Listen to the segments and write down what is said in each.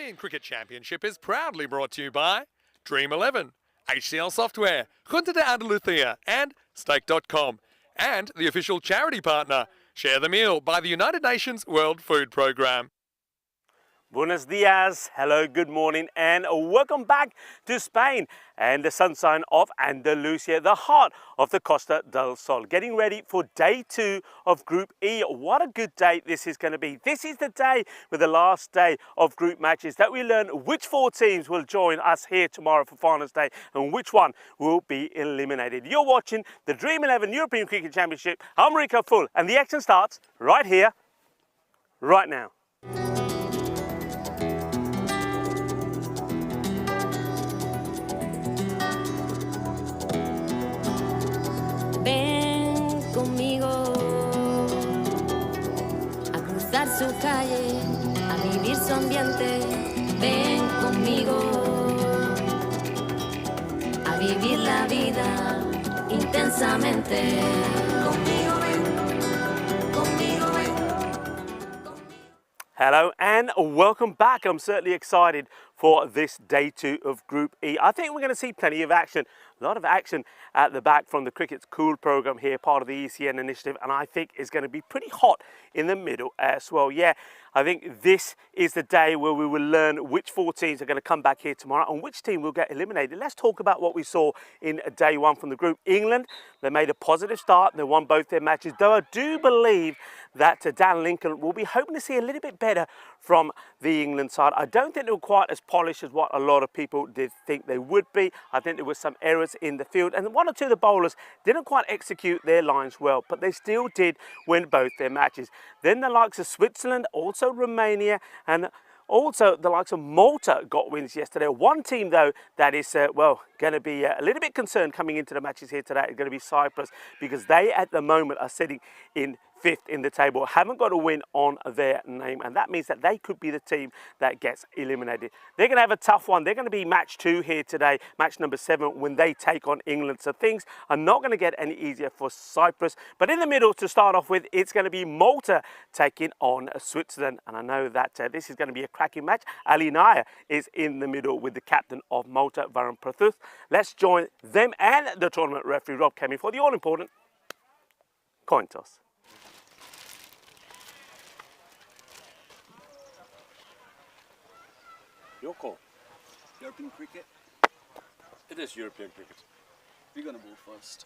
European Cricket Championship is proudly brought to you by Dream11, HCL Software, Junta de Andalucía and Stake.com, and the official charity partner, Share the Meal by the United Nations World Food Programme. Buenos dias, hello, good morning, and welcome back to Spain and the sunshine of Andalusia, the heart of the Costa del Sol. Getting ready for day 2 of Group E. What a good day this is going to be. This is the day with the last day of group matches that we learn which 4 teams will join us here tomorrow for finals day and which one will be eliminated. You're watching the Dream11 European Cricket Championship. I'm Rico Full, and the action starts right here, right now. Ven conmigo a cruzar su calle, a vivir su ambiente. Ven conmigo a vivir la vida intensamente. Conmigo ven, conmigo ven. Hello and welcome back. I'm certainly excited for this day 2 of Group E. I think we're going to see plenty of action. A lot of action at the back from the Cricket's Cool program here, part of the ECN initiative, and I think it's going to be pretty hot in the middle as well. Yeah, I think this is the day where we will learn which 4 teams are going to come back here tomorrow and which team will get eliminated. Let's talk about what we saw in day 1 from the group. England, they made a positive start. They won both their matches, though I do believe that Dan Lincoln will be hoping to see a little bit better from the England side. I don't think they were quite as polished as what a lot of people did think they would be. I think there were some errors in the field, and 1 or 2 of the bowlers didn't quite execute their lines well, but they still did win both their matches. Then the likes of Switzerland, also Romania, and also the likes of Malta got wins yesterday. One team though that is going to be a little bit concerned coming into the matches here today is going to be Cyprus, because they at the moment are sitting in 5th in the table, haven't got a win on their name, and that means that they could be the team that gets eliminated. They're going to have a tough one. They're going to be match 2 here today, match number 7, when they take on England. So things are not going to get any easier for Cyprus. But in the middle, to start off with, it's going to be Malta taking on Switzerland, and I know that this is going to be a cracking match. Ali Naya is in the middle with the captain of Malta, Varun Prathus. Let's join them and the tournament referee, Rob Kemi, for the all-important coin toss. Your call. European cricket? It is European cricket. We're going to ball first.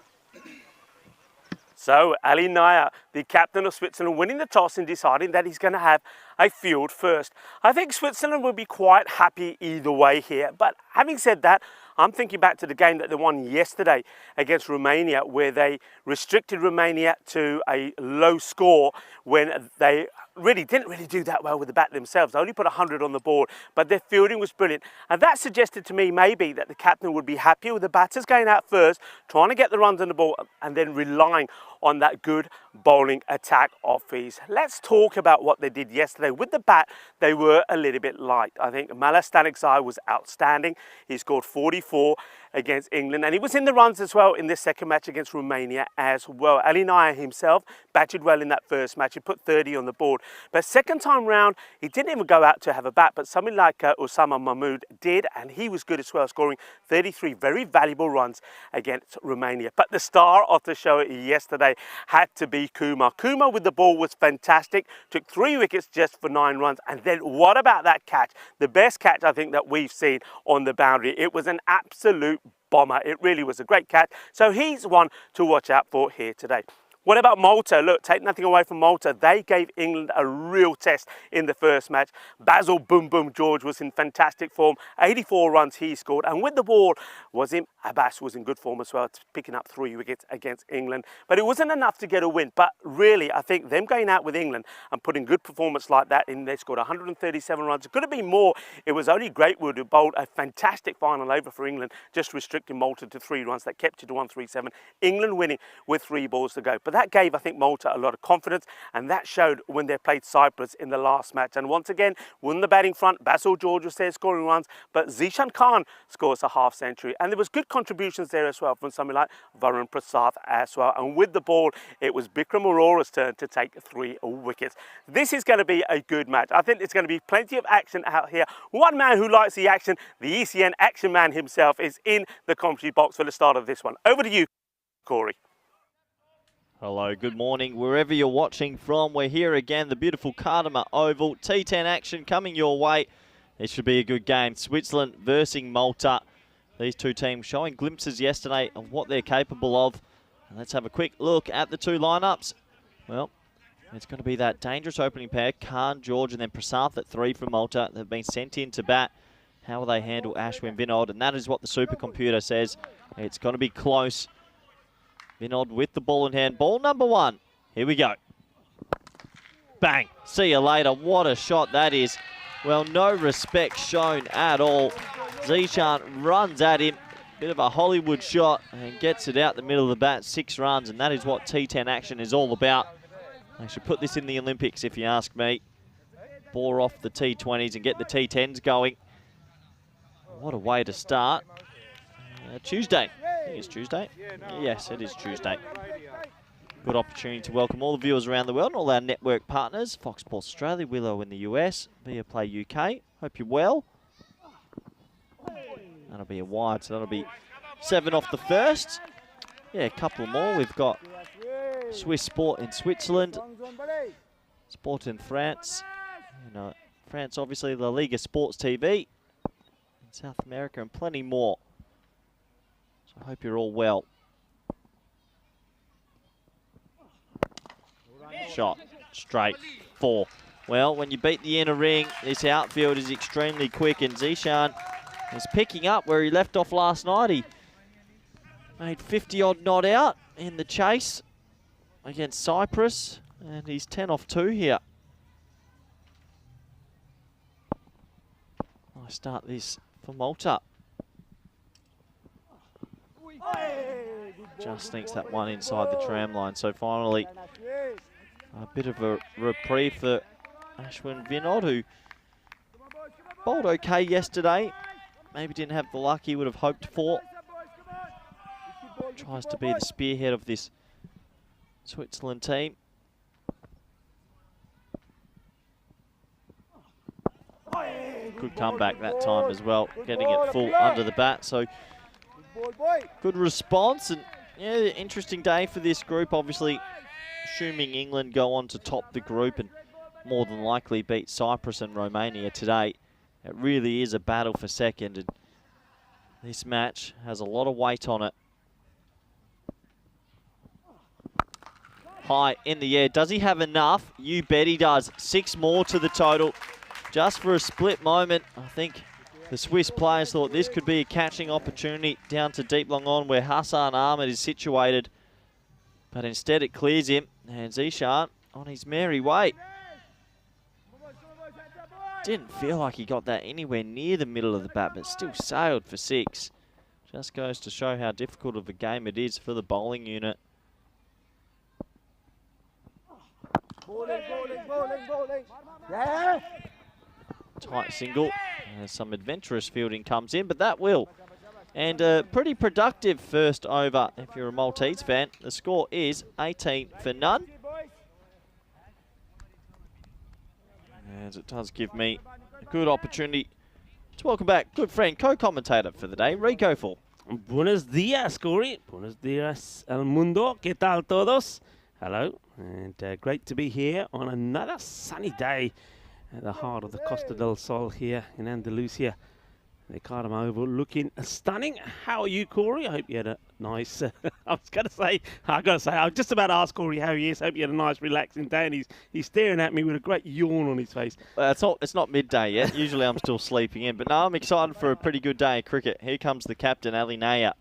So Ali Naya, the captain of Switzerland, winning the toss and deciding that he's going to have a field first. I think Switzerland will be quite happy either way here. But having said that, I'm thinking back to the game that they won yesterday against Romania, where they restricted Romania to a low score when they didn't do that well with the bat themselves. They only put 100 on the board, but their fielding was brilliant. And that suggested to me maybe that the captain would be happy with the batters going out first, trying to get the runs on the ball, and then relying on that good bowling attack of his. Let's talk about what they did yesterday. With the bat, they were a little bit light. I think Malas Stanikzai was outstanding. He scored 44 against England, and he was in the runs as well in this second match against Romania as well. Ali Naya himself batted well in that first match. He put 30 on the board, but second time round he didn't even go out to have a bat, but something like Osama Mahmood did, and he was good as well, scoring 33 very valuable runs against Romania. But the star of the show yesterday had to be Kumar. Kumar with the ball was fantastic, took 3 wickets just for 9 runs, and then what about that catch? The best catch I think that we've seen on the boundary. It was an absolute bomber. It really was a great catch. So he's one to watch out for here today. What about Malta? Look, take nothing away from Malta. They gave England a real test in the first match. Basil Boom Boom George was in fantastic form. 84 runs he scored. And with the ball, Abbas was in good form as well, picking up 3 wickets against England. But it wasn't enough to get a win. But really, I think them going out with England and putting good performance like that in, they scored 137 runs. It could have been more. It was only Greatwood who bowled a fantastic final over for England, just restricting Malta to 3 runs. That kept it to 137. England winning with 3 balls to go. But that gave, I think, Malta a lot of confidence, and that showed when they played Cyprus in the last match. And once again, won the batting front. Basil George was there scoring runs, but Zishan Khan scores a half century. And there was good contributions there as well from somebody like Varun Prasad as well. And with the ball, it was Bikram Arora's turn to take 3 wickets. This is going to be a good match. I think there's going to be plenty of action out here. One man who likes the action, the ECN action man himself, is in the commentary box for the start of this one. Over to you, Corey. Hello, good morning. Wherever you're watching from, we're here again, the beautiful Kardama Oval. T10 action coming your way. This should be a good game. Switzerland versus Malta. These two teams showing glimpses yesterday of what they're capable of. And let's have a quick look at the two lineups. Well, it's going to be that dangerous opening pair, Khan, George, and then Prasath at 3 for Malta. They've been sent in to bat. How will they handle Ashwin Vinod? And that is what the supercomputer says. It's going to be close. Vinod with the ball in hand. Ball number 1. Here we go. Bang. See you later. What a shot that is. Well, no respect shown at all. Zishan runs at him. Bit of a Hollywood shot and gets it out the middle of the bat. 6 runs, and that is what T10 action is all about. They should put this in the Olympics, if you ask me. Bore off the T20s and get the T10s going. What a way to start. Tuesday. I think it's Tuesday. Yes, it is Tuesday. Good opportunity to welcome all the viewers around the world and all our network partners. Fox Sports Australia, Willow in the US, Via Play UK. Hope you're well. That'll be a wide, so that'll be 7 off the first. Yeah, a couple more. We've got Swiss Sport in Switzerland, Sport in France. You know, France, obviously, La Liga Sports TV in South America, and plenty more. So I hope you're all well. Shot straight 4. Well, when you beat the inner ring, this outfield is extremely quick, and Zishan is picking up where he left off last night. He made 50-odd not out in the chase against Cyprus, and he's 10 off 2 here. I start this for Malta. Just sneaks that one inside the tram line. So finally, a bit of a reprieve for Ashwin Vinod, who bowled okay yesterday. Maybe didn't have the luck he would have hoped for. Tries to be the spearhead of this Switzerland team. Good comeback that time as well, getting it full under the bat. So good response, and yeah, interesting day for this group. Obviously, assuming England go on to top the group and more than likely beat Cyprus and Romania today. It really is a battle for second, and this match has a lot of weight on it. High in the air. Does he have enough? You bet he does. 6 more to the total. Just for a split moment, I think the Swiss players thought this could be a catching opportunity down to deep long on where Hassan Ahmed is situated. But instead it clears him, and Zishan on his merry way. Didn't feel like he got that anywhere near the middle of the bat, but still sailed for 6. Just goes to show how difficult of a game it is for the bowling unit. Bowling, bowling, bowling. Yeah. Tight single. Some adventurous fielding comes in, but that will. And a pretty productive first over if you're a Maltese fan. The score is 18 for none. As it does give me a good opportunity to welcome back good friend, co-commentator for the day, Rico Full. Buenos días, Corey. Buenos días, el mundo. ¿Qué tal todos? Hello, and great to be here on another sunny day at the heart of the Costa del Sol here in Andalusia. The Kardama Oval looking stunning. How are you, Corey? I hope you had a nice... I was just about to ask Corey how he is. Hope you had a nice, relaxing day. And he's staring at me with a great yawn on his face. It's not midday yet. Usually I'm still sleeping in. But no, I'm excited for a pretty good day of cricket. Here comes the captain, Ali Naya.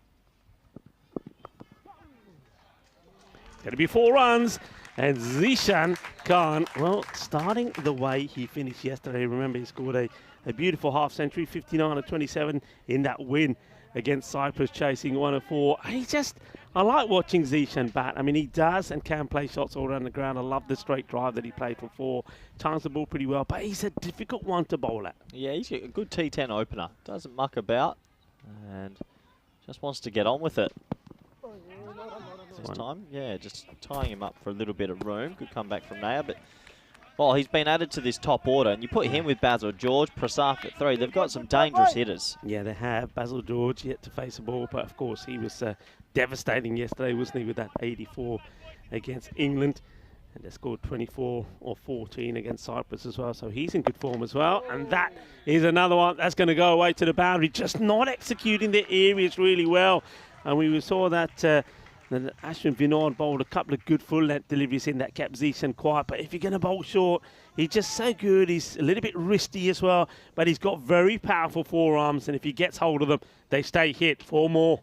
It's going to be 4 runs. And Zishan Khan, well, starting the way he finished yesterday. Remember, he scored a a beautiful half century, 59-27 in that win against Cyprus, chasing 104. I like watching Zishan bat. I mean, he does and can play shots all around the ground. I love the straight drive that he played for 4. Times the ball pretty well, but he's a difficult one to bowl at. Yeah, he's a good T10 opener. Doesn't muck about and just wants to get on with it. This time, yeah, just tying him up for a little bit of room. Good comeback from Naya, but well, he's been added to this top order, and you put him with Basil George, Prasad at 3. They've got some dangerous hitters. Yeah, they have. Basil George yet to face a ball, but of course he was devastating yesterday, wasn't he, with that 84 against England. And they scored 24 or 14 against Cyprus as well, so he's in good form as well. And that is another one that's going to go away to the boundary, just not executing the areas really well. And we saw that Ashwin Vinod bowled a couple of good full-length deliveries in that kept Zishan quiet. But if you're going to bowl short, he's just so good. He's a little bit wristy as well, but he's got very powerful forearms. And if he gets hold of them, they stay hit. 4 more.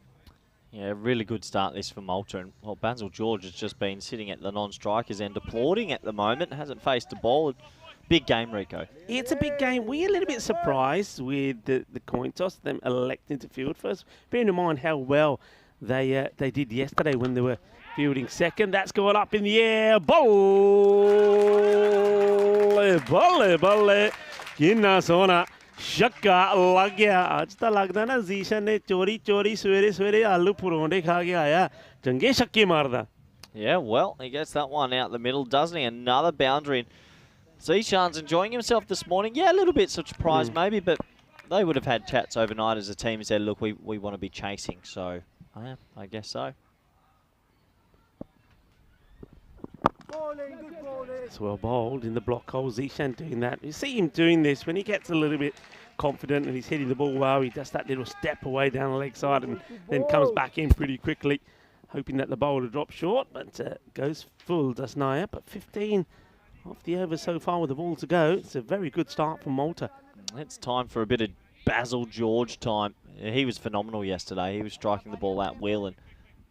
Yeah, really good start this for Malta. And well, Basil George has just been sitting at the non-strikers end, applauding at the moment. Hasn't faced a ball. Big game, Rico. It's a big game. We're a little bit surprised with the coin toss, them electing to field first. Bearing in mind how well they did yesterday when they were fielding second. That's going up in the air. Balle, balle, balle. Kinna sona. Shakka lag gaya. Aaj ta lagda na Zishan ne chori chori swere swere aloo puronde kha ke aaya. Change shakke marda. Yeah, well, he gets that one out the middle, doesn't he? Another boundary. Zishan's enjoying himself this morning. Yeah, a little bit surprised maybe, but they would have had chats overnight as a team and said, look, we want to be chasing. So, yeah, I guess so. It's well bowled in the block hole. Zishan doing that. You see him doing this when he gets a little bit confident and he's hitting the ball well. He does that little step away down the leg side and then comes back in pretty quickly, hoping that the bowler drops short, but goes full, does Naya. But 15 off the over so far with the ball to go. It's a very good start from Malta. It's time for a bit of Basil George time. He was phenomenal yesterday. He was striking the ball at will, and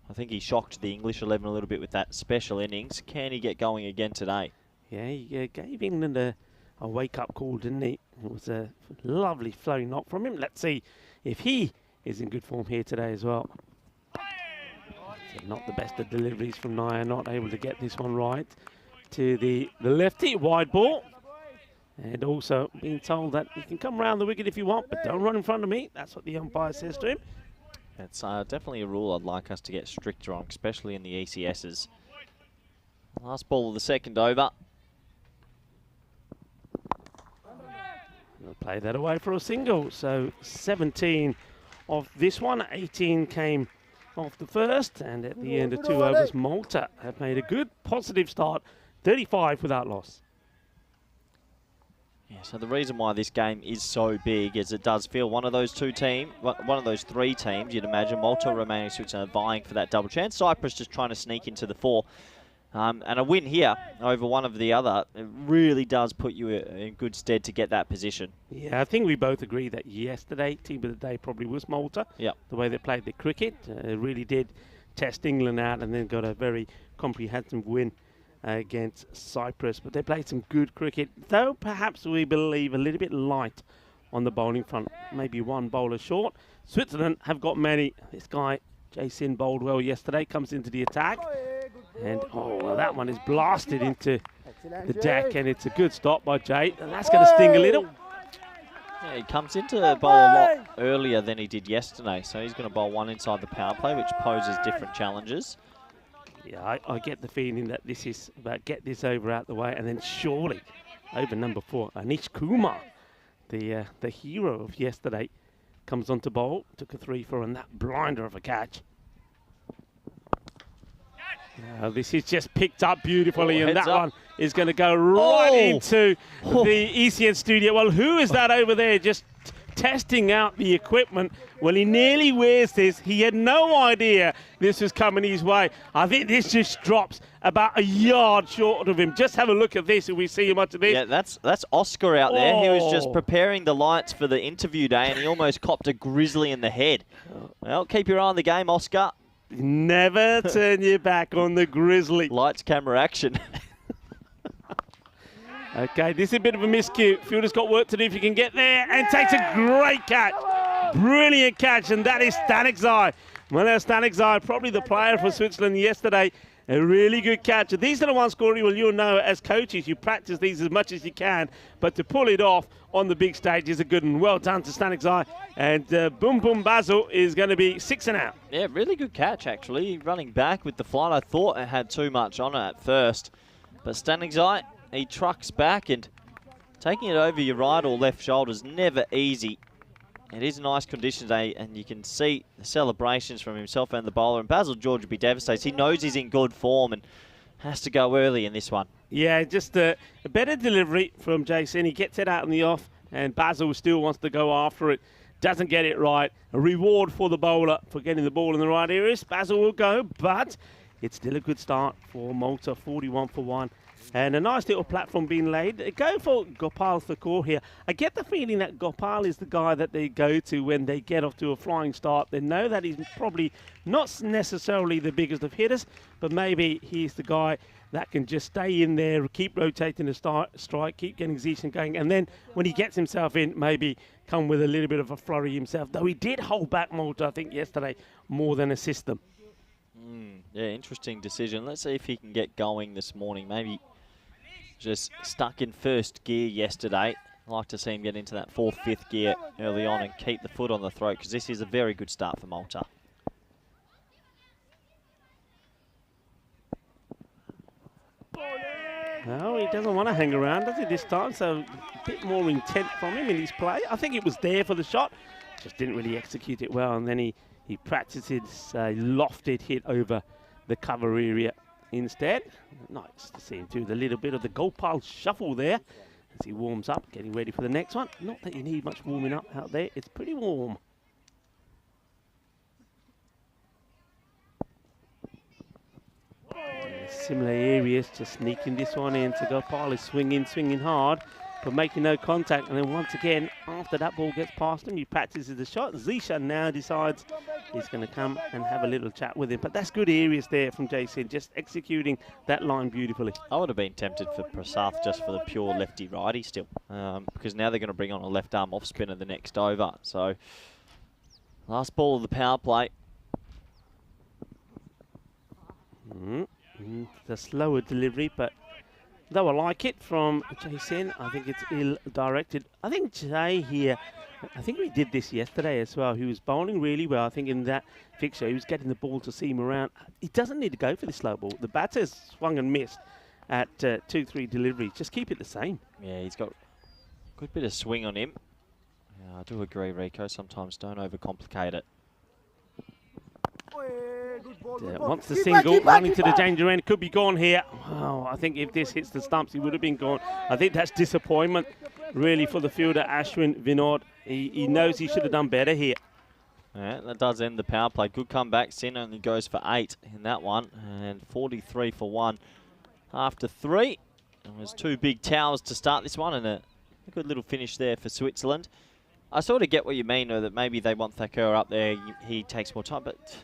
I think he shocked the English 11 a little bit with that special innings. Can he get going again today? Yeah, he gave England a wake-up call, didn't he? It was a lovely flowing knock from him. Let's see if he is in good form here today as well. So not the best of deliveries from Naya, not able to get this one right to the lefty, wide ball. And also being told that you can come around the wicket if you want, but don't run in front of me. That's what the umpire says to him. It's definitely a rule I'd like us to get stricter on, especially in the ECSs. Last ball of the second over. We'll play that away for a single. So 17 of this one, 18 came off the first, and at the end of 2 overs, Malta have made a good positive start, 35 without loss. Yeah, so the reason why this game is so big is it does feel one of those three teams, you'd imagine, Malta, Romania, Switzerland vying for that double chance. Cyprus just trying to sneak into the 4. And a win here over one of the other, it really does put you in good stead to get that position. Yeah, I think we both agree that yesterday, team of the day probably was Malta. Yep. The way they played the cricket, really did test England out and then got a very comprehensive win against Cyprus. But they played some good cricket, though perhaps we believe a little bit light on the bowling front. Maybe one bowler short. Switzerland have got many. This guy, Jason, bowled well yesterday, comes into the attack. And, oh, well, that one is blasted into the deck, and it's a good stop by Jay. And that's going to sting a little. Yeah, he comes into the bowl a lot earlier than he did yesterday. So he's going to bowl one inside the power play, which poses different challenges. Yeah, I get the feeling that this is about get this over out the way, and then surely over number 4, Anish Kumar, the hero of yesterday, comes on to bowl, took a 3-4, and that blinder of a catch. Now this is just picked up beautifully, and that one is going to go right into the ECN studio. Well, who is that over there just testing out the equipment? Well, he nearly wears this. He had no idea this was coming his way. I think this just drops about a yard short of him. Just have a look at this and we see how much of this. Yeah, that's Oscar out there. He was just preparing the lights for the interview day, and he almost copped a grizzly in the head. Well, keep your eye on the game, Oscar. Never turn your back on the grizzly. Lights, camera, action. Okay, this is a bit of a miscue. Fielder's got work to do if he can get there, and takes a great catch. Brilliant catch, and that is Stanexai. Well, Stanexai, probably the player for Switzerland yesterday. A really good catch. These are the ones, Corey, well, you'll know as coaches, you practice these as much as you can, but to pull it off on the big stage is a good one. Well done to Stanexai. And Boom Boom Basil is going to be 6 and out. Yeah, really good catch, actually. Running back with the flight. I thought it had too much on it at first. But Stanexai, he trucks back, and taking it over your right or left shoulder is never easy. It is nice conditions, and you can see the celebrations from himself and the bowler. And Basil George would be devastated. He knows he's in good form and has to go early in this one. Yeah, just a better delivery from Jason. He gets it out in the off, and Basil still wants to go after it. Doesn't get it right. A reward for the bowler for getting the ball in the right areas. Basil will go, but it's still a good start for Malta, 41 for 1. And a nice little platform being laid. Go for Gopal Thakur here. I get the feeling that Gopal is the guy that they go to when they get off to a flying start. They know that he's probably not necessarily the biggest of hitters, but maybe he's the guy that can just stay in there, keep rotating the strike, keep getting Zishan going, and then when he gets himself in, maybe come with a little bit of a flurry himself. Though he did hold back Malta, I think, yesterday, more than assist them. Yeah, interesting decision. Let's see if he can get going this morning. Maybe just stuck in first gear yesterday. I'd like to see him get into that 4th, 5th gear early on and keep the foot on the throat, because this is a very good start for Malta. No, he doesn't want to hang around, does he, this time? So a bit more intent from him in his play. I think it was there for the shot, just didn't really execute it well. And then he practices a lofted hit over the cover area instead. Nice to see him do the little bit of the Gopal shuffle there as he warms up, getting ready for the next one. Not that you need much warming up out there. It's pretty warm. Similar areas, just sneaking this one in. So Gopal is swinging hard, but making no contact. And then once again, after that ball gets past him, he practices the shot. Zishan now decides he's going to come and have a little chat with him. But that's good areas there from Jason, just executing that line beautifully. I would have been tempted for Prasath just for the pure lefty-righty still, because now they're going to bring on a left-arm off-spinner the next over. So, last ball of the power play. The slower delivery, but though I like it from Jason, I think it's ill-directed. I think Jay here, I think we did this yesterday as well. He was bowling really well. I think in that fixture, he was getting the ball to seam around. He doesn't need to go for the slow ball. The batter's swung and missed at 2-3 deliveries. Just keep it the same. Yeah, he's got a good bit of swing on him. Yeah, I do agree, Rico. Sometimes don't overcomplicate it. Wants the single, running to the danger end, could be gone here. Oh, I think if this hits the stumps, he would have been gone. I think that's disappointment, really, for the fielder, Ashwin Vinod. He knows he should have done better here. Yeah, that does end the power play. Good comeback. Sin only goes for 8 in that one, and 43 for 1 after 3. And there's 2 big towers to start this one, and a good little finish there for Switzerland. I sort of get what you mean, though, that maybe they want Thakur up there. He takes more time, but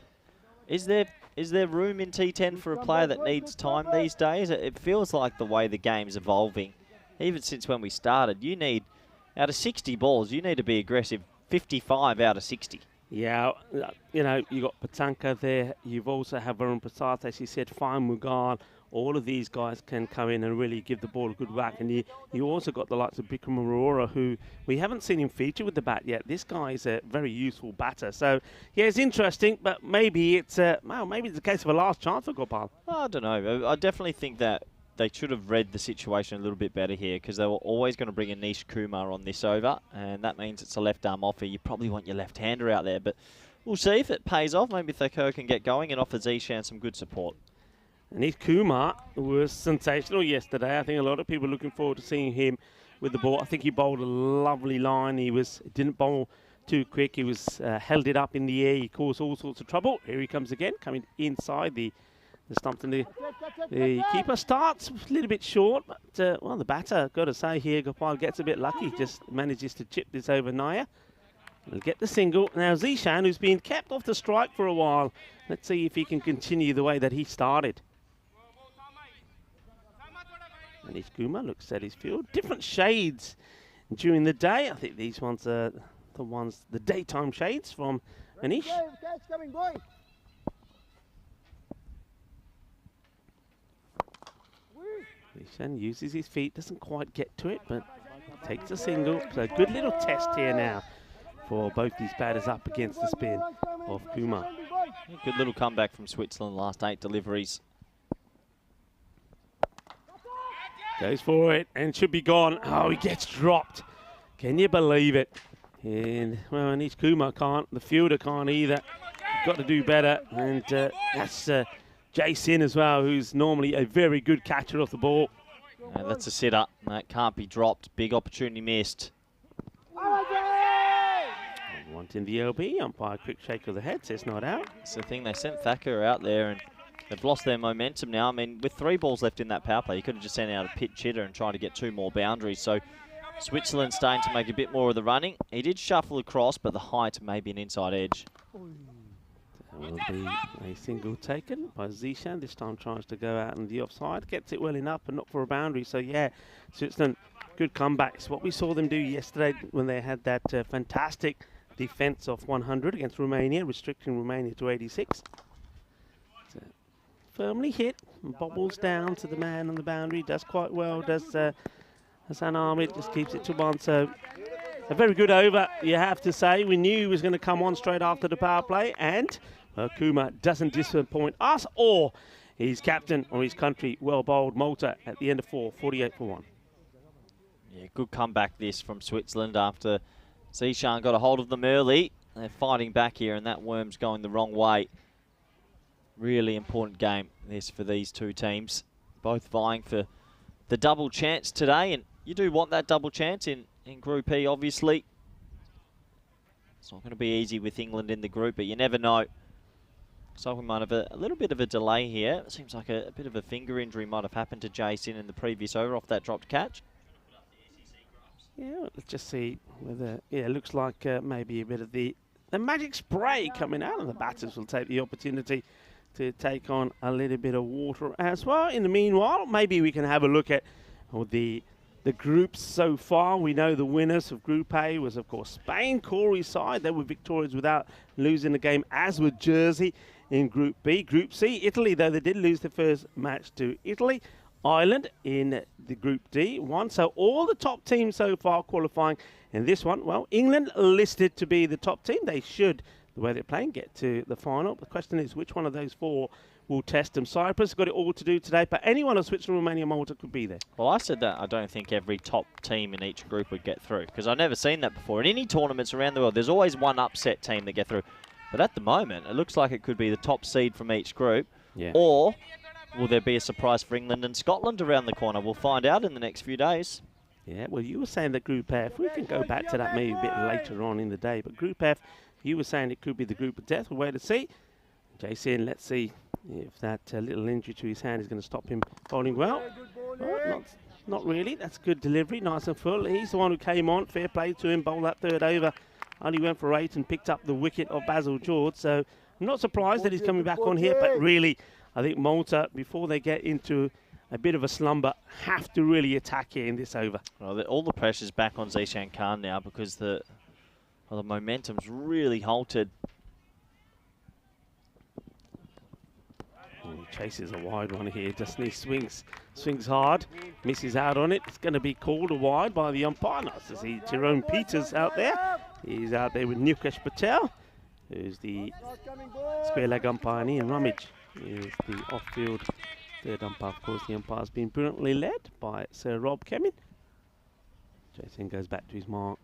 is there room in T10 for a player that needs time these days? It feels like the way the game's evolving. Even since when we started, you need, out of 60 balls, you need to be aggressive 55 out of 60. Yeah, you know, you got Patanka there. You've also have Varun Prasad, as you said, Fine Mughal. All of these guys can come in and really give the ball a good whack. And you also got the likes of Bikram Arora, who we haven't seen him feature with the bat yet. This guy is a very useful batter. So, yeah, it's interesting, but maybe it's maybe it's a case of a last chance for Gopal. I don't know. I definitely think that they should have read the situation a little bit better here, because they were always going to bring Anish Kumar on this over, and that means it's a left-arm offer. You probably want your left-hander out there, but we'll see if it pays off. Maybe Thakur can get going and offer Zishan some good support. Anish Kumar was sensational yesterday. I think a lot of people are looking forward to seeing him with the ball. I think he bowled a lovely line. He didn't bowl too quick. He was held it up in the air. He caused all sorts of trouble. Here he comes again, coming inside the stumps. And the keeper starts a little bit short, but well, the batter, got to say here, Gopal gets a bit lucky. Just manages to chip this over Naya. He'll get the single. Now Zishan, who's been kept off the strike for a while. Let's see if he can continue the way that he started. Anish Kumar looks at his field. Different shades during the day. I think these ones are the daytime shades from Anish. Catch coming, boy. Ishan uses his feet, doesn't quite get to it, but takes a single. So a good little test here now for both these batters up against the spin of Kumar. Good little comeback from Switzerland, last 8 deliveries. Goes for it and should be gone. Oh, he gets dropped. Can you believe it? And, well, Anish Kumar can't. The fielder can't either. Got to do better. And that's Jay Sin as well, who's normally a very good catcher of the ball. And that's a sitter. That can't be dropped. Big opportunity missed. Wanting the LB, umpire quick shake of the head, says not out. That's the thing, they sent Thacker out there and they've lost their momentum now. I mean, with 3 balls left in that power play, you could have just sent out a pitch hitter and tried to get 2 more boundaries. So Switzerland starting to make a bit more of the running. He did shuffle across, but the height may be an inside edge. There will be a single taken by Zishan. This time tries to go out on the offside. Gets it well enough, but not for a boundary. So, yeah, Switzerland, good comebacks. What we saw them do yesterday when they had that fantastic defence of 100 against Romania, restricting Romania to 86. So, firmly hit and bobbles down to the man on the boundary. Does quite well. Does Hassan Ahmed, just keeps it to 1. So, a very good over, you have to say. We knew he was going to come on straight after the power play, and Kumar doesn't disappoint us or his captain or his country. Well bowled Malta at the end of 4, 48 for 1. Yeah, good comeback this from Switzerland after Zishan got a hold of them early. They're fighting back here, and that worm's going the wrong way. Really important game this for these two teams. Both vying for the double chance today, and you do want that double chance in Group E, obviously. It's not going to be easy with England in the group, but you never know. So we might have a little bit of a delay here. It seems like a bit of a finger injury might have happened to Jason in the previous over off that dropped catch. Yeah, let's just see whether, yeah, it looks like maybe a bit of the magic spray coming out, and the batters will take the opportunity to take on a little bit of water as well. In the meanwhile, maybe we can have a look at the groups so far. We know the winners of Group A was, of course, Spain, Corey's side. They were victorious without losing the game, as were Jersey in Group B. Group C, Italy, though they did lose the first match to Italy. Ireland in the Group D won. So all the top teams so far qualifying in this one. Well, England listed to be the top team. They should, the way they're playing, get to the final. The question is, which one of those 4 will test them? Cyprus got it all to do today, but anyone of Switzerland, Romania, Malta could be there. Well, I said that I don't think every top team in each group would get through, because I've never seen that before. In any tournaments around the world, there's always one upset team that get through. But at the moment, it looks like it could be the top seed from each group. Yeah. Or will there be a surprise for England and Scotland around the corner? We'll find out in the next few days. Yeah, well, you were saying that Group F, we can go back to that maybe a bit later on in the day, but Group F, you were saying it could be the group of death. We'll wait to see. Jason, let's see if that little injury to his hand is going to stop him bowling well. Not really. That's good delivery, nice and full. He's the one who came on. Fair play to him, bowled that 3rd over. Only went for 8 and picked up the wicket of Basil George. So I'm not surprised that he's coming back on here, but really, I think Malta, before they get into a bit of a slumber, have to really attack here in this over. Well, all the pressure's back on Zishan Khan now because the momentum's really halted. He chases a wide one here, doesn't he? Swings hard, misses out on it. It's going to be called a wide by the umpire. Nice to see Jerome Peters out there. He's out there with Nikesh Patel, who's the square leg umpire, and Ian Rummage is the off-field 3rd umpire. Of course, the umpire's been brilliantly led by Sir Rob Kemin. Jason goes back to his mark,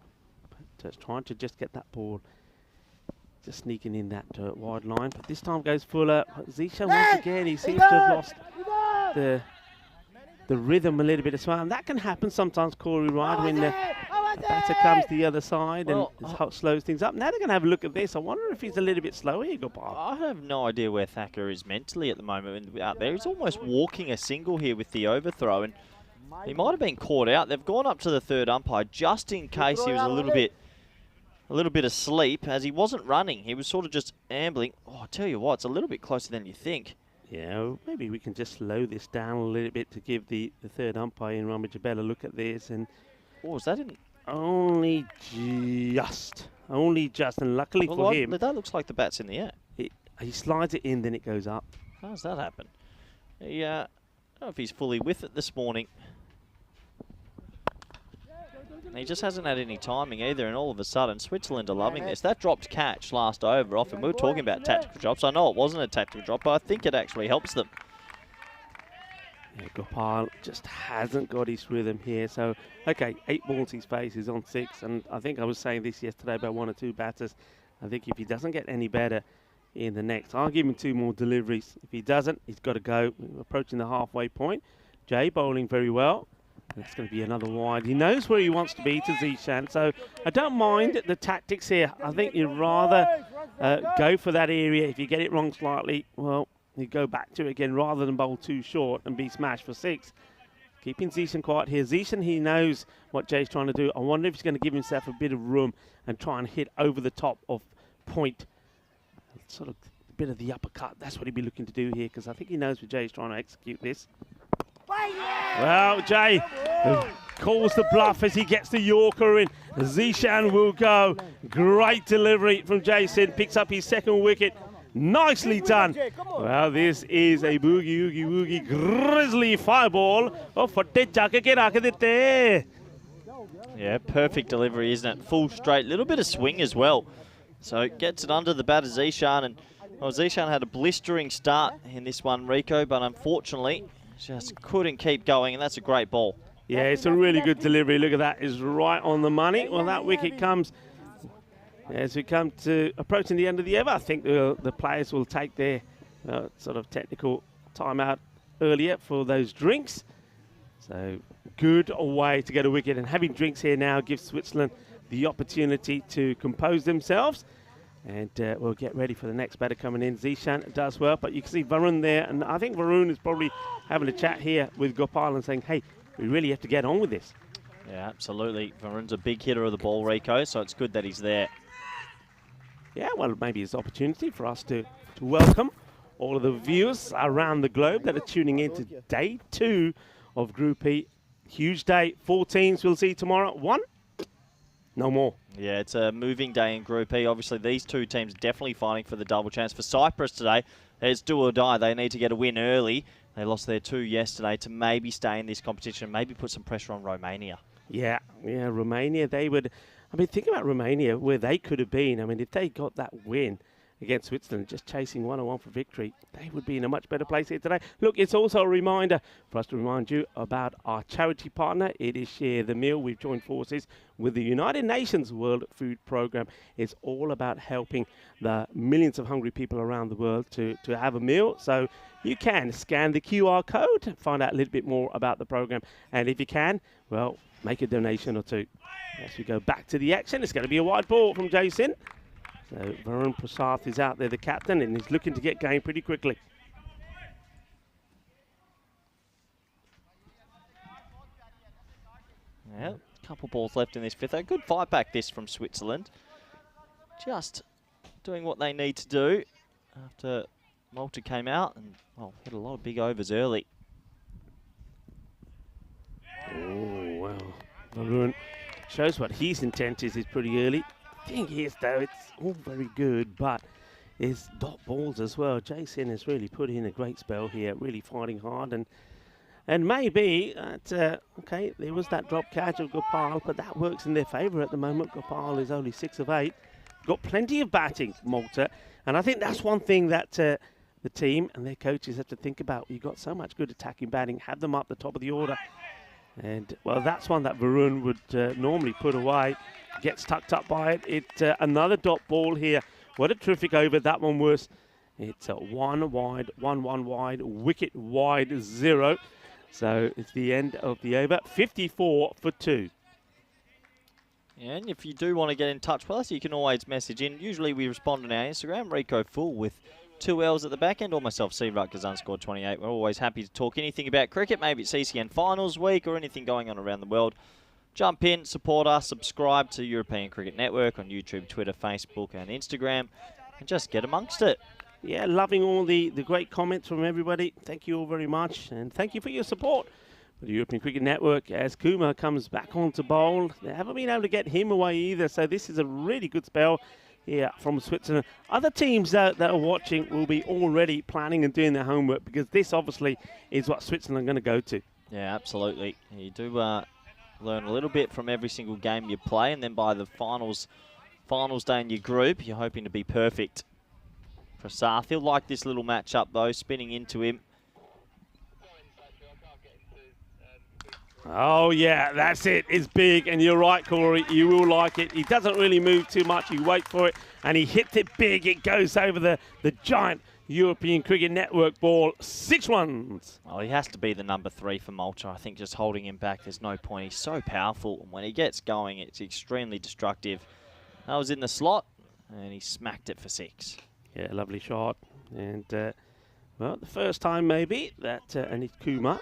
but trying to just get that ball, just sneaking in that wide line. But this time goes fuller. Zishan once again, he seems to have lost the rhythm a little bit as well. And that can happen sometimes, Corey, right, when the batter comes the other side and slows things up. Now they're going to have a look at this. I wonder if he's a little bit slower. You go, Bob. I have no idea where Thacker is mentally at the moment out there. He's almost walking a single here with the overthrow, and he might have been caught out. They've gone up to the 3rd umpire just in case he was a little bit asleep, as he wasn't running. He was sort of just ambling. Oh, I tell you what, it's a little bit closer than you think. Yeah, maybe we can just slow this down a little bit to give the third umpire in Ramage a better look at this. And Oh, was that in? only just, and luckily Well, for him, that looks like the bat's in the air. he slides it in, then it goes up. How does that happen? I don't know if he's fully with it this morning. And he just hasn't had any timing either, and all of a sudden, Switzerland are loving this. That dropped catch last over off, and we were talking about tactical drops. I know it wasn't a tactical drop, but I think it actually helps them. Yeah, Gopal just hasn't got his rhythm here. So, okay, 8 balls he's faced, he's on 6. And I think I was saying this yesterday about 1 or 2 batters. I think if he doesn't get any better in the next, I'll give him 2 more deliveries. If he doesn't, he's got to go. We're approaching the halfway point. Jay bowling very well. That's going to be another wide. He knows where he wants to be to Zishan. So I don't mind the tactics here. I think you'd rather go for that area. If you get it wrong slightly, well, you go back to it again rather than bowl too short and be smashed for 6. Keeping Zishan quiet here. Zishan, he knows what Jay's trying to do. I wonder if he's going to give himself a bit of room and try and hit over the top of point. Sort of a bit of the uppercut. That's what he'd be looking to do here, because I think he knows what Jay's trying to execute this. Well, Jay calls the bluff as he gets the Yorker in. Zishan will go. Great delivery from Jason. Picks up his 2nd wicket. Nicely done. Well, this is a boogie, oogie, woogie, grizzly fireball. Oh, Yeah, perfect delivery, isn't it? Full straight, little bit of swing as well. So it gets it under the batter, Zishan. And well, Zishan had a blistering start in this one, Rico, but unfortunately just couldn't keep going, and that's a great ball. Yeah, it's a really good delivery. Look at that, is right on the money. Well, that wicket comes as we come to approaching the end of the over. I think the players will take their sort of technical timeout earlier for those drinks. So good way to get a wicket, and having drinks here now gives Switzerland the opportunity to compose themselves. And we'll get ready for the next batter coming in. Zishan does well, but you can see Varun there, and I think Varun is probably having a chat here with Gopal and saying, hey, we really have to get on with this. Yeah, absolutely. Varun's a big hitter of the ball, Rico, so it's good that he's there. Yeah, well, maybe it's an opportunity for us to welcome all of the viewers around the globe that are tuning in to day 2 of Group E. Huge day. 4 teams we'll see tomorrow. 1? No more. Yeah, it's a moving day in Group E. Obviously, these 2 teams definitely fighting for the double chance. For Cyprus today, it's do or die. They need to get a win early. They lost their 2 yesterday to maybe stay in this competition, maybe put some pressure on Romania. Yeah, Romania, they would... I mean, think about Romania, where they could have been. I mean, if they got that win against Switzerland, just chasing 1-1 for victory, they would be in a much better place here today. Look, it's also a reminder for us to remind you about our charity partner. It is Share the Meal. We've joined forces with the United Nations World Food Programme. It's all about helping the millions of hungry people around the world to have a meal. So you can scan the QR code and find out a little bit more about the programme. And if you can, well, make a donation or 2. As we go back to the action, it's going to be a wide ball from Jason. So Varun Prasath is out there, the captain, and he's looking to get going pretty quickly. Yeah, a couple balls left in this 5th. A good fight back this from Switzerland. Just doing what they need to do after Malta came out and, well, hit a lot of big overs early. Oh, wow. Varun shows what his intent is pretty early. Thing is, though, it's all very good, but there's dot balls as well. Jason has really put in a great spell here, really fighting hard, and maybe okay, there was that drop catch of Gopal, but that works in their favour at the moment. Gopal is only 6 of 8, got plenty of batting, Malta, and I think that's one thing that the team and their coaches have to think about. You've got so much good attacking batting, have them up the top of the order. And, well, that's one that Varun would normally put away. Gets tucked up by it. Another dot ball here. What a terrific over that one was. It's 1 wide, 1 wide, wicket wide, 0. So it's the end of the over. 54 for 2. And if you do want to get in touch with us, you can always message in. Usually we respond on our Instagram, Rico Full with 2 L's at the back end, or myself, C Rutgers _28. We're always happy to talk anything about cricket. Maybe it's ECN Finals week or anything going on around the world. Jump in, support us, subscribe to European Cricket Network on YouTube, Twitter, Facebook and Instagram, and just get amongst it. yeah, loving all the great comments from everybody. Thank you all very much, and thank you for your support for the European Cricket Network as Kuma comes back on to bowl. They haven't been able to get him away either, so this is a really good spell here from Switzerland. Other teams that are watching will be already planning and doing their homework, because this obviously is what Switzerland are going to go to. Yeah, absolutely. You do learn a little bit from every single game you play, and then by the finals day in your group, you're hoping to be perfect. Prasath, he'll like this little matchup though, spinning into him. Oh, yeah, that's it. It's big, and you're right, Corey. You will like it. He doesn't really move too much. You wait for it, and he hits it big. It goes over the giant European Cricket Network ball. 6 runs. Well, he has to be the number 3 for Malta. I think just holding him back, there's no point. He's so powerful, and when he gets going, it's extremely destructive. That was in the slot, and he smacked it for 6. Yeah, lovely shot. And, well, the first time maybe that Anit Kumar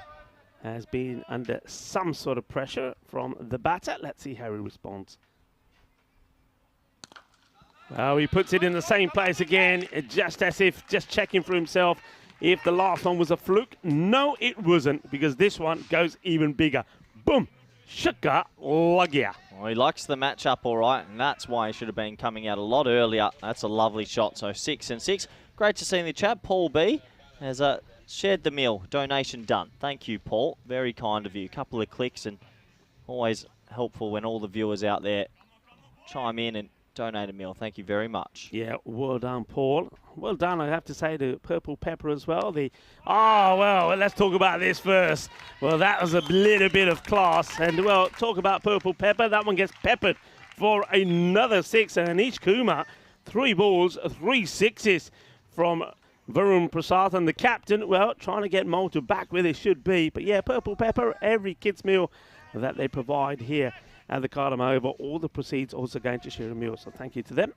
has been under some sort of pressure from the batter. Let's see how he responds. Oh, he puts it in the same place again, just as if just checking for himself if the last one was a fluke. No, it wasn't, because this one goes even bigger. Boom! Shaka Lagia. Well, he likes the matchup all right, and that's why he should have been coming out a lot earlier. That's a lovely shot. So 6 and 6. Great to see in the chat. Paul B has shared the meal. Donation done. Thank you, Paul. Very kind of you. Couple of clicks, and always helpful when all the viewers out there chime in and donate a meal. Thank you very much. Yeah, well done, Paul. Well done, I have to say, to Purple Pepper as well. Oh, well, let's talk about this first. Well, that was a little bit of class. And, well, talk about Purple Pepper. That one gets peppered for another 6. And Anish Kumar, 3 balls, 3 sixes from Varun Prasad. And the captain, well, trying to get Malta back where they should be. But, yeah, Purple Pepper, every kid's meal that they provide here at the Cardamom Oval, all the proceeds also going to share a meal. So thank you to them.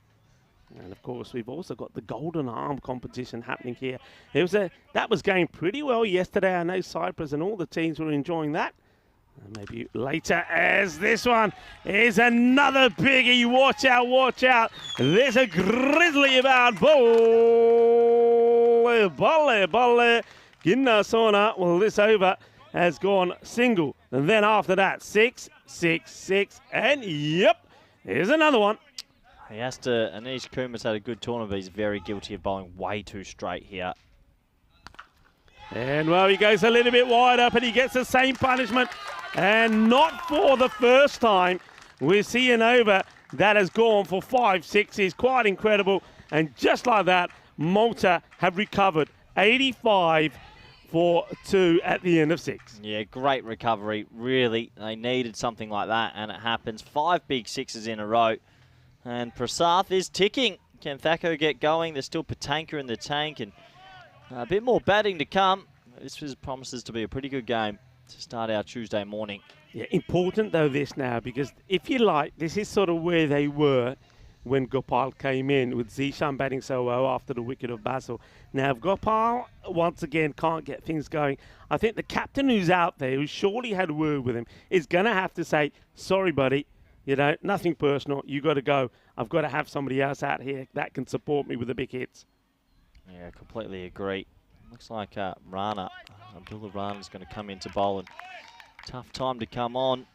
And of course, we've also got the Golden Arm competition happening here. That was going pretty well yesterday. I know Cyprus and all the teams were enjoying that. And maybe later, as this one is another biggie. Watch out, watch out. There's a grizzly about Bolle. Ginnasona. Well, this over has gone single. And then after that, 6, 6, 6. And yep, here's another one. He has to, Anish Kumar's had a good tournament, but he's very guilty of bowling way too straight here. And, well, he goes a little bit wider, but he gets the same punishment. And not for the first time. We're seeing over that has gone for 5 sixes. Quite incredible. And just like that, Malta have recovered 85 for 2 at the end of 6. Yeah, great recovery. Really, they needed something like that, and it happens. 5 big sixes in a row. And Prasath is ticking. Can Thako get going? There's still Patanka in the tank, and a bit more batting to come. This promises to be a pretty good game to start our Tuesday morning. Yeah, important though this now, because if you like, this is sort of where they were when Gopal came in, with Zishan batting so well after the wicket of Basil. Now, if Gopal once again can't get things going, I think the captain who's out there, who surely had a word with him, is going to have to say, sorry, buddy, you know, nothing personal. You got to go. I've got to have somebody else out here that can support me with the big hits. Yeah, completely agree. Looks like Rana, Abdullah Rana's going to come into bowl, and tough time to come on.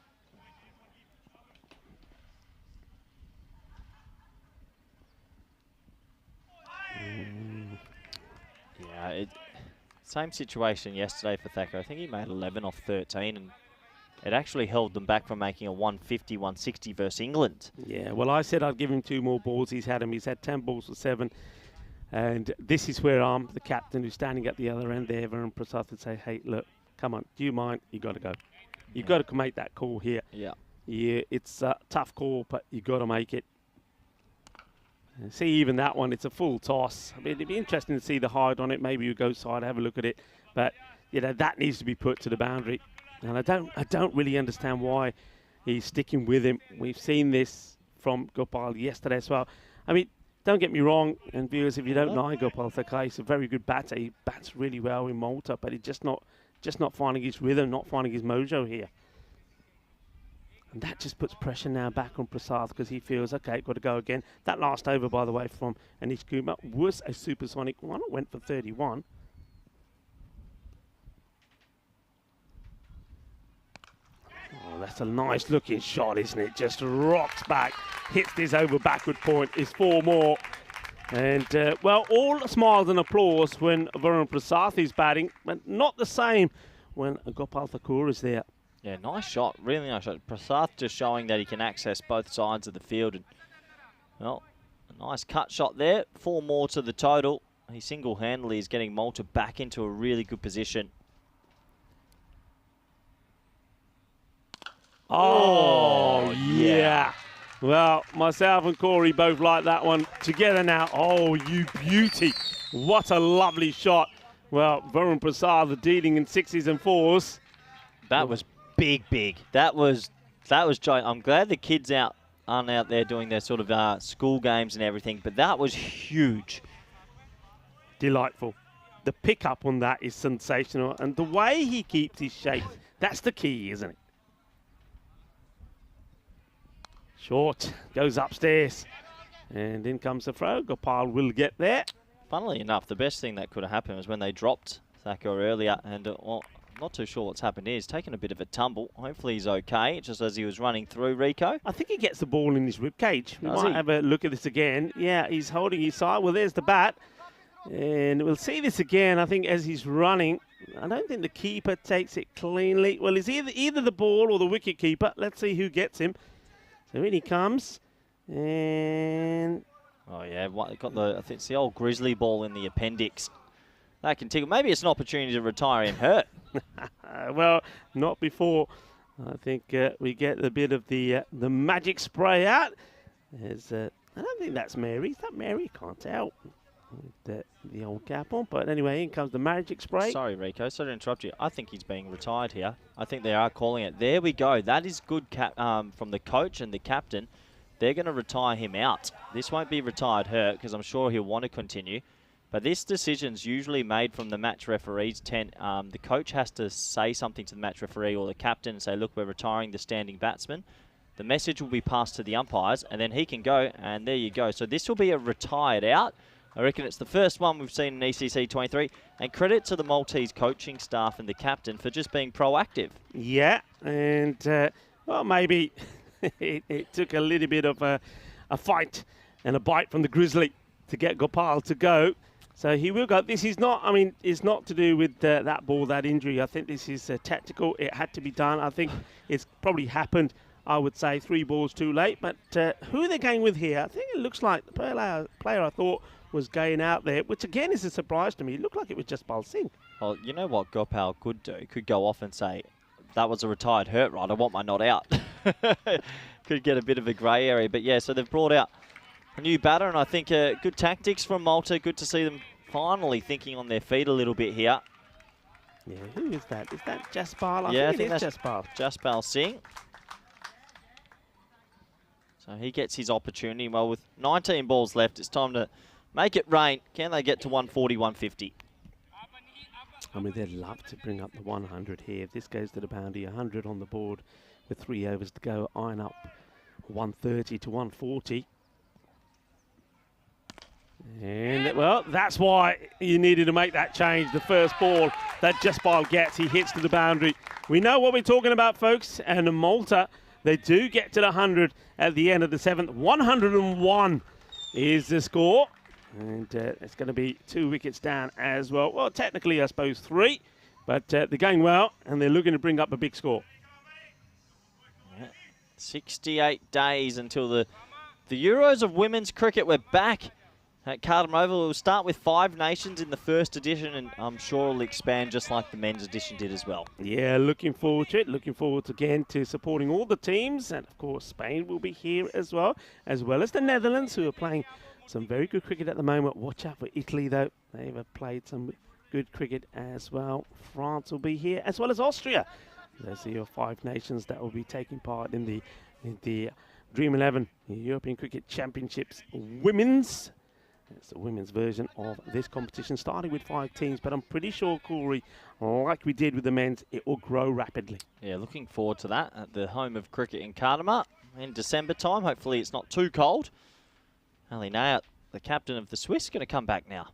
Yeah, same situation yesterday for Thacker. I think he made 11 off 13, and it actually held them back from making a 150, 160 versus England. Yeah, well, I said I'd give him 2 more balls. He's had 10 balls for 7. And this is where I'm the captain who's standing at the other end there, Varun Prasad, would say, hey, look, come on, do you mind? You got to go. You've got to make that call here. Yeah. Yeah, it's a tough call, but you got to make it. See, even that one, it's a full toss. I mean, it'd be interesting to see the height on it. Maybe you go side, have a look at it. But, you know, that needs to be put to the boundary. And I don't really understand why he's sticking with him. We've seen this from Gopal yesterday as well. I mean, don't get me wrong, and viewers, if you don't know Gopal Thakai, he's a very good batter. He bats really well in Malta, but he's just not finding his rhythm, not finding his mojo here. And that just puts pressure now back on Prasad because he feels, okay, got to go again. That last over, by the way, from Anish Kumar was a supersonic one. It went for 31. Oh, that's a nice looking shot, isn't it? Just rocks back, hits this over backward point. Is 4 more. And, well, all smiles and applause when Varun Prasad is batting, but not the same when Gopal Thakur is there. Yeah, nice shot. Really nice shot. Prasad just showing that he can access both sides of the field. And, well, a nice cut shot there. 4 more to the total. He single-handedly is getting Malta back into a really good position. Oh, yeah. Well, myself and Corey both like that one together now. Oh, you beauty. What a lovely shot. Well, Varun Prasad dealing in 6s and 4s. That was big. That was giant. I'm glad the kids aren't out there doing their sort of school games and everything, but that was huge. Delightful. The pickup on that is sensational, and the way he keeps his shape, that's the key, isn't it? Short, goes upstairs, and in comes the throw. Gopal will get there. Funnily enough, the best thing that could have happened was when they dropped Thakur earlier, and well, I'm not too sure what's happened here. He's taken a bit of a tumble. Hopefully he's okay, just as he was running through, Rico. I think he gets the ball in his rib cage. We Does might he? have a look at this again. Yeah, he's holding his side. Well, there's the bat. And we'll see this again, I think, as he's running. I don't think the keeper takes it cleanly. Well, it's either the ball or the wicket keeper. Let's see who gets him. So in he comes. And... Oh, yeah, got the, I think it's the old grizzly ball in the appendix. That can tickle. Maybe it's an opportunity to retire him hurt. well, not before. I think we get a bit of the magic spray out. There's, I don't think that's Mary. Is that Mary? Can't tell. With the old cap on. But anyway, in comes the magic spray. Sorry, Rico. Sorry to interrupt you. I think he's being retired here. I think they are calling it. There we go. That is good from the coach and the captain. They're going to retire him out. This won't be retired hurt because I'm sure he'll want to continue. But this decision's usually made from the match referee's tent. The coach has to say something to the match referee or the captain and say, look, we're retiring the standing batsman. The message will be passed to the umpires and then he can go, and there you go. So this will be a retired out. I reckon it's the first one we've seen in ECC 23. And credit to the Maltese coaching staff and the captain for just being proactive. Yeah, and, well, maybe it took a little bit of a fight and a bite from the Grizzly to get Gopal to go. So he will go. This is not, I mean, it's not to do with that ball, that injury. I think this is tactical. It had to be done. I think it's probably happened, I would say, 3 balls too late. But who are they going with here? I think it looks like the player I thought was going out there, which again is a surprise to me. It looked like it was just Jaspal Singh. Well, you know what Gopal could do? Could go off and say, that was a retired hurt, right? I want my not out. Could get a bit of a grey area. But yeah, so they've brought out a new batter, and I think good tactics from Malta. Good to see them finally thinking on their feet a little bit here. Yeah, who is that? Is that Jaspal? I think that's Jaspal. Jaspal Singh. So he gets his opportunity. Well, with 19 balls left, it's time to make it rain. Can they get to 140, 150? I mean, they'd love to bring up the 100 here. If this goes to the boundary, 100 on the board with 3 overs to go, iron up 130 to 140. And, well, that's why you needed to make that change. The first ball that Jaspal gets, he hits to the boundary. We know what we're talking about, folks. And Malta, they do get to the 100 at the end of the 7th. 101 is the score. And it's going to be 2 wickets down as well. Well, technically, I suppose 3. But they're going well, and they're looking to bring up a big score. Yeah. 68 days until the Euros of women's cricket. We're back at Cardam Oval. We'll start with 5 nations in the first edition, and I'm sure it'll expand just like the men's edition did as well. Yeah, looking forward to it. Looking forward again to supporting all the teams. And, of course, Spain will be here as well as the Netherlands, who are playing some very good cricket at the moment. Watch out for Italy, though. They've played some good cricket as well. France will be here, as well as Austria. Those are your 5 nations that will be taking part in the Dream11 European Cricket Championships Women's. It's the women's version of this competition, starting with 5 teams, but I'm pretty sure, Corey, like we did with the men's, it will grow rapidly. Yeah, looking forward to that at the home of cricket in Cardamar in December time. Hopefully it's not too cold. Ali Nayat, the captain of the Swiss, going to come back now.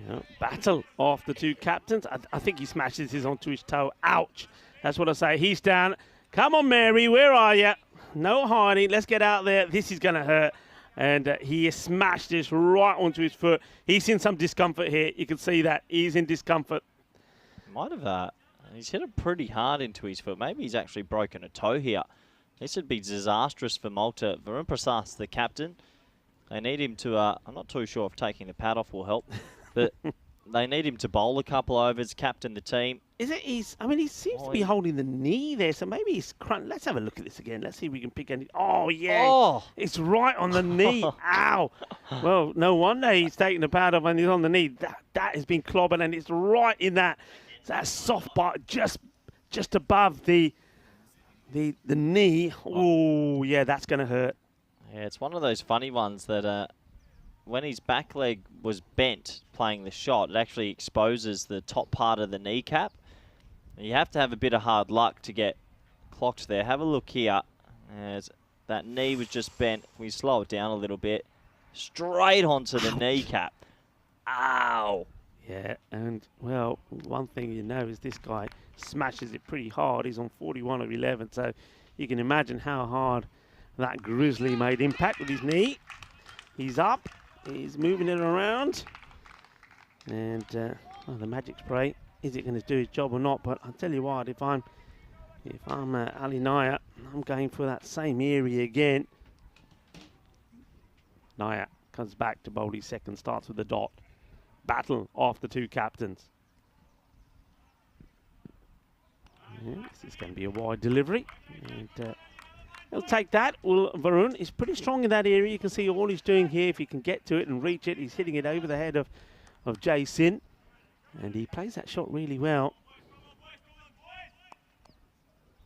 Yeah, battle of the two captains. I think he smashes his onto his toe. Ouch. That's what I say. He's down. Come on, Mary, where are you? No hiding. Let's get out there. This is going to hurt. And he smashed this right onto his foot. He's in some discomfort here. You can see that. He's in discomfort. Might have, he's hit it pretty hard into his foot. Maybe he's actually broken a toe here. This would be disastrous for Malta. Varun Prasad, the captain. They need him to, I'm not too sure if taking the pad off will help, but they need him to bowl a couple overs, captain the team. Is it? He seems to be holding the knee there, so maybe he's Let's have a look at this again. Let's see if we can pick any. Oh, yeah. Oh. It's right on the knee. Ow. Well, no wonder he's taking the pad off and he's on the knee. That has been clobbered, and it's right in that soft part, just above the knee. Oh, yeah, that's going to hurt. Yeah, it's one of those funny ones that when his back leg was bent playing the shot, it actually exposes the top part of the kneecap. You have to have a bit of hard luck to get clocked there. Have a look here. As that knee was just bent. We slow it down a little bit. Straight onto the kneecap. Ow! Yeah, and, well, one thing you know is this guy smashes it pretty hard. He's on 41 of 11, so you can imagine how hard that Grizzly made impact with his knee. He's up. He's moving it around. And the magic spray, is it going to do his job or not? But I'll tell you what, if I'm Ali Nayat, I'm going for that same area again. Nayat comes back to bowl his second, starts with the dot. Battle of the two captains. Yeah, this is going to be a wide delivery. And he'll take that. Well, Varun is pretty strong in that area. You can see all he's doing here. If he can get to it and reach it, he's hitting it over the head of Jay Sin. And he plays that shot really well.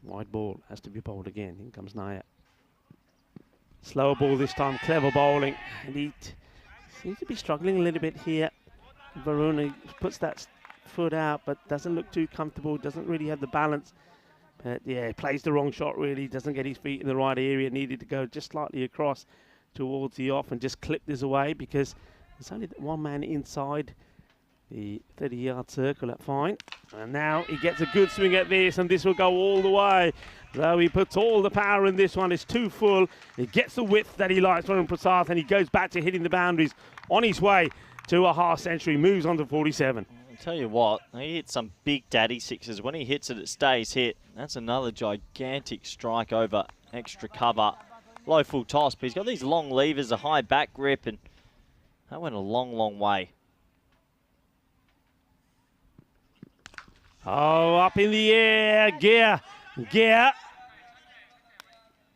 Wide ball has to be bowled again. In comes Nayat. Slower ball this time. Clever bowling. And he seems to be struggling a little bit here. Varun, he puts that foot out, but doesn't look too comfortable. Doesn't really have the balance. But yeah, plays the wrong shot really, doesn't get his feet in the right area, needed to go just slightly across towards the off and just clip this away because there's only one man inside the 30-yard circle, that's fine. And now he gets a good swing at this, and this will go all the way. So he puts all the power in this one, it's too full. He gets the width that he likes from Prasad, and he goes back to hitting the boundaries on his way to a half century, moves on to 47. Tell you what, he hits some big daddy sixes. When he hits it, it stays hit. That's another gigantic strike over extra cover. Low full toss, but he's got these long levers, a high back grip, and that went a long, long way. Oh, up in the air, gear.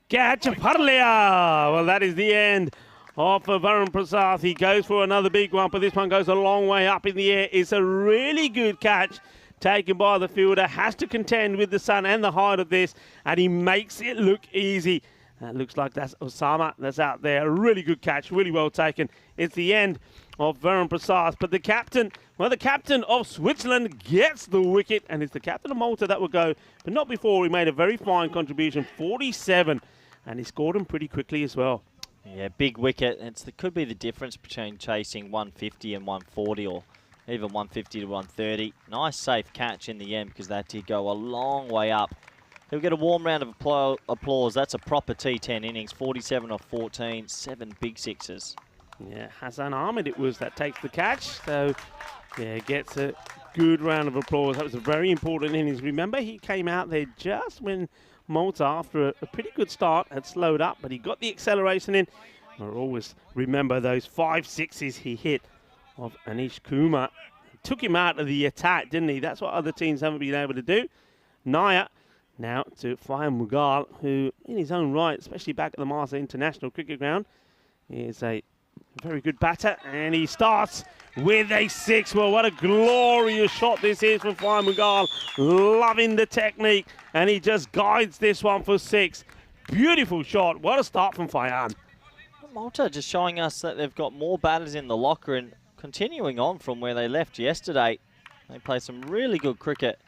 Chaparlia. Well, that is the end of Varun Prasad. He goes for another big one, but this one goes a long way up in the air. It's a really good catch taken by the fielder. Has to contend with the sun and the height of this, and he makes it look easy. That looks like that's Osama that's out there. A really good catch, really well taken. It's the end of Varun Prasad, but the captain of Switzerland gets the wicket, and it's the captain of Malta that will go, but not before he made a very fine contribution, 47, and he scored them pretty quickly as well. Yeah, big wicket. It could be the difference between chasing 150 and 140 or even 150 to 130. Nice safe catch in the end because that did go a long way up. He'll get a warm round of applause. That's a proper T10 innings. 47 off 14, 7 big sixes. Yeah, Hassan Ahmed it was that takes the catch. So, yeah, gets a good round of applause. That was a very important innings. Remember, he came out there just when Malta, after a pretty good start, had slowed up, but he got the acceleration in. I'll always remember those 5 sixes he hit of Anish Kumar. Took him out of the attack, didn't he? That's what other teams haven't been able to do. Naya now to Fayam Mughal, who in his own right, especially back at the Marseille International Cricket Ground, is a very good batter, and he starts with a 6. Well, what a glorious shot this is from Fayam Mughal. Loving the technique, and he just guides this one for 6. Beautiful shot. What a start from Fayam. Malta just showing us that they've got more batters in the locker and continuing on from where they left yesterday. They played some really good cricket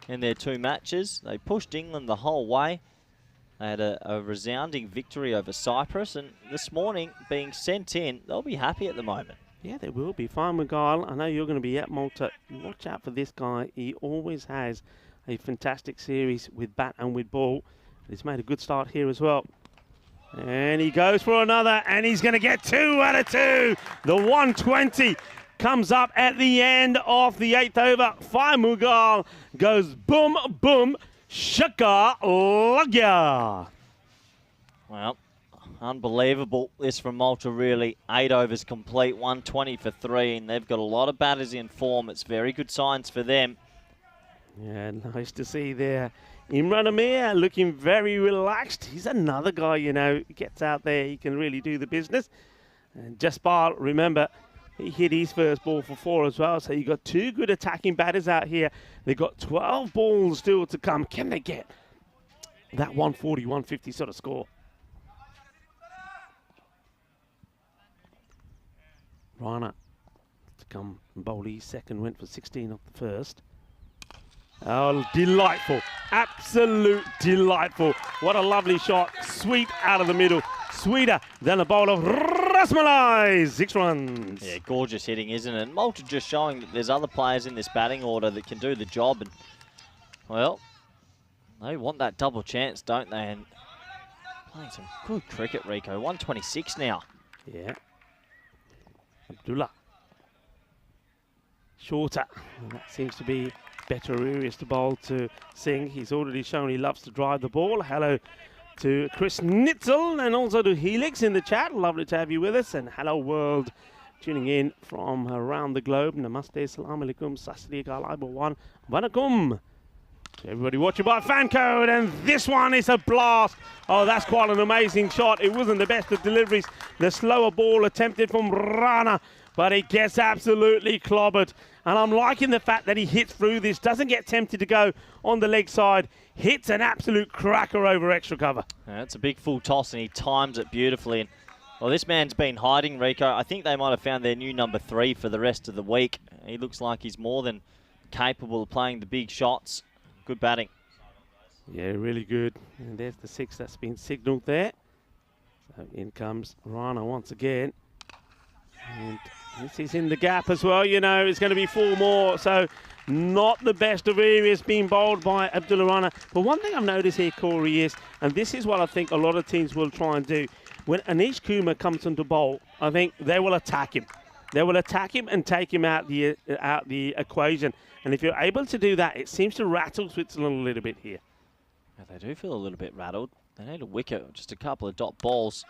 in their 2 matches. They pushed England the whole way. They had a resounding victory over Cyprus, and this morning being sent in, they'll be happy at the moment. Yeah, they will be. Fine, Miguel. I know you're going to be at Malta. Watch out for this guy. He always has a fantastic series with bat and with ball. He's made a good start here as well. And he goes for another, and he's going to get 2 out of 2. The 120 comes up at the end of the 8th over. Fine, Mughal goes boom, boom, shaka, lagya. Well, unbelievable this from Malta, really. 8 overs complete, 120 for 3, and they've got a lot of batters in form. It's very good signs for them. Yeah, nice to see there. Imran Amir looking very relaxed. He's another guy, you know, gets out there, he can really do the business. And Jaspal, remember, he hit his first ball for 4 as well, so you got 2 good attacking batters out here. They've got 12 balls still to come. Can they get that 140, 150 sort of score? Rana to come and bowl his second, went for 16 off the first. Oh, delightful. Absolute delightful. What a lovely shot. Sweet out of the middle. Sweeter than a bowl of Rasmalai. 6 runs. Yeah, gorgeous hitting, isn't it? And Malta just showing that there's other players in this batting order that can do the job. And, well, they want that double chance, don't they? And playing some good cricket, Rico. 126 now. Yeah. Abdullah. Shorter. And that seems to be better areas to bowl to Singh. He's already shown he loves to drive the ball. Hello to Chris Nitzel and also to Helix in the chat. Lovely to have you with us. And hello world tuning in from around the globe. Namaste, salam alaikum, sasri alaikum, wanakum. Everybody watching by fan code, and this one is a blast. Oh, that's quite an amazing shot. It wasn't the best of deliveries. The slower ball attempted from Rana, but it gets absolutely clobbered. And I'm liking the fact that he hits through this, doesn't get tempted to go on the leg side, hits an absolute cracker over extra cover. Yeah, it's a big full toss, and he times it beautifully. And, well, this man's been hiding, Rico. I think they might have found their new number 3 for the rest of the week. He looks like he's more than capable of playing the big shots. Good batting. Yeah, really good. And there's the 6 that's been signalled there. So in comes Rana once again. And this is in the gap as well, you know, it's going to be 4 more. So not the best of areas being bowled by Abdullah Rana. But one thing I've noticed here, Corey, is, and this is what I think a lot of teams will try and do, when Anish Kumar comes into bowl, I think they will attack him. They will attack him and take him out the equation. And if you're able to do that, it seems to rattle Switzerland a little bit here. Yeah, they do feel a little bit rattled. They need a wicket, just a couple of dot balls.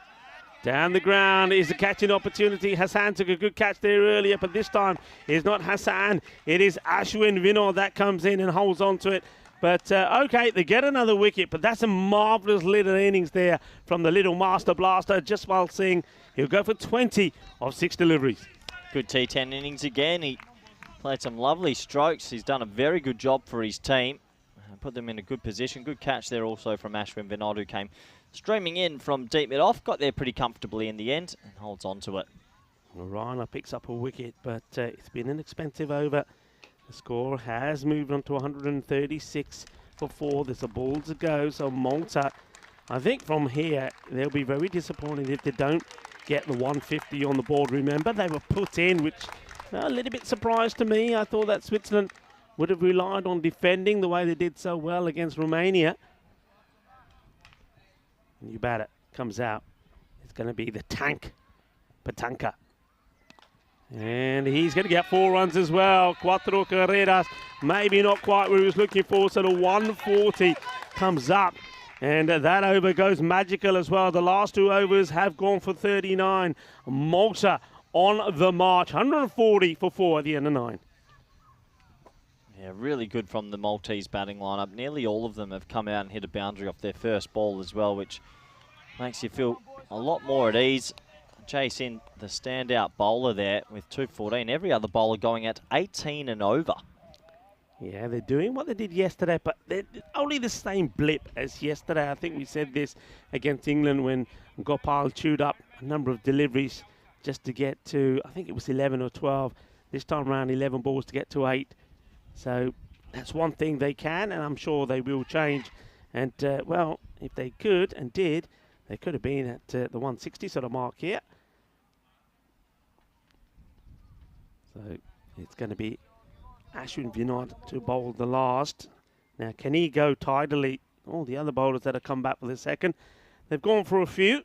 Down the ground is the catching opportunity. Hassan took a good catch there earlier, but this time it's not Hassan. It is Ashwin Vinod that comes in and holds on to it. But, okay, they get another wicket, but that's a marvellous little innings there from the little master blaster, Jaspal Singh. He'll go for 20 of 6 deliveries. Good T10 innings again. He played some lovely strokes. He's done a very good job for his team. Put them in a good position. Good catch there also from Ashwin Vinod, who came streaming in from deep mid-off. Got there pretty comfortably in the end and holds on to it. Rana picks up a wicket, but it's been an expensive over. The score has moved on to 136 for 4. There's a ball to go, so Malta, I think from here, they'll be very disappointed if they don't get the 150 on the board. Remember, they were put in, which a little bit surprised to me. I thought that Switzerland would have relied on defending the way they did so well against Romania. New batter comes out. It's going to be the tank, Patanka. And he's going to get 4 runs as well. Cuatro carreras, maybe not quite where he was looking for. So the 140 comes up. And that over goes magical as well. The last 2 overs have gone for 39. Malta on the march. 140 for 4 at the end of 9. Yeah, really good from the Maltese batting lineup. Nearly all of them have come out and hit a boundary off their first ball as well, which makes you feel a lot more at ease. Jason, the standout bowler there with 214. Every other bowler going at 18 and over. Yeah, they're doing what they did yesterday, but they're only the same blip as yesterday. I think we said this against England when Gopal chewed up a number of deliveries just to get to, I think it was 11 or 12. This time around, 11 balls to get to 8. So that's one thing they can, and I'm sure they will change. And, well, if they could and did, they could have been at the 160 sort of mark here. So it's going to be Ashwin Vinod to bowl the last. Now, can he go tidily? All the other bowlers that have come back for the second, they've gone for a few.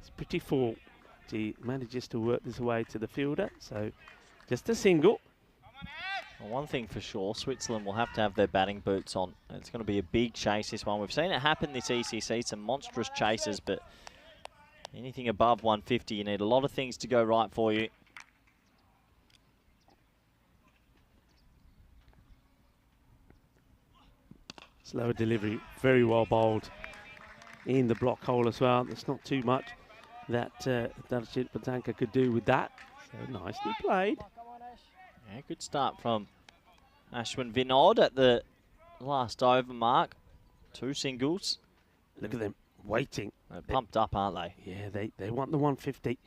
It's pretty full. He manages to work this away to the fielder, so just a single. Well, one thing for sure, Switzerland will have to have their batting boots on. It's going to be a big chase, this one. We've seen it happen this ECC, some monstrous chases, but anything above 150, you need a lot of things to go right for you. Slower delivery, very well bowled in the block hole as well. There's not too much that Darshit Patanka could do with that. So nicely played. Yeah, good start from Ashwin Vinod at the last over mark. 2 singles. Look at them waiting. They're pumped up, aren't they? Yeah, they want the 150.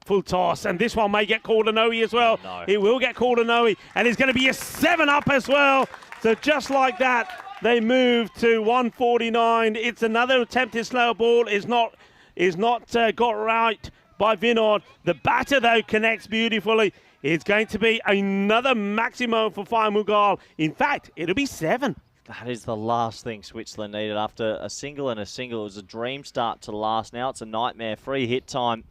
Full toss, and this one may get called a no-y as well. No. It will get called a no-y, and it's going to be a 7-up as well. So just like that, they move to 149. It's another attempted slow ball. Is not got right by Vinod. The batter, though, connects beautifully. It's going to be another maximum for Fire Mughal. In fact, it'll be 7. That is the last thing Switzerland needed after a single and a single. It was a dream start to the last. Now it's a nightmare. Free hit time.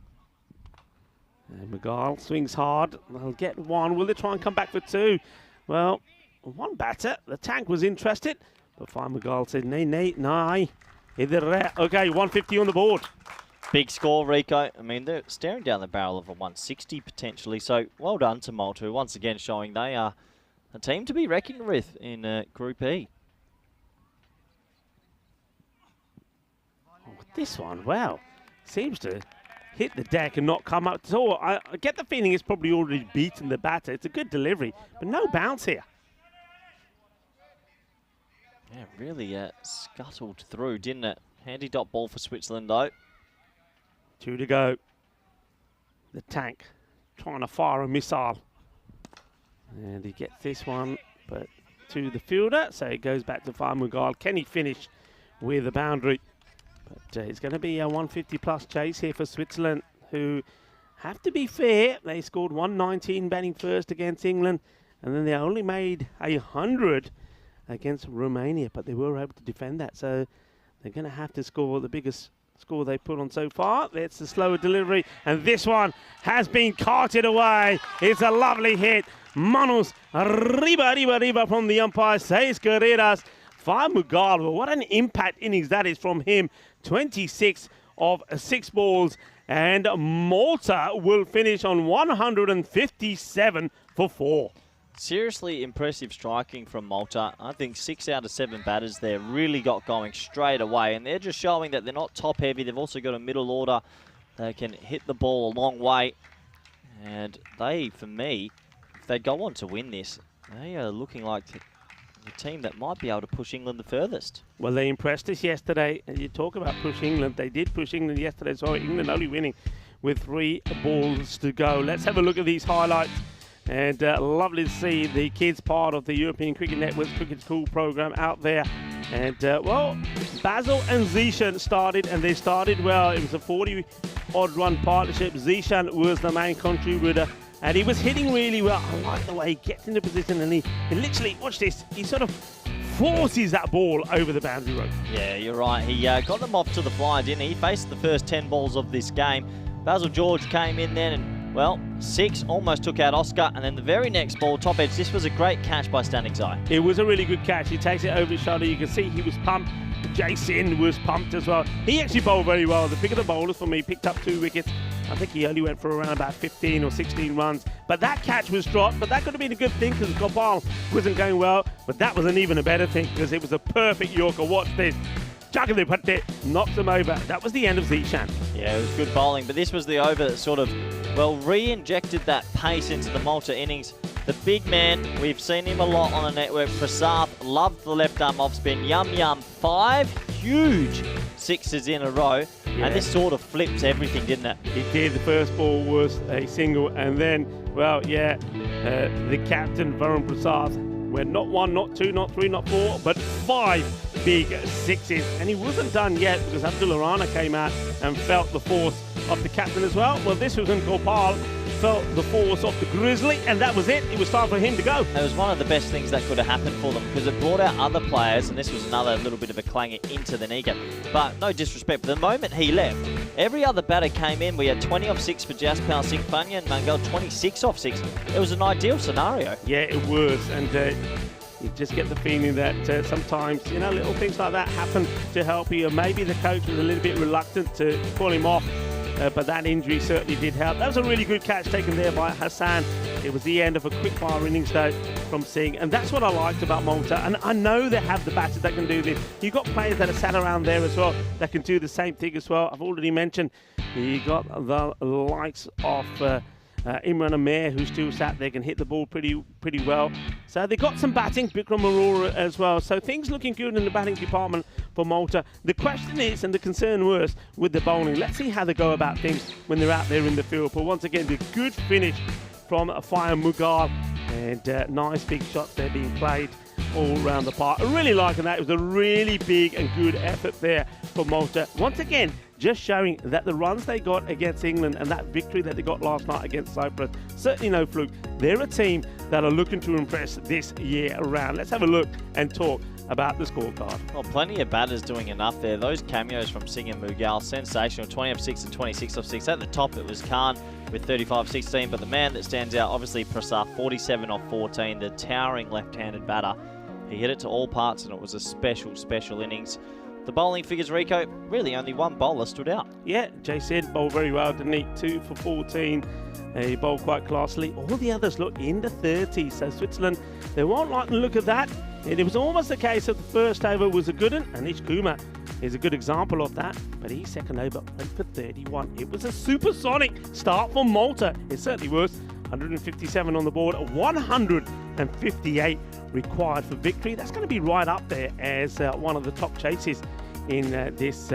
And Mughal swings hard. They'll get 1. Will they try and come back for 2? Well, one batter. The tank was interested, but Fire Mughal said, nay, nay. Okay, 150 on the board. Big score, Rico. I mean, they're staring down the barrel of a 160 potentially. So well done to Malta, who once again showing they are a team to be reckoned with in Group E. Oh, this one, wow, seems to hit the deck and not come up at all. I get the feeling it's probably already beaten the batter. It's a good delivery, but no bounce here. Yeah, really scuttled through, didn't it? Handy dot ball for Switzerland, though. 2 to go. The tank trying to fire a missile. And he gets this one, but to the fielder. So it goes back to Fire Mughal. Can he finish with a boundary? But it's going to be a 150-plus chase here for Switzerland, who have to be fair. They scored 119 batting first against England, and then they only made 100 against Romania, but they were able to defend that. So they're going to have to score the biggest score they put on so far. That's the slower delivery, and this one has been carted away. It's a lovely hit. Manos riba from the umpire. 6 carreras. Fire Mughal, well, what an impact innings that is from him. 26 of 6 balls, and Malta will finish on 157 for 4. Seriously impressive striking from Malta. I think 6 out of 7 batters there really got going straight away, and they're just showing that they're not top heavy. They've also got a middle order that can hit the ball a long way, and they, for me, if they go on to win this, they are looking like the team that might be able to push England the furthest. Well, they impressed us yesterday, and you talk about push England. They did push England yesterday, so England only winning with 3 balls to go. Let's have a look at these highlights. And lovely to see the kids part of the European Cricket Network's Cricket School program out there. And, well, Basil and Zishan started, and they started well. It was a 40-odd run partnership. Zishan was the main contributor, and he was hitting really well. I like the way he gets into position, and he literally, watch this, he sort of forces that ball over the boundary rope. Yeah, you're right. He got them off to the fly, didn't he? He faced the first 10 balls of this game. Basil George came in then and, well, 6 almost took out Oscar, and then the very next ball, top edge. This was a great catch by Standing Zai. It was a really good catch. He takes it over his shoulder. You can see he was pumped. Jason was pumped as well. He actually bowled very well. The pick of the bowlers for me, picked up 2 wickets. I think he only went for around about 15 or 16 runs. But that catch was dropped, but that could have been a good thing because Gopal wasn't going well. But that was an even a better thing because it was a perfect Yorker. Watch this. Jagade Patte knocks him over. That was the end of Zishan. Yeah, it was good bowling, but this was the over that sort of, well, re-injected that pace into the Malta innings. The big man, we've seen him a lot on the network. Prasath loved the left arm off spin. Yum. 5 huge sixes in a row. Yeah. And this sort of flips everything, didn't it? It did. The first ball was a single, and then, the captain, Varun Prasath, went not 1, not 2, not 3, not 4, but 5 big sixes. And he wasn't done yet because Abdullah Rana came out and felt the force of the captain as well. Well, this was when Gopal felt the force of the Grizzly, and that was it. It was time for him to go. It was one of the best things that could have happened for them because it brought out other players, and this was another little bit of a clanger into the Nika. But no disrespect, the moment he left, every other batter came in. We had 20 off 6 for Jaspal Singh Panya and Mangal 26 off 6. It was an ideal scenario. Yeah, it was, and you just get the feeling that sometimes, little things like that happen to help you. Maybe the coach was a little bit reluctant to pull him off, but that injury certainly did help. That was a really good catch taken there by Hassan. It was the end of a quick-fire innings, though, from Singh, and that's what I liked about Malta. And I know they have the batters that can do this. You've got players that are sat around there as well that can do the same thing as well. I've already mentioned you got the likes of Imran Amir, who still sat there, can hit the ball pretty well. So they got some batting, Bikram Arora as well. So things looking good in the batting department for Malta. The question is, and the concern was, with the bowling. Let's see how they go about things when they're out there in the field. But once again, the good finish from Fire Mughal, and nice big shots there being played all around the park. I'm really liking that. It was a really big and good effort there for Malta. Once again, just showing that the runs they got against England and that victory that they got last night against Cyprus, certainly no fluke. They're a team that are looking to impress this year around. Let's have a look and talk about the scorecard. Well, plenty of batters doing enough there. Those cameos from Singh and Mughal, sensational. 20 off 6 and 26 off 6. At the top, it was Khan with 35-16, but the man that stands out, obviously Prasath, 47 off 14, the towering left-handed batter. He hit it to all parts, and it was a special innings. The bowling figures, Rico, really only one bowler stood out. Yeah, Jay said bowled very well, didn't he? 2 for 14. He bowled quite classily. All the others look in the 30s. So Switzerland, they won't like the look of that. And it was almost the case that the first over was a good one. Anish Kumar is a good example of that. But his second over went for 31. It was a supersonic start for Malta. It certainly was. 157 on the board, 158 required for victory. That's going to be right up there as one of the top chases in this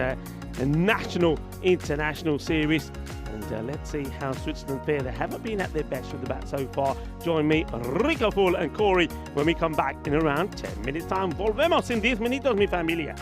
national international series. And let's see how Switzerland fare. They haven't been at their best with the bat so far. Join me, Rico Full and Corey, when we come back in around 10 minutes time. Volvemos en 10 minutos, mi familia.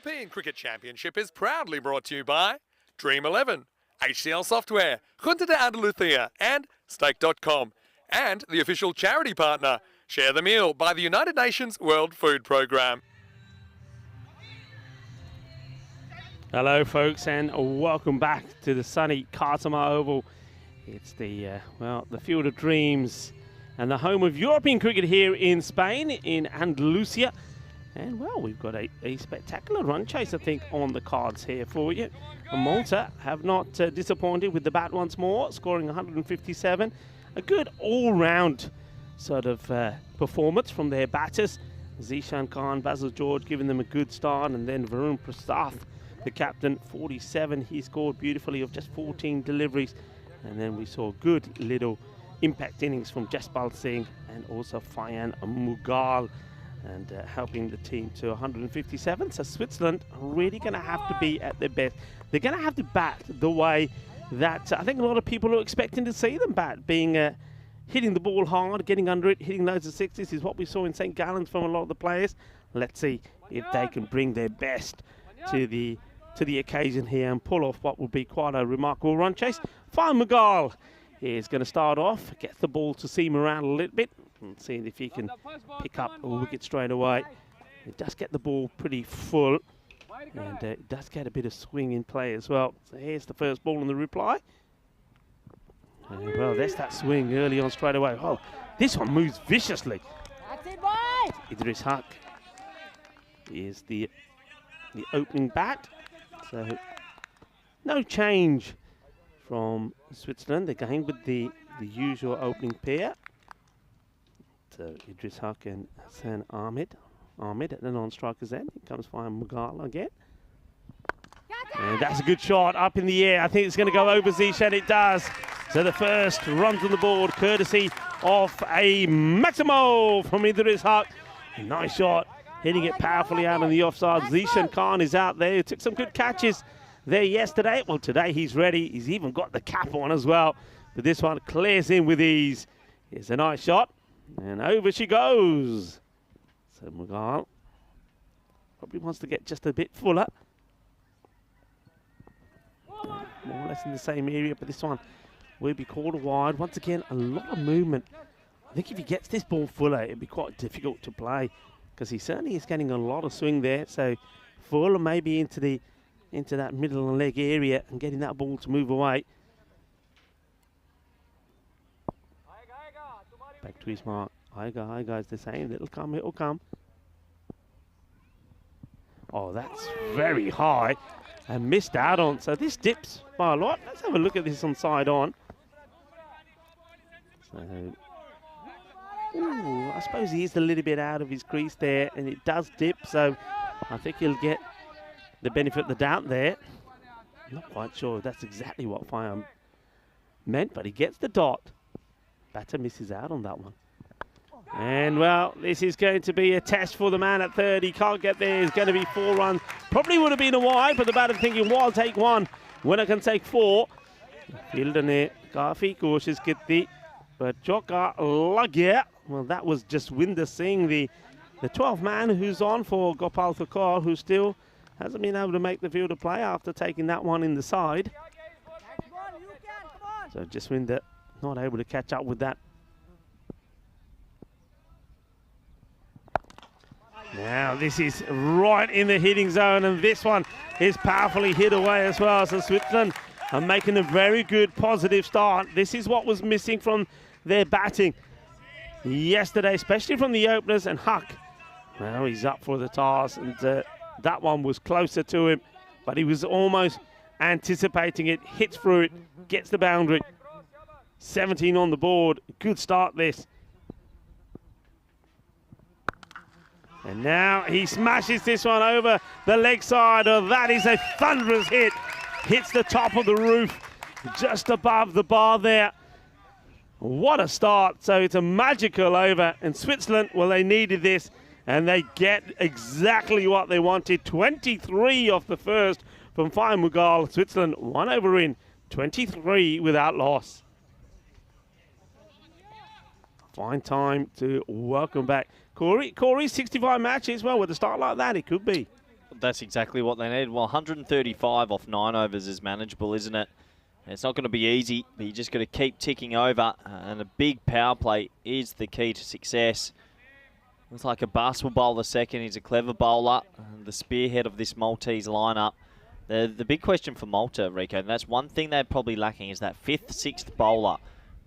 European Cricket Championship is proudly brought to you by Dream11, HCL Software, Junta de Andalucía, and Stake.com, and the official charity partner, Share the Meal, by the United Nations World Food Programme. Hello folks, and welcome back to the sunny Cartama Oval. It's the field of dreams and the home of European cricket here in Spain, in Andalusia. And well, we've got a spectacular run chase, I think, on the cards here for you. And Malta have not disappointed with the bat once more, scoring 157. A good all-round sort of performance from their batters. Zishan Khan, Basil George giving them a good start, and then Varun Prasad, the captain, 47. He scored beautifully of just 14 deliveries. And then we saw good little impact innings from Jaspal Singh and also Fayan Mughal, and helping the team to 157. So Switzerland are really going to have to be at their best. They're going to have to bat the way that I think a lot of people are expecting to see them bat, being hitting the ball hard, getting under it, hitting loads of sixes is what we saw in St. Gallen's from a lot of the players. Let's see if they can bring their best to the occasion here and pull off what will be quite a remarkable run chase. Fayan Mughal is going to start off, get the ball to seam around a little bit, and see if he can pick up a wicket straight away. It does get the ball pretty full, and it does get a bit of swing in play as well. So here's the first ball in the reply. And well, there's that swing early on straight away. Oh, this one moves viciously. Idris Haq is the opening bat. So no change from Switzerland. They're going with the usual opening pair. So Idris Haq and Hassan Ahmed at the non-strikers end. Here comes Fayan Mughal again. And that's a good shot up in the air. I think it's going to go over Zishan. It does. So the first runs on the board, courtesy of a Maximo from Idris Haq. Nice shot, hitting it powerfully out on the offside. Zishan Khan is out there. He took some good catches there yesterday. Well, today he's ready. He's even got the cap on as well. But this one clears in with ease. Here's a nice shot. And over she goes. So Mughal probably wants to get just a bit fuller. More or less in the same area, but this one will be called wide. Once again, a lot of movement. I think if he gets this ball fuller, it'd be quite difficult to play, because he certainly is getting a lot of swing there. So fuller maybe into that middle and leg area and getting that ball to move away. Back to his mark. Aiga is the same. It'll come. Oh, that's very high and missed out on. So this dips by a lot. Let's have a look at this on side on. So, I suppose he is a little bit out of his crease there, and it does dip. So I think he'll get the benefit of the doubt there. Not quite sure if that's exactly what Fayan meant, but he gets the dot. Batter misses out on that one. And, well, this is going to be a test for the man at third. He can't get there. It's going to be 4 runs. Probably would have been a wide, but the batter thinking, well, I'll take 1 when I can take 4. Fielder ne काफी कोशिश की थी, but चौका लग गया. Well, that was just Winder Singh, the 12th man who's on for Gopal Thakur, who still hasn't been able to make the field of play after taking that one in the side. So just Winder not able to catch up with that. Now this is right in the hitting zone, and this one is powerfully hit away as well. So Switzerland are making a very good positive start. This is what was missing from their batting yesterday, especially from the openers. And Huck, well, he's up for the task, and that one was closer to him, but he was almost anticipating it, hits through it, gets the boundary. 17 on the board. Good start this. And now he smashes this one over the leg side. Oh, that is a thunderous hit. Hits the top of the roof, just above the bar there. What a start. So it's a magical over. And Switzerland, well, they needed this, and they get exactly what they wanted. 23 off the first from Fayan Mughal. Switzerland 1 over in, 23 without loss. Fine time to welcome back Corey. Corey, 65 matches. Well, with a start like that, it could be. That's exactly what they need. Well, 135 off 9 overs is manageable, isn't it? It's not going to be easy, but you just got to keep ticking over, and a big power play is the key to success. Looks like a basketball bowler second. He's a clever bowler, and the spearhead of this Maltese lineup. The big question for Malta, Rico, and that's one thing they're probably lacking, is that 5th, 6th bowler.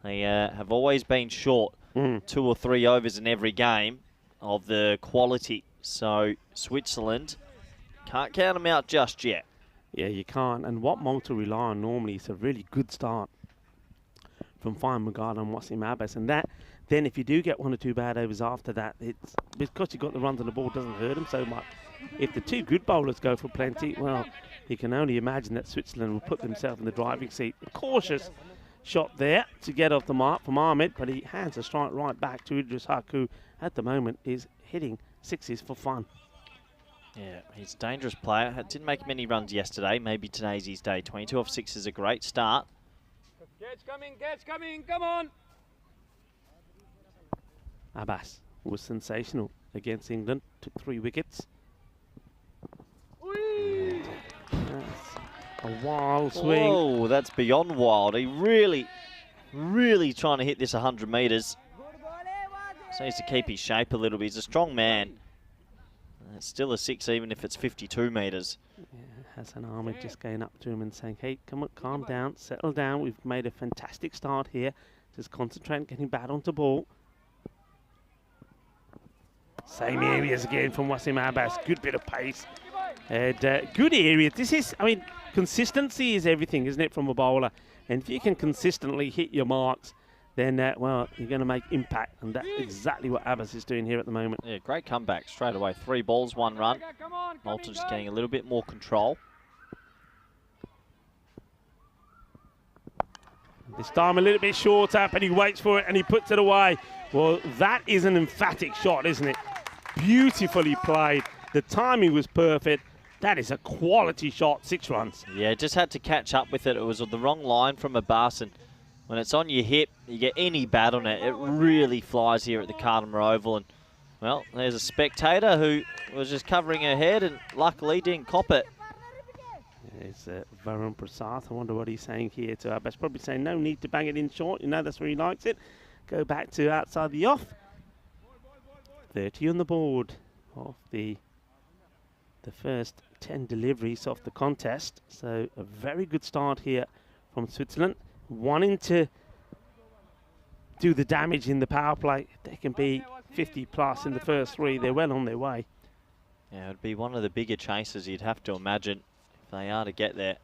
They have always been short 2 or 3 overs in every game of the quality. So Switzerland can't count them out just yet. Yeah, you can't. And what Malta rely on normally is a really good start from Fine Magada and Wasim Abbas. And that, then if you do get 1 or 2 bad overs after that, it's because you've got the runs on the ball, doesn't hurt them so much. If the 2 good bowlers go for plenty, well, you can only imagine that Switzerland will put themselves in the driving seat. A cautious shot there to get off the mark from Ahmed, but he hands a strike right back to Idris Haq, who at the moment is hitting 6s for fun. Yeah, he's a dangerous player. Didn't make many runs yesterday. Maybe today's his day. 22 off 6 is a great start. Catch coming, come on. Abbas was sensational against England. Took 3 wickets. That's a wild swing. Oh, that's beyond wild. He really trying to hit this 100 metres. So he needs to keep his shape a little bit. He's a strong man. It's still a 6 even if it's 52 metres. Yeah, Hassan Ahmed just going up to him and saying, hey, come on, calm down, settle down. We've made a fantastic start here. Just concentrate on getting bat onto ball. Same areas again from Wasim Abbas. Good bit of pace. And good area. This is, I mean, consistency is everything, isn't it, from a bowler? And if you can consistently hit your marks, then, well, you're going to make impact. And that's exactly what Abbas is doing here at the moment. Yeah, great comeback straight away. 3 balls, 1 run. Malta just getting a little bit more control. This time a little bit shorter, but he waits for it and he puts it away. Well, that is an emphatic shot, isn't it? Beautifully played. The timing was perfect. That is a quality shot, 6 runs. Yeah, just had to catch up with it. It was on the wrong line from Abbas, and when it's on your hip, you get any bat on it, it really flies here at the Cardamar Oval. And, well, there's a spectator who was just covering her head and luckily didn't cop it. There's Varun Prasad. I wonder what he's saying here to Abbas. Probably saying no need to bang it in short. You know, that's where he likes it. Go back to outside the off. 30 on the board of the first 10 deliveries of the contest. So a very good start here from Switzerland. Wanting to do the damage in the power play. They can be 50 plus in the first 3. They're well on their way. Yeah, it would be one of the bigger chases you'd have to imagine if they are to get there.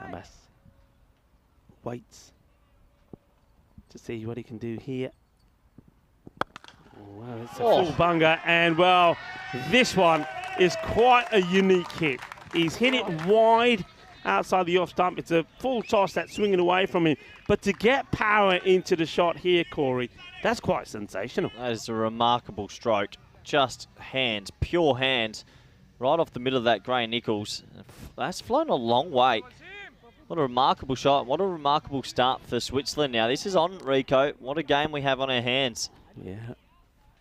Abbas waits to see what he can do here. Well, it's a full bunger, and well, this one is quite a unique hit. He's hit it wide outside the off stump. It's a full toss that's swinging away from him. But to get power into the shot here, Corey, that's quite sensational. That is a remarkable stroke. Just hands, pure hands, right off the middle of that Gray Nichols. That's flown a long way. What a remarkable shot. What a remarkable start for Switzerland now. This is on, Rico. What a game we have on our hands. Yeah.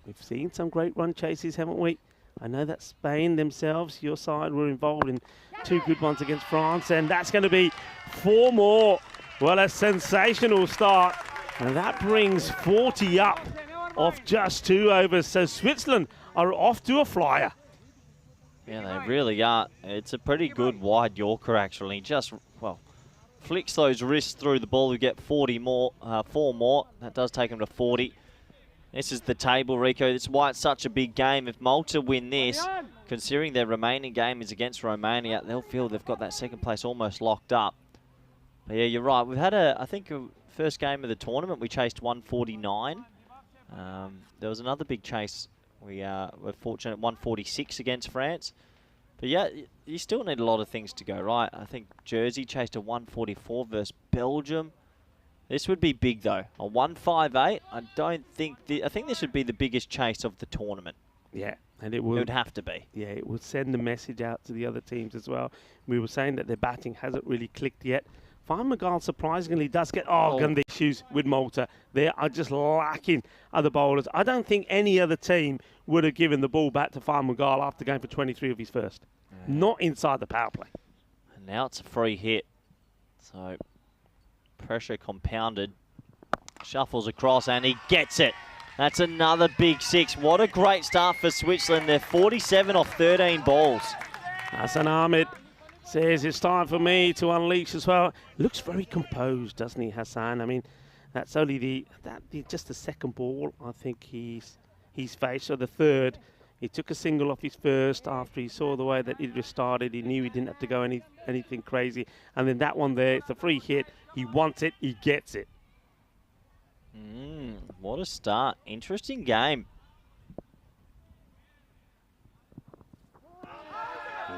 We've seen some great run chases, haven't we? I know that Spain themselves, your side, were involved in 2 good ones against France, and that's going to be 4 more. Well, a sensational start, and that brings 40 up off just 2 overs. So Switzerland are off to a flyer. Yeah, they really are. It's a pretty good wide Yorker, actually. Just, well, flicks those wrists through the ball. We get 4 more. That does take them to 40. This is the table, Rico. That's why it's such a big game. If Malta win this, considering their remaining game is against Romania, they'll feel they've got that second place almost locked up. But yeah, you're right. We've had I think, a first game of the tournament, we chased 149. There was another big chase. We were fortunate at 146 against France. But yeah, you still need a lot of things to go right. I think Jersey chased a 144 versus Belgium. This would be big, though. A 158, I think this would be the biggest chase of the tournament. Yeah, and it would have to be. Yeah, it would send the message out to the other teams as well. We were saying that their batting hasn't really clicked yet. Van Gaal surprisingly does get gun issues with Malta. They are just lacking other bowlers. I don't think any other team would have given the ball back to Van Gaal after going for 23 of his first. Not inside the power play. And now it's a free hit. So pressure compounded. Shuffles across and he gets it. That's another big 6. What a great start for Switzerland. They're 47 off 13 balls. Hassan Ahmed says it's time for me to unleash as well. Looks very composed, doesn't he, Hassan? I mean, that's only just the second ball I think he's faced, or the third. He took a single off his first after he saw the way that Idris started. He knew he didn't have to go anything crazy. And then that one there, it's a free hit. He wants it, he gets it. What a start. Interesting game.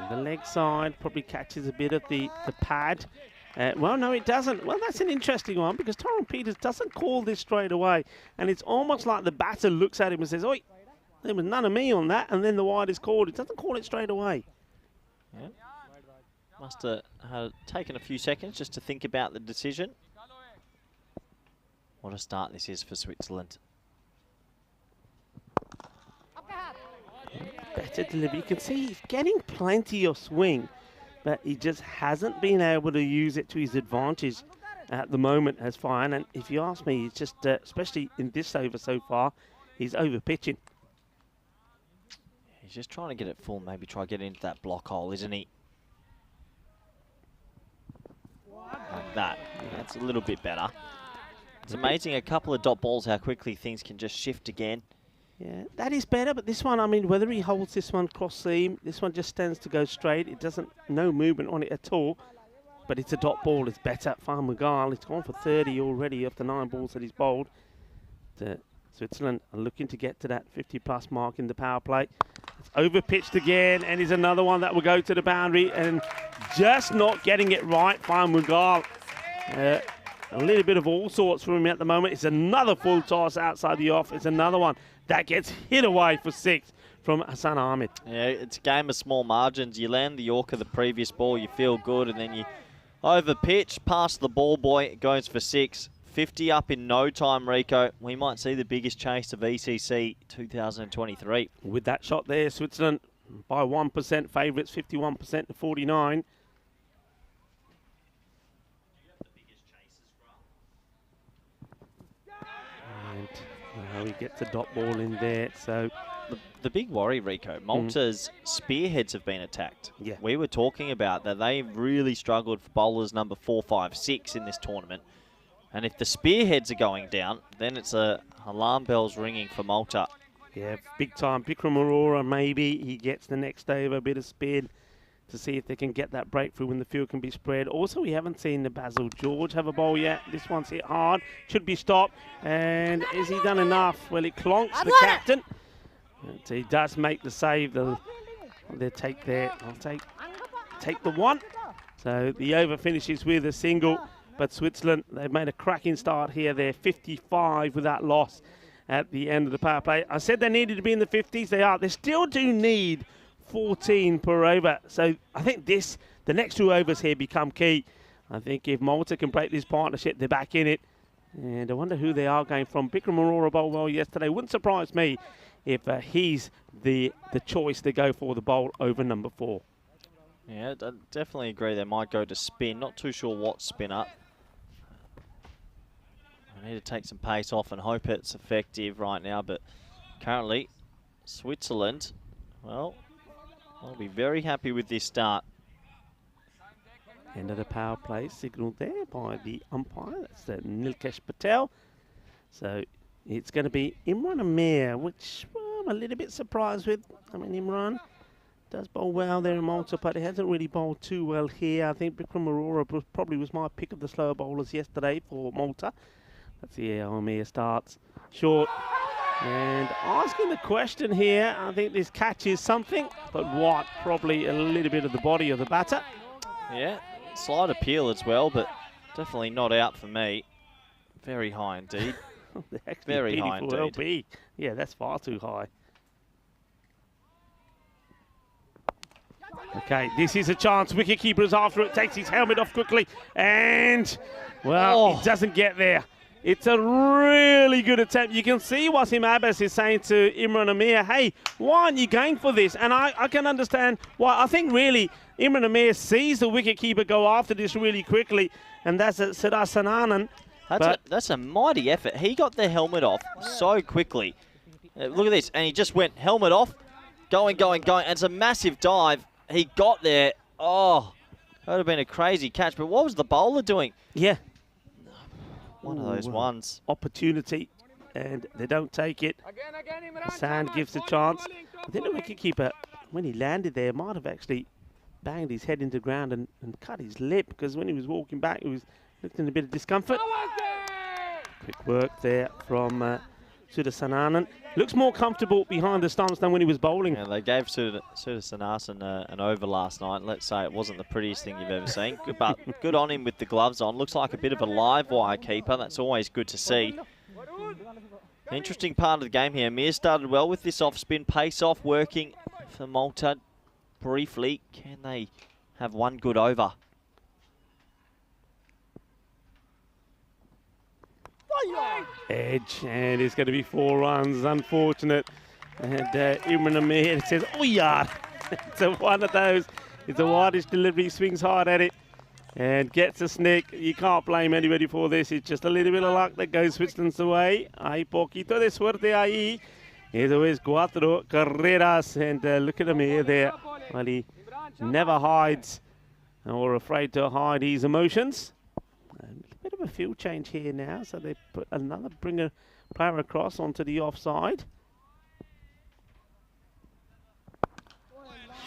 The leg side probably catches a bit of the pad. Well, no, it doesn't. Well, that's an interesting one because Tyrone Peters doesn't call this straight away. And it's almost like the batter looks at him and says, oi, there was none of me on that. And then the wide is called. It doesn't call it straight away. Yeah. Must have taken a few seconds just to think about the decision. What a start this is for Switzerland. Better delivery. You can see he's getting plenty of swing, but he just hasn't been able to use it to his advantage at the moment as fine. And if you ask me, he's just, especially in this over so far, he's over pitching. He's just trying to get it full, maybe try to get into that block hole, isn't he? Like that. That's a little bit better. It's amazing a couple of dot balls how quickly things can just shift again. Yeah, that is better, but this one, I mean, whether he holds this one cross seam, this one just stands to go straight. It doesn't, no movement on it at all, but it's a dot ball. It's better. Van Gaal, it's gone for 30 already after 9 balls that he's bowled. Switzerland are looking to get to that 50-plus mark in the power play. It's over-pitched again, and is another one that will go to the boundary, and just not getting it right, Van Gaal. A little bit of all sorts from him at the moment. It's another full toss outside the off. It's another one that gets hit away for 6 from Hassan Ahmed. Yeah, it's a game of small margins. You land the Yorker the previous ball, you feel good, and then you over pitch, past the ball boy, it goes for 6. 50 up in no time, Rico. We might see the biggest chase of ECC 2023. With that shot there, Switzerland by 1% favourites, 51% to 49. And he gets a dot ball in there. So the big worry, Rico, Malta's spearheads have been attacked. Yeah. We were talking about that they've really struggled for bowlers number 4, 5, 6 in this tournament. And if the spearheads are going down, then it's alarm bells ringing for Malta. Yeah, big time. Bikram Arora, maybe he gets the next over, a bit of spin to see if they can get that breakthrough when the field can be spread. Also, we haven't seen the Basil George have a bowl yet. This one's hit hard, should be stopped. And is he done enough? Well, it clonks the captain. And he does make the save. They'll take there. I'll take the one. So the over finishes with a single. But Switzerland, they've made a cracking start here. They're 55 with that loss at the end of the power play. I said they needed to be in the 50s. They are. They still do need 14 per over. So I think the next 2 overs here become key. I think if Malta can break this partnership, they're back in it. And I wonder who they are going from. Bikram Arora bowled well yesterday. Wouldn't surprise me if he's the choice they go for the bowl over number 4. Yeah, I definitely agree. They might go to spin. Not too sure what spin up. I need to take some pace off and hope it's effective right now. But currently, Switzerland, well, I'll be very happy with this start. End of the power play signalled there by the umpire. That's Nilkesh Patel. So it's going to be Imran Amir, which I'm a little bit surprised with. I mean, Imran does bowl well there in Malta, but he hasn't really bowled too well here. I think Bikram Arora probably was my pick of the slower bowlers yesterday for Malta. Let's see how Amir starts. Short. And asking the question here, I think this catches something, but what? Probably a little bit of the body of the batter. Yeah, slight appeal as well, but definitely not out for me. Very high indeed. Very high indeed. LB. Yeah, that's far too high. Okay, this is a chance. Wicketkeeper is after it, takes his helmet off quickly, and, well, he doesn't get there. It's a really good attempt. You can see Wasim Abbas is saying to Imran Amir, hey, why aren't you going for this? And I can understand why. I think really Imran Amir sees the wicketkeeper go after this really quickly, and that's Siddhar Sananan. That's a mighty effort. He got the helmet off so quickly. Look at this, and he just went helmet off, going. And it's a massive dive. He got there. Oh, that would have been a crazy catch. But what was the bowler doing? Yeah. One of those ones. Opportunity, and they don't take it. Hassan gives the chance. I think the wicketkeeper, when he landed there, might have actually banged his head into the ground and cut his lip, because when he was walking back, he was looking a bit of discomfort. Quick work there from Siddhar Sananan. Looks more comfortable behind the stumps than when he was bowling. Yeah, they gave Siddhar Sananan an over last night. Let's say it wasn't the prettiest thing you've ever seen, but good on him with the gloves on. Looks like a bit of a live wire keeper. That's always good to see. Interesting part of the game here. Mir started well with this off-spin pace-off working for Malta briefly. Can they have one good over? Edge, and it's going to be 4 runs. Unfortunate. And Imran Amir says, oh yeah. It's one of those. It's a wideish delivery, swings hard at it and gets a snick. You can't blame anybody for this. It's just a little bit of luck that goes Switzerland's way. Hay poquito de suerte ahí. Eso es 4 carreras. And look at Amir there. Well, he never hides or afraid to hide his emotions. A bit of a field change here now, so they put bring a player across onto the offside.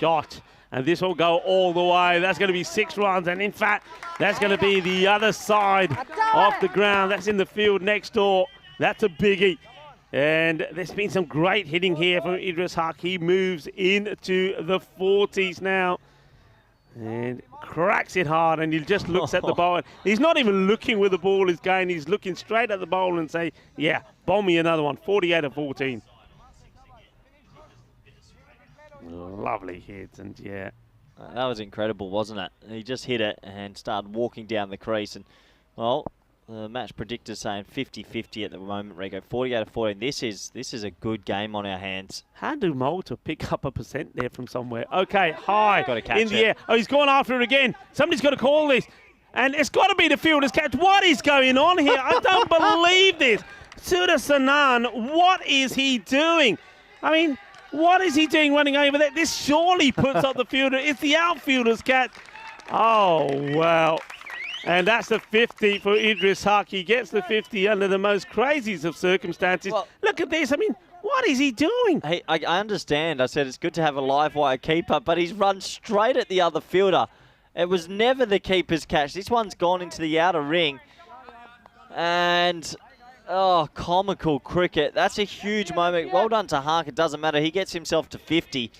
Shot, and this will go all the way. That's going to be 6 runs, and in fact, that's going to be the other side off the ground. That's in the field next door. That's a biggie. And there's been some great hitting here from Idris Haq. He moves into the 40s now. And cracks it hard, and he just looks at the ball. He's not even looking where the ball is going. He's looking straight at the ball and say, yeah, bomb me another one. 48 of 14. Lovely hits, and yeah. That was incredible, wasn't it? He just hit it and started walking down the crease. And, well, the match predictor saying 50-50 at the moment, Rico. 48 of 14. This is a good game on our hands. How do Malta pick up a % there from somewhere? Okay, high Got to catch in the air. Oh, he's gone after it again. Somebody's got to call this. And it's got to be the fielder's catch. What is going on here? I don't believe this. Siddhar Sananan, what is he doing? I mean, what is he doing running over there? This surely puts up the fielder. It's the outfielder's catch. Oh, well. And that's the 50 for Idris Haq. He gets the 50 under the most craziest of circumstances. Well, look at this. I mean, what is he doing? Hey, I understand. I said it's good to have a live wire keeper, but he's run straight at the other fielder. It was never the keeper's catch. This one's gone into the outer ring. And, oh, comical cricket. That's a huge moment. Well done to Haq. It doesn't matter. He gets himself to 50.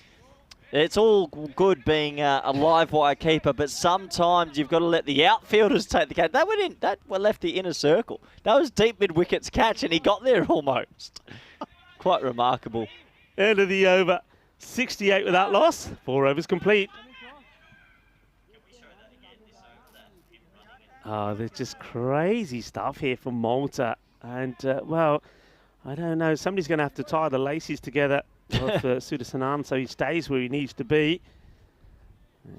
It's all good being a live wire keeper, but sometimes you've got to let the outfielders take the catch. That went in. That left the inner circle. That was deep mid wicket's catch, and he got there almost. Quite remarkable. End of the over. 68 without loss. 4 overs complete. Oh, there's just crazy stuff here from Malta, and well, I don't know. Somebody's going to have to tie the laces together of Siddhar Sananan so he stays where he needs to be.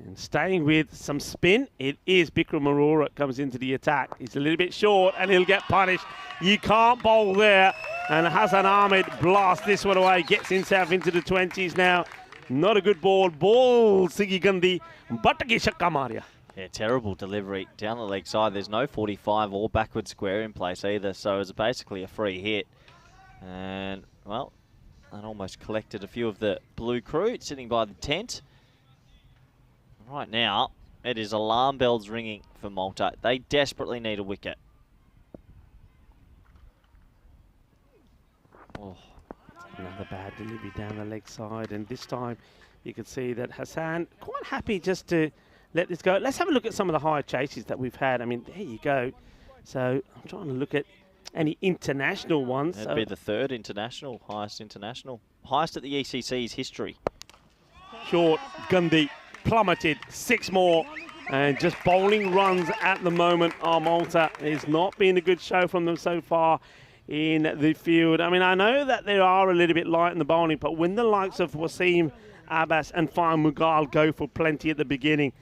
And staying with some spin, it is Bikram Arora comes into the attack. He's a little bit short and he'll get punished. You can't bowl there. And Hassan Ahmed blasts this one away, gets himself into the 20s now. Not a good ball. Ball, Sigi Gandhi. Bataki Shakka Maria. Yeah, terrible delivery down the leg side. There's no 45 or backward square in place either, so it's basically a free hit. And, well, and almost collected a few of the blue crew sitting by the tent. Right now, it is alarm bells ringing for Malta. They desperately need a wicket. Oh, another bad delivery down the leg side, and this time you can see that Hassan quite happy just to let this go. Let's have a look at some of the higher chases that we've had. I mean, there you go. So I'm trying to look at any international ones. That'd be the third highest at the ECC's history. Short, Gandhi. plummeted. 6 more. And just bowling runs at the moment. Malta has not been a good show from them so far in the field. I mean, I know that they are a little bit light in the bowling, but when the likes of Wasim Abbas and Fahim Mughal go for plenty at the beginning,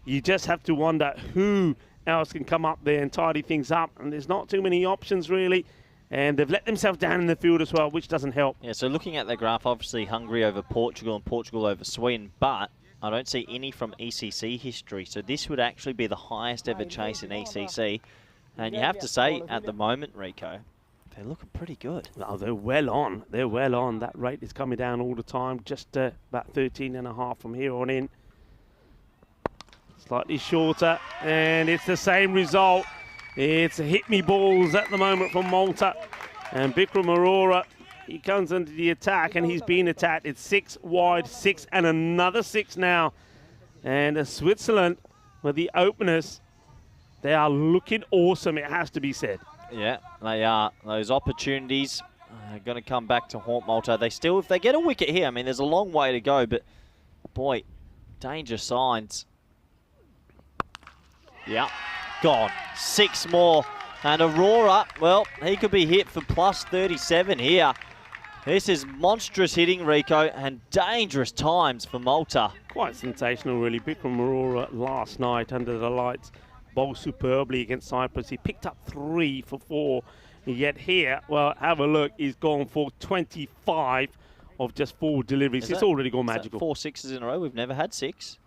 you just have to wonder who else can come up there and tidy things up. And there's not too many options, really. And they've let themselves down in the field as well, which doesn't help. Yeah, so looking at the graph, obviously Hungary over Portugal and Portugal over Sweden, but I don't see any from ECC history. So this would actually be the highest ever chase in ECC. And you have to say, at the moment, Rico, they're looking pretty good. Oh, they're well on. They're well on. That rate is coming down all the time, just about 13.5 from here on in. Slightly shorter, and it's the same result. It's hit me balls at the moment from Malta. And Bikram Arora, he comes into the attack, and he's been attacked. It's 6 wide, 6, and another 6 now. And Switzerland, with the openers, they are looking awesome, it has to be said. Yeah, they are. Those opportunities are going to come back to haunt Malta. They still, if they get a wicket here, I mean, there's a long way to go, but boy, danger signs. Yeah, gone. 6 more. And Aurora, well, he could be hit for plus 37 here. This is monstrous hitting, Rico, and dangerous times for Malta. Quite sensational, really. Bikram Aurora last night under the lights bowled superbly against Cyprus. He picked up 3 for 4. Yet here, well, have a look. He's gone for 25 of just 4 deliveries. It's already gone magical. 4 sixes in a row. We've never had 6. Is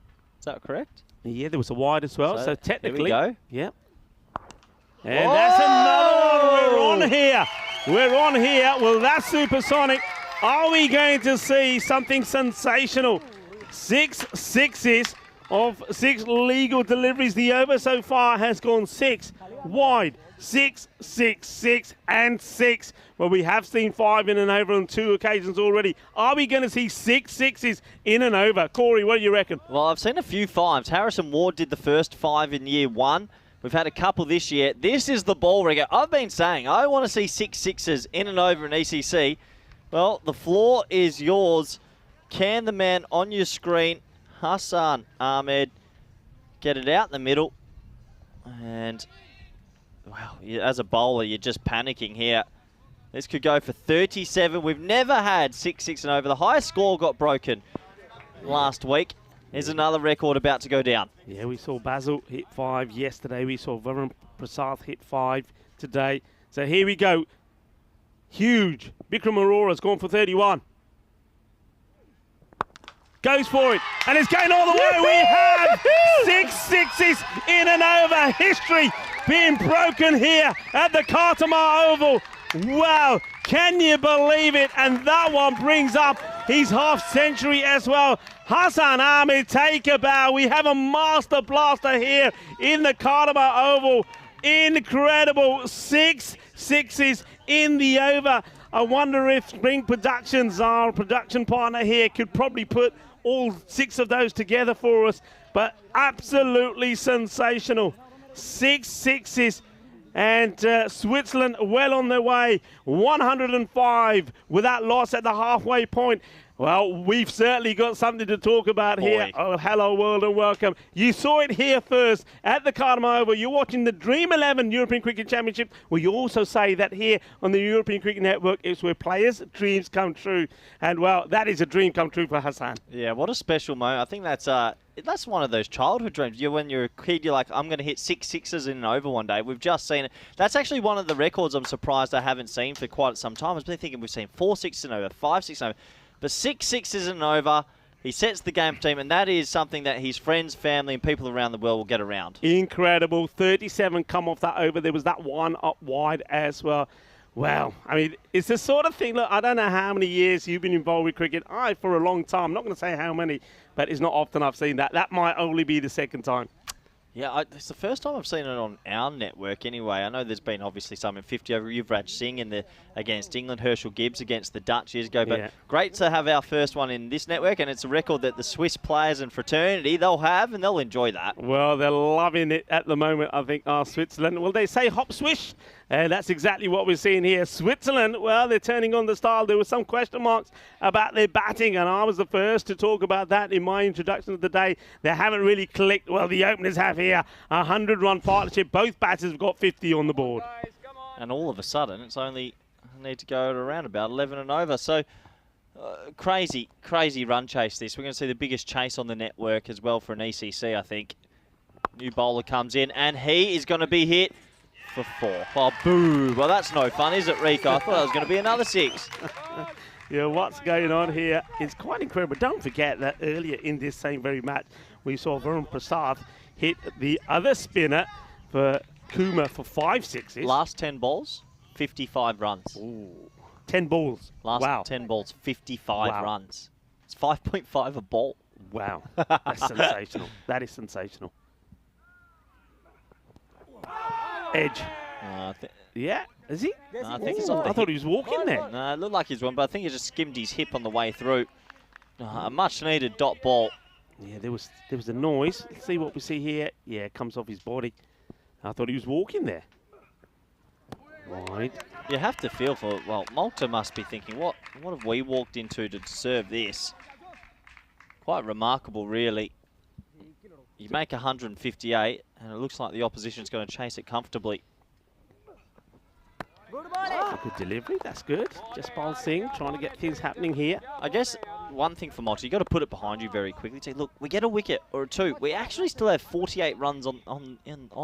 that correct? Yeah, there was a wide as well. So technically, here we go. Yeah. And that's another one. We're on here. We're on here. Well, that's supersonic. Are we going to see something sensational? 6 sixes of 6 legal deliveries. The over so far has gone 6 wide. 6, 6, 6, and 6. Well, we have seen 5 in and over on 2 occasions already. Are we going to see 6 sixes in and over? Corey, what do you reckon? Well, I've seen a few 5s. Harrison Ward did the first 5 in year 1. We've had a couple this year. This is the ball rigger. I've been saying I want to see 6 sixes in and over in ECC. Well, the floor is yours. Can the man on your screen, Hassan Ahmed, get it out in the middle? And, wow, as a bowler, you're just panicking here. This could go for 37. We've never had 6, 6 and over. The highest score got broken last week. Here's another record about to go down. Yeah, we saw Basil hit 5 yesterday. We saw Varun Prasad hit 5 today. So here we go. Huge. Bikram Arora's gone for 31. Goes for it. And it's going all the way. We have 6 sixes in and over. History being broken here at the Khartoum Oval. Wow. Can you believe it? And that one brings up his half century as well. Hassan Ahmed, take a bow. We have a master blaster here in the Khartoum Oval. Incredible. 6 sixes in the over. I wonder if Spring Productions, our production partner here, could probably put all 6 of those together for us. But absolutely sensational. 6 sixes. And Switzerland well on their way. 105 without loss at the halfway point. Well, we've certainly got something to talk about here. Oh, hello, world, and welcome. You saw it here first at the Khartoum Oval. You're watching the Dream11 European Cricket Championship. Well, you also say that here on the European Cricket Network, it's where players' dreams come true. And, well, that is a dream come true for Hassan. Yeah, what a special moment. I think that's one of those childhood dreams. When you're a kid, you're like, I'm going to hit 6 sixes in an over one day. We've just seen it. That's actually one of the records I'm surprised I haven't seen for quite some time. I've been thinking we've seen 4 sixes and over, 5 sixes and over. But 6 sixes and over, he sets the game for team, and that is something that his friends, family, and people around the world will get around. Incredible. 37 come off that over. There was that one up wide as well. Well, I mean, it's the sort of thing, look, I don't know how many years you've been involved with cricket. For a long time. I'm not going to say how many, but it's not often I've seen that. That might only be the second time. Yeah, it's the first time I've seen it on our network anyway. I know there's been obviously some in 50 over Yuvraj Singh against England, Herschel Gibbs against the Dutch years ago. But great to have our first one in this network, and it's a record that the Swiss players and fraternity, they'll have, and they'll enjoy that. Well, they're loving it at the moment, I think, Switzerland. Well, they say hop swish, And that's exactly what we're seeing here. Switzerland, well, they're turning on the style. There were some question marks about their batting, and I was the first to talk about that in my introduction of the day. They haven't really clicked. Well, the openers have here a 100-run partnership. Both batters have got 50 on the board. And all of a sudden, it's only need to go to around about 11 and over. So crazy run chase this. We're going to see the biggest chase on the network as well for an ECC, I think. New bowler comes in, and he is going to be hit for 4. Oh, boo. Well, that's no fun, is it, Rico? I thought it was going to be another 6. Yeah, what's going on here is quite incredible. Don't forget that earlier in this same very match, we saw Varun Prasad hit the other spinner for Kuma for 5 sixes. Last 10 balls, 55 runs. Ooh. 10 balls. Last 10 balls, 55 runs. It's 5.5 a ball. Wow. That's sensational. That is sensational. Edge. Yeah, is he? No, I think it's off the I thought he was walking there. No, it looked like he's one, but I think he just skimmed his hip on the way through. A much-needed dot ball. Yeah, there was a noise. Let's see what we see here. Yeah, it comes off his body. I thought he was walking there. Wide. You have to feel for, well, Malta must be thinking, what have we walked into to deserve this? Quite remarkable, really. You make 158, and it looks like the opposition's going to chase it comfortably. Good delivery, that's good. Jaspal Singh trying to get things happening here. I guess one thing for Malta, you've got to put it behind you very quickly. Say, look, we get a wicket or a 2. We actually still have 48 runs on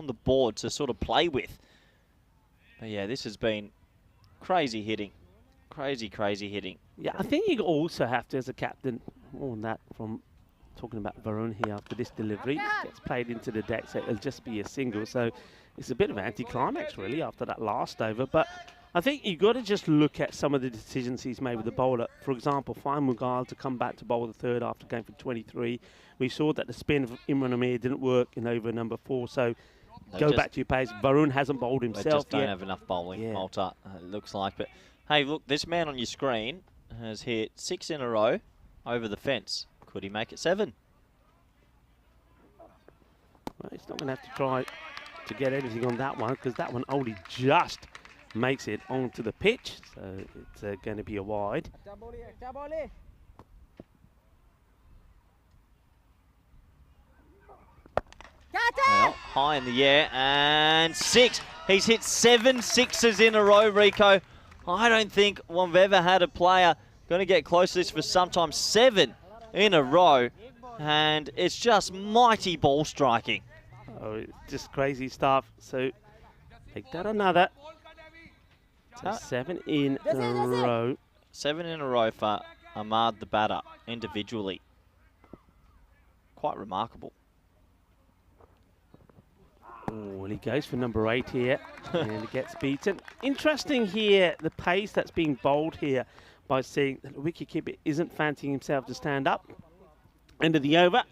the board to sort of play with. But yeah, this has been crazy hitting. Crazy hitting. Yeah, I think you also have to, as a captain, more on that from talking about Varun here after this delivery. Gets played into the deck, so it'll just be a single. So it's a bit of an anticlimax, really, after that last over. But I think you've got to just look at some of the decisions he's made with the bowler. For example, Fine Mughal to come back to bowl the 3rd after going for 23. We saw that the spin of Imran Amir didn't work in over number 4. So go back to your pace. Varun hasn't bowled himself yet. They just don't have enough bowling, Malta, it looks like. But hey, look, this man on your screen has hit 6 in a row over the fence. Could he make it 7? Well, he's not going to have to try to get anything on that one, because that one only just makes it onto the pitch. So it's going to be a wide. Well, high in the air, and 6. He's hit 7 sixes in a row, Rico. I don't think we've ever had a player going to get close to this for sometimes 7 in a row. And it's just mighty ball striking. Oh, it's just crazy stuff. So take that another. So 7 in a row. 7 in a row for Ahmad the batter individually. Quite remarkable. Oh, and he goes for number 8 here, and he gets beaten. Interesting here, the pace that's being bowled here by seeing that the wicketkeeper isn't fancying himself to stand up. End of the over,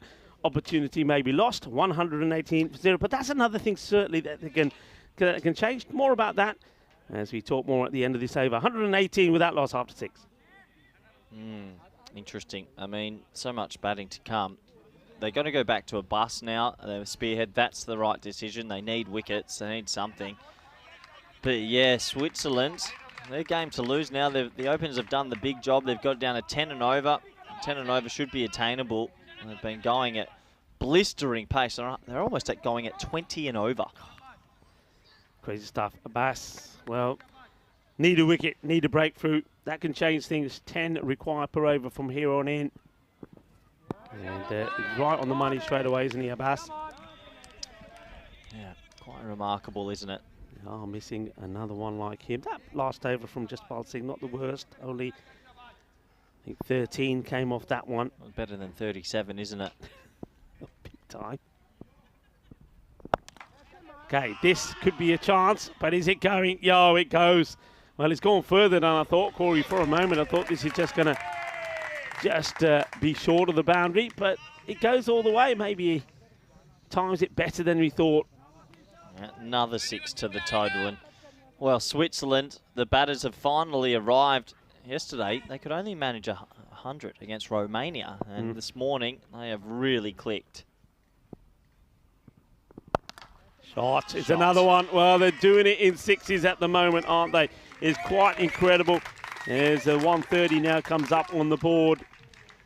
opportunity may be lost, 118 for 0. But that's another thing certainly that they can change. More about that as we talk more at the end of this over. 118 without loss after 6. Interesting. I mean, so much batting to come. They're going to go back to a bus now. Spearhead, that's the right decision. They need wickets. They need something. But yeah, Switzerland, their game to lose now. The openers have done the big job. They've got it down to 10 and over. 10 and over should be attainable. And they've been going at blistering pace. They're almost at going at 20 and over. Crazy stuff. Abbas, well, need a wicket, need a breakthrough. That can change things. 10 required per over from here on in. And right on the money straight away, isn't he, Abbas? Yeah, quite remarkable, isn't it? Oh, missing another one like him. That last over from Jaspal Singh, not the worst. Only, I think 13 came off that one. Well, better than 37, isn't it? Big time. Okay, this could be a chance, but is it going? Yo, it goes. Well, it's gone further than I thought, Corey. For a moment, I thought this is just going to be short of the boundary, but it goes all the way. Maybe times it better than we thought. Another 6 to the total. And well, Switzerland, the batters have finally arrived. Yesterday, they could only manage 100 against Romania, and this morning they have really clicked. shot. It's another one. Well, they're doing it in sixes at the moment, aren't they? It's quite incredible. There's a 130 now comes up on the board.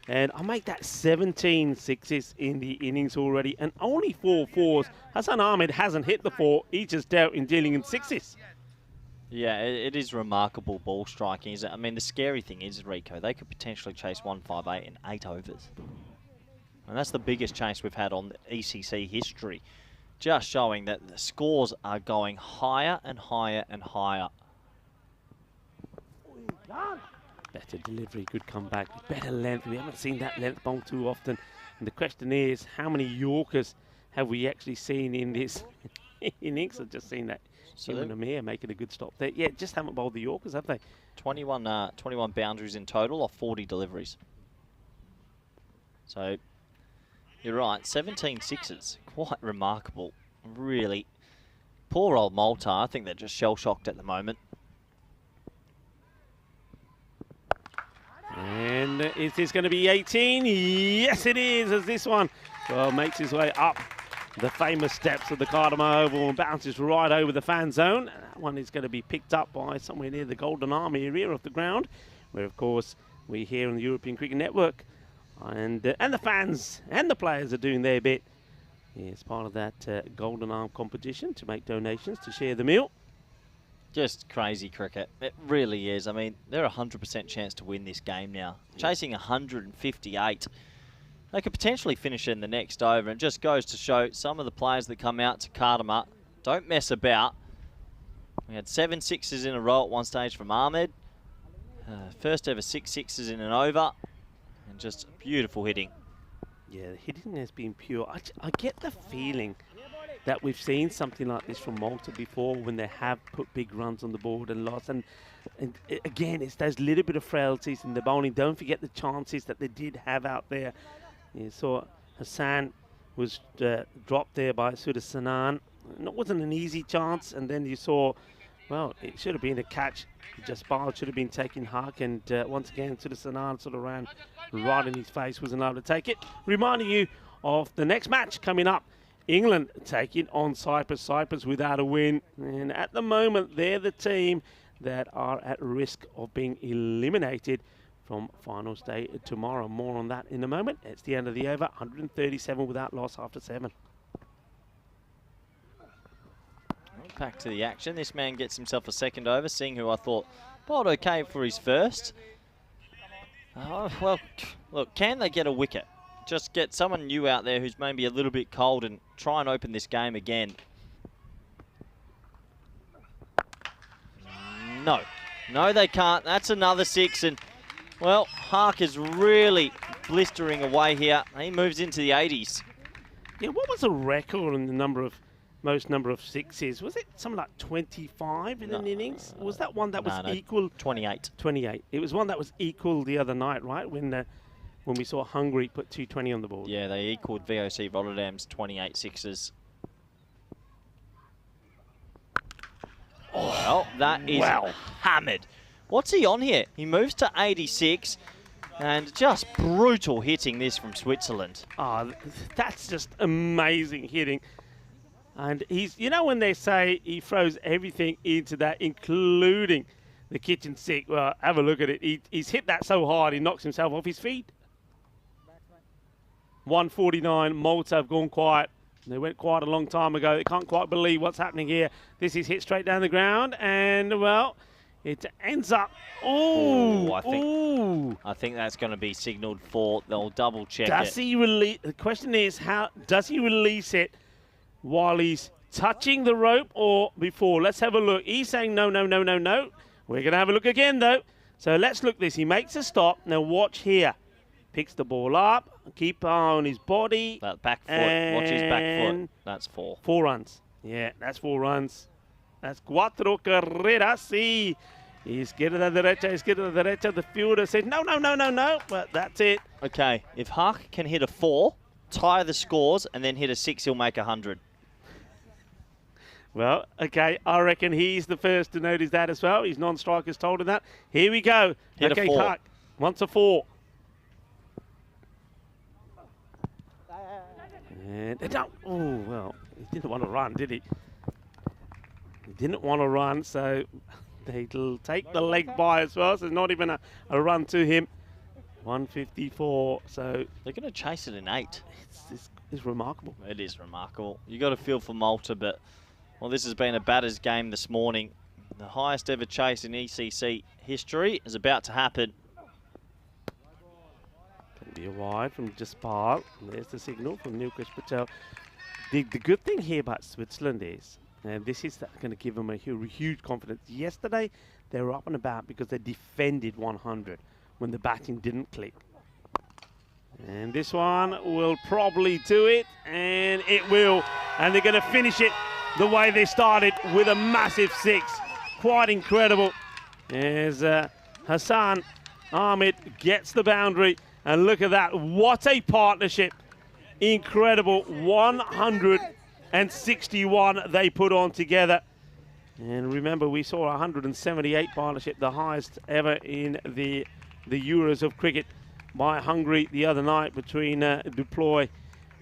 And I make that 17 sixes in the innings already, and only 4 fours. Hassan Ahmed hasn't hit the 4. He's just dealt in dealing in sixes. Yeah, it is remarkable ball striking. I mean, the scary thing is, Rico, they could potentially chase 158 in 8 overs. And that's the biggest chase we've had on the ECC history. Just showing that the scores are going higher and higher and higher. Better delivery, good comeback, better length. We haven't seen that length ball too often. And the question is, how many Yorkers have we actually seen in this innings? I've just seen that. So Amir making a good stop there. Yeah, just haven't bowled the Yorkers, have they? 21 boundaries in total of 40 deliveries. So, you're right, 17 sixes. Quite remarkable, really. Poor old Malta, I think they're just shell-shocked at the moment. And is this going to be 18? Yes, it is, as this one makes his way up the famous steps of the Cardamom Oval and bounces right over the fan zone. That one is going to be picked up by somewhere near the Golden Arm area of the ground, where, of course, we here on the European Cricket Network and the fans and the players are doing their bit as part of that Golden Arm competition to make donations to share the meal. Just crazy cricket. It really is. I mean, they're a 100% chance to win this game now. Chasing 158. They could potentially finish in the next over. And just goes to show some of the players that come out to Cardamom don't mess about. We had 7 sixes in a row at one stage from Ahmed. First ever 6 sixes in an over. And just beautiful hitting. Yeah, the hitting has been pure. I get the feeling that we've seen something like this from Malta before when they have put big runs on the board and lost. And again, it's those little bit of frailties in the bowling. Don't forget the chances that they did have out there. You saw Hassan was dropped there by Sudasanan. It wasn't an easy chance. And then you saw, well, it should have been a catch. Just bowled, should have been taking Hark. And once again, Sudasanan sort of ran right in his face, wasn't able to take it. Reminding you of the next match coming up. England taking on Cyprus. Cyprus without a win. And at the moment, they're the team that are at risk of being eliminated from finals day tomorrow. More on that in a moment. It's the end of the over. 137 without loss after 7. Back to the action. This man gets himself a second over, seeing who I thought bowled okay for his first. Well, look, can they get a wicket? Just get someone new out there who's maybe a little bit cold and try and open this game again. No, they can't. That's another 6. And, well, Hark is really blistering away here. He moves into the 80s. Yeah, what was the record in the most number of sixes? Was it something like 25 in an innings? Was that one that was equal? 28. 28. It was one that was equal the other night, right? When we saw Hungary put 220 on the board. Yeah, they equaled VOC Rotterdam's 28 sixes. Well, that is hammered. What's he on here? He moves to 86 and just brutal hitting this from Switzerland. Oh, that's just amazing hitting. And he's, you know when they say he throws everything into that, including the kitchen sink. Well, have a look at it. He's hit that so hard he knocks himself off his feet. 149, Malta have gone quiet. They went quiet a long time ago. They can't quite believe what's happening here. This is hit straight down the ground, and, well, it ends up... I think that's going to be signalled for. They'll double-check it. Does he release... The question is, how does he release it while he's touching the rope or before? Let's have a look. He's saying no, no, no, no, no. We're going to have a look again, though. So let's look this. He makes a stop. Now watch here. Picks the ball up. Keep eye on his body. That back foot. Watch his back foot. That's 4. 4 runs. Yeah, that's 4 runs. That's 4 carreras. Sí. Izquierda, derecha. The fielder said, no, no, no, no, no. But that's it. Okay, if Hark can hit a 4, tie the scores, and then hit a 6, he'll make 100. Well, okay, I reckon he's the first to notice that as well. His non-strikers told him that. Here we go. Hit a 4. Hark wants a 4. And oh, well, he didn't want to run, did he? He didn't want to run, so they'll take the leg by as well. So not even a run to him. 154, so They're going to chase it in 8. it's remarkable. It is remarkable. You got to feel for Malta, but well, this has been a batter's game this morning. The highest ever chase in ECC history is about to happen. Going to be a wide from Jaspal. There's the signal from Nilkesh Patel. The good thing here about Switzerland is, and this is going to give them a huge confidence. Yesterday, they were up and about because they defended 100 when the batting didn't click. And this one will probably do it, and it will. And they're going to finish it the way they started with a massive 6. Quite incredible. As Hassan Ahmed gets the boundary. And look at that. What a partnership. Incredible. 161 they put on together. And remember, we saw 178 partnership, the highest ever in the Euros of cricket by Hungary the other night between Duploy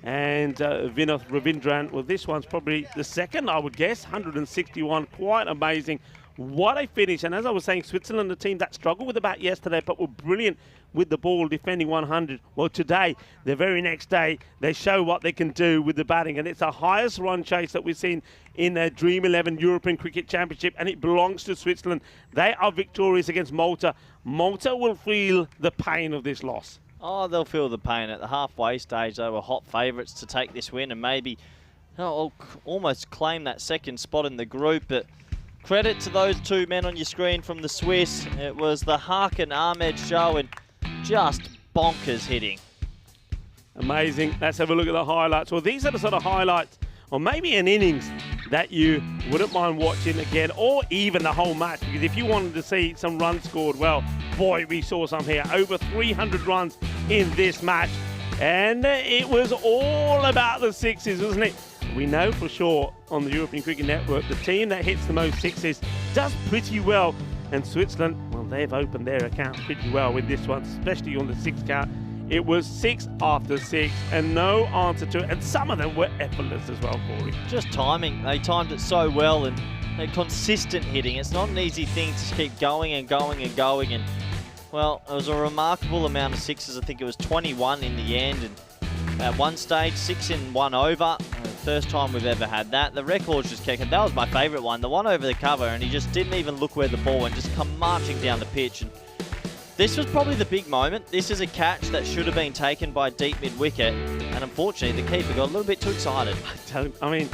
and Vinoth Ravindran. Well, this one's probably the second, I would guess. 161, quite amazing. What a finish. And as I was saying, Switzerland, the team that struggled with the bat yesterday, but were brilliant with the ball, defending 100. Well, today, the very next day, they show what they can do with the batting. And it's the highest run chase that we've seen in the Dream11 European Cricket Championship, and it belongs to Switzerland. They are victorious against Malta. Malta will feel the pain of this loss. Oh, they'll feel the pain. At the halfway stage, they were hot favourites to take this win and maybe almost claim that second spot in the group. But credit to those two men on your screen from the Swiss. It was the Haak and Ahmed show, and just bonkers hitting. Amazing. Let's have a look at the highlights. Well, these are the sort of highlights, or maybe an innings that you wouldn't mind watching again, or even the whole match, because if you wanted to see some runs scored, well, boy, we saw some here. Over 300 runs in this match, and it was all about the sixes, wasn't it? We know for sure on the European Cricket Network, the team that hits the most sixes does pretty well, and Switzerland, well, they've opened their account pretty well with this one, especially on the 6 count. It was 6 after 6 and no answer to it. And some of them were effortless as well, Corey. Just timing. They timed it so well, and they're consistent hitting. It's not an easy thing to keep going and going and going. And, well, it was a remarkable amount of sixes. I think it was 21 in the end. And at one stage, 6 in 1 over. First time we've ever had that. The record's just kicking. That was my favourite one. The one over the cover, and he just didn't even look where the ball went. Just come marching down the pitch. And this was probably the big moment. This is a catch that should have been taken by deep mid-wicket, and unfortunately the keeper got a little bit too excited. I mean,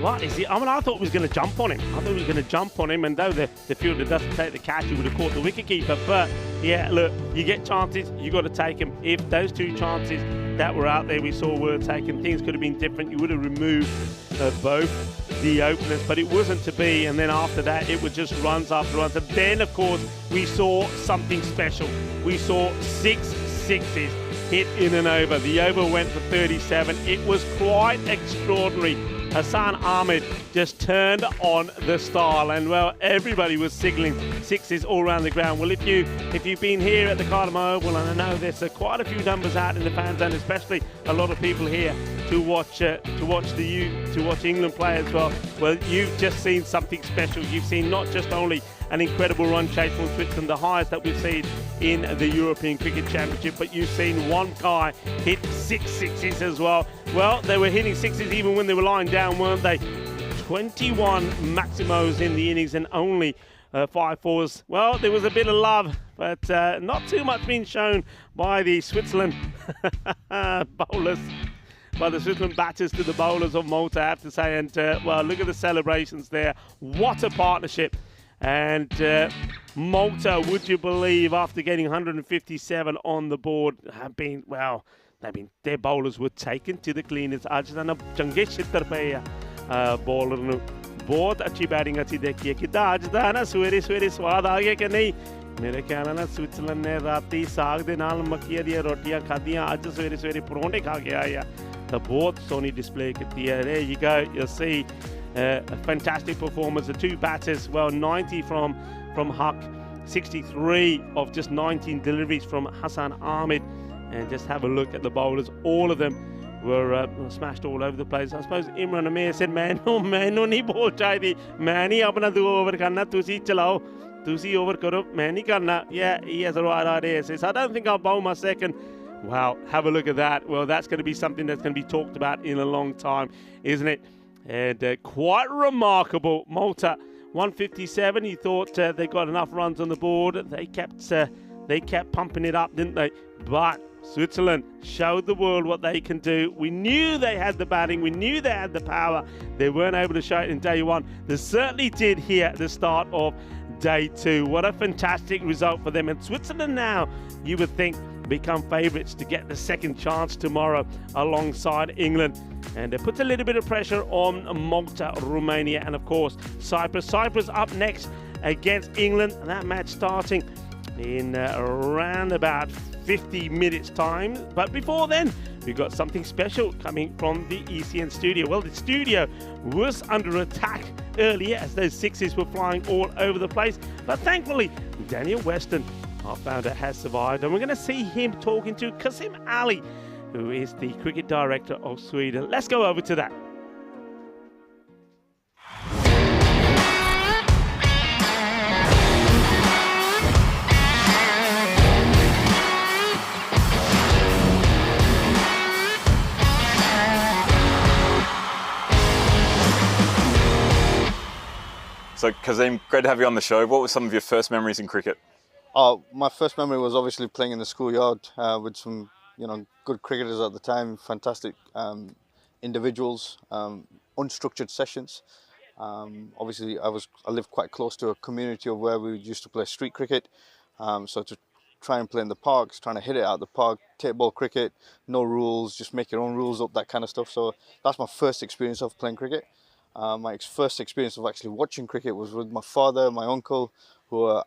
what is he? I mean, I thought he was going to jump on him. I thought he was going to jump on him, and though the fielder doesn't take the catch, he would have caught the wicket-keeper. But, yeah, look, you get chances, you got to take them. If those 2 chances that were out there we saw were taken, things could have been different. You would have removed both the openers, but it wasn't to be. And then after that, it was just runs after runs. And then, of course, we saw something special. We saw 6 sixes hit in and over. The over went for 37. It was quite extraordinary. Hassan Ahmed just turned on the style, and well, everybody was signalling sixes all around the ground. Well, if you've been here at the Cardamom Oval, and I know there's quite a few numbers out in the fan zone, especially a lot of people here to watch England play as well. Well, you've just seen something special. You've seen not just only an incredible run chase from Switzerland, the highest that we've seen in the European Cricket Championship, but you've seen one guy hit 6 sixes as well. Well, they were hitting sixes even when they were lying down, weren't they? 21 maximos in the innings and only 5 fours. Well, there was a bit of love, but not too much being shown by the Switzerland bowlers, by the Switzerland batters to the bowlers of Malta, I have to say. And, well, look at the celebrations there. What a partnership. And Malta, would you believe, after getting 157 on the board, have been, well, their bowlers were taken to the cleaners. आज ना चंगे क्षेत्र पे bowler ने बहुत अच्छी batting अच्छी देखी है कि आज दा ना सवेरे सवेरे स्वाद आ गया कि नहीं मेरे ख्याल ना स्विट्जरलैंड ने राती साग दे नाल मक्कियां दी रोटियां खादियां आज सवेरे सवेरे परोंठे खा के आया तो बहुत सोनी डिस्प्ले की है. There you go, you'll see a fantastic performance. The 2 batters, well, 90 from Huck, 63 of just 19 deliveries from Hassan Ahmed. And just have a look at the bowlers, all of them were smashed all over the place. I suppose Imran Amir said, "Mainu nahi bol chahidi, main hi apna 2 over karna, tusi chalao, tusi over karo, main nahi karna." Yeah, he has a right idea. Says, "I don't think I'll bowl my second." Wow, have a look at that. Well, that's going to be something that's going to be talked about in a long time, isn't it? And quite remarkable. Malta 157. You thought they got enough runs on the board. They kept pumping it up, didn't they? But Switzerland showed the world what they can do. We knew they had the batting. We knew they had the power. They weren't able to show it in day one. They certainly did here at the start of day two. What a fantastic result for them. And Switzerland now, you would think, become favourites to get the second chance tomorrow alongside England. And it puts a little bit of pressure on Malta, Romania, and of course Cyprus. Cyprus up next against England. And that match starting in around about 50 minutes time. But before then, we've got something special coming from the ECN studio. Well, the studio was under attack earlier as those sixes were flying all over the place. But thankfully, Daniel Weston, our founder, has survived. And we're going to see him talking to Kasim Ali, who is the cricket director of Sweden. Let's go over to that. So, Kazim, great to have you on the show. What were some of your first memories in cricket? My first memory was obviously playing in the schoolyard with some, good cricketers at the time, fantastic individuals, unstructured sessions. Obviously, I lived quite close to a community of where we used to play street cricket. So to try and play in the parks, trying to hit it out the park, take ball cricket, no rules, just make your own rules up, that kind of stuff. So that's my first experience of playing cricket. My first experience of actually watching cricket was with my father, my uncle, who are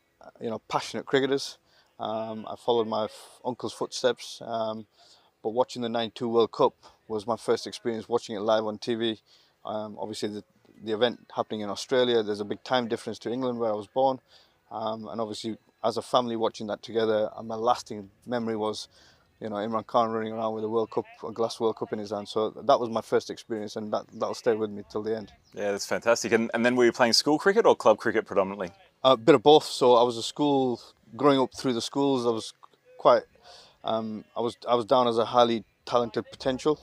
passionate cricketers. I followed my uncle's footsteps, but watching the '92 World Cup was my first experience watching it live on TV. Obviously, the event happening in Australia, there's a big time difference to England where I was born, and obviously as a family watching that together, my lasting memory was Imran Khan running around with a glass World Cup in his hand. So that was my first experience, and that'll stay with me till the end. Yeah, that's fantastic. And then were you playing school cricket or club cricket predominantly? A bit of both. So I was a school, growing up through the schools, I was quite, I was down as a highly talented potential.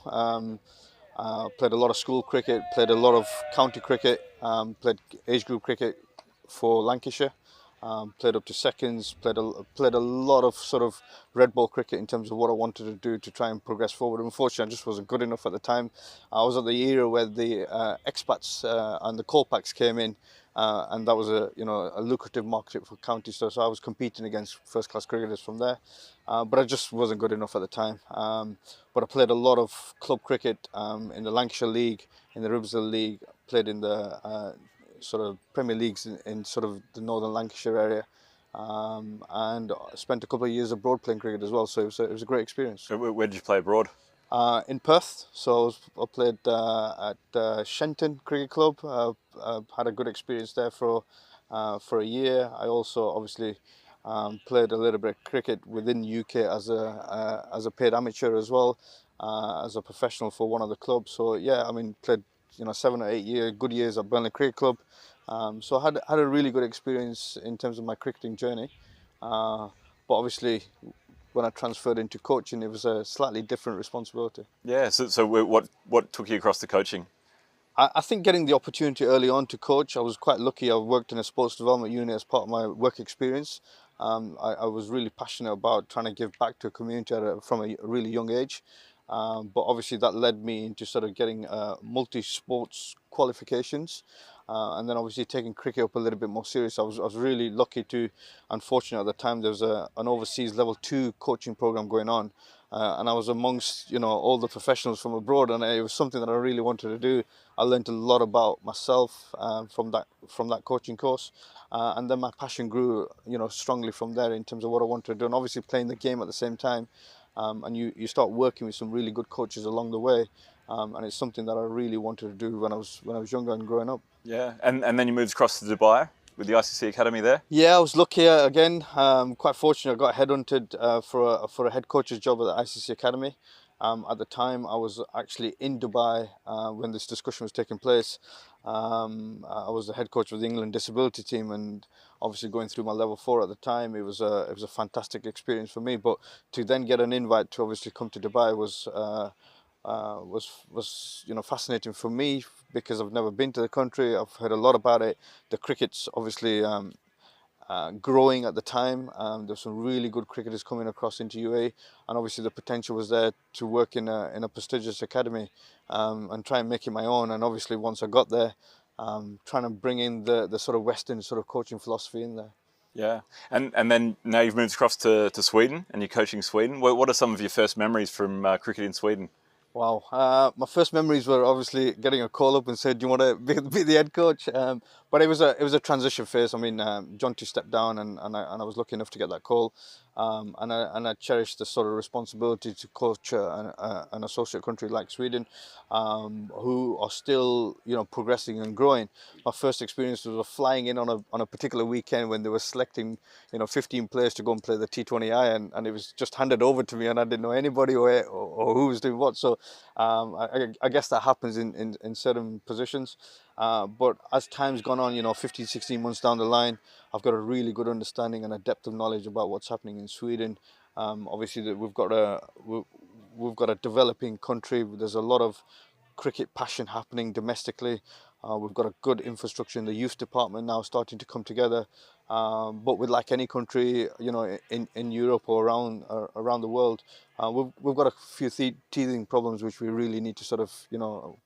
Played a lot of school cricket, played a lot of county cricket, played age group cricket for Lancashire. Played up to seconds, played a lot of sort of red ball cricket in terms of what I wanted to do to try and progress forward. Unfortunately, I just wasn't good enough at the time. I was at the era where the expats and the call packs came in, and that was a lucrative market for county stuff. So I was competing against first class cricketers from there, but I just wasn't good enough at the time. But I played a lot of club cricket in the Lancashire League, in the Ribsdale League. Played in the sort of Premier Leagues in sort of the northern Lancashire area, and spent a couple of years abroad playing cricket as well. So it was a great experience. So where did you play abroad? In Perth. So I played at Shenton Cricket Club. Had a good experience there for a year. I also obviously played a little bit of cricket within the UK as a paid amateur as well, as a professional for one of the clubs. So yeah, I mean, played 7 or 8 good years at Burnley Cricket Club. So I had a really good experience in terms of my cricketing journey. But obviously, when I transferred into coaching, it was a slightly different responsibility. Yeah. So what took you across to coaching? I think getting the opportunity early on to coach, I was quite lucky. I worked in a sports development unit as part of my work experience. I was really passionate about trying to give back to a community from a really young age. But obviously that led me into sort of getting multi-sports qualifications, and then obviously taking cricket up a little bit more serious. I was really lucky to, unfortunately at the time there was an overseas level 2 coaching program going on, and I was amongst all the professionals from abroad, and it was something that I really wanted to do. I learned a lot about myself from that coaching course, and then my passion grew strongly from there in terms of what I wanted to do, and obviously playing the game at the same time. And you start working with some really good coaches along the way, and it's something that I really wanted to do when I was younger and growing up. Yeah, and then you moved across to Dubai with the ICC Academy there. Yeah, I was lucky again. Quite fortunate. I got headhunted for a head coach's job at the ICC Academy. At the time, I was actually in Dubai when this discussion was taking place. I was the head coach of the England disability team, and obviously going through my level 4 at the time, it was a fantastic experience for me. But to then get an invite to obviously come to Dubai was fascinating for me because I've never been to the country. I've heard a lot about it. The cricket's obviously growing at the time. There's some really good cricketers coming across into UAE, and obviously the potential was there to work in a prestigious academy and try and make it my own. And obviously once I got there, trying to bring in the sort of Western sort of coaching philosophy in there. Yeah, and then now you've moved across to Sweden and you're coaching Sweden. What are some of your first memories from cricket in Sweden? Wow, my first memories were obviously getting a call up and said, "Do you want to be the head coach?" But it was a transition phase. I mean, John T stepped down, and I was lucky enough to get that call, and I cherished the sort of responsibility to coach an associate country like Sweden, who are still progressing and growing. My first experience was flying in on a particular weekend when they were selecting 15 players to go and play the T20I, and it was just handed over to me, and I didn't know anybody or who was doing what. So I guess that happens in certain positions. But as time's gone on, 15, 16 months down the line, I've got a really good understanding and a depth of knowledge about what's happening in Sweden. Obviously, we've got a developing country. There's a lot of cricket passion happening domestically. We've got a good infrastructure in the youth department now starting to come together. But with like any country, in Europe or around the world, we've got a few teething problems which we really need to sort of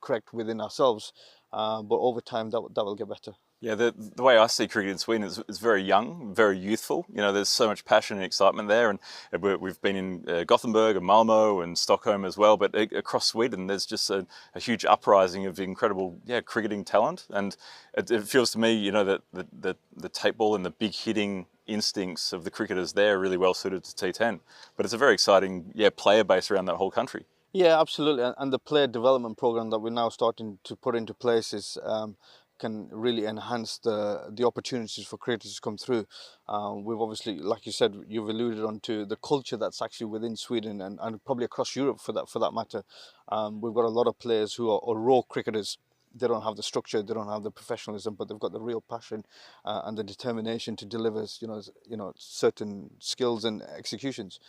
correct within ourselves. But over time, that will get better. Yeah, the way I see cricket in Sweden is very young, very youthful. There's so much passion and excitement there, and we've been in Gothenburg and Malmo and Stockholm as well. But across Sweden, there's just a huge uprising of incredible, cricketing talent, and it feels to me, that the tape ball and the big hitting instincts of the cricketers there are really well suited to T10. But it's a very exciting, player base around that whole country. Yeah, absolutely, and the player development program that we're now starting to put into place is. Can really enhance the opportunities for creators to come through. We've obviously, like you said, you've alluded on to the culture that's actually within Sweden and probably across Europe for that matter. We've got a lot of players who are raw cricketers. They don't have the structure, they don't have the professionalism, but they've got the real passion and the determination to deliver, certain skills and executions.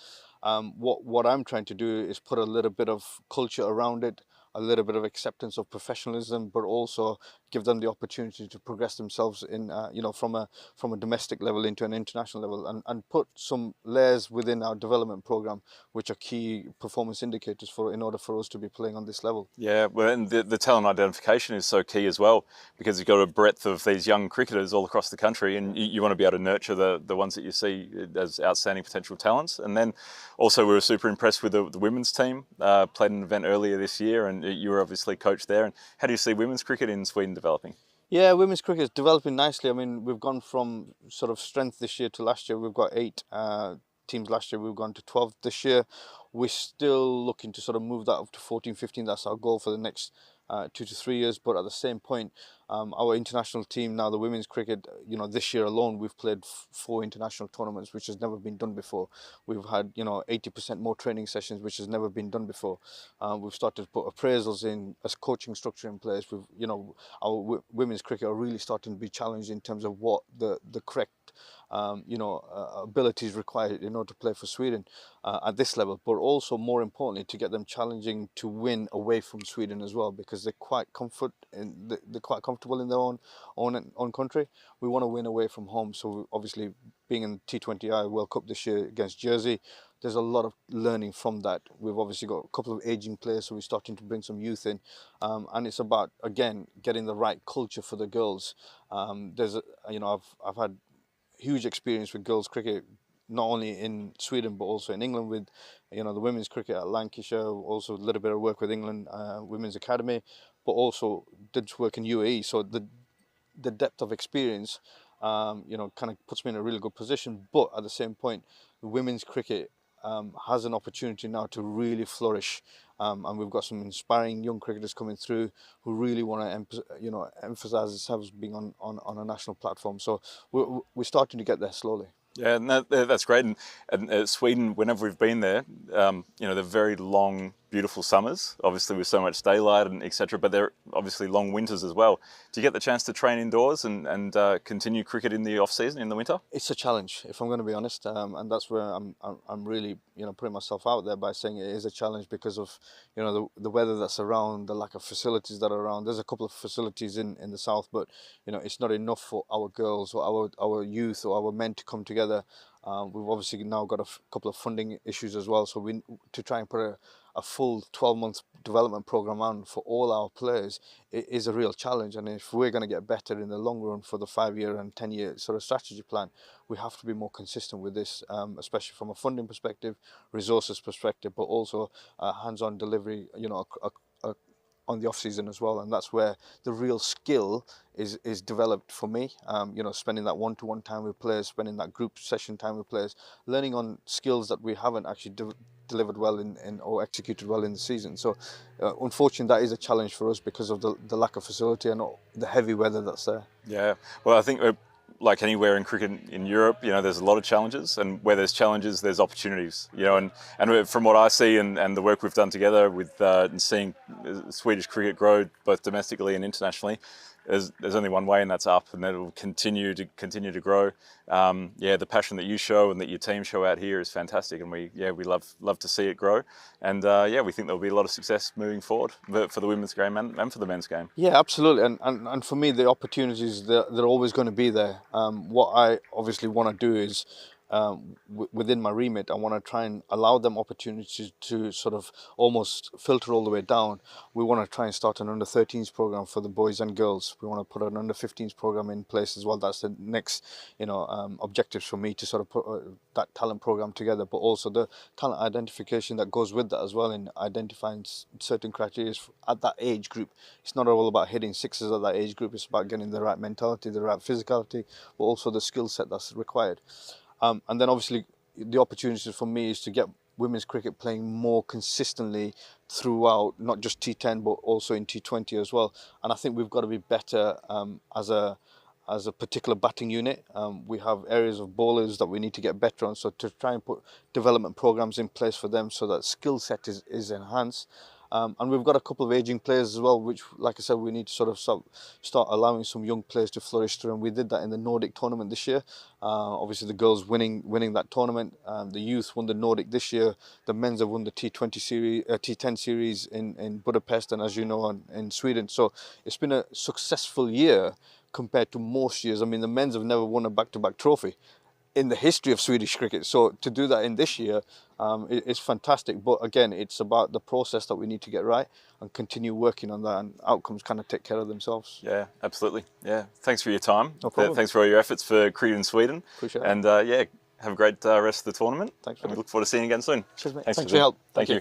What I'm trying to do is put a little bit of culture around it, a little bit of acceptance of professionalism, but also give them the opportunity to progress themselves in, from a domestic level into an international level, and put some layers within our development program, which are key performance indicators in order for us to be playing on this level. Yeah, well, and the talent identification is so key as well, because you've got a breadth of these young cricketers all across the country, and you want to be able to nurture the ones that you see as outstanding potential talents. And then also we were super impressed with the women's team, played an event earlier this year, and you were obviously coached there. And how do you see women's cricket in Sweden developing? Yeah, women's cricket is developing nicely. I mean, we've gone from sort of strength this year to last year. We've got 8 teams last year. We've gone to 12 this year. We're still looking to sort of move that up to 14, 15. That's our goal for the next 2 to 3 years. But at the same point, our international team now, the women's cricket, this year alone, we've played 4 international tournaments, which has never been done before. We've had, 80% more training sessions, which has never been done before. We've started to put appraisals in, as coaching structure in place. Our women's cricket are really starting to be challenged in terms of what the correct abilities required in order to play for Sweden at this level, but also more importantly to get them challenging to win away from Sweden as well, because they're quite comfortable in their own country. We want to win away from home. So obviously, being in the T20I World Cup this year against Jersey, there's a lot of learning from that. We've obviously got a couple of aging players, so we're starting to bring some youth in, and it's about, again, getting the right culture for the girls. I've had huge experience with girls cricket, not only in Sweden but also in England with the women's cricket at Lancashire, also a little bit of work with England Women's Academy, but also did work in UAE. So the depth of experience kind of puts me in a really good position. But at the same point, women's cricket has an opportunity now to really flourish, and we've got some inspiring young cricketers coming through who really want to emphasize themselves being on a national platform. So we're starting to get there slowly. Yeah, and that's great. And Sweden, whenever we've been there, they're very long, beautiful summers, obviously with so much daylight and etc. But they're obviously long winters as well. Do you get the chance to train indoors and continue cricket in the off season in the winter? It's a challenge, if I'm going to be honest, and that's where I'm really putting myself out there by saying it is a challenge because of the weather that's around, the lack of facilities that are around. There's a couple of facilities in the south, but it's not enough for our girls or our youth or our men to come together. We've obviously now got a couple of funding issues as well, so we to try and put a full 12-month development program on for all our players, it is a real challenge. And if we're going to get better in the long run for the 5-year and 10-year sort of strategy plan, we have to be more consistent with this, especially from a funding perspective, resources perspective, but also hands-on delivery, on the off season as well. And that's where the real skill is developed for me. Spending that one-to-one time with players, spending that group session time with players, learning on skills that we haven't actually delivered well in or executed well in the season. So unfortunately, that is a challenge for us because of the lack of facility and the heavy weather that's there. Yeah, well, I think like anywhere in cricket in Europe, there's a lot of challenges, and where there's challenges, there's opportunities. And from what I see and the work we've done together with and seeing Swedish cricket grow both domestically and internationally, there's only one way, and that's up, and that will continue to grow. The passion that you show and that your team show out here is fantastic, and we love to see it grow. And we think there'll be a lot of success moving forward for the women's game and for the men's game. Yeah, absolutely. And for me, the opportunities they're always going to be there. What I obviously want to do is, within my remit, I want to try and allow them opportunities to sort of almost filter all the way down. We want to try and start an under-13s program for the boys and girls. We want to put an under-15s program in place as well. That's the next, objectives for me, to sort of put that talent program together, but also the talent identification that goes with that as well, in identifying certain criteria at that age group. It's not all about hitting sixes at that age group. It's about getting the right mentality, the right physicality, but also the skill set that's required. And then obviously the opportunity for me is to get women's cricket playing more consistently throughout, not just T10 but also in T20 as well. And I think we've got to be better as a particular batting unit. We have areas of bowlers that we need to get better on, so to try and put development programs in place for them so that skill set is enhanced. And we've got a couple of aging players as well, which, like I said, we need to sort of start allowing some young players to flourish through. And we did that in the Nordic tournament this year. Obviously, the girls winning that tournament. The youth won the Nordic this year. The men's have won the T20 series, T10 series in Budapest, and as you know, in Sweden. So it's been a successful year compared to most years. I mean, the men's have never won a back-to-back trophy in the history of Swedish cricket. So to do that in this year is fantastic. But again, it's about the process that we need to get right and continue working on that, and outcomes kind of take care of themselves. Yeah, absolutely. Yeah, thanks for your time. No problem. Thanks for all your efforts for cricket in Sweden. Appreciate it. And have a great rest of the tournament. Thanks. And we look forward to seeing you again soon. Cheers, mate. Thanks for your help. Thank you.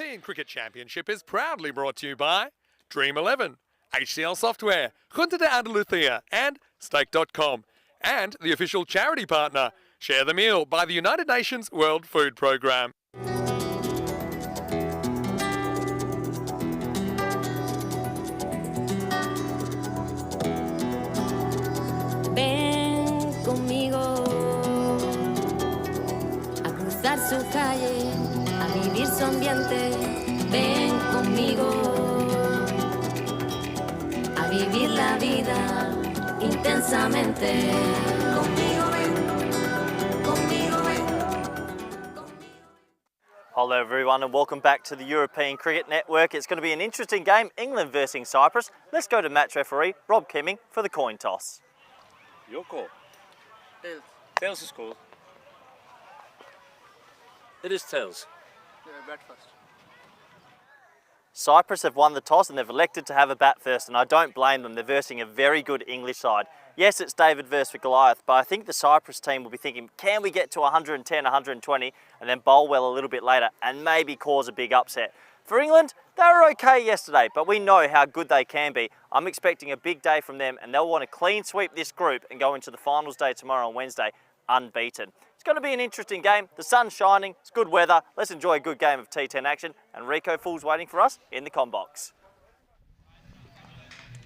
European Cricket Championship is proudly brought to you by Dream11, HCL Software, Junta de Andalucía, and Stake.com, and the official charity partner, Share the Meal by the United Nations World Food Programme. Ven conmigo a cruzar su calle, a vivir su ambiente. Ven conmigo a vivir la vida intensamente. Conmigo ven, conmigo ven. Hello everyone and welcome back to the European Cricket Network. It's going to be an interesting game, England versus Cyprus. Let's go to match referee Rob Kimming for the coin toss. Your call. Tails is called. It is tails. Bat first. Cyprus have won the toss and they've elected to have a bat first, and I don't blame them. They're versing a very good English side. Yes, it's David versus Goliath, but I think the Cyprus team will be thinking, can we get to 110, 120 and then bowl well a little bit later and maybe cause a big upset? For England, they were okay yesterday, but we know how good they can be. I'm expecting a big day from them and they'll want to clean sweep this group and go into the finals day tomorrow on Wednesday unbeaten. It's going to be an interesting game. The sun's shining, it's good weather. Let's enjoy a good game of T10 action, and Rico Full's waiting for us in the com box.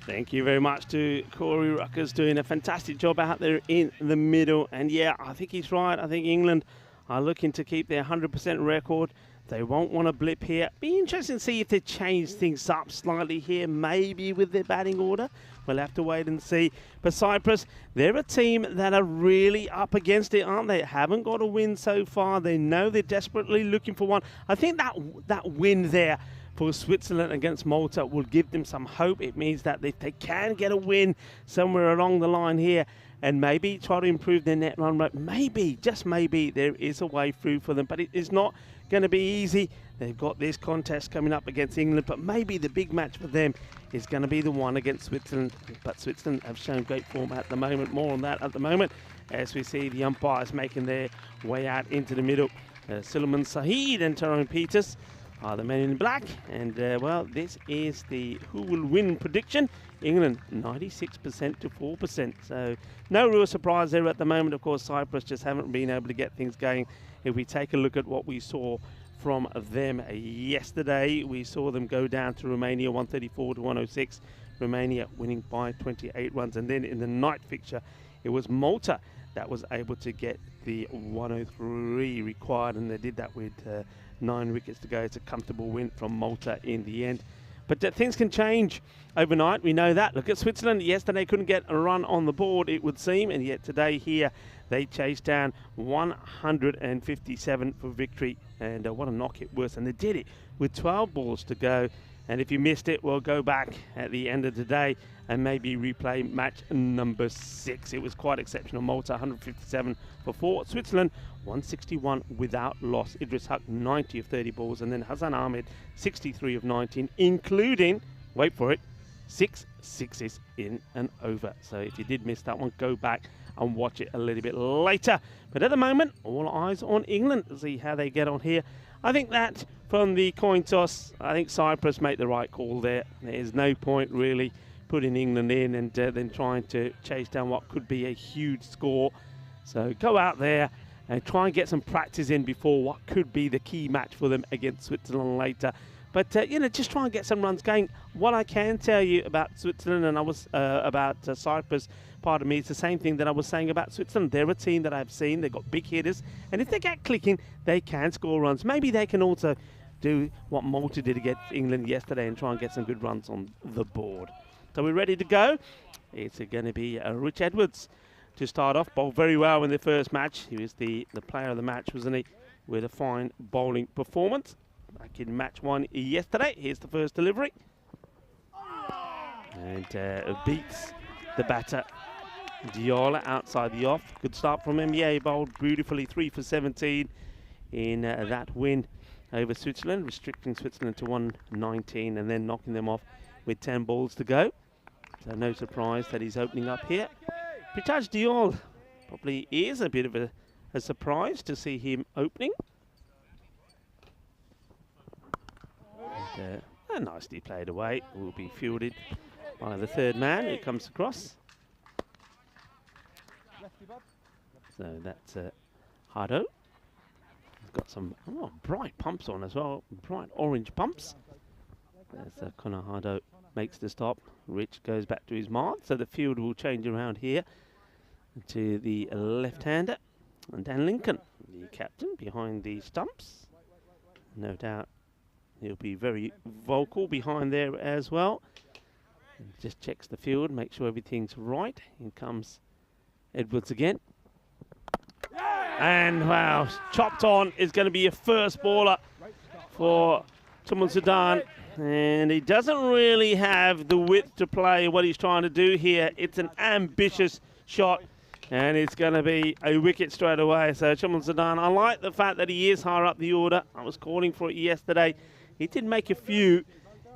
Thank you very much to Corey Ruckers, doing a fantastic job out there in the middle. And yeah, I think he's right. I think England are looking to keep their 100% record. They won't want to blip here. Be interesting to see if they change things up slightly here, maybe with their batting order. We'll have to wait and see. But Cyprus, they're a team that are really up against it, aren't they? Haven't got a win so far. They know they're desperately looking for one. I think that win there for Switzerland against Malta will give them some hope. It means that if they can get a win somewhere along the line here and maybe try to improve their net run rate, maybe, just maybe, there is a way through for them. But it is not going to be easy. They've got this contest coming up against England, but maybe the big match for them is going to be the one against Switzerland. But Switzerland have shown great form at the moment. More on that at the moment as we see the umpires making their way out into the middle. Suleiman Saeed and Tyrone Peters are the men in black, and well, this is the who will win prediction. England 96% to 4%, so no real surprise there at the moment. Of course, Cyprus just haven't been able to get things going. If we take a look at what we saw from them yesterday, we saw them go down to Romania 134 to 106. Romania winning by 28 runs, and then in the night fixture, it was Malta that was able to get the 103 required, and they did that with 9 wickets to go. It's a comfortable win from Malta in the end. But things can change overnight, we know that. Look at Switzerland. Yesterday couldn't get a run on the board, it would seem, and yet today here they chased down 157 for victory, and what a knock it was. And they did it with 12 balls to go. And if you missed it, we'll go back at the end of the day and maybe replay match number 6. It was quite exceptional. Malta 157 for 4. Switzerland 161 without loss. Idris Huck 90 of 30 balls, and then Hassan Ahmed 63 of 19, including, wait for it, 6 sixes in and over. So if you did miss that one, go back and watch it a little bit later. But at the moment, all eyes on England to see how they get on here. I think that from the coin toss, I think Cyprus made the right call there. There's no point really putting England in and then trying to chase down what could be a huge score. So go out there and try and get some practice in before what could be the key match for them against Switzerland later. But, you know, just try and get some runs going. What I can tell you about Switzerland and about Cyprus, pardon me, it's the same thing that I was saying about Switzerland. They're a team that I've seen. They've got big hitters. And if they get clicking, they can score runs. Maybe they can also do what Malta did against England yesterday and try and get some good runs on the board. So we're ready to go. It's going to be Rich Edwards to start off. Bowled very well in the first match. He was the player of the match, wasn't he? With a fine bowling performance. Back in match 1 yesterday. Here's the first delivery. And beats the batter. Diola outside the off. Good start from him. Yeah, he bowled beautifully. 3 for 17 in that win over Switzerland, restricting Switzerland to 119 and then knocking them off with 10 balls to go. So no surprise that he's opening up here. Prithaj Diol probably is a bit of a surprise to see him opening. And nicely played away. Will be fielded by the third man who comes across. So that's Hardo. He's got some bright pumps on as well, bright orange pumps. As Connor Hardo makes the stop, Rich goes back to his mark. So the field will change around here to the left-hander. And Dan Lincoln, the captain, behind the stumps. No doubt he'll be very vocal behind there as well. And just checks the field, makes sure everything's right. In comes Edwards again. And wow, chopped on is going to be a first baller for Tumul Sudan. And he doesn't really have the width to play what he's trying to do here. It's an ambitious shot. And it's going to be a wicket straight away. So Tumul Sudan, I like the fact that he is higher up the order. I was calling for it yesterday. He did make a few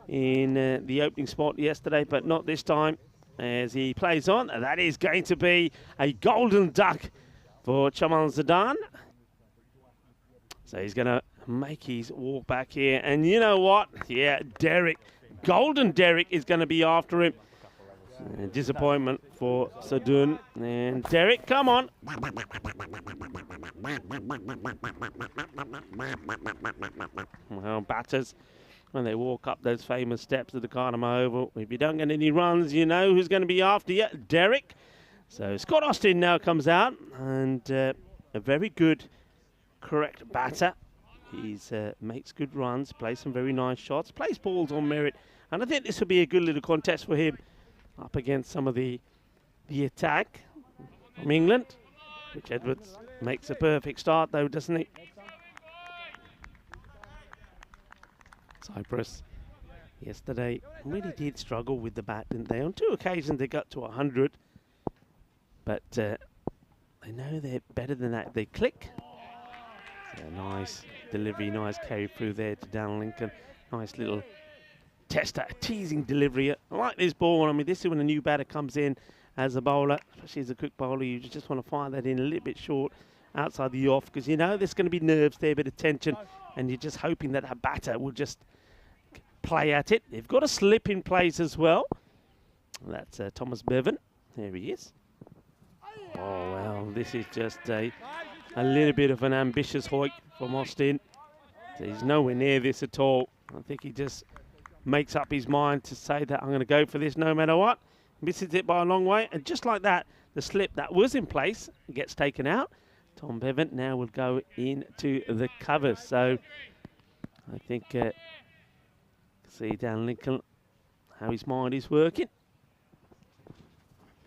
in the opening spot yesterday, but not this time as he plays on. And that is going to be a golden duck for Tumul Sudan. So he's going to make his walk back here. And you know what? Yeah, Derek, golden Derek is going to be after him. Disappointment for Sadun. And Derek, come on. Well, batters, when they walk up those famous steps of the Cardamom Oval, if you don't get any runs, you know who's going to be after you, Derek. So Scott Austin now comes out, and a very good, correct batter. He makes good runs, plays some very nice shots, plays balls on merit. And I think this will be a good little contest for him up against some of the attack from England, which Edwards makes a perfect start though, doesn't he? Cyprus yesterday really did struggle with the bat, didn't they? On 2 occasions they got to 100, but they know they're better than that. They click. So nice delivery, nice carry through there to Dan Lincoln. Nice little tester, teasing delivery. I like this ball. I mean, this is when a new batter comes in as a bowler, especially as a quick bowler. You just want to fire that in a little bit short outside the off, because you know there's going to be nerves there, a bit of tension, and you're just hoping that a batter will just play at it. They've got a slip in place as well. That's Thomas Bevan. There he is. Oh, well, this is just a little bit of an ambitious hoik from Austin. So he's nowhere near this at all. I think he just makes up his mind to say that I'm going to go for this no matter what. Misses it by a long way, and just like that, the slip that was in place gets taken out. Tom Bevan now will go into the covers. So I think see Dan Lincoln how his mind is working.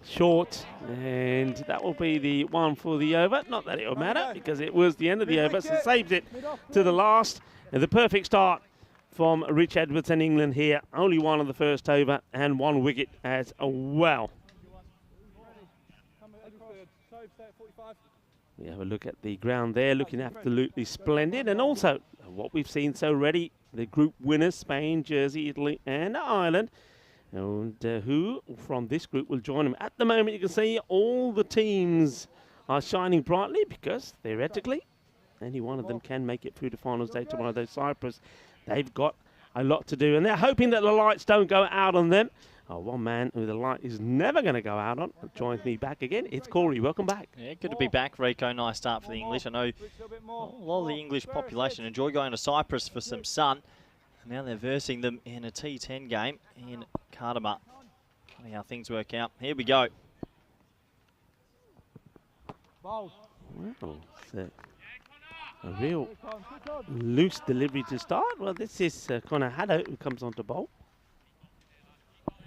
Short, and that will be the one for the over. Not that it will matter, because it was the end of the over, so saves it to the last. And the perfect start from Rich Edwards and England here. Only one on the first over and 1 wicket as well. We have a look at the ground there, looking absolutely splendid. And also what we've seen so already, the group winners, Spain, Jersey, Italy and Ireland. And who from this group will join them. At the moment, you can see all the teams are shining brightly, because theoretically any one of them can make it through the final stage tomorrow. Though Cyprus, they've got a lot to do, and they're hoping that the lights don't go out on them. Oh, one man who the light is never going to go out on joins me back again. It's Corey. Welcome back. Yeah, good to be back, Rico. Nice start for the English. I know a lot of the English population enjoy going to Cyprus for some sun. Now they're versing them in a T10 game in Cardamom. Funny how things work out. Here we go. Wow, a real loose delivery to start. Well, this is Connor Haddo who comes on to bowl.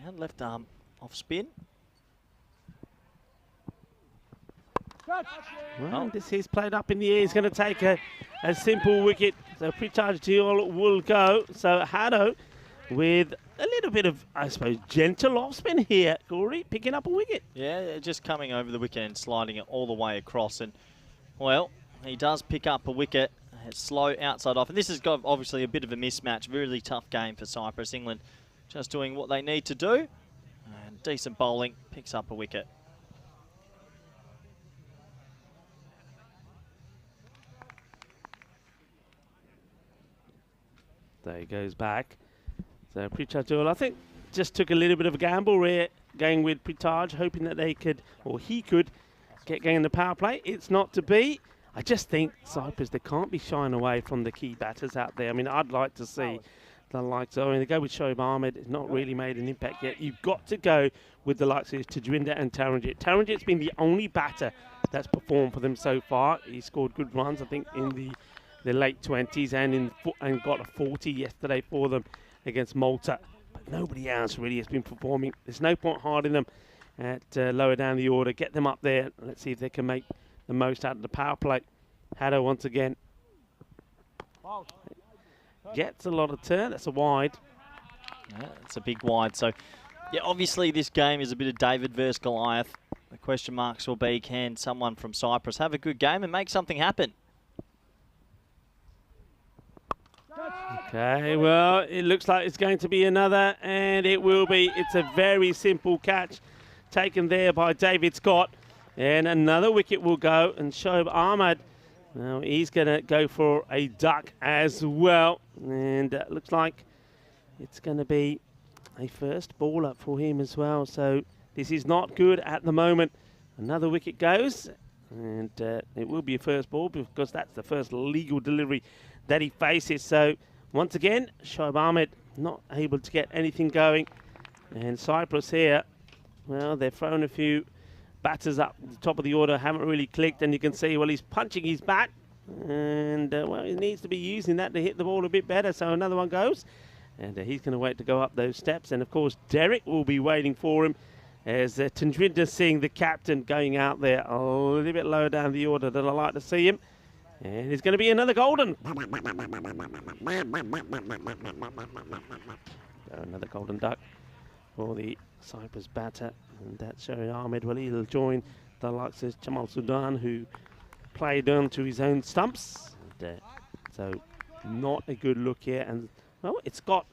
And left arm off spin. Well, this is played up in the air. He's going to take a simple wicket. So Pritchard will go. So Haddo with a little bit of, I suppose, gentle off spin here. Corey picking up a wicket. Yeah, just coming over the wicket and sliding it all the way across. And, well, he does pick up a wicket. It's slow outside off. And this has got obviously a bit of a mismatch. Really tough game for Cyprus. England just doing what they need to do. And decent bowling. Picks up a wicket. There he goes back. So Pritaj, I think, just took a little bit of a gamble here, going with Pritaj, hoping that they could, or he could, get going in the power play. It's not to be. I just think Cyprus, they can't be shying away from the key batters out there. I mean, I'd like to see the likes of, I mean, they go with Shoaib Ahmed, it's not really made an impact yet. You've got to go with the likes of Tajwinder and Taranjit. Taranjit's been the only batter that's performed for them so far. He scored good runs, I think, in the late 20s and got a 40 yesterday for them against Malta. But nobody else really has been performing. There's no point hiding them at lower down the order. Get them up there. Let's see if they can make the most out of the power play. Haddo once again gets a lot of turn. That's a wide. Yeah, it's a big wide. So, yeah, obviously this game is a bit of David versus Goliath. The question marks will be, can someone from Cyprus have a good game and make something happen? Okay, well, it looks like it's going to be another, and it will be. It's a very simple catch taken there by David Scott. And another wicket will go, and Shoaib Ahmed, now he's going to go for a duck as well. And looks like it's going to be a first ball up for him as well. So this is not good at the moment. Another wicket goes, and it will be a first ball because that's the first legal delivery that he faces. So once again, Shoaib Ahmed not able to get anything going. And Cyprus here, well, they've thrown a few batters up the top of the order, haven't really clicked, and you can see, well, he's punching his bat, and well, he needs to be using that to hit the ball a bit better. So another one goes, and he's going to wait to go up those steps, and of course Derek will be waiting for him as Tanjwinder Singh, the captain, going out there a little bit lower down the order than I like to see him, and it's going to be another golden. Another golden duck for the Cyprus batter, and that's Shoaib Ahmed. Well, he'll join the likes of Jamal Sudan, who played on to his own stumps. And, so not a good look here. And well, it's Scott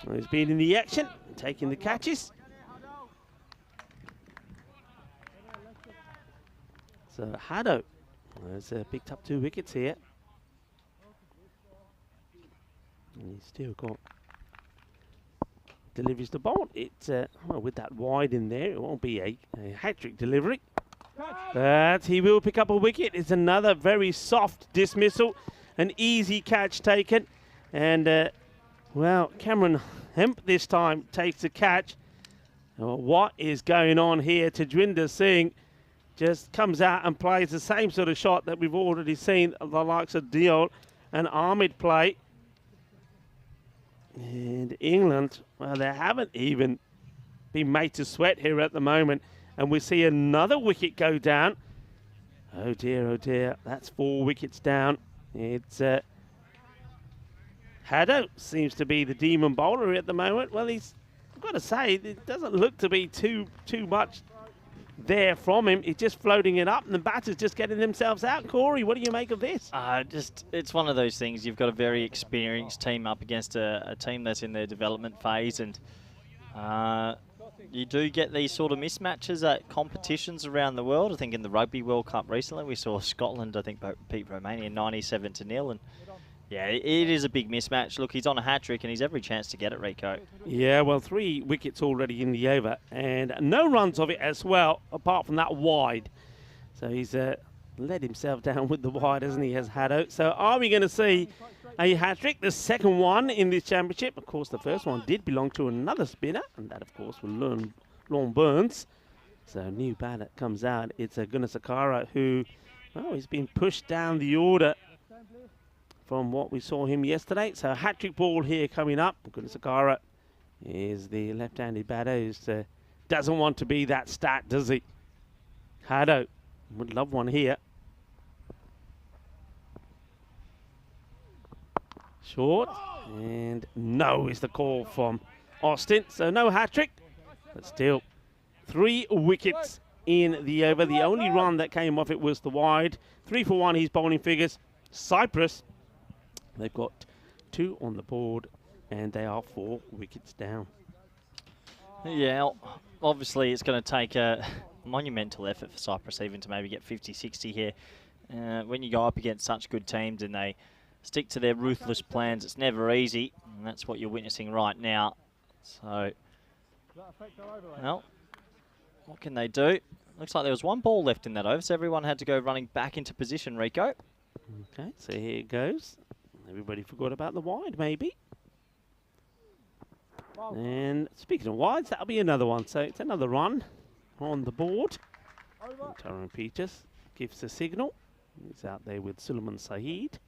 who's been in the action, taking the catches. So Haddo has picked up 2 wickets here. And he's still got delivers the ball. It's well, with that wide in there, it won't be a hat-trick delivery. But he will pick up a wicket. It's another very soft dismissal. An easy catch taken. And, well, Cameron Hemp this time takes a catch. What is going on here? Tajwinder Singh just comes out and plays the same sort of shot that we've already seen the likes of Diol and Ahmed play. And England, well, they haven't even been made to sweat here at the moment. And we see another wicket go down. Oh dear, that's 4 wickets down. It's Haddo seems to be the demon bowler at the moment. Well, I've got to say, it doesn't look to be too much there from him. He's just floating it up, and the batters just getting themselves out. Corey, what do you make of this? It's one of those things. You've got a very experienced team up against a team that's in their development phase, and you do get these sort of mismatches at competitions around the world. I think in the Rugby World Cup recently, we saw Scotland, I think, beat Romania 97-0, and yeah, it is a big mismatch. Look, he's on a hat-trick, and he's every chance to get it, Rico. Yeah, well, 3 wickets already in the over, and no runs of it as well, apart from that wide. So he's let himself down with the wide, hasn't he, has Haddo. So are we going to see a hat-trick, the second one in this championship? Of course, the first one did belong to another spinner, and that, of course, was Lorne Burns. So new batter comes out. It's Gunasakara, who, well, he's been pushed down the order from what we saw him yesterday. So a hat-trick ball here coming up. Gunasakara is the left-handed batter who doesn't want to be that stat, does he? Haddo would love one here. Short, and no is the call from Austin. So no hat-trick, but still 3 wickets in the over. The only run that came off it was the wide. 3 for 1, his bowling figures. Cyprus, they've got 2 on the board, and they are 4 wickets down. Yeah, obviously it's going to take a monumental effort for Cyprus even to maybe get 50-60 here. When you go up against such good teams and they stick to their ruthless plans. It's never easy, and that's what you're witnessing right now. So, well, what can they do? Looks like there was one ball left in that over, so everyone had to go running back into position, Rico. Okay, so here it goes. Everybody forgot about the wide, maybe. And speaking of wides, that'll be another one. So it's another run on the board. Tyrone Peters gives the signal. He's out there with Suleiman Saeed.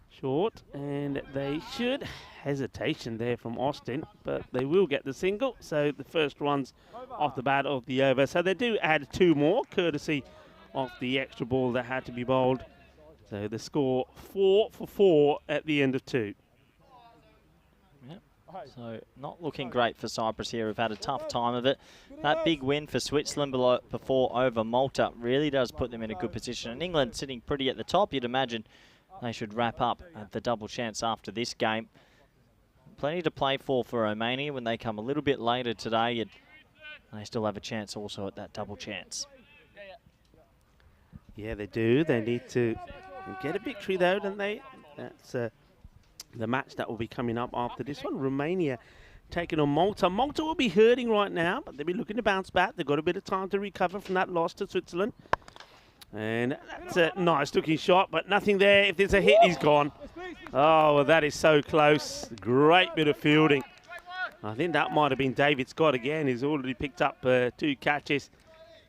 Short, and they should. Hesitation there from Austin, but they will get the single. So the first runs off the bat of the over. So they do add 2 more, courtesy of the extra ball that had to be bowled. So the score 4 for 4 at the end of 2. Yep. So not looking great for Cyprus here. We've had a tough time of it. That big win for Switzerland before over Malta really does put them in a good position. And England sitting pretty at the top. You'd imagine they should wrap up at the double chance after this game. Plenty to play for Romania when they come a little bit later today. And they still have a chance also at that double chance. Yeah, they do. They need to get a victory, though, don't they? That's the match that will be coming up after this one. Romania taking on Malta. Malta will be hurting right now, but they'll be looking to bounce back. They've got a bit of time to recover from that loss to Switzerland. And that's a nice-looking shot, but nothing there. If there's a hit, he's gone. Oh, well, that is so close. Great bit of fielding. I think that might have been David Scott again. He's already picked up 2 catches.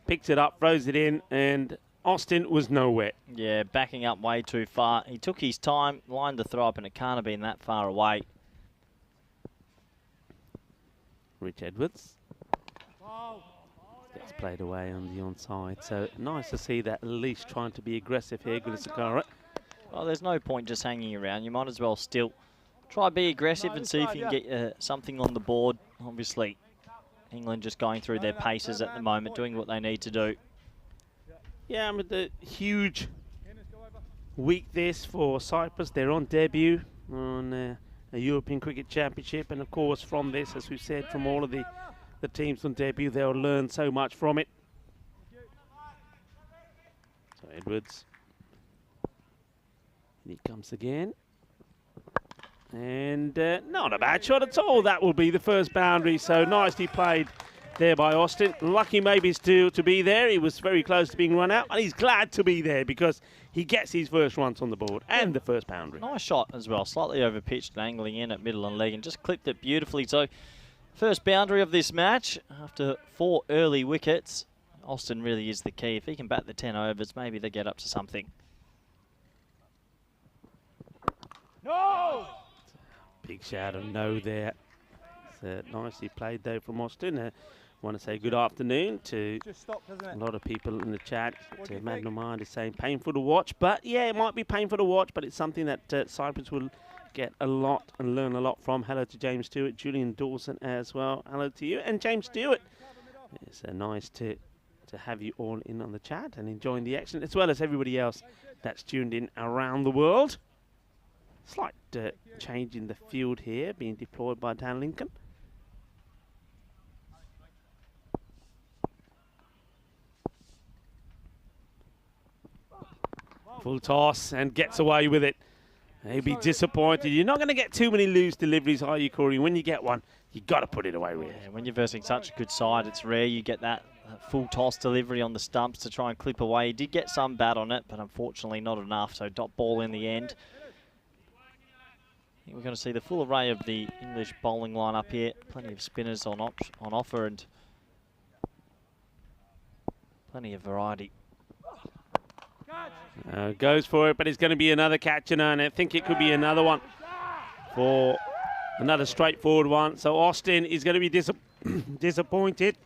Picks it up, throws it in, and Austin was nowhere. Yeah, backing up way too far. He took his time, lined the throw up, and it can't have been that far away. Rich Edwards. Gets played away on the onside. So nice to see that at least trying to be aggressive here, Gulisakara. Well, there's no point just hanging around. You might as well still try be aggressive and see if you can get something on the board. Obviously, England just going through their paces at the moment, doing what they need to do. Yeah, I mean, the huge week this for Cyprus. They're on debut on a European Cricket Championship. And, of course, from this, as we've said, from all of the teams on debut, they'll learn so much from it. So Edwards. And he comes again. And not a bad shot at all. That will be the first boundary. So nicely played there by Austin. Lucky maybe still to be there. He was very close to being run out. And he's glad to be there because he gets his first runs on the board and the first boundary. Nice shot as well. Slightly over pitched and angling in at middle and leg and just clipped it beautifully. So first boundary of this match after 4 early wickets. Austin really is the key. If he can bat the 10 overs, maybe they get up to something. No! Big shout of no there. It's nicely played though from Austin. I want to say good afternoon to a lot of people in the chat. Magnum Mind is saying painful to watch, but yeah, it might be painful to watch, but it's something that Cyprus will get a lot and learn a lot from. Hello to James Stewart, Julian Dawson as well. Hello to you and James Stewart. It's nice to have you all in on the chat and enjoying the action, as well as everybody else that's tuned in around the world. Slight change in the field here, being deployed by Dan Lincoln. Full toss and gets away with it. He'll be disappointed. You're not going to get too many loose deliveries, are you, Corey? When you get one, you got to put it away, really. Yeah, when you're versing such a good side, it's rare you get that full toss delivery on the stumps to try and clip away. He did get some bat on it, but unfortunately not enough. So dot ball in the end. I think we're going to see the full array of the English bowling lineup here. Plenty of spinners on offer and plenty of variety. Goes for it, but it's going to be another catch, and I think it could be another one for another straightforward one. So Austin is going to be disappointed.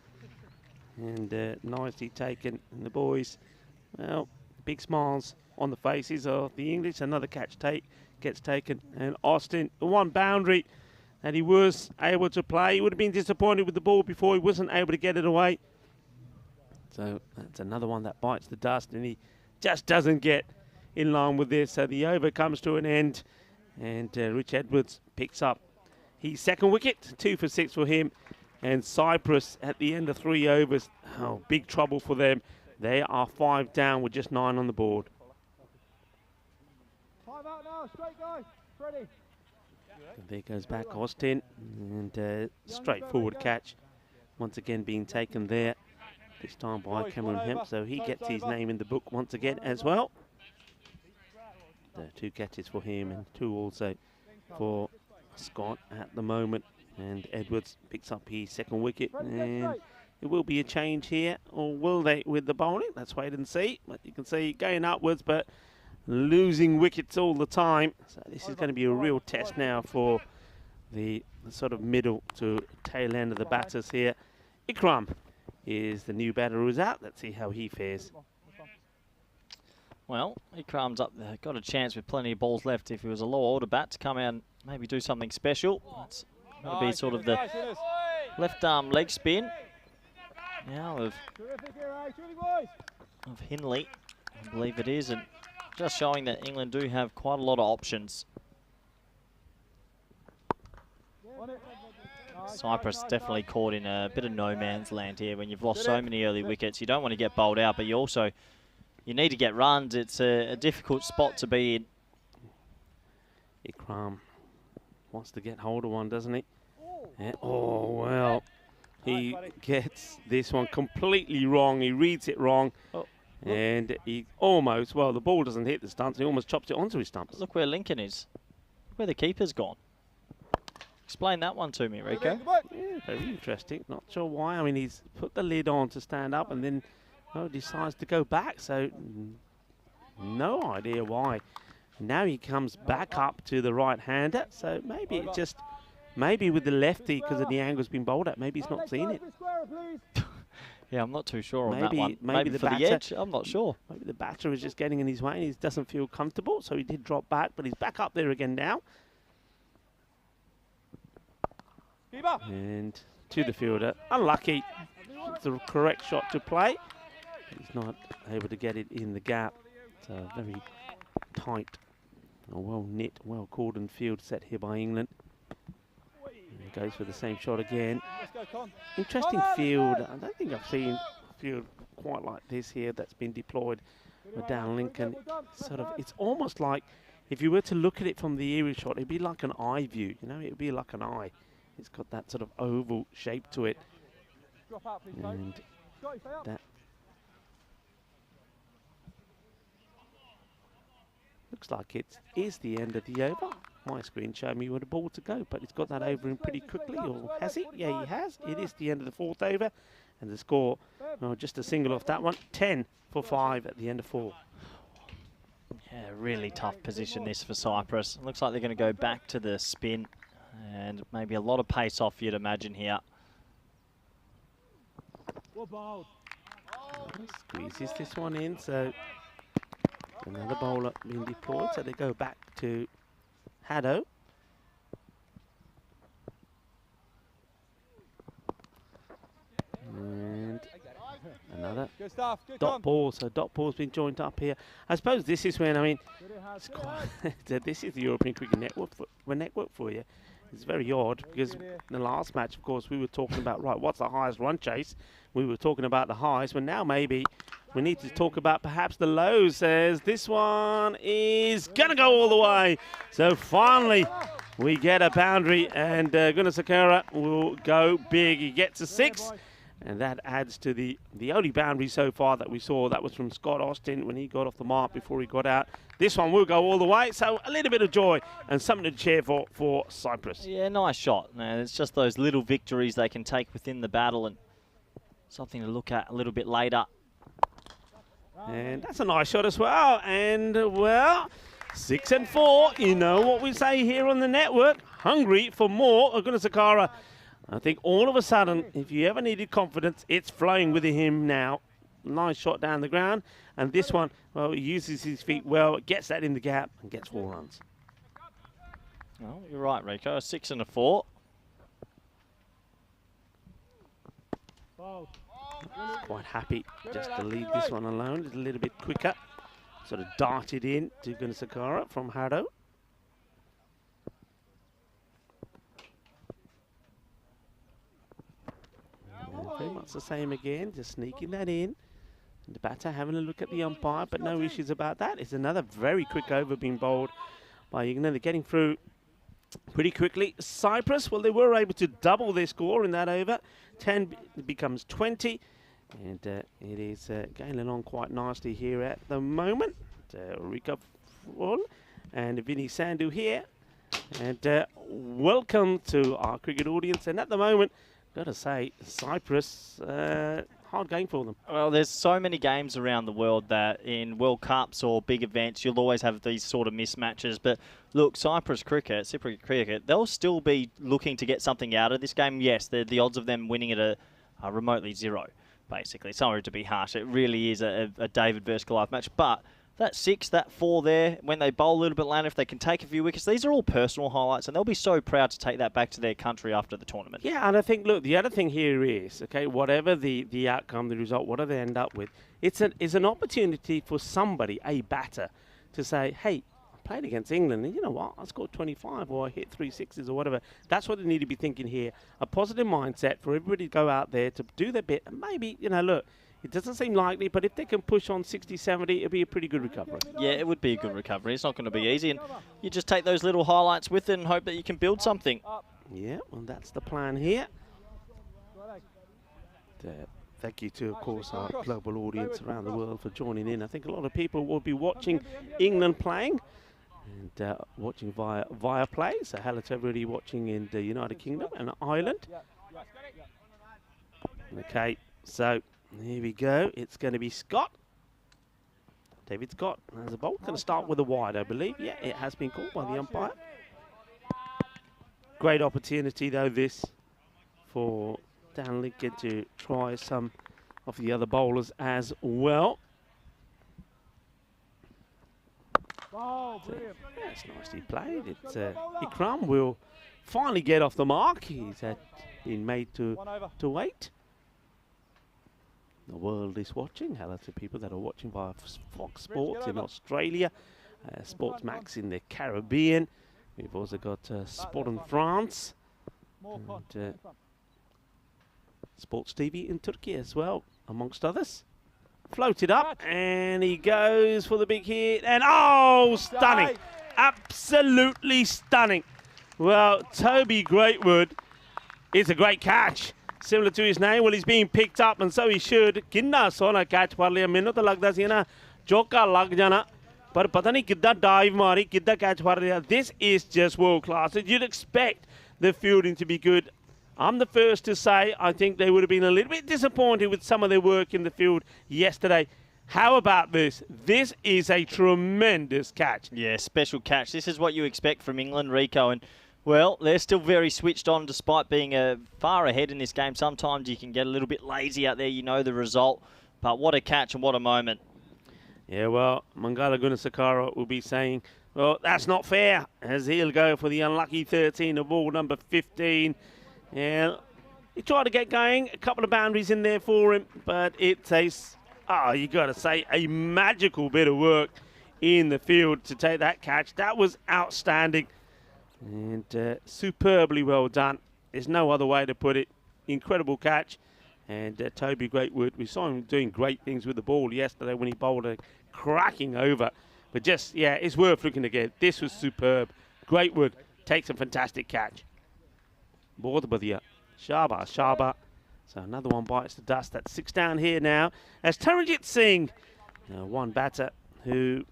And nicely taken. And the boys, well, big smiles on the faces of the English. Another catch gets taken. And Austin, the one boundary that he was able to play. He would have been disappointed with the ball before. He wasn't able to get it away. So that's another one that bites the dust, and he just doesn't get in line with this. So the over comes to an end, and Rich Edwards picks up his second wicket. 2 for 6 for him. And Cyprus at the end of 3 overs, big trouble for them. They are 5 down with just 9 on the board. Time out now, straight guys. Ready. And there goes back Austin, and straightforward catch. Once again being taken there, this time by Cameron Hemp, so he gets his name in the book once again as well. 2 catches for him and 2 also for Scott at the moment. And Edwards picks up his 2nd wicket, and it will be a change here, or will they with the bowling? Let's wait and see. But you can see going upwards, but losing wickets all the time. So this is going to be a real test now for the sort of middle to tail end of the batters here. Ikram is the new batter who's out. Let's see how he fares. Well, Ikram's up there. Got a chance with plenty of balls left if he was a lower order bat to come out and maybe do something special. It's going to be sort of the left arm leg spin now of Hindley, I believe it is, and just showing that England do have quite a lot of options. Cyprus definitely caught in a bit of no man's land here. When you've lost so many early wickets, you don't want to get bowled out, but you need to get runs. It's a difficult spot to be in. Ikram wants to get hold of one, doesn't he? Yeah. Oh, well, he gets this one completely wrong. He reads it wrong. And he almost, well, the ball doesn't hit the stumps. He almost chops it onto his stumps. Look where Lincoln is. Look where the keeper's gone. Explain that one to me, Rico. Yeah, very interesting. Not sure why. I mean, he's put the lid on to stand up and then decides to go back. So no idea why. Now he comes back up to the right-hander. So maybe it just, maybe with the lefty, because of the angle's been bowled at, maybe he's not seen it. Yeah, I'm not too sure on that one. Maybe for batter, the edge, I'm not sure. Maybe the batter is just getting in his way and he doesn't feel comfortable, so he did drop back, but he's back up there again now. And to the fielder, unlucky. It's the correct shot to play. He's not able to get it in the gap. It's a very tight, well knit, well cordoned field set here by England. And he goes for the same shot again. Interesting field. I don't think I've seen a field quite like this here that's been deployed with down Lincoln. It's almost like, if you were to look at it from the aerial shot, it'd be like an eye view, you know, it'd be like an eye. It's got that sort of oval shape to it. And that looks like it is the end of the over. My screen showed me where the ball to go, but it's got that over in pretty quickly, or has it? Yeah, he has. It is the end of the 4th over, and the score, just a single off that one, 10 for 5 at the end of 4. Yeah, really tough position this for Cyprus. Looks like they're going to go back to the spin, and maybe a lot of pace off, you'd imagine here. Squeezes this one in, so another bowler being deployed, so they go back to Haddo. And another dot ball, so dot ball's been joined up here. I suppose this is when, I mean, it's quite this is the European Cricket Network for you. It's very odd, because in the last match, of course, we were talking about, right, what's the highest run chase? We were talking about the highs, but now maybe we need to talk about perhaps the lows, as this one is going to go all the way. So finally, we get a boundary, and Gunasakura will go big. He gets a 6. And that adds to the only boundary so far that we saw. That was from Scott Austin when he got off the mark before he got out. This one will go all the way. So a little bit of joy and something to cheer for Cyprus. Yeah, nice shot. Man, it's just those little victories they can take within the battle, and something to look at a little bit later. And that's a nice shot as well. And, well, 6 and 4. You know what we say here on the network. Hungry for more. Gunasakura. I think all of a sudden, if you ever needed confidence, it's flowing with him now. Nice shot down the ground. And this one, well, he uses his feet well, gets that in the gap and gets 4 runs. Oh, you're right, Rico. A 6 and a 4. Quite happy just to leave this one alone. It's a little bit quicker. Sort of darted in to Gunasakura from Haddo. Very much the same again, just sneaking that in. The batter having a look at the umpire, but no issues about that. It's another very quick over being bowled by England. They're getting through pretty quickly. Cyprus, well, they were able to double their score in that over. 10 becomes 20. And it is going along quite nicely here at the moment. Rika Full and Vinny Sandhu here. And welcome to our cricket audience. And at the moment, got to say, Cyprus, hard game for them. Well, there's so many games around the world that in World Cups or big events, you'll always have these sort of mismatches. But look, Cyprus cricket, they'll still be looking to get something out of this game. Yes, the odds of them winning it are remotely zero, basically. Sorry to be harsh. It really is a David versus Goliath match. But that 6, that 4 there, when they bowl a little bit later, if they can take a few wickets, these are all personal highlights, and they'll be so proud to take that back to their country after the tournament. Yeah, and I think, look, the other thing here is, okay, whatever the outcome, the result, whatever they end up with, it's an opportunity for somebody, a batter, to say, hey, I played against England, and you know what, I scored 25, or I hit 3 sixes, or whatever. That's what they need to be thinking here. A positive mindset for everybody to go out there to do their bit, and maybe, you know, look, it doesn't seem likely, but if they can push on 60, 70, it'll be a pretty good recovery. Yeah, it would be a good recovery. It's not going to be easy, and you just take those little highlights with it and hope that you can build something. Yeah, well, that's the plan here. Thank you to, of course, our global audience around the world for joining in. I think a lot of people will be watching England playing and watching via play. So hello to everybody watching in the United Kingdom and Ireland. Okay, so here we go. It's going to be Scott. David Scott has a bowl. Going to start with a wide, I believe. Yeah, it has been called by the umpire. Great opportunity, though, this for Dan Lincoln to try some of the other bowlers as well. That's nicely played. Ikram will finally get off the mark. He's been made to wait. The world is watching. Hello to people that are watching via Fox Sports in Australia, Sports Max in the Caribbean. We've also got Sport in France, and Sports TV in Turkey as well, amongst others. Floated up, and he goes for the big hit, and oh, stunning! Absolutely stunning. Well, Toby Greatwood is a great catch. Similar to his name, well, he's being picked up, and so he should. Kinna sona catch par liya. Mainu to lagda si na chokka lag jana, par pata nahi kidda dive mari, kidda catch par liya. This is just world class. You'd expect the fielding to be good. I'm the first to say I think they would have been a little bit disappointed with some of their work in the field yesterday. How about this? This is a tremendous catch. Yeah, special catch. This is what you expect from England, Rico, and well, they're still very switched on despite being far ahead in this game. Sometimes you can get a little bit lazy out there, you know the result. But what a catch and what a moment. Yeah, well, Mangala Gunasakara will be saying, well, that's not fair, as he'll go for the unlucky 13 of ball number 15. Yeah, he tried to get going, a couple of boundaries in there for him, but it's you got to say, a magical bit of work in the field to take that catch. That was outstanding. And superbly well done. There's no other way to put it. Incredible catch. And Toby Greatwood, we saw him doing great things with the ball yesterday when he bowled a cracking over. But just, yeah, it's worth looking again. This was superb. Greatwood takes a fantastic catch. Bahut badhiya. Shaba. So another one bites the dust. That's 6 down here now. As Taranjit Singh, one batter who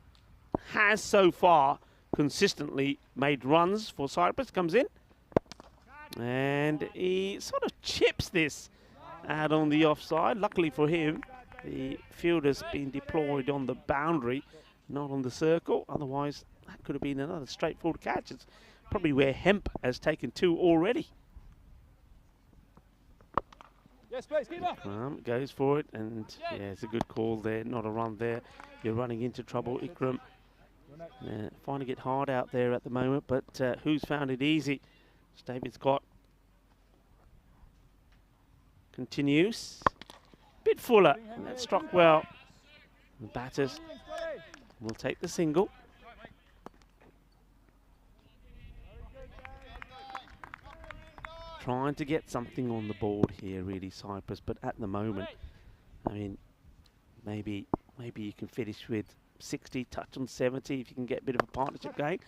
has so far consistently made runs for Cyprus, comes in. And he sort of chips this out on the offside. Luckily for him, the fielder's been deployed on the boundary, not on the circle. Otherwise, that could have been another straightforward catch. It's probably where Hemp has taken 2 already. Yes, please, keeper. Goes for it, and yeah, it's a good call there. Not a run there. You're running into trouble, Ikram. Finding it hard out there at the moment, but who's found it easy? David Scott continues. Bit fuller, and that struck well. The batters will take the single. Trying to get something on the board here, really, Cyprus, but at the moment, I mean, maybe you can finish with 60, touch on 70 if you can get a bit of a partnership going.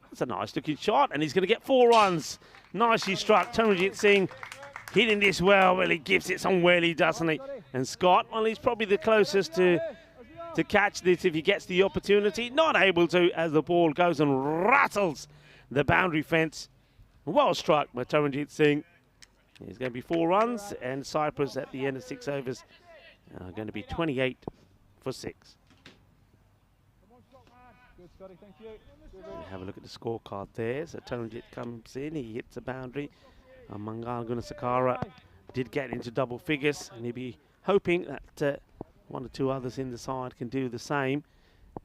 That's a nice looking shot, and he's going to get 4 runs. Nicely struck. Taranjit Singh hitting this well. Well, he gives it some welly, doesn't he? And Scott, well, he's probably the closest to catch this if he gets the opportunity. Not able to, as the ball goes and rattles the boundary fence. Well struck by Taranjit Singh. There's going to be 4 runs, and Cyprus at the end of 6 overs are going to be 28 for 6. Have a look at the scorecard there. So Taranjit comes in, he hits the boundary. Mangal Gunasakara did get into double figures, and he'll be hoping that 1 or 2 others in the side can do the same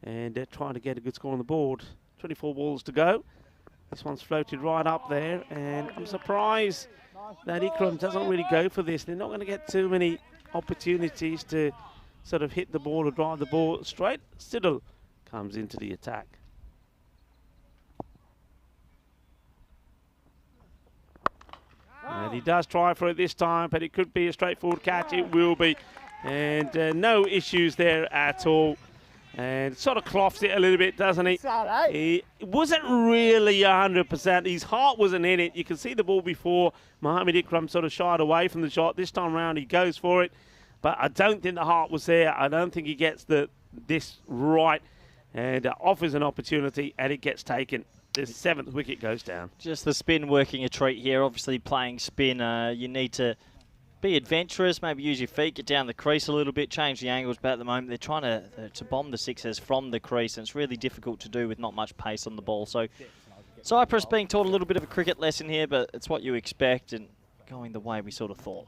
and trying to get a good score on the board. 24 balls to go. This one's floated right up there, and I'm surprised that Ikram doesn't really go for this. They're not going to get too many opportunities to sort of hit the ball or drive the ball straight. Siddle comes into the attack. And he does try for it this time, but it could be a straightforward catch. It will be. And no issues there at all. And sort of cloths it a little bit, doesn't he? He wasn't really 100%. His heart wasn't in it. You can see the ball before. Mohamed Ikram sort of shied away from the shot. This time around, he goes for it. But I don't think the heart was there. I don't think he gets this right. And offers an opportunity, and it gets taken. The 7th wicket goes down. Just the spin working a treat here. Obviously playing spin, you need to be adventurous, maybe use your feet, get down the crease a little bit, change the angles, but at the moment they're trying to bomb the sixes from the crease, and it's really difficult to do with not much pace on the ball. So Cyprus being taught a little bit of a cricket lesson here, but it's what you expect and going the way we sort of thought.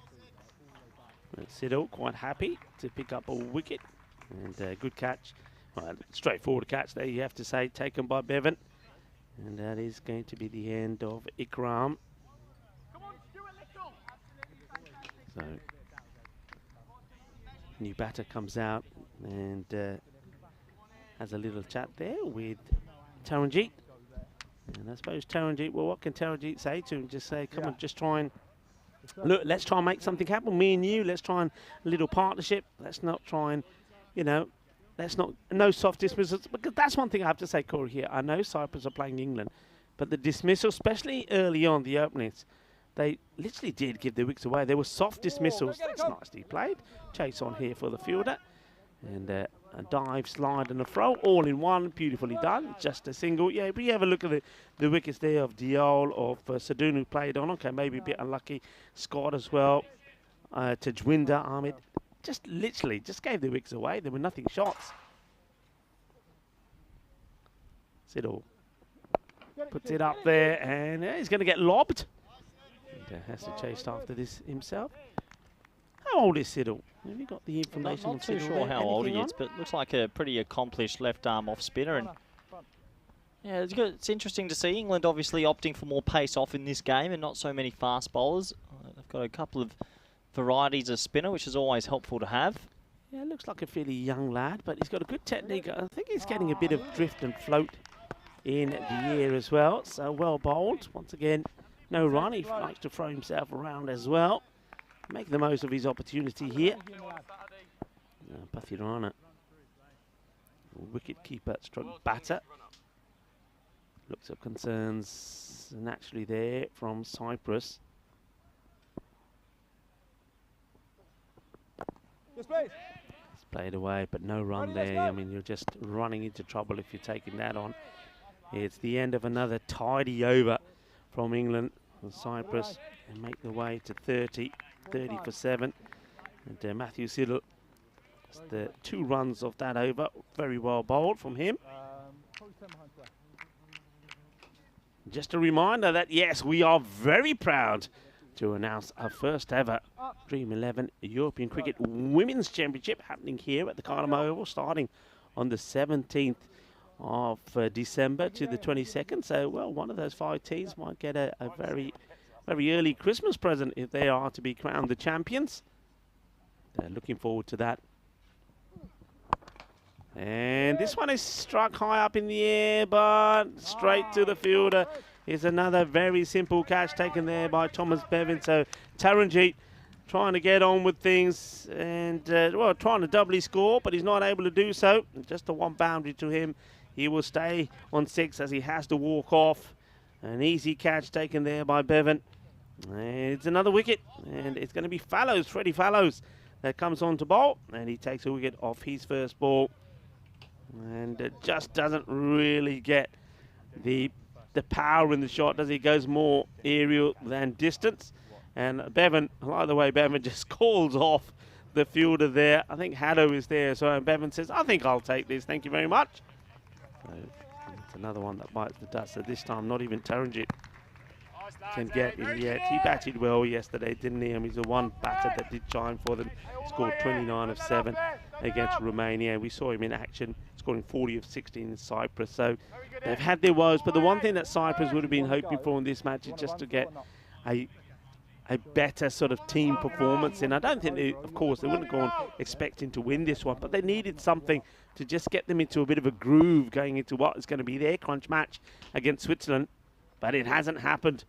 Siddle quite happy to pick up a wicket, and good catch. Well, straightforward catch there, you have to say, taken by Bevan. And that is going to be the end of Ikram. So, new batter comes out and has a little chat there with Taranjit. And I suppose Taranjit, well, what can Taranjit say to him? Just say, come on, just try and, look, let's try and make something happen. Me and you, let's try and a little partnership. Let's not try and, you know, no soft dismissals, because that's one thing I have to say, Corey, here. I know Cyprus are playing England, but the dismissals, especially early on, the openings, they literally did give the wickets away. There were soft dismissals. That's nicely played. Chase on here for the fielder. And a dive, slide and a throw, all in one, beautifully done. Just a single. Yeah, but you have a look at the wickets there of Diol, of Sadun, who played on. Okay, maybe a bit unlucky. Scott as well. Tajwinder, Ahmed. Just literally just gave the wickets away. There were nothing shots. Siddle puts it up there, and he's going to get lobbed. And has to chase after this himself. How old is Siddle? Have you got the information? Not too sure how old he is, but looks like a pretty accomplished left arm off spinner. And yeah, it's good. It's interesting to see England obviously opting for more pace off in this game and not so many fast bowlers. They've got a couple of varieties of spinner, which is always helpful to have. Yeah, looks like a fairly young lad, but he's got a good technique. I think he's getting a bit of drift and float in the air as well. So well bowled. Once again, no run. He likes to throw himself around as well. Make the most of his opportunity here. Pathirana, wicket keeper stroke batter. Looks of concerns naturally there from Cyprus. It's played away, but no run there. I mean, you're just running into trouble if you're taking that on. It's the end of another tidy over from England and Cyprus, and make the way to 30 for 7. And Matthew Siddle, the 2 runs of that over, very well bowled from him. Just a reminder that, yes, we are very proud to announce our first ever Dream11 European Cricket Women's Championship happening here at the Cardamom Oval, starting on the 17th of December to the 22nd. So, well, one of those 5 teams might get a very, very early Christmas present if they are to be crowned the champions. They're looking forward to that. And this one is struck high up in the air, but straight to the fielder. Is another very simple catch taken there by Thomas Bevan. So Taranjit trying to get on with things and, well, trying to doubly score, but he's not able to do so. Just the one boundary to him. He will stay on 6 as he has to walk off. An easy catch taken there by Bevan. And it's another wicket, and it's going to be Fallows, Freddie Fallows, that comes on to bowl, and he takes a wicket off his first ball. And it just doesn't really get the power in the shot, does he? Goes more aerial than distance. And Bevan, I like the way Bevan just calls off the fielder there. I think Haddo is there, so Bevan says, I think I'll take this, thank you very much. So it's another one that bites the dust. So this time, not even Taranjit can get him yet. He batted well yesterday, didn't he? I mean, he's the one batter that did shine for them. Scored 29 of 7 against Romania. We saw him in action, scoring 40 of 16 in Cyprus. So they've had their woes, but the one thing that Cyprus would have been hoping for in this match is just to get a better sort of team performance. And I don't think, of course, they wouldn't have gone expecting to win this one, but they needed something to just get them into a bit of a groove going into what is going to be their crunch match against Switzerland. But it hasn't happened.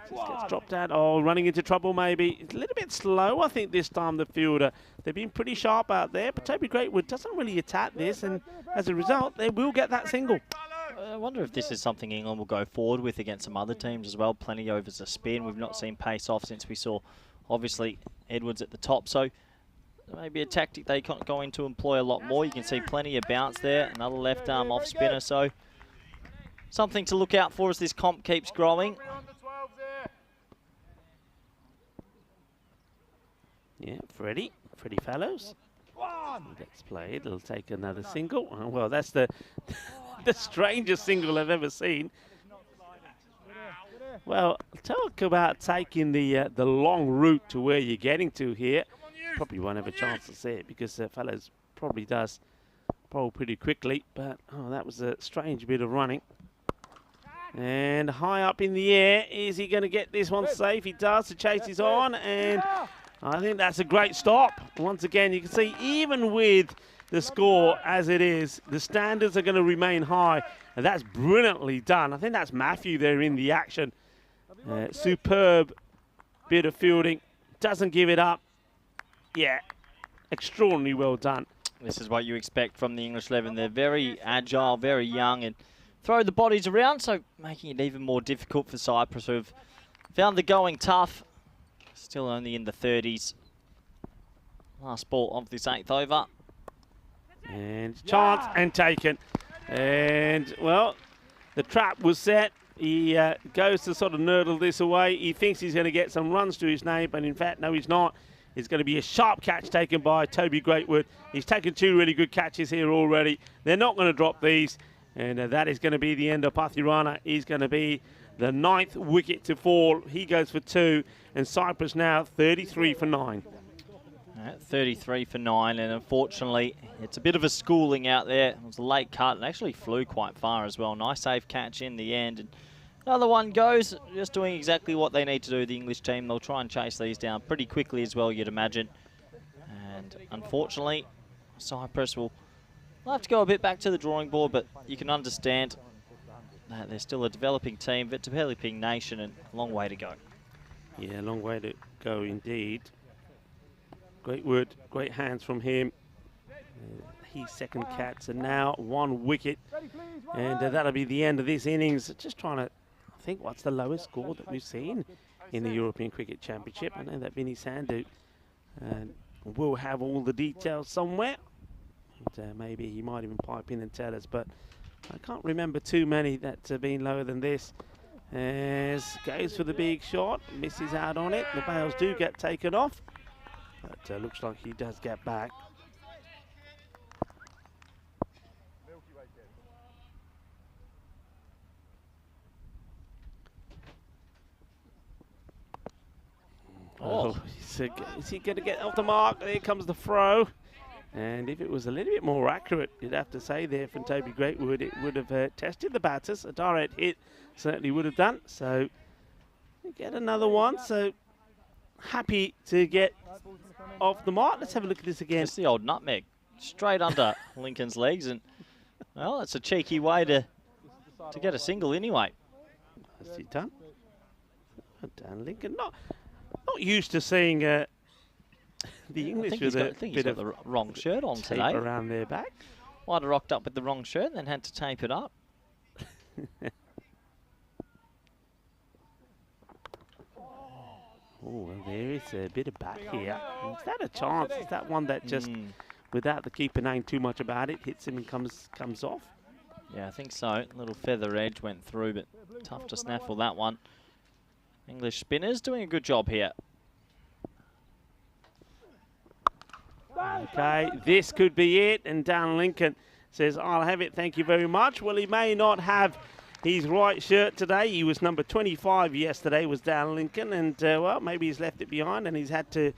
Just gets dropped out. Oh, running into trouble maybe. It's a little bit slow, I think, this time, the fielder. They've been pretty sharp out there, but Toby Greatwood doesn't really attack this, and as a result, they will get that single. I wonder if this is something England will go forward with against some other teams as well. Plenty overs a spin. We've not seen pace off since we saw, obviously, Edwards at the top. So maybe a tactic they can't go in to employ a lot more. You can see plenty of bounce there. Another left arm off spinner. So something to look out for as this comp keeps growing. Yeah, Freddie Fallows. Gets played. It'll take another single. Oh, well, that's the the strangest single I've ever seen. Well, talk about taking the long route to where you're getting to here. Probably won't have a chance to see it because Fallows probably does bowl pretty quickly. But oh, that was a strange bit of running. And high up in the air, is he going to get this one safe? He does. The chase is on, and I think that's a great stop. Once again, you can see even with the score as it is, the standards are going to remain high, and that's brilliantly done. I think that's Matthew there in the action. Superb bit of fielding. Doesn't give it up. Yeah, extraordinarily well done. This is what you expect from the English 11. They're very agile, very young, and throw the bodies around, so making it even more difficult for Cyprus, who have found the going tough. Still only in the 30s. Last ball of this 8th over. And chance and taken. And, well, the trap was set. He goes to sort of nurdle this away. He thinks he's going to get some runs to his name, but in fact, no, he's not. It's going to be a sharp catch taken by Toby Greatwood. He's taken 2 really good catches here already. They're not going to drop these. And that is going to be the end of Pathirana. He's going to be the 9th wicket to fall. He goes for 2. And Cyprus now 33 for 9. 33 for 9, and unfortunately, it's a bit of a schooling out there. It was a late cut and actually flew quite far as well. Nice safe catch in the end. And another one goes, just doing exactly what they need to do, the English team. They'll try and chase these down pretty quickly as well, you'd imagine. And unfortunately, Cyprus will have to go a bit back to the drawing board, but you can understand that they're still a developing team, but developing nation, and a long way to go. Yeah, a long way to go indeed. Great word, great hands from him. His second catch, and now 1 wicket. And that'll be the end of this innings. Just trying to think what's the lowest score that we've seen in the European Cricket Championship. I know that Vinny Sandhu will have all the details somewhere. And, maybe he might even pipe in and tell us, but I can't remember too many that have been lower than this. As goes for the big shot, misses out on it. The bails do get taken off, but looks like he does get back. Oh, is he going to get off the mark? There comes the throw. And if it was a little bit more accurate, you'd have to say there from Toby Greatwood, it would have tested the batters. A direct hit certainly would have done. So get another one. So happy to get off the mark. Let's have a look at this again. It's the old nutmeg, straight under Lincoln's legs, and well, it's a cheeky way to get a single anyway. Has he done? Well done, Lincoln. Not used to seeing the I English think with a he's bit got of the wrong shirt on tape today. around their back. Might have rocked up with the wrong shirt and then had to tape it up. Oh, well, there is a bit of back here. Is that a chance? Is that one that just, without the keeper knowing too much about it, hits him and comes off? Yeah, I think so. Little feather edge went through, but tough to snaffle that one. English spinners doing a good job here. Okay, this could be it. And Dan Lincoln says, I'll have it, thank you very much. Well, he may not have his right shirt today. He was number 25 yesterday, was Dan Lincoln. And, well, maybe he's left it behind and he's had to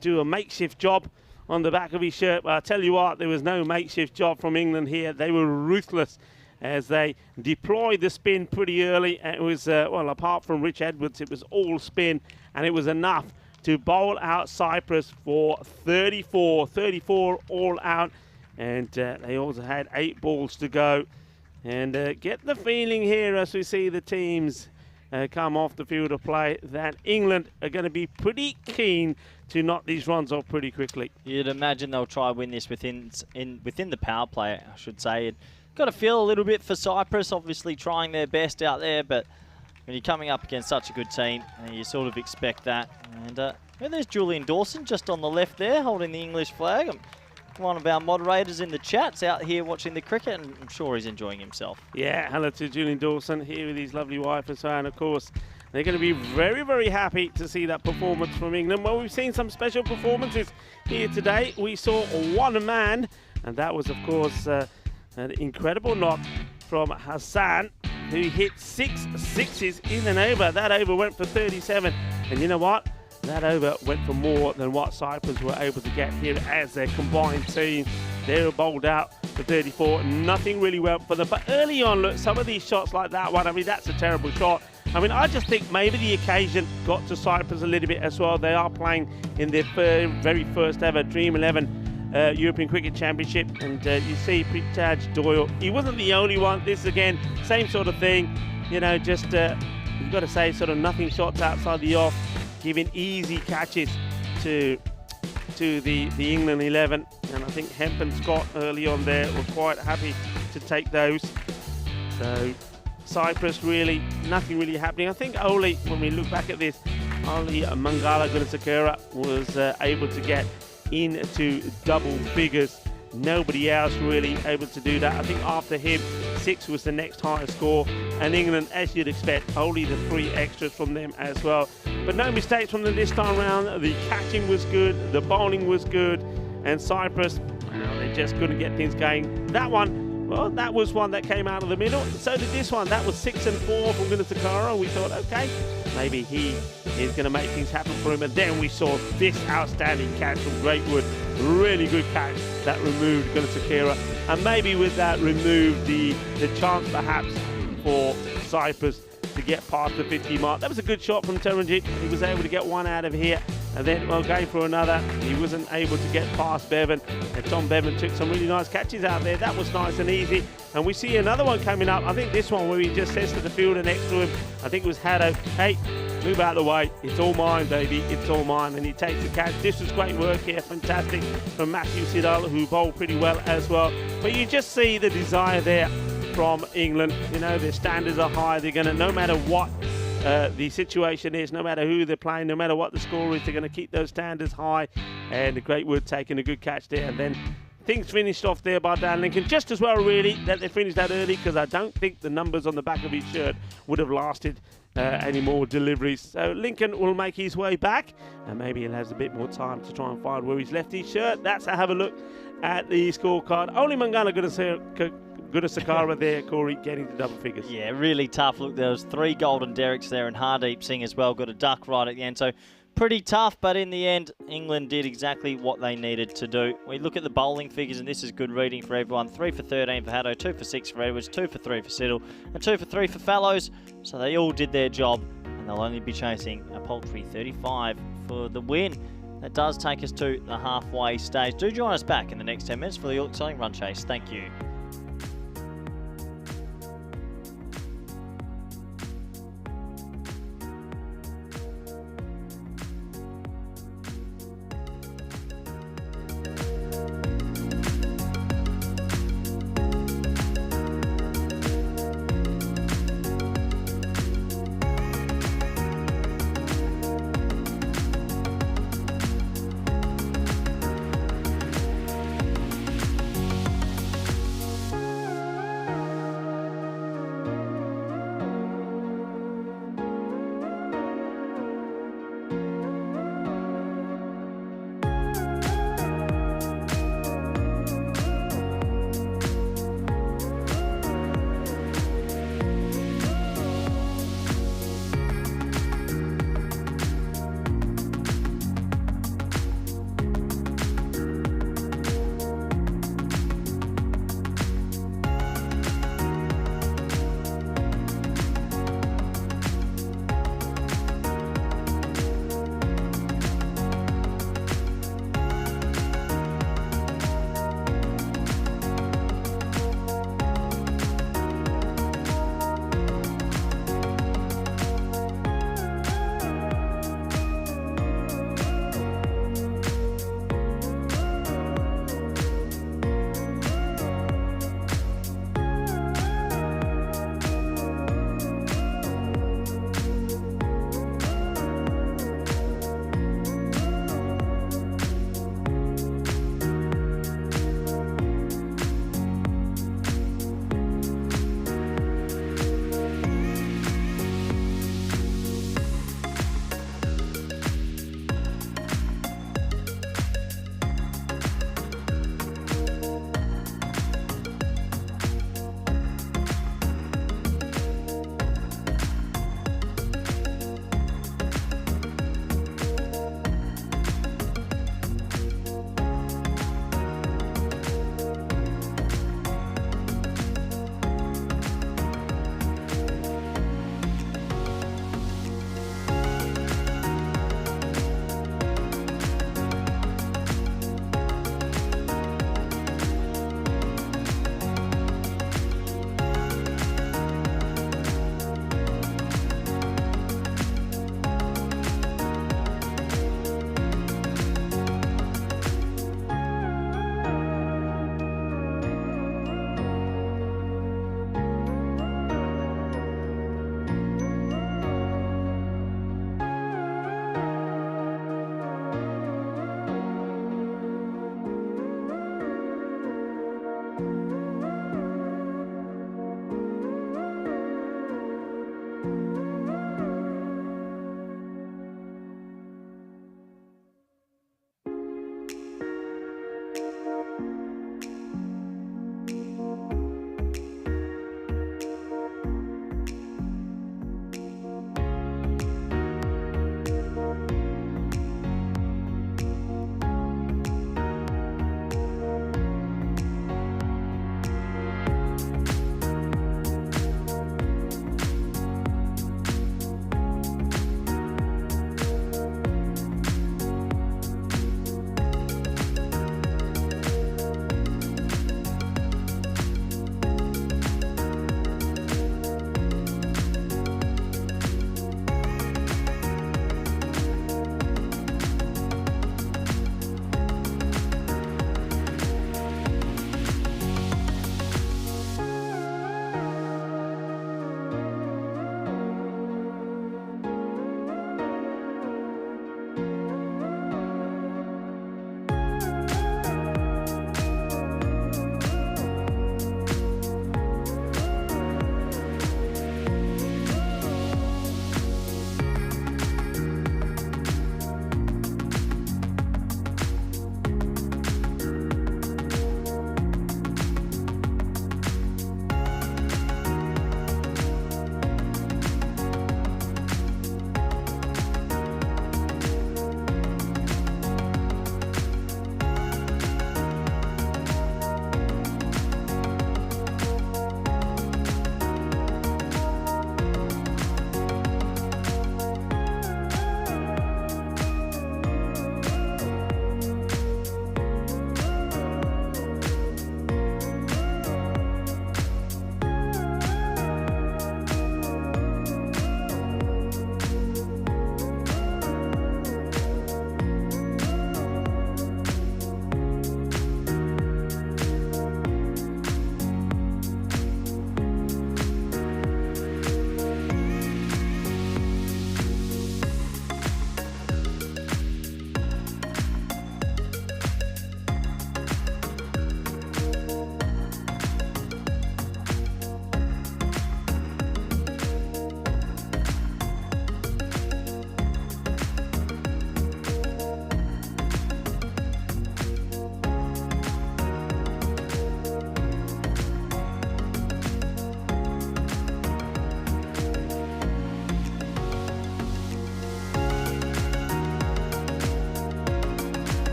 do a makeshift job on the back of his shirt. But I tell you what, there was no makeshift job from England here. They were ruthless as they deployed the spin pretty early. It was, well, apart from Rich Edwards, it was all spin, and it was enough to bowl out Cyprus for 34 all out. And they also had 8 balls to go. And get the feeling here as we see the teams come off the field of play that England are going to be pretty keen to knock these runs off pretty quickly. You'd imagine they'll try and win this within the power play, I should say. And got to feel a little bit for Cyprus, obviously trying their best out there, but when you're coming up against such a good team, you sort of expect that. And there's Julian Dawson just on the left there, holding the English flag. One of our moderators in the chat's out here watching the cricket, and I'm sure he's enjoying himself. Yeah, hello to Julian Dawson here with his lovely wife as well, and of course they're going to be very, very happy to see that performance from England. Well, we've seen some special performances here today. We saw one man, and that was, of course, an incredible knock from Hassan, who hit 6 sixes in an over. That over went for 37, and you know what? That over went for more than what Cyprus were able to get here as their combined team. They were bowled out for 34. Nothing really went for them. But early on, look, some of these shots like that one, I mean, that's a terrible shot. I mean, I just think maybe the occasion got to Cyprus a little bit as well. They are playing in their very first ever Dream11 European Cricket Championship. And you see Prithaj Doyle. He wasn't the only one. This, again, same sort of thing. You know, just, you've got to say, sort of nothing shots outside the off, giving easy catches to the England 11. And I think Hemp and Scott early on there were quite happy to take those. So Cyprus, really, nothing really happening. I think only, when we look back at this, only Mangala Gunasekera was able to get into double figures. Nobody else really able to do that. I think after him, 6 was the next highest score. And England, as you'd expect, only the 3 extras from them as well. But no mistakes from them this time round. The catching was good, the bowling was good, and Cyprus, well, they just couldn't get things going. That one, well, that was one that came out of the middle. So did this one. That was 6 and 4 from Gunasekera. We thought, okay, maybe he is going to make things happen for him. And then we saw this outstanding catch from Greatwood. Really good catch that removed Gunasekera. And maybe with that removed the chance perhaps for Cyprus to get past the 50 mark. That was a good shot from Taranjit. He was able to get one out of here. And then, well, going for another, he wasn't able to get past Bevan. And Tom Bevan took some really nice catches out there. That was nice and easy. And we see another one coming up. I think this one where he just says to the fielder next to him, I think it was Haddo, hey, move out of the way. It's all mine, baby. It's all mine. And he takes the catch. This was great work here. Fantastic from Matthew Siddall, who bowled pretty well as well. But you just see the desire there from England. You know, their standards are high. They're going to, no matter what the situation is, no matter who they're playing, no matter what the score is, they're going to keep those standards high. And Greatwood taking a good catch there. And then things finished off there by Dan Lincoln. Just as well, really, that they finished that early, because I don't think the numbers on the back of his shirt would have lasted any more deliveries. So Lincoln will make his way back, and maybe he'll have a bit more time to try and find where he's left his shirt. That's a have a look at the scorecard. Only Mangala Gunasekera there, Corey, getting to double figures. Yeah, really tough. Look, there was 3 golden derricks there, and Hardeep Singh as well got a duck right at the end. So pretty tough, but in the end, England did exactly what they needed to do. We look at the bowling figures, and this is good reading for everyone. 3 for 13 for Haddo, 2 for 6 for Edwards, 2 for 3 for Siddle, and 2 for 3 for Fallows. So they all did their job, and they'll only be chasing a paltry 35 for the win. That does take us to the halfway stage. Do join us back in the next 10 minutes for the exciting run chase. Thank you.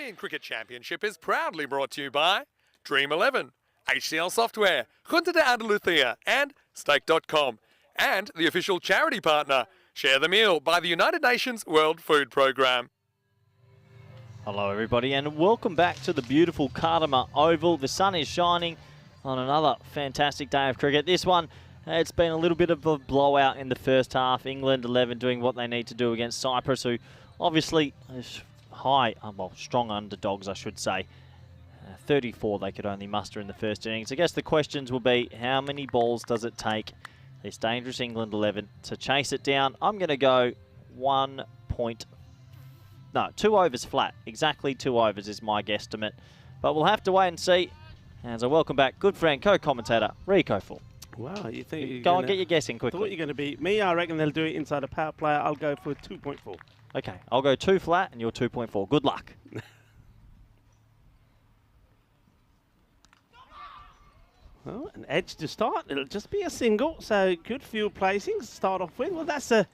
Australian Cricket Championship is proudly brought to you by Dream11, HCL Software, Junta de Andalucía, and Stake.com, and the official charity partner, Share the Meal, by the United Nations World Food Programme. Hello everybody and welcome back to the beautiful Kardama Oval. The sun is shining on another fantastic day of cricket. This one, it's been a little bit of a blowout in the first half. England 11 doing what they need to do against Cyprus, who obviously is strong underdogs, I should say. 34 they could only muster in the first innings. I guess the questions will be, how many balls does it take this dangerous England 11 to chase it down? I'm going to go 2 overs flat. Exactly 2 overs is my guesstimate. But we'll have to wait and see. As I welcome back good friend, co-commentator, Rico Full. Wow, you think Go on, get your guessing quickly. I thought you're going to be me. I reckon they'll do it inside a power play. I'll go for 2.4. Okay, I'll go 2 flat and you're 2.4. Good luck. Well, an edge to start. It'll just be a single, so good field placings to start off with. Well, that's a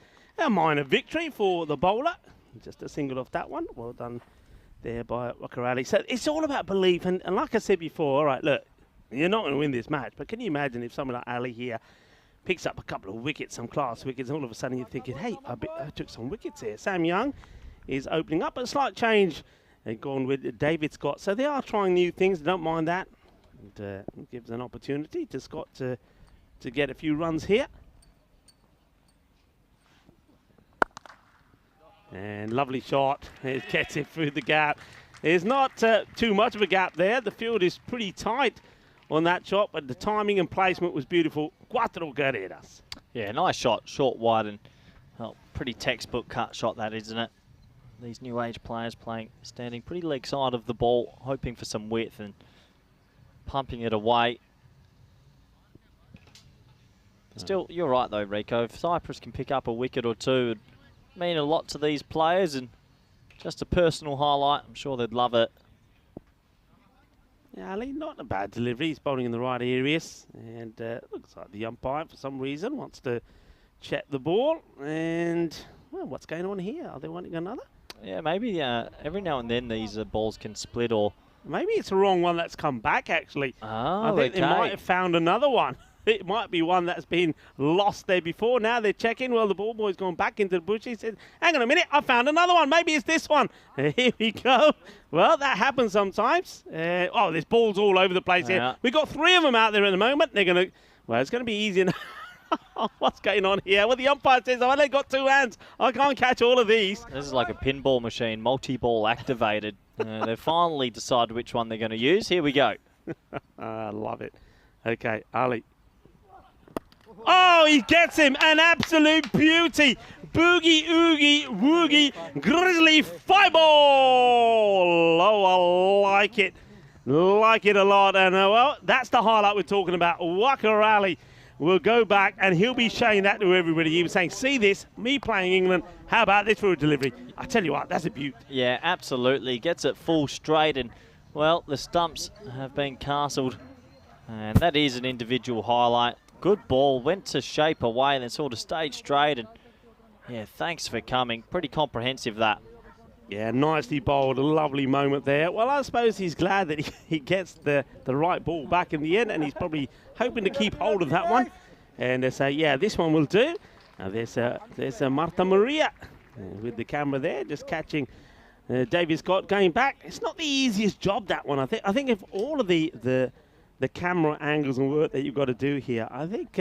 minor victory for the bowler. Just a single off that one. Well done there by Wakarali. So it's all about belief. And like I said before, all right, look, you're not going to win this match. But can you imagine if someone like Ali here picks up a couple of wickets, some class wickets, and all of a sudden you're thinking, hey, I took some wickets here. Sam Young is opening up. A slight change. They've gone with David Scott. So they are trying new things. They don't mind that. And gives an opportunity to Scott to get a few runs here. And lovely shot. It gets it through the gap. There's not too much of a gap there. The field is pretty tight on that shot, but the timing and placement was beautiful. Cuatro carreras. Yeah, nice shot. Short, wide, and pretty textbook cut shot that, isn't it? These new age players standing pretty leg side of the ball, hoping for some width and pumping it away. Still, you're right though, Rico. If Cyprus can pick up a wicket or two, it'd mean a lot to these players, and just a personal highlight. I'm sure they'd love it. Yeah, Ali, not a bad delivery. He's bowling in the right areas, and looks like the umpire, for some reason, wants to check the ball. And well, what's going on here? Are they wanting another? Yeah, maybe every now and then these balls can split, or maybe it's the wrong one that's come back. Actually, I think they might have found another one. It might be one that's been lost there before. Now they're checking. Well, the ball boy's gone back into the bush. He said, hang on a minute, I found another one. Maybe it's this one. Here we go. Well, that happens sometimes. There's balls all over the place here. We've got 3 of them out there at the moment. They're going to, well, it's going to be easy enough. What's going on here? Well, the umpire says, I've only got 2 hands. I can't catch all of these. This is like a pinball machine, multi-ball activated. They've finally decided which one they're going to use. Here we go. I love it. Okay, Ali. Oh, he gets him. An absolute beauty. Boogie, oogie, woogie, grizzly fly ball. Oh, I like it. Like it a lot. And, well, that's the highlight we're talking about. Wakarali will go back, and he'll be showing that to everybody. He was saying, see this, me playing England. How about this for a delivery? I tell you what, that's a beaut. Yeah, absolutely. Gets it full straight, and, well, the stumps have been castled. And that is an individual highlight. Good ball, went to shape away and then sort of stayed straight. And yeah, thanks for coming. Pretty comprehensive, that. Yeah, nicely bowled. A lovely moment there. Well, I suppose he's glad that he gets the right ball back in the end, and he's probably hoping to keep hold of that one. And they say, yeah, this one will do. Now there's Marta Maria with the camera there, just catching David Scott going back. It's not the easiest job, that one. I think if all of the camera angles and work that you've got to do here, I think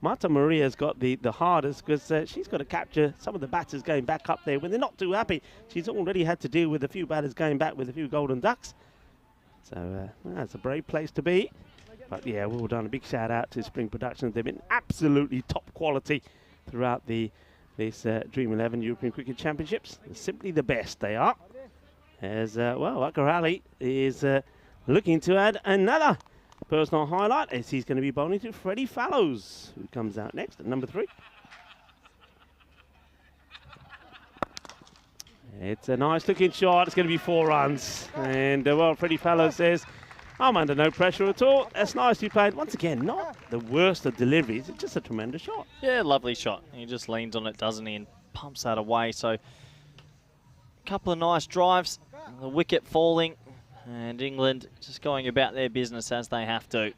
Marta Maria's got the hardest, because she's got to capture some of the batters going back up there when they're not too happy. She's already had to deal with a few batters going back with a few golden ducks. So that's a brave place to be. But yeah, well done. A big shout out to Spring Productions. They've been absolutely top quality throughout this Dream11 European Cricket Championships. They're simply the best, they are. As Wakarali is looking to add another personal highlight, as he's going to be bowling to Freddie Fallows, who comes out next at number 3. It's a nice looking shot. It's going to be 4 runs. And Freddie Fallows says, I'm under no pressure at all. That's nicely played. Once again, not the worst of deliveries. It's just a tremendous shot. Yeah, lovely shot. He just leans on it, doesn't he, and pumps that away. So a couple of nice drives. The wicket falling, and England just going about their business as they have to.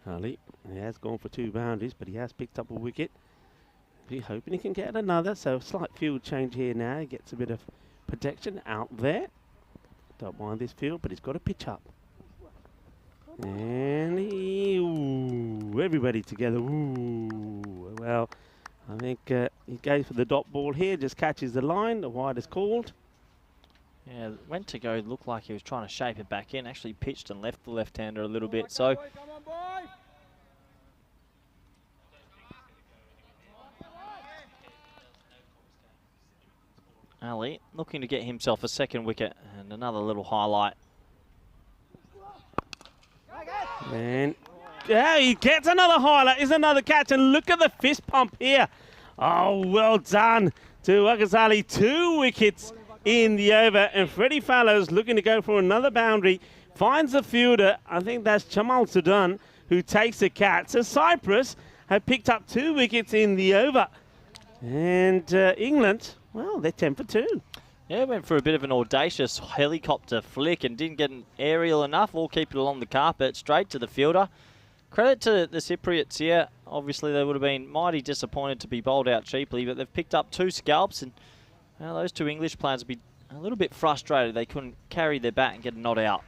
Ali, he has gone for 2 boundaries, but he has picked up a wicket. We're hoping he can get another, so a slight field change here now. He gets a bit of protection out there. Don't mind this field, but he's got to pitch up. And everybody together. Ooh, well, I think he goes for the dot ball here, just catches the line. The wide is called. Yeah, went to go, looked like he was trying to shape it back in. Actually pitched and left the left-hander a little bit. So Ali looking to get himself a second wicket and another little highlight. And he gets another highlight. Is another catch, and look at the fist pump here. Oh, well done to Ghazali. 2 wickets in the over, and Freddie Fallows looking to go for another boundary. Finds the fielder. I think that's Chamal Sudan who takes the catch. So Cyprus have picked up 2 wickets in the over. And England, well, they're 10 for 2. Yeah, went for a bit of an audacious helicopter flick and didn't get an aerial enough, or keep it along the carpet, straight to the fielder. Credit to the Cypriots here. Obviously, they would have been mighty disappointed to be bowled out cheaply, but they've picked up 2 scalps, and well, those 2 English players would be a little bit frustrated. They couldn't carry their bat and get a not out.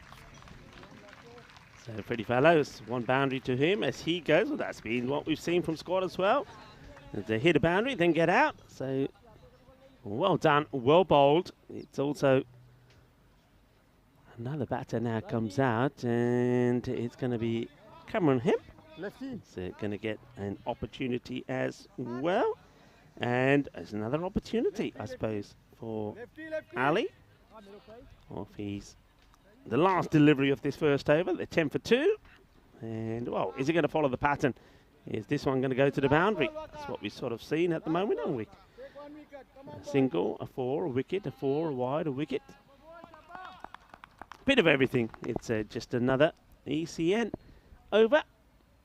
So Freddie Fallows, 1 boundary to him as he goes. Well, that's been what we've seen from Scott as well. They hit a boundary, then get out. So well done, well bowled. It's also another batter now comes out, and it's going to be Cameron Hemp. Lefty. So going to get an opportunity as well. And there's another opportunity, I suppose, for Ali. Off he's the last delivery of this first over. They're 10 for 2. And, well, is he going to follow the pattern? Is this one going to go to the boundary? That's what we've sort of seen at the moment, haven't we? A single, a 4, a wicket, a 4, a wide, a wicket. Bit of everything. It's just another ECN over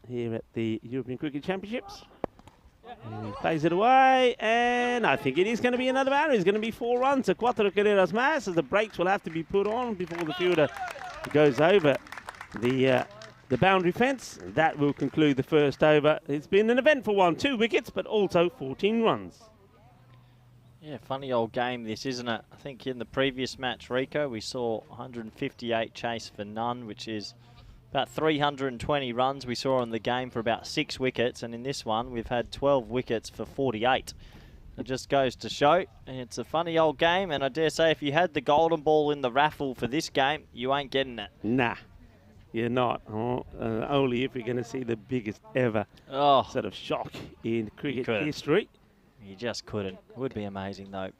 here at the European Cricket Championships. And he plays it away, and I think it is going to be another boundary. It's going to be 4 runs. A cuatro carreras más, as the brakes will have to be put on before the fielder goes over the boundary fence. That will conclude the first over. It's been an eventful one. 2 wickets, but also 14 runs. Yeah, funny old game this, isn't it? I think in the previous match, Rico, we saw 158 chase for none, which is about 320 runs we saw in the game for about 6 wickets. And in this one, we've had 12 wickets for 48. It just goes to show it's a funny old game. And I dare say if you had the golden ball in the raffle for this game, you ain't getting it. Nah, you're not. Only if you're going to see the biggest ever sort of shock in cricket history. You just couldn't. It would be amazing, though.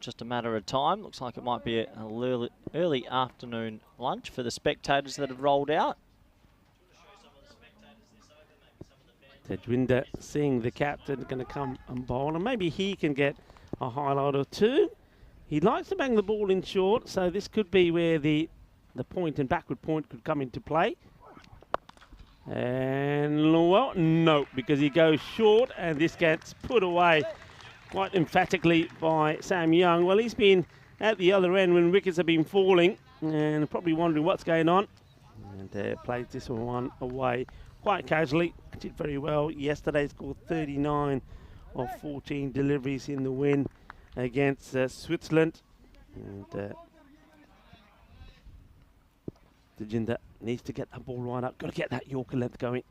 Just a matter of time. Looks like it might be an early afternoon lunch for the spectators that have rolled out. Tejwinder Singh, the captain, going to come and bowl, and maybe he can get a highlight or 2. He likes to bang the ball in short, so this could be where the point and backward point could come into play. And, well, no, because he goes short, and this gets put away quite emphatically by Sam Young. Well, he's been at the other end when wickets have been falling, and probably wondering what's going on. And plays this one away quite casually. Did very well yesterday. Scored 39 of 14 deliveries in the win against Switzerland. And Tejinder needs to get that ball right up. Got to get that Yorker length going.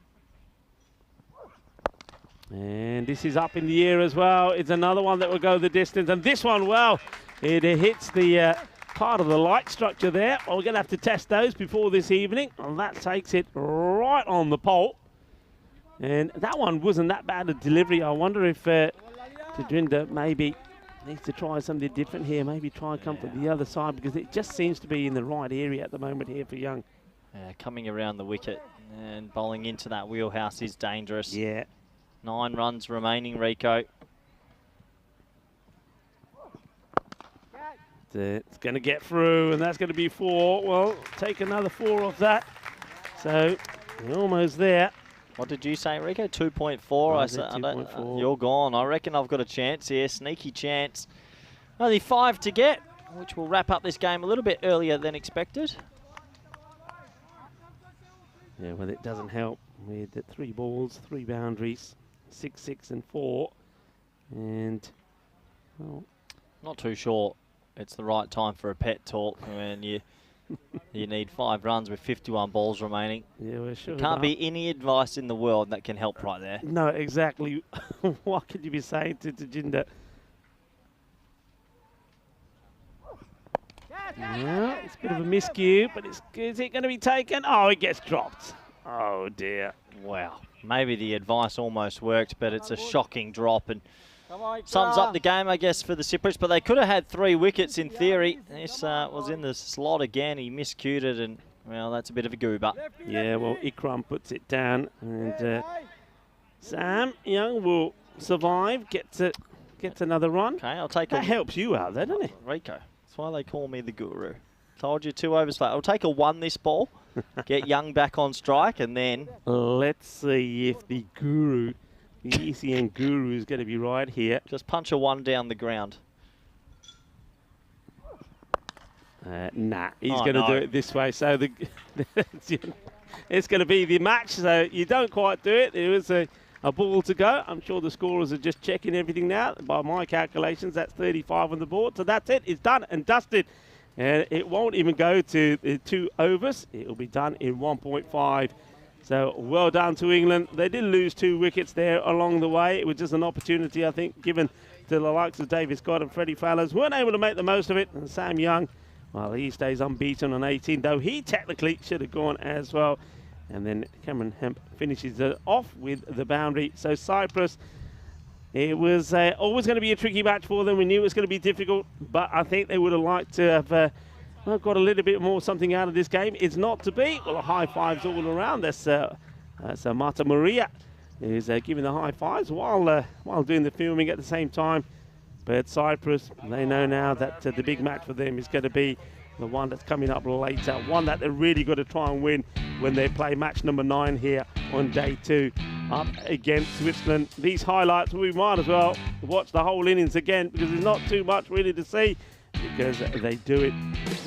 And this is up in the air as well. It's another one that will go the distance. And this one, well, it hits the part of the light structure there. Well, we're going to have to test those before this evening. And that takes it right on the pole. And that one wasn't that bad a delivery. I wonder if Tejinder maybe needs to try something different here. Maybe try and come from the other side, because it just seems to be in the right area at the moment here for Young. Coming around the wicket and bowling into that wheelhouse is dangerous. Yeah. 9 runs remaining, Rico. It's going to get through, and that's going to be 4. Well, take another 4 off that. So, we're almost there. What did you say, Rico? 2.4? I said 2.4. You're gone. I reckon I've got a chance here. Sneaky chance. Only 5 to get, which will wrap up this game a little bit earlier than expected. Yeah, well, it doesn't help with the 3 balls, 3 boundaries, 6, 6 and 4. And, well, not too sure it's the right time for a pet talk when you need 5 runs with 51 balls remaining. Yeah, well, sure. There can't be any advice in the world that can help right there. No, exactly. What could you be saying to Tajinder? Yeah, it's a bit of a miscue, but is it going to be taken? Oh, it gets dropped. Oh, dear. Wow. Maybe the advice almost worked, but it's a shocking drop and sums up the game, I guess, for the Cypriots. But they could have had 3 wickets in theory. This was in the slot again. He miscued it, and, well, that's a bit of a goober. Yeah, well, Ikram puts it down, and Sam Young will survive, gets another run. Okay, I'll take that helps you out there, doesn't it? Rico. That's why they call me the guru. Told you 2 overs flat. I'll take a 1 this ball, get Young back on strike, and then... Let's see if the guru, the ECN guru, is going to be right here. Just punch a 1 down the ground. Nah, he's going to do it this way. So it's going to be the match. So you don't quite do it. There was a ball to go. I'm sure the scorers are just checking everything now. By my calculations, that's 35 on the board. So that's it. It's done and dusted. And it won't even go to 2 overs. It will be done in 1.5. So well done to England. They did lose 2 wickets there along the way. It was just an opportunity, I think, given to the likes of David Scott and Freddie Fallows. Weren't able to make the most of it. And Sam Young, well, he stays unbeaten on 18, though he technically should have gone as well. And then Cameron Hemp finishes it off with the boundary. So Cyprus, it was always going to be a tricky match for them. We knew it was going to be difficult, but I think they would have liked to have got a little bit more something out of this game. It's not to be. Well, the high fives all around. That's Marta Maria is giving the high fives while doing the filming at the same time. But Cyprus, they know now that the big match for them is going to be the one that's coming up later, one that they're really got to try and win when they play match number 9 here on day 2 up against Switzerland. These highlights, we might as well watch the whole innings again because there's not too much really to see because they do it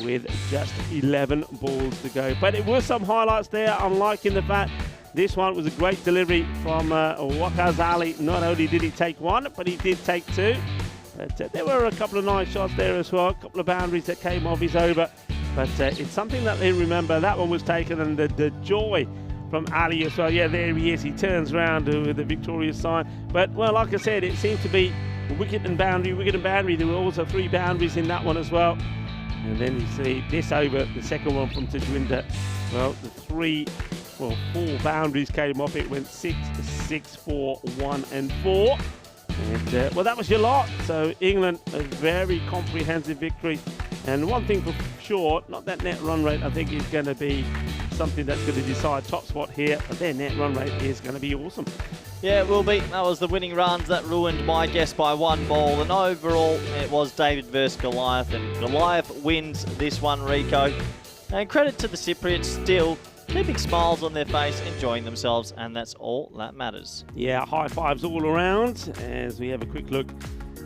with just 11 balls to go. But it was some highlights there. I'm liking the fact this one was a great delivery from Waqas Ali. Not only did he take 1, but he did take 2. But there were a couple of nice shots there as well, a couple of boundaries that came off his over. But it's something that they remember. That one was taken, and the joy from Ali as well. Yeah, there he is. He turns around with the victorious sign. But, well, like I said, it seemed to be wicket and boundary, wicket and boundary. There were also 3 boundaries in that one as well. And then you see this over, the second one from Tajinder. Well, the 4 boundaries came off. It went 6, 6, 4, 1 and 4. And, well, that was your lot. So England, a very comprehensive victory. And one thing for sure, not that net run rate, I think is going to be something that's going to decide top spot here. But their net run rate is going to be awesome. Yeah, it will be. That was the winning runs. That ruined my guess by 1 ball. And overall, it was David versus Goliath. And Goliath wins this one, Rico. And credit to the Cypriots still keeping smiles on their face, enjoying themselves, and that's all that matters. Yeah, high fives all around as we have a quick look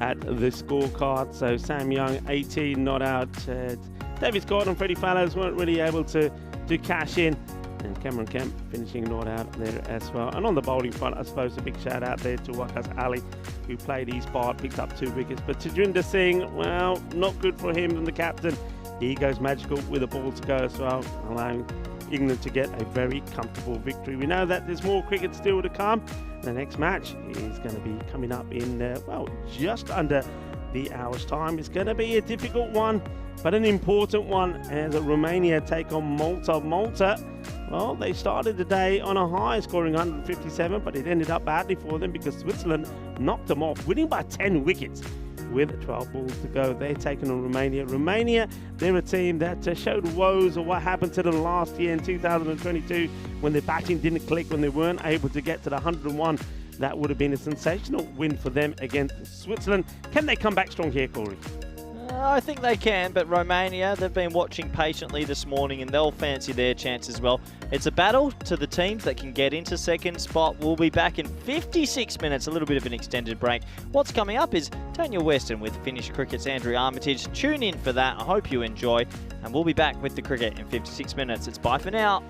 at the scorecard. So Sam Young, 18 not out. David Scott and Freddie Fallows weren't really able to cash in. And Cameron Kemp finishing not out there as well. And on the bowling front, I suppose a big shout out there to Waqas Ali, who played his part, picked up 2 wickets. But Tajinder Singh, well, not good for him and the captain. He goes magical with a ball to go as well, allowing England to get a very comfortable victory. We know that there's more cricket still to come. The next match is going to be coming up in, well, just under the hour's time. It's going to be a difficult one, but an important one as Romania take on Malta. Malta, well, they started the day on a high, scoring 157, but it ended up badly for them because Switzerland knocked them off, winning by 10 wickets. With 12 balls to go, they're taking on Romania. Romania, they're a team that showed woes of what happened to them last year in 2022 when their batting didn't click, when they weren't able to get to the 101. That would have been a sensational win for them against Switzerland. Can they come back strong here, Corey? I think they can, but Romania, they've been watching patiently this morning and they'll fancy their chance as well. It's a battle to the teams that can get into second spot. We'll be back in 56 minutes, a little bit of an extended break. What's coming up is Daniel Weston with Finnish Cricket's Andrew Armitage. Tune in for that. I hope you enjoy, and we'll be back with the cricket in 56 minutes. It's bye for now.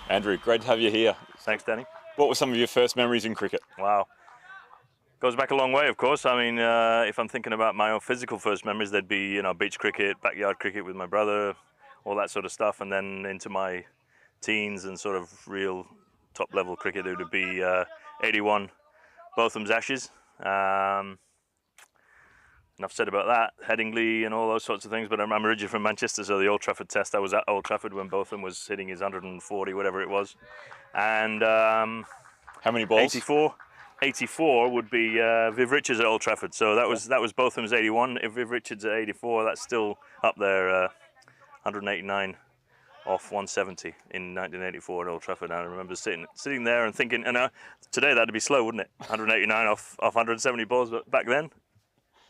Andrew, great to have you here. Thanks, Danny. What were some of your first memories in cricket? Wow. Goes back a long way, of course. I mean, if I'm thinking about my own physical first memories, they'd be, beach cricket, backyard cricket with my brother, all that sort of stuff. And then into my teens and sort of real top-level cricket, it would be 81, Botham's Ashes. Enough said about that. Headingley and all those sorts of things. But I'm originally from Manchester, so the Old Trafford Test. I was at Old Trafford when Botham was hitting his 140, whatever it was. And how many balls? 84 would be Viv Richards at Old Trafford. So that was Botham's 81. If Viv Richards at 84, that's still up there. 189 off 170 in 1984 at Old Trafford. And I remember sitting there and thinking, today that'd be slow, wouldn't it? 189 off 170 balls, but back then,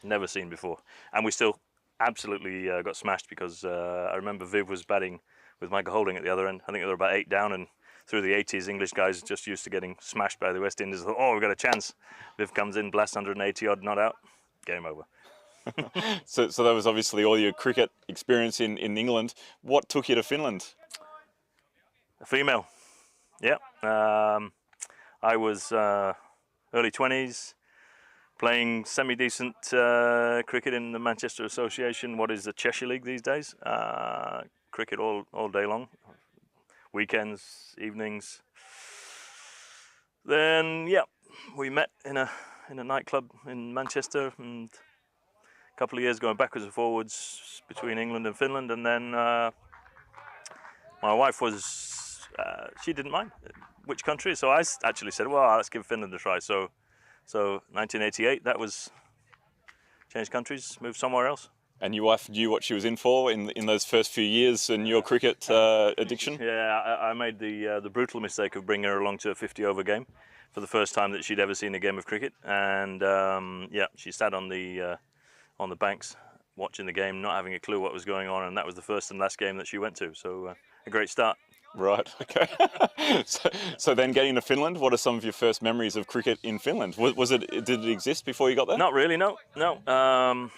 never seen before. And we still absolutely got smashed because I remember Viv was batting with Michael Holding at the other end. I think they were about 8 down, and through the 80s, English guys just used to getting smashed by the West Indies. Thought, we've got a chance. Viv comes in, blasts 180 odd, not out. Game over. So that was obviously all your cricket experience in England. What took you to Finland? A female. Yeah. I was early 20s. Playing semi-decent cricket in the Manchester Association, what is the Cheshire League these days. Cricket all day long, weekends, evenings. Then, we met in a nightclub in Manchester, and a couple of years going backwards and forwards between England and Finland. And then my wife was, she didn't mind which country, so I actually said, well, let's give Finland a try. So 1988, that was change countries, move somewhere else. And your wife knew what she was in for in those first few years in your cricket addiction? Yeah, I made the brutal mistake of bringing her along to a 50-over game for the first time that she'd ever seen a game of cricket. And she sat on the banks watching the game, not having a clue what was going on. And that was the first and last game that she went to. So a great start. Right, okay. so then getting to Finland, what are some of your first memories of cricket in Finland? Did it exist before you got there? Not really, no. Our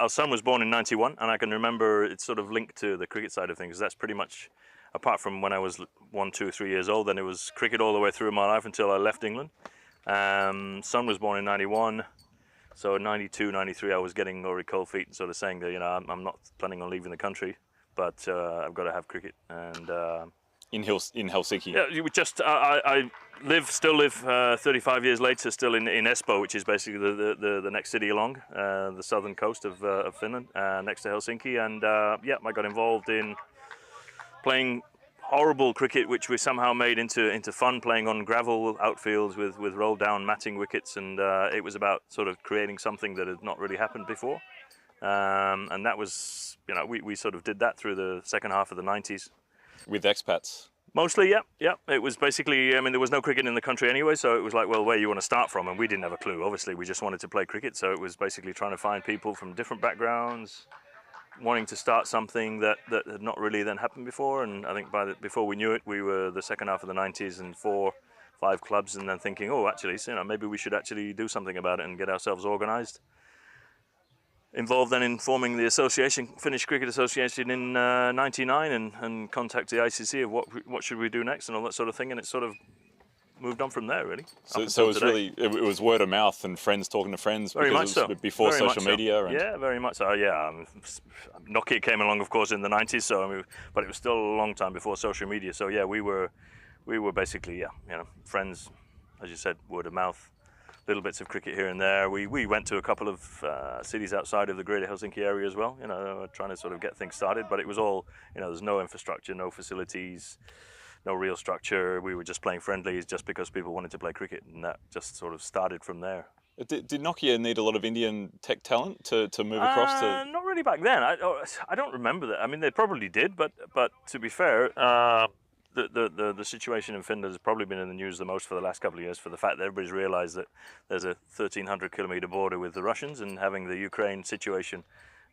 son was born in 91, and I can remember it's sort of linked to the cricket side of things. That's pretty much, apart from when I was 1, 2, 3 years old, then it was cricket all the way through my life until I left England. Son was born in 91, so in 92, 93 I was getting already cold feet and sort of saying that, I'm not planning on leaving the country. But I've got to have cricket, and in Helsinki. Yeah, I still live 35 years later, still in Espoo, which is basically the next city along the southern coast of Finland, next to Helsinki. And I got involved in playing horrible cricket, which we somehow made into fun, playing on gravel outfields with rolled down matting wickets, and it was about sort of creating something that had not really happened before. And that was, we sort of did that through the second half of the 90s. With expats? Mostly, yeah. It was basically, there was no cricket in the country anyway, so it was like, well, where you want to start from? And we didn't have a clue. Obviously, we just wanted to play cricket, so it was basically trying to find people from different backgrounds, wanting to start something that had not really then happened before. And I think before we knew it, we were the second half of the 90s and 4, 5 clubs, and then thinking, actually, maybe we should actually do something about it and get ourselves organised. Involved then in forming the association, Finnish Cricket Association in '99, and contact the ICC of what should we do next and all that sort of thing, and it sort of moved on from there, really. So Up it was until today. really, it was word of mouth and friends talking to friends Very much because it was so. before Very much social so. media. And Yeah, very much so. Yeah, Nokia came along, of course, in the 90s. So, but it was still a long time before social media. So yeah, we were basically friends, as you said, word of mouth. Little bits of cricket here and there. We went to a couple of cities outside of the greater Helsinki area as well, trying to sort of get things started, but it was all, there's no infrastructure, no facilities, no real structure. We were just playing friendlies just because people wanted to play cricket, and that just sort of started from there. Did Nokia need a lot of Indian tech talent to move across to? Not really back then. I don't remember that. I mean, they probably did, but to be fair, the situation in Finland has probably been in the news the most for the last couple of years for the fact that everybody's realised that there's a 1,300-kilometre border with the Russians, and having the Ukraine situation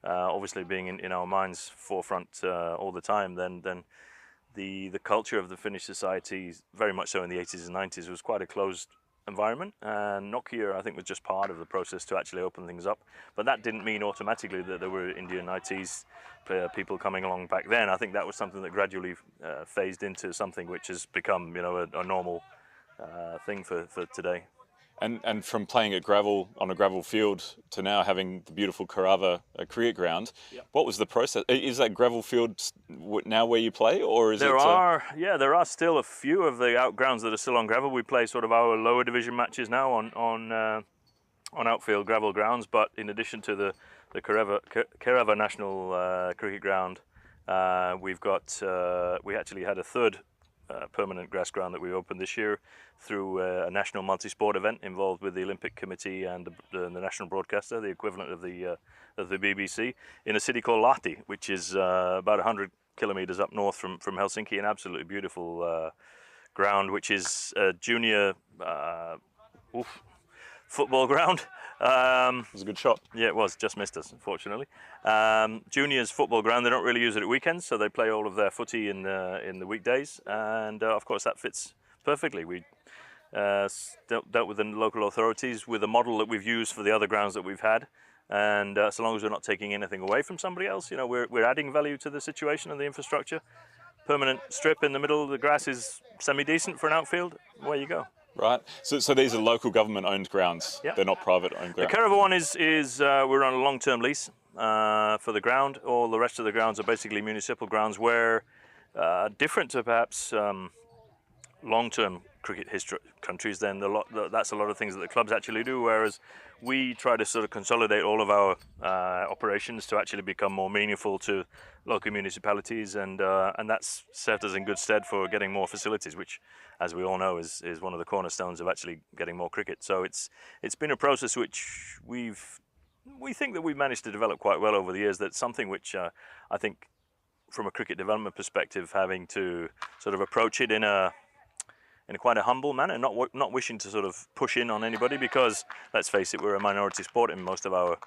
obviously being in our minds forefront all the time. Then the culture of the Finnish society, very much so in the 80s and 90s, was quite a closed environment, and Nokia, I think, was just part of the process to actually open things up. But that didn't mean automatically that there were Indian ITs people coming along back then. I think that was something that gradually phased into something which has become, a normal thing for today. And from playing at on a gravel field to now having the beautiful Kerava cricket ground, Yep. What was the process? Is that gravel field now where you play, or is there it? There are still a few of the outgrounds that are still on gravel. We play sort of our lower division matches now on outfield gravel grounds, but in addition to the Kerava National Cricket Ground, we actually had a third permanent grass ground that we opened this year through a national multi-sport event involved with the Olympic Committee and the national broadcaster, the equivalent of the BBC, in a city called Lahti, which is about 100 kilometers up north from Helsinki, an absolutely beautiful ground, which is a junior football ground. It was a good shot. Yeah, it was. Just missed us, unfortunately. Juniors football ground. They don't really use it at weekends, so they play all of their footy in the weekdays, and of course that fits perfectly. We dealt with the local authorities with a model that we've used for the other grounds that we've had, and so long as we're not taking anything away from somebody else, we're adding value to the situation and the infrastructure. Permanent strip in the middle. The grass is semi-decent for an outfield. Away you go. Right. So these are local government-owned grounds. Yep. They're not private-owned The grounds. Kerava one is we're on a long-term lease for the ground. All the rest of the grounds are basically municipal grounds, where different to perhaps long-term cricket history countries. Then that's a lot of things that the clubs actually do. Whereas we try to sort of consolidate all of our operations to actually become more meaningful to local municipalities, and that's served us in good stead for getting more facilities, which, as we all know, is one of the cornerstones of actually getting more cricket. So it's been a process which we think that we've managed to develop quite well over the years. That's something which I think, from a cricket development perspective, having to sort of approach it in a quite a humble manner, not wishing to sort of push in on anybody, because let's face it, we're a minority sport in most of our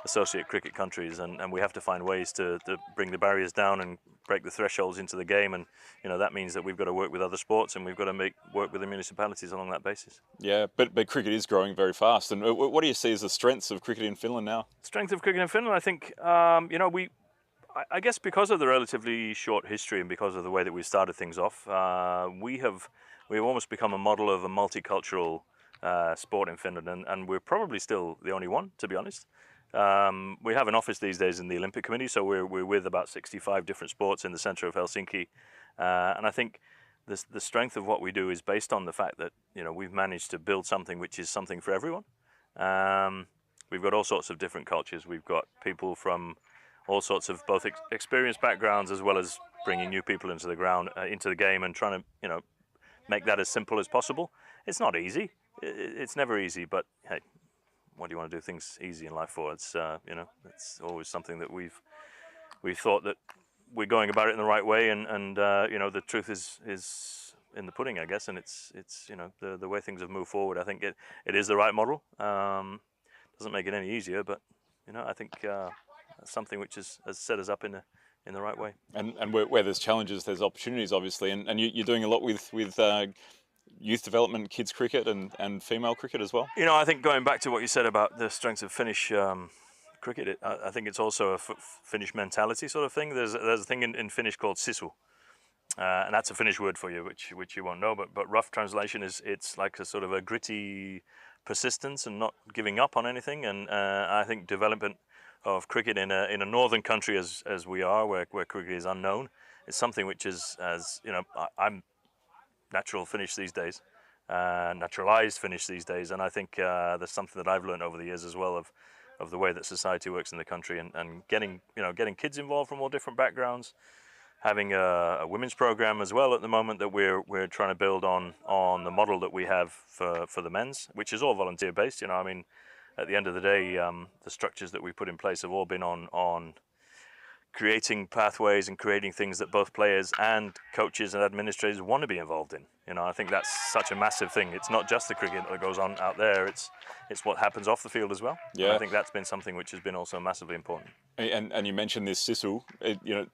associate cricket countries, and we have to find ways to bring the barriers down and break the thresholds into the game, and that means that we've got to work with other sports, and we've got to work with the municipalities along that basis. Yeah, but cricket is growing very fast. And what do you see as the strengths of cricket in Finland now? Strength of cricket in Finland, I think, I guess because of the relatively short history and because of the way that we started things off, we've almost become a model of a multicultural sport in Finland, and we're probably still the only one, to be honest. We have an office these days in the Olympic Committee, so we're with about 65 different sports in the centre of Helsinki, and I think the strength of what we do is based on the fact that we've managed to build something which is something for everyone. We've got all sorts of different cultures. We've got people from all sorts of both experienced backgrounds, as well as bringing new people into the game, and trying to make that as simple as possible. It's not easy. It's never easy, but hey, what do you want to do things easy in life for? It's it's always something that we've thought that we're going about it in the right way, and the truth is in the pudding, I guess, and it's the way things have moved forward. I think it is the right model. Doesn't make it any easier, but I think something which has set us up in the right way. And where there's challenges, there's opportunities, obviously. And you're doing a lot with youth development, kids cricket, and female cricket as well. I think going back to what you said about the strengths of Finnish cricket, I think it's also a Finnish mentality sort of thing. There's a thing in Finnish called sisu, and that's a Finnish word for you, which you won't know. But rough translation is it's like a sort of a gritty persistence and not giving up on anything. And I think development of cricket in a northern country as we are, where cricket is unknown, is something which is, as you know, I'm natural Finnish these days, naturalized Finnish these days, and I think there's something that I've learned over the years as well of the way that society works in the country, and getting kids involved from all different backgrounds, having a women's program as well at the moment that we're trying to build on the model that we have for the men's, which is all volunteer based. You know, I mean, at the end of the day, the structures that we put in place have all been on creating pathways and creating things that both players and coaches and administrators want to be involved in. You know, I think that's such a massive thing. It's not just the cricket that goes on out there, it's what happens off the field as well. Yeah. And I think that's been something which has been also massively important. And you mentioned this Sisu, you know,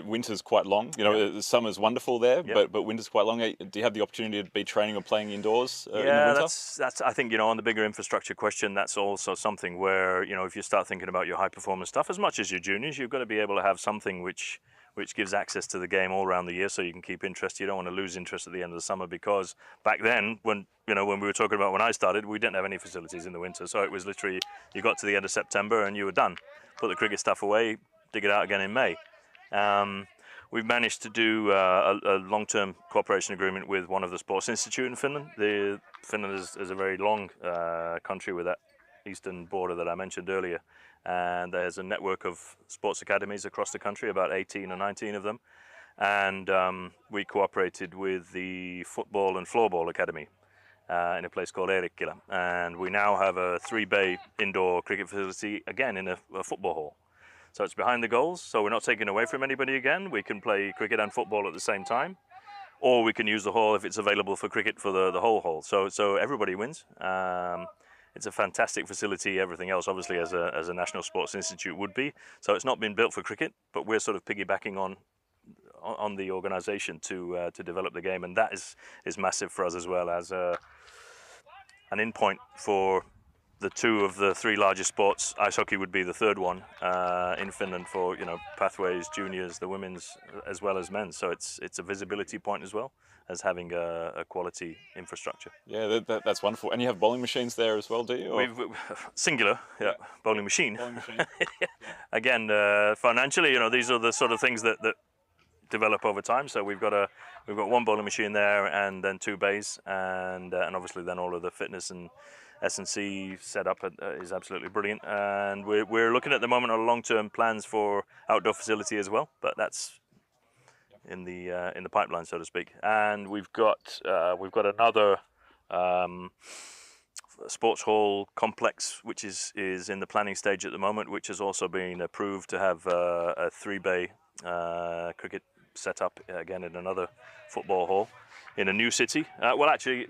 winter's quite long. You know, the summer's wonderful there, but winter's quite long. Do you have the opportunity to be training or playing indoors in the winter? that's I think, you know, on the bigger infrastructure question, that's also something where, you know, if you start thinking about your high performance stuff, as much as your juniors, you've got to be able to have something which gives access to the game all around the year, so you can keep interest. You don't want to lose interest at the end of the summer, because back then, when we were talking about when I started, we didn't have any facilities in the winter, so it was literally, you got to the end of September and you were done. Put the cricket stuff away, dig it out again in May. We've managed to do a long-term cooperation agreement with one of the sports institute in Finland. Finland is a very long country with that eastern border that I mentioned earlier, and there's a network of sports academies across the country, about 18 or 19 of them, and we cooperated with the football and floorball academy in a place called Eerikkilä, and we now have a 3-bay indoor cricket facility again in a football hall. So it's behind the goals, so we're not taking away from anybody again. We can play cricket and football at the same time, or we can use the hall if it's available for cricket for the whole hall. So everybody wins. It's a fantastic facility. Everything else, obviously, as a national sports institute would be. So it's not been built for cricket, but we're sort of piggybacking on the organisation to develop the game, and that is massive for us as well as an in point for the 2 of the 3 largest sports. Ice hockey would be the 3rd one in Finland for, you know, pathways, juniors, the women's as well as men's. So it's a visibility point as well as having a quality infrastructure. Yeah, that's wonderful. And you have bowling machines there as well, do you? We've singular, yeah, bowling machine. Bowling machine. Again, financially, you know, these are the sort of things that develop over time. So we've got 1 bowling machine there, and then 2 bays, and obviously then all of the fitness and S&C setup is absolutely brilliant, and we're looking at the moment on long-term plans for outdoor facility as well, but that's in the pipeline, so to speak. And we've got another sports hall complex which is in the planning stage at the moment, which has also been approved to have a 3-bay cricket set up again in another football hall in a new city. Well, actually,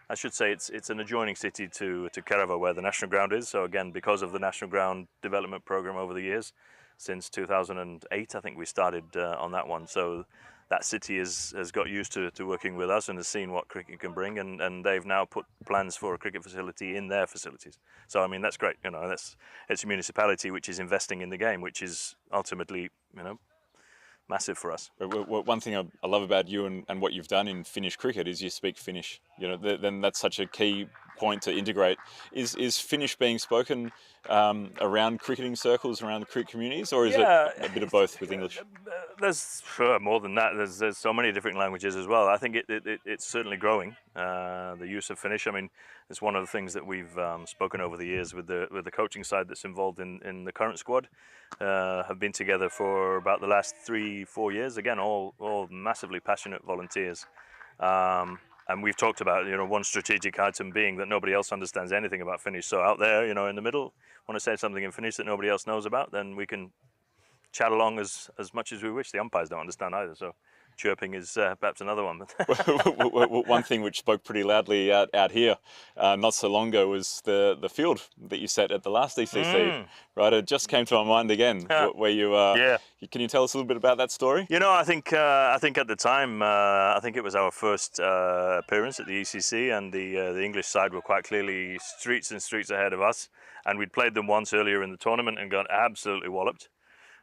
I should say it's an adjoining city to Kerava, where the national ground is. So again, because of the national ground development program over the years, since 2008, I think we started on that one. So that city has got used to working with us and has seen what cricket can bring, and they've now put plans for a cricket facility in their facilities. So I mean, that's great. You know, it's a municipality which is investing in the game, which is ultimately, you know, massive for us. One thing I love about you and what you've done in Finnish cricket is you speak Finnish. You know, then that's such a key point to integrate. Is Finnish being spoken around cricketing circles, around the cricket communities, or is it a bit of both with English? There's more than that. There's so many different languages as well. I think it's certainly growing. The use of Finnish. I mean, it's one of the things that we've spoken over the years with the coaching side that's involved in the current squad. Have been together for about the last 3-4 years. Again, all massively passionate volunteers. And we've talked about, you know, one strategic item being that nobody else understands anything about Finnish. So out there, you know, in the middle, want to say something in Finnish that nobody else knows about, then we can chat along as much as we wish. The umpires don't understand either, so chirping is perhaps another one. One thing which spoke pretty loudly out here not so long ago was the field that you set at the last ECC. Right, it just came to my mind again. Where you can you tell us a little bit about that story? You know, I think at the time, I think it was our first appearance at the ECC, and the English side were quite clearly streets and streets ahead of us, and we'd played them once earlier in the tournament and got absolutely walloped.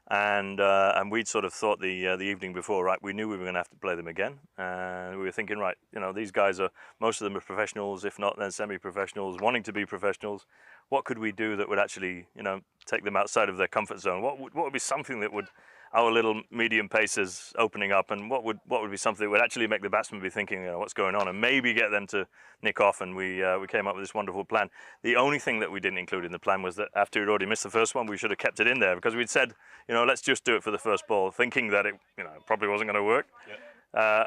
And we'd sort of thought the evening before, right, we knew we were going to have to play them again, and we were thinking, right, you know, these guys are, most of them are professionals, if not then semi-professionals, wanting to be professionals. What could we do that would actually, you know, take them outside of their comfort zone? What would be something that would, our little medium pacers opening up, and what would be something that would actually make the batsmen be thinking, you know, what's going on, and maybe get them to nick off? And we came up with this wonderful plan. The only thing that we didn't include in the plan was that after we'd already missed the first one, we should have kept it in there, because we'd said, you know, let's just do it for the first ball, thinking that it, you know, probably wasn't going to work. Yep.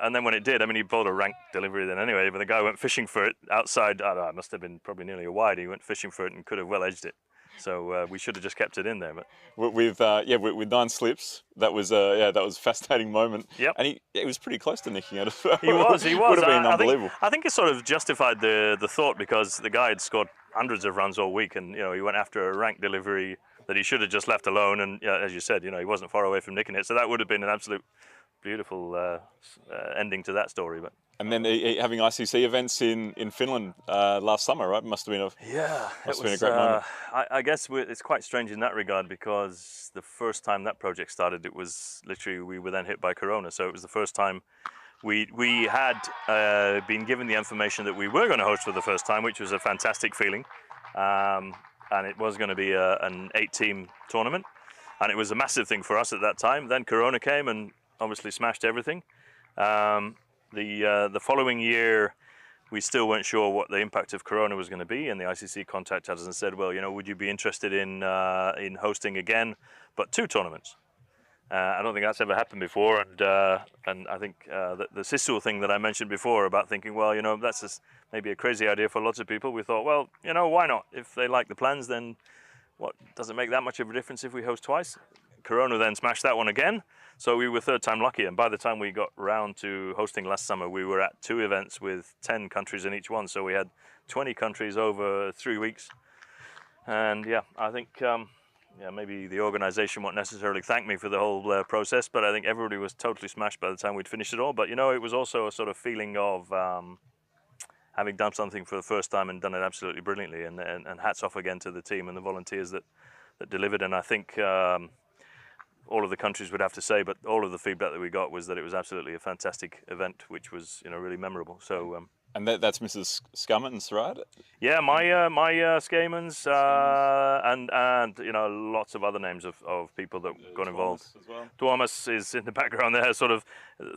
And then when it did, I mean, he bowled a rank delivery then anyway, but the guy went fishing for it outside. I don't know, it must have been probably nearly a wide. He went fishing for it and could have well edged it. So we should have just kept it in there. But with 9 slips, that was that was a fascinating moment. Yep. And he was pretty close to nicking it. He was. Would have been unbelievable. I think it sort of justified the thought, because the guy had scored hundreds of runs all week, and you know, he went after a rank delivery that he should have just left alone. And as you said, you know, he wasn't far away from nicking it. So that would have been an absolute beautiful ending to that story. But and then having ICC events in Finland last summer, right? Must have been a great moment. I guess it's quite strange in that regard, because the first time that project started, it was literally, we were then hit by Corona. So it was the first time we had been given the information that we were going to host for the first time, which was a fantastic feeling. And it was going to be an 8-team tournament, and it was a massive thing for us at that time. Then Corona came and obviously smashed everything. The following year, we still weren't sure what the impact of Corona was going to be, and the ICC contacted us and said, well, you know, would you be interested in hosting again, but 2 tournaments? I don't think that's ever happened before, and I think the Sisu thing that I mentioned before about thinking, well, you know, that's maybe a crazy idea for lots of people. We thought, well, you know, why not? If they like the plans, then what, does it make that much of a difference if we host twice? Corona then smashed that one again, so we were third time lucky. And by the time we got round to hosting last summer, we were at 2 events with 10 countries in each one. So we had 20 countries over 3 weeks. And yeah, I think maybe the organisation won't necessarily thank me for the whole process, but I think everybody was totally smashed by the time we'd finished it all. But you know, it was also a sort of feeling of having done something for the first time and done it absolutely brilliantly. And hats off again to the team and the volunteers that delivered. And I think all of the countries would have to say, but all of the feedback that we got was that it was absolutely a fantastic event, which was, you know, really memorable. So. And that's Mrs. Scummins, right? Yeah, my Skamans, and you know, lots of other names of people that got involved. As well. Tuomas is in the background there, sort of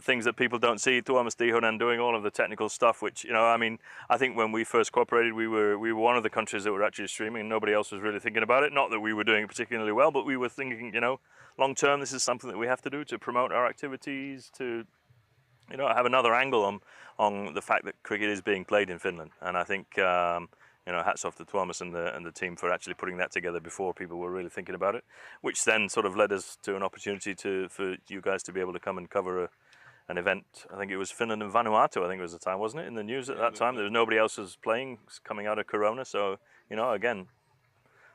things that people don't see. Tuomas Tihonen doing all of the technical stuff, which, you know, I mean, I think when we first cooperated, we were one of the countries that were actually streaming. Nobody else was really thinking about it. Not that we were doing it particularly well, but we were thinking, you know, long term, this is something that we have to do to promote our activities, to, you know, have another angle on the fact that cricket is being played in Finland. And I think, you know, hats off to Tuomas and the team for actually putting that together before people were really thinking about it, which then sort of led us to an opportunity for you guys to be able to come and cover an event. I think it was Finland and Vanuatu, I think it was the time, wasn't it, in the news at that time? There was nobody else was playing coming out of Corona. So, you know, again,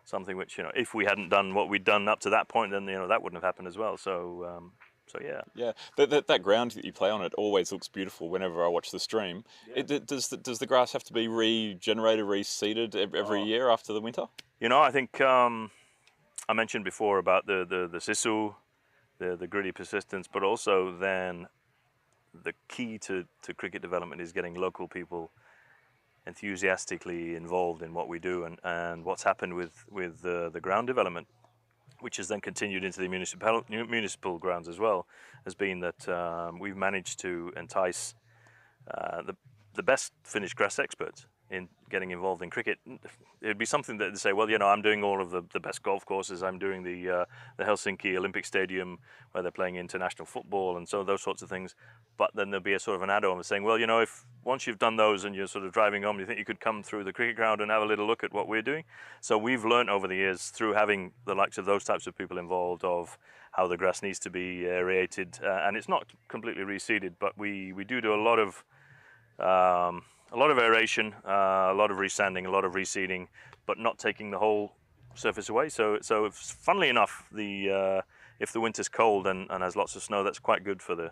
something which, you know, if we hadn't done what we'd done up to that point, then, you know, that wouldn't have happened as well. So, so yeah. Yeah, that ground that you play on, it always looks beautiful whenever I watch the stream. Yeah. Does the grass have to be regenerated, reseeded every year after the winter? You know, I think I mentioned before about the Sisu, the gritty persistence, but also then the key to cricket development is getting local people enthusiastically involved in what we do, and what's happened with the ground development, which has then continued into the municipal grounds as well, has been that we've managed to entice the best Finnish grass experts in getting involved in cricket. It'd be something that they say, well, you know, I'm doing all of the best golf courses, I'm doing the Helsinki Olympic Stadium where they're playing international football, and so those sorts of things. But then there'll be a sort of an add-on saying, well, you know, if once you've done those and you're sort of driving home, you think you could come through the cricket ground and have a little look at what we're doing. So we've learned over the years through having the likes of those types of people involved of how the grass needs to be aerated, and it's not completely reseeded, but we do a lot of aeration, a lot of resanding, a lot of reseeding, but not taking the whole surface away. So funnily enough, if the winter's cold and has lots of snow, that's quite good for the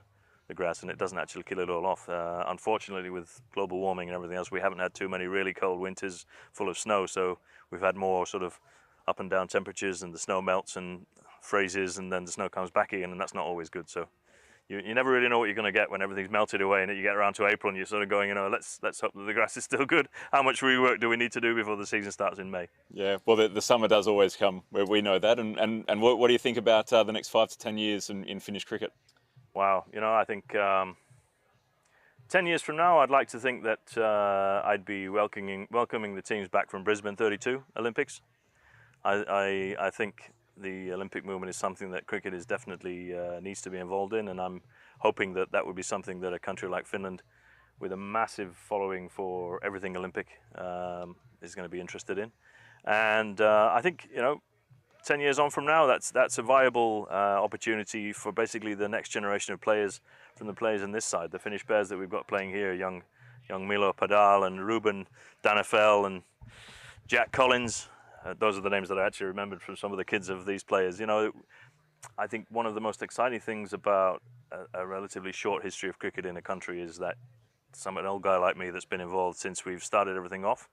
grass, and it doesn't actually kill it all off. Unfortunately, with global warming and everything else, we haven't had too many really cold winters full of snow, so we've had more sort of up and down temperatures, and the snow melts, and phrases, and then the snow comes back again, and that's not always good. So you never really know what you're going to get when everything's melted away, and you get around to April, and you're sort of going, let's hope that the grass is still good. How much rework do we need to do before the season starts in May? Yeah, well, the summer does always come. We know that. And what do you think about the next 5 to 10 years in Finnish cricket? Wow, I think 10 years from now, I'd like to think that I'd be welcoming the teams back from Brisbane 32 Olympics. I think the Olympic movement is something that cricket is definitely needs to be involved in, and I'm hoping that would be something that a country like Finland, with a massive following for everything Olympic, is going to be interested in. And I think 10 years on from now, that's a viable opportunity for basically the next generation of players from the players on this side, the Finnish players that we've got playing here, young Milo Padal and Ruben Danefel and Jack Collins. Those are the names that I actually remembered from some of the kids of these players. I think one of the most exciting things about a relatively short history of cricket in a country is that an old guy like me that's been involved since we've started everything off,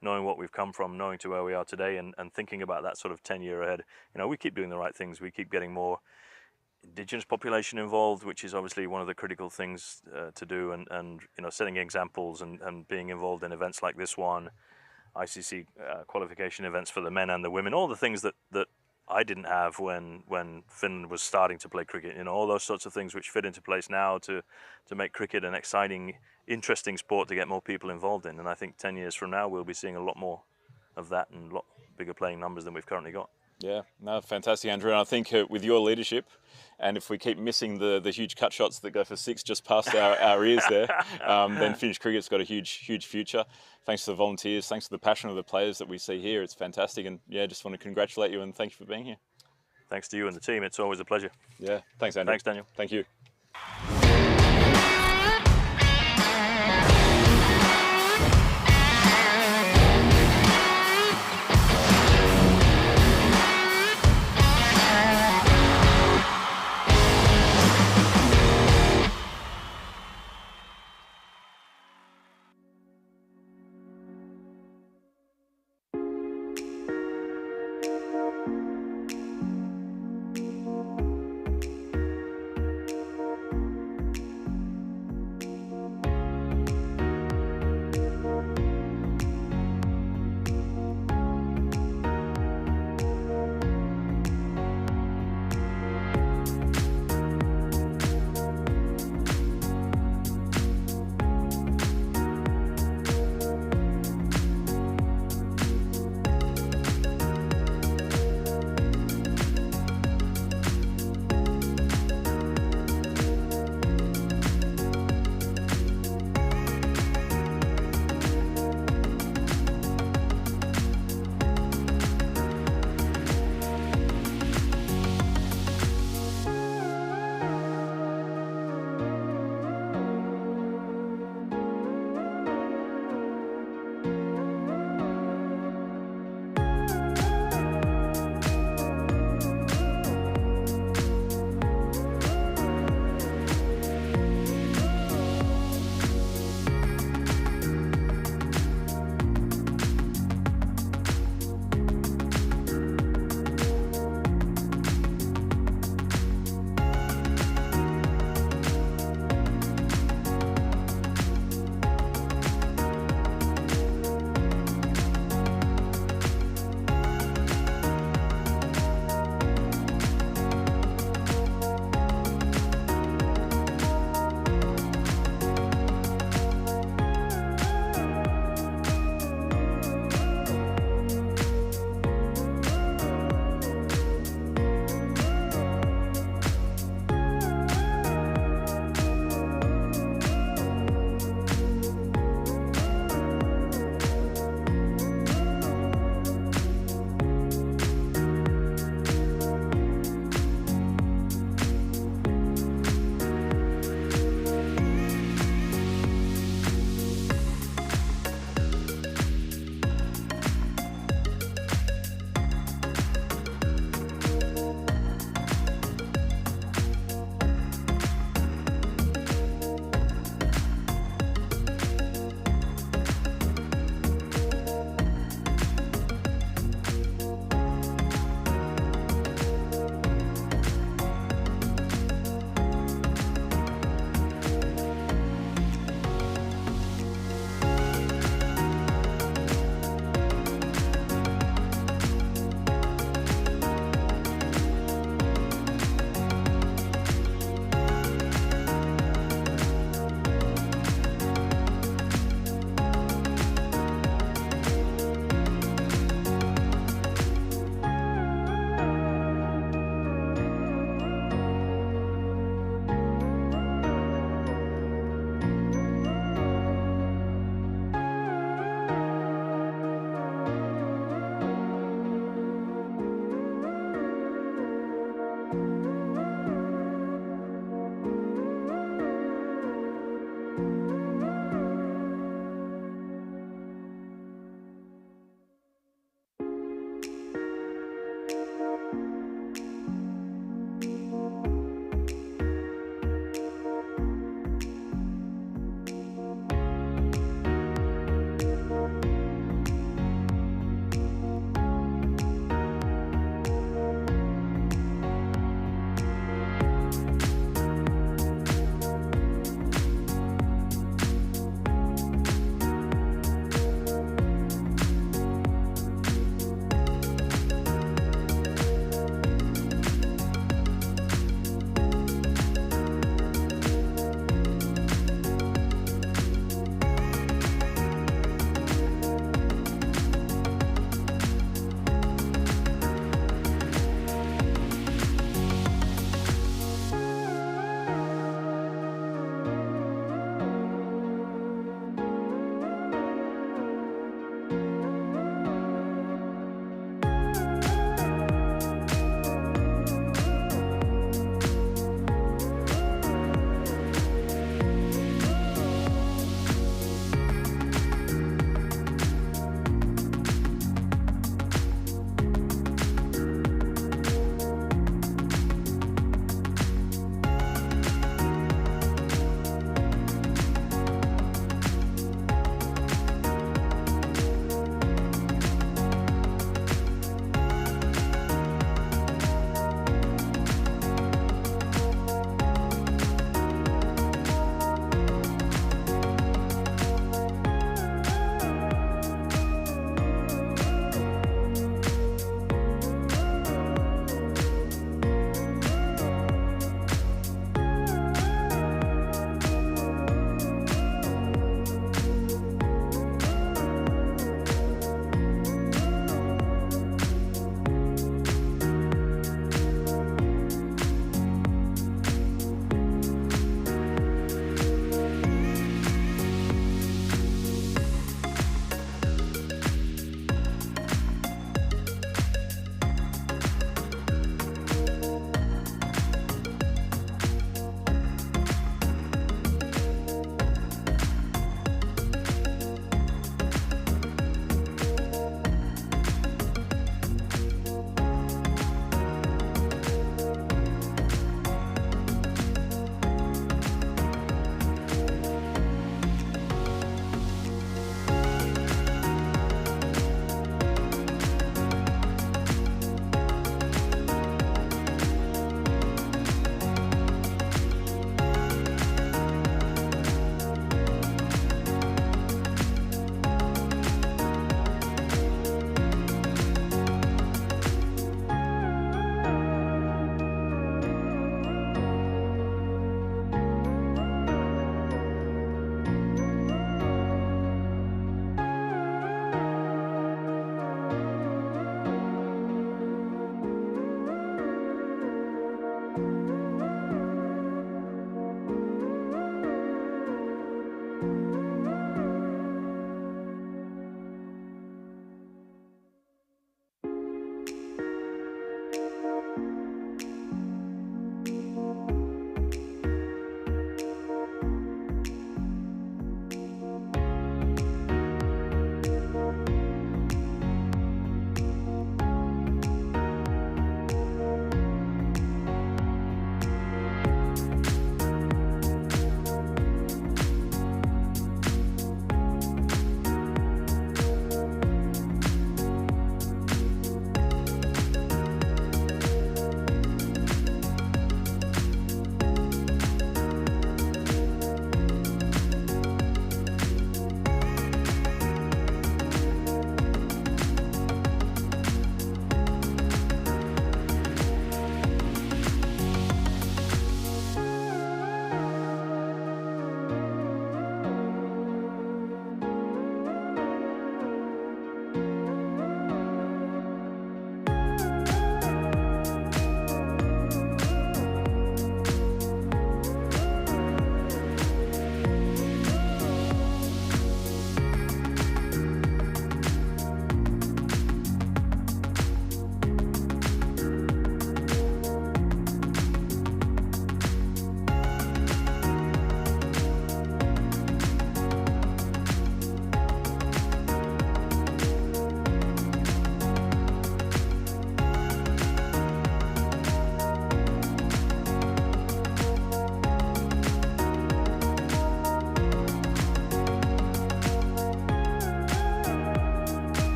knowing what we've come from, knowing to where we are today, and thinking about that sort of 10-year ahead. We keep doing the right things. We keep getting more indigenous population involved, which is obviously one of the critical things to do, and setting examples and being involved in events like this one, ICC qualification events for the men and the women, all the things that I didn't have when Finland was starting to play cricket, all those sorts of things which fit into place now to make cricket an exciting, interesting sport to get more people involved in. And I think 10 years from now, we'll be seeing a lot more of that and a lot bigger playing numbers than we've currently got. Yeah, no, fantastic, Andrew. And I think with your leadership, and if we keep missing the huge cut shots that go for 6 just past our ears there, then Finnish cricket's got a huge future. Thanks to the volunteers, thanks to the passion of the players that we see here. It's fantastic. And yeah, just want to congratulate you and thank you for being here. Thanks to you and the team. It's always a pleasure. Yeah, thanks, Andrew. Thanks, Daniel. Thank you.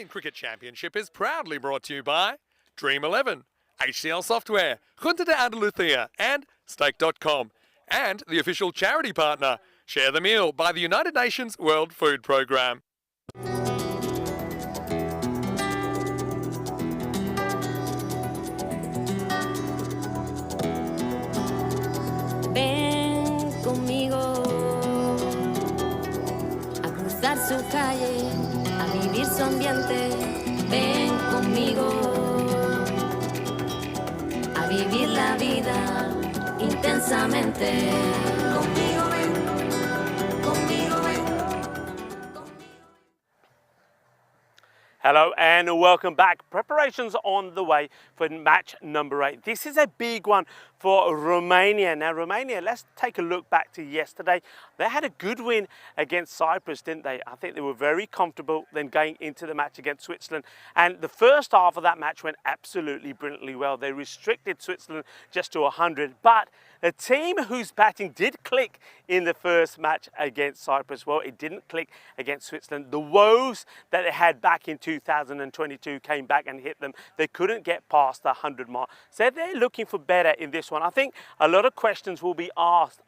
Cricket Championship is proudly brought to you by Dream11, HCL Software, Junta de Andalucía, and Stake.com. And the official charity partner, Share the Meal by the United Nations World Food Programme. Ven conmigo a cruzar su calle, a vivir su ambiente. Ven conmigo a vivir la vida intensamente. Conmigo ven, conmigo ven. Hello and welcome back. Preparations on the way for match number 8. This is a big one for Romania. Now Romania, let's take a look back to yesterday. They had a good win against Cyprus, didn't they? I think they were very comfortable then going into the match against Switzerland. And the first half of that match went absolutely brilliantly well. They restricted Switzerland just to 100. But the team whose batting did click in the first match against Cyprus, well, it didn't click against Switzerland. The woes that they had back in 2022 came back and hit them. They couldn't get past the 100 mark. So they're looking for better in this one. I think a lot of questions will be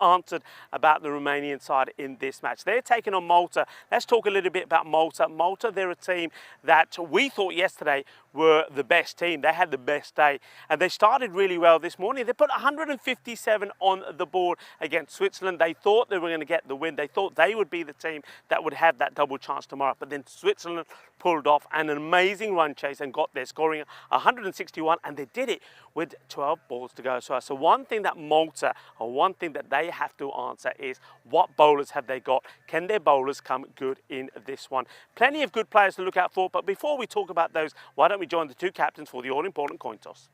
answered about the Romanian side in this match. They're taking on Malta. Let's talk a little bit about Malta. Malta, they're a team that we thought yesterday were the best team. They had the best day and they started really well this morning. They put 157 on the board against Switzerland. They thought they were going to get the win. They thought they would be the team that would have that double chance tomorrow. But then Switzerland pulled off an amazing run chase and got there, scoring 161, and they did it with 12 balls to go. So one thing that Malta, or one thing that they have to answer is, what bowlers have they got? Can their bowlers come good in this one? Plenty of good players to look out for, but before we talk about those, why don't we join the two captains for the all-important coin toss?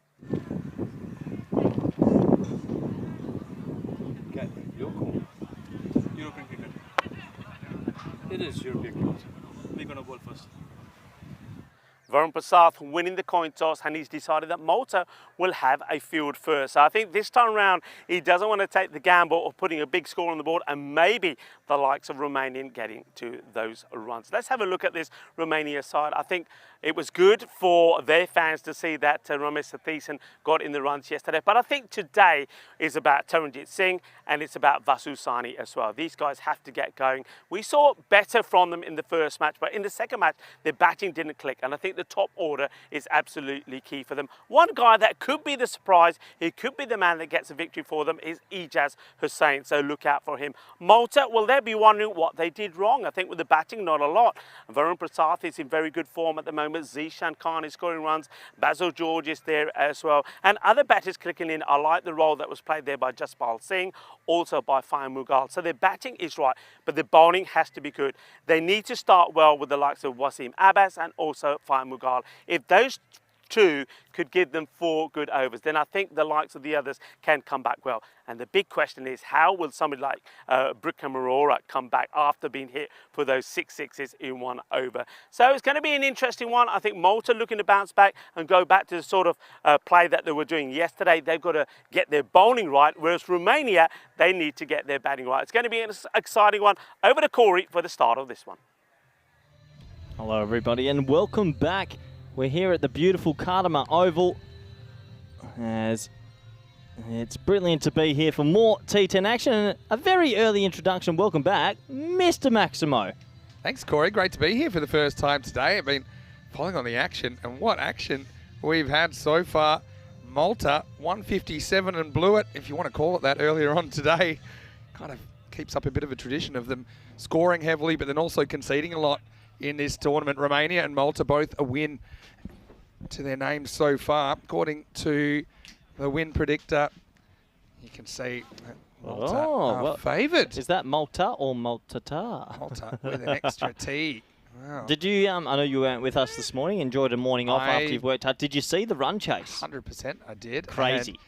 Okay, your call. European cricket. It is European cricket. We're going to bowl first. Varun Prasad winning the coin toss, and he's decided that Malta will have a field first. So I think this time round he doesn't want to take the gamble of putting a big score on the board and maybe the likes of Romanian getting to those runs. Let's have a look at this Romania side. I think it was good for their fans to see that Ramesh Sathisan got in the runs yesterday, but I think today is about Taranjit Singh and it's about Vasu Sani as well. These guys have to get going. We saw better from them in the first match, but in the second match their batting didn't click, and I think the top order is absolutely key for them. One guy that could be the surprise, he could be the man that gets a victory for them, is Ijaz Hussain, so look out for him. Malta, well, they'll be wondering what they did wrong. I think with the batting, not a lot. Varun Prasad is in very good form at the moment. Zishan Khan is scoring runs. Basil George is there as well. And other batters clicking in. I like the role that was played there by Jaspal Singh, also by Fahim Mughal. So their batting is right, but the bowling has to be good. They need to start well with the likes of Wasim Abbas and also Fahim Mughal. If those two could give them 4 good overs, then I think the likes of the others can come back well. And the big question is, how will somebody like Brikam Arora come back after being hit for those 6 sixes in 1 over? So it's going to be an interesting one. I think Malta looking to bounce back and go back to the sort of play that they were doing yesterday. They've got to get their bowling right, whereas Romania, they need to get their batting right. It's going to be an exciting one. Over to Corey for the start of this one. Hello everybody and welcome back. We're here at the beautiful Kardama Oval, as it's brilliant to be here for more T10 action and a very early introduction. Welcome back, Mr. Maximo. Thanks, Corey. Great to be here for the first time today. I've been following on the action, and what action we've had so far. Malta, 157 and blew it, if you want to call it that, earlier on today. Kind of keeps up a bit of a tradition of them scoring heavily, but then also conceding a lot in this tournament. Romania and Malta both a win to their names so far. According to the win predictor, you can see that Malta are favoured. Is that Malta or Maltata? Malta with an extra T. Wow. Did you, I know you weren't with us this morning, enjoyed a morning off after you've worked hard. Did you see the run chase? 100% I did. Crazy. And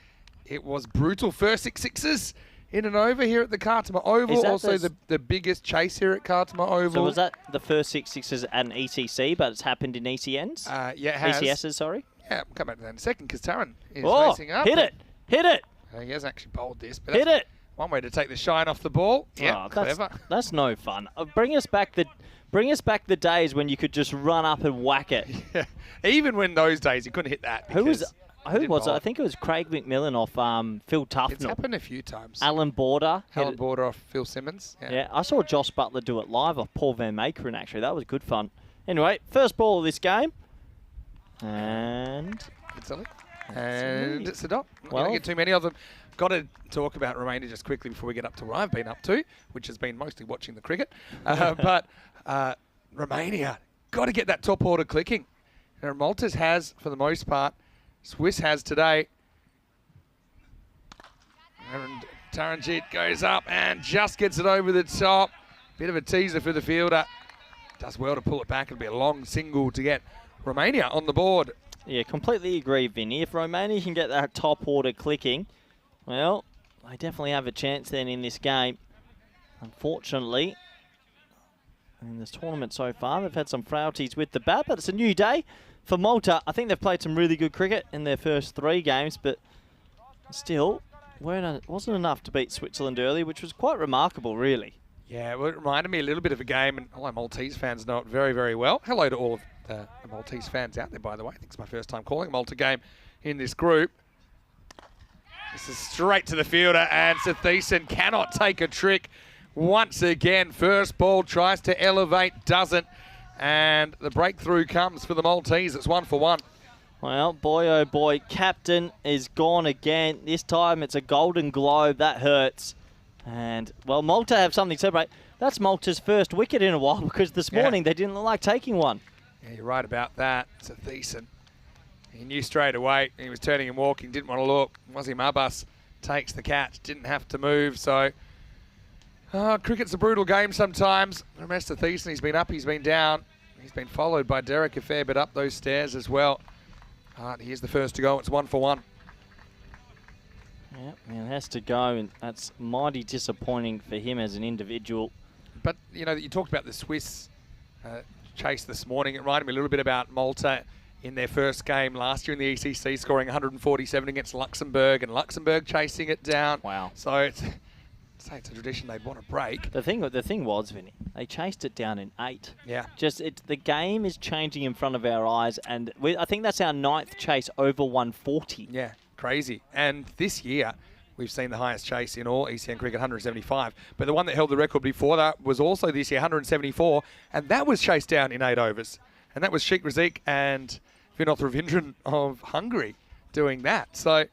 it was brutal. First 6 sixes in and over here at the Kardama Oval. Also the biggest chase here at Kardama Oval. So was that the first 6 sixes at an ECC, but it's happened in ECNs? Yeah, it has. ECSs, sorry. Yeah, we'll come back to that in a second because Taran is Oh, racing up. hit it. Hit it. He hasn't actually bowled this. But Hit it. One way to take the shine off the ball. Yeah, clever. That's no fun. Bring us back the days when you could just run up and whack it. Yeah. Even when those days you couldn't hit that. Who was it? I think it was Craig McMillan off Phil Tufnell. It's happened a few times. Alan Border. Alan Border off Phil Simmons. Yeah, I saw Josh Butler do it live off Paul Van Makeren, actually. That was good fun. Anyway, first ball of this game. And it's a dot. Not Well, going to get too many of them. Got to talk about Romania just quickly before we get up to what I've been up to, which has been mostly watching the cricket. But Romania, got to get that top order clicking. Now, Malta's has, for the most part. Swiss has today. And Taranjit goes up and just gets it over the top. Bit of a teaser for the fielder. Does well to pull it back. It'll be a long single to get Romania on the board. Yeah, completely agree, Vinny. If Romania can get that top order clicking, well, they definitely have a chance then in this game. Unfortunately, in this tournament so far, they've had some frailties with the bat, but it's a new day for Malta. I think they've played some really good cricket in their first 3 games, but still wasn't enough to beat Switzerland early, which was quite remarkable, really. Yeah, well, it reminded me a little bit of a game, and all our Maltese fans know it very, very well. Hello to all of the Maltese fans out there, by the way. I think it's my first time calling a Malta game in this group. This is straight to the fielder, and Sathisen cannot take a trick once again. First ball tries to elevate, doesn't, and the breakthrough comes for the Maltese. It's 1 for 1. Well, boy, oh boy, captain is gone again. This time it's a golden globe. That hurts. And, well, Malta have something to celebrate. That's Malta's first wicket in a while because this morning they didn't look like taking one. Yeah, you're right about that. It's a Thiessen. He knew straight away. He was turning and walking, didn't want to look. Wazim Abbas takes the catch, didn't have to move. So, cricket's a brutal game sometimes. Mr. Thiessen, he's been up, he's been down. He's been followed by Derek a fair bit up those stairs as well. Here's the first to go. It's 1 for 1. Yeah, it has to go, and that's mighty disappointing for him as an individual. But, you know, you talked about the Swiss chase this morning. It reminded me a little bit about Malta in their first game last year in the ECC, scoring 147 against Luxembourg, and Luxembourg chasing it down. Wow. So it's a tradition they'd want to break. The thing was, Vinny, they chased it down in 8. Yeah. The game is changing in front of our eyes, and I think that's our 9th chase over 140. Yeah. Crazy. And this year, we've seen the highest chase in all ECN cricket, 175. But the one that held the record before that was also this year, 174. And that was chased down in 8 overs. And that was Sheikh Razik and Vinod Ravindran of Hungary doing that. So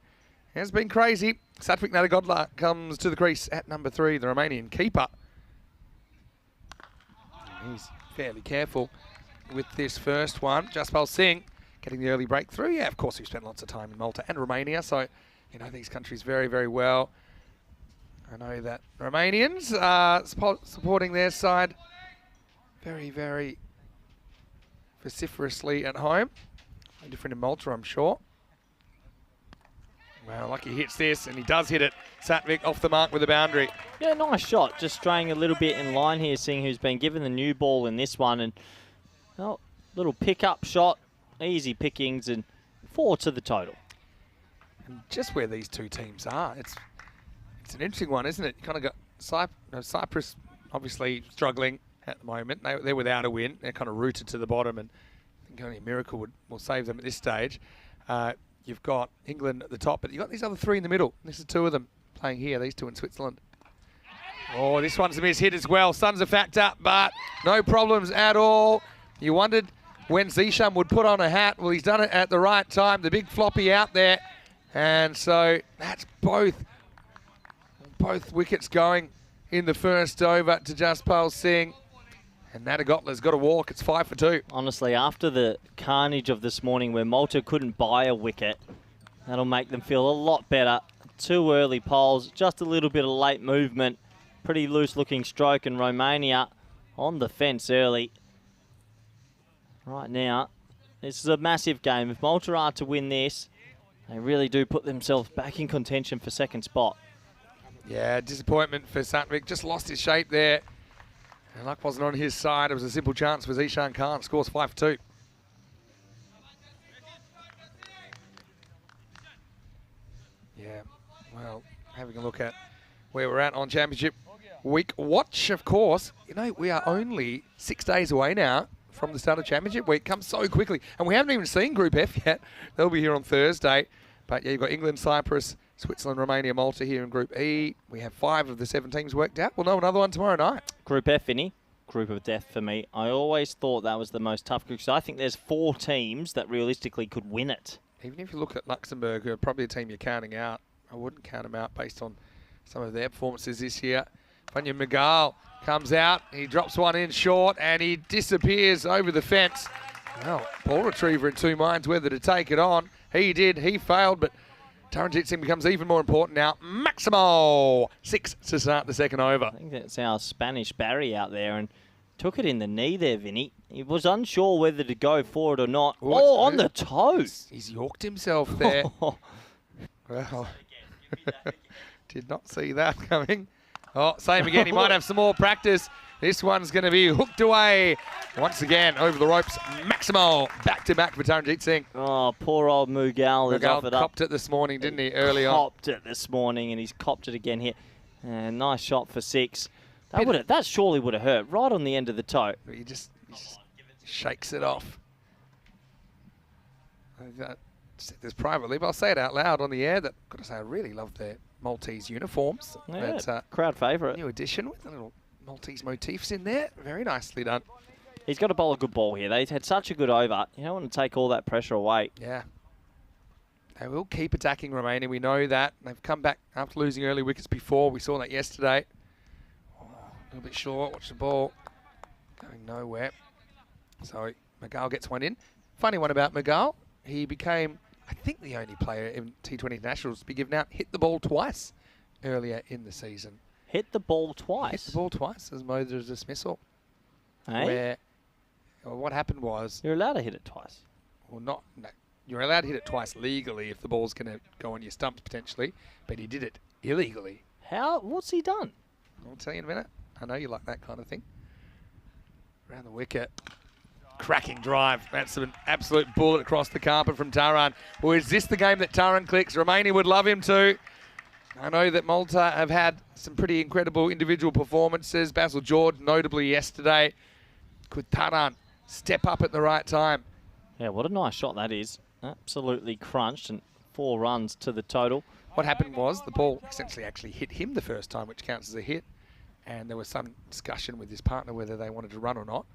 it's been crazy. Satvik Nadagodla comes to the crease at number 3, the Romanian keeper. He's fairly careful with this first one. Jaspal Singh getting the early breakthrough. Yeah, of course, we've spent lots of time in Malta and Romania, so you know these countries very, very well. I know that Romanians are supporting their side very, very vociferously at home. No different in Malta, I'm sure. Well, lucky he hits this, and he does hit it. Satvik off the mark with a boundary. Yeah, nice shot. Just straying a little bit in line here, seeing who's been given the new ball in this one. And, well, little pick-up shot. Easy pickings, and 4 to the total. And just where these two teams are, it's an interesting one, isn't it? You kind of got Cyprus obviously struggling at the moment. They're without a win. They're kind of rooted to the bottom, and I think only a miracle will save them at this stage. You've got England at the top, but you've got these other 3 in the middle. This is 2 of them playing here, these 2 in Switzerland. Oh, this one's a miss hit as well. Sun's a factor, but no problems at all. You wondered when Zisham would put on a hat. Well, he's done it at the right time. The big floppy out there. And so that's both wickets going in the first over to Jaspal Singh. And Nadagotla's got a walk. It's 5 for 2. Honestly, after the carnage of this morning where Malta couldn't buy a wicket, that'll make them feel a lot better. 2 early poles, just a little bit of late movement. Pretty loose-looking stroke, and Romania on the fence early. Right now, this is a massive game. If Malta are to win this, they really do put themselves back in contention for second spot. Yeah, disappointment for Satvik. Just lost his shape there. And luck wasn't on his side. It was a simple chance for Zishan Khan. Scores 5 for 2. Yeah, well, having a look at where we're at on Championship Week. Watch, of course. You know, we are only 6 days away now from the start of Championship Week. Comes so quickly. And we haven't even seen Group F yet. They'll be here on Thursday. But yeah, you've got England, Cyprus, Switzerland, Romania, Malta here in Group E. We have 5 of the 7 teams worked out. We'll know another one tomorrow night. Group F, Vinny. Group of death for me. I always thought that was the most tough group because I think there's 4 teams that realistically could win it. Even if you look at Luxembourg, who are probably a team you're counting out, I wouldn't count them out based on some of their performances this year. Fanya Magal comes out, he drops one in short, and he disappears over the fence. Well, ball retriever in 2 minds whether to take it on. He did, he failed, but Taranjit Singh becomes even more important now. Maximo! 6 to start the second over. I think that's our Spanish Barry out there and took it in the knee there, Vinny. He was unsure whether to go for it or not. Oh, on the toes. He's yorked himself there. Well, did not see that coming. Oh, same again. He might have some more practice. This one's going to be hooked away. Once again, over the ropes. Maximo, back-to-back for Taranjit Singh. Oh, poor old Mughal has offered up. Copped it this morning, didn't he, early on? Copped it this morning, and he's copped it again here. And nice shot for 6. That surely would have hurt, right on the end of the toe. He just shakes it off. I said this privately, but I'll say it out loud on the air. That got to say, I really love their Maltese uniforms. Yeah, but, crowd favourite. New addition with a little Maltese motifs in there. Very nicely done. He's got to bowl a good ball here. They've had such a good over. You don't want to take all that pressure away. Yeah. They will keep attacking Romania. We know that. They've come back after losing early wickets before. We saw that yesterday. Oh, a little bit short. Watch the ball. Going nowhere. So Magal gets one in. Funny one about Magal. He became, I think, the only player in T20 Internationals to be given out hit the ball twice earlier in the season. Hit the ball twice? Hit the ball twice as Moses' dismissal. Hey? Well, what happened was... You're allowed to hit it twice. Well, no. You're allowed to hit it twice legally if the ball's going to go on your stumps potentially, but he did it illegally. How? What's he done? I'll tell you in a minute. I know you like that kind of thing. Around the wicket. Cracking drive. That's an absolute bullet across the carpet from Taran. Well, is this the game that Taran clicks? Romania would love him to. I know that Malta have had some pretty incredible individual performances. Basil George, notably yesterday. Could Taran step up at the right time? Yeah, what a nice shot that is. Absolutely crunched, and 4 runs to the total. What happened was the ball essentially actually hit him the first time, which counts as a hit. And there was some discussion with his partner whether they wanted to run or not.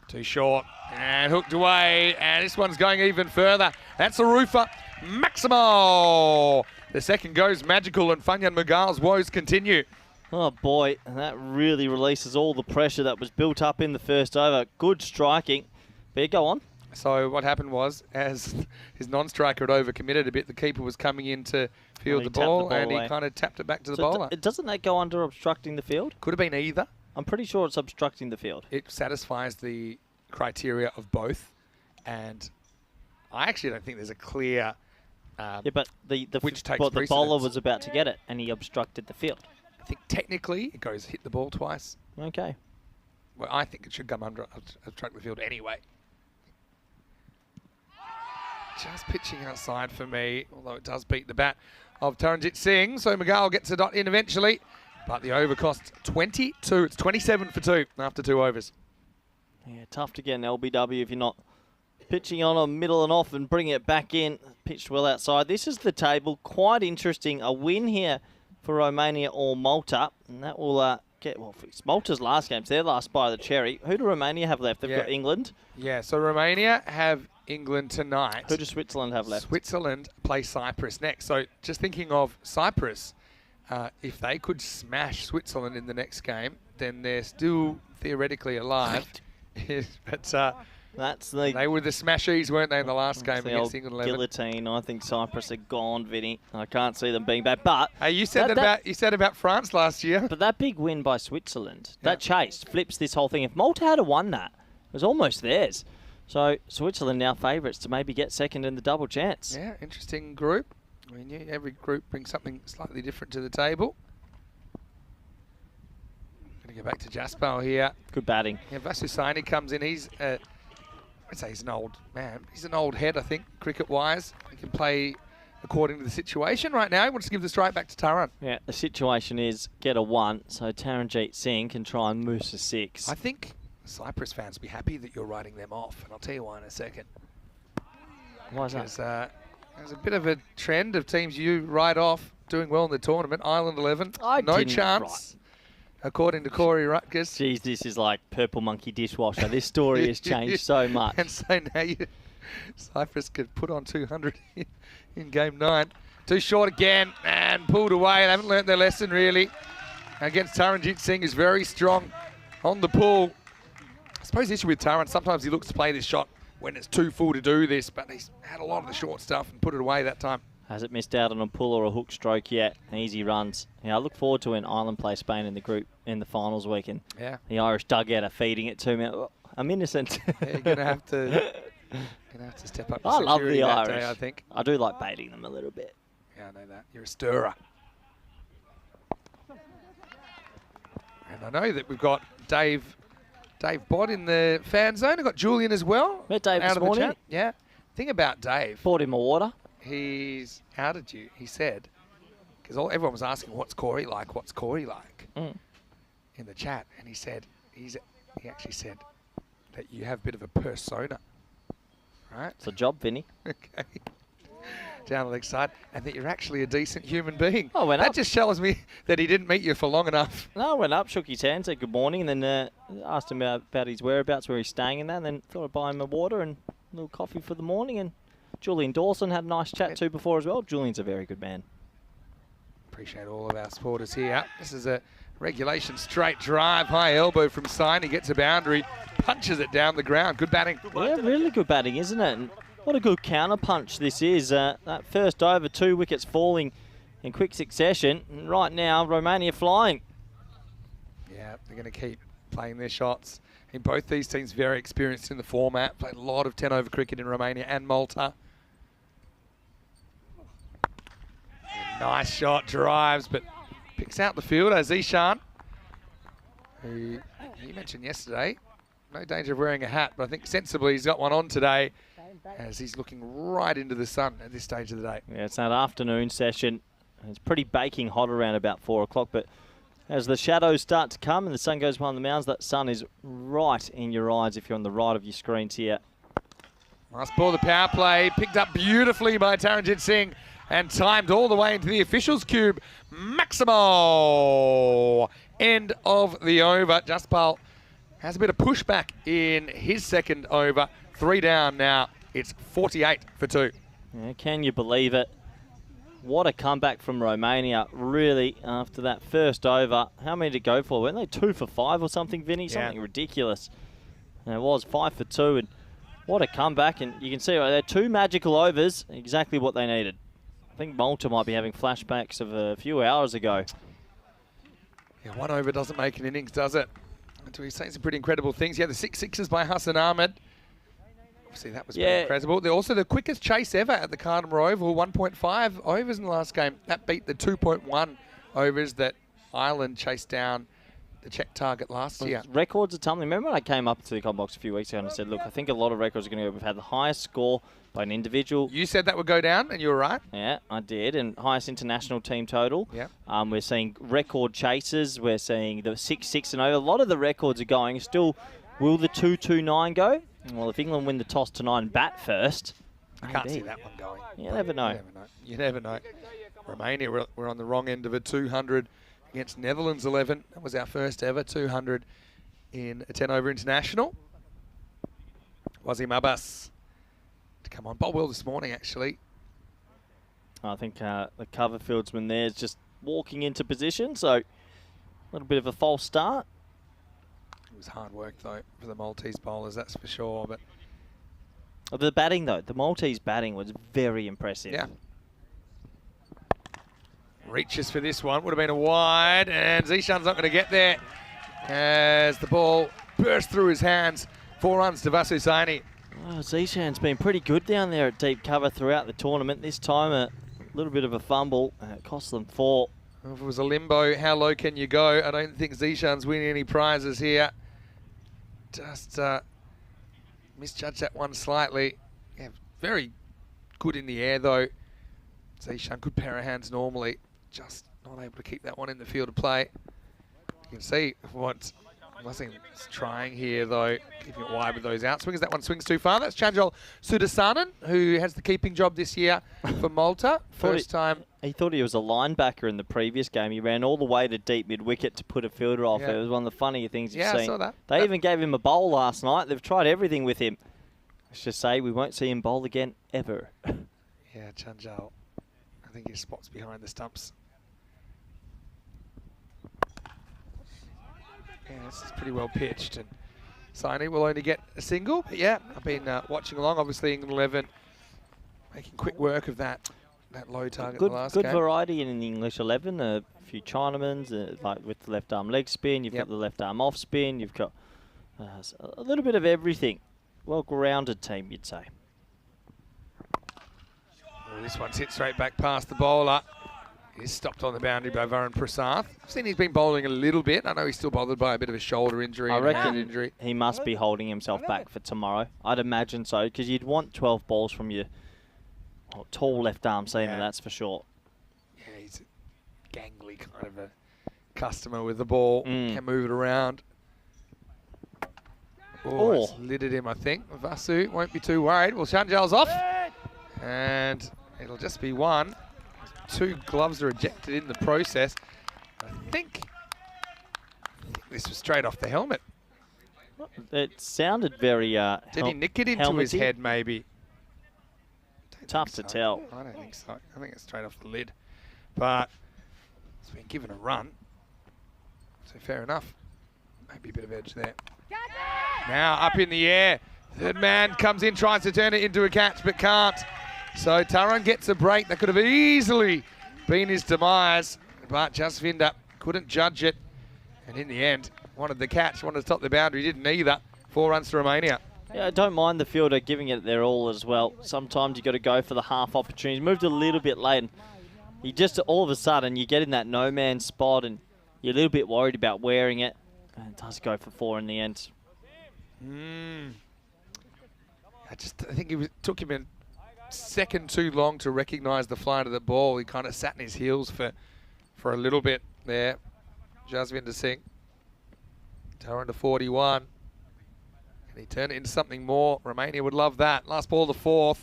Too short and hooked away, and this one's going even further. That's a roofer. Maximo! The second goes magical, and Fanyan Mugal's woes continue. Oh boy, and that really releases all the pressure that was built up in the first over. Good striking. But yeah, go on. So what happened was, as his non-striker had overcommitted a bit, the keeper was coming in to field the ball, and he kind of tapped it back to the bowler. Doesn't that go under obstructing the field? Could have been either. I'm pretty sure it's obstructing the field. It satisfies the criteria of both, and I actually don't think there's a clear yeah, but the precedence. bowler was about to get it, and he obstructed the field. I think technically it goes hit the ball twice. Okay. Well, I think it should come under obstruct the field anyway. Just pitching outside for me, although it does beat the bat of Taranjit Singh. So Mughal gets a dot in eventually, but the over costs 22. It's 27 for 2 after 2 overs. Yeah, tough to get an LBW if you're not pitching on a middle and off and bringing it back in. Pitched well outside. This is the table. Quite interesting. A win here for Romania or Malta. And that will it's Malta's last game. It's their last bite of the cherry. Who do Romania have left? They've got England. Yeah, so Romania have England tonight. Who does Switzerland have left? Switzerland play Cyprus next. So just thinking of Cyprus, if they could smash Switzerland in the next game, then they're still theoretically alive. But they were the smashies, weren't they, in the last game against England 11? Guillotine. I think Cyprus are gone, Vinny. I can't see them being back. But hey, you said about France last year. But that big win by Switzerland, that chase flips this whole thing. If Malta had won that, it was almost theirs. So Switzerland now favourites to maybe get second in the double chance. Yeah, interesting group. I mean, every group brings something slightly different to the table. Going to go back to Jaspal here. Good batting. Yeah, Vasusani comes in. He's, I'd say he's an old man. He's an old head, I think, cricket-wise. He can play according to the situation right now. He wants to give the strike back to Taran. Yeah, the situation is get a 1, so Taranjeet Singh can try and moose a 6. I think Cyprus fans will be happy that you're writing them off, and I'll tell you why in a second. Why is that? There's a bit of a trend of teams you write off doing well in the tournament. Ireland 11, I no didn't chance, according to Corey Rutgers. Jeez, this is like Purple Monkey Dishwasher. This story has changed so much. And so now Cyprus could put on 200 in game 9. Too short again and pulled away. They haven't learnt their lesson really against Taranjeet Singh, who's very strong on the pull. I suppose the issue with Taran, sometimes he looks to play this shot when it's too full to do this, but he's had a lot of the short stuff and put it away that time. Hasn't missed out on a pull or a hook stroke yet. Easy runs. Yeah, I look forward to when Ireland play Spain in the group in the finals weekend. Yeah. The Irish dugout are feeding it to me. I'm innocent. Yeah, you're gonna have to step up. I love the Irish. Irish. I think. I do like baiting them a little bit. Yeah, I know that. You're a stirrer. And I know that we've got Dave Bott in the fan zone. I've got Julian as well. Met Dave out this of the morning. chat. Yeah. Thing about Dave. Poured him a water. He's outed you. He said, because everyone was asking, "What's Corey like? What's Corey like?" In the chat, and he said he actually said that you have a bit of a persona, right? It's a job, Vinny. Okay. Down the leg side, and that you're actually a decent human being. Oh, went that up. just shows me that he didn't meet you for long enough. No, I went up, shook his hand, said good morning, and then asked him about his whereabouts, where he's staying and that, and then thought I'd buy him a water and a little coffee for the morning. And Julian Dawson had a nice chat too before as well. Julian's a very good man. Appreciate all of our supporters here. This is a regulation straight drive, high elbow from Sign. He gets a boundary, punches it down the ground. Good batting. Yeah, really good batting, isn't it? And what a good counter punch this is. That first over, 2 wickets falling in quick succession. And right now, Romania flying. Yeah, they're going to keep playing their shots. And both these teams very experienced in the format. Played a lot of 10-over cricket in Romania and Malta. And nice shot, drives, but picks out the fielder, Zishan, who you mentioned yesterday. No danger of wearing a hat, but I think sensibly he's got one on today as he's looking right into the sun at this stage of the day. Yeah, it's that afternoon session. It's pretty baking hot around about 4 o'clock, but as the shadows start to come and the sun goes behind the mountains, that sun is right in your eyes if you're on the right of your screens here. Nice ball, the power play, picked up beautifully by Taranjeet Singh and timed all the way into the officials' cube. Maximal! End of the over. Jaspal has a bit of pushback in his second over. 3 down now. It's 48 for 2. Yeah, can you believe it? What a comeback from Romania, really, after that first over. How many to go for? Weren't they 2 for 5 or something, Vinny? Yeah. Something ridiculous. And it was 5 for 2, and what a comeback. And you can see right there, 2 magical overs, exactly what they needed. I think Malta might be having flashbacks of a few hours ago. Yeah, 1 over doesn't make an innings, does it? We've seen some pretty incredible things. Yeah, the 6 sixes by Hassan Ahmed. Obviously, that was pretty incredible. They're also the quickest chase ever at the Cardimer Oval, 1.5 overs in the last game. That beat the 2.1 overs that Ireland chased down the Czech target last year. Records are tumbling. Remember when I came up to the comment box a few weeks ago and I said, look, I think a lot of records are going to go. We've had the highest score by an individual. You said that would go down, and you were right. Yeah, I did. And highest international team total. Yeah. We're seeing record chases. We're seeing the 6-6 and over. A lot of the records are going. Still, will the 2-2-9 go? Well, if England win the toss tonight and bat first, I can't see that one going. You never know. You never know. Romania, we're on the wrong end of a 200 against Netherlands 11. That was our first ever 200 in a 10-over international. Wazim Abbas to come on. Bowled well this morning, actually. I think the cover fieldsman there is just walking into position, so a little bit of a false start. It was hard work, though, for the Maltese bowlers, that's for sure. But the batting, though, the Maltese batting was very impressive. Yeah. Reaches for this one. Would have been a wide, and Zishan's not going to get there as the ball burst through his hands. 4 runs to Vasu Saini. Oh, Zishan's been pretty good down there at deep cover throughout the tournament. This time, a little bit of a fumble. It cost them 4. If it was a limbo, how low can you go? I don't think Zishan's winning any prizes here. Just misjudged that one slightly. Yeah, very good in the air, though. Zishan, good pair of hands normally. Just not able to keep that one in the field of play. You can see what Mussing's trying here, though, keeping it wide with those outswings. That one swings too far. That's Chanjol Sudasanan, who has the keeping job this year for Malta. First time. He thought he was a linebacker in the previous game. He ran all the way to deep mid-wicket to put a fielder off. Yeah. It was one of the funnier things you've seen. I saw that. They even gave him a bowl last night. They've tried everything with him. Let's just say we won't see him bowl again, ever. Yeah, Chanjal. I think his spot's behind the stumps. Yeah, this is pretty well pitched, and Saini will only get a single. But yeah, I've been watching along. Obviously, England 11 making quick work of that low target in the last good game. variety in the English 11. A few Chinamans, like with the left arm leg spin. You've got the left arm off spin. You've got a little bit of everything. Well-grounded team, you'd say. Well, this one's hit straight back past the bowler. He's stopped on the boundary by Varun Prasad. I've seen he's been bowling a little bit. I know he's still bothered by a bit of a shoulder injury and a hand injury. He must be holding himself back for tomorrow. I'd imagine so, because you'd want 12 balls from your tall left arm seamer, that's for sure. Yeah, he's a gangly kind of a customer with the ball. Can move it around. Oh, it's lidded him, I think. Vasu won't be too worried. Well, Chanjal's off. And it'll just be one. 2 gloves are ejected in the process. I think this was straight off the helmet. It sounded very Did he nick it into his head, maybe? Tough to tell. I don't think so. I think it's straight off the lid. But it's been given a run. So fair enough. Maybe a bit of edge there. Now up in the air. Third man comes in, tries to turn it into a catch, but can't. So Taran gets a break. That could have easily been his demise, but Jasvinder couldn't judge it. And in the end, wanted the catch, wanted to top the boundary, didn't either. 4 runs to Romania. Yeah, I don't mind the fielder giving it their all as well. Sometimes you got to go for the half opportunities. Moved a little bit late. And you just, all of a sudden, you get in that no-man spot and you're a little bit worried about wearing it. And it does go for 4 in the end. I think it took him a second too long to recognise the flight of the ball. He kind of sat in his heels for a little bit there. Jasvinder Singh. Taran to 41. Can he turn it into something more? Romania would love that. Last ball, the 4th.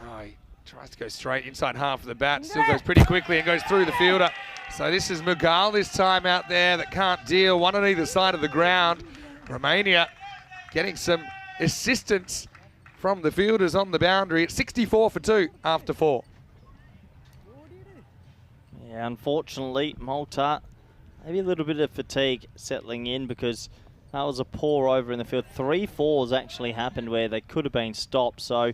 Oh, he tries to go straight inside half of the bat. Still goes pretty quickly and goes through the fielder. So this is Mughal this time out there that can't deal. One on either side of the ground. Romania getting some assistance from the fielders on the boundary. It's 64 for 2 after 4. Yeah, unfortunately, Malta, maybe a little bit of fatigue settling in because that was a pour over in the field. 3 fours actually happened where they could have been stopped. So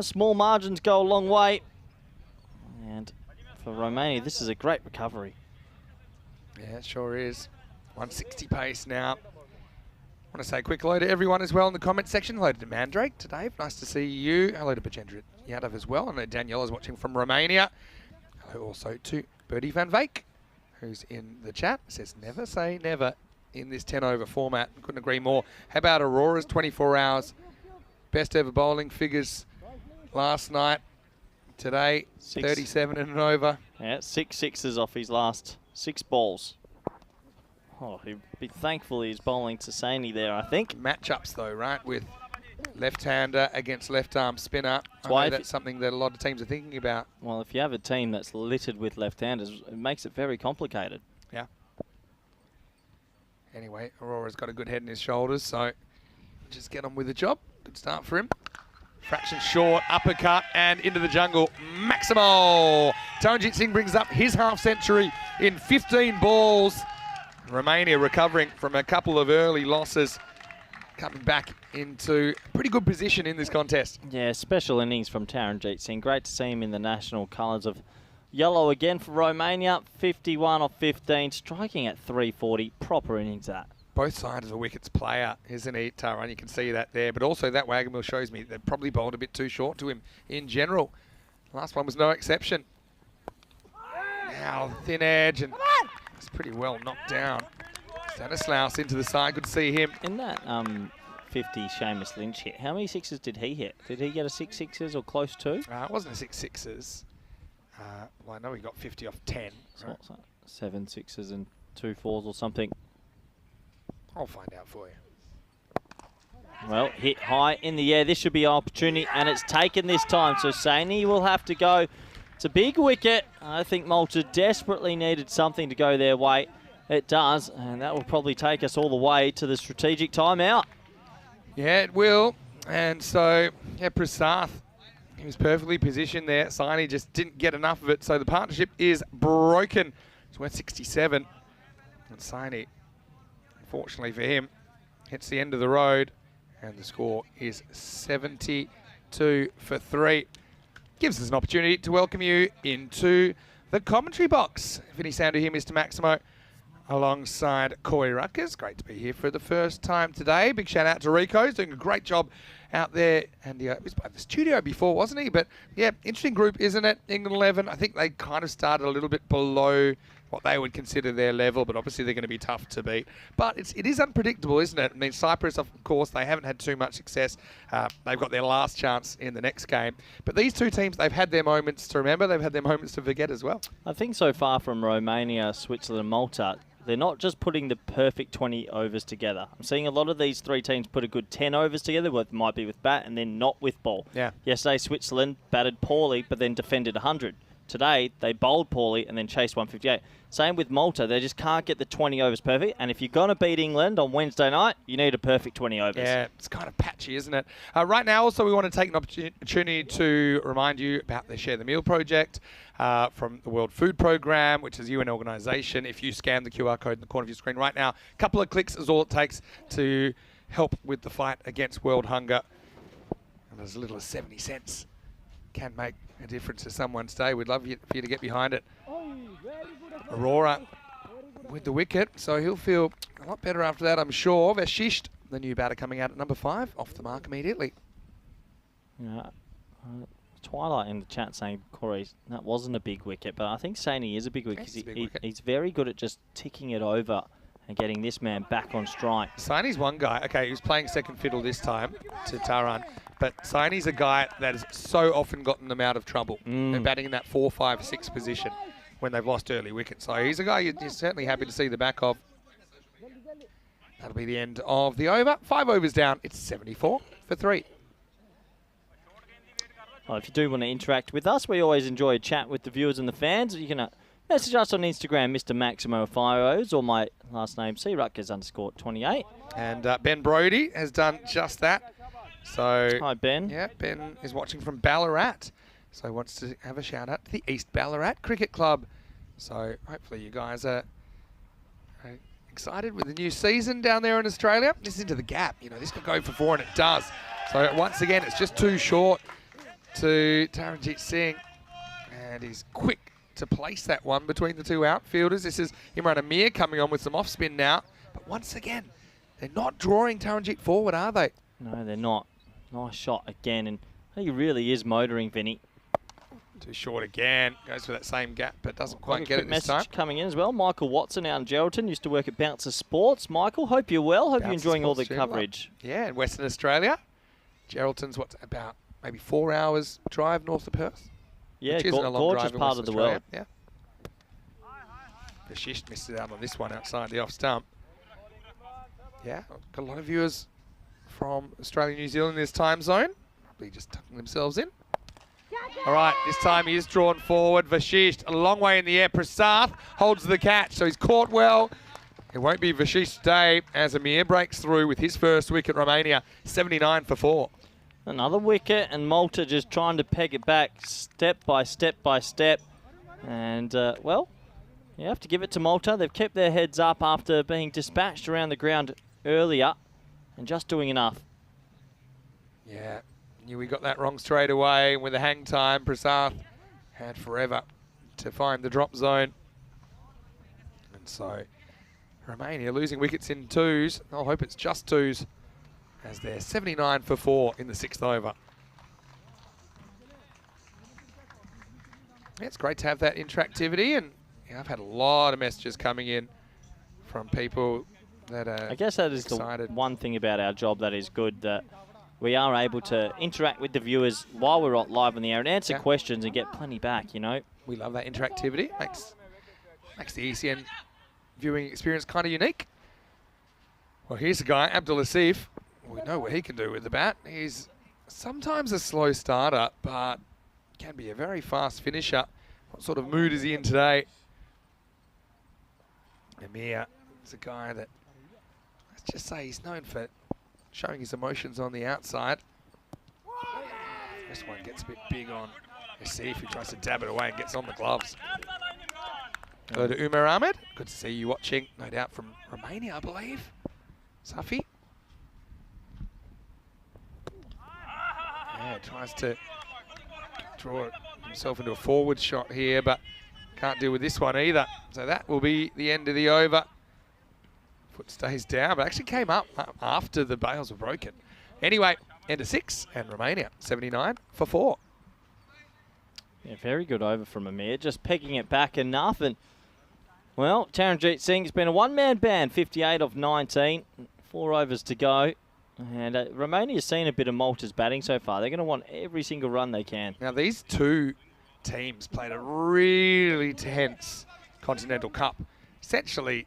small margins go a long way. And for Romania, this is a great recovery. Yeah, it sure is. 160 pace now. I want to say a quick hello to everyone as well in the comment section. Hello to Mandrake, to Dave. Nice to see you. Hello to Bajendra Yadav as well. I know Danielle is watching from Romania. Hello also to Bertie Van Veek, who's in the chat. Says never say never in this 10-over format. Couldn't agree more. How about Aurora's 24 hours? Best ever bowling figures last night. Today, 37 and an over. Yeah, 6 sixes off his last 6 balls. Oh, he'd be thankful he's bowling to Saini there, I think. Matchups, though, right, with left-hander against left-arm spinner. I know that's something that a lot of teams are thinking about. Well, if you have a team that's littered with left-handers, it makes it very complicated. Yeah. Anyway, Aurora's got a good head in his shoulders, so just get on with the job. Good start for him. Fraction short, uppercut, and into the jungle. Maximal! Taranjit Singh brings up his half-century in 15 balls. Romania recovering from a couple of early losses, coming back into a pretty good position in this contest. Yeah, special innings from Taranjit Singh. Great to see him in the national colours of yellow again for Romania. 51 off 15, striking at 340. Proper innings that. Both sides of the wicket's player, isn't he, Taran? You can see that there. But also that wagon wheel shows me they probably bowled a bit too short to him in general. The last one was no exception. Now thin edge, and it's pretty well knocked down. Stanislaus into the side, good to see him. In that 50 Seamus Lynch hit. How many sixes did he hit? Did he get a 6 sixes or close to? It wasn't a 6 sixes. Well, I know he got 50 off 10. So what's that? 7 sixes and 2 fours or something. I'll find out for you. Well, hit high in the air. This should be an opportunity, and it's taken this time. So Saini will have to go. It's a big wicket. I think Malta desperately needed something to go their way. It does, and that will probably take us all the way to the strategic timeout. Yeah, it will. And so, yeah, Prasath, he was perfectly positioned there. Saini just didn't get enough of it. So the partnership is broken. It's worth 67. And Saini, unfortunately for him, hits the end of the road. And the score is 72 for 3. Gives us an opportunity to welcome you into the commentary box. Vinny Sandu here, Mr. Maximo, alongside Corey Ruckers. Great to be here for the first time today. Big shout out to Rico. He's doing a great job out there. And he was by the studio before, wasn't he? But yeah, interesting group, isn't it? England 11. I think they kind of started a little bit below what they would consider their level, but obviously they're going to be tough to beat. But it is unpredictable, isn't it? I mean, Cyprus, of course, they haven't had too much success. They've got their last chance in the next game. But these two teams, they've had their moments to remember. They've had their moments to forget as well. I think so far from Romania, Switzerland, and Malta, they're not just putting the perfect 20 overs together. I'm seeing a lot of these three teams put a good 10 overs together, what might be with bat and then not with ball. Yeah. Yesterday, Switzerland batted poorly, but then defended 100. Today, they bowled poorly and then chased 158. Same with Malta. They just can't get the 20 overs perfect. And if you're going to beat England on Wednesday night, you need a perfect 20 overs. Yeah, it's kind of patchy, isn't it? Right now, also, we want to take an opportunity to remind you about the Share the Meal project from the World Food Programme, which is a UN organisation. If you scan the QR code in the corner of your screen right now, a couple of clicks is all it takes to help with the fight against world hunger. And as little as 70 cents can make a difference to someone's day. We'd love for you to get behind it. Aurora with the wicket, so he'll feel a lot better after that, I'm sure. Vashisht, the new batter coming out at number 5, off the mark immediately. Yeah. Twilight in the chat saying, Corey, that wasn't a big wicket, but I think Saini is a big wicket because he's very good at just ticking it over and getting this man back on strike. Saini's one guy. Okay, he was playing second fiddle this time to Taran, but Saini's a guy that has so often gotten them out of trouble. They're batting in that 4, 5, 6 position when they've lost early wickets. So he's a guy you're certainly happy to see the back of. That'll be the end of the over. 5 overs down. It's 74 for 3. Well, if you do want to interact with us, we always enjoy a chat with the viewers and the fans. You can message us on Instagram, Mr. Maximo Fios, or my last name, cruckers_28. And Ben Brody has done just that. So hi, Ben. Yeah, Ben is watching from Ballarat. So wants to have a shout out to the East Ballarat Cricket Club. So hopefully you guys are excited with the new season down there in Australia. This is into the gap. You know, this could go for 4 and it does. So once again, it's just too short to Taranjit Singh. And he's quick to place that one between the two outfielders. This is Imran Amir coming on with some off spin now. But once again, they're not drawing Taranjit forward, are they? No, they're not. Nice shot again. And he really is motoring, Vinny. Too short again. Goes for that same gap, but doesn't quite get it this time. Message coming in as well. Michael Watson out in Geraldton. Used to work at Bouncer Sports. Michael, hope you're well. Hope you're enjoying all the coverage. Yeah, in Western Australia. Geraldton's about maybe 4 hours drive north of Perth. Yeah, which isn't a long gorgeous drive in part Western of the Australia. world. Yeah. Vashisht missed it out on this one outside the off stump. Yeah, got a lot of viewers from Australia and New Zealand in this time zone. Probably just tucking themselves in. All right, this time he is drawn forward. Vashisht, a long way in the air. Prasath holds the catch, so he's caught well. It won't be Vashisht's day as Amir breaks through with his first wicket. Romania, 79 for 4. Another wicket, and Malta just trying to peg it back step by step by step. And, well, you have to give it to Malta. They've kept their heads up after being dispatched around the ground earlier and just doing enough. Yeah, we got that wrong straight away. With the hang time, Prasath had forever to find the drop zone. And so Romania losing wickets in 2s. I'll hope it's just 2s as they're 79 for 4 in the 6th over. Yeah, it's great to have that interactivity, and yeah, I've had a lot of messages coming in from people that are I guess that is excited. the one thing about our job that is good, that we are able to interact with the viewers while we're live on the air and answer questions and get plenty back, you know. We love that interactivity. Makes the ECN viewing experience kind of unique. Well, here's a guy, Abdul Asif. We know what he can do with the bat. He's sometimes a slow starter, but can be a very fast finisher. What sort of mood is he in today? Amir is a guy that, let's just say, he's known for showing his emotions on the outside. This one gets a bit big on Asif, who tries to dab it away and gets on the gloves. Hello to Umar Ahmed. Good to see you watching, no doubt from Romania, I believe. Safi. Yeah, tries to draw himself into a forward shot here, but can't deal with this one either. So that will be the end of the over. Foot stays down, but actually came up after the bails were broken. Anyway, end of 6, and Romania 79 for 4. Yeah, very good over from Amir, just pegging it back enough. And, well, Taranjeet Singh's been a one-man band, 58 of 19, 4 overs to go. And Romania's seen a bit of Malta's batting so far. They're going to want every single run they can. Now, these two teams played a really tense Continental Cup. Essentially,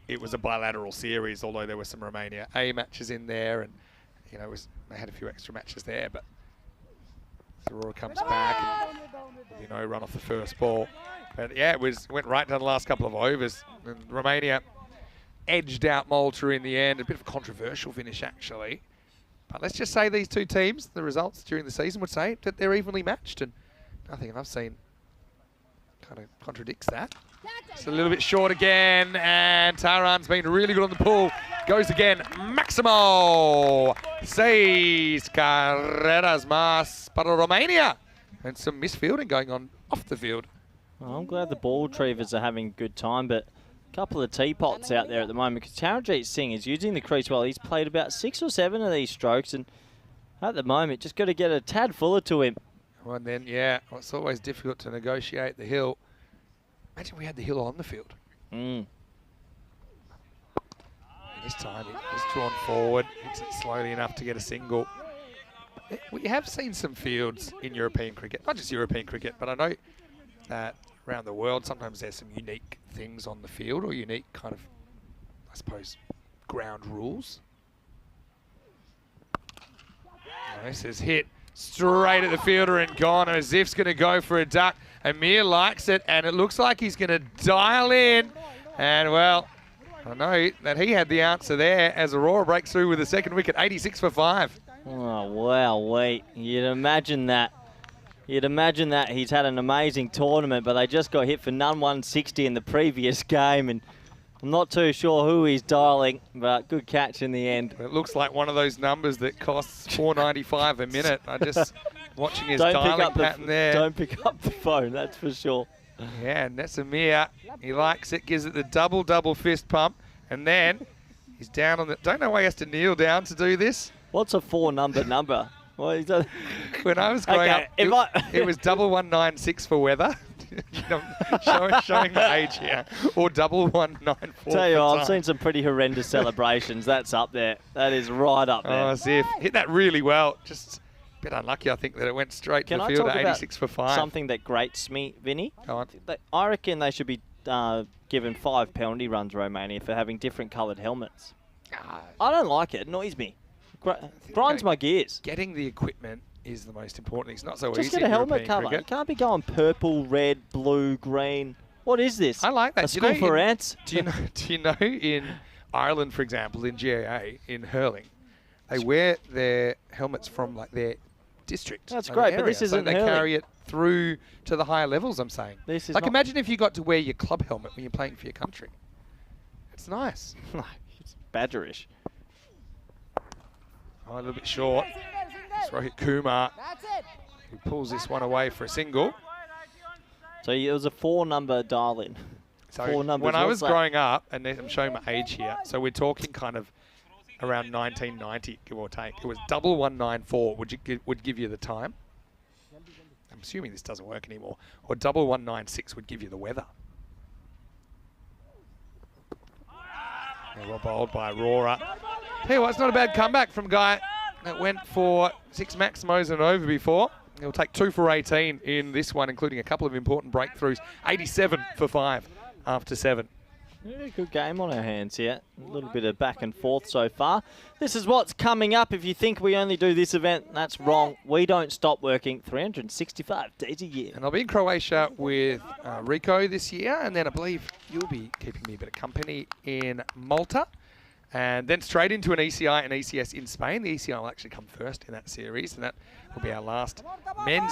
it was a bilateral series, although there were some Romania A matches in there, and you know, they had a few extra matches there. But Aurora comes back, and, run off the first ball. But yeah, went right down the last couple of overs, and Romania edged out Malta in the end. A bit of a controversial finish, actually. But let's just say these two teams, the results during the season would say that they're evenly matched, and nothing I've seen kind of contradicts that. It's a little bit short again, and Taran's been really good on the pull. Goes again, Maximo. 6 carreras más para Romania. And some misfielding going on off the field. Well, I'm glad the ball retrievers are having a good time, but a couple of teapots out there at the moment, because Taranjeet Singh is using the crease well. He's played about 6 or 7 of these strokes, and at the moment, just got to get a tad fuller to him. Well, and then, yeah, it's always difficult to negotiate the hill. Imagine we had the hill on the field. This time, he's drawn forward, hits it slowly enough to get a single. We have seen some fields in European cricket, not just European cricket, but I know that around the world, sometimes there's some unique things on the field, or unique kind of, I suppose, ground rules. This is hit straight at the fielder and gone. And Azif's going to go for a duck. Amir likes it, and it looks like he's going to dial in. And, well, I know that he had the answer there as Aurora breaks through with the second wicket, 86 for 5. Oh, wow, wait. You'd imagine that. You'd imagine that he's had an amazing tournament, but they just got hit for none 160 in the previous game, and I'm not too sure who he's dialing, but good catch in the end. It looks like one of those numbers that costs $4.95 a minute. I just watching his dialing pattern there. Don't pick up the phone, that's for sure. Yeah, and that's Amir. He likes it, gives it the double fist pump, and then he's down on the. Don't know why he has to kneel down to do this. What's a 4-number number? Well, when I was growing up, it was 1196 for weather. showing the age here, or 1194. Tell you what, I've seen some pretty horrendous celebrations. That's up there. That is right up there. Oh, Ziff hit that really well. Just a bit unlucky, I think, that it went straight to the field at 86 for 5. Something that grates me, Vinny. Go on. I reckon they should be given 5 penalty runs, Romania, for having different coloured helmets. I don't like it. It annoys me. Grinds my gears. Getting the equipment is the most important thing. It's not so easy. Just get a helmet cover. Cricket. You can't be going purple, red, blue, green. What is this? I like that. A school for ants? Do you know in Ireland, for example, in GAA, in hurling, they wear their helmets from like their district. That's great, but this isn't they hurling. carry it through to the higher levels, I'm saying. This is like, imagine if you got to wear your club helmet when you're playing for your country. It's nice. It's badgerish. Oh, a little bit short. It's Rohit Kumar who pulls this one away for a single. So it was a 4-number dial-in. So 4 numbers. When I was growing up, and I'm showing my age here, so we're talking kind of around 1990, give or take. It was 1194 would give you the time. I'm assuming this doesn't work anymore. Or 1196 would give you the weather. They were bowled by Aurora. Tell you what, it's not a bad comeback from a guy that went for 6 maximos and over before. He'll take 2 for 18 in this one, including a couple of important breakthroughs. 87 for 5 after 7. Yeah, good game on our hands here. A little bit of back and forth so far. This is what's coming up. If you think we only do this event, that's wrong. We don't stop working 365 days a year. And I'll be in Croatia with Rico this year, and then I believe you'll be keeping me a bit of company in Malta. And then straight into an ECI and ECS in Spain. The ECI will actually come first in that series, and that will be our last men's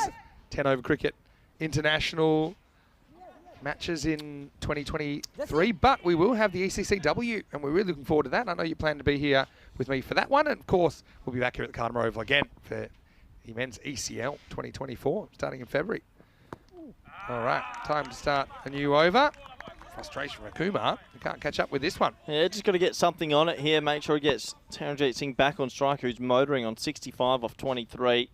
10 over cricket international matches in 2023. But we will have the ECCW, and we're really looking forward to that. And I know you plan to be here with me for that one. And of course, we'll be back here at the Cardamar Oval again for the men's ECL 2024, starting in February. All right, time to start a new over. Frustration from Kumar. He can't catch up with this one. Yeah, just got to get something on it here. Make sure he gets Taranjeet Singh back on strike, who's motoring on 65 off 23.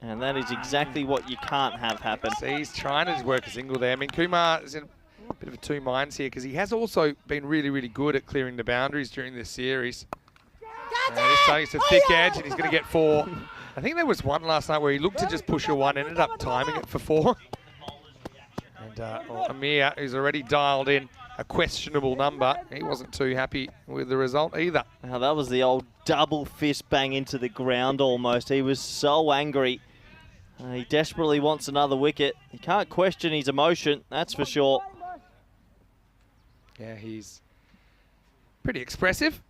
And that is exactly what you can't have happen. See, he's trying to work a single there. I mean, Kumar is in a bit of a two minds here because he has also been really, really good at clearing the boundaries during this series. This time he's a thick edge and he's going to get 4. I think there was one last night where he looked to just push a 1, ended up timing it for 4. And Amir, who's already dialed in a questionable number, he wasn't too happy with the result either. Now, that was the old double fist bang into the ground almost. He was so angry. He desperately wants another wicket. You can't question his emotion, that's for sure. Yeah, he's pretty expressive.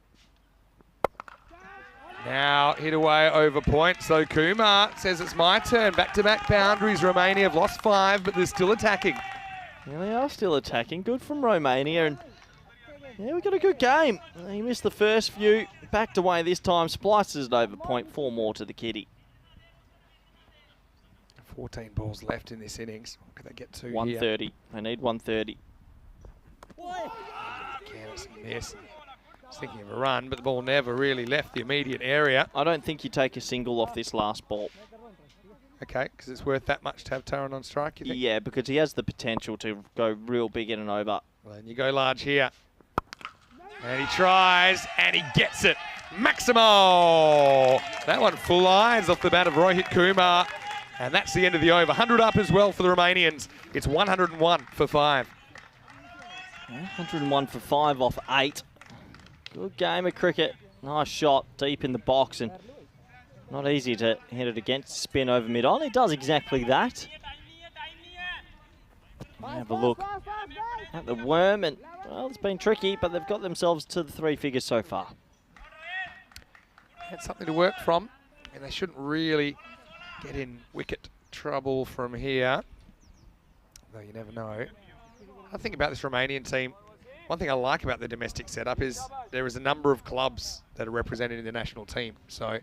Now hit away over point. So Kumar says it's my turn. Back-to-back boundaries. Romania have lost 5, but they're still attacking. Yeah, they are still attacking. Good from Romania. And yeah, we got a good game. He missed the first few. Backed away this time. Splices it over point. 4 more to the kitty. 14 balls left in this innings. What can they get to 130. here? They need 130. Candace miss. Was thinking of a run, but the ball never really left the immediate area. I don't think you take a single off this last ball. Okay, because it's worth that much to have Taran on strike, you think? Yeah, because he has the potential to go real big in and over. Well, then you go large here. And he tries, and he gets it. Maximo! That one full eyes off the bat of Rohit Kumar. And that's the end of the over. 100 up as well for the Romanians. It's 101 for 5. 101 for 5 off 8. Good game of cricket. Nice shot deep in the box, and not easy to hit it against spin over mid-on. He does exactly that. Have a look at the worm, and well, it's been tricky, but they've got themselves to the 3 figures so far. Had something to work from, and they shouldn't really get in wicket trouble from here. Though you never know. I think about this Romanian team. One thing I like about the domestic setup is there is a number of clubs that are represented in the national team. So,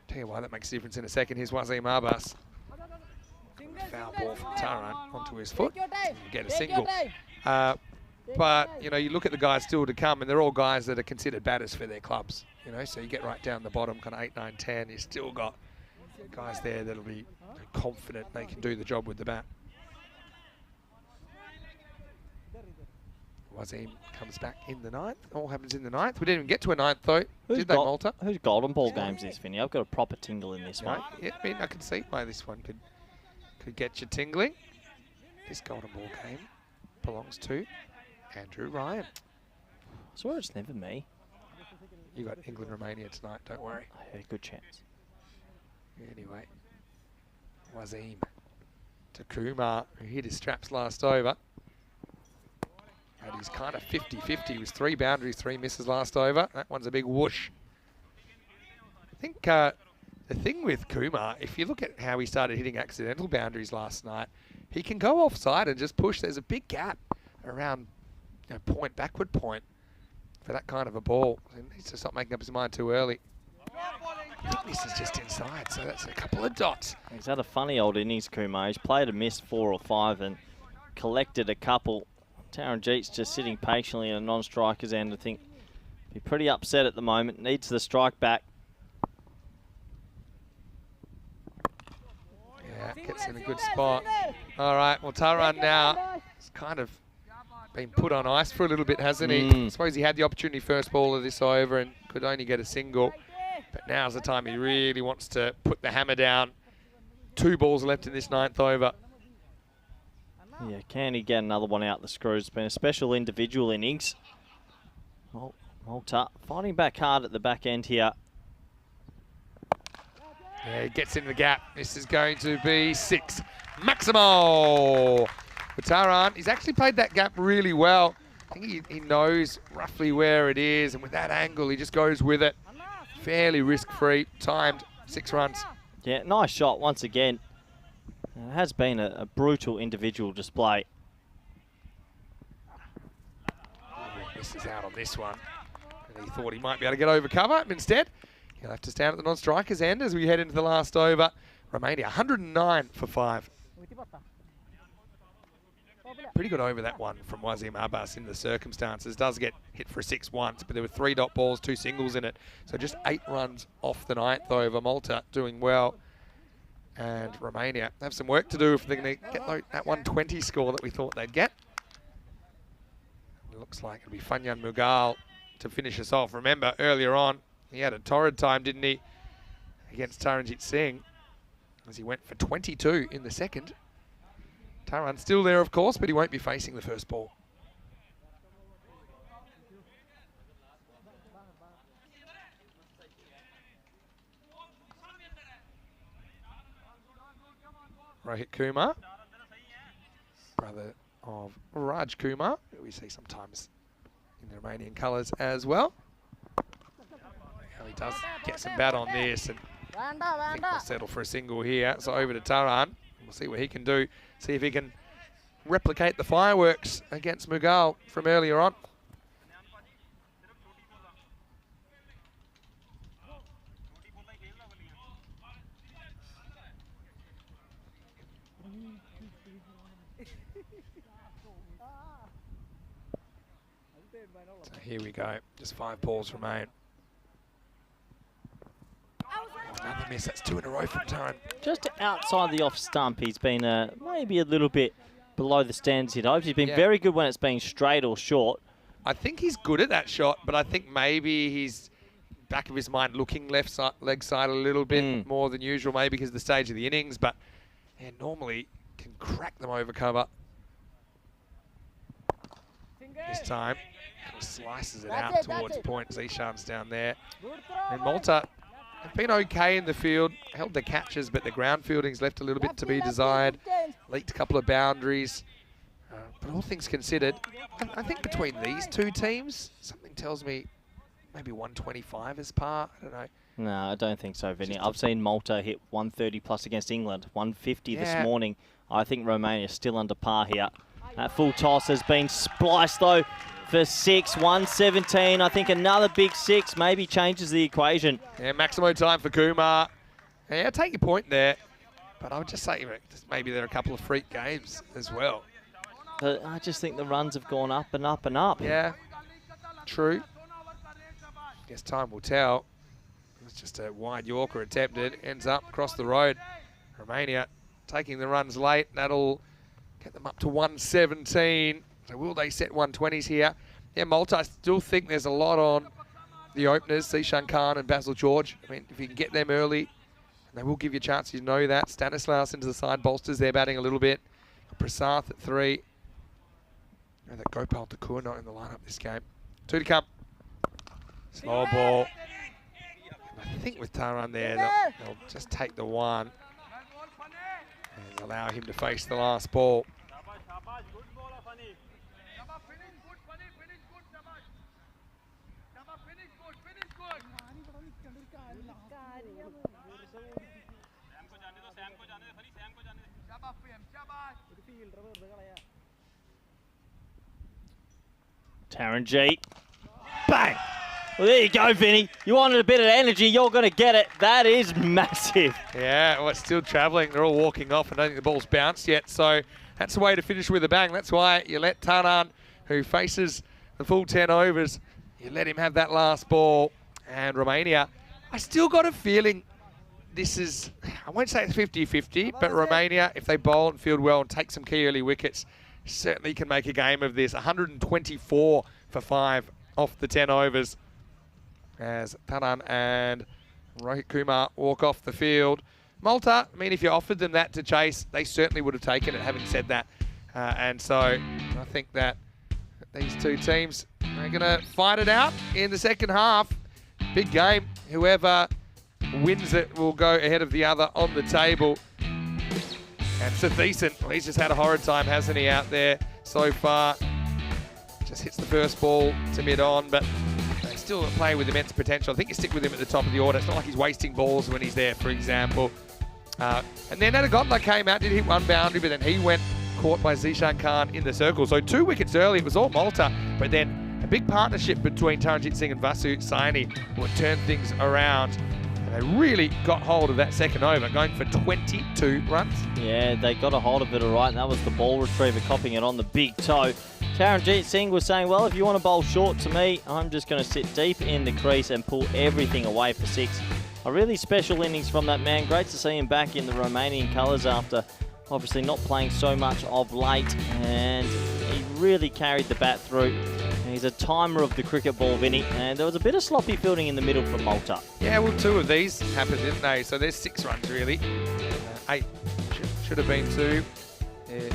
tell you why that makes a difference in a second. Here's Wazim Abbas. Foul ball from Taran onto his foot. Get a single. But, you know, you look at the guys still to come, and they're all guys that are considered batters for their clubs. You know, so you get right down the bottom, kind of 8, 9, 10. You still got guys there that'll be confident they can do the job with the bat. Wazim comes back in the 9th. All happens in the 9th. We didn't even get to a 9th though. Did they, Malta? Whose golden ball games is, Finney? I've got a proper tingle in this one. Yeah, I mean, I can see why this one could get you tingling. This golden ball game belongs to Andrew Ryan. I swear it's never me. You got England, Romania tonight, don't worry. I had a good chance. Anyway, Wazim to Kumar, who hit his straps last over. And he's kind of 50-50. He was 3 boundaries, 3 misses last over. That one's a big whoosh. I think the thing with Kumar, if you look at how he started hitting accidental boundaries last night, he can go offside and just push. There's a big gap around, you know, point, backward point for that kind of a ball. He needs to stop making up his mind too early. I think this is just inside, so that's a couple of dots. He's had a funny old innings, Kumar. He's played a miss 4 or 5 and collected a couple. Taranjeet's just sitting patiently in a non-striker's end. I think be pretty upset at the moment. Needs the strike back. Yeah, gets in a good spot. All right, well, Taran now is kind of been put on ice for a little bit, hasn't he? I suppose he had the opportunity first ball of this over and could only get a single. But now's the time he really wants to put the hammer down. 2 balls left in this 9th over. Yeah, can he get another one out the screws? It's been a special individual innings. Malta fighting back hard at the back end here. Yeah, he gets in the gap. This is going to be 6. Maximo! For Taran, he's actually played that gap really well. I think he knows roughly where it is, and with that angle, he just goes with it. Fairly risk-free, timed, 6 runs. Yeah, nice shot once again. It has been a brutal individual display. Misses out on this one. And he thought he might be able to get over cover. Instead, he'll have to stand at the non-striker's end as we head into the last over. Romania, 109 for 5. Pretty good over that one from Wazim Abbas in the circumstances. Does get hit for a 6 once, but there were 3 dot balls, 2 singles in it. So just 8 runs off the 9th over. Malta doing well. And Romania have some work to do if they're going to get that 120 score that we thought they'd get. It looks like it'll be Fanyan Mughal to finish us off. Remember, earlier on, he had a torrid time, didn't he, against Taranjit Singh, as he went for 22 in the second. Taran still there, of course, but he won't be facing the first ball. Rohit Kumar, brother of Raj Kumar, who we see sometimes in the Romanian colours as well. He does get some bat on this, and I think we'll settle for a single here. So over to Taran. We'll see what he can do. See if he can replicate the fireworks against Mughal from earlier on. So here we go. Just 5 balls remain. Another miss. That's 2 in a row from Taran. Just outside the off stump, he's been maybe a little bit below the standards he'd hoped. He's been very good when it's been straight or short. I think he's good at that shot, but I think maybe he's back of his mind looking left side, leg side a little bit more than usual, maybe because of the stage of the innings, but normally can crack them over cover. This time, slices it out towards point. Zishan's down there. And Malta have been okay in the field, held the catches, but the ground fielding's left a little bit to be desired. Leaked a couple of boundaries. But all things considered, I think between these 2 teams, something tells me maybe 125 is par. I don't know. No, I don't think so, Vinny. I've seen Malta hit 130 plus against England, 150 this morning. I think Romania's still under par here. That full toss has been spliced, though, for 6, 117. I think another big 6 maybe changes the equation. Yeah, maximum time for Kumar. Yeah, take your point there. But I would just say maybe there are a couple of freak games as well. But I just think the runs have gone up and up and up. Yeah, true. Guess time will tell. It's just a wide Yorker attempted. Ends up across the road. Romania taking the runs late. That'll get them up to 117. So will they set 120s here? Yeah, Malta, I still think there's a lot on the openers, Zishan Khan and Basil George. I mean, if you can get them early, and they will give you a chance, you know that. Stanislaus into the side, bolsters their batting a little bit. Prasath at 3. And that Gopal Thakur not in the lineup this game. 2 to come. Slow ball. And I think with Taran there, they'll just take the 1 and allow him to face the last ball. Taranjit. Bang! Well, there you go, Vinny. You wanted a bit of energy, you're going to get it. That is massive. Yeah, well, it's still travelling. They're all walking off. I don't think the ball's bounced yet, so that's the way to finish with a bang. That's why you let Taran, who faces the full 10 overs, you let him have that last ball. And Romania, I still got a feeling this is, I won't say it's 50-50, but Romania, if they bowl and field well and take some key early wickets, certainly can make a game of this. 124 for 5 off the 10 overs as Taran and Rohit Kumar walk off the field. Malta, I mean, if you offered them that to chase, they certainly would have taken it, having said that. And so I think that these two teams are going to fight it out in the second half. Big game. Whoever wins it will go ahead of the other on the table. And Sathisan, well, he's just had a horrid time, hasn't he, out there so far. Just hits the first ball to mid-on, but they still play with immense potential. I think you stick with him at the top of the order. It's not like he's wasting balls when he's there, for example. And then Adagotla came out, did hit one boundary, but then he went caught by Zishan Khan in the circle. So 2 wickets early, it was all Malta, but then a big partnership between Taranjit Singh and Vasu Saini would turn things around. And they really got hold of that second over, going for 22 runs. Yeah, they got a hold of it all right, and that was the ball retriever copping it on the big toe. Taranjit Singh was saying, well, if you want to bowl short to me, I'm just going to sit deep in the crease and pull everything away for 6. A really special innings from that man. Great to see him back in the Romanian colours after obviously not playing so much of late, and he really carried the bat through. He's a timer of the cricket ball, Vinny, and there was a bit of sloppy fielding in the middle for Malta. Yeah, well, 2 of these happened, didn't they? So there's 6 runs, really. 8 should have been 2. It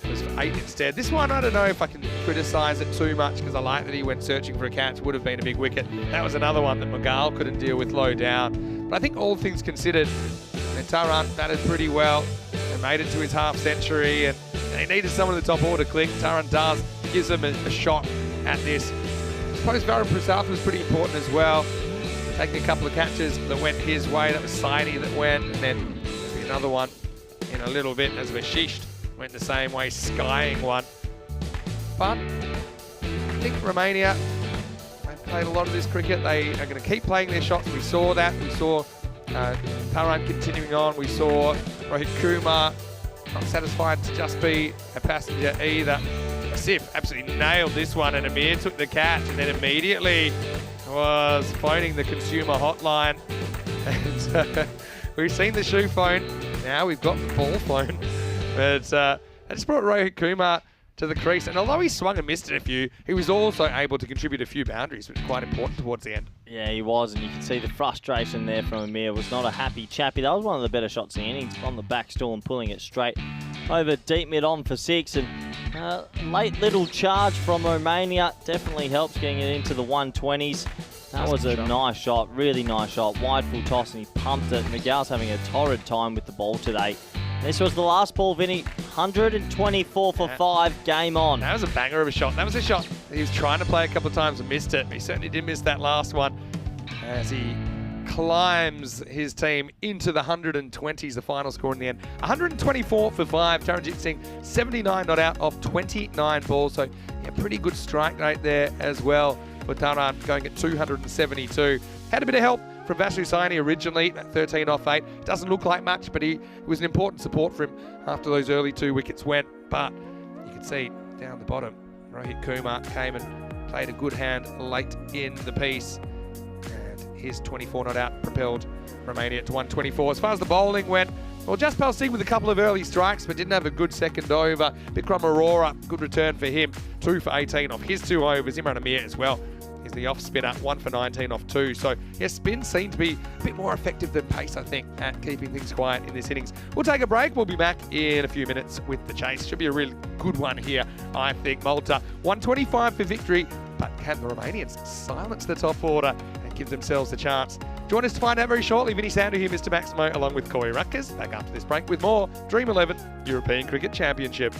was 8 instead. This one, I don't know if I can criticise it too much, because I like that he went searching for a catch. Would have been a big wicket. That was another one that Magal couldn't deal with low down. But I think all things considered, Taran batted pretty well and made it to his half century, and he needed someone in the top order click. Taran does, gives him a shot at this. I suppose Varun Prasad was pretty important as well, taking a couple of catches that went his way. That was Saini that went, and then maybe another one in a little bit as Vashisht went the same way, skying one. But I think Romania, they've played a lot of this cricket. They are going to keep playing their shots. We saw that. We saw Taran continuing on. We saw Rohit Kumar not satisfied to just be a passenger either. Asif absolutely nailed this one, and Amir took the catch and then immediately was phoning the consumer hotline. And we've seen the shoe phone, now we've got the ball phone. But I just brought Rohit Kumar to the crease, and although he swung and missed it a few, he was also able to contribute a few boundaries, which was quite important towards the end. Yeah, he was, and you can see the frustration there from Amir. Was not a happy chappy. That was one of the better shots in the innings, on the back stool and pulling it straight over deep mid-on for 6. And late little charge from Romania definitely helps getting it into the 120s. That was a nice shot, really nice shot. Wide full toss, and he pumped it. Miguel's having a torrid time with the ball today. This was the last ball, Vinny. 124 for 5, game on. That was a banger of a shot. That was a shot he was trying to play a couple of times and missed it. He certainly did miss that last one as he climbs his team into the 120s, the final score in the end. 124 for 5. Taranjit Singh, 79 not out of 29 balls. So, yeah, pretty good strike rate there as well for Taran, going at 272. Had a bit of help from Vasu Saini originally, 13 off 8. Doesn't look like much, but it was an important support for him after those early 2 wickets went. But you can see down the bottom, Rohit Kumar came and played a good hand late in the piece. And his 24 not out propelled Romania to 124. As far as the bowling went, well, Jaspal Singh with a couple of early strikes, but didn't have a good second over. Bikram Arora, good return for him. 2 for 18 off his 2 overs. Imran Amir as well. He's the off spinner, 1 for 19 off 2. So, yeah, spin seemed to be a bit more effective than pace, I think, at keeping things quiet in this innings. We'll take a break. We'll be back in a few minutes with the chase. Should be a really good one here, I think. Malta, 125 for victory, but can the Romanians silence the top order and give themselves a chance? Join us to find out very shortly. Vinny Sandu here, Mr. Maximo, along with Corey Rutgers. Back after this break with more Dream 11 European Cricket Championship.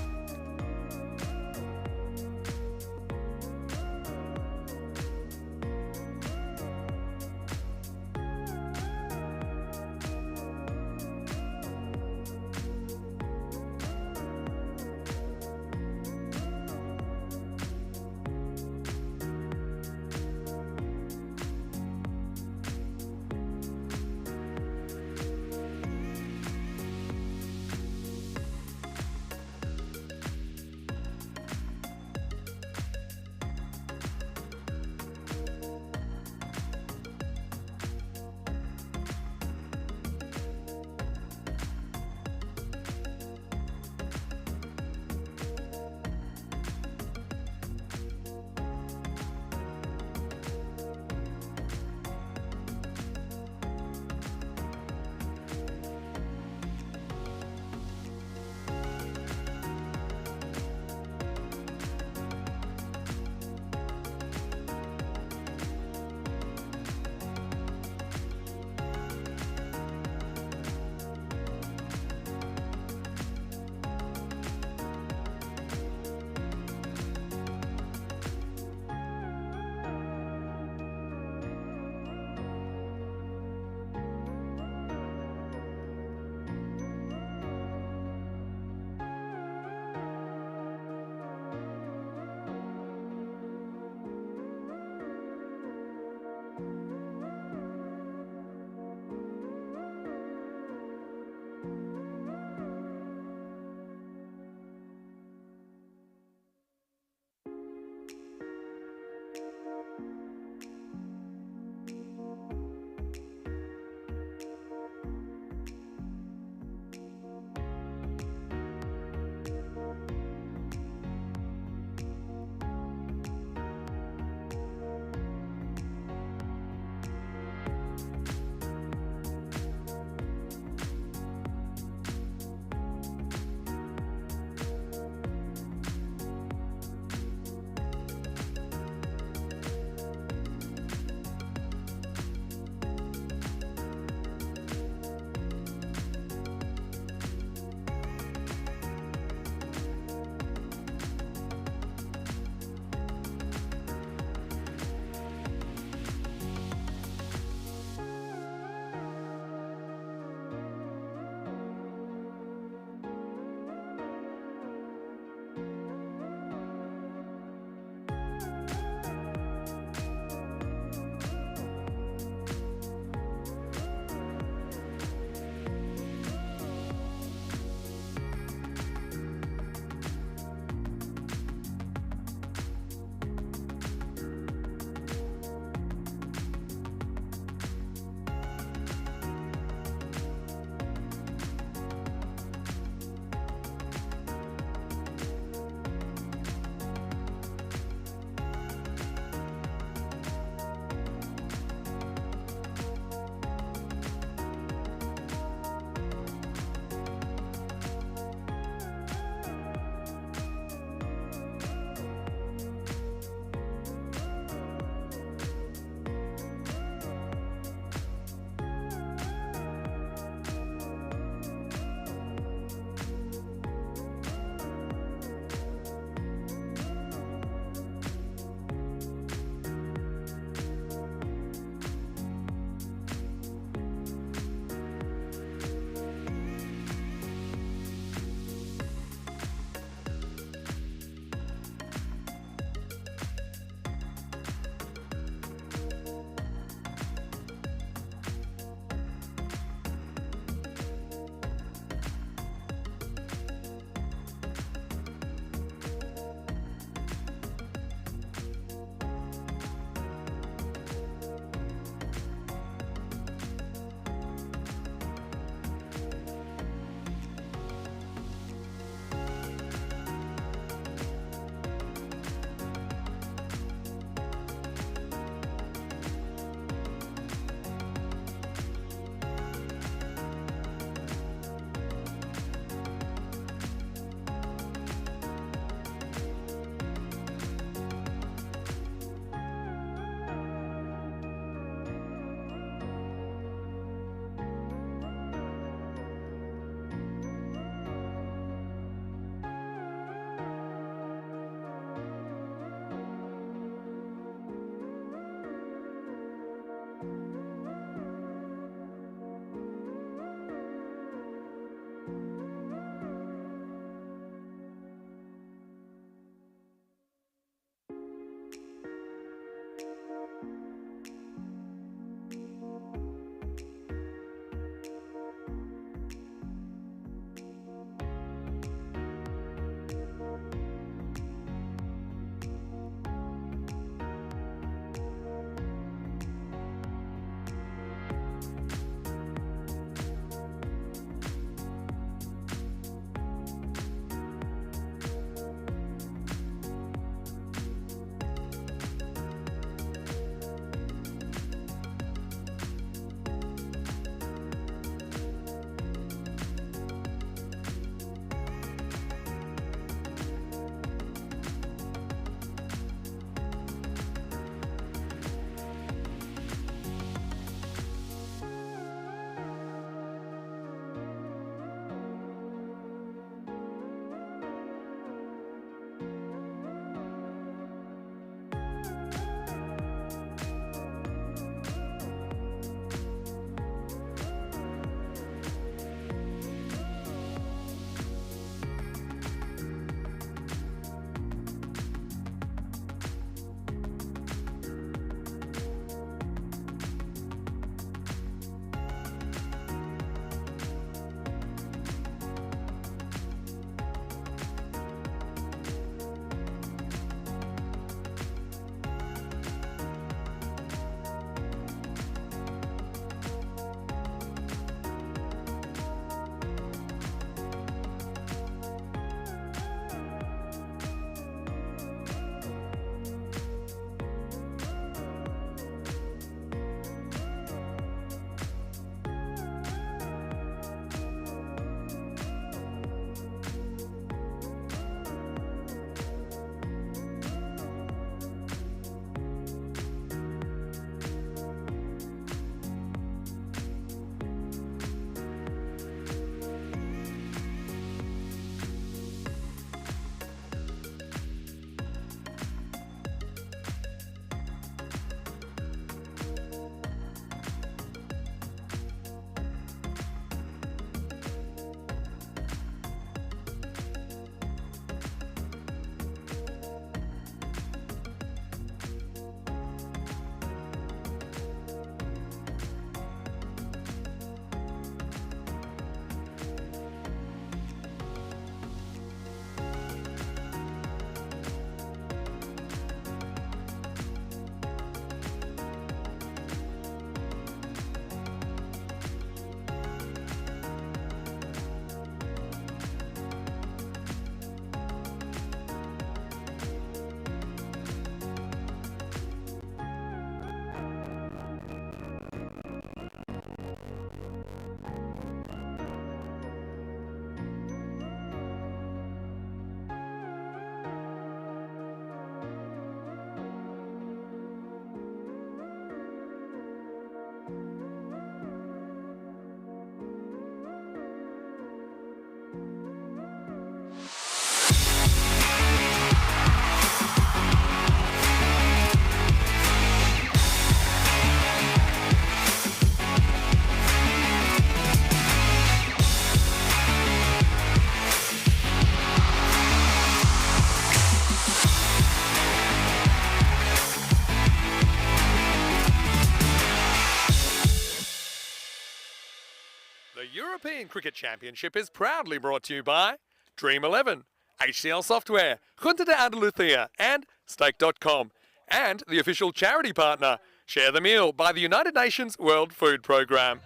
The European Cricket Championship is proudly brought to you by Dream11, HCL Software, Junta de Andalucía, and Stake.com, and the official charity partner, Share the Meal, by the United Nations World Food Programme.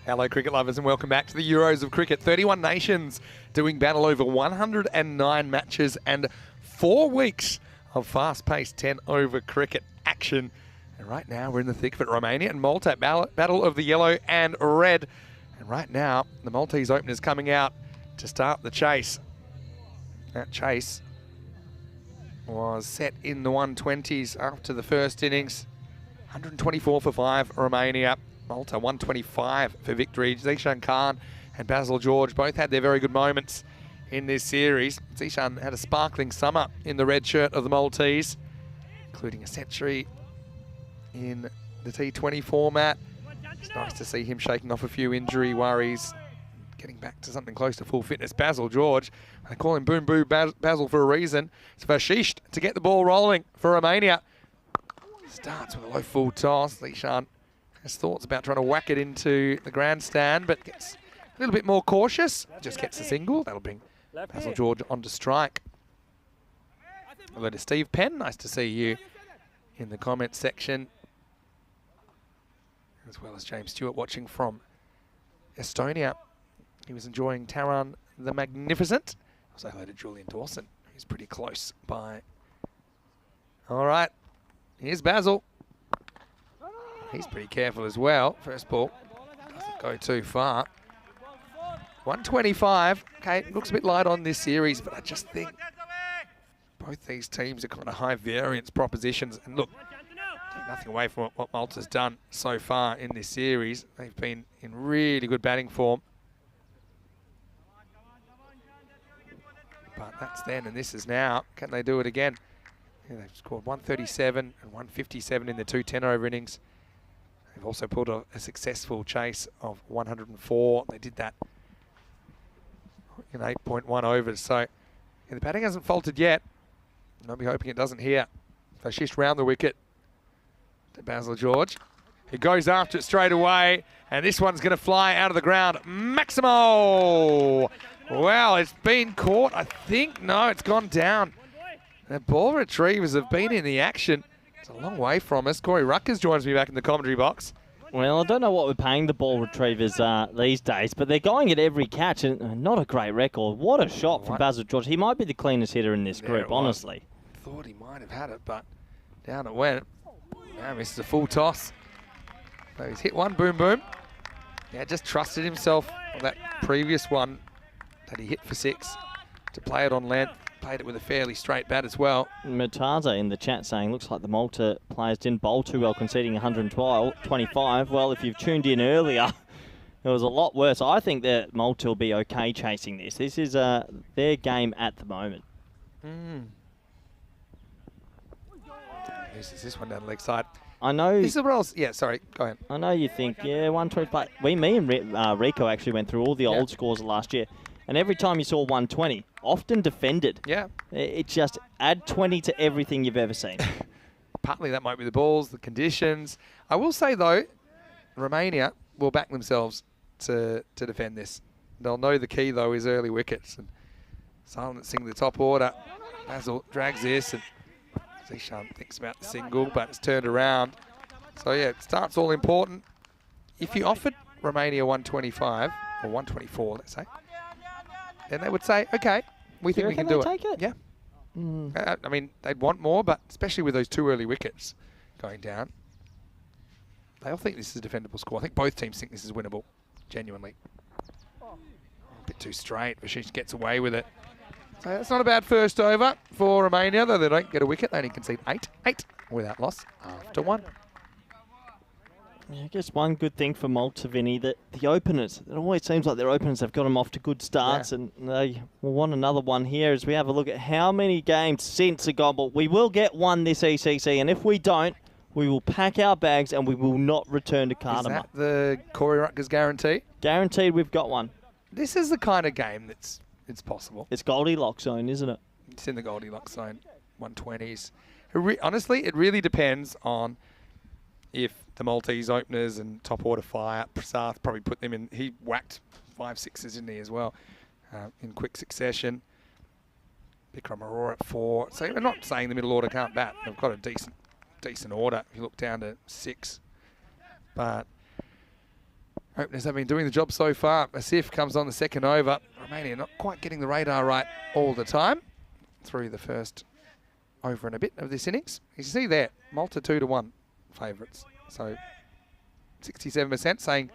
Hello cricket lovers and welcome back to the Euros of Cricket. 31 nations doing battle over 109 matches and 4 weeks of fast-paced 10-over cricket action. And right now we're in the thick of it. Romania and Malta, battle of the yellow and red. And right now the Maltese openers coming out to start the chase. That chase was set in the 120s after the first innings. 124 for 5 Romania. Malta 125 for victory. Zishan Khan and Basil George both had their very good moments in this series. Zishan had a sparkling summer in the red shirt of the Maltese, including a century in the T20 format. It's nice to see him shaking off a few injury worries, getting back to something close to full fitness. Basil George, they call him Boom Boo Basil for a reason. It's Vashisht to get the ball rolling for Romania. Starts with a low full toss. Zishan has thoughts about trying to whack it into the grandstand, but gets a little bit more cautious. Just gets a single. That'll bring Basil George onto strike. Hello to Steve Penn. Nice to see you in the comments section, as well as James Stewart watching from Estonia. He was enjoying Taran the Magnificent. Also hello to Julian Dawson, who's pretty close by. All right, here's Basil. He's pretty careful as well. First ball doesn't go too far. 125. Okay, looks a bit light on this series, but I just think both these teams are kind of high variance propositions. And look, take nothing away from what Malta's done so far in this series. They've been in really good batting form. But that's then and this is now. Can they do it again? Yeah, they've scored 137 and 157 in the 2 10-over innings. They've also pulled a successful chase of 104. They did that in 8.1 overs. So yeah, the batting hasn't faltered yet. And I'll be hoping it doesn't here. Fashish round the wicket to Basil George, who goes after it straight away. And this one's going to fly out of the ground. Maximo! Well, it's been caught, I think. No, it's gone down. The ball retrievers have been in the action. It's a long way from us. Corey Ruckers joins me back in the commentary box. Well, I don't know what we're paying the ball retrievers these days, but they're going at every catch, and not a great record. What a shot from Basil George. He might be the cleanest hitter in this group, honestly. Thought he might have had it, but down it went. Now misses a full toss. So he's hit one, boom, boom. Yeah, just trusted himself on that previous one that he hit for 6 to play it on length. Played it with a fairly straight bat as well. Murtaza in the chat saying, looks like the Malta players didn't bowl too well, conceding 125. Well, if you've tuned in earlier, it was a lot worse. I think that Malta will be okay chasing this. This is their game at the moment. This is this one down the leg side. I know. This is what else. Yeah, sorry. Go ahead. I know you think, yeah, 125. Me and Rico actually went through all the old scores of last year. And every time you saw 120, often defended. Yeah. It just add 20 to everything you've ever seen. Partly that might be the balls, the conditions. I will say, though, Romania will back themselves to defend this. They'll know the key, though, is early wickets. And silencing the top order. Basil drags this, and Zishan thinks about the single, but it's turned around. So, yeah, it starts all important. If you offered Romania 125, or 124, let's say, then they would say, okay, we think we can do it. Take it? Yeah. I mean, they'd want more, but especially with those 2 early wickets going down, they all think this is a defendable score. I think both teams think this is winnable, genuinely. A bit too straight. Vashish gets away with it. So that's not a bad first over for Romania, though they don't get a wicket. They only concede 8 without loss after 1. I guess one good thing for Malta, Vinny, that the openers, it always seems like their openers have got them off to good starts, and they will want another one here as we have a look at how many games since are gone. But we will get one this ECC, and if we don't, we will pack our bags and we will not return to Cardamom. Is that the Corey Rutgers guarantee? Guaranteed we've got one. This is the kind of game it's possible. It's Goldilocks zone, isn't it? It's in the Goldilocks zone, 120s. Honestly, it really depends on if the Maltese openers and top order fire, Prasath probably put them in. He whacked 5 sixes, didn't he, as well, in quick succession. Bikram Aurora at 4. So we're not saying the middle order can't bat. They've got a decent order if you look down to 6. But openers have been doing the job so far. Asif comes on the second over. Romania not quite getting the radar right all the time through the first over and a bit of this innings. You see there, Malta 2-1 favourites. So 67% saying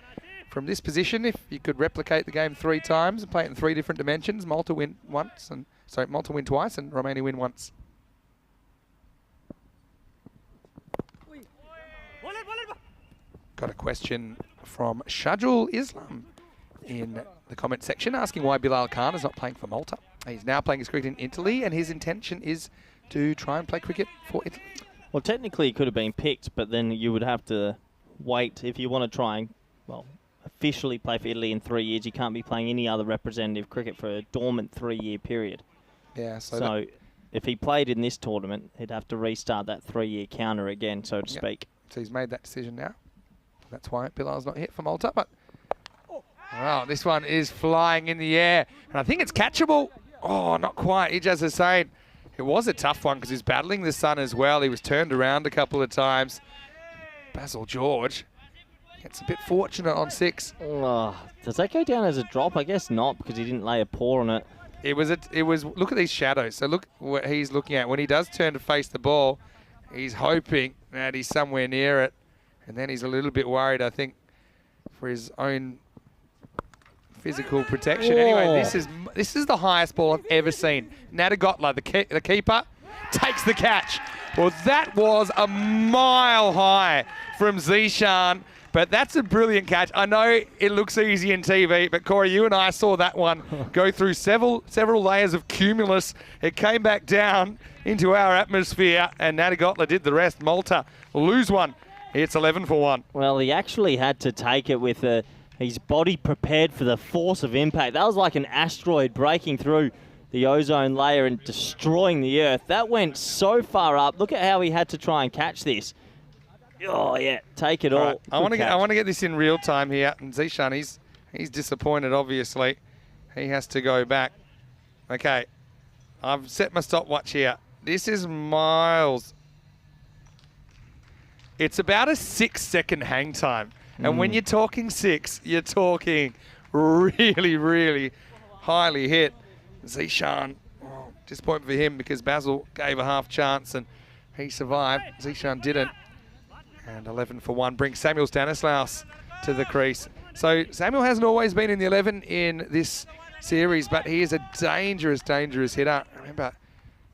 from this position, if you could replicate the game 3 times and play it in 3 different dimensions, Malta win once, and Malta win twice and Romania win once. Got a question from Shajul Islam in the comment section asking why Bilal Khan is not playing for Malta. He's now playing his cricket in Italy and his intention is to try and play cricket for Italy. Well, technically he could have been picked, but then you would have to wait if you want to try and, officially play for Italy in 3 years. You can't be playing any other representative cricket for a dormant 3-year period. Yeah, so if he played in this tournament, he'd have to restart that 3-year counter again, so to speak. So he's made that decision now. That's why Bilal's not hit for Malta, but wow, this one is flying in the air. And I think it's catchable. Oh, not quite. Ijaz Hussain. It was a tough one because he's battling the sun as well. He was turned around a couple of times. Basil George gets a bit fortunate on 6. Oh, does that go down as a drop? I guess not, because he didn't lay a paw on it. It was. Look at these shadows. So look what he's looking at. When he does turn to face the ball, he's hoping that he's somewhere near it. And then he's a little bit worried, I think, for his own physical protection. Whoa. Anyway, this is the highest ball I've ever seen. Natagotla, the keeper, takes the catch. Well, that was a mile high from Zishan, but that's a brilliant catch. I know it looks easy in TV, but Corey, you and I saw that one go through several layers of cumulus. It came back down into our atmosphere, and Natagotla did the rest. Malta lose one. It's 11 for 1. Well, he actually had to take it with his body prepared for the force of impact. That was like an asteroid breaking through the ozone layer and destroying the Earth. That went so far up. Look at how he had to try and catch this. Oh, yeah, take it all. Right. I want to get this in real time here. And Zishan, he's disappointed, obviously. He has to go back. Okay, I've set my stopwatch here. This is miles. It's about a 6-second hang time. And when you're talking 6, you're talking really, really highly hit. Zishan, disappointment for him because Basil gave a half chance and he survived. Zishan didn't. And 11 for 1 brings Samuel Stanislaus to the crease. So Samuel hasn't always been in the 11 in this series, but he is a dangerous, dangerous hitter. Remember,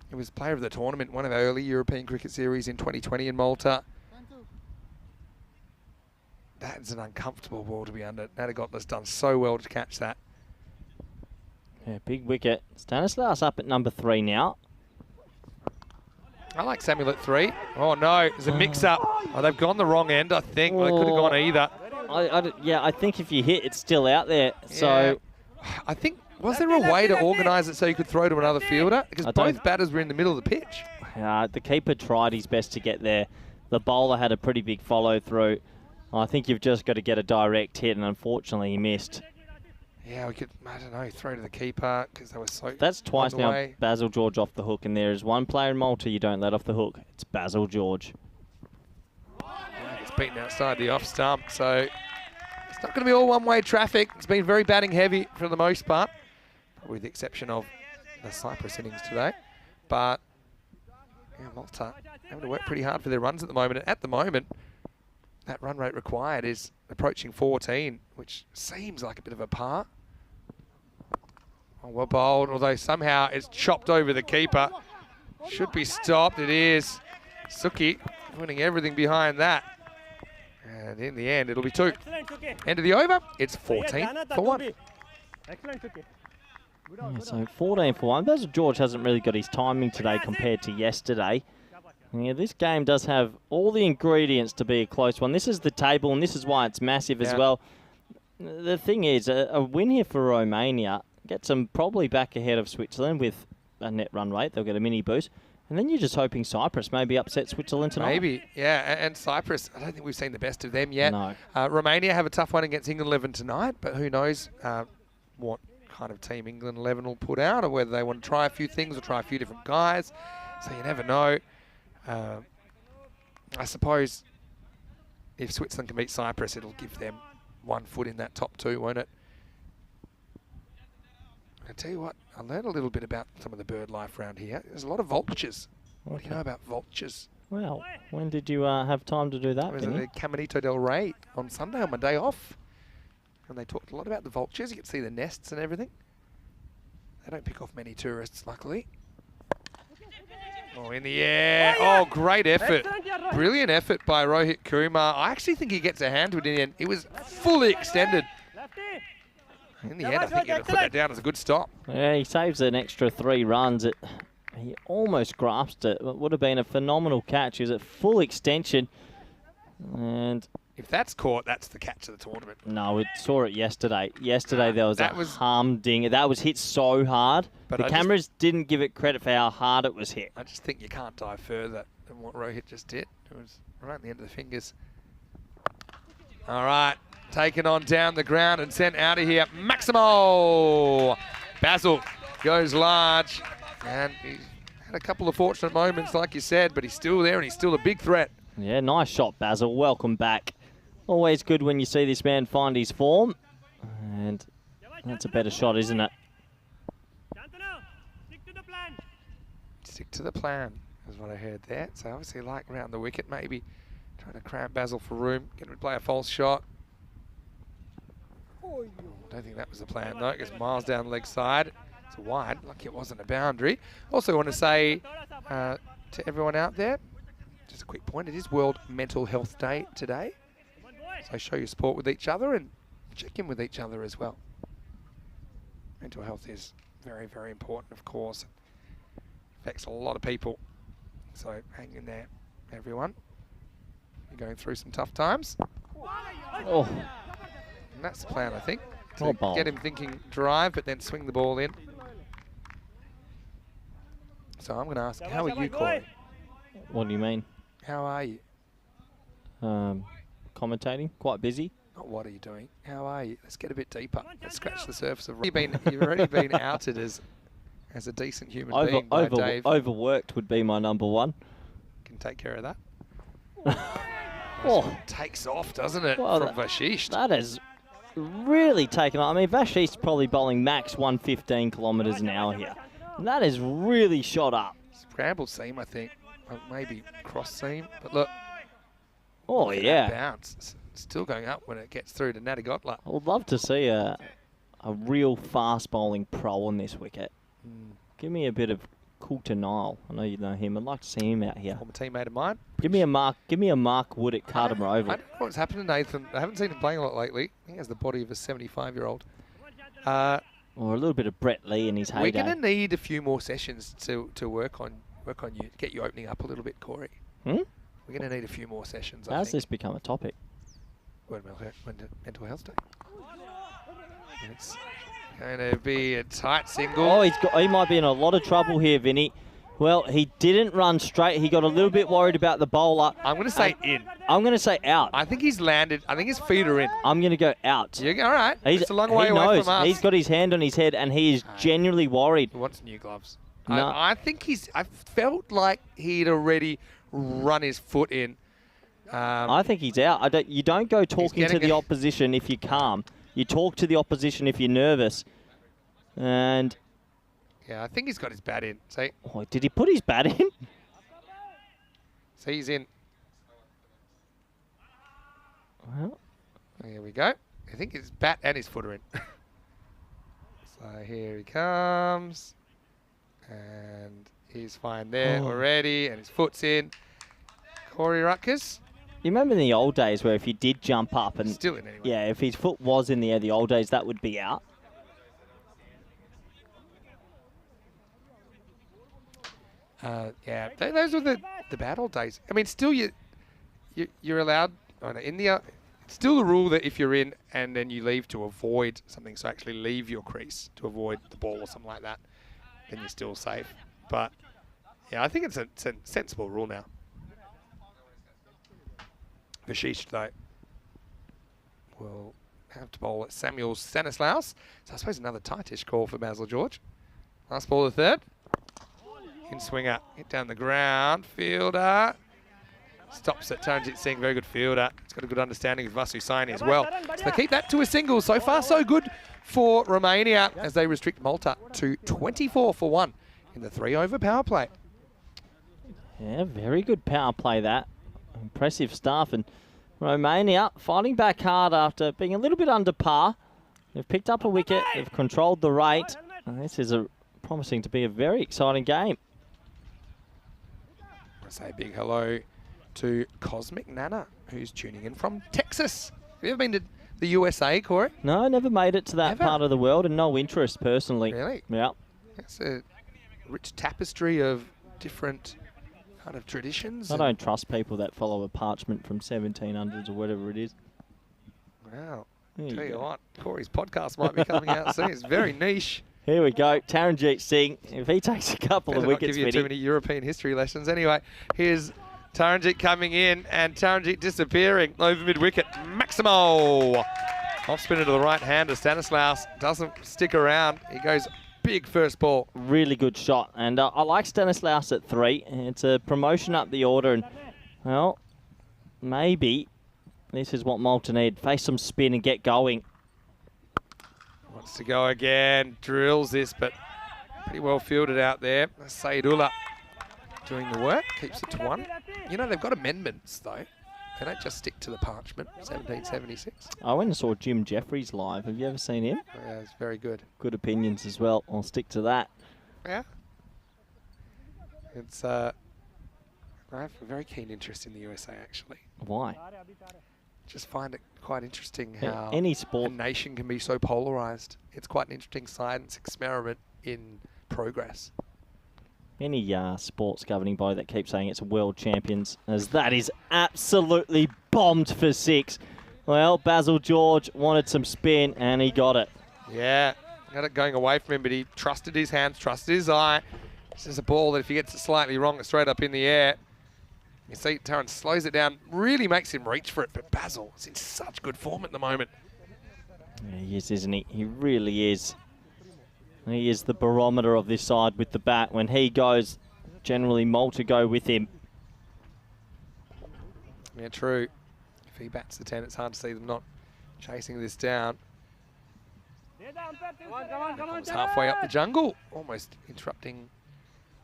he was player of the tournament, one of the early European cricket series in 2020 in Malta. That's an uncomfortable ball to be under. Natagotla's done so well to catch that. Yeah, big wicket. Stanislaus up at number 3 now. I like Samuel at 3. Oh, no, there's a mix-up. Oh, they've gone the wrong end, I think. Well, they could have gone either. I think if you hit, it's still out there. So I think, was there a way to organise it so you could throw to another fielder? Because both batters were in the middle of the pitch. The keeper tried his best to get there. The bowler had a pretty big follow-through. I think you've just got to get a direct hit, and unfortunately he missed. Yeah, we could, I don't know, throw to the keeper because they were so. That's twice now Basil George off the hook, and there is one player in Malta you don't let off the hook. It's Basil George. It's beaten outside the off stump, so it's not going to be all one-way traffic. It's been very batting heavy for the most part, with the exception of the Cyprus innings today. But yeah, Malta having to work pretty hard for their runs at the moment. And at the moment, that run rate required is approaching 14, which seems like a bit of a par. Oh, well bowled, although somehow it's chopped over the keeper. Should be stopped, it is. Suki winning everything behind that. And in the end, it'll be 2. End of the over, it's 14 for 1. Yeah, so 14 for 1. Basil George hasn't really got his timing today compared to yesterday. Yeah, this game does have all the ingredients to be a close one. This is the table, and this is why it's massive as well. The thing is, a win here for Romania gets them probably back ahead of Switzerland with a net run rate. They'll get a mini boost. And then you're just hoping Cyprus maybe upset Switzerland tonight. Maybe, yeah. And Cyprus, I don't think we've seen the best of them yet. No. Romania have a tough one against England 11 tonight, but who knows what kind of team England 11 will put out, or whether they want to try a few things or try a few different guys. So you never know. I suppose if Switzerland can beat Cyprus, it'll give them one foot in that top 2, won't it? I tell you what, I learned a little bit about some of the bird life around here. There's a lot of vultures. What do you know about vultures? Well, when did you have time to do that, I was Vinny? at the Caminito del Rey on Sunday on my day off. And they talked a lot about the vultures. You can see the nests and everything. They don't pick off many tourists, luckily. Oh, in the air. Oh, great effort. Brilliant effort by Rohit Kumar. I actually think he gets a hand to it in the end. It was fully extended. In the end, I think you'd have put that down as a good stop. Yeah, he saves an extra 3 runs. He almost grasped it. It would have been a phenomenal catch. It was at full extension. And if that's caught, that's the catch of the tournament. no, we saw it yesterday. Yesterday there was that a was- humdinger. That was hit so hard. But The I cameras didn't give it credit for how hard it was hit. I just think you can't dive further than what Rohit just did. It was right at the end of the fingers. All right, taken on down the ground and sent out of here. Maximo! Basil goes large. And he's had a couple of fortunate moments, like you said, but he's still there and he's still a big threat. Yeah, nice shot, Basil. Welcome back. Always good when you see this man find his form. And that's a better shot, isn't it? Stick to the plan, is what I heard there. So obviously like around the wicket, maybe trying to cramp Basil for room, get him to play a false shot. Don't think that was the plan though. It gets miles down the leg side. It's a wide, lucky it wasn't a boundary. Also want to say to everyone out there, just a quick point, it is World Mental Health Day today. So show your support with each other and check in with each other as well. Mental health is very, very important, of course. Affects a lot of people. So hang in there, everyone. You're going through some tough times. Oh, And that's the plan, I think. To Well bowled. get him thinking drive, but then swing the ball in. So I'm going to ask, how are you, Corey? what do you mean? How are you? Commentating? Quite busy? Not what are you doing? How are you? Let's get a bit deeper. Let's scratch the surface of. You've already been outed as a decent human being by Dave. Overworked would be my number 1. Can take care of that. Oh, Takes off, doesn't it, Well, from Vashisht? that has really taken off. I mean, Vashish's probably bowling max 115 kilometres an hour here. And that is really shot up. Scramble seam, I think. Maybe cross seam. But look. Oh, look at that yeah. bounce. It's still going up when it gets through to Nadigotla. I would love to see a real fast bowling pro on this wicket. Give me a bit of Coulter-Nile. I know you know him. I'd like to see him out here. Former teammate of mine. Give me a Mark Wood at Cardiff I Oval. don't know what's happened to Nathan. I haven't seen him playing a lot lately. I think he has the body of a 75-year-old. Or a little bit of Brett Lee in his We're heyday. going to need a few more sessions to work on you, get you opening up a little bit, Corey. Hmm? We're going to need a few more sessions, I How's think. this become a topic? World Mental Health Day. It's going to be a tight single. Oh, he might be in a lot of trouble here, Vinny. Well, he didn't run straight. He got a little bit worried about the bowler. I'm going to say in. I'm going to say out. I think he's landed. I think his feet are in. I'm going to go out. All right. It's a long way he away knows. from us. He's got his hand on his head, and he is genuinely worried. He wants new gloves. No. I think I felt like he'd already run his foot in. I think he's out. You don't go talking to getting the a- opposition if you're calm. You talk to the opposition if you're nervous. And Yeah, I think he's got his bat in. See? oh, did he put his bat in? See, he's in. Well, Here we go. I think his bat and his foot are in. So here he comes. And he's fine there already. And his foot's in. Corey Rutgers. you remember in the old days where if you did jump up and Still in anyway. yeah, if his foot was in the air, the old days, that would be out. Yeah, those were the bad old days. I mean, still you're allowed in India. It's still the rule that if you're in and then you leave to avoid something, so actually leave your crease to avoid the ball or something like that, then you're still safe. But Yeah, I think it's a sensible rule now. Vashish, though, will have to bowl at Samuel Stanislaus. So I suppose another tightish call for Basil George. Last ball, the third. In swinger, hit down the ground. Fielder stops it. Taranjit Singh, very good fielder. He's got a good understanding of Vasu Saini as well. So they keep that to a single. So far, so good for Romania as they restrict Malta to 24 for 1 in the 3-over power play. Yeah, very good power play that. Impressive stuff. And Romania fighting back hard after being a little bit under par. They've picked up a wicket. They've controlled the rate. And this is promising to be a very exciting game. I say a big hello to Cosmic Nana, who's tuning in from Texas. Have you ever been to the USA, Corey? No, never made it to that part of the world and no interest personally. Really? Yeah. It's a rich tapestry of different kind of traditions. I don't trust people that follow a parchment from 1700s or whatever it is. Wow. There Tell you you go. what, Corey's podcast might be coming out soon. It's very niche. Here we go. Taranjit Singh, if he takes a couple of Better not wickets, give you too many European history lessons. Anyway, here's Taranjit coming in and Taranjit disappearing over mid-wicket. Maximo! Off spinner to the right-hander. Stanislaus doesn't stick around. He goes big first ball. Really good shot. And I like Stanislaus at 3. It's a promotion up the order. And, well, maybe this is what Malta need. Face some spin and get going. Wants to go again. Drills this, but pretty well fielded out there. Saidullah doing the work. Keeps it to 1. You know, they've got amendments, though. They don't just stick to the parchment, 1776. I went and saw Jim Jeffries live. Have you ever seen him? Yeah, it's very good. Good opinions as well. I'll stick to that. Yeah. It's I have a very keen interest in the USA, actually. Why? Just find it quite interesting how any sport a nation can be so polarized. It's quite an interesting science experiment in progress. Any sports governing body that keeps saying it's world champions, as that is absolutely bombed for 6. Well, Basil George wanted some spin and he got it. Yeah, got it going away from him, but he trusted his hands, trusted his eye. This is a ball that if he gets it slightly wrong, it's straight up in the air. You see Taran slows it down, really makes him reach for it, but Basil is in such good form at the moment. Yeah, he is, isn't he? He really is. He is the barometer of this side with the bat. When he goes, generally Malta go with him. Yeah, true. If he bats the 10, it's hard to see them not chasing this down. It's halfway up the jungle, almost interrupting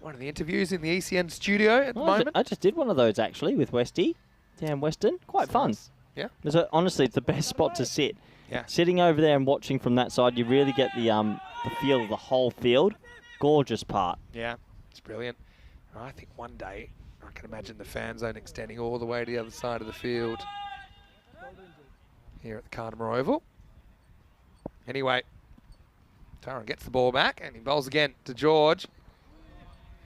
one of the interviews in the ECN studio at the moment. I just did one of those actually with Westy, down Western. Quite fun. Nice. Yeah. Honestly, it's the best spot to sit. Yeah. Sitting over there and watching from that side, you really get the feel of the whole field. Gorgeous part. Yeah, it's brilliant. I think one day I can imagine the fan zone extending all the way to the other side of the field here at the Cardimer Oval. Anyway, Taran gets the ball back and he bowls again to George.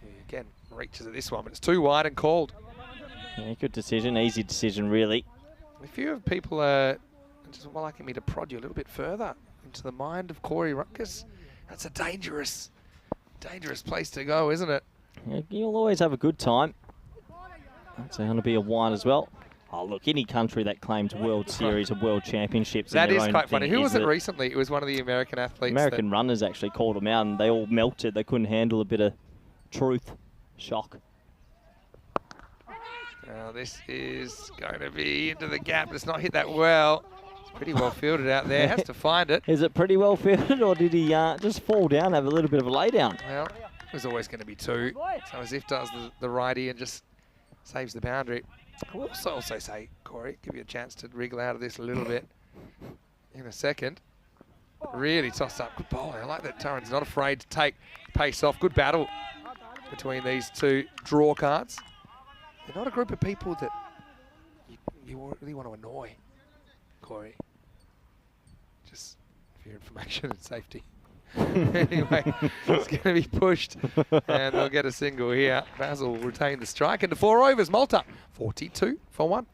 He again reaches at this one, but it's too wide and called. Yeah, good decision, easy decision really. A few of people are just liking me to prod you a little bit further into the mind of Corey Rutgers. That's a dangerous place to go, isn't it? Yeah, you'll always have a good time. That's going to be a wide as well. Oh, look, any country that claims World Series or World Championships. That is quite funny. Who was it it recently? It was one of the American athletes. American runners actually called them out and they all melted. They couldn't handle a bit of truth. Shock. Now this is going to be into the gap, but it's not hit that well. It's pretty well fielded out there. Has to find it. Is it pretty well fielded or did he just fall down, have a little bit of a lay down? Well, it was always going to be 2. So as if does the righty and just saves the boundary. I will also say, Corey, give you a chance to wriggle out of this a little bit in a second. Really tossed up. Good bowling. I like that Taran's not afraid to take pace off. Good battle between these two draw cards. They're not a group of people that you really want to annoy, Corey. Just for your information and safety. Anyway, it's going to be pushed and they'll get a single here. Basil will retain the strike into 4 overs. Malta, 42 for 1.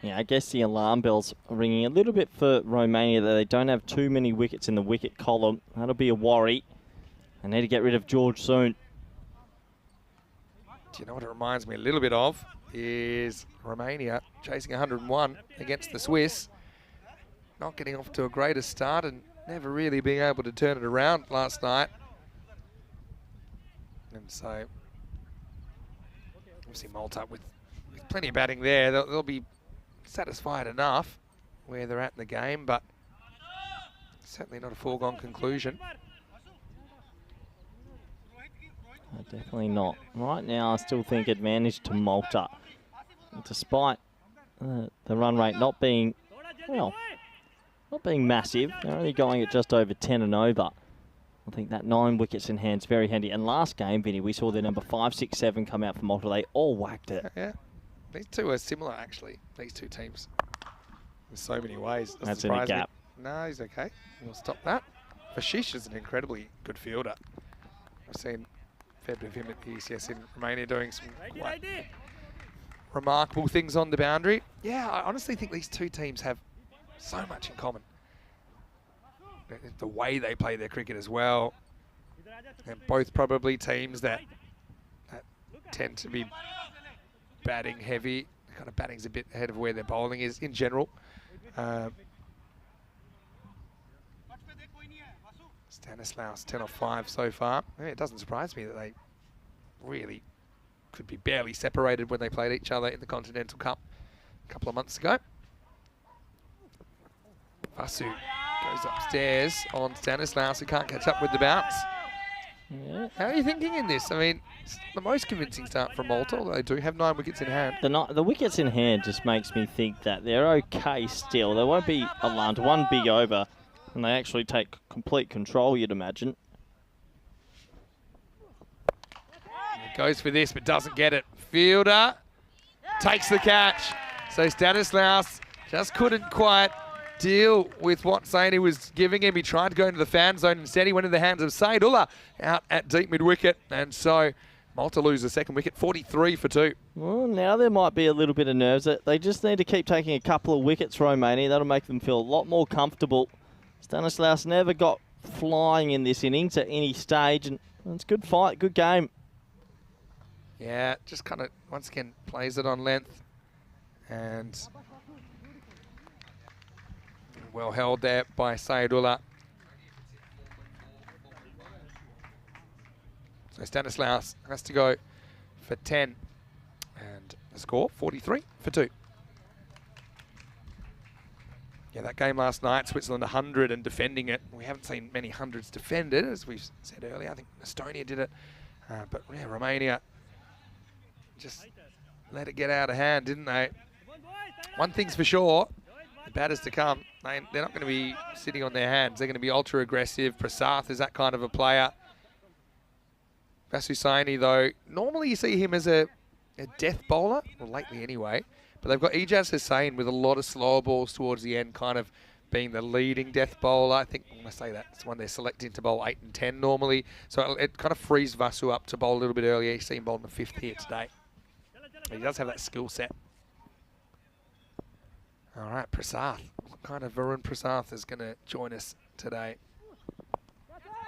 Yeah, I guess the alarm bells are ringing a little bit for Romania that they don't have too many wickets in the wicket column. That'll be a worry. They need to get rid of George soon. Do you know what it reminds me a little bit of? Is Romania chasing 101 against the Swiss. Not getting off to a greater start and never really being able to turn it around last night. And so, obviously Malta with plenty of batting there. They'll be satisfied enough where they're at in the game, but certainly not a foregone conclusion. Definitely not. Right now, I still think advantage to Malta. Despite the run rate not being, well, not being massive. They're only going at just over 10 and over. I think that 9 wickets in hand is very handy. And last game, Vinny, we saw the number 5, 6, 7 come out for Malta. They all whacked it. Yeah, these two are similar, actually, these two teams. In so many ways. Doesn't That's in a gap. Me. No, he's okay. We'll stop that. Fashish is an incredibly good fielder. I've seen a fair bit of him at the ECS in Romania doing some quite remarkable things on the boundary. Yeah, I honestly think these two teams have so much in common. The way they play their cricket as well. And both probably teams that tend to be batting heavy. Kind of batting's a bit ahead of where their bowling is in general. Stanislaus 10 off 5 so far. It doesn't surprise me that they really could be barely separated when they played each other in the Continental Cup a couple of months ago. Vasu goes upstairs on Stanislaus, who can't catch up with the bounce. Yeah. How are you thinking in this? I mean, it's the most convincing start from Malta, although they do have 9 wickets in hand. The wickets in hand just makes me think that they're okay still. They won't be alarmed. One big over, and they actually take complete control, you'd imagine. He goes for this, but doesn't get it. Fielder takes the catch. So Stanislaus just couldn't quite deal with what Saini was giving him. He tried to go into the fan zone. Instead, he went in the hands of Saidullah out at deep mid-wicket. And so Malta lose the second wicket, 43 for 2. Well, now there might be a little bit of nerves. They just need to keep taking a couple of wickets, Romania. That'll make them feel a lot more comfortable. Stanislaus never got flying in this innings at any stage. And it's a good fight, good game. Yeah, just kind of, once again, plays it on length. And well held there by Saidullah. So Stanislaus has to go for 10. And the score, 43 for 2. Yeah, that game last night, Switzerland 100 and defending it. We haven't seen many hundreds defended, as we've said earlier. I think Estonia did it. But yeah, Romania just let it get out of hand, didn't they? One thing's for sure, the batters to come, they're not going to be sitting on their hands. They're going to be ultra aggressive. Prasath is that kind of a player. Vasu Saini, though, normally you see him as a death bowler, well, lately anyway. But they've got Ijaz Hussain with a lot of slower balls towards the end, kind of being the leading death bowler. I think when I say that, it's one they're selecting to bowl 8 and 10 normally. So it kind of frees Vasu up to bowl a little bit earlier. You see him bowling the 5th here today. But he does have that skill set. All right, Prasath. What kind of Varun Prasath is going to join us today?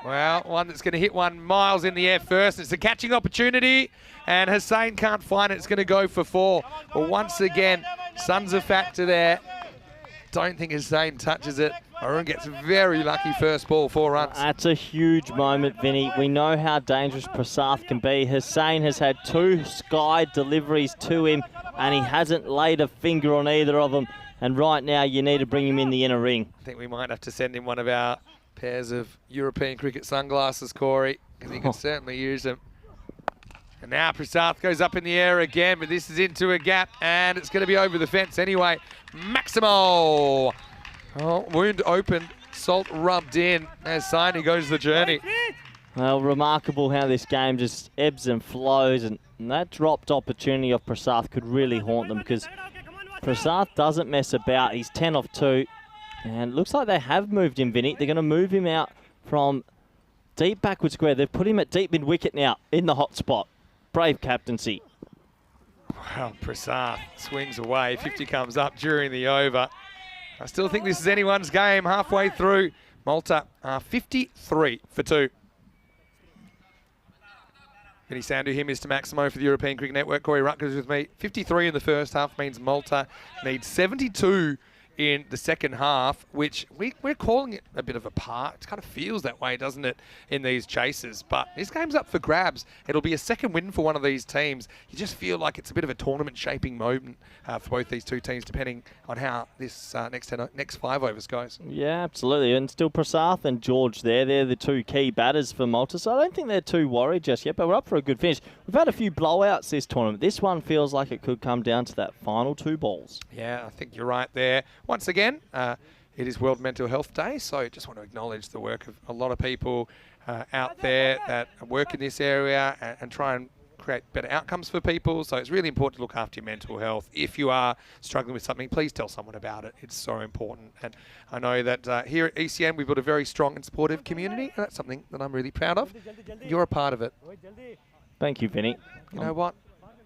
Well, one that's going to hit one miles in the air first. It's a catching opportunity, and Hussain can't find it. It's going to go for 4. But once again, Sun's a factor there. Don't think Hussain touches it. Varun gets very lucky first ball, 4 runs. That's a huge moment, Vinny. We know how dangerous Prasath can be. Hussain has had 2 sky deliveries to him, and he hasn't laid a finger on either of them. And right now, you need to bring him in the inner ring. I think we might have to send him one of our pairs of European cricket sunglasses, Corey, because he can certainly use them. And now Prasath goes up in the air again, but this is into a gap, and it's going to be over the fence anyway. Maximo! Oh, wound opened, salt rubbed in as Saini goes the journey. Well, remarkable how this game just ebbs and flows, and that dropped opportunity of Prasath could really haunt them, because Prasath doesn't mess about. He's 10 off 2. And looks like they have moved him, Vinny. They're going to move him out from deep backward square. They've put him at deep mid-wicket now in the hot spot. Brave captaincy. Wow, Prasath swings away. 50 comes up during the over. I still think this is anyone's game halfway through. Malta are 53 for 2. Vinny Sandu here, Mr. Maximo for the European Cricket Network. Corey Rutgers with me. 53 in the first half means Malta needs 72 in the second half, which we're calling it a bit of a part. It kind of feels that way, doesn't it, in these chases? But this game's up for grabs. It'll be a second win for one of these teams. You just feel like it's a bit of a tournament-shaping moment for both these two teams, depending on how this next 5 overs goes. Yeah, absolutely. And still Prasath and George there. They're the two key batters for Malta, so I don't think they're too worried just yet, but we're up for a good finish. We've had a few blowouts this tournament. This one feels like it could come down to that final 2 balls. Yeah, I think you're right there. Once again, it is World Mental Health Day, so I just want to acknowledge the work of a lot of people out there that work in this area and try and create better outcomes for people. So it's really important to look after your mental health. If you are struggling with something, please tell someone about it. It's so important. And I know that here at ECN, we've got a very strong and supportive community, and that's something that I'm really proud of. You're a part of it. Thank you, Vinny. You know what?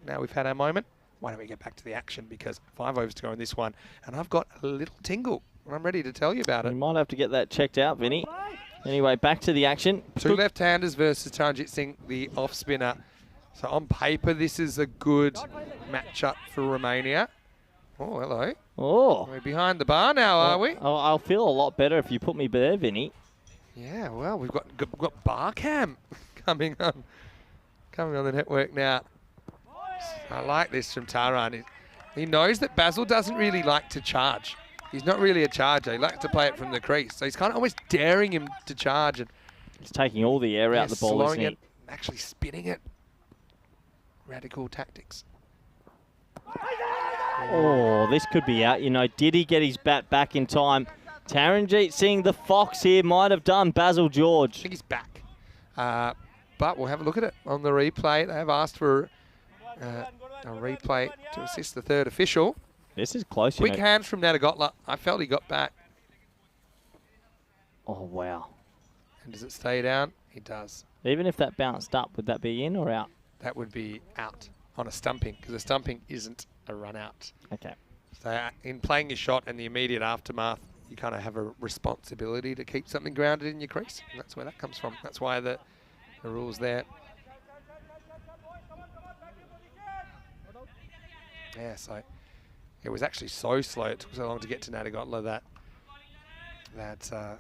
Now we've had our moment. Why don't we get back to the action, because 5 overs to go in this one, and I've got a little tingle, and I'm ready to tell you about it. You might have to get that checked out, Vinny. Anyway, back to the action. 2 left-handers versus Taranjit Singh, the off-spinner. So on paper, this is a good matchup for Romania. Oh, hello. Oh. We're behind the bar now, are we? Oh, I'll feel a lot better if you put me there, Vinny. Yeah, well, we've got bar cam coming on the network now. I like this from Taran. He knows that Basil doesn't really like to charge. He's not really a charger. He likes to play it from the crease. So he's kind of almost daring him to charge. And he's taking all the air out the ball, slowing isn't he? it, actually spinning it. Radical tactics. Oh, this could be out. You know, did he get his bat back in time? Taranjit Singh, the Fox here, might have done Basil George. I think he's back. But we'll have a look at it on the replay. They have asked for a replay to assist the third official. This is close. Quick hands from Natagotla. I felt he got back. Oh, wow. And does it stay down? It does. Even if that bounced up, would that be in or out? That would be out on a stumping, because a stumping isn't a run out. Okay. So in playing your shot and the immediate aftermath, you kind of have a responsibility to keep something grounded in your crease. And that's where that comes from. That's why the rule's there. Yeah, so it was actually so slow. It took so long to get to Natagotla that I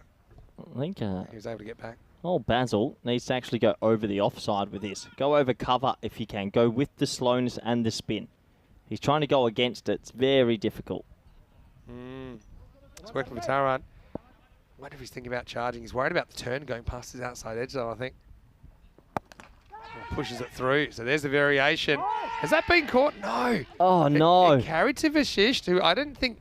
think he was able to get back. Oh, Basil needs to actually go over the offside with this. Go over cover if he can. Go with the slowness and the spin. He's trying to go against it. It's very difficult. It's working for Taran. I wonder if he's thinking about charging. He's worried about the turn going past his outside edge, though, I think. Pushes it through. So there's the variation. Has that been caught? No. Oh, no. It carried to Vashisht, who I didn't think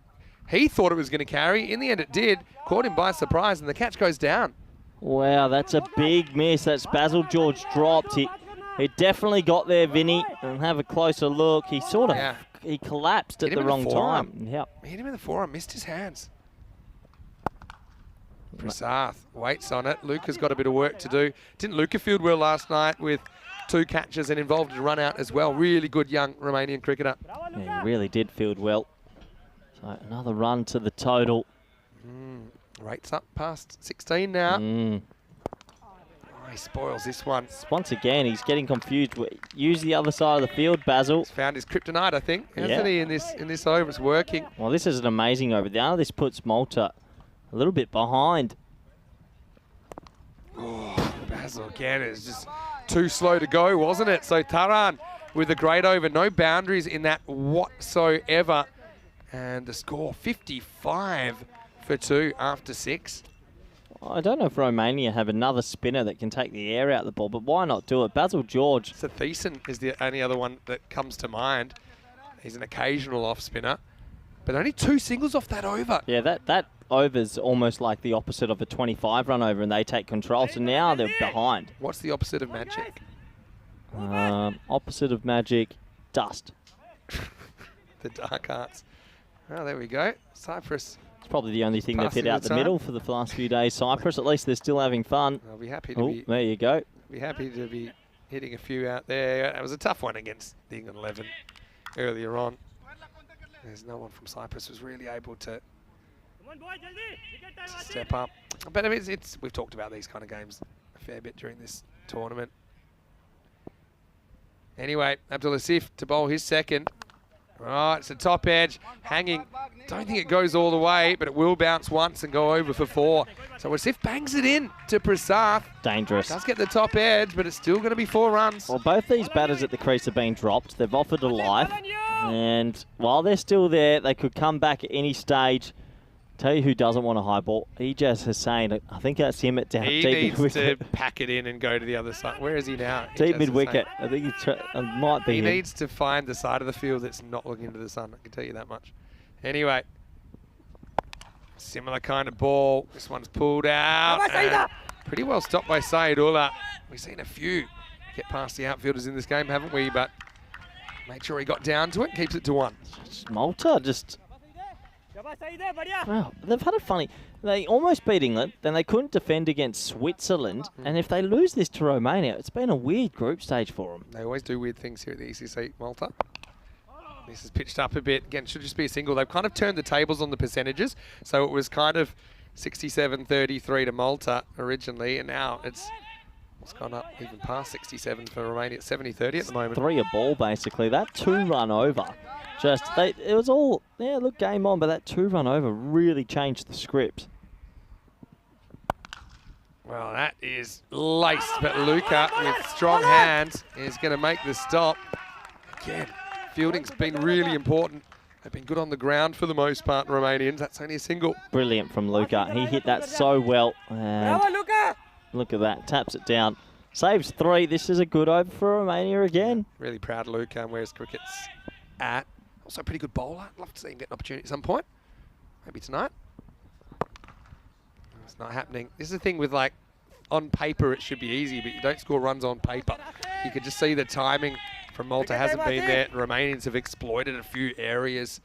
he thought it was going to carry. In the end, it did. Caught him by surprise, and the catch goes down. Wow, that's a big miss. That's Basil George dropped. He definitely got there, Vinny. And have a closer look. He sort of he collapsed at the wrong time. Yep. Hit him in the forearm. Missed his hands. Prasath waits on it. Luca's got a bit of work to do. Didn't Luca field well last night with 2 catches and involved in a run out as well? Really good young Romanian cricketer. Yeah, he really did field well. So another run to the total. Rates up past 16 now. Oh, he spoils this one. Once again, he's getting confused. Use the other side of the field, Basil. He's found his kryptonite, I think, hasn't he, in this over? It's working. Well, this is an amazing over. Now this puts Malta a little bit behind. Oh, Basil again is just too slow to go, wasn't it? So Taran with a great over. No boundaries in that whatsoever. And the score, 55 for 2 after 6. I don't know if Romania have another spinner that can take the air out of the ball, but why not do it? Basil George. So Thiessen is the only other one that comes to mind. He's an occasional off spinner, but only 2 singles off that over. Yeah, that over's almost like the opposite of a 25 run over, and they take control. So now they're behind. What's the opposite of magic? Opposite of magic, dust. The dark arts. Oh, there we go. Cyprus. It's probably the only thing they've hit out the middle for the last few days. Cyprus, at least they're still having fun. I'll be happy to be. There you go. Be happy to be hitting a few out there. It was a tough one against the England 11 earlier on. There's no one from Cyprus who's really able to step up. But I mean, we've talked about these kind of games a fair bit during this tournament. Anyway, Abdulatif to bowl his second. Oh, it's a top edge, hanging. Don't think it goes all the way, but it will bounce once and go over for 4. So Asif bangs it in to Prasad. Dangerous. Does get the top edge, but it's still going to be 4 runs. Well, both these batters at the crease have been dropped. They've offered a life. And while they're still there, they could come back at any stage. Tell you who doesn't want a high ball. Ijaz Hussain. I think that's him at down He deep needs mid-wicket. to pack it in and go to the other side. Where is he now? Deep Ijaz mid-wicket. Hussain. I think he might be He him. needs to find the side of the field that's not looking into the sun. I can tell you that much. Anyway, similar kind of ball. This one's pulled out. And pretty well stopped by Saidullah. We've seen a few get past the outfielders in this game, haven't we? But make sure he got down to it, keeps it to 1. Malta just... Well, they've had a funny... They almost beat England, then they couldn't defend against Switzerland, and if they lose this to Romania, it's been a weird group stage for them. They always do weird things here at the ECC, Malta. This is pitched up a bit. Again, should just be a single. They've kind of turned the tables on the percentages, so it was kind of 67-33 to Malta originally, and now it's gone up even past 67 for Romania. It's 70-30 at the moment. 3 a ball, basically. That 2-run over... it was all, yeah, look, game on, but that 2-run over really changed the script. Well, that is laced, but Luca, with strong hands, is going to make the stop. Again, fielding's been really important. They've been good on the ground for the most part, Romanians. That's only a single. Brilliant from Luca. He hit that so well. And look at that, taps it down. Saves 3. This is a good over for Romania again. Really proud of Luca and where his cricket's at. Also a pretty good bowler. I'd love to see him get an opportunity at some point. Maybe tonight. It's not happening. This is the thing with, like, on paper it should be easy, but you don't score runs on paper. You can just see the timing from Malta hasn't been there. Romanians have exploited a few areas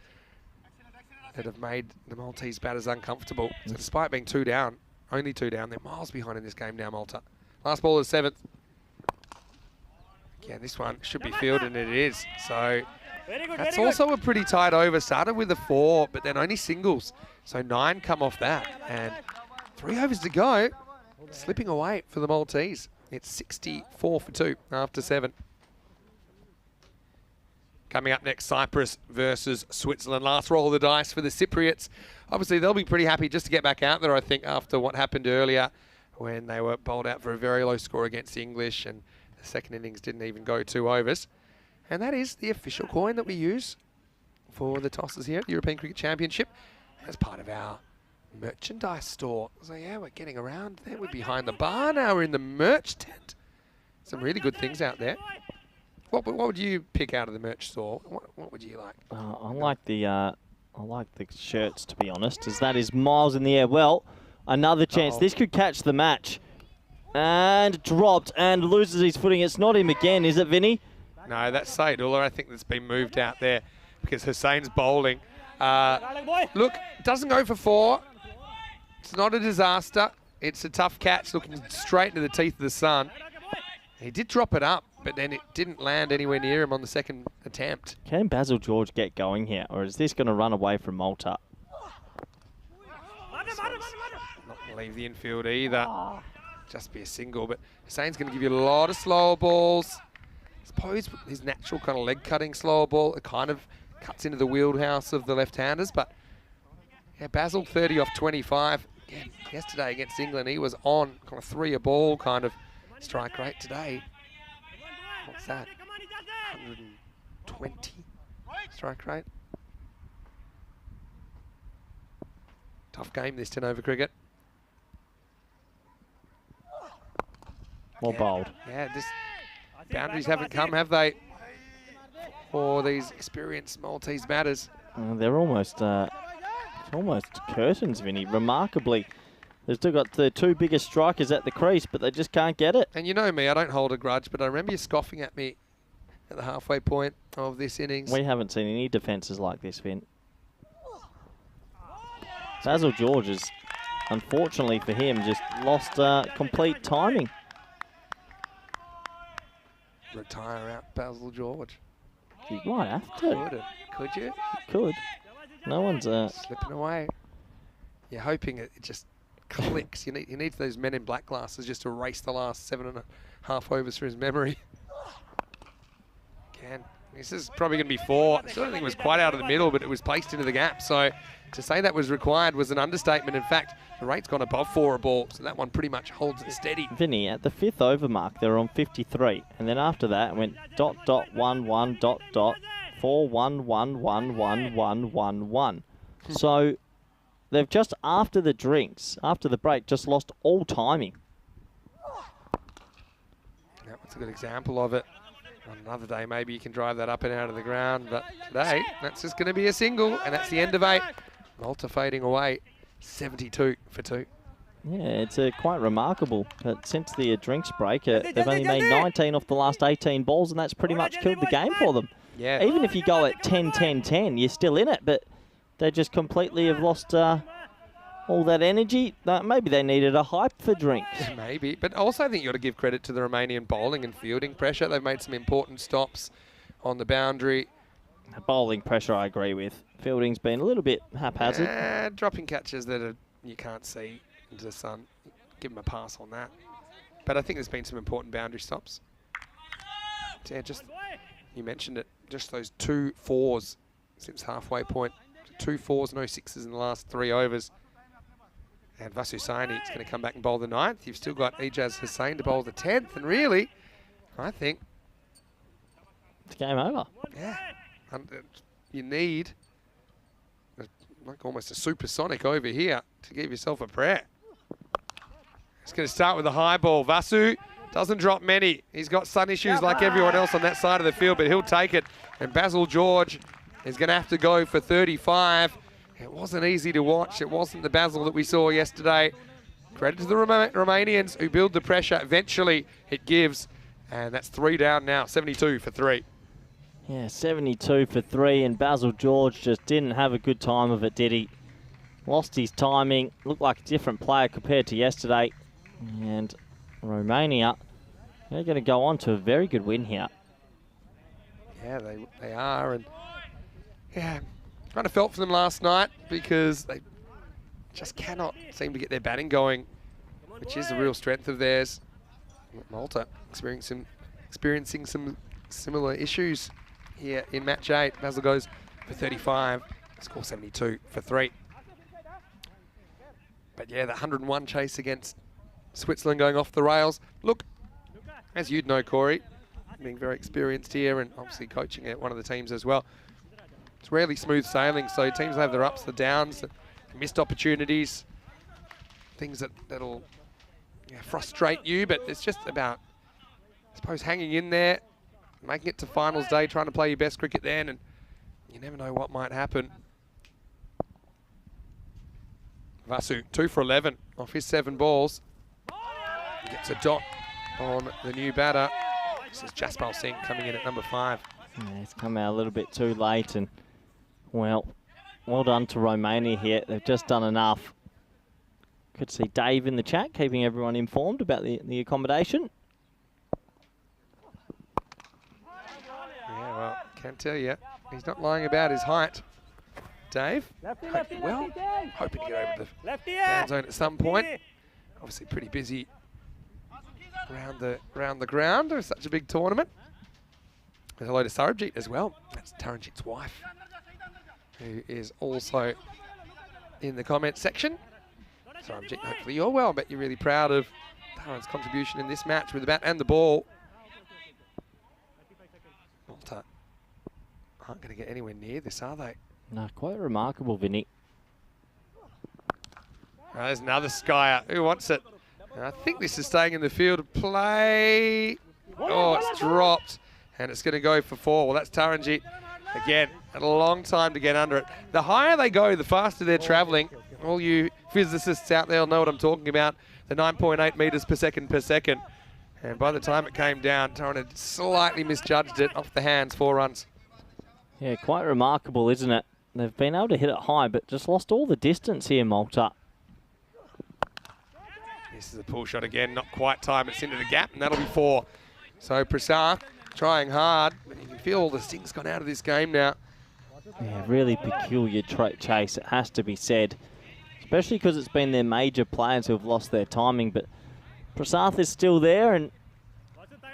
that have made the Maltese batters uncomfortable. So despite being 2 down, only 2 down, they're miles behind in this game now, Malta. Last ball is 7th. Again, this one should be fielded, and it is. So that's also a pretty tight over. Started with a 4, but then only singles. So 9 come off that. And 3 overs to go. Slipping away for the Maltese. It's 64 for 2 after 7. Coming up next, Cyprus versus Switzerland. Last roll of the dice for the Cypriots. Obviously, they'll be pretty happy just to get back out there, I think, after what happened earlier when they were bowled out for a very low score against the English, and the second innings didn't even go 2 overs. And that is the official coin that we use for the tosses here at the European Cricket Championship as part of our merchandise store. So yeah, we're getting around there. We're behind the bar now. We're in the merch tent. Some really good things out there. What would you pick out of the merch store? What would you like? I like the shirts, to be honest, as that is miles in the air. Well, another chance. This could catch the match. And dropped and loses his footing. It's not him again, is it, Vinny? No, that's Saidullah. I think that's been moved out there because Hussein's bowling. Look, doesn't go for 4. It's not a disaster. It's a tough catch looking straight into the teeth of the sun. He did drop it up, but then it didn't land anywhere near him on the second attempt. Can Basil George get going here, or is this going to run away from Malta? Not going to leave the infield either. Just be a single, but Hussein's going to give you a lot of slower balls. I suppose his natural kind of leg cutting slower ball, it kind of cuts into the wheelhouse of the left-handers, but yeah, Basil 30 off 25. Again, yesterday against England, he was on kind of 3 a ball kind of strike rate. Today, what's that? 120 strike rate. Tough game, this 10 over cricket. More bold. Yeah, just boundaries haven't come, have they? For these experienced Maltese batters. They're almost curtains, Vinny. Remarkably, they've still got the 2 biggest strikers at the crease, but they just can't get it. And you know me, I don't hold a grudge, but I remember you scoffing at me at the halfway point of this innings. We haven't seen any defences like this, Vin. Basil George is, unfortunately for him, just lost complete timing. Retire out Basil George. You might have to. Could you? You could. No one's slipping away. You're hoping it just clicks. He needs those Men in Black glasses just to erase the last 7.5 overs for his memory. And this is probably going to be 4. I still don't think it was quite out of the middle, but it was placed into the gap. So to say that was required was an understatement. In fact, the rate's gone above 4 a ball, so that one pretty much holds it steady. Vinny, at the 5th over mark, they were on 53. And then after that, it went ... 1 1 ... 4 1 1 1 1 1 1 1. So they've just, after the drinks, after the break, just lost all timing. That's a good example of it. On another day, maybe you can drive that up and out of the ground, but today, that's just going to be a single, and that's the end of 8. Malta fading away, 72 for 2. Yeah, it's quite remarkable that since the drinks break, they've only made 19 off the last 18 balls, and that's pretty much killed the game for them. Yeah. Even if you go at 10, 10, 10, you're still in it, but they just completely have lost all that energy. Maybe they needed a hype for drinks. Maybe, but also I think you got to give credit to the Romanian bowling and fielding pressure. They've made some important stops on the boundary. Bowling pressure, I agree with. Fielding's been a little bit haphazard. Dropping catches that you can't see into the sun. Give them a pass on that. But I think there's been some important boundary stops. Yeah, just, you mentioned it, just those 2 4s since halfway point. 2 4s, no 6s in the last 3 overs. And Vasu Saini is going to come back and bowl the 9th. You've still got Ijaz Hussain to bowl the 10th. And really, I think it's game over. Yeah. You need like almost a supersonic over here to give yourself a prayer. He's going to start with a high ball. Vasu doesn't drop many. He's got sun issues like everyone else on that side of the field, but he'll take it. And Basil George is going to have to go for 35. It wasn't easy to watch. It wasn't the Basil that we saw yesterday. Credit to the Romanians who build the pressure. Eventually it gives. And that's 3 down now, 72 for 3. Yeah, 72 for 3, and Basil George just didn't have a good time of it, did he? Lost his timing, looked like a different player compared to yesterday. And Romania, they're going to go on to a very good win here. Yeah, they are, and yeah, kind of felt for them last night because they just cannot seem to get their batting going, which is a real strength of theirs. Malta experiencing some similar issues here in match 8. Basil goes for 35, score 72 for 3. But yeah, the 101 chase against Switzerland going off the rails. Look, as you'd know, Corey, being very experienced here and obviously coaching at one of the teams as well, it's rarely smooth sailing, so teams have their ups, the downs, missed opportunities, things that'll frustrate you, but it's just about, I suppose, hanging in there, making it to finals day, trying to play your best cricket then, and you never know what might happen. Vasu, 2 for 11 off his 7 balls. Gets a dot on the new batter. This is Jaspal Singh coming in at number 5. Yeah, he's come out a little bit too late, and well done to Romania here. They've just done enough. Could see Dave in the chat, keeping everyone informed about the accommodation. Yeah, well, can't tell you. He's not lying about his height. Dave, hoping to get over the fan zone at some point. Obviously pretty busy around the ground. There's such a big tournament. And hello to Sarabjit as well. That's Taranjit's wife, who is also in the comment section. Sarabjit, hopefully you're well. I bet you're really proud of Taran's contribution in this match with the bat and the ball. Malta aren't going to get anywhere near this, are they? No, quite remarkable, Vinny. There's another skyer. Who wants it? And I think this is staying in the field of play. Oh, it's dropped. And it's going to go for 4. Well, that's Taranjit. Again, a long time to get under it. The higher they go, the faster they're travelling. All you physicists out there will know what I'm talking about. The 9.8 metres per second. And by the time it came down, Taran had slightly misjudged it off the hands, 4 runs. Yeah, quite remarkable, isn't it? They've been able to hit it high, but just lost all the distance here, Malta. This is a pull shot again, not quite time. It's into the gap, and that'll be 4. So Prasad trying hard, but you can feel all the sting's gone out of this game now. Yeah, really peculiar chase, it has to be said. Especially because it's been their major players who have lost their timing, but Prasad is still there, and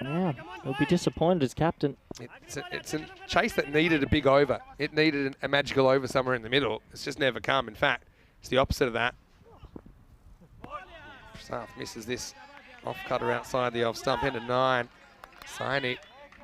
Yeah, he'll be disappointed as captain. It's a chase that needed a big over. It needed a magical over somewhere in the middle. It's just never come. In fact, it's the opposite of that. South misses this off cutter outside the off stump. End of 9. Saini,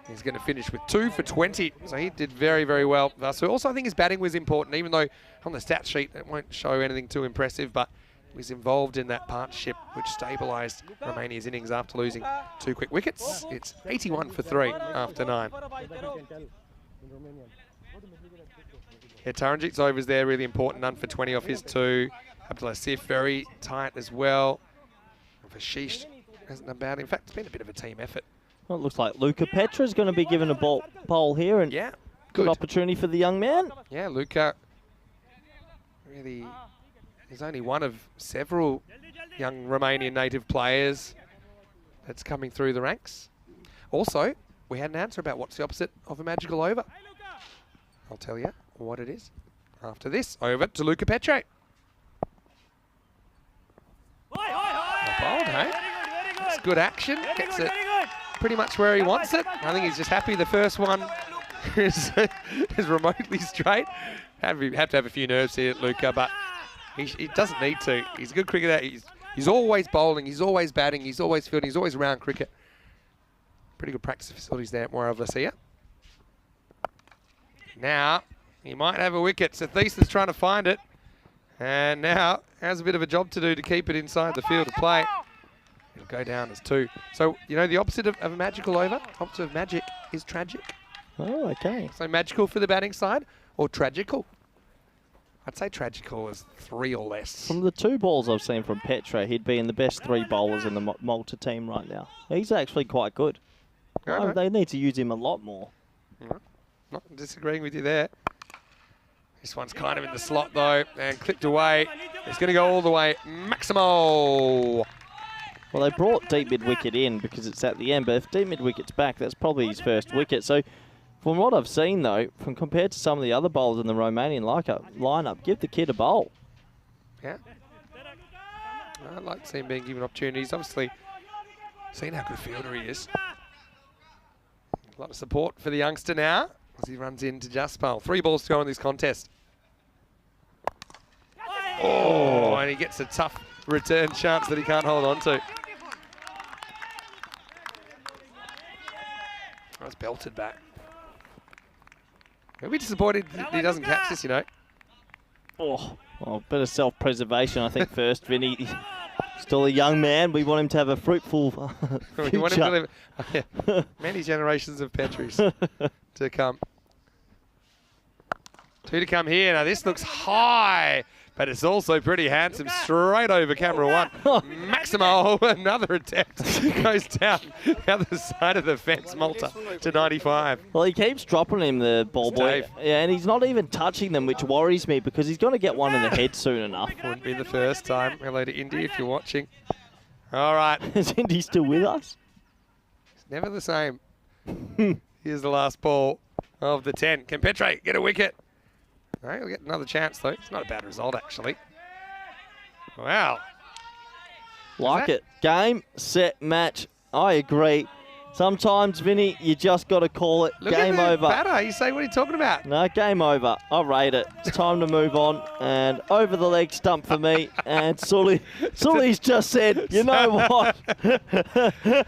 he's going to finish with 2 for 20. So he did very, very well. So also I think his batting was important, even though on the stat sheet it won't show anything too impressive, but he was involved in that partnership which stabilised Romania's innings after losing 2 quick wickets. It's 81 for 3 after 9. Yeah, Taranjit's overs there, really important. None for 20 off his 2. Abdullah Sif very tight as well. And Vashish hasn't done bad. In fact, it's been a bit of a team effort. Well, it looks like Luca Petra's going to be given a bowl here, and yeah, good opportunity for the young man. Yeah, Luca really is only one of several young Romanian native players that's coming through the ranks. Also, we had an answer about what's the opposite of a magical over. I'll tell you what it is after this. Over to Luca Petre. Not bold, hey? It's good action. Gets it pretty much where he wants it. I think he's just happy the first one is remotely straight. Have to have a few nerves here, Luca, but he doesn't need to. He's a good cricketer. He's always bowling. He's always batting. He's always fielding. He's always around cricket. Pretty good practice facilities there at Moira Vlasia. Now, he might have a wicket. Sathis is trying to find it. And now has a bit of a job to do to keep it inside the field of play. It'll go down as 2. So, you know, the opposite of a magical over, opposite of magic is tragic. Oh, okay. So magical for the batting side or tragical? I'd say tragical is 3 or less. From the 2 balls I've seen from Petra, he'd be in the best 3 bowlers in the Malta team right now. He's actually quite good. They need to use him a lot more. Not disagreeing with you there. This one's kind of in the slot though, and clipped away. It's going to go all the way. Maximo! Well, they brought deep mid-wicket in because it's at the end, but if deep mid-wicket's back, that's probably his first wicket. So, from what I've seen, though, from compared to some of the other bowlers in the Romanian lineup, give the kid a bowl. Yeah. I'd like to see him being given opportunities. Obviously, seen how good a fielder he is. A lot of support for the youngster now as he runs into Jaspal. 3 balls to go in this contest. Oh, and he gets a tough return chance that he can't hold on to. That's belted back. He'll be disappointed he doesn't catch this, you know. Oh, well, bit of self-preservation, I think, first, Vinny. Still a young man. We want him to have a fruitful future. We want him to live many generations of Petries to come. 2 to come here. Now, this looks high, but it's also pretty handsome. Straight over camera 1. Maximo, another attempt. Goes down the other side of the fence, Malta, to 95. Well, he keeps dropping him, the ball boy. Yeah, and he's not even touching them, which worries me because he's going to get one in the head soon enough. Wouldn't be the first time. Hello to Indy if you're watching. All right. Is Indy still with us? It's never the same. Here's the last ball of the 10. Can Petre get a wicket? No, he'll get another chance, though. It's not a bad result, actually. Wow. Like it. Game, set, match. I agree. Sometimes, Vinny, you just got to call it. Look game at over. Batter. You say, what are you talking about? No, game over. I rate it. It's time to move on. And over the leg stump for me. And Sully's just said, you know what?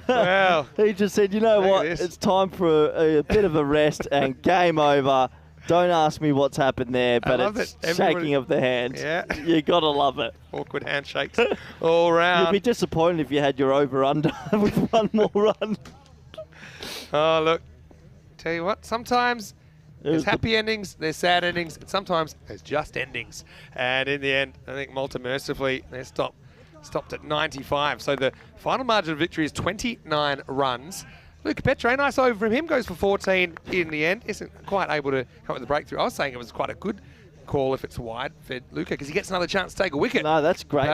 Wow. He just said, you know what? It's time for a bit of a rest and game over. Don't ask me what's happened there, but it's shaking of the hands. Yeah. You got to love it. Awkward handshakes all round. You'd be disappointed if you had your over-under with 1 more run. Oh, look. Tell you what, sometimes there's happy endings, there's sad endings, and sometimes there's just endings. And in the end, I think Malta mercifully, they stopped at 95. So the final margin of victory is 29 runs. Luca Petre, nice over from him, goes for 14 in the end. Isn't quite able to come up with the breakthrough. I was saying it was quite a good call if it's wide for Luca because he gets another chance to take a wicket. No, that's great.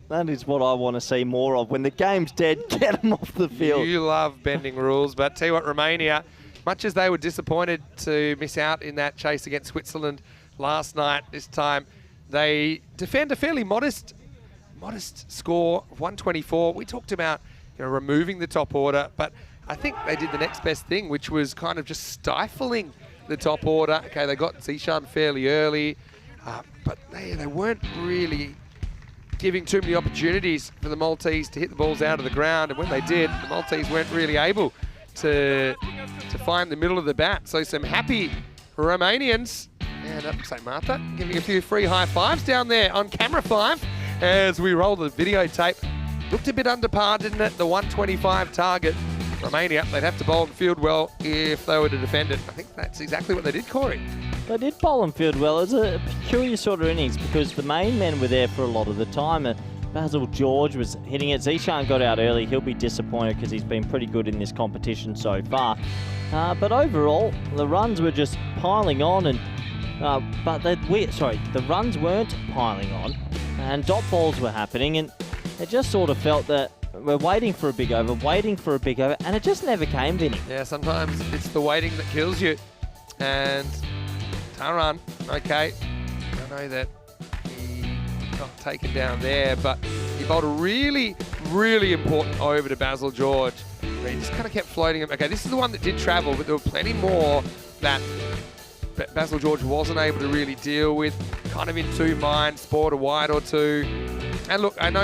That is what I want to see more of. When the game's dead, get him off the field. You love bending rules, but tell you what, Romania, much as they were disappointed to miss out in that chase against Switzerland last night, this time they defend a fairly modest score of 124. We talked about removing the top order. But I think they did the next best thing, which was kind of just stifling the top order. Okay, they got Zishan fairly early, but they weren't really giving too many opportunities for the Maltese to hit the balls out of the ground. And when they did, the Maltese weren't really able to find the middle of the bat. So some happy Romanians. And up St. Martha, giving a few free high fives down there on camera 5 as we roll the videotape. Looked a bit under par, didn't it? The 125 target. Romania, they'd have to bowl and field well if they were to defend it. I think that's exactly what they did, Corey. They did bowl and field well. It was a peculiar sort of innings because the main men were there for a lot of the time. Basil George was hitting it. Zishan got out early. He'll be disappointed because he's been pretty good in this competition so far. But overall, the runs were just piling on, and the runs weren't piling on, and dot balls were happening, and it just sort of felt that we're waiting for a big over, and it just never came, Vinny. Yeah, sometimes it's the waiting that kills you. And Taran, okay, I know that he got taken down there, but he bowled a really, really important over to Basil George. He just kind of kept floating him. Okay, this is the one that did travel, but there were plenty more that Basil George wasn't able to really deal with. Kind of in two minds, spoiled a wide or two. And look, I know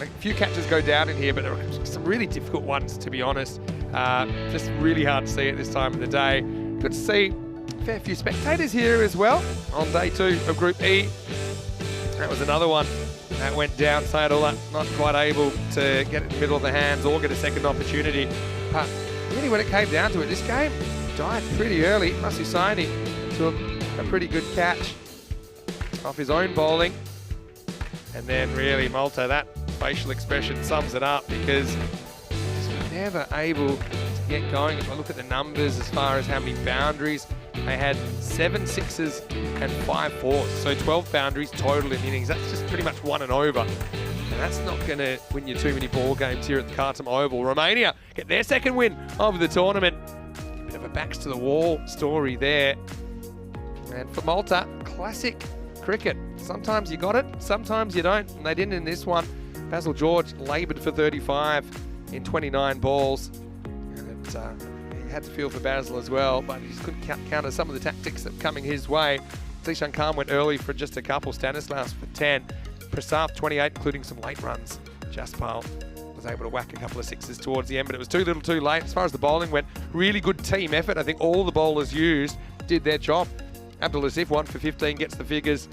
a few catches go down in here, but there are some really difficult ones, to be honest. Just really hard to see at this time of the day. Good to see a fair few spectators here as well on day 2 of Group E. That was another one that went down, Sayadullah not quite able to get it in the middle of the hands or get a second opportunity. But really, when it came down to it, this game died pretty early. Masusani took a pretty good catch off his own bowling. And then really, Malta, that facial expression sums it up, because just never able to get going. If I look at the numbers as far as how many boundaries, they had 7 sixes and 5 fours. So 12 boundaries total in innings. That's just pretty much 1 and over. And that's not going to win you too many ball games here at the Khartoum Oval. Romania get their second win of the tournament. A bit of a backs to the wall story there. And for Malta, classic cricket. Sometimes you got it, sometimes you don't, and they didn't in this one. Basil George laboured for 35 in 29 balls, and he had to feel for Basil as well, but he just couldn't counter some of the tactics that were coming his way. Zishan Khan went early for just a couple, Stanislaus for 10, Prasad 28, including some late runs. Jaspal was able to whack a couple of sixes towards the end, but it was too little too late. As far as the bowling went, really good team effort. I think all the bowlers used did their job. Abdul Latif 1 for 15 gets the figures.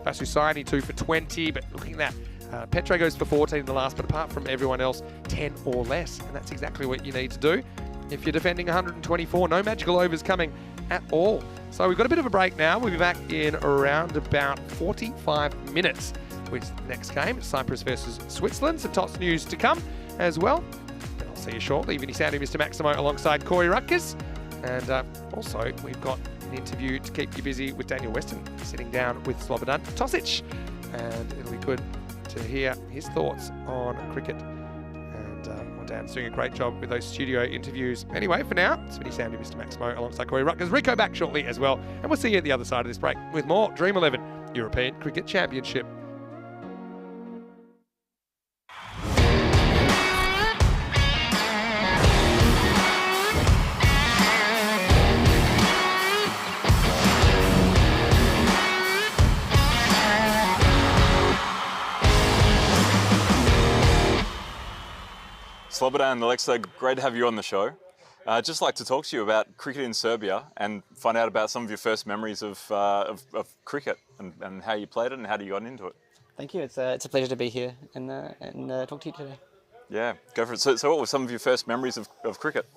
Basusani 2 for 20, but looking at that, Petro goes for 14 in the last, but apart from everyone else, 10 or less, and that's exactly what you need to do if you're defending 124. No magical overs coming at all. So we've got a bit of a break now. We'll be back in around about 45 minutes with the next game, Cyprus versus Switzerland. Some TOTS news to come as well. And I'll see you shortly. Vinny Sandu, Mr. Maximo, alongside Corey Rutgers. And also, we've got an interview to keep you busy with Daniel Weston sitting down with Slobodan Tosic, and it'll be good to hear his thoughts on cricket. And Dan's doing a great job with those studio interviews. Anyway, for now, it's Vinny Sandu, Mr. Maximo, alongside Corey Rutgers. Rico back shortly as well, and we'll see you at the other side of this break with more Dream11 European Cricket Championship. Slobodan and Alexa, great to have you on the show. I'd just like to talk to you about cricket in Serbia and find out about some of your first memories of cricket and how you played it and how you got into it. Thank you. It's a pleasure to be here and talk to you today. Yeah, go for it. So what were some of your first memories of cricket?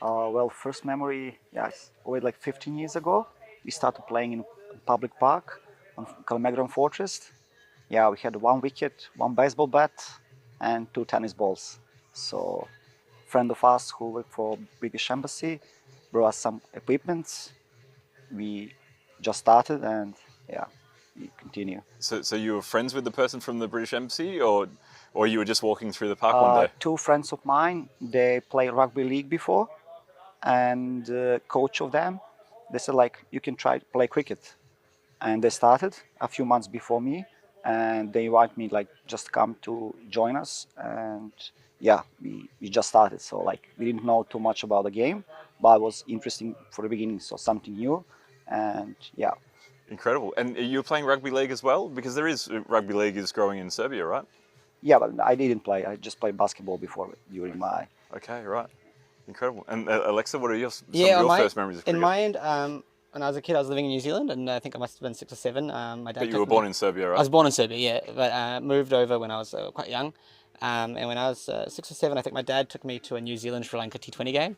Well, first memory, yes, already like 15 years ago. We started playing in a public park on Kalemegran Fortress. Yeah, we had 1 wicket, 1 baseball bat, and 2 tennis balls. So, a friend of ours who worked for British Embassy brought us some equipment. We just started, and yeah, we continue. So you were friends with the person from the British Embassy, or you were just walking through the park one day? 2 friends of mine, they played rugby league before, and the coach of them, they said like, you can try to play cricket. And they started a few months before me, and they invite me like just come to join us, and yeah, we just started. So like we didn't know too much about the game, but it was interesting for the beginning, so something new, and yeah. Incredible. And you're playing rugby league as well? Because there is, rugby league is growing in Serbia, right? Yeah, but I didn't play. I just played basketball before during my. Okay, right. Incredible. And Alexa, what are some of Yeah, your first memories of cricket? in my end, when I was a kid, I was living in New Zealand, and I think I must have been 6 or 7. My dad But you were born in Serbia, right? I was born in Serbia, yeah, but moved over when I was quite young. And when I was 6 or 7, I think my dad took me to a New Zealand-Sri Lanka T20 game.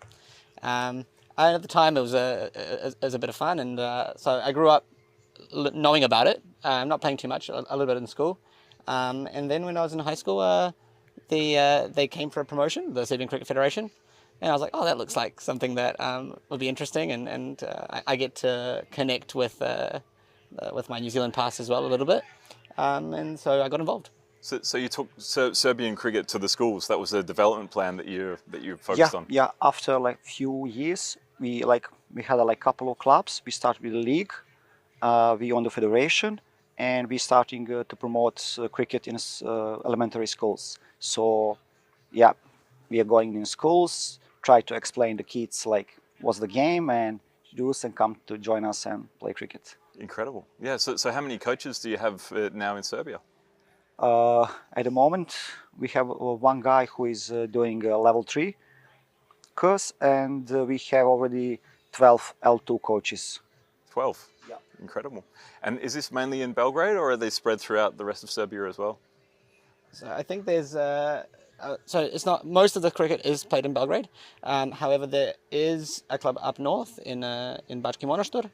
And at the time, it was a bit of fun, and so I grew up knowing about it, not playing too much, a little bit in school. And then when I was in high school, they came for a promotion, the Serbian Cricket Federation. And I was like, oh, that looks like something that would be interesting, and I get to connect with my New Zealand past as well a little bit, and so I got involved. So you took Serbian cricket to the schools. That was a development plan that you focused on. Yeah. After like few years, we had like couple of clubs. We started with the league, we own the federation, and we starting to promote cricket in elementary schools. So yeah, we are going in schools, try to explain the kids like what's the game, and youth and come to join us and play cricket. Incredible. Yeah. So how many coaches do you have now in Serbia? At the moment, we have one guy who is doing level 3 course, and we have already 12 L2 coaches. 12? Yeah. Incredible. And is this mainly in Belgrade, or are they spread throughout the rest of Serbia as well? So I think there's so it's not, most of the cricket is played in Belgrade. However, there is a club up north in Bački Monoštor,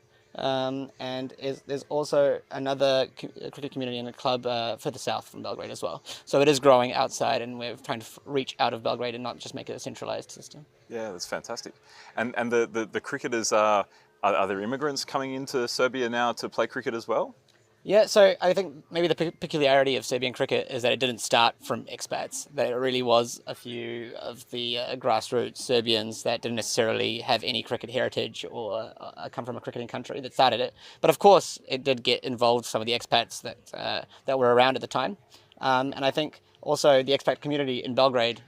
and there's also another cricket community and a club further south from Belgrade as well. So it is growing outside, and we're trying to reach out of Belgrade and not just make it a centralized system. Yeah, that's fantastic. And the cricketers are there immigrants coming into Serbia now to play cricket as well? Yeah, so I think maybe the peculiarity of Serbian cricket is that it didn't start from expats. That it really was a few of the grassroots Serbians that didn't necessarily have any cricket heritage or come from a cricketing country that started it. But of course, it did get involved some of the expats that were around at the time. And I think also the expat community in Belgrade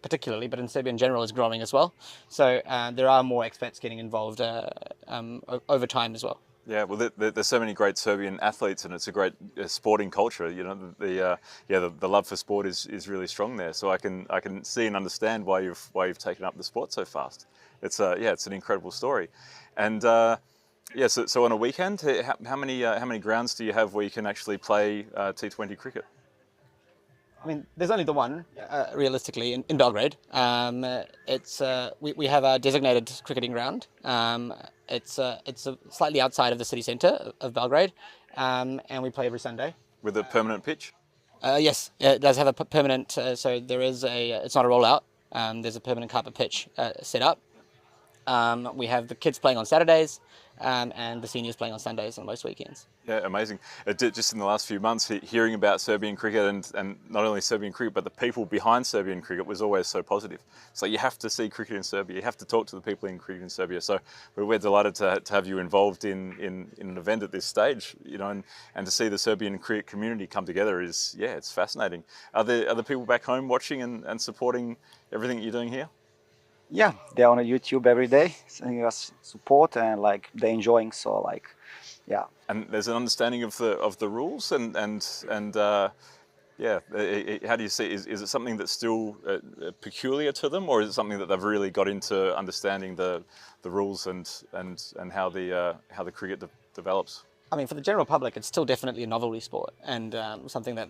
particularly, but in Serbia in general, is growing as well. So there are more expats getting involved over time as well. Yeah, well, there's so many great Serbian athletes, and it's a great sporting culture. You know, the love for sport is really strong there. So I can see and understand why you've taken up the sport so fast. It's it's an incredible story, and so on a weekend, how many grounds do you have where you can actually play T20 cricket? I mean, there's only the one, realistically, in Belgrade. We have a designated cricketing ground. It's slightly outside of the city centre of Belgrade, and we play every Sunday. With a permanent pitch? Yes, it does have a permanent. So there is it's not a rollout. There's a permanent carpet pitch set up. We have the kids playing on Saturdays, and the seniors playing on Sundays on most weekends. Yeah, amazing. Just in the last few months, hearing about Serbian cricket and not only Serbian cricket, but the people behind Serbian cricket was always so positive. So you have to see cricket in Serbia. You have to talk to the people in cricket in Serbia. So we're delighted to have you involved in an event at this stage, you know, and to see the Serbian cricket community come together it's fascinating. Are there people back home watching and supporting everything that you're doing here? Yeah, they're on YouTube every day, sending us support, and like they're enjoying. So like, yeah. And there's an understanding of the rules and how do you see? Is it something that's still peculiar to them, or is it something that they've really got into understanding the rules and how the cricket develops? I mean, for the general public, it's still definitely a novelty sport, and something that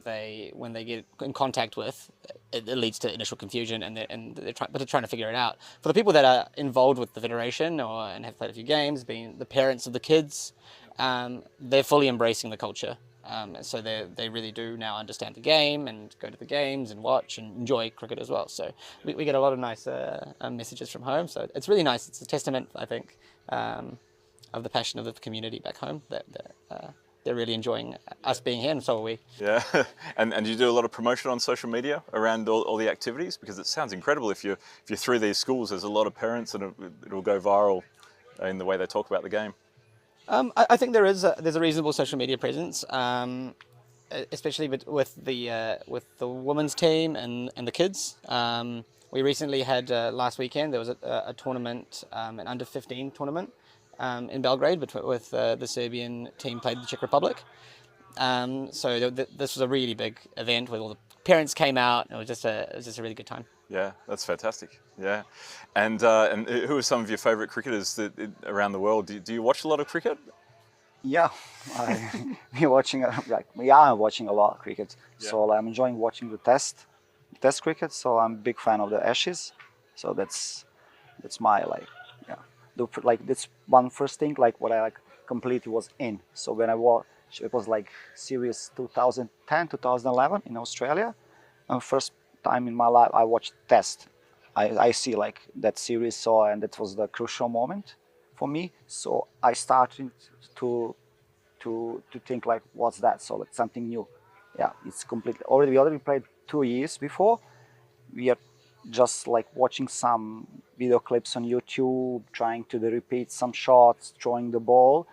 when they get in contact with, it leads to initial confusion, and they're trying to figure it out. For the people that are involved with the federation and have played a few games, being the parents of the kids, they're fully embracing the culture. So they really do now understand the game and go to the games and watch and enjoy cricket as well. So we get a lot of nice messages from home. So it's really nice. It's a testament, I think, of the passion of the community back home, that they're really enjoying us being here, and so are we. Yeah, and you do a lot of promotion on social media around all the activities, because it sounds incredible. If you're through these schools, there's a lot of parents, and it'll go viral in the way they talk about the game. I think there's a reasonable social media presence. especially with the women's team and the kids. We recently had last weekend there was a tournament, an under 15 tournament in Belgrade, with the Serbian team played the Czech Republic. So this was a really big event where all the parents came out. It was just a really good time. Yeah, that's fantastic. Yeah, and who are some of your favourite cricketers around the world? Do you watch a lot of cricket? Yeah, I'm watching a lot of cricket. Yeah. So I'm enjoying watching the test cricket. So I'm a big fan of the Ashes. So that's my that's one first thing what I completely was in. So when I watched, it was series 2010, 2011 in Australia. First time in my life I watched test. I see that series, and that was the crucial moment for me. So I started to think what's that? So it's something new. Yeah, it's completely we already played 2 years before. We are just watching some video clips on YouTube, trying to repeat some shots, throwing the ball.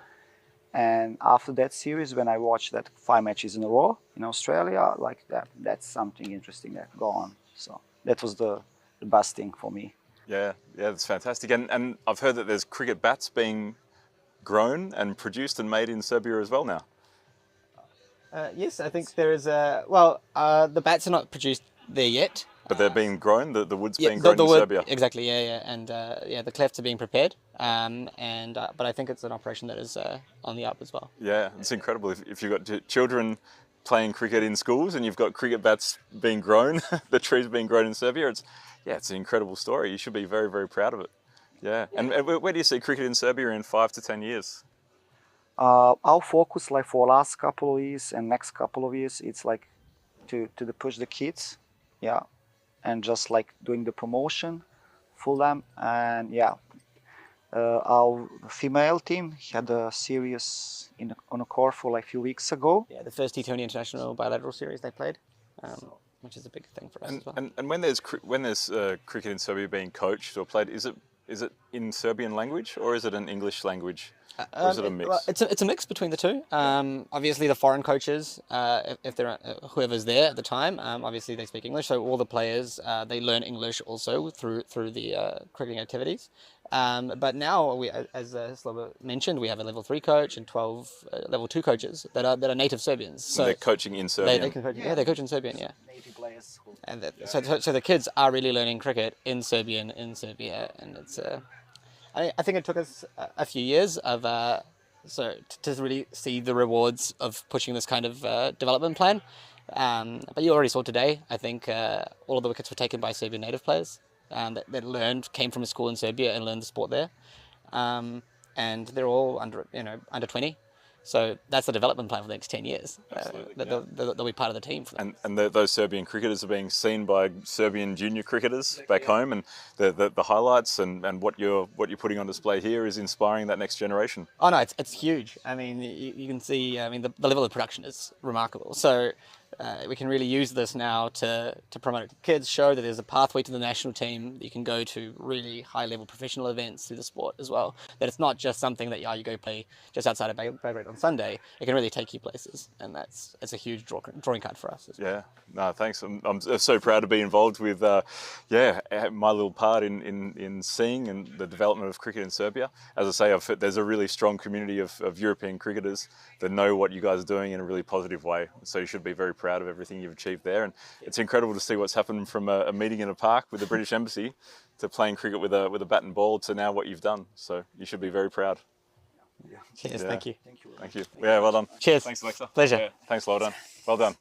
And after that series, when I watched that 5 matches in a row in Australia, that's something interesting that go on. So that was the best thing for me. Yeah, that's fantastic. And I've heard that there's cricket bats being grown and produced and made in Serbia as well now. Yes, I think there is the bats are not produced there yet. But they're being grown. The wood's being grown in Serbia. Exactly. Yeah. And the clefts are being prepared. But I think it's an operation that is on the up as well. Yeah, it's incredible. If you've got children playing cricket in schools and you've got cricket bats being grown, the trees being grown in Serbia, it's an incredible story. You should be very, very proud of it. Yeah. And where do you see cricket in Serbia in 5 to 10 years? Our focus for last couple of years and next couple of years, it's to push the kids. Yeah. And just doing the promotion for them. And our female team had a series on a court for a few weeks ago. Yeah, the first T10 international bilateral series they played, which is a big thing for us as well. And when there's cricket in Serbia being coached or played, is it in Serbian language or is it an English language? Or is it a mix? It's a mix between the two. Obviously, the foreign coaches, if they're whoever's there at the time, obviously they speak English. So all the players they learn English also through the cricketing activities. But now, as Slova mentioned, we have a level 3 coach and 12 level 2 coaches that are native Serbians. So they're coaching in Serbian. They can coach, they coach in Serbian. Yeah. Native players. And so the kids are really learning cricket in Serbian in Serbia, and it's. I think it took us a few years to really see the rewards of pushing this kind of development plan. But you already saw today, I think all of the wickets were taken by Serbian native players that came from a school in Serbia and learned the sport there. And they're all under 20. So that's the development plan for the next 10 years. They'll be part of the team. For that. And those Serbian cricketers are being seen by Serbian junior cricketers back home, and the highlights and what you're putting on display here is inspiring that next generation. Oh no, it's huge. I mean, you can see. I mean, the level of production is remarkable. So we can really use this now to promote it to kids, show that there's a pathway to the national team. You can go to really high-level professional events through the sport as well. That it's not just something that you go play just outside of Belgrade on Sunday. It can really take you places, and it's a huge drawing card for us as well. Yeah, no, thanks. I'm so proud to be involved with my little part in seeing and the development of cricket in Serbia. As I say, there's a really strong community of European cricketers that know what you guys are doing in a really positive way. So you should be very proud of everything you've achieved there, and it's incredible to see what's happened from a meeting in a park with the British Embassy to playing cricket with a bat and ball to now what you've done. So you should be very proud. Yeah. Cheers, Yeah. thank you. Thank you. Yeah, well done. Cheers. Thanks, Alexa. Pleasure. Yeah, thanks, well done. Well done.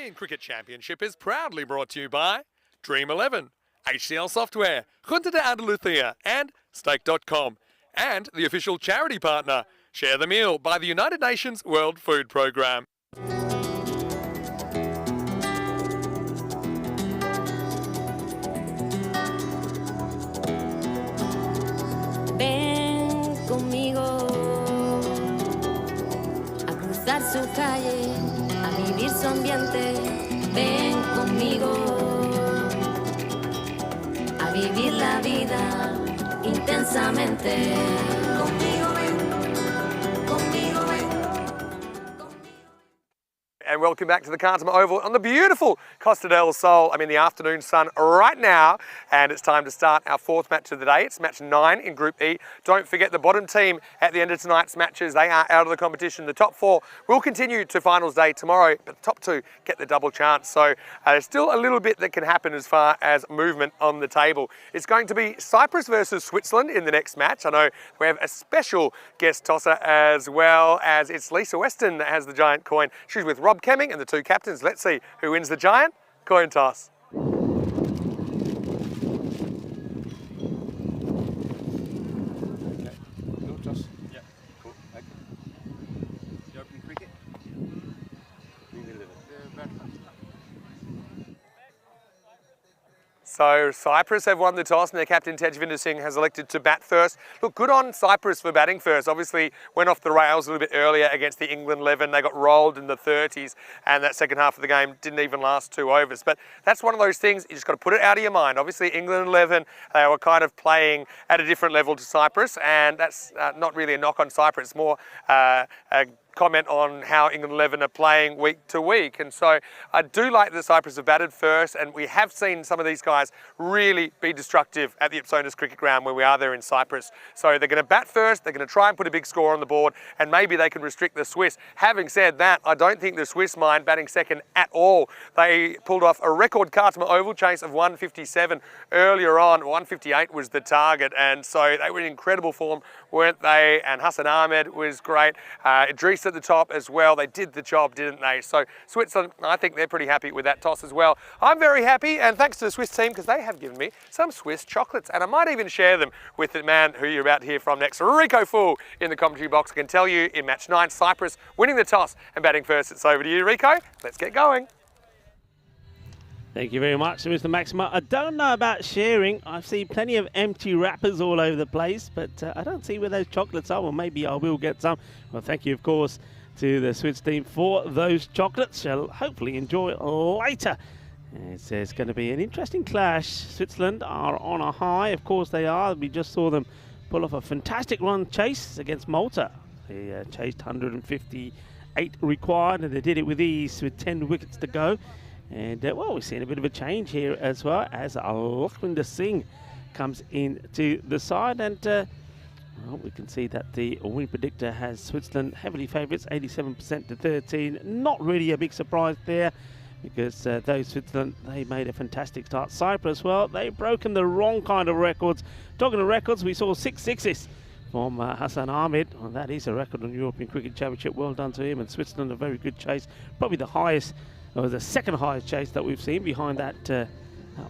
Australian Cricket Championship is proudly brought to you by Dream11, HCL Software, Junta de Andalucía, and Stake.com, and the official charity partner, Share the Meal by the United Nations World Food Programme. Ven conmigo a cruzar su calle, a vivir su ambiente. Ven conmigo a vivir la vida intensamente. Conmigo ven, conmigo ven. And welcome back to the Cartama Oval on the beautiful Costa del Sol. I'm in the afternoon sun right now, and it's time to start our fourth match of the day. It's match 9 in Group E. Don't forget the bottom team at the end of tonight's matches. They are out of the competition. The top 4 will continue to finals day tomorrow, but the top 2 get the double chance. So there's still a little bit that can happen as far as movement on the table. It's going to be Cyprus versus Switzerland in the next match. I know we have a special guest tosser as well, as it's Lisa Weston that has the giant coin. She's with Rob Kemming and the 2 captains. Let's see who wins the giant coin toss. So Cyprus have won the toss and their captain Tejvinder Singh has elected to bat first. Look, good on Cyprus for batting first. Obviously went off the rails a little bit earlier against the England 11. They got rolled in the 30s and that second half of the game didn't even last 2 overs. But that's one of those things, you just got to put it out of your mind. Obviously England 11, they were kind of playing at a different level to Cyprus, and that's not really a knock on Cyprus. It's more a comment on how England 11 are playing week to week. And so I do like that Cyprus have batted first, and we have seen some of these guys really be destructive at the Ipsonas cricket ground when we are there in Cyprus. So they're going to bat first, they're going to try and put a big score on the board, and maybe they can restrict the Swiss. Having said that, I don't think the Swiss mind batting second at all. They pulled off a record Cartama Oval chase of 157 earlier on. 158 was the target, and so they were in incredible form, weren't they? And Hassan Ahmed was great. Idris at the top as well. They did the job, didn't they? So Switzerland, I think they're pretty happy with that toss as well. I'm very happy, and thanks to the Swiss team, because they have given me some Swiss chocolates, and I might even share them with the man who you're about to hear from next, Rico Fool, in the commentary box. I can tell you in match 9, Cyprus winning the toss and batting first. It's over to you, Rico. Let's get going. Thank you very much, Mr. Maxima. I don't know about sharing. I've seen plenty of empty wrappers all over the place, but I don't see where those chocolates are. Well, maybe I will get some. Well, thank you, of course, to the Swiss team for those chocolates. Shall hopefully enjoy later. It's going to be an interesting clash. Switzerland are on a high. Of course they are. We just saw them pull off a fantastic run chase against Malta. They chased 158 required, and they did it with ease with 10 wickets to go. And, well, we've seen a bit of a change here as well as Lakhvinder Singh comes into the side. And, well, we can see that the win predictor has Switzerland heavily favourites, 87% to 13. Not really a big surprise there, because those Switzerland, they made a fantastic start. Cyprus, well, they've broken the wrong kind of records. Talking of records, we saw 6 sixes from Hassan Ahmed. Well, that is a record on the European Cricket Championship. Well done to him. And Switzerland, a very good chase. Probably the highest, or the second highest chase that we've seen, behind that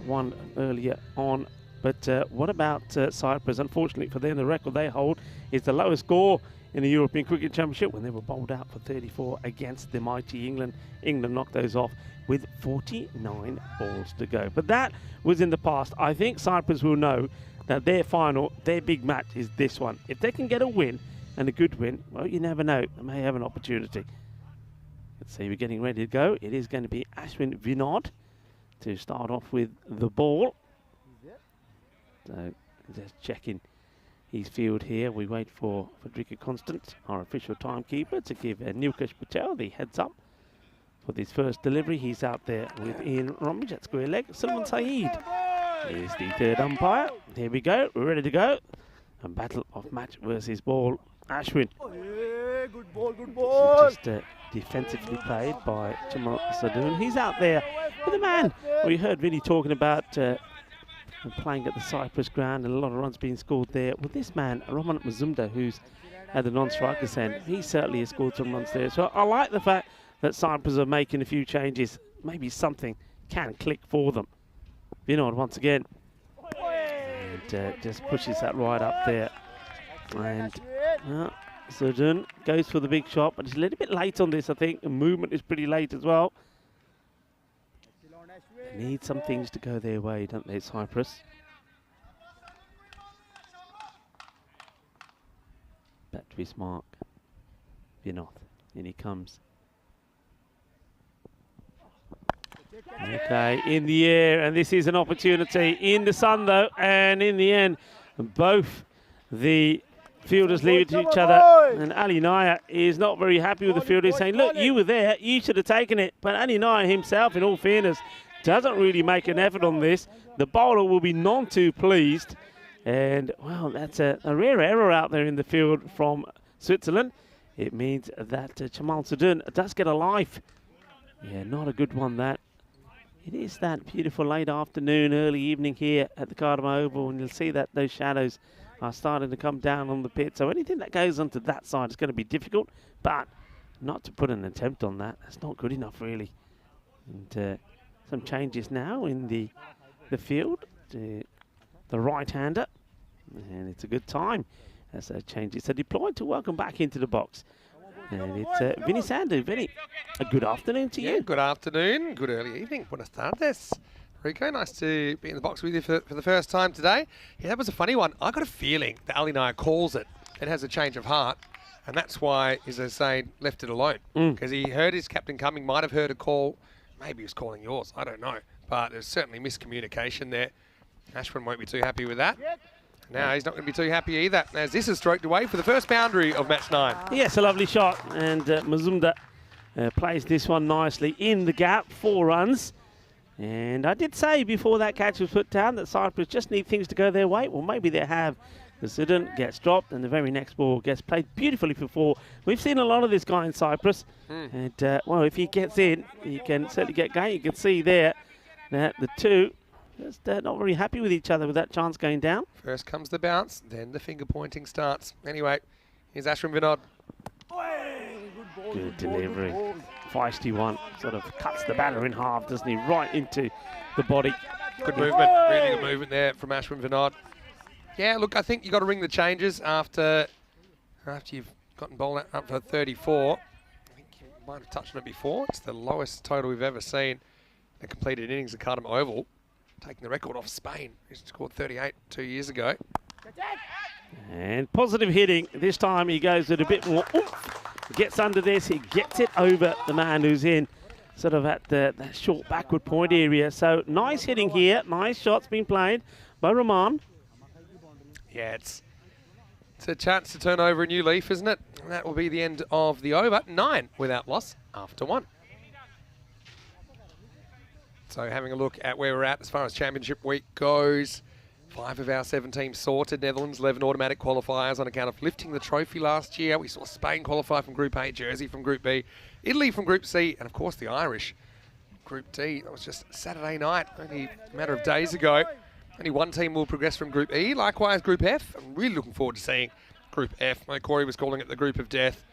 one earlier on. But what about Cyprus? Unfortunately for them, the record they hold is the lowest score in the European Cricket Championship, when they were bowled out for 34 against the mighty England. England knocked those off with 49 balls to go. But that was in the past. I think Cyprus will know that their final, their big match is this one. If they can get a win, and a good win, well, you never know. They may have an opportunity. Let's see, we're getting ready to go. It is going to be Ashwin Vinod to start off with the ball. So just checking his field here. We wait for Frederica Constant, our official timekeeper, to give Nilkesh Patel the heads up for this first delivery. He's out there with Ian Romage at square leg. Sulman Saeed is the third umpire. Here we go. We're ready to go. A battle of match versus ball. Ashwin. Good ball, good ball. Just defensively played by Jamal Sadoun. He's out there with a man. We heard Vinny talking about playing at the Cyprus ground and a lot of runs being scored there. Well, this man, Roman Mazumdar, who's at the non-striker's end, he certainly has scored some runs there. So I like the fact that Cyprus are making a few changes. maybe something can click for them. Vinod once again. And just pushes that right up there. And Sudun goes for the big shot, but he's a little bit late on this, I think. The movement is pretty late as well. They need some things to go their way, don't they, Cyprus? Back to his mark. Vinod. In he comes. Okay, in the air, and this is an opportunity. In the sun, though, and in the end, both the fielders leave it to each other. And Ali Naya is not very happy with the fielder. He's saying, look, you were there, you should have taken it. But Ali Naya himself, in all fairness, doesn't really make an effort on this. The bowler will be none too pleased. And, well, that's a rare error out there in the field from Switzerland. It means that Jamal Sudun does get a life. Yeah, not a good one, that. It is that beautiful late afternoon, early evening here at the Cardamom Oval, and you'll see that those shadows are starting to come down on the pitch. So anything that goes onto that side is going to be difficult, but not to put an attempt on that. That's not good enough, really. And some changes now in the field. The right-hander, and it's a good time as those changes are deployed to welcome back into the box. And it's Vinny Sandu. Vinny, a good afternoon to you. Good afternoon, good early evening. Buenas tardes. Rico, nice to be in the box with you for the first time today. Yeah, that was a funny one. I got a feeling that Ali Naya calls it and has a change of heart, and that's why, as I say, left it alone. Because he heard his captain coming, might have heard a call. Maybe he was calling yours, I don't know. But there's certainly miscommunication there. Ashwin won't be too happy with that. Now he's not going to be too happy either, as this is stroked away for the first boundary of match 9. Yes, a lovely shot, and Mazumda plays this one nicely in the gap, 4 runs. And I did say before that catch was put down that Cyprus just need things to go their way. Well, maybe they have. The Sudden gets dropped, and the very next ball gets played beautifully for 4. We've seen a lot of this guy in Cyprus, and well, if he gets in, he can certainly get going. You can see there that the two just not very happy with each other with that chance going down. First comes the bounce, then the finger pointing starts. Anyway, here's Ashwin Vinod. Good delivery. Feisty one. Sort of cuts the batter in half, doesn't he? Right into the body. Good movement. Really good movement there from Ashwin Vinod. Yeah, look, I think you've got to ring the changes after you've gotten bowled up for 34. I think you might have touched on it before. It's the lowest total we've ever seen in completed innings at Cardamom Oval, taking the record off Spain, who scored 38 2 years ago. And positive hitting. This time he goes with a bit more oomph. Gets under this, he gets it over the man who's in sort of at that short backward point area. So nice hitting here, nice shots being played by Rahman. Yeah, it's a chance to turn over a new leaf, isn't it? And that will be the end of the over. 9 without loss after 1. So having a look at where we're at as far as Championship Week goes. 5 of our 7 teams sorted. Netherlands, 11 automatic qualifiers on account of lifting the trophy last year. We saw Spain qualify from Group A, Jersey from Group B, Italy from Group C, and of course the Irish. Group D, that was just Saturday night, only a matter of days ago. Only one team will progress from Group E, likewise Group F. I'm really looking forward to seeing Group F. Corey was calling it the Group of Death.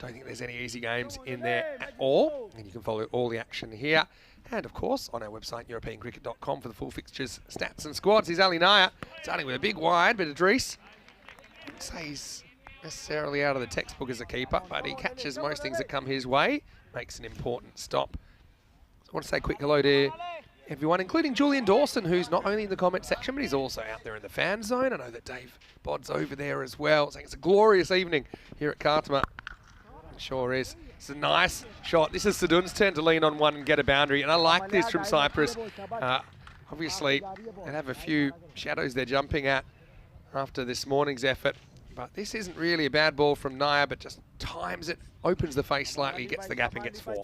Don't think there's any easy games in there at all. And you can follow all the action here. And, of course, on our website, EuropeanCricket.com for the full fixtures, stats and squads. Here's Ali Naya, starting with a big wide, but Idris, I wouldn't say he's necessarily out of the textbook as a keeper, but he catches most things that come his way, makes an important stop. So I want to say a quick hello to everyone, including Julian Dawson, who's not only in the comment section, but he's also out there in the fan zone. I know that Dave Bod's over there as well, saying it's a glorious evening here at Khartoum. It sure is. It's a nice shot. This is Sudun's turn to lean on one and get a boundary, and I like this from Cyprus. Obviously, they have a few shadows they're jumping at after this morning's effort, but this isn't really a bad ball from Naya, but just times it, opens the face slightly, gets the gap and gets 4.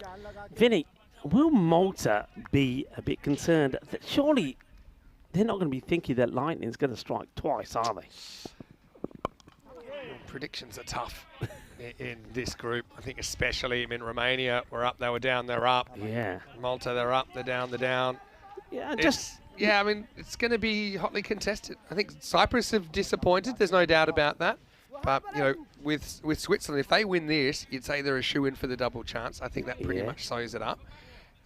Vinny, will Malta be a bit concerned that surely they're not going to be thinking that lightning's going to strike twice, are they? Predictions are tough in this group. I think especially, I mean, Romania were up, they were down, they're up. Yeah. Malta, they're up, they're down, they're down. Yeah, I mean, it's going to be hotly contested. I think Cyprus have disappointed, there's no doubt about that. But, you know, with Switzerland, if they win this, you'd say they're a shoo-in for the double chance. I think that pretty much sews it up.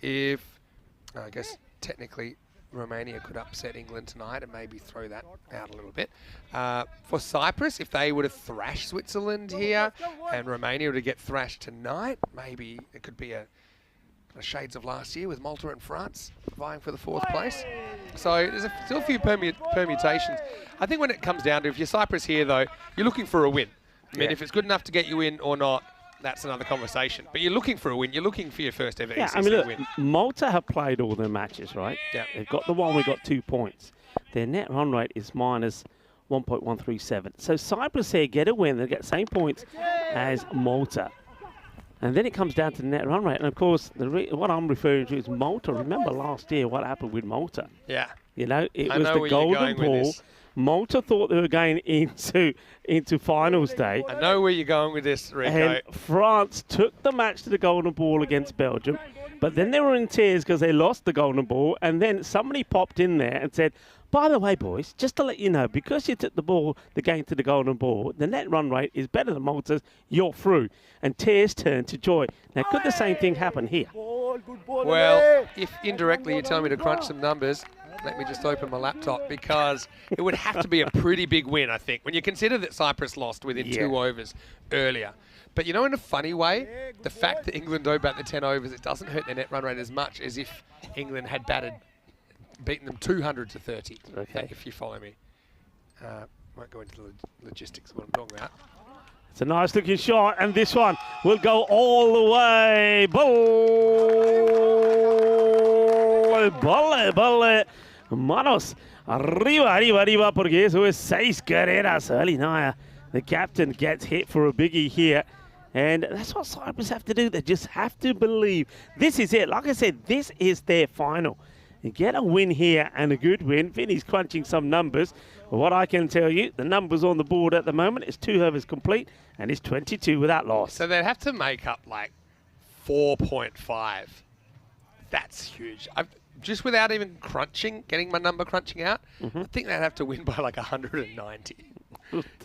If I guess technically Romania could upset England tonight and maybe throw that out a little bit. For Cyprus, if they were to thrash Switzerland here and Romania were to get thrashed tonight, maybe it could be a shades of last year with Malta and France vying for the 4th place. So there's still a few permutations. I think when it comes down to, if you're Cyprus here though, you're looking for a win. I mean, if it's good enough to get you in or not, that's another conversation. But you're looking for a win. You're looking for your first ever ECC win. Malta have played all their matches, right? Yeah. They've got the one, we got 2 points. Their net run rate is minus 1.137. So Cyprus here get a win. They get the same points as Malta. And then it comes down to the net run rate. And of course, what I'm referring to is Malta. Remember last year what happened with Malta? Yeah. You know, it was the golden ball. Malta thought they were going into finals day. I know where you're going with this, Rico. And France took the match to the golden ball against Belgium. But then they were in tears because they lost the golden ball. And then somebody popped in there and said, by the way, boys, just to let you know, because you took the game to the golden ball, the net run rate is better than Malta's. You're through. And tears turned to joy. Now, could the same thing happen here? Well, if indirectly you're telling me to crunch some numbers, let me just open my laptop, because it would have to be a pretty big win, I think, when you consider that Cyprus lost within 2 overs earlier. But you know, in a funny way, the fact that England don't bat the 10 overs, it doesn't hurt their net run rate as much as if England had beaten them 200 to 30, if you follow me. Won't go into the logistics of what I'm talking about. It's a nice looking shot, and this one will go all the way. Bolle. Manos. Arriba, porque eso es 6 carreras. Early Naya, the captain, gets hit for a biggie here. And that's what Cyprus have to do. They just have to believe. This is it. Like I said, this is their final. You get a win here and a good win. Vinny's crunching some numbers. But what I can tell you, the numbers on the board at the moment is 2 overs complete and it's 22 without loss. So they'd have to make up like 4.5. That's huge. Just without even getting my number crunching out, I think they'd have to win by like 190.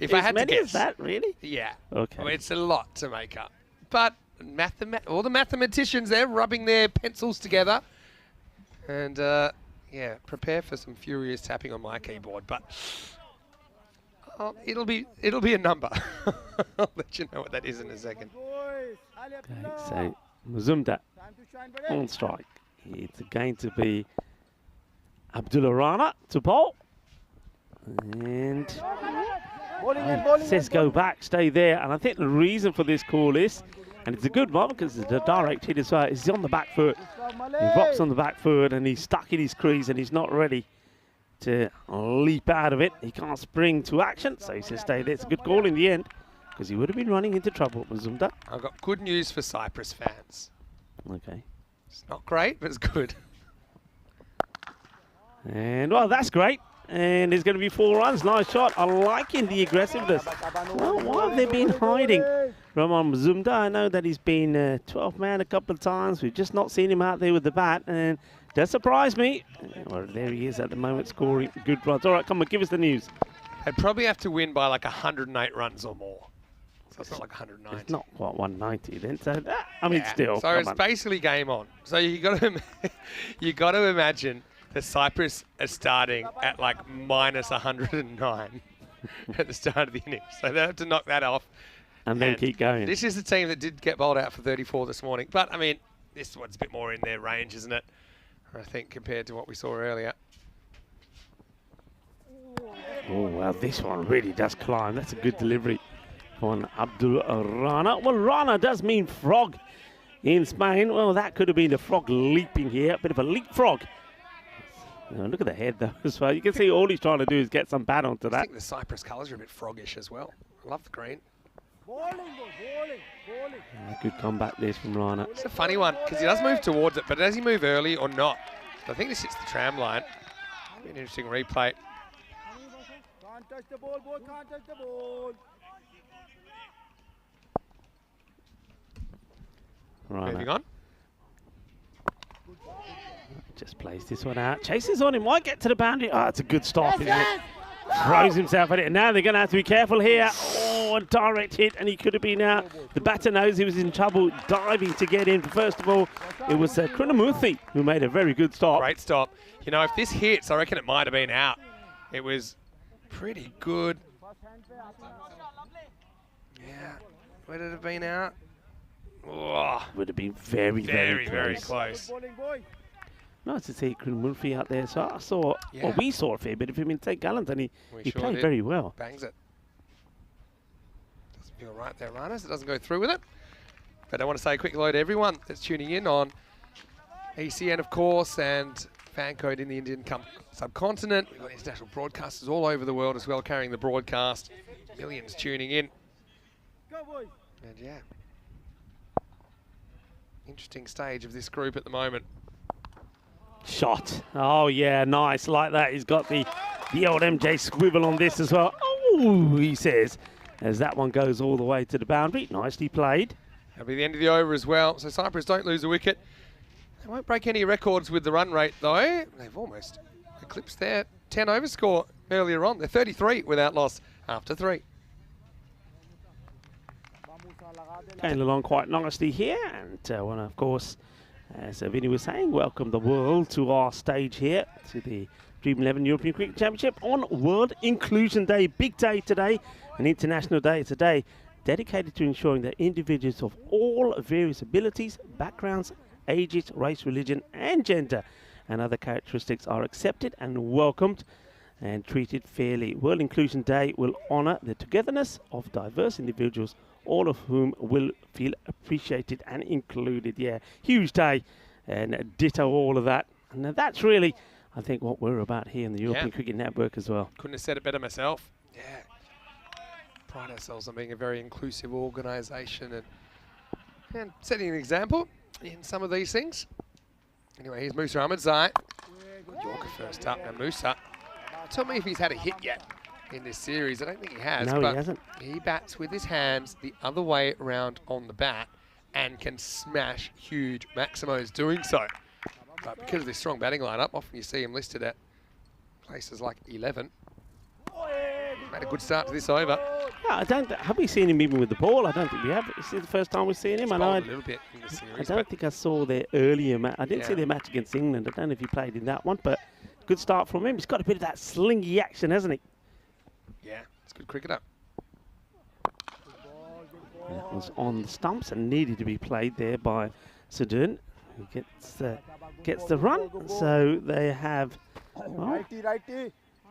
If I had to guess. As that, really? Yeah. Okay. Well, it's a lot to make up. But all the mathematicians, they're rubbing their pencils together. And, yeah, prepare for some furious tapping on my keyboard. But it'll be a number. I'll let you know what that is in a second. Okay, so Mazumda on strike. It's going to be Abdullah Rana to bowl. And says go back, stay there. And I think the reason for this call is, and it's a good one because it's a direct hit as well, he's on the back foot. He rocks on the back foot and he's stuck in his crease and he's not ready to leap out of it. He can't spring to action, so he says stay there. It's a good call in the end because he would have been running into trouble, Mazumda. I've got good news for Cyprus fans. Okay. It's not great, but it's good. And, well, that's great. And there's going to be 4 runs. Nice shot. I'm liking the aggressiveness. Well, why have they been hiding Ramon Mazumda? I know that he's been 12-man a couple of times. We've just not seen him out there with the bat. And does surprise me. Well, there he is at the moment scoring good runs. All right, come on, give us the news. They'd probably have to win by like 108 runs or more. So it's not like 190. It's not quite 190 then. So I mean, still. So it's basically game on. So you got to imagine that Cyprus are starting at like minus 109 at the start of the innings. So they have to knock that off. And then keep going. This is the team that did get bowled out for 34 this morning. But, I mean, this one's a bit more in their range, isn't it? I think, compared to what we saw earlier. Oh, well, this one really does climb. That's a good delivery on Abdul Rana. Well, Rana does mean frog in Spain. Well, that could have been a frog leaping here. A bit of a leapfrog. Look at the head, though, as well. You can see all he's trying to do is get some bat onto that. I think the Cyprus colours are a bit froggish as well. I love the green. Good comeback this from Rana. It's a funny one, because he does move towards it, but does he move early or not? I think this hits the tram line. Be an interesting replay. Can't touch the ball, boy, can't touch the ball. Rana. Moving on. Just plays this one out. Chases on him. Might get to the boundary. Oh, it's a good stop, isn't it? throws himself at it. And now they're going to have to be careful here. Oh, a direct hit, and he could have been out. The batter knows he was in trouble, diving to get in. But first of all, it was Krishnamurthy who made a very good stop. Great stop. You know, if this hits, I reckon it might have been out. It was pretty good. Yeah. Would it have been out? Oh, Would have been very, very close. Nice to see Krishnamurthy out there. So I saw, well, we saw a fair bit of him in St. Gallen's, and he sure played did. very well. Bangs it. Doesn't feel right there, Ranas. It doesn't go through with it. But I want to say a quick hello to everyone that's tuning in on ECN, of course, and fan code in the Indian subcontinent. We've got international broadcasters all over the world as well, carrying the broadcast. Millions tuning in. And yeah, interesting stage of this group at the moment. Shot. Oh, yeah, nice. Like that. He's got the old MJ swivel on this as well. Oh, he says, as that one goes all the way to the boundary. Nicely played. That'll be the end of the over as well. So Cyprus don't lose a wicket. They won't break any records with the run rate, though. They've almost eclipsed their 10 over score earlier on. They're 33 without loss after 3. Going along quite nicely here. And want to, of course, as Vinny was saying, welcome the world to our stage here, to the Dream11 European Cricket Championship on World Inclusion Day. Big day today, an international day today, dedicated to ensuring that individuals of all various abilities, backgrounds, ages, race, religion and gender and other characteristics are accepted and welcomed and treated fairly. World Inclusion Day will honour the togetherness of diverse individuals, all of whom will feel appreciated and included. Yeah, huge day, and ditto all of that. And that's really, I think, what we're about here in the European Cricket Network as well. Couldn't have said it better myself. Yeah. Pride ourselves on being a very inclusive organisation and setting an example in some of these things. Anyway, here's Musa Ahmedzai. Good Yorker first up. Now Musa, tell me if he's had a hit yet in this series. I don't think he has. No, but he hasn't. He bats with his hands the other way around on the bat and can smash huge maximos doing so. But because of this strong batting lineup, often you see him listed at places like 11. Made a good start to this over. Yeah, have we seen him even with the ball? I don't think we have. This is the first time we've seen him. He's I know bowled a little bit in the series. I don't think I saw their earlier match. I didn't see their match against England. I don't know if he played in that one, but good start from him. He's got a bit of that slingy action, hasn't he? Yeah, it's good cricketer. That was on the stumps and needed to be played there by Sudun, who gets the run. So they have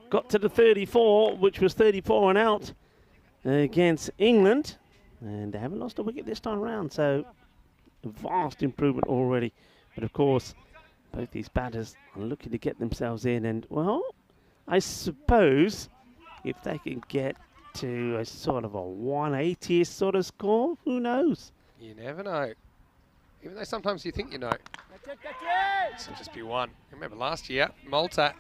got to the 34, which was 34 and out against England, and they haven't lost a wicket this time around. So a vast improvement already. But of course, both these batters are looking to get themselves in, and well, I suppose if they can get to a sort of a 180 sort of score, who knows? You never know. Even though sometimes you think you know. This will just be one. Remember last year, Malta,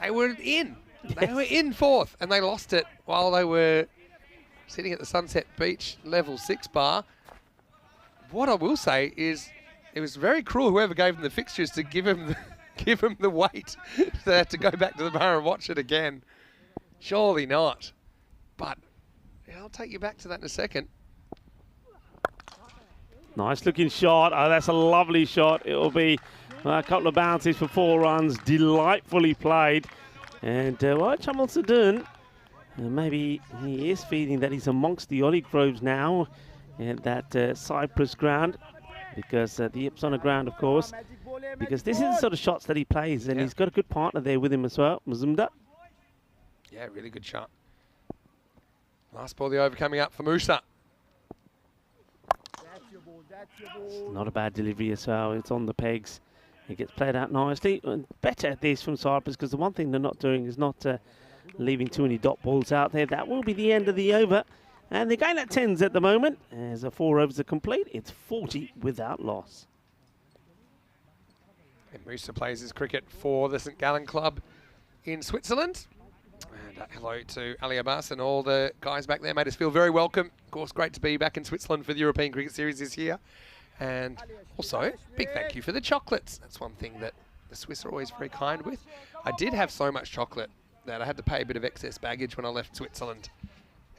they were in. They were in 4th, and they lost it while they were sitting at the Sunset Beach level 6 bar. What I will say is it was very cruel whoever gave them the fixtures to give them the wait. They had to go back to the bar and watch it again. Surely not. But yeah, I'll take you back to that in a second. Nice looking shot. Oh, that's a lovely shot. It will be a couple of bounces for 4 runs. Delightfully played. And well, Chamal Sudun, maybe he is feeling that he's amongst the olive groves now at that Cyprus ground, because the Ipsona ground, of course, because this is the sort of shots that he plays, and he's got a good partner there with him as well, Mazumdar. Yeah, really good shot. Last ball of the over coming up for Musa. Not a bad delivery as well. It's on the pegs. It gets played out nicely. And better at this from Cyprus, because the one thing they're not doing is not leaving too many dot balls out there. That will be the end of the over. And they're going at 10s at the moment. As the 4 overs are complete, it's 40 without loss. And Musa plays his cricket for the St. Gallen Club in Switzerland. And hello to Ali Abbas and all the guys back there. Made us feel very welcome. Of course, great to be back in Switzerland for the European Cricket Series this year. And also, big thank you for the chocolates. That's one thing that the Swiss are always very kind with. I did have so much chocolate that I had to pay a bit of excess baggage when I left Switzerland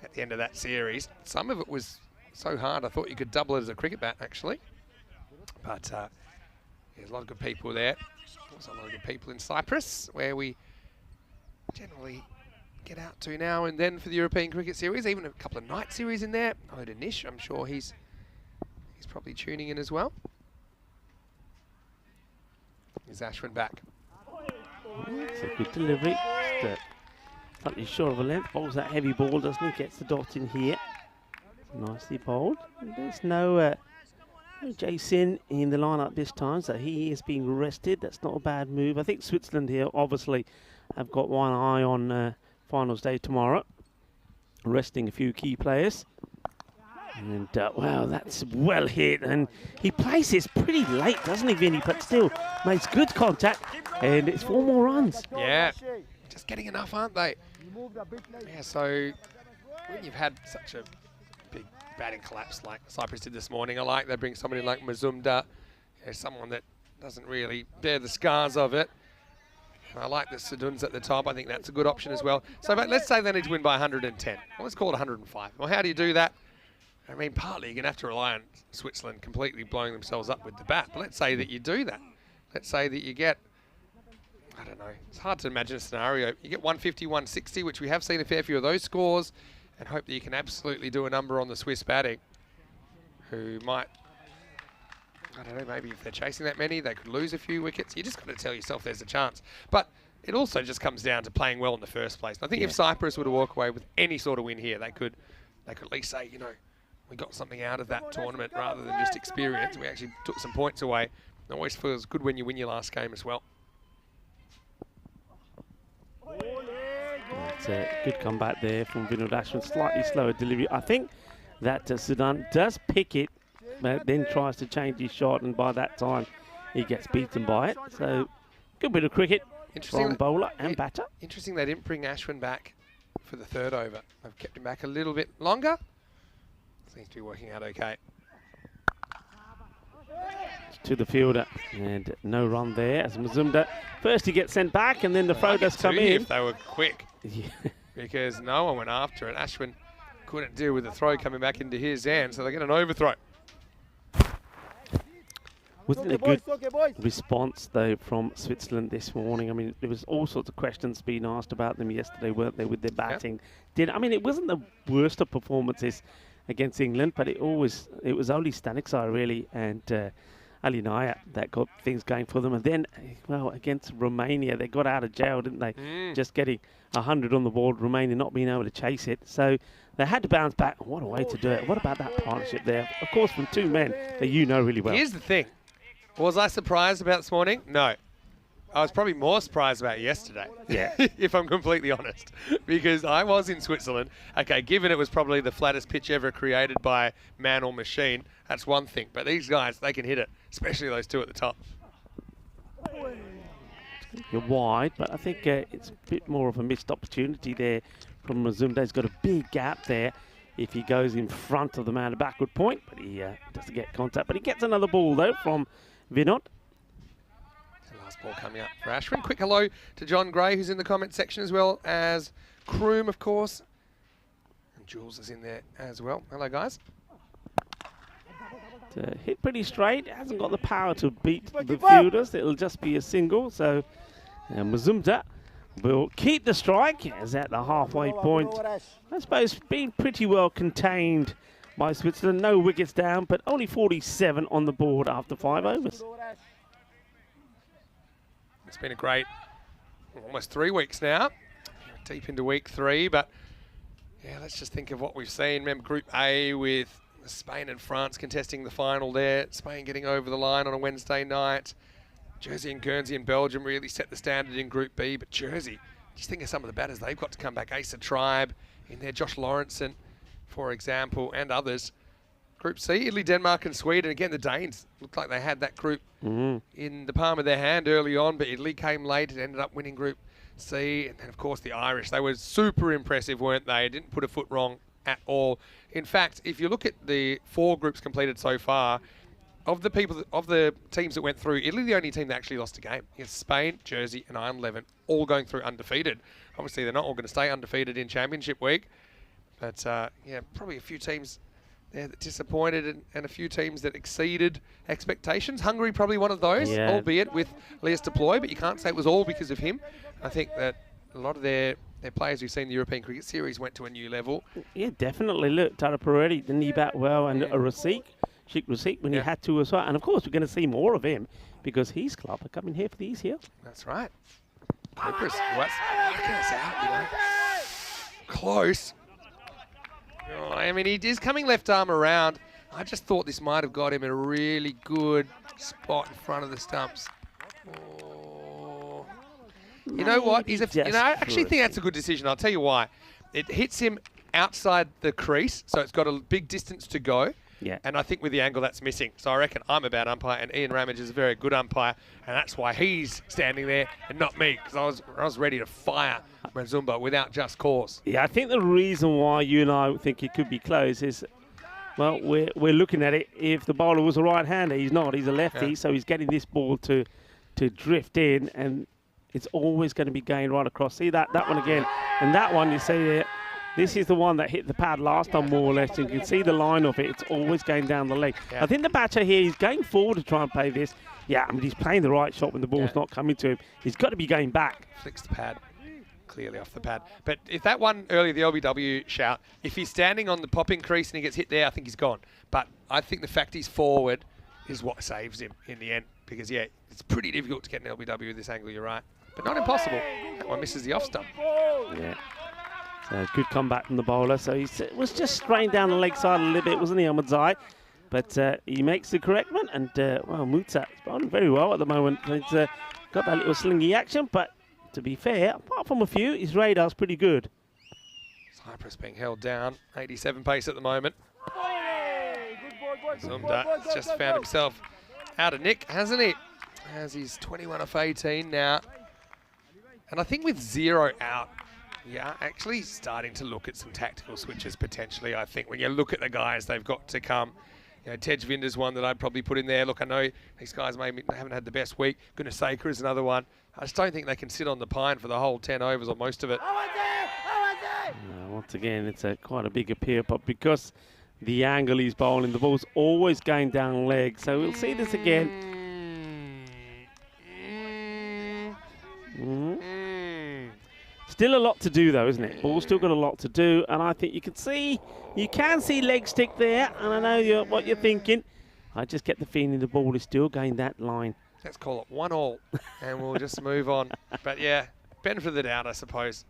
at the end of that series. Some of it was so hard, I thought you could double it as a cricket bat, actually. But there's a lot of good people there. Also a lot of good people in Cyprus, where we generally get out to now and then for the European Cricket Series, even a couple of night series in there. Hello to Nish, I'm sure he's probably tuning in as well. Is Ashwin back? It's a good delivery. Just slightly short of a length. Bowls that heavy ball, doesn't he? Gets the dot in here. Nicely bowled. There's no Jason in the lineup this time, so he is being rested. That's not a bad move. I think Switzerland here obviously have got one eye on finals day tomorrow, resting a few key players. And wow, that's well hit, and he places pretty late, doesn't he, Vinny? But still makes good contact, and it's 4 more runs. Yeah, just getting enough, aren't they? Yeah, so when you've had such a big batting collapse like Cyprus did this morning, I like they bring somebody like Mazumdar, someone that doesn't really bear the scars of it. I like the Sadun's at the top. I think that's a good option as well. So but let's say they need to win by 110. Well, let's call it 105. Well, how do you do that? I mean, partly you're going to have to rely on Switzerland completely blowing themselves up with the bat. But let's say that you do that. Let's say that you get, I don't know, it's hard to imagine a scenario. You get 150, 160, which we have seen a fair few of those scores, and hope that you can absolutely do a number on the Swiss batting, who might, I don't know, maybe if they're chasing that many, they could lose a few wickets. You just got to tell yourself there's a chance. But it also just comes down to playing well in the first place. And I think if Cyprus were to walk away with any sort of win here, they could at least say, you know, we got something out of that tournament rather than just experience. We actually took some points away. It always feels good when you win your last game as well. It's a good comeback there from Vinod Ashwin. Slightly slower delivery. I think that Sudan does pick it, but then tries to change his shot, and by that time he gets beaten by it. So good bit of cricket from bowler and batter. Interesting they didn't bring Ashwin back for the 3rd over. They've kept him back a little bit longer. Seems to be working out okay. To the fielder, and no run there as Mazumdar. First he gets sent back, and then the throw does come in. If they were quick, because no one went after it. Ashwin couldn't deal with the throw coming back into his hand, so they get an overthrow. Wasn't it a good response, though, from Switzerland this morning? I mean, there was all sorts of questions being asked about them yesterday, weren't there, with their batting? I mean, it wasn't the worst of performances against England, but it was only Staniksai, really, and Ali Naya that got things going for them. And then, well, against Romania, they got out of jail, didn't they? Just getting 100 on the board, Romania not being able to chase it. So they had to bounce back. What a way to do it. What about that partnership there? Of course, from 2 men that you know really well. Here's the thing. Was I surprised about this morning? No. I was probably more surprised about yesterday, if I'm completely honest, because I was in Switzerland. Okay, given it was probably the flattest pitch ever created by man or machine, that's one thing. But these guys, they can hit it, especially those 2 at the top. You're wide, but I think it's a bit more of a missed opportunity there from Mazumdar. He's got a big gap there if he goes in front of the man at backward point, but he doesn't get contact. But he gets another ball, though, from Vinod. Last ball coming up for Ashwin. Quick hello to John Gray, who's in the comment section, as well as Kroom, of course. And Jules is in there as well. Hello, guys. Hit pretty straight. Hasn't got the power to beat the fielders. It'll just be a single. So Mazumdar will keep the strike as at the halfway point. I suppose being pretty well contained by Switzerland. No wickets down, but only 47 on the board after 5 overs. It's been a great almost 3 weeks now. Deep into week 3, but yeah, let's just think of what we've seen. Remember Group A with Spain and France contesting the final there. Spain getting over the line on a Wednesday night. Jersey and Guernsey and Belgium really set the standard in Group B, but Jersey, just think of some of the batters they've got to come back. Asa Tribe in there, Josh Lawrenson, for example, and others. Group C, Italy, Denmark and Sweden. Again, the Danes looked like they had that group in the palm of their hand early on, but Italy came late and ended up winning Group C. And then, of course, the Irish. They were super impressive, weren't they? Didn't put a foot wrong at all. In fact, if you look at the 4 groups completed so far, of the teams that went through, Italy the only team that actually lost a game. Spain, Jersey, and Ireland 11 all going through undefeated. Obviously, they're not all going to stay undefeated in Championship Week, but yeah, probably a few teams there that disappointed and a few teams that exceeded expectations. Hungary probably one of those, albeit with Leas Deploy, but you can't say it was all because of him. I think that a lot of their players we've seen in the European Cricket Series went to a new level. Yeah, definitely. Look, Tara Peretti didn't he bat well, and Sheikh Rasik when he had to as well. And of course, we're going to see more of him because his club are coming here for the East Hill. That's right. Cyprus was working us out, you know. Close. Oh, I mean, he is coming left arm around. I just thought this might have got him in a really good spot in front of the stumps. Oh. You know what? I actually think that's a good decision. I'll tell you why. It hits him outside the crease, so it's got a big distance to go. Yeah. And I think with the angle that's missing. So I reckon I'm a bad umpire, and Ian Ramage is a very good umpire, and that's why he's standing there and not me, because I was ready to fire Mazumba without just cause. Yeah, I think the reason why you and I think it could be close is, well, we're looking at it. If the bowler was a right-hander, he's not. He's a lefty, so he's getting this ball to drift in, and it's always going to be going right across. See that one again, and that one you see there. This is the one that hit the pad last time, more or less. You can see the line of it. It's always going down the leg. Yeah. I think the batter here, he's going forward to try and play this. Yeah, I mean, he's playing the right shot when the ball's not coming to him. He's got to be going back. Flicks the pad. Clearly off the pad. But if that one earlier, the LBW shout, if he's standing on the popping crease and he gets hit there, I think he's gone. But I think the fact he's forward is what saves him in the end. Because, yeah, it's pretty difficult to get an LBW with this angle, you're right. But not impossible. That one misses the off stump. Yeah. So good comeback from the bowler. So he was just straying down the leg side a little bit, wasn't he, Ahmadzai? But he makes the correct one. And, well, Muta is bowling very well at the moment. He's got that little slingy action. But to be fair, apart from a few, his radar's pretty good. Cyprus being held down. 87 pace at the moment. Zumda just found himself out of nick, hasn't he? As he's 21 off 18 now. And I think with 0 out, yeah, actually starting to look at some tactical switches potentially. I think when you look at the guys they've got to come, you know, Tej Vinder's one that I'd probably put in there. Look, I know these guys maybe haven't had the best week. Gunaseka is another one. I just don't think they can sit on the pine for the whole 10 overs or most of it. Once again, it's quite a big appeal, but because the angle he's bowling, the ball's always going down leg. So we'll see this again. Still a lot to do, though, isn't it? Ball's still got a lot to do, and I think you can see leg stick there, and I know what you're thinking. I just get the feeling the ball is still going that line. Let's call it 1-1, and we'll just move on. But yeah, benefit of the doubt, I suppose.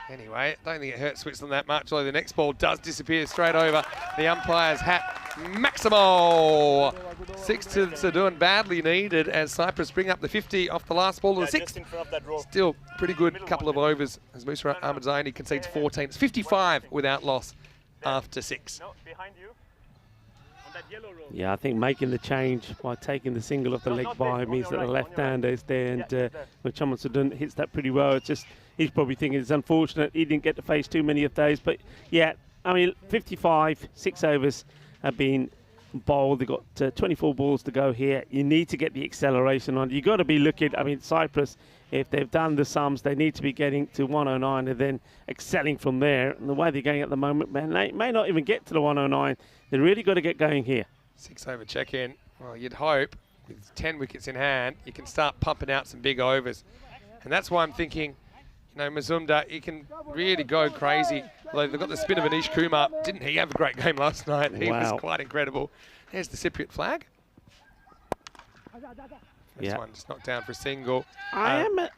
Anyway, I don't think it hurt Switzerland that much, although the next ball does disappear straight over the umpire's hat. Maximo! 6 to Sadun, badly needed as Cyprus bring up the 50 off the last ball of the 6th. Still pretty good couple of overs as Musa Ahmadzai concedes 14. It's 55 without loss after 6. No, behind you. On that yellow row. Yeah, I think making the change by taking the single off the leg by means that the left-hander is there, and when Chaman Sadun hits that pretty well, it's just he's probably thinking it's unfortunate he didn't get to face too many of those. But yeah, I mean, 55, 6 overs have been bowled. They've got 24 balls to go here. You need to get the acceleration on. You've got to be looking, I mean, Cyprus, if they've done the sums, they need to be getting to 109 and then excelling from there. And the way they're going at the moment, man, they may not even get to the 109. They've really got to get going here. 6 over check-in. Well, you'd hope with 10 wickets in hand, you can start pumping out some big overs. And that's why I'm thinking, you know, Mazumda, he can really go crazy. Although they've got the spin of Anish Kumar. Didn't he have a great game last night? He was quite incredible. There's the Cypriot flag. This one just knocked down for a single. I'm a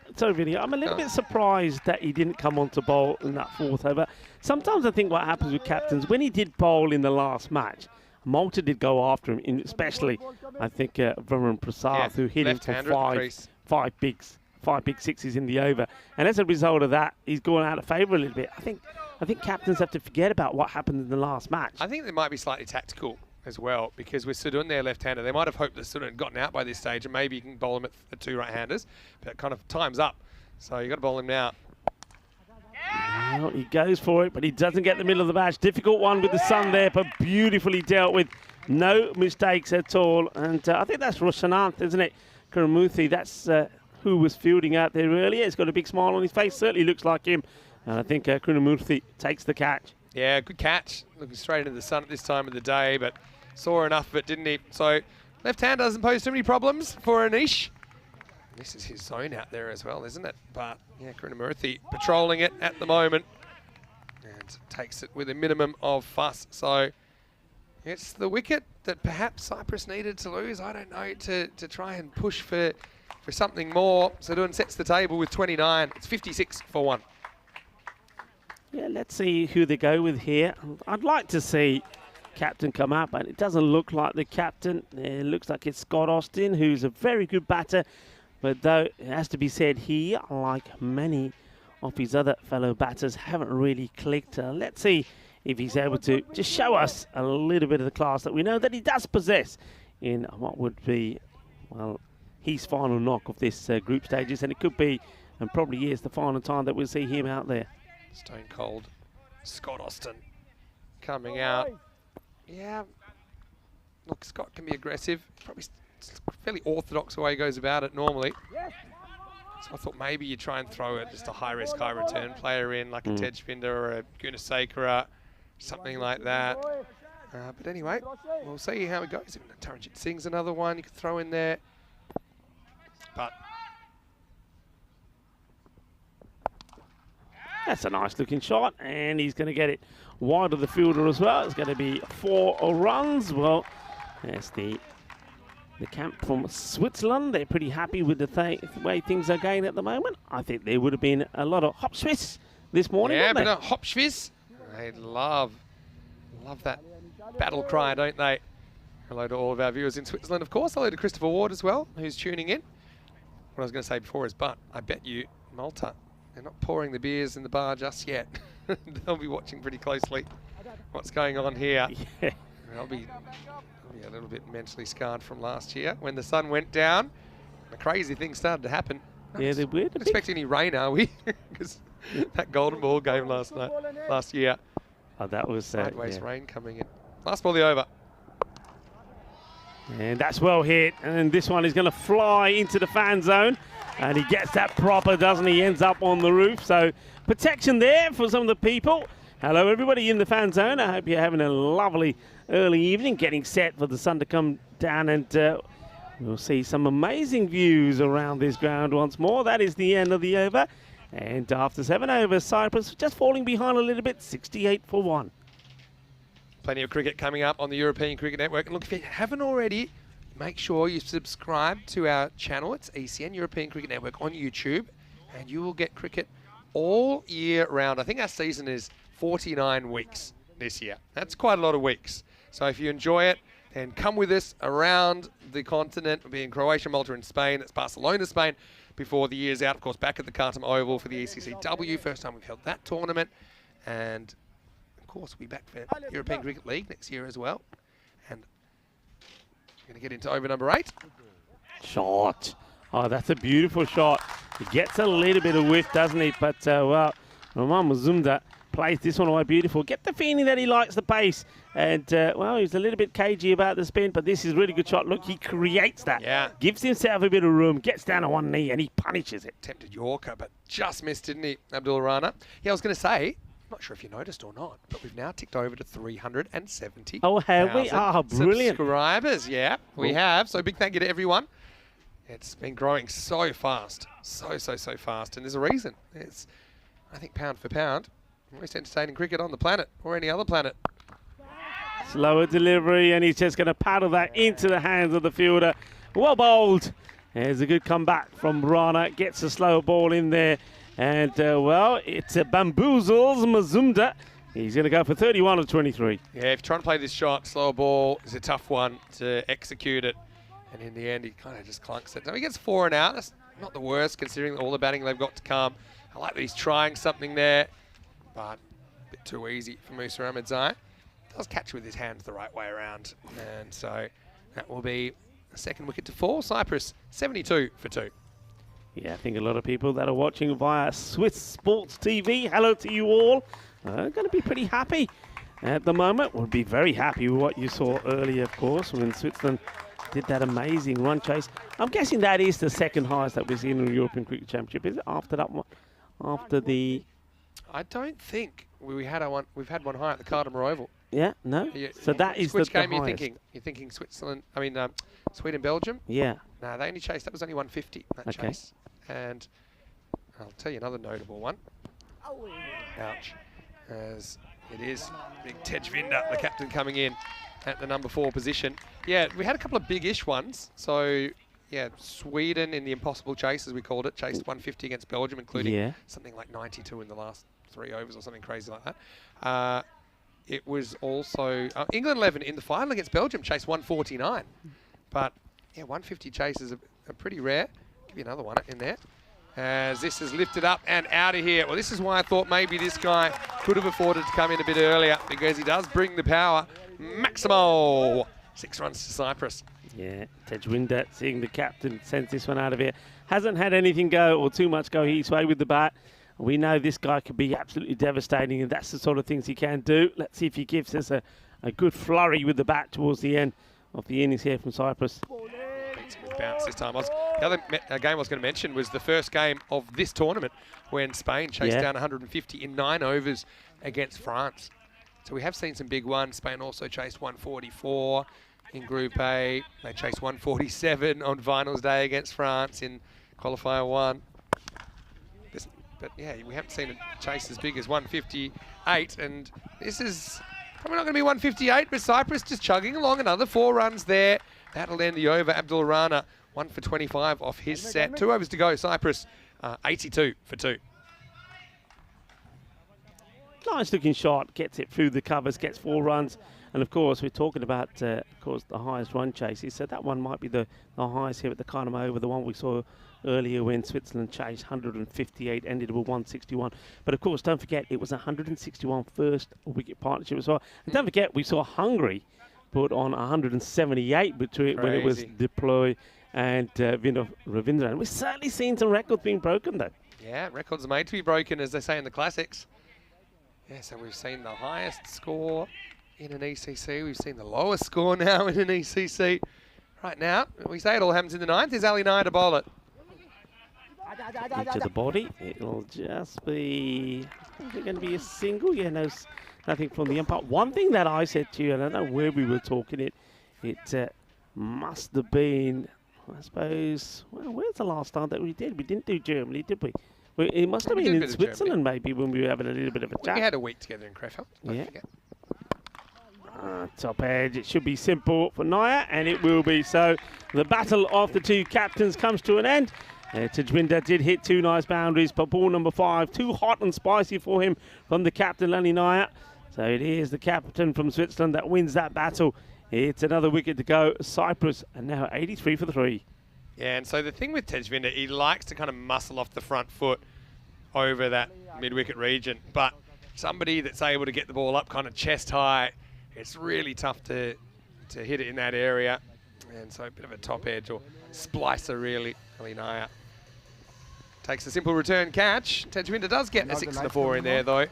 little bit surprised that he didn't come on to bowl in that 4th over. Sometimes I think what happens with captains, when he did bowl in the last match, Malta did go after him, especially, I think, Varun Prasad, who hit him for five big sixes in the over. And as a result of that, he's gone out of favour a little bit. I think captains have to forget about what happened in the last match. I think they might be slightly tactical as well, because with Sadun, their left-hander, they might have hoped that Sadun had gotten out by this stage, and maybe you can bowl him at the 2 right-handers. But kind of time's up, so you've got to bowl him now. Well, he goes for it, but he doesn't get the middle of the match. Difficult one with the sun there, but beautifully dealt with No mistakes at all. And I think that's Roshananth, isn't it? Karamuthi, that's who was fielding out there earlier. He's got a big smile on his face. Certainly looks like him. And I think Karamuthi takes the catch. Yeah, good catch. Looking straight into the sun at this time of the day, but saw enough of it, didn't he? So left hand doesn't pose too many problems for Anish. This is his zone out there as well, isn't it? But yeah, Krishnamurthy patrolling it at the moment and takes it with a minimum of fuss. So it's the wicket that perhaps Cyprus needed to lose. I don't know, to try and push for something more. So Doon sets the table with 29. It's 56 for 1. Yeah, let's see who they go with here. I'd like to see captain come up, but it doesn't look like the captain. It looks like it's Scott Austin, who's a very good batter. But though it has to be said, he, like many of his other fellow batters, haven't really clicked. Let's see if he's able to just show us a little bit of the class that we know that he does possess in what would be, well, his final knock of this group stages. And it could be, and probably is, the final time that we'll see him out there. Stone cold Scott Austin coming out. Yeah, look, Scott can be aggressive. Probably fairly orthodox the way he goes about it normally. So I thought maybe you try and throw it just a high-risk, high-return player in, like a Tejpinder or a Gunasekara, something like that. But anyway, we'll see how it goes. Taranjit Singh's another one you could throw in there. But that's a nice looking shot, and he's going to get it wide of the fielder as well. It's going to be 4 runs. Well, that's the camp from Switzerland. They're pretty happy with the way things are going at the moment. I think there would have been a lot of hopswiss this morning. Yeah, but hopswiss. They love that battle cry, don't they? Hello to all of our viewers in Switzerland, of course. Hello to Christopher Ward as well, who's tuning in. What I was going to say before is, but I bet you Malta, they're not pouring the beers in the bar just yet. They'll be watching pretty closely what's going on here. Yeah. They'll be a little bit mentally scarred from last year when the sun went down. The crazy things started to happen. Yeah, they were. Not expecting any rain, are we? Because that golden ball game last year. Oh, that was sideways rain coming in. Last ball of the over. And that's well hit. And this one is going to fly into the fan zone. And he gets that proper, doesn't he? Ends up on the roof. So protection there for some of the people. Hello, everybody in the fan zone. I hope you're having a lovely early evening, getting set for the sun to come down. And we'll see some amazing views around this ground once more. That is the end of the over. And after 7 overs, Cyprus just falling behind a little bit, 68 for 1. Plenty of cricket coming up on the European Cricket Network. And look, if you haven't already, make sure you subscribe to our channel. It's ECN, European Cricket Network, on YouTube. And you will get cricket all year round. I think our season is 49 weeks this year. That's quite a lot of weeks. So if you enjoy it, then come with us around the continent. We'll be in Croatia, Malta, and Spain. That's Barcelona, Spain, before the year's out. Of course, back at the Khartoum Oval for the ECCW. First time we've held that tournament. And of course, we'll be back for European Cricket League next year as well. And we're going to get into over number 8. Shot. Oh, that's a beautiful shot. He gets a little bit of whiff, doesn't he? But, well, Roman Mazumdar plays this one away beautiful. Get the feeling that he likes the pace. And, well, he's a little bit cagey about the spin, but this is a really good shot. Look, he creates that. Yeah. Gives himself a bit of room, gets down on one knee, and he punishes it. Attempted Yorker, but just missed, didn't he, Abdul Rana? Yeah, I was going to say, I'm not sure if you noticed or not, but we've now ticked over to 370. Oh, have we? Oh, brilliant. Subscribers, yeah, we have. So big thank you to everyone. It's been growing so fast, so fast, and there's a reason. It's, I think, pound for pound, most entertaining cricket on the planet, or any other planet. Slower delivery, and he's just going to paddle that into the hands of the fielder. Well bowled. There's a good comeback from Rana. Gets a slow ball in there. And, well, it's a bamboozles Mazumdar. He's going to go for 31 of 23. Yeah, if you're trying to play this shot, slow ball is a tough one to execute it. And in the end, he kind of just clunks it. Now he gets 4 and out. That's not the worst, considering all the batting they've got to come. I like that he's trying something there, but a bit too easy for Musa Ahmedzai. Does catch with his hands the right way around. And so that will be a second wicket to fall. Cyprus, 72 for 2. Yeah, I think a lot of people that are watching via Swiss Sports TV, hello to you all, are going to be pretty happy at the moment. We'll be very happy with what you saw earlier, of course, when Switzerland did that amazing run chase. I'm guessing that is the second highest that we've seen in the European Cricket Championship. Is it after that one? After the... I don't think we've had one high at the Cardamar Oval. Yeah, no. So that is which the game highest. you're thinking? You're thinking Switzerland? I mean, Sweden, Belgium. Yeah. No, they only chased. That was only 150. That chase. And I'll tell you another notable one. Ouch. As it is big Tejvinder, the captain, coming in at the number 4 position. Yeah, we had a couple of big-ish ones. So, yeah, Sweden in the impossible chase, as we called it, chased 150 against Belgium, including something like 92 in the last 3 overs or something crazy like that. It was also England 11 in the final against Belgium, chased 149. But, yeah, 150 chases are pretty rare. Give you another one in there. As this is lifted up and out of here. Well, this is why I thought maybe this guy could have afforded to come in a bit earlier, because he does bring the power. Maximo, 6 runs to Cyprus. Yeah, Tejwinder, seeing the captain, sends this one out of here. Hasn't had anything go or too much go his way with the bat. We know this guy could be absolutely devastating, and that's the sort of things he can do. Let's see if he gives us a good flurry with the bat towards the end of the innings here from Cyprus. Beats him with bounce this time. The other game I was going to mention was the first game of this tournament when Spain chased down 150 in 9 overs against France. So we have seen some big ones. Spain also chased 144 in Group A. They chased 147 on finals day against France in qualifier 1. But yeah, we haven't seen a chase as big as 158, and this is probably not going to be 158, but Cyprus just chugging along. Another 4 runs there. That'll end the over. Abdul Rana, 1 for 25 off his set. 2 overs to go. Cyprus, 82 for 2. Nice looking shot, gets it through the covers, gets 4 runs. And of course, we're talking about, of course, the highest run chases. So that one might be the highest here at the Cardamar Oval, the one we saw earlier when Switzerland chased 158, ended with 161. But of course, don't forget, it was 161 first wicket partnership as well. And don't forget, we saw Hungary put on 178 between when it was Deploy and Ravindran. We've certainly seen some records being broken, though. Yeah, records are made to be broken, as they say in the classics. Yeah, so we've seen the highest score in an ECC. We've seen the lowest score now in an ECC. Right now, we say it all happens in the 9th. Is Ali Naya to bowl it? Into the body. It'll just be... Is it going to be a single? Yeah, no, nothing from the umpire. One thing that I said to you, and I don't know where we were talking it, must have been, I suppose, well, where's the last time that we did? We didn't do Germany, did we? It must have been in Switzerland, maybe, when we were having a little bit of a chat. We had a week together in Krefeld. Yeah. Top edge. It should be simple for Naya, and it will be. So the battle of the 2 captains comes to an end. Tejwinder did hit 2 nice boundaries, but ball number 5, too hot and spicy for him from the captain, Lani Naya. So it is the captain from Switzerland that wins that battle. It's another wicket to go. Cyprus are now 83 for 3. Yeah, and so the thing with Tejvinder, he likes to kind of muscle off the front foot over that mid-wicket region, but somebody that's able to get the ball up kind of chest high, it's really tough to hit it in that area. And so a bit of a top edge or splicer, really. Ali Naya takes a simple return catch. Tejvinder does get a 6 and a 4 in there, though,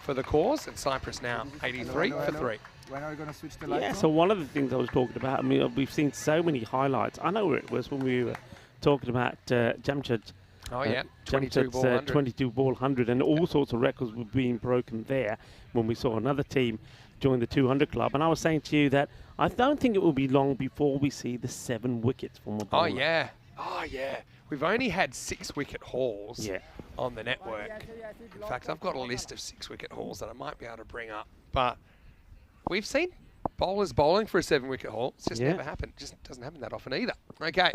for the cause. And Cyprus now 83 for 3. When are we going to switch the lights? Yeah, so one of the things I was talking about, I mean, we've seen so many highlights. I know where it was when we were talking about Jamshid. Oh, yeah, 22 ball 100. 22 ball 100, and all sorts of records were being broken there when we saw another team join the 200 club. And I was saying to you that I don't think it will be long before we see the 7 wickets from a bowler. Oh, yeah. Oh, yeah. We've only had 6-wicket hauls on the network. In fact, I've got a list of 6-wicket hauls that I might be able to bring up. But we've seen bowlers bowling for a 7-wicket haul. It's just never happened. Just doesn't happen that often either. Okay.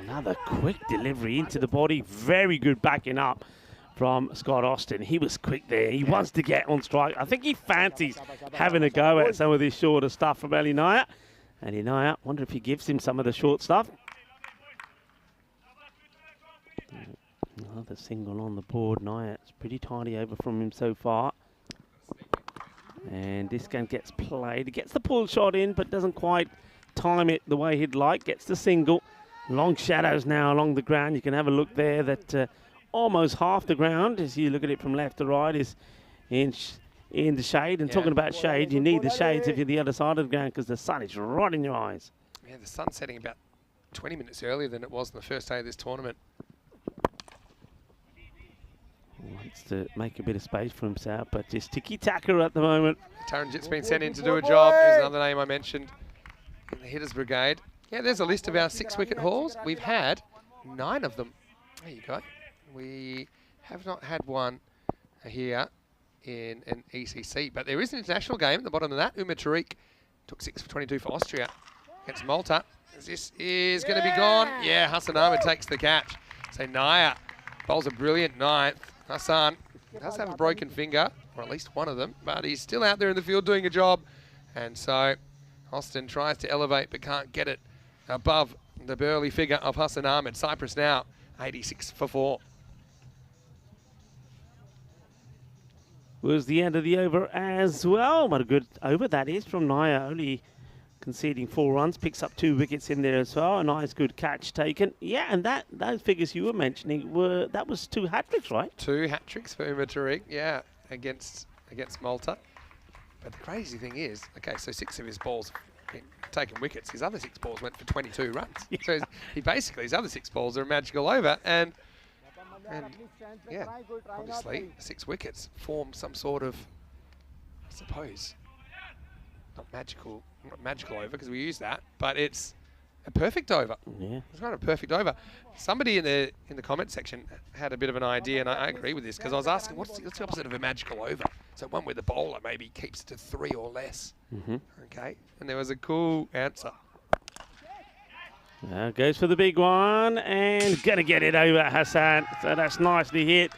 Another quick delivery into the body. Very good backing up from Scott Austin. He was quick there. He wants to get on strike. I think he fancies having a go at some of this shorter stuff from Ali Naya. Ali Naya, wonder if he gives him some of the short stuff. Another single on the board. Naya, it's pretty tidy over from him so far. And this game gets played. He gets the pull shot in, but doesn't quite time it the way he'd like. Gets the single. Long shadows now along the ground. You can have a look there that almost half the ground, as you look at it from left to right, is in in the shade. And talking about shade, you need the shades if you're the other side of the ground because the sun is right in your eyes. Yeah, the sun's setting about 20 minutes earlier than it was on the first day of this tournament. Wants to make a bit of space for himself, but just tiki-taka at the moment. Taranjit's been sent in to do a job. Here's another name I mentioned in the hitters brigade. Yeah, there's a list of our 6-wicket hauls. We've had 9 of them. There you go. We have not had one here in an ECC, but there is an international game at the bottom of that. Uma Tariq took 6 for 22 for Austria against Malta. This is going to be gone. Yeah, Hassan Ahmed takes the catch. So Naya bowls a brilliant 9th. Hassan does have a broken finger, or at least one of them, but he's still out there in the field doing a job. And so Austin tries to elevate but can't get it above the burly figure of Hassan Ahmed. Cyprus now 86 for 4. Was the end of the over as well. What a good over that is from Naya, only conceding 4 runs, picks up 2 wickets in there as well. A nice good catch taken. Yeah, and those figures you were mentioning that was 2 hat-tricks, right? 2 hat-tricks for Uma Tariq, yeah, against Malta. But the crazy thing is, okay, so 6 of his balls have been taken wickets. His other 6 balls went for 22 runs. So he basically, his other 6 balls are a magical over, and yeah, obviously 6 wickets form some sort of, I suppose, not magical over because we use that, but it's a perfect over. Yeah, it's not a perfect over. Somebody in the comment section had a bit of an idea, and I agree with this because I was asking, what's the opposite of a magical over? So one where the bowler maybe keeps it to 3 or less. Okay, and there was a cool answer. Goes for the big one and gonna get it over Hassan. So that's nicely hit.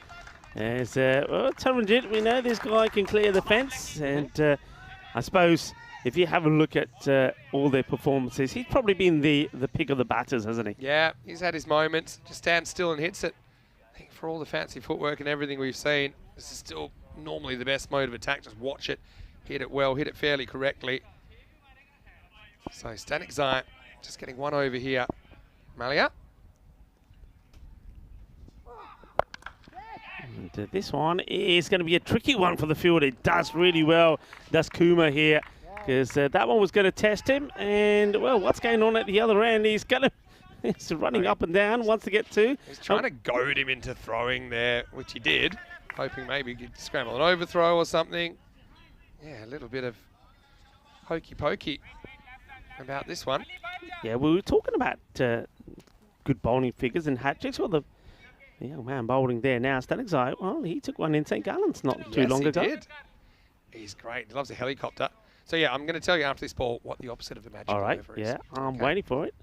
As well, Taranjit, we know this guy can clear the fence, and I suppose if you have a look at all their performances, he's probably been the pick of the batters, hasn't he? Yeah, he's had his moments. Just stands still and hits it. I think for all the fancy footwork and everything we've seen, this is still normally the best mode of attack. Just watch it, hit it well, hit it fairly correctly. So Stanek Zai just getting 1 over here. Malia. And this one is going to be a tricky one for the field. It does really well, does Kuma here, because that one was going to test him. And, well, what's going on at the other end? He's going to... He's running up and down, wants to get 2. He's trying to goad him into throwing there, which he did, hoping maybe he'd scramble an overthrow or something. Yeah, a little bit of hokey pokey about this one. Yeah, we were talking about good bowling figures and hat-tricks. Well, the young man bowling there now, Stanek Zai, well, he took one in St. Gallen's not too long ago. Yes, he did. He's great. He loves a helicopter. So, yeah, I'm going to tell you after this ball what the opposite of the magic over is. Yeah, I'm waiting for it.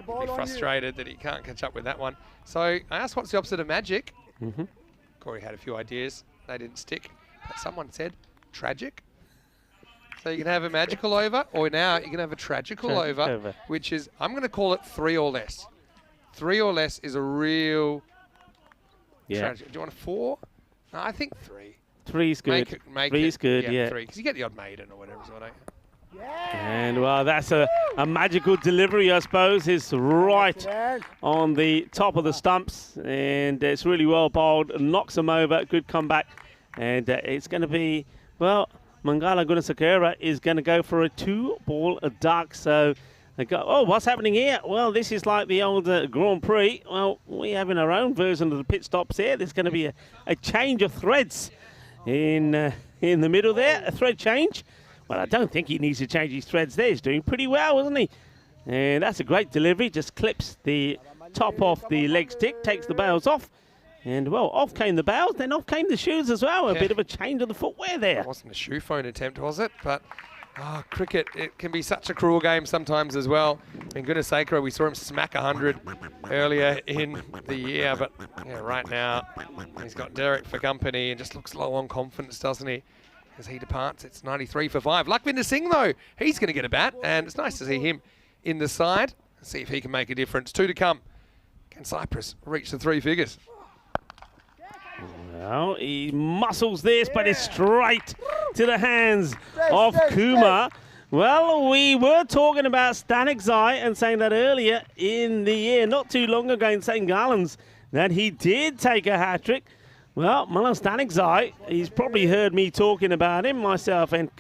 Be frustrated that he can't catch up with that one. So I asked what's the opposite of magic. Corey had a few ideas. They didn't stick. But someone said tragic. So you can have a magical over, or now you can have a tragical over, which is, I'm going to call it 3 or less. 3 or less is a real tragic. Do you want a 4? No, I think 3. 3's good. Make 3's good, yeah. 3, because you get the odd maiden or whatever, so I don't. And, well, that's a magical delivery, I suppose. It's right on the top of the stumps, and it's really well bowled. Knocks them over. Good comeback. And it's going to be, well, Mangala Gunasakura is going to go for a 2-ball duck. So, they go, oh, what's happening here? Well, this is like the old Grand Prix. Well, we're having our own version of the pit stops here. There's going to be a change of threads in the middle there, a thread change. Well, I don't think he needs to change his threads there. He's doing pretty well, isn't he? And that's a great delivery. Just clips the top off the leg stick, takes the bails off. And, well, off came the bails, then off came the shoes as well. A bit of a change of the footwear there. It wasn't a shoe phone attempt, was it? But, cricket, it can be such a cruel game sometimes as well. In Gunasakura, we saw him smack 100 earlier in the year. But, yeah, right now, he's got Derek for company and just looks low on confidence, doesn't he? As he departs, it's 93 for 5. Lakvinder Singh, though, he's going to get a bat, and it's nice to see him in the side. See if he can make a difference. 2 to come. Can Cyprus reach the 3 figures? Well, he muscles this, but it's straight to the hands of Kuma. Well, we were talking about Stanek Zai and saying that earlier in the year, not too long ago in St. Gallen's, that he did take a hat-trick. Well, Milan Stanikzai, he's probably heard me talking about him, myself and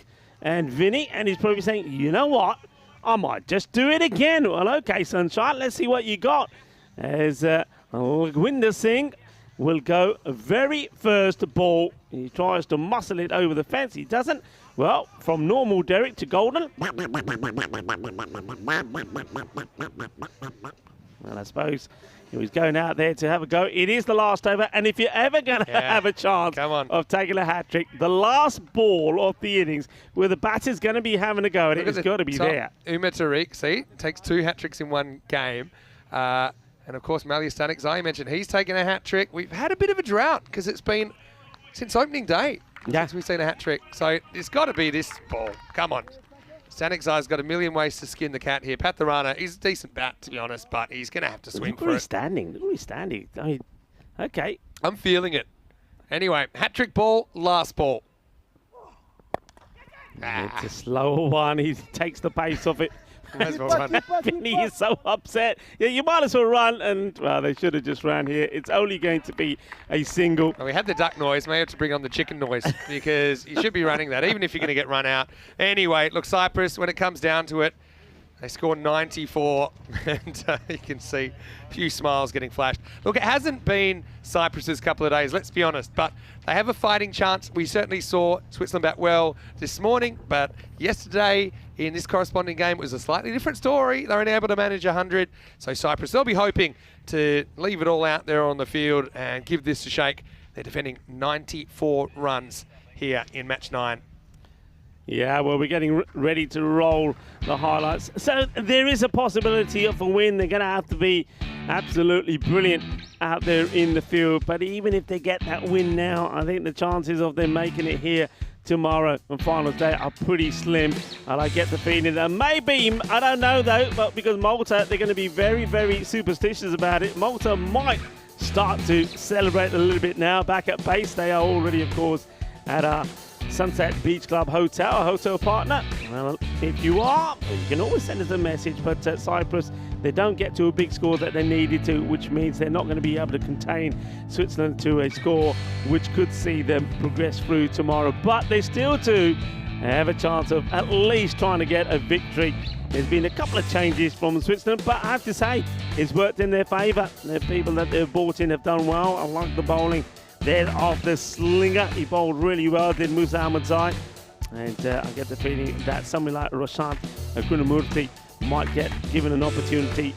Vinny, and he's probably saying, you know what, I might just do it again. Well, okay, Sunshine, let's see what you got. As Lagwinder Singh will go very first ball. He tries to muscle it over the fence. He doesn't. Well, from normal Derek to golden. Well, I suppose he was going out there to have a go. It is the last over, and if you're ever going to have a chance of taking a hat-trick, the last ball of the innings where the batter's going to be having a go at it, it's got to be there. Umar Tariq, see, takes 2 hat-tricks in one game. And, of course, Malia Stanikzai mentioned he's taken a hat-trick. We've had a bit of a drought because it's been since opening day since we've seen a hat-trick. So it's got to be this ball. Come on. Stanikzai's got a million ways to skin the cat here. Patharana, he's a decent bat, to be honest, but he's going to have to swing for it. Look where he's standing. I mean, okay. I'm feeling it. Anyway, hat-trick ball, last ball. It's a slower one. He takes the pace off it. Might as well run. Vinny is so upset. Yeah, you might as well run, and well, they should have just ran here. It's only going to be a single. Well, we had the duck noise. May have to bring on the chicken noise because you should be running that, even if you're going to get run out. Anyway, look, Cyprus, when it comes down to it, they score 94, and you can see a few smiles getting flashed. Look, it hasn't been Cyprus's couple of days, let's be honest, but they have a fighting chance. We certainly saw Switzerland bat well this morning, but yesterday in this corresponding game, it was a slightly different story. They were only able to manage 100, so Cyprus, they'll be hoping to leave it all out there on the field and give this a shake. They're defending 94 runs here in match 9. Yeah, well, we're getting ready to roll the highlights. So there is a possibility of a win. They're going to have to be absolutely brilliant out there in the field. But even if they get that win now, I think the chances of them making it here tomorrow on finals day are pretty slim. And I get the feeling that maybe, I don't know though, but because Malta, they're going to be very, very superstitious about it. Malta might start to celebrate a little bit now. Back at base, they are already, of course, at our Sunset Beach Club Hotel, a hotel partner. Well, if you are, you can always send us a message, but Cyprus, they don't get to a big score that they needed to, which means they're not going to be able to contain Switzerland to a score which could see them progress through tomorrow. But they still do have a chance of at least trying to get a victory. There's been a couple of changes from Switzerland, but I have to say, it's worked in their favour. The people that they've brought in have done well. I like the bowling there of the slinger. He bowled really well, did Musa Ahmadzai. And I get the feeling that somebody like Roshan Kunamurti might get given an opportunity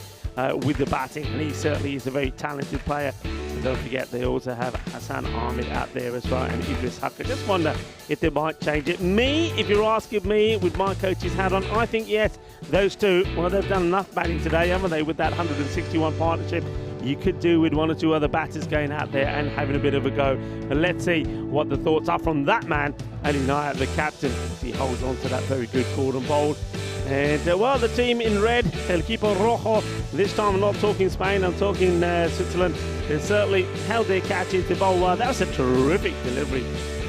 with the batting. And he certainly is a very talented player. And don't forget, they also have Hassan Ahmed out there as well, and Idris Haq. I just wonder if they might change it. Me, if you're asking me, with my coach's hat on, I think yes, those two, well, they've done enough batting today, haven't they, with that 161 partnership. You could do with 1 or 2 other batters going out there and having a bit of a go. And let's see what the thoughts are from that man, Ali Naya, the captain, as he holds on to that very good cordon bowled. And, well, the team in red, El Equipo Rojo, this time I'm not talking Spain, I'm talking Switzerland. They certainly held their catches to bowl well. That was a terrific delivery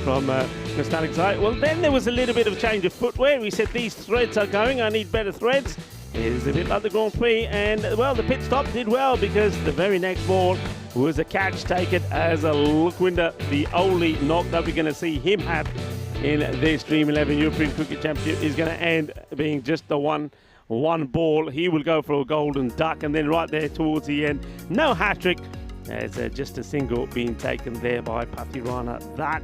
from Stanikzai. Well, then there was a little bit of change of footwear. He said, these threads are going, I need better threads. It is a bit like the Grand Prix, and well, the pit stop did well because the very next ball was a catch taken as a Lukwinder, the only knock that we're going to see him have in this Dream11 European Cricket Championship is going to end being just the one ball. He will go for a golden duck, and then right there towards the end, no hat-trick. There's just a single being taken there by Pathirana. That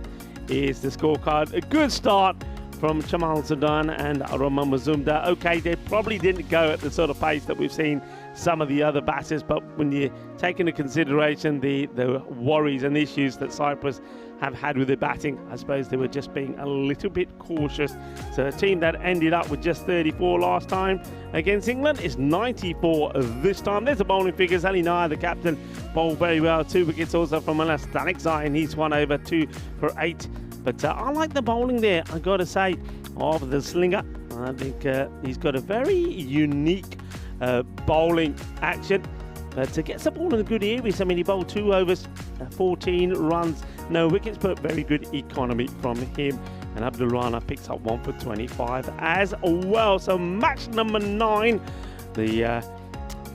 is the scorecard. A good start from Chamal Sudan and Roman Mazumdar. Okay, they probably didn't go at the sort of pace that we've seen some of the other batters, but when you take into consideration the worries and issues that Cyprus have had with their batting, I suppose they were just being a little bit cautious. So a team that ended up with just 34 last time against England is 94 this time. There's the bowling figures. Ali Naya, the captain, bowled very well. 2 wickets also from Milan Stanikzai, and he's 1 over 2 for 8. But I like the bowling there, I got to say, of the slinger. I think he's got a very unique bowling action. To get some ball in a good areas, I mean, he bowled 2 overs, 14 runs, no wickets, but very good economy from him. And Abdul Rana picks up 1 for 25 as well. So match number 9, the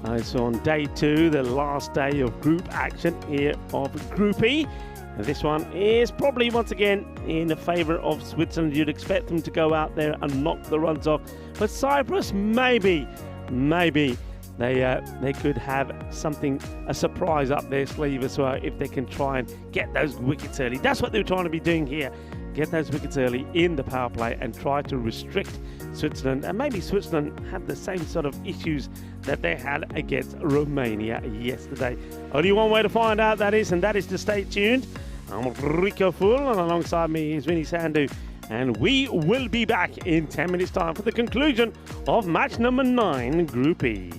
It's on day 2, the last day of group action here of Group E. And this one is probably once again in favour of Switzerland. You'd expect them to go out there and knock the runs off. But Cyprus, maybe they could have something, a surprise up their sleeve as well, if they can try and get those wickets early. That's what they're trying to be doing here. Get those wickets early in the power play and try to restrict Switzerland. And maybe Switzerland have the same sort of issues that they had against Romania yesterday. Only one way to find out, that is, and that is to stay tuned. I'm Rico Full, and alongside me is Vinny Sandu. And we will be back in 10 minutes' time for the conclusion of match number 9, Group E.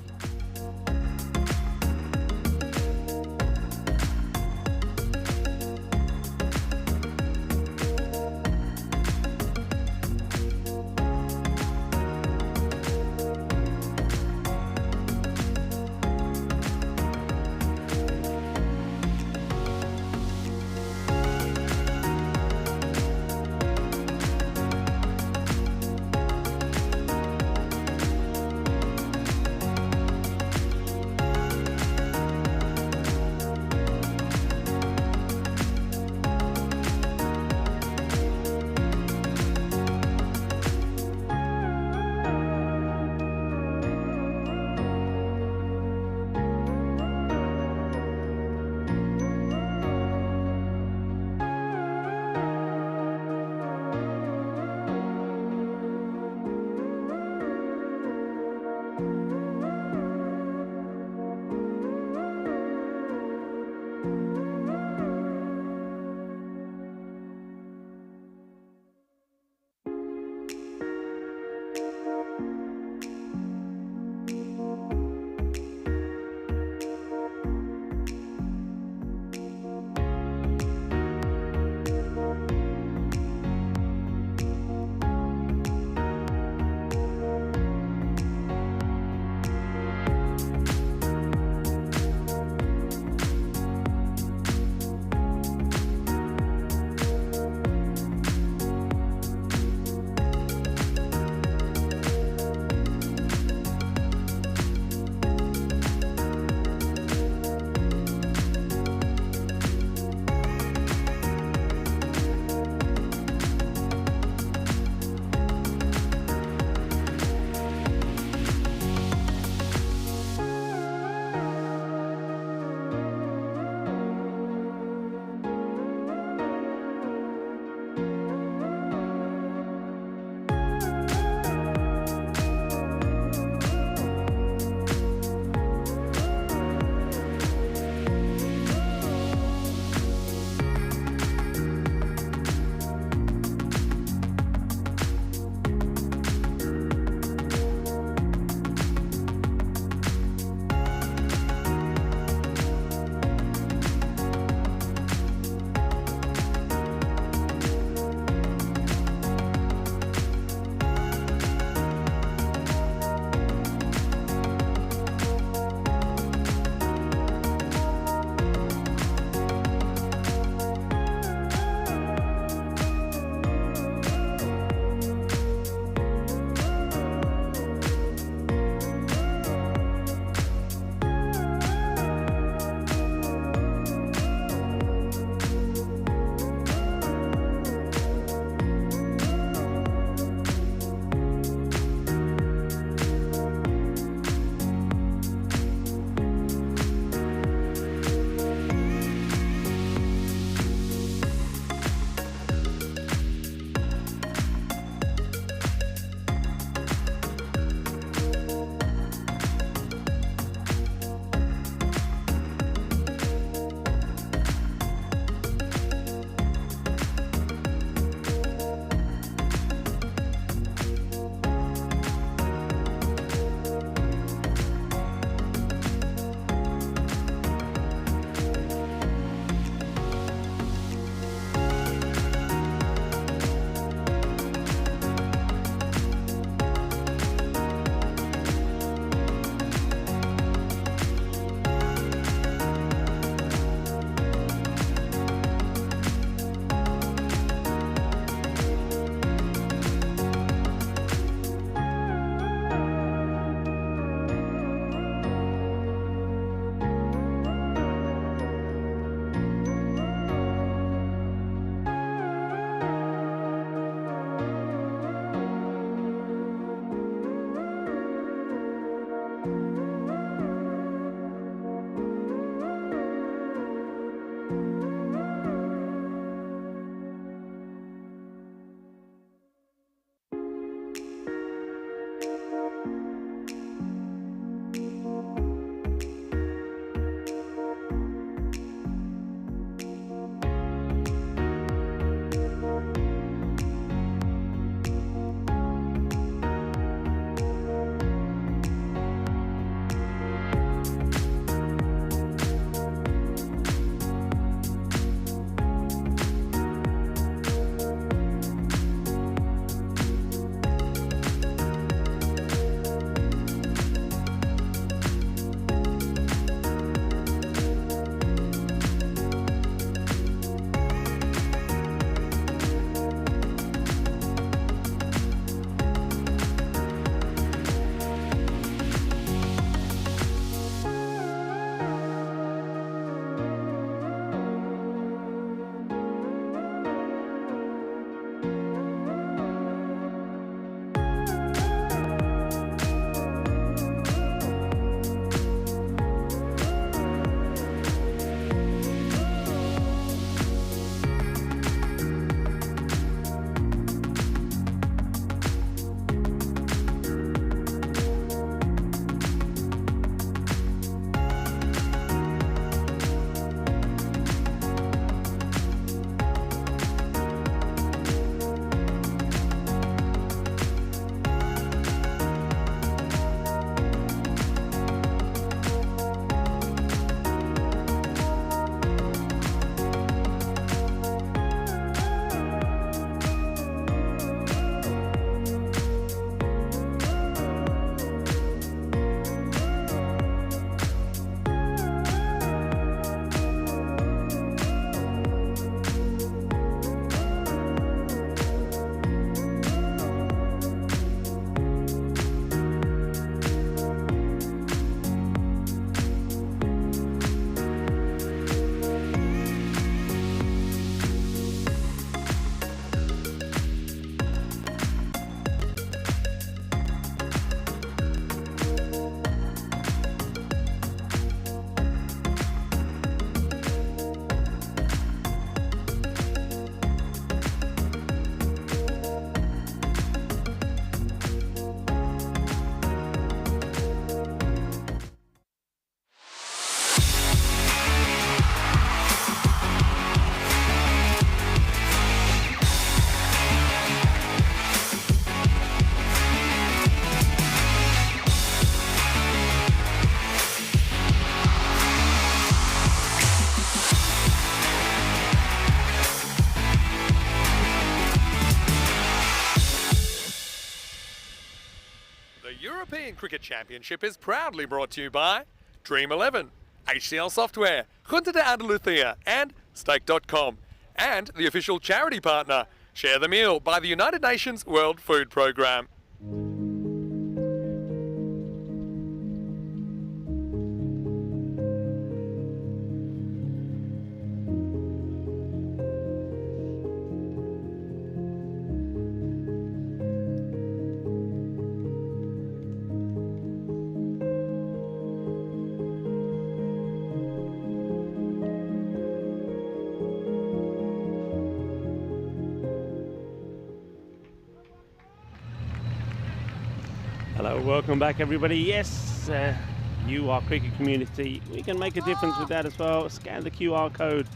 Cricket Championship is proudly brought to you by Dream11, HCL Software, Junta de Andalucía, and Stake.com. And the official charity partner, Share the Meal, by the United Nations World Food Programme. Hello, welcome back everybody. Yes, you, our cricket community, we can make a difference with that as well. Scan the QR code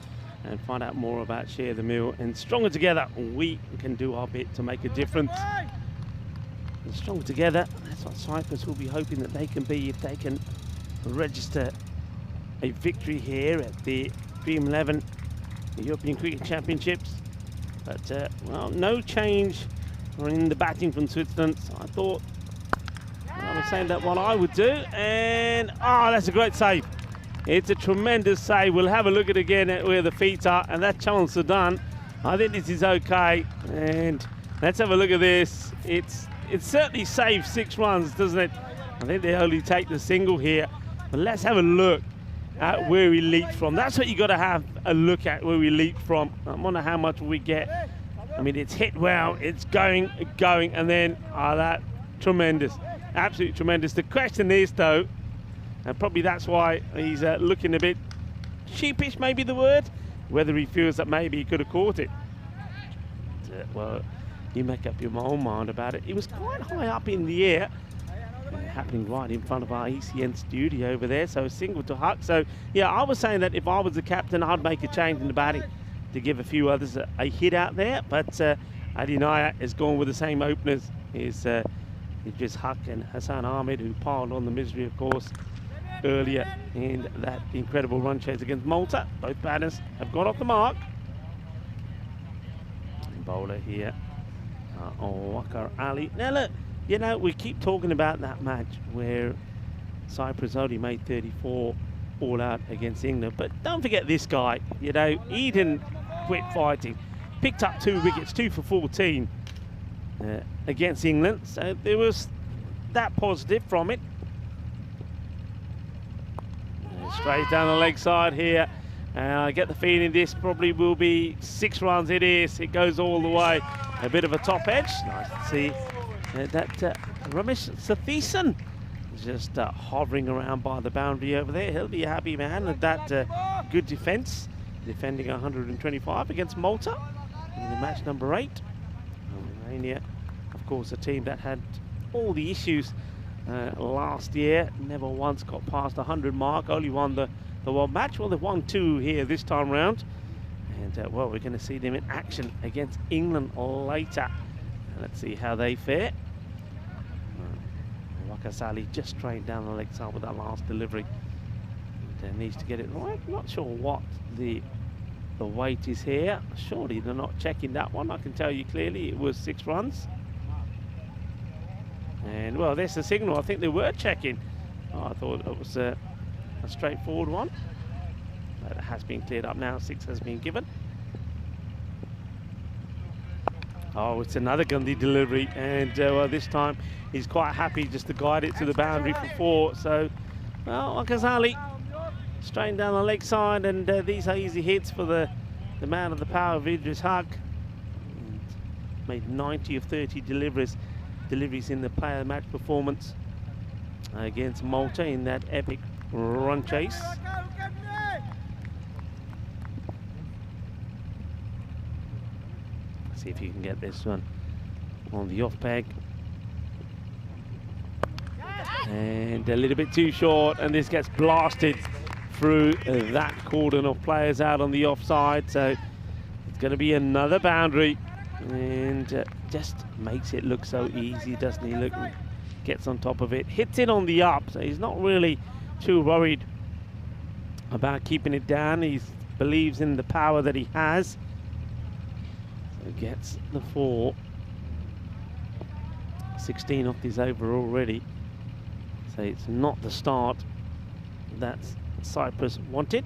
and find out more about Share the Meal. And stronger together, we can do our bit to make a difference. And stronger together, that's what Cyprus will be hoping that they can be if they can register a victory here at the Dream11 European Cricket Championships. But, well, no change in the batting from Switzerland. So I thought I was saying that what I would do, and that's a great save. It's a tremendous save. We'll have a look at it again at where the feet are, and that chance are done. I think this is okay, and let's have a look at this. It certainly saves 6 runs, doesn't it? I think they only take the single here, but let's have a look at where we leaped from. That's what you got to have a look at, where we leaped from. I wonder how much we get. I mean, it's hit well, it's going, and then that tremendous. Absolutely tremendous. The question is, though, and probably that's why he's looking a bit sheepish, maybe the word, whether he feels that maybe he could have caught it. But, well, you make up your own mind about it. It was quite high up in the air, happening right in front of our ECN studio over there, so a single to Huck. So, yeah, I was saying that if I was the captain, I'd make a change in the batting to give a few others a hit out there, but Adinaya has gone with the same openers. It's just Huck and Hassan Ahmed, who piled on the misery, of course, earlier in that incredible run chase against Malta. Both batters have got off the mark. Bowler here, Wakar Ali. Now look, you know, we keep talking about that match where Cyprus only made 34 all out against England, but don't forget this guy. You know, he didn't quit fighting. Picked up 2 wickets, 2 for 14. Against England, so there was that positive from it. Straight down the leg side here, and I get the feeling this probably will be 6 runs. It is, it goes all the way. A bit of a top edge, nice to see that Ramesh Satheesan just hovering around by the boundary over there. He'll be a happy man with that good defence, defending 125 against Malta in the match number 8. Romania, of course, a team that had all the issues last year, never once got past the 100 mark, only won the one match. Well, they've won 2 here this time round, and well, we're going to see them in action against England later. Let's see how they fare. Wakasali just trained down the leg side with that last delivery. And needs to get it right. Not sure what the weight is here. Surely they're not checking that one. I can tell you clearly it was 6 runs. And well, there's the signal. I think they were checking. I thought it was a straightforward one. But it has been cleared up now. 6 has been given. Oh, it's another Gandhi delivery. And well, this time he's quite happy just to guide it to the boundary for 4. So, well, Ghazali straight down the leg side, and these are easy hits for the man of the power, Idris Haq. Made 90 of 30 deliveries in the player match performance against Malta in that epic run chase. See if you can get this one on the off peg. And a little bit too short, and this gets blasted through that cordon of players out on the offside. So it's going to be another boundary, and just makes it look so easy, doesn't he? Look, gets on top of it, hits it on the up, so he's not really too worried about keeping it down. He believes in the power that he has, so gets the 4. 16 off this over already. So it's not the start that Cyprus wanted.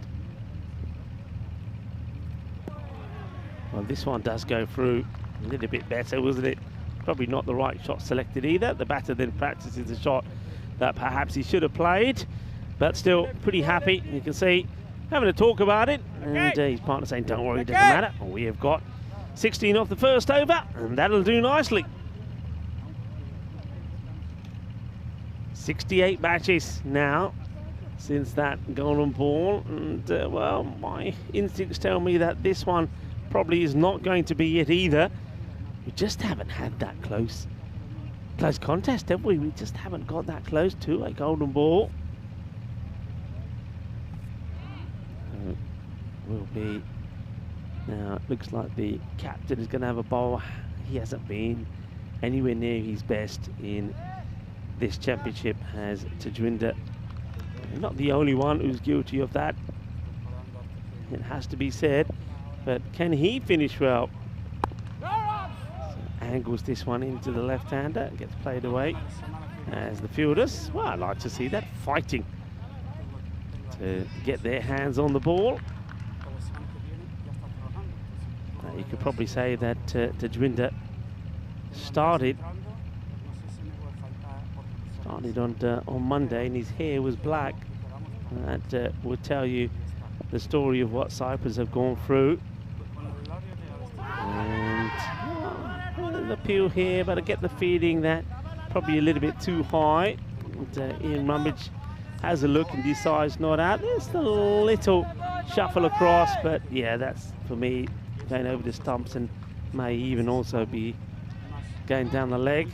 Well, this one does go through a little bit better, wasn't it? Probably not the right shot selected either. The batter then practices the shot that perhaps he should have played, but still pretty happy. You can see having a talk about it, and his partner saying, don't worry, it doesn't matter. We have got 16 off the first over, and that'll do nicely. 68 matches now since that golden ball, and well, my instincts tell me that this one probably is not going to be it either. We just haven't had that close contest, have we? We just haven't got that close to a golden ball. Will be now. It looks like the captain is going to have a bowl. He hasn't been anywhere near his best in this championship, has Tajwinder. Not the only one who's guilty of that, it has to be said, but can he finish well? So angles this one into the left-hander, gets played away as the fielders, well, I'd like to see that, fighting to get their hands on the ball. You could probably say that Tajwinder started on Monday and his hair was black. That would tell you the story of what Cyprus have gone through. And an appeal here, but I get the feeling that probably a little bit too high. And, Ian Rummage has a look and decides not out. There's a little shuffle across, but yeah, that's for me going over the stumps and may even also be going down the leg.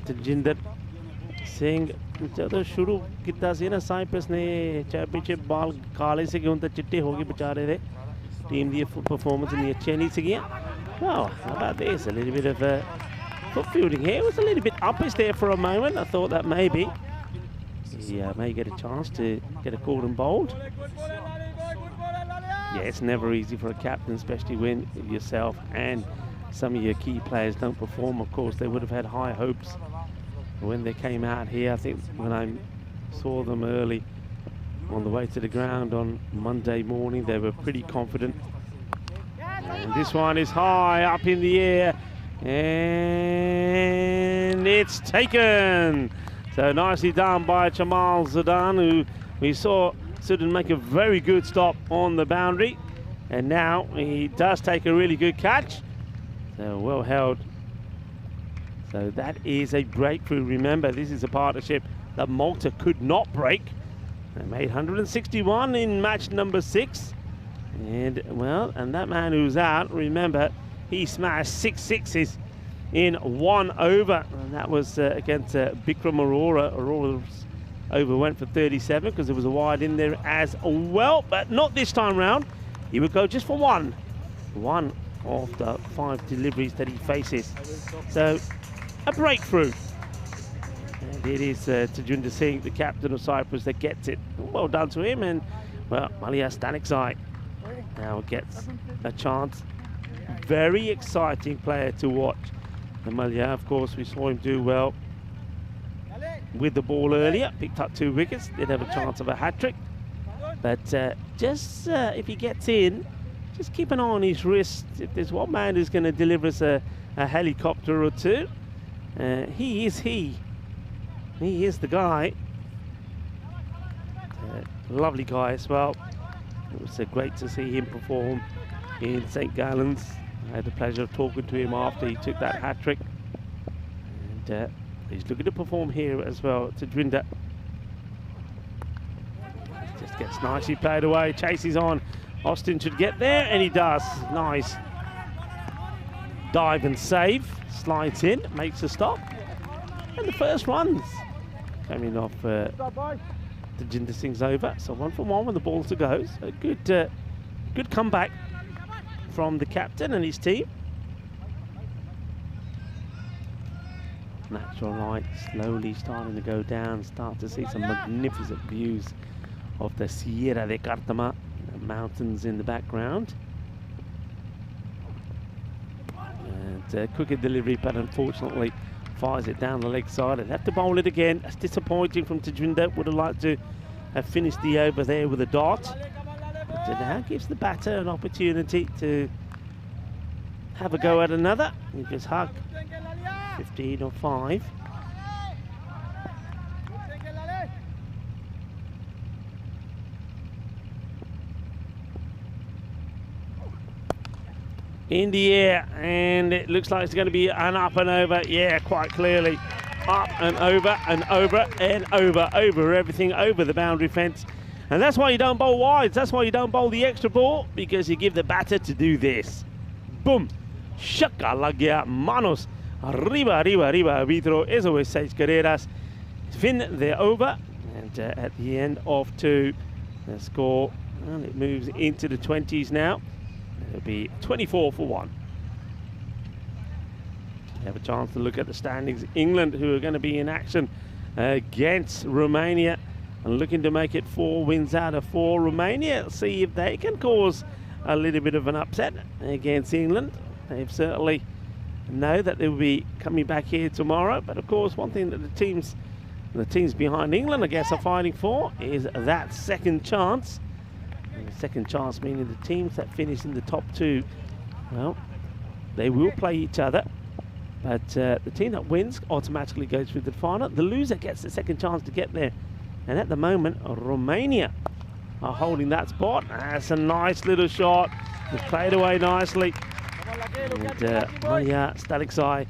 Tajinder Singh ਜਦੋਂ ਸ਼ੁਰੂ ਕੀਤਾ ਸੀ ਨਾ cypress ਨੇ championship ਬਾਲ ਕਾਲੇ ਸੀਗੇ ਹੁਣ ਤਾਂ ਚਿੱਟੇ ਹੋ ਗਏ ਵਿਚਾਰੇ ਦੇ ਟੀਮ ਦੀ ਪਰਫਾਰਮੈਂਸ ਨਹੀਂ ਅੱਛੀਆਂ ਨਹੀਂ ਸੀਗੀਆਂ. Well, how about this? A little bit of foot fielding here. It was a little bit uppish there for a moment. I thought that maybe he may get a chance to get a golden bowled. Yeah, it's never easy for a captain, especially when yourself and some of your key players don't perform. Of course, they would have had high hopes when they came out here. I think when I saw them early on the way to the ground on Monday morning, they were pretty confident. And this one is high up in the air, and it's taken. So nicely done by Jamal Zidane, who we saw Sudan make a very good stop on the boundary, and now he does take a really good catch. So well held. So that is a breakthrough. Remember, this is a partnership that Malta could not break. They made 161 in match number 6. And, well, and that man who's out, remember, he smashed 6 sixes in 1 over. And that was against Bikram Aurora. Aurora's over went for 37 because there was a wide in there as well. But not this time round. He would go just for one. One of the 5 deliveries that he faces. So, a breakthrough. And it is Tajwinder Singh, the captain of Cyprus, that gets it. Well done to him. And, well, Malia Stanikzai now gets a chance. Very exciting player to watch. And Malia, of course, we saw him do well with the ball earlier. Picked up 2 wickets. Did have a chance of a hat-trick. But just if he gets in, just keep an eye on his wrist. If there's one man who's going to deliver us a helicopter or two, he is he. He is the guy. Lovely guy as well. It was great to see him perform in St. Gallen's. I had the pleasure of talking to him after he took that hat-trick. And he's looking to perform here as well. Tajwinder just gets nicely played away, chases on. Austin should get there, and he does. Nice dive and save. Slides in, makes a stop. And the first runs coming off Tajinder Singh's over. So 1 for 1 with the ball to go. So good comeback from the captain and his team. Natural light slowly starting to go down. Start to see some magnificent views of the Sierra de Cartama, the mountains in the background. And quicker delivery, but unfortunately fires it down the leg side. I'd have to bowl it again. That's disappointing from Tajinder. Would have liked to have finished the over there with a dot. But now gives the batter an opportunity to have a go at another. He just hug 15 or 5. In the air, and it looks like it's going to be an up and over. Yeah, quite clearly. Up and over and over and over everything, over the boundary fence. And that's why you don't bowl wides. That's why you don't bowl the extra ball, because you give the batter to do this. Boom. Shaka lagya manos. Arriba, arriba, arriba, arbitro. As always says Carreras. Fin, they're over. And at the end of 2, the score, and it moves into the 20s now. It'll be 24 for 1. You have a chance to look at the standings. England, who are going to be in action against Romania, and looking to make it 4 wins out of 4. Romania, see if they can cause a little bit of an upset against England. They've certainly know that they'll be coming back here tomorrow. But of course, one thing that the teams behind England, I guess, are fighting for is that second chance. And the second chance meaning the teams that finish in the top 2, well, they will play each other. But the team that wins automatically goes through the final. The loser gets the second chance to get there. And at the moment, Romania are holding that spot. That's a nice little shot. It's played away nicely. And Malia Staliksai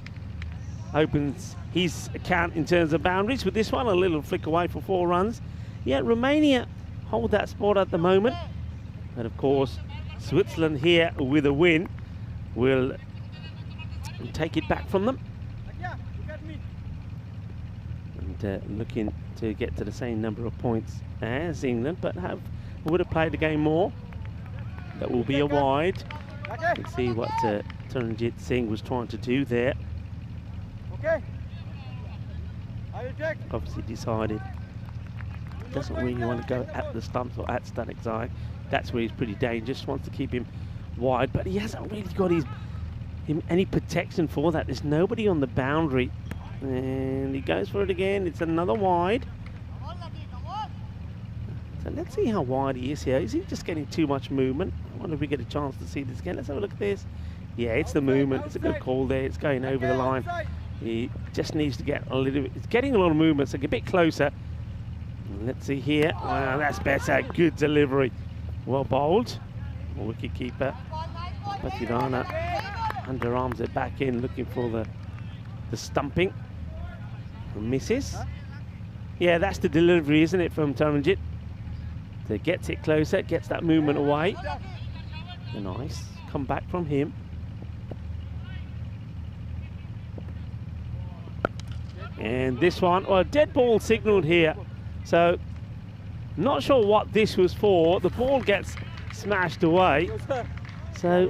opens his account in terms of boundaries with this one. A little flick away for 4 runs. Yet Romania hold that spot at the moment. And of course, Switzerland here with a win will take it back from them. And looking to get to the same number of points as England, but would have played the game more. That will be a wide. You can see what Taranjit Singh was trying to do there. Obviously decided doesn't really want to go at the stumps or at Staliksai. That's where he's pretty dangerous. Wants to keep him wide, but he hasn't really got any protection for that. There's nobody on the boundary, and he goes for it again. It's another wide. So let's see how wide he is here. Is he just getting too much movement? I wonder if we get a chance to see this again. Let's have a look at this. Yeah, it's the movement. It's a good call there. It's going over the line. He just needs to get a little bit. It's getting a lot of movement, so get a bit closer. Let's see here. Wow, that's better. Good delivery. Well bowled. Wicket keeper Patirana underarms it back in, looking for the stumping. Misses. Yeah, that's the delivery, isn't it, from Taranjit? So gets it closer, gets that movement away. Nice comeback from him. And this one, well, dead ball signalled here. So, not sure what this was for. The ball gets smashed away. So,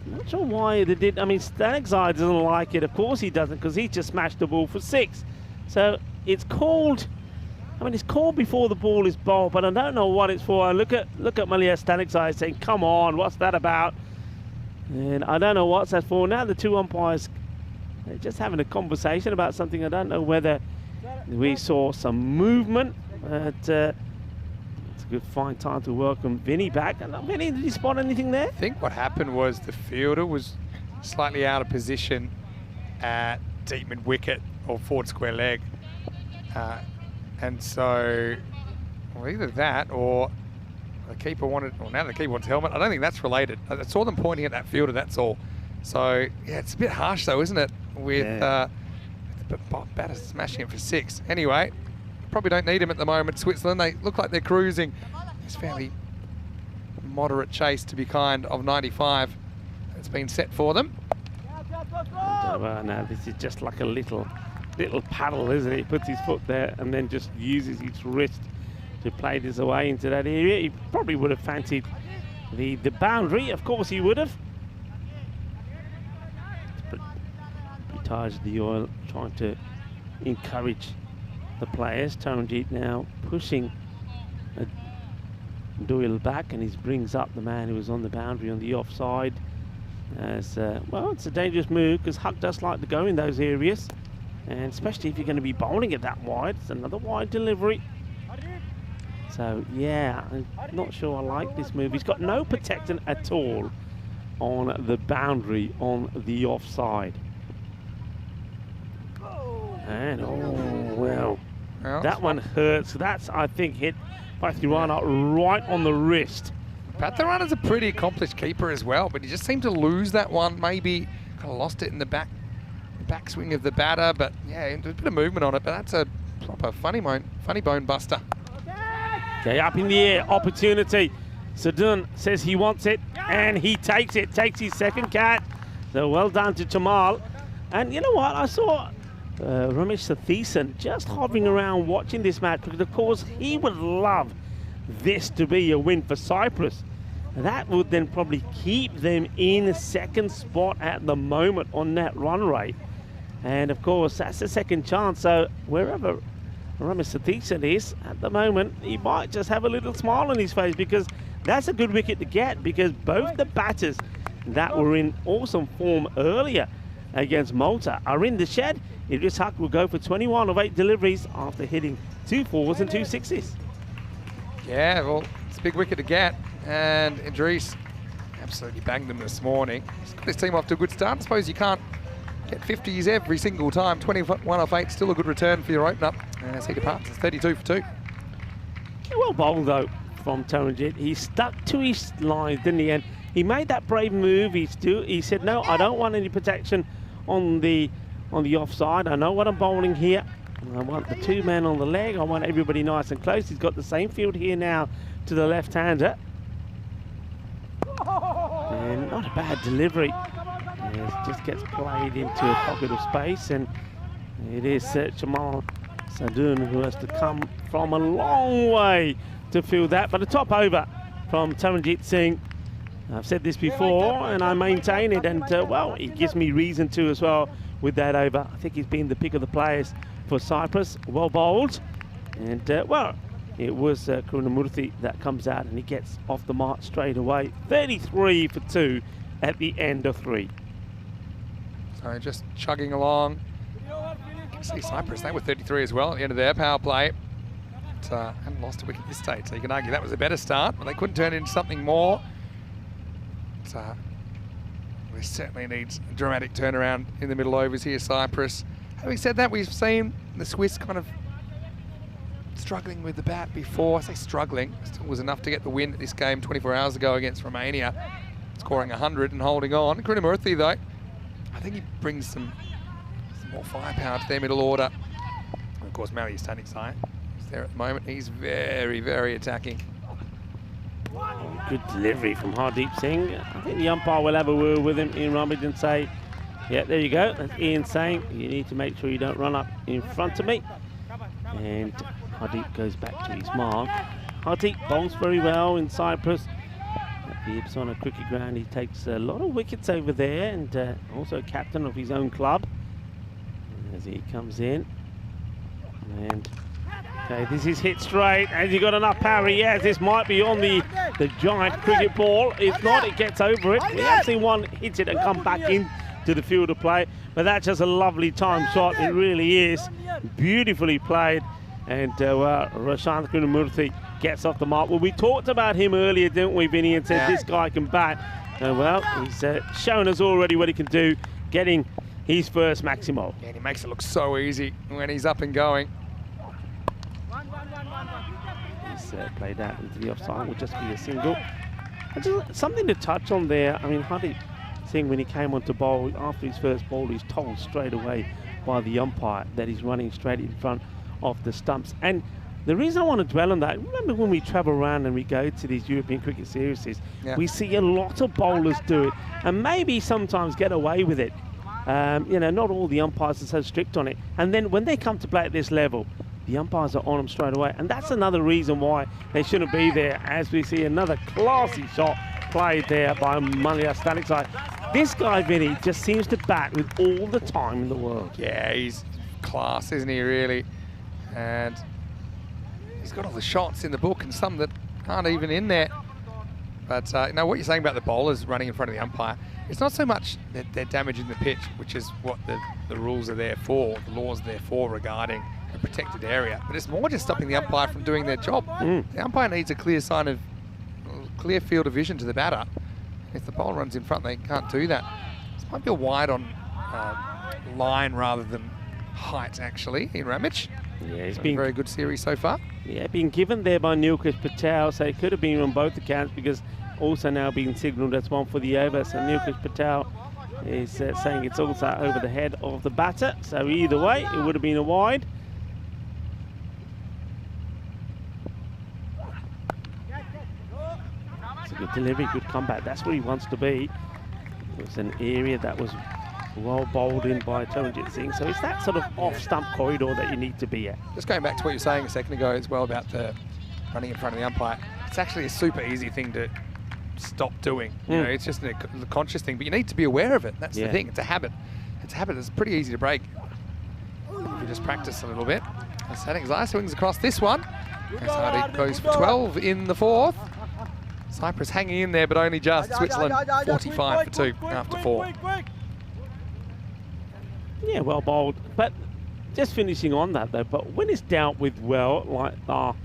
not sure why they did. I mean, Staliksai doesn't like it. Of course he doesn't, because he just smashed the ball for 6. So, it's called. I mean, it's called before the ball is bowled, but I don't know what it's for. Look at Malia Staliksai saying, "Come on, what's that about?" And I don't know what's that for. Now the 2 umpires are just having a conversation about something. I don't know whether we saw some movement. But it's a good, fine time to welcome Vinny back. And Vinny, did you spot anything there? I think what happened was the fielder was slightly out of position at deep mid wicket or forward square leg. And so, well, either that or the keeper wanted, or now the keeper wants helmet. I don't think that's related. I saw them pointing at that fielder, that's all. So, yeah, it's a bit harsh though, isn't it? With the batter smashing it for 6. Anyway, probably don't need him at the moment. Switzerland, they look like they're cruising. It's fairly moderate chase, to be kind, of 95. It's been set for them. No, this is just like a little paddle, isn't it? He puts his foot there and then just uses his wrist to play this away into that area. He probably would have fancied the boundary. Of course he would have. Taj the oil trying to encourage the players. Taranjit now pushing Doyle back, and he brings up the man who was on the boundary on the offside. As well, it's a dangerous move because Huck does like to go in those areas. and especially if you're going to be bowling it that wide. It's another wide delivery. So yeah, I'm not sure I like this move. He's got no protection at all on the boundary on the offside. And oh well, that one hurts. That's, I think, hit Pathirana right on the wrist. Pathirana's a pretty accomplished keeper as well, but he just seemed to lose that one. Maybe kind of lost it in the backswing of the batter. But yeah, there's a bit of movement on it. But that's a proper funny bone buster. Okay, up in the air, opportunity. Sadun says he wants it, and he takes it. Takes his second cat. So well done to Jamal. And you know what? I saw Ramesh Satheesan just hovering around watching this match, because of course he would love this to be a win for Cyprus. That would then probably keep them in second spot at the moment on net run rate. And of course that's the second chance. So wherever Ramesh Satheesan is at the moment, he might just have a little smile on his face, because that's a good wicket to get, because both the batters that were in awesome form earlier against Malta are in the shed. Idris Haq will go for 21 of 8 deliveries after hitting 2 4s and 2 6s. Yeah, well, it's a big wicket to get, and Idris absolutely banged them this morning. He's got his team off to a good start. I suppose you can't get 50s every single time. 21 off 8, still a good return for your opener. As he departs, it's 32 for 2. Well bowled though from Taranjit. He stuck to his lines, didn't he? And he made that brave move. He said, no, I don't want any protection on the offside. I know what I'm bowling here. I want the 2 men on the leg. I want everybody nice and close. He's got the same field here now to the left-hander. And not a bad delivery. It just gets played into a pocket of space, and it is Jamal Sadun who has to come from a long way to field that. But a top over from Taranjit Singh. I've said this before and I maintain it, and well, it gives me reason to as well with that over. I think he's been the pick of the players for Cyprus. Well bowled, and well, it was Karunamurthy that comes out and he gets off the mark straight away. 33 for 2 at the end of 3. So just chugging along. You can see Cyprus, they were 33 as well at the end of their power play. But hadn't lost a wicket at this stage, so you can argue that was a better start, but they couldn't turn it into something more. We certainly needs a dramatic turnaround in the middle overs here, Cyprus. Having said that, we've seen the Swiss kind of struggling with the bat before. I say struggling, still was enough to get the win at this game 24 hours ago against Romania, scoring 100 and holding on. Karunamurthy, though, I think he brings some more firepower to their middle order. And of course, Mary Stanisai is there at the moment. He's very, very attacking. Good delivery from Hardeep Singh. I think the umpire will have a word with him, Ian Rumage, and say, yeah, there you go. That's Ian saying, you need to make sure you don't run up in front of me. And Hardeep goes back to his mark. Hardeep bowls very well in Cyprus. At the Ipsona cricket ground, he takes a lot of wickets over there, and also captain of his own club. As he comes in. And okay, this is hit straight. Has he got enough power? Yes, this might be on the giant cricket ball. If not, it gets over it. We have seen one hit it and come back in to the field of play, but that's just a lovely time shot. It really is. Beautifully played. And Rashant Karunamurthy gets off the mark. Well, we talked about him earlier, didn't we, Vinny, and said this guy can bat. Well, he's shown us already what he can do, getting his first Maximo. Yeah, and he makes it look so easy when he's up and going. He's played that into the offside, will just be a single. And just something to touch on there. I mean, Hardeep Singh, when he came onto bowl, after his first ball, he's told straight away by the umpire that he's running straight in front of the stumps. And the reason I want to dwell on that, remember when we travel around and we go to these European cricket series, we see a lot of bowlers do it and maybe sometimes get away with it. You know, not all the umpires are so strict on it. And then when they come to play at this level, the umpires are on them straight away. And that's another reason why they shouldn't be there, as we see another classy shot played there by Malia Stanicsai. This guy, Vinny, just seems to bat with all the time in the world. Yeah, he's class, isn't he, really? And he's got all the shots in the book and some that aren't even in there. But you know what you're saying about the bowlers running in front of the umpire, it's not so much that they're damaging the pitch, which is what the rules are there for, the laws are there for regarding a protected area, but it's more just stopping the umpire from doing their job. The umpire needs a clear field of vision to the batter. If the ball runs in front, they can't do that. This might be a wide on line rather than height, actually, in Ramage. Yeah, he's been a very good series so far. Yeah, being given there by Nilkis Patel, so it could have been on both accounts because also now being signalled as one for the over. So Nilkis Patel is saying it's also over the head of the batter. So either way, it would have been a wide. It's a good delivery, good comeback. That's where he wants to be. It was an area that was well bowled in by Taranjit Singh. So it's that sort of off-stump corridor that you need to be at. Just going back to what you were saying a second ago as well about the running in front of the umpire, it's actually a super easy thing to stop doing. You know, it's just a conscious thing, but you need to be aware of it. That's the thing. It's a habit. It's a habit that's pretty easy to break if you just practice a little bit. Setting Zai swings across this one. Hardy goes for 12 in the fourth. Cyprus hanging in there, but only just. Switzerland 45 for 2 after 4. Yeah, well bowled. But just finishing on that though, but when it's dealt with well, like our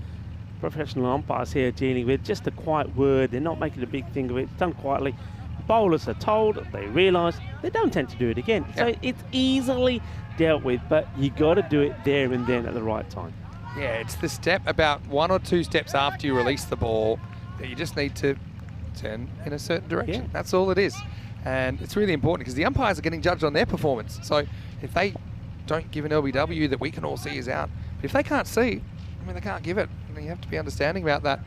professional umpires here dealing with, just a quiet word, they're not making a big thing of it, it's done quietly. Bowlers are told, they realise, they don't tend to do it again. So it's easily dealt with, but you got to do it there and then at the right time. Yeah, it's the step about 1 or 2 steps after you release the ball that you just need to turn in a certain direction. Yeah. That's all it is. And it's really important because the umpires are getting judged on their performance. So if they don't give an LBW that we can all see is out, but if they can't see, I mean, they can't give it. And you have to be understanding about that.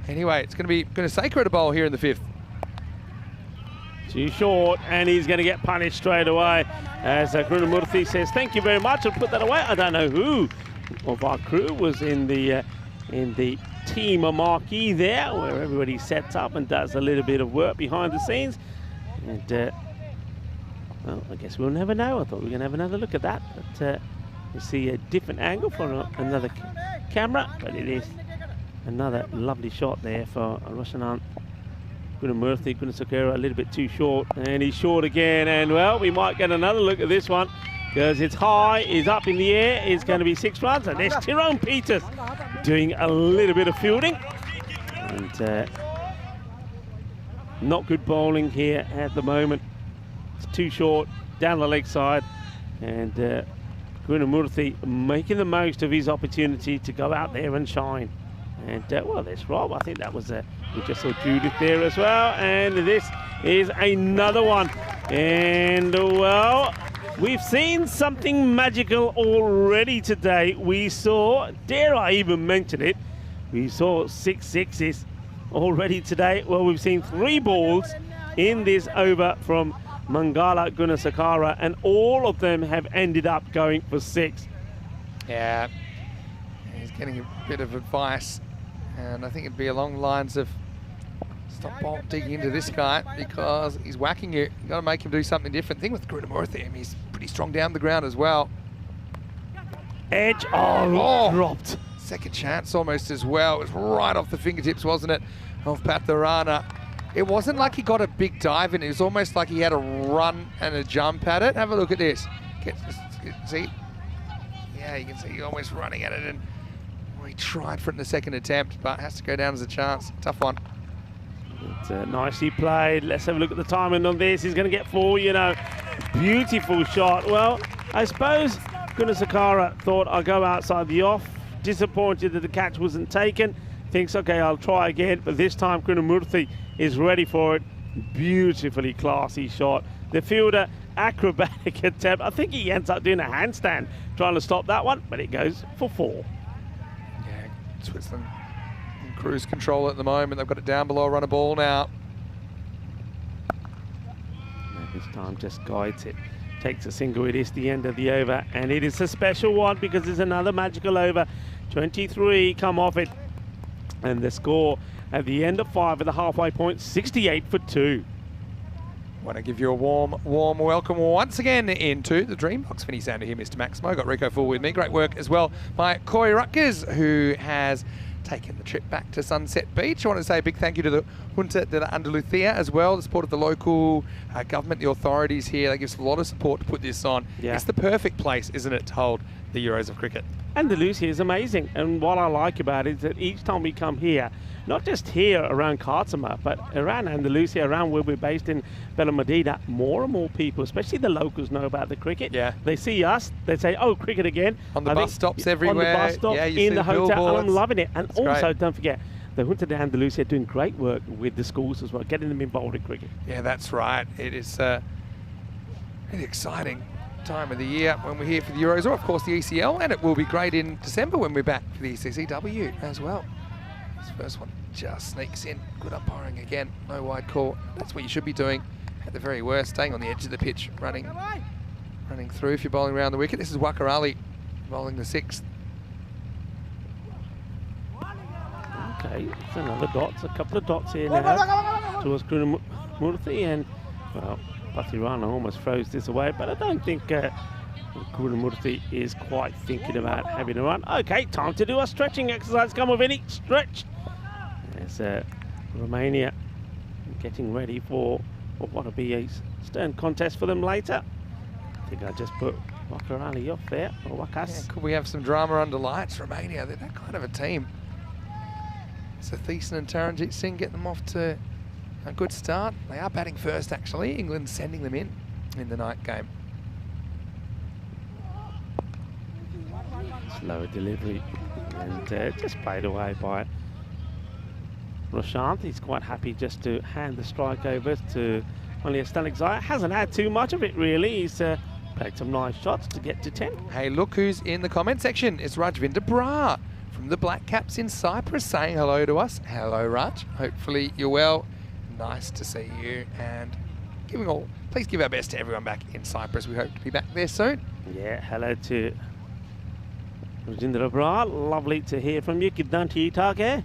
Anyway, it's going to be Gunaseka at a bowl here in the 5th. Too short, and he's going to get punished straight away. As Grunamurthy says, thank you very much, I'll put that away. I don't know who of our crew was in the team marquee there, where everybody sets up and does a little bit of work behind the scenes. And, well, I guess we'll never know. I thought we were going to have another look at that. But you see a different angle for another camera, but it is another lovely shot there for Roshanan Gunamurthy. Gunaseka a little bit too short, and he's short again. And, well, we might get another look at this one because it's high, it's up in the air, it's going to be 6 runs. And there's Tyrone Peters doing a little bit of fielding. And not good bowling here at the moment. It's too short, down the leg side. And Gunamurthy making the most of his opportunity to go out there and shine. And, well, there's Rob. I think that was, we just saw Judith there as well. And this is another one. And, well, we've seen something magical already today. We saw, dare I even mention it, we saw 6 sixes already today. Well, we've seen 3 balls in this over from Mangala Gunaseka, and all of them have ended up going for 6. Yeah, he's getting a bit of advice, and I think it'd be along the lines of stop digging into this guy because he's whacking you. You've got to make him do something different. Thing with Gunamurthy, he's pretty strong down the ground as well. Edge, dropped. Second chance almost as well. It was right off the fingertips, wasn't it, of Patharana. It wasn't like he got a big dive in. It was almost like he had a run and a jump at it. Have a look at this. See? Yeah, you can see he's almost running at it, and he tried for it in the second attempt, but has to go down as a chance. Tough one. It's nicely played. Let's have a look at the timing on this. He's going to get 4, you know. Beautiful shot. Well, I suppose Gunaseka thought I'll go outside the off. Disappointed that the catch wasn't taken. Thinks, okay, I'll try again, but this time Gunamurthy is ready for it. Beautifully classy shot. The fielder, acrobatic attempt. I think he ends up doing a handstand trying to stop that one, but it goes for 4. Yeah, Switzerland in cruise control at the moment. They've got it down below, run a ball now. This time just guides it. Takes a single. It is the end of the over, and it is a special one because it's another magical over. 23 come off it, and the score at the end of 5 at the halfway point, 68 for 2. Want to give you a warm welcome once again into the Dream Box. Finney Sander here, Mr. Maximo. Got Rico Full with me. Great work as well by Corey Rutgers, who has taking the trip back to Sunset Beach. I want to say a big thank you to the Junta de Andalucía as well, the support of the local government, the authorities here. They give us a lot of support to put this on. Yeah. It's the perfect place, isn't it, to hold the Euros of cricket. Andalusia is amazing, and what I like about it is that each time we come here, not just here around Cartama, but around Andalusia, around where we're based in Medina, more and more people, especially the locals, know about the cricket. Yeah. They see us, they say, oh, cricket again. On the bus stops everywhere. On the bus stops, yeah, you in see the hotel, billboards. and I'm loving it. And It's also, great. don't forget, the Junta de Andalusia are doing great work with the schools as well, getting them involved in cricket. Yeah, that's right. It is an exciting time of the year when we're here for the Euros, or of course the ECL, and it will be great in December when we're back for the ECCW as well. This first one just sneaks in. Good umpiring again. No wide call. That's what you should be doing at the very worst, staying on the edge of the pitch, running through if you're bowling around the wicket. This is Wakarali bowling the 6th. Okay, it's another dot, a couple of dots here now towards Murthy, and well, Patirana almost throws this away, but I don't think Murthy is quite thinking about having a run. Okay, time to do a stretching exercise. Come on, Vinny, stretch. There's Romania getting ready for what will be a stern contest for them later. I think I just put Wakarali off there, or Wakas. Yeah, could we have some drama under lights? Romania, they're that kind of a team. So Thiessen and Taranjit Singh get them off to a good start. They are batting first, actually. England sending them in the night game. Slower delivery, and just played away by Roshant. He's quite happy just to hand the strike over to only a Stanek Zaya. Hasn't had too much of it, really. He's played some nice shots to get to 10. Hey, look who's in the comment section. It's Rajvinder Brar from the Black Caps in Cyprus saying hello to us. Hello, Raj. Hopefully you're well. Nice to see you, and please give our best to everyone back in Cyprus. We hope to be back there soon. Yeah, hello to Rajendra Brar. Lovely to hear from you. Good done to you, Tage.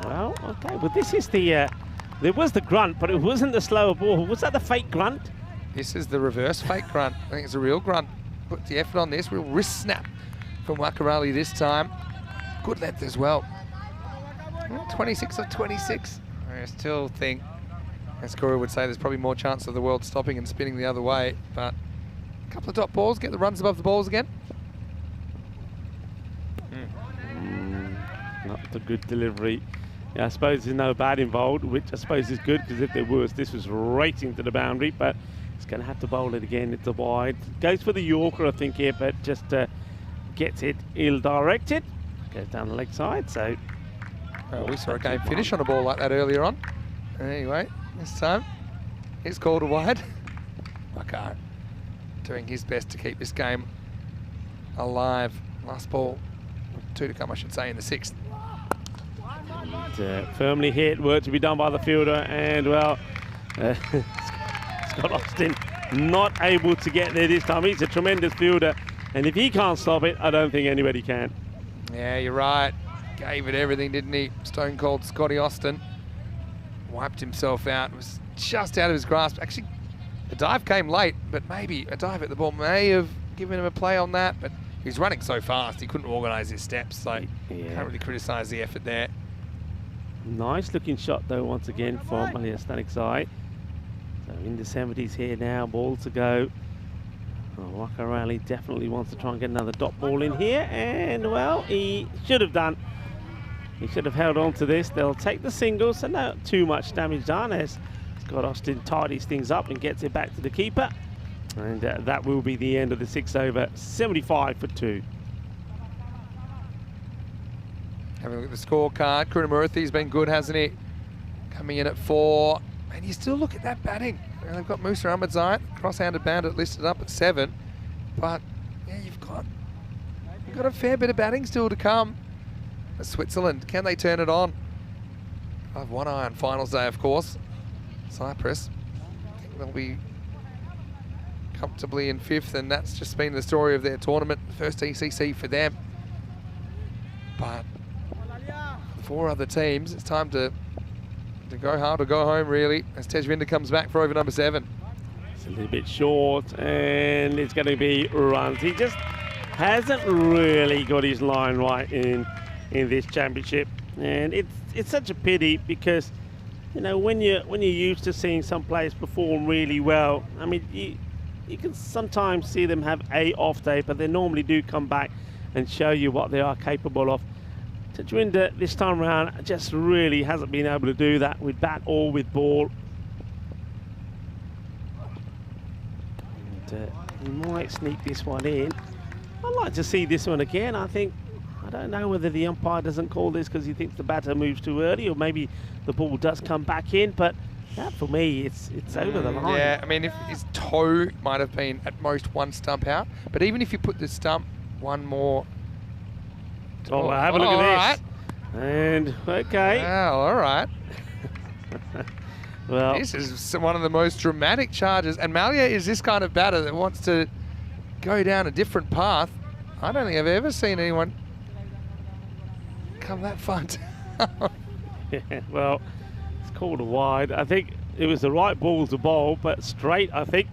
Well, okay. Well, this is the... there was the grunt, but it wasn't the slower ball. Was that the fake grunt? This is the reverse fake grunt. I think it's a real grunt. Put the effort on this. Real wrist snap from Wakarali this time. Good length as well. 26 of 26. I still think, as Corey would say, there's probably more chance of the world stopping and spinning the other way. But a couple of dot balls, get the runs above the balls again. Not a good delivery. Yeah, I suppose there's no bat involved, which I suppose is good, because if there was, this was racing to the boundary, but it's going to have to bowl it again. It's a wide. Goes for the Yorker, I think, here, but just gets it ill-directed. Goes down the leg side, so... Well, we saw a game finish on a ball like that earlier on. Anyway, this time it's called a wide. Wakar doing his best to keep this game alive. Last ball, 2 to come, I should say, in the 6th. And, firmly hit, work to be done by the fielder, and well, Scott Austin not able to get there this time. He's a tremendous fielder, and if he can't stop it, I don't think anybody can. Yeah, you're right. Gave it everything, didn't he? Stone cold Scotty Austin. Wiped himself out. Was just out of his grasp. Actually, the dive came late, but maybe a dive at the ball may have given him a play on that, but he's running so fast, he couldn't organise his steps, so can't really criticise the effort there. Nice looking shot, though, once again from Alias Stanek Zai. So in the 70s here now, ball to go. Oh, Wakarali definitely wants to try and get another dot ball in here, and well, he should have done. He should have held on to this. They'll take the single, so not too much damage done as Scott Austin tidies things up and gets it back to the keeper. And that will be the end of the 6 over, 75 for 2. Having a look at the scorecard, Krunamurthy's been good, hasn't he? Coming in at 4, and you still look at that batting. You know, they've got Musa Ahmadzai, cross-handed bandit, listed up at 7, but yeah, you've got a fair bit of batting still to come. Switzerland, can they turn it on? I have one eye on finals day, of course. Cyprus, I think they'll be comfortably in 5th, and that's just been the story of their tournament, the first ECC for them. But the 4 other teams, it's time to go hard or go home, really, as Tejvinder comes back for over number 7. It's a little bit short, and it's going to be runs. He just hasn't really got his line right in this championship, and it's such a pity because, you know, when you're used to seeing some players perform really well, I mean, you can sometimes see them have a off day, but they normally do come back and show you what they are capable of. Tajwinder this time around just really hasn't been able to do that with bat or with ball. And he might sneak this one in. I'd like to see this one again. I don't know whether the umpire doesn't call this because he thinks the batter moves too early, or maybe the ball does come back in, but that for me, it's over the line. Yeah, I mean, if his toe might have been at most one stump out, but even if you put the stump one more. Oh, well, have a look at this. Right. And, okay. Well, all right. Well, this is one of the most dramatic charges, and Malia is this kind of batter that wants to go down a different path. I don't think I've ever seen anyone come that far down. Yeah, well, it's called a wide. I think it was the right ball to bowl, but straight, I think.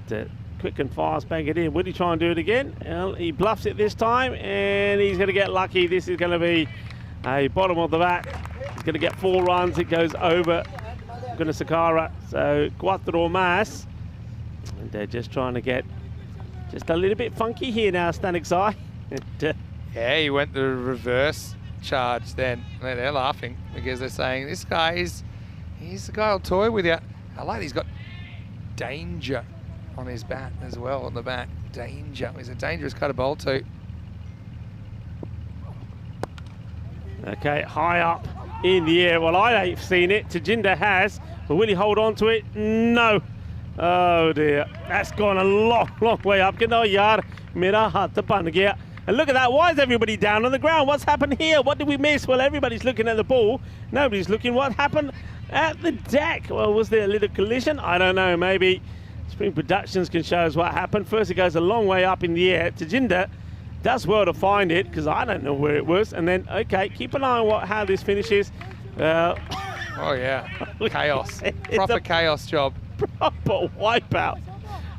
To quick and fast, bang it in. Would he try and do it again? Well, he bluffs it this time, and he's going to get lucky. This is going to be a bottom of the bat. He's going to get 4 runs. It goes over Gunasekara. So, cuatro más. And they're just trying to get just a little bit funky here now, Stanek Zai. Yeah, he went the reverse charge then. They're laughing because they're saying this guy he's the guy who'll toy with you. I like he's got danger on his bat as well, on the back. Danger. He's a dangerous cut of bowl too. Okay, high up in the air. Well, I ain't seen it. Tajinder has, but will he hold on to it? No. Oh dear, that's gone a long way up. And look at that. Why is everybody down on the ground? What's happened here? What did we miss? Well, everybody's looking at the ball. Nobody's looking what happened at the deck. Well, was there a little collision? I don't know. Maybe Spring Productions can show us what happened. First, it goes a long way up in the air. Tajinder does well to find it because I don't know where it was. And then, okay, keep an eye on how this finishes. Oh, yeah. Chaos. Proper chaos job. Proper wipeout.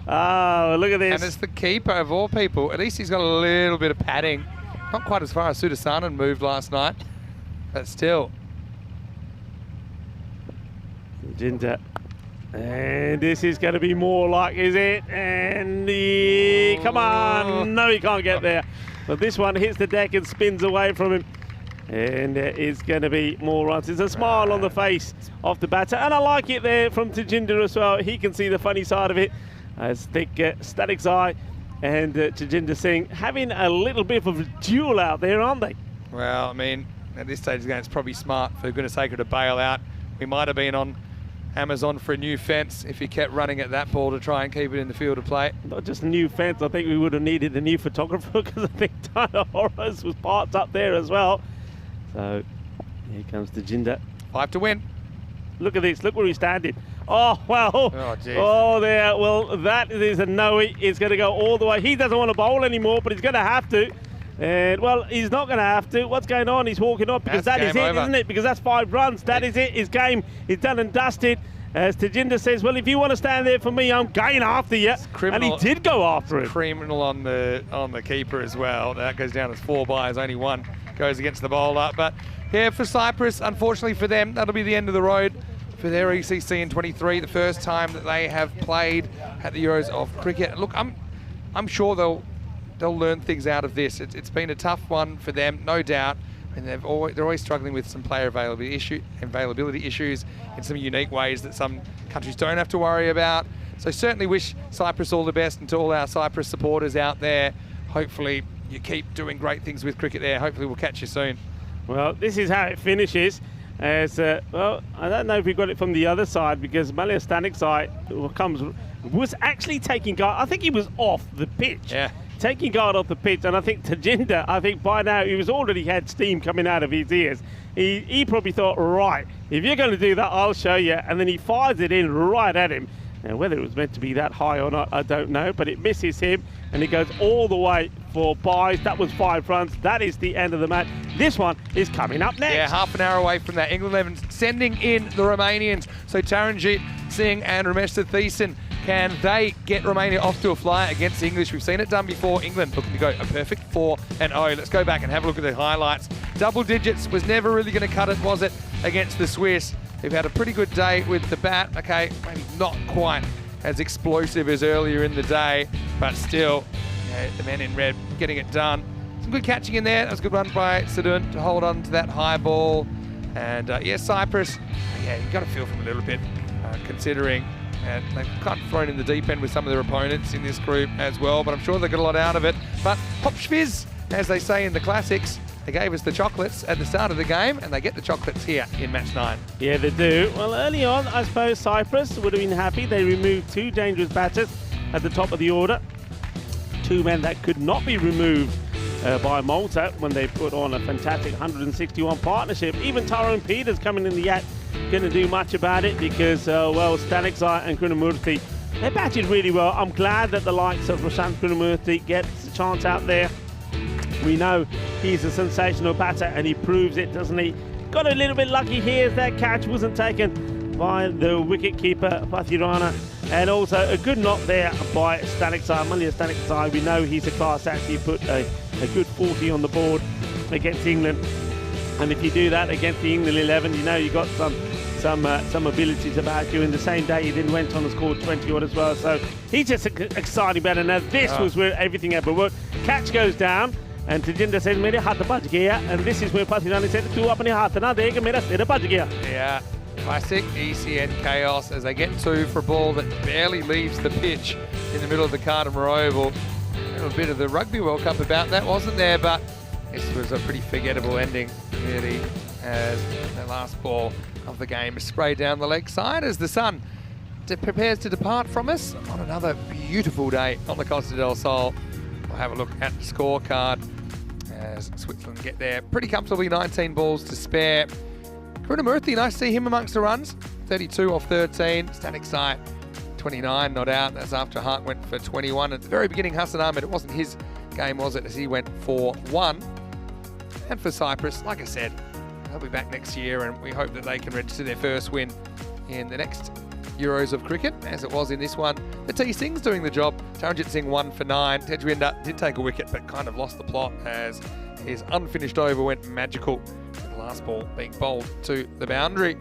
Oh, look at this. And it's the keeper of all people. At least he's got a little bit of padding. Not quite as far as Sudasanan moved last night, but still. Tajinder. And this is going to be more like, is it? And come on. No, he can't get there. But this one hits the deck and spins away from him. And it's going to be more runs. There's a smile on the face of the batter. And I like it there from Tajinder as well. He can see the funny side of it. I think Stanek Zai and Tajinder Singh having a little bit of a duel out there, aren't they? Well, I mean, at this stage of the game, it's probably smart for Gunasekara to bail out. We might have been on Amazon for a new fence if he kept running at that ball to try and keep it in the field of play. Not just a new fence, I think we would have needed a new photographer because I think Tyler Horace was parked up there as well. So here comes Tajinder. 5 to win. Look at this, look where he's standing. Oh, well, oh, there, well, that is a no. It's going to go all the way. He doesn't want to bowl anymore, but he's going to have to. And, well, he's not going to have to. What's going on? He's walking off because that is it, isn't it? Because that's 5 runs. That is it. His game is done and dusted. As Tajinder says, well, if you want to stand there for me, I'm going after you. And he did go after him. Criminal on the keeper as well. That goes down as 4 byes. Only 1 goes against the bowler. But, yeah, for Cyprus, unfortunately for them, that'll be the end of the road for their ECC in 23, the first time that they have played at the Euros of cricket. Look, I'm sure they'll learn things out of this. It's been a tough one for them, no doubt, and they're always struggling with some player availability issues in some unique ways that some countries don't have to worry about. So certainly wish Cyprus all the best, and to all our Cyprus supporters out there, hopefully you keep doing great things with cricket there. Hopefully we'll catch you soon. Well, this is how it finishes. As well, I don't know if we got it from the other side because Malia Stanek Zai was actually taking guard. I think he was off the pitch. Yeah. Taking guard off the pitch, and I think Tajinder, I think by now he was already had steam coming out of his ears. He probably thought, right, if you're going to do that, I'll show you. And then he fires it in right at him. Now, whether it was meant to be that high or not, I don't know, but it misses him, and it goes all the way for byes. That was 5 runs. That is the end of the match. This one is coming up next. Yeah, half an hour away from that. England 11 sending in the Romanians. So Taranjit Singh and Ramesh Satheesan Can they get Romania off to a flyer against the English? We've seen it done before. England looking to go a perfect 4-0. Let's go back and have a look at the highlights. Double digits was never really going to cut it, was it, against the Swiss? They've had a pretty good day with the bat. Okay, maybe not quite as explosive as earlier in the day, but still, the men in red getting it done. Some good catching in there. That was a good run by Sadun to hold on to that high ball. And Cyprus, you got to feel from a little bit, considering they've kind of thrown in the deep end with some of their opponents in this group as well, but I'm sure they got a lot out of it. But pop schviz, as they say in the classics, they gave us the chocolates at the start of the game, and they get the chocolates here in match 9. Yeah, they do. Well, early on, I suppose Cyprus would have been happy. They removed 2 dangerous batters at the top of the order. 2 men that could not be removed by Malta when they put on a fantastic 161 partnership. Even Tyrone Peters coming in the act couldn't do much about it because, Staniksai and Krishnamurthy, they batted really well. I'm glad that the likes of Prashant Krishnamurthy gets a chance out there. We know he's a sensational batter and he proves it, doesn't he? Got a little bit lucky here as that catch wasn't taken by the wicket-keeper, Pathirana. And also a good knock there by Staniksai, Malia Staniksai. We know he's a class act. He put a good 40 on the board against England. And if you do that against the England 11, you know you got some abilities about you. In the same day, he then went on and scored 20 odd as well. So he's just exciting batter. Now this was where everything ever worked. Catch goes down. And Tejinder says, "Mere haath baj gaya," and this is where Pathirani said, "Tu apne haath na de, mera sir baj gaya." Yeah, classic ECN chaos as they get 2 for a ball that barely leaves the pitch in the middle of the Cardimer Oval. A little bit of the Rugby World Cup about that, wasn't there? But this was a pretty forgettable ending, really, as the last ball of the game is sprayed down the leg side as the sun prepares to depart from us on another beautiful day on the Costa del Sol. We'll have a look at the scorecard as Switzerland get there pretty comfortably, 19 balls to spare. Krishnamurthy, nice to see him amongst the runs, 32 off 13. Staniksai, 29 not out. That's after Hart went for 21. At the very beginning, Hassan Ahmed, it wasn't his game, was it, as he went for 1. And for Cyprus, like I said, they'll be back next year, and we hope that they can register their first win in the next Euros of cricket, as it was in this one. The T Singh's doing the job. Taranjit Singh 1 for 9. Tejwinder did take a wicket, but kind of lost the plot as his unfinished over went magical. The last ball being bowled to the boundary.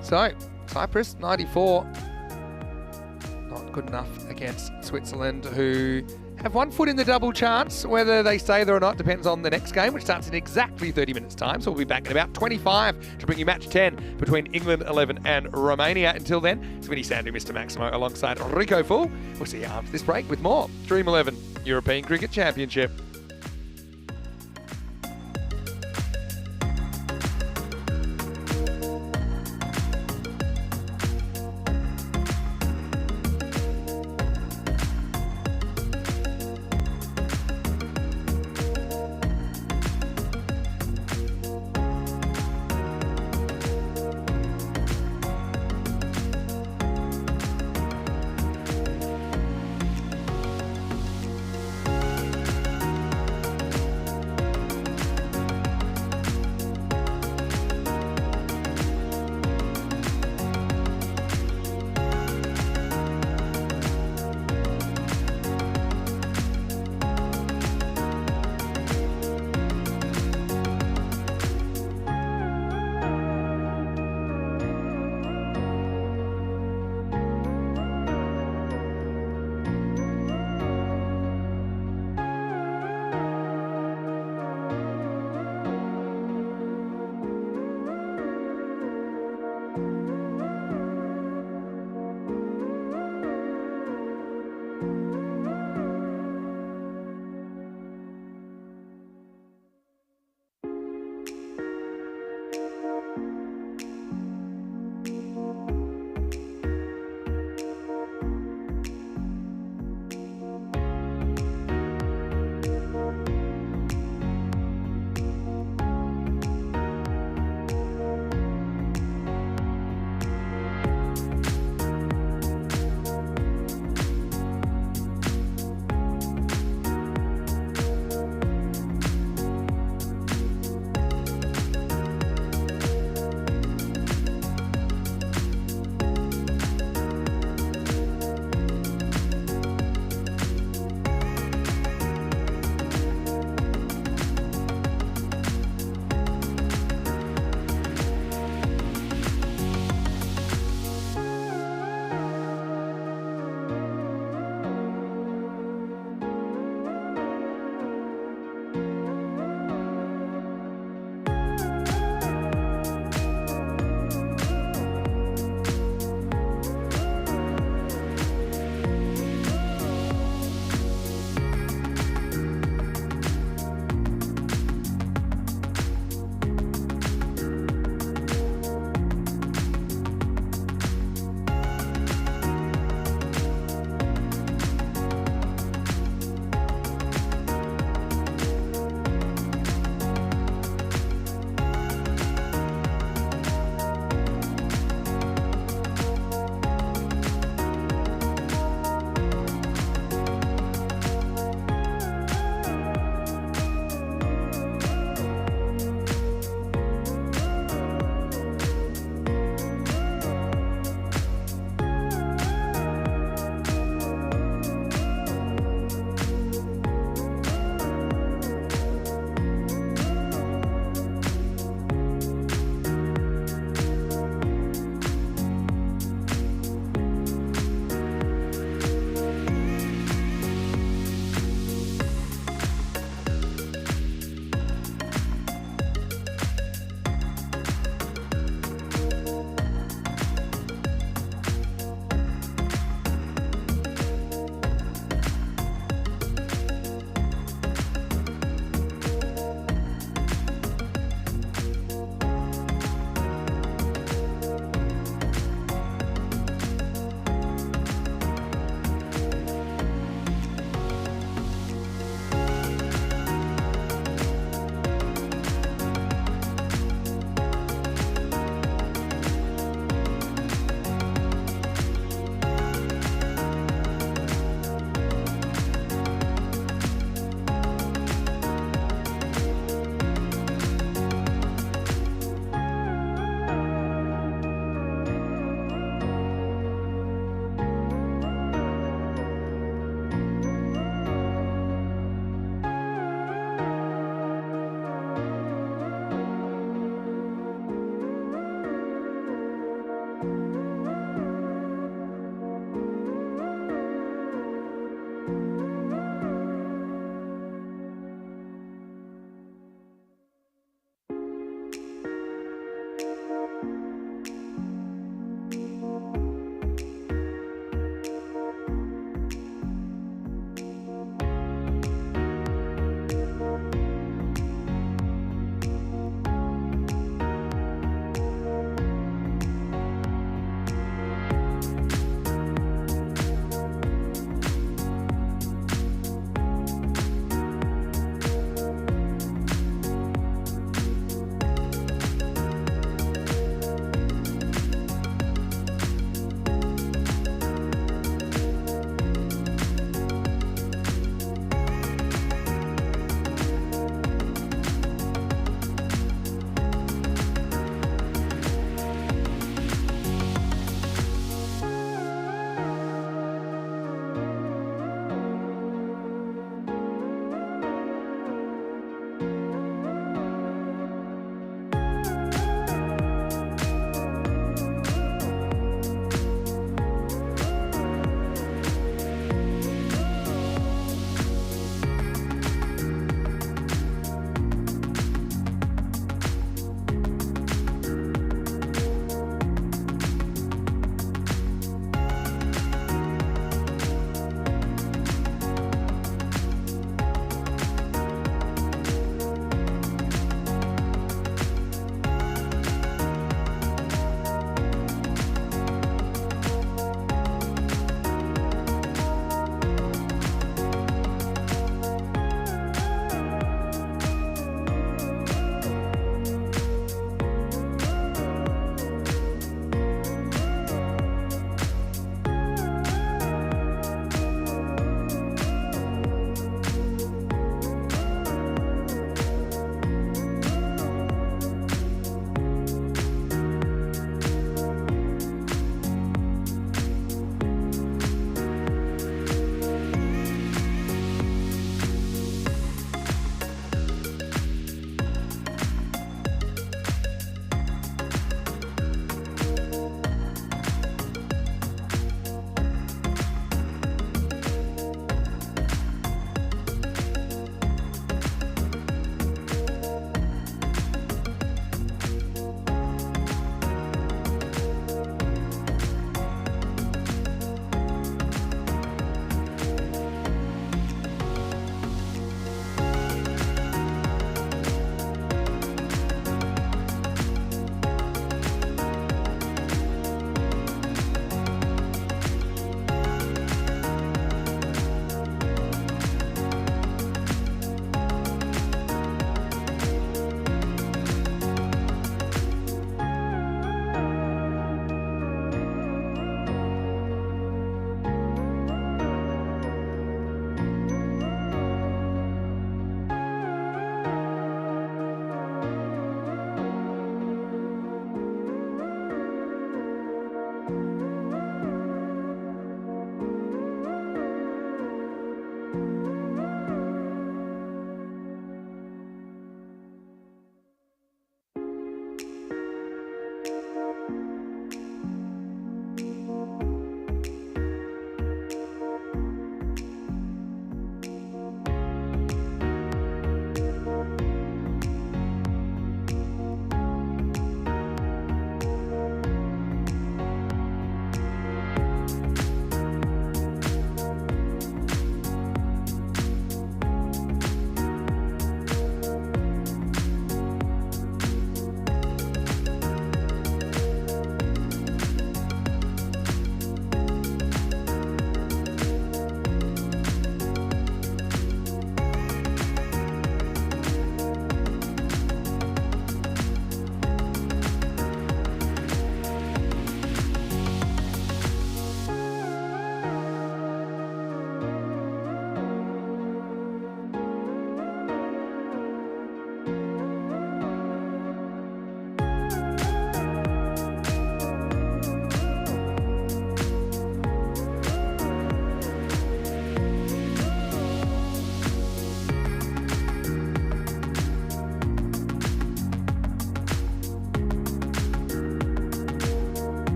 So, Cyprus, 94. Not good enough against Switzerland, who have 1 foot in the double chance. Whether they stay there or not depends on the next game, which starts in exactly 30 minutes' time. So we'll be back in about 25 to bring you match 10 between England 11 and Romania. Until then, it's Vinny Sandu, Mr. Maximo, alongside Rico Full. We'll see you after this break with more Dream 11 European Cricket Championship.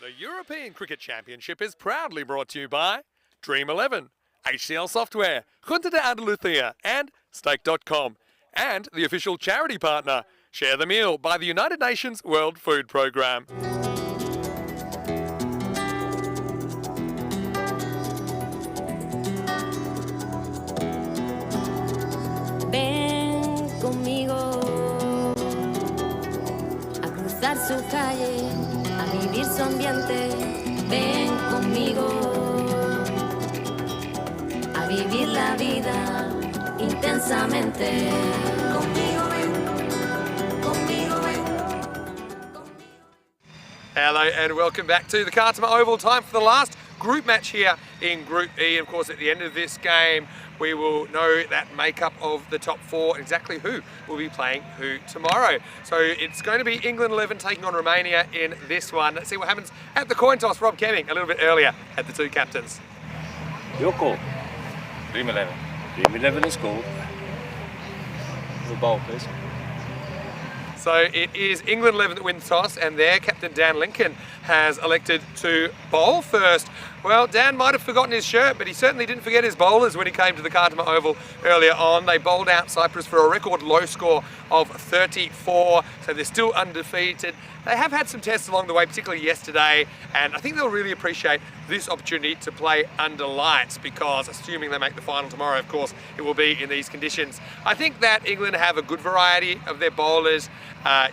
The European Cricket Championship is proudly brought to you by Dream11, HCL Software, Junta de Andalucía, and Stake.com, and the official charity partner, Share the Meal, by the United Nations World Food Programme. Ven conmigo a cruzar su calle, a vivir su ambiente. Ven conmigo a vivir la vida intensamente. Conmigo ven, conmigo ven. Hello and welcome back to the Khartoum Oval. Time for the last group match here in Group E. Of course, at the end of this game, we will know that makeup of the top four, exactly who will be playing who tomorrow. So it's going to be England 11 taking on Romania in this one. Let's see what happens at the coin toss. Rob Kemming a little bit earlier at the two captains. Your call. Dream11. Dream11 is called. The bowl, please. So it is England 11 that wins the toss, and their captain Dan Lincoln has elected to bowl first. Well, Dan might have forgotten his shirt, but he certainly didn't forget his bowlers when he came to the Khartoum Oval earlier on. They bowled out Cyprus for a record low score of 34, so they're still undefeated. They have had some tests along the way, particularly yesterday, and I think they'll really appreciate this opportunity to play under lights, because assuming they make the final tomorrow, of course, it will be in these conditions. I think that England have a good variety of their bowlers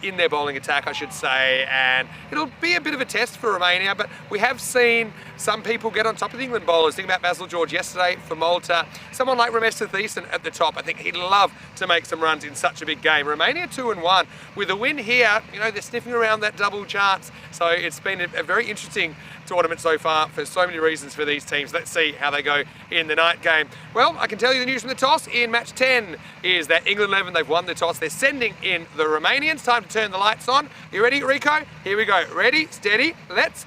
in their bowling attack, I should say, and it'll be a bit of a test for Romania, but we have seen some people get on top of the England bowlers. Think about Basil George yesterday for Malta. Someone like Ramesh Thiessen at the top. I think he'd love to make some runs in such a big game. Romania 2-1. With a win here, you know, they're sniffing around that double chance. So it's been a very interesting tournament so far for so many reasons for these teams. Let's see how they go in the night game. Well, I can tell you the news from the toss in match 10 is that England 11, they've won the toss. They're sending in the Romanians. Time to turn the lights on. You ready, Rico? Here we go. Ready, steady, let's.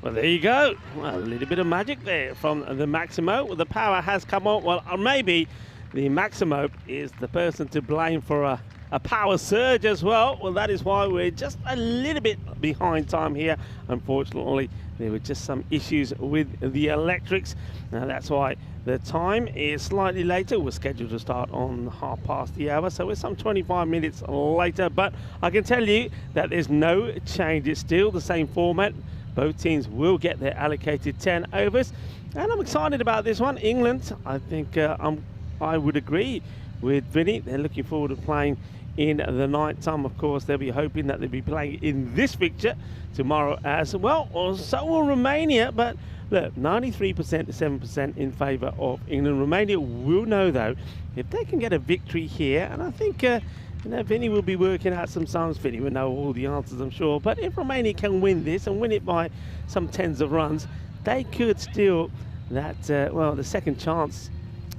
Well, there you go. Well, a little bit of magic there from the Maximo. The power has come on. Well, maybe the Maximo is the person to blame for a power surge as well. Well, that is why we're just a little bit behind time here. Unfortunately, there were just some issues with the electrics. Now, that's why the time is slightly later. We're scheduled to start on 1/2 the hour, so we're some 25 minutes later. But I can tell you that there's no change. It's still the same format. Both teams will get their allocated 10 overs. And I'm excited about this one. England, I think I would agree with Vinny. They're looking forward to playing in the night time. Of course, they'll be hoping that they'll be playing in this fixture tomorrow as well. Or so will Romania. But look, 93% to 7% in favour of England. Romania will know, though, if they can get a victory here. And I think you know, Vinny will be working out some sums. Vinny will know all the answers, I'm sure. But if Romania can win this and win it by some tens of runs, they could steal that, well, the second chance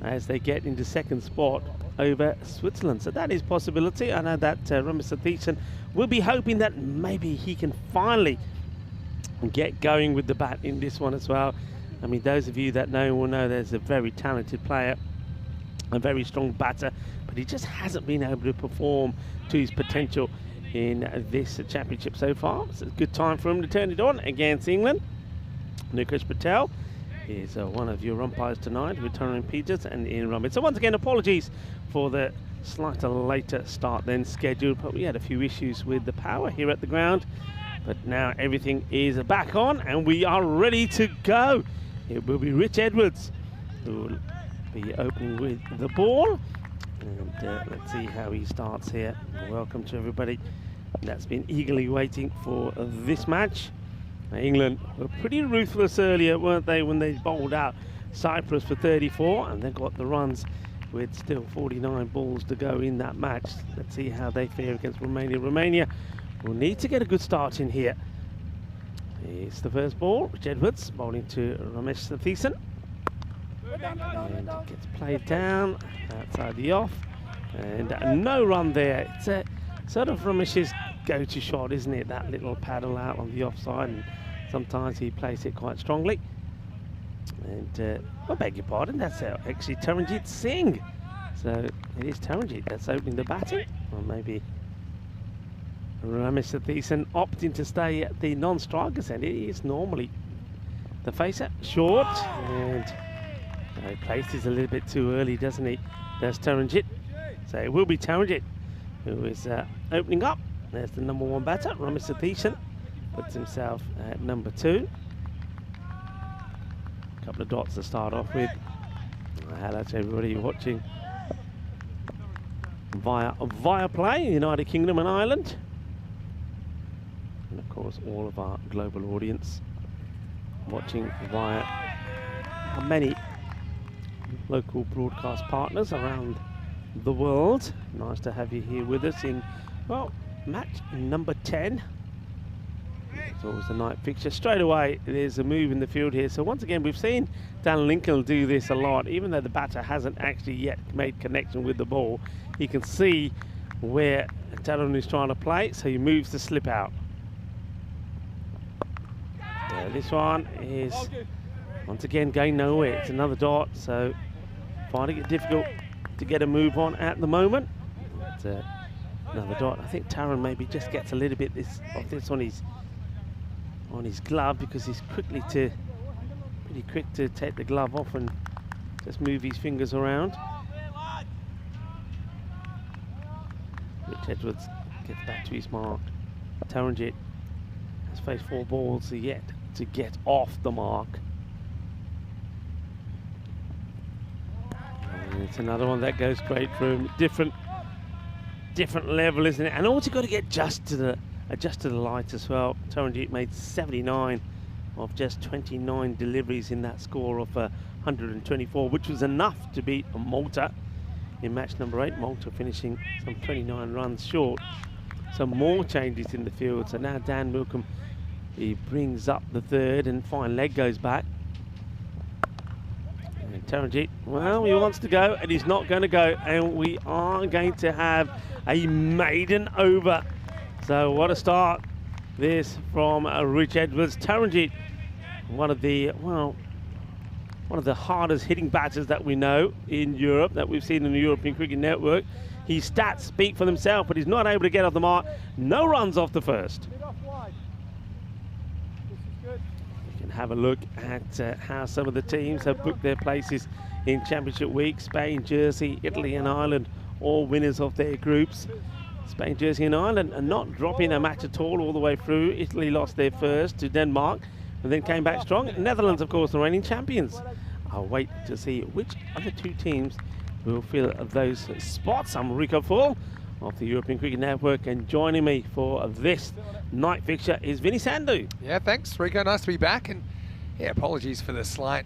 as they get into second spot over Switzerland. So that is possibility. I know that Ramesh Thiessen will be hoping that maybe he can finally get going with the bat in this one as well. I mean, those of you that know will know there's a very talented player, a very strong batter, but he just hasn't been able to perform to his potential in this championship so far. It's a good time for him to turn it on against England. Nikesh Patel is one of your umpires tonight with Tyrone Peters and Ian Roberts. So once again, apologies for the slightly later start than scheduled, but we had a few issues with the power here at the ground. But now everything is back on and we are ready to go. It will be Rich Edwards who will be opening with the ball. And let's see how he starts here. Welcome to everybody that's been eagerly waiting for this match. England were pretty ruthless earlier, weren't they, when they bowled out Cyprus for 34 and they got the runs with still 49 balls to go in that match. Let's see how they fare against Romania. Romania will need to get a good start in here. It's the first ball. Rich Edwards bowling to Ramesh Thiessen. And it gets played down outside the off. And no run there. It's a sort of Ramesh's go-to shot, isn't it? That little paddle out on the offside. And sometimes he plays it quite strongly. And I beg your pardon, that's actually Taranjit Singh. So it is Taranjit that's opening the batting. Or maybe Mr. Thiessen opting to stay at the non-strikers end. He is normally the facer. Short, and he places a little bit too early, doesn't he? There's Taranjit. So it will be Taranjit who is opening up. There's the number 1 batter. Mr. Thiessen puts himself at number 2. A couple of dots to start off with. Hello to everybody watching via Play, United Kingdom and Ireland. And of course all of our global audience watching via many local broadcast partners around the world. Nice to have you here with us in, well, match number 10. It's always a night fixture. Straight away, there's a move in the field here. So once again, we've seen Dan Lincoln do this a lot. Even though the batter hasn't actually yet made connection with the ball, he can see where Taran is trying to play, so he moves the slip out. This one is once again going nowhere. It's another dot, so finding it difficult to get a move on at the moment. But, another dot. I think Taran maybe just gets a little bit of this on his glove, because he's pretty quick to take the glove off and just move his fingers around. Rich Edwards gets back to his mark. Taranjit has faced 4 balls yet to get off the mark. And it's another one that goes straight through. Different level, isn't it? And also got to get adjust to the light as well. Taranjit made 79 of just 29 deliveries in that score of 124, which was enough to beat Malta in match number 8. Malta finishing some 29 runs short. Some more changes in the field. So now Dan Milcombe, he brings up the third, and fine leg goes back. And Taranjit, well, he wants to go, and he's not going to go. And we are going to have a maiden over. So what a start this from Rich Edwards. Taranjit, one of the hardest hitting batters that we know in Europe, that we've seen in the European Cricket Network. His stats speak for themselves, but he's not able to get off the mark. No runs off the first. You can have a look at how some of the teams have booked their places in Championship Week. Spain, Jersey, Italy and Ireland, all winners of their groups. Spain, Jersey and Ireland are not dropping a match at all the way through. Italy lost their first to Denmark and then came back strong. Netherlands, of course, the reigning champions. I'll wait to see which other 2 teams will fill those spots. I'm Rico Full of the European Cricket Network, and joining me for this night fixture is Vinny Sandhu. Yeah, thanks, Rico. Nice to be back. And yeah, apologies for the slight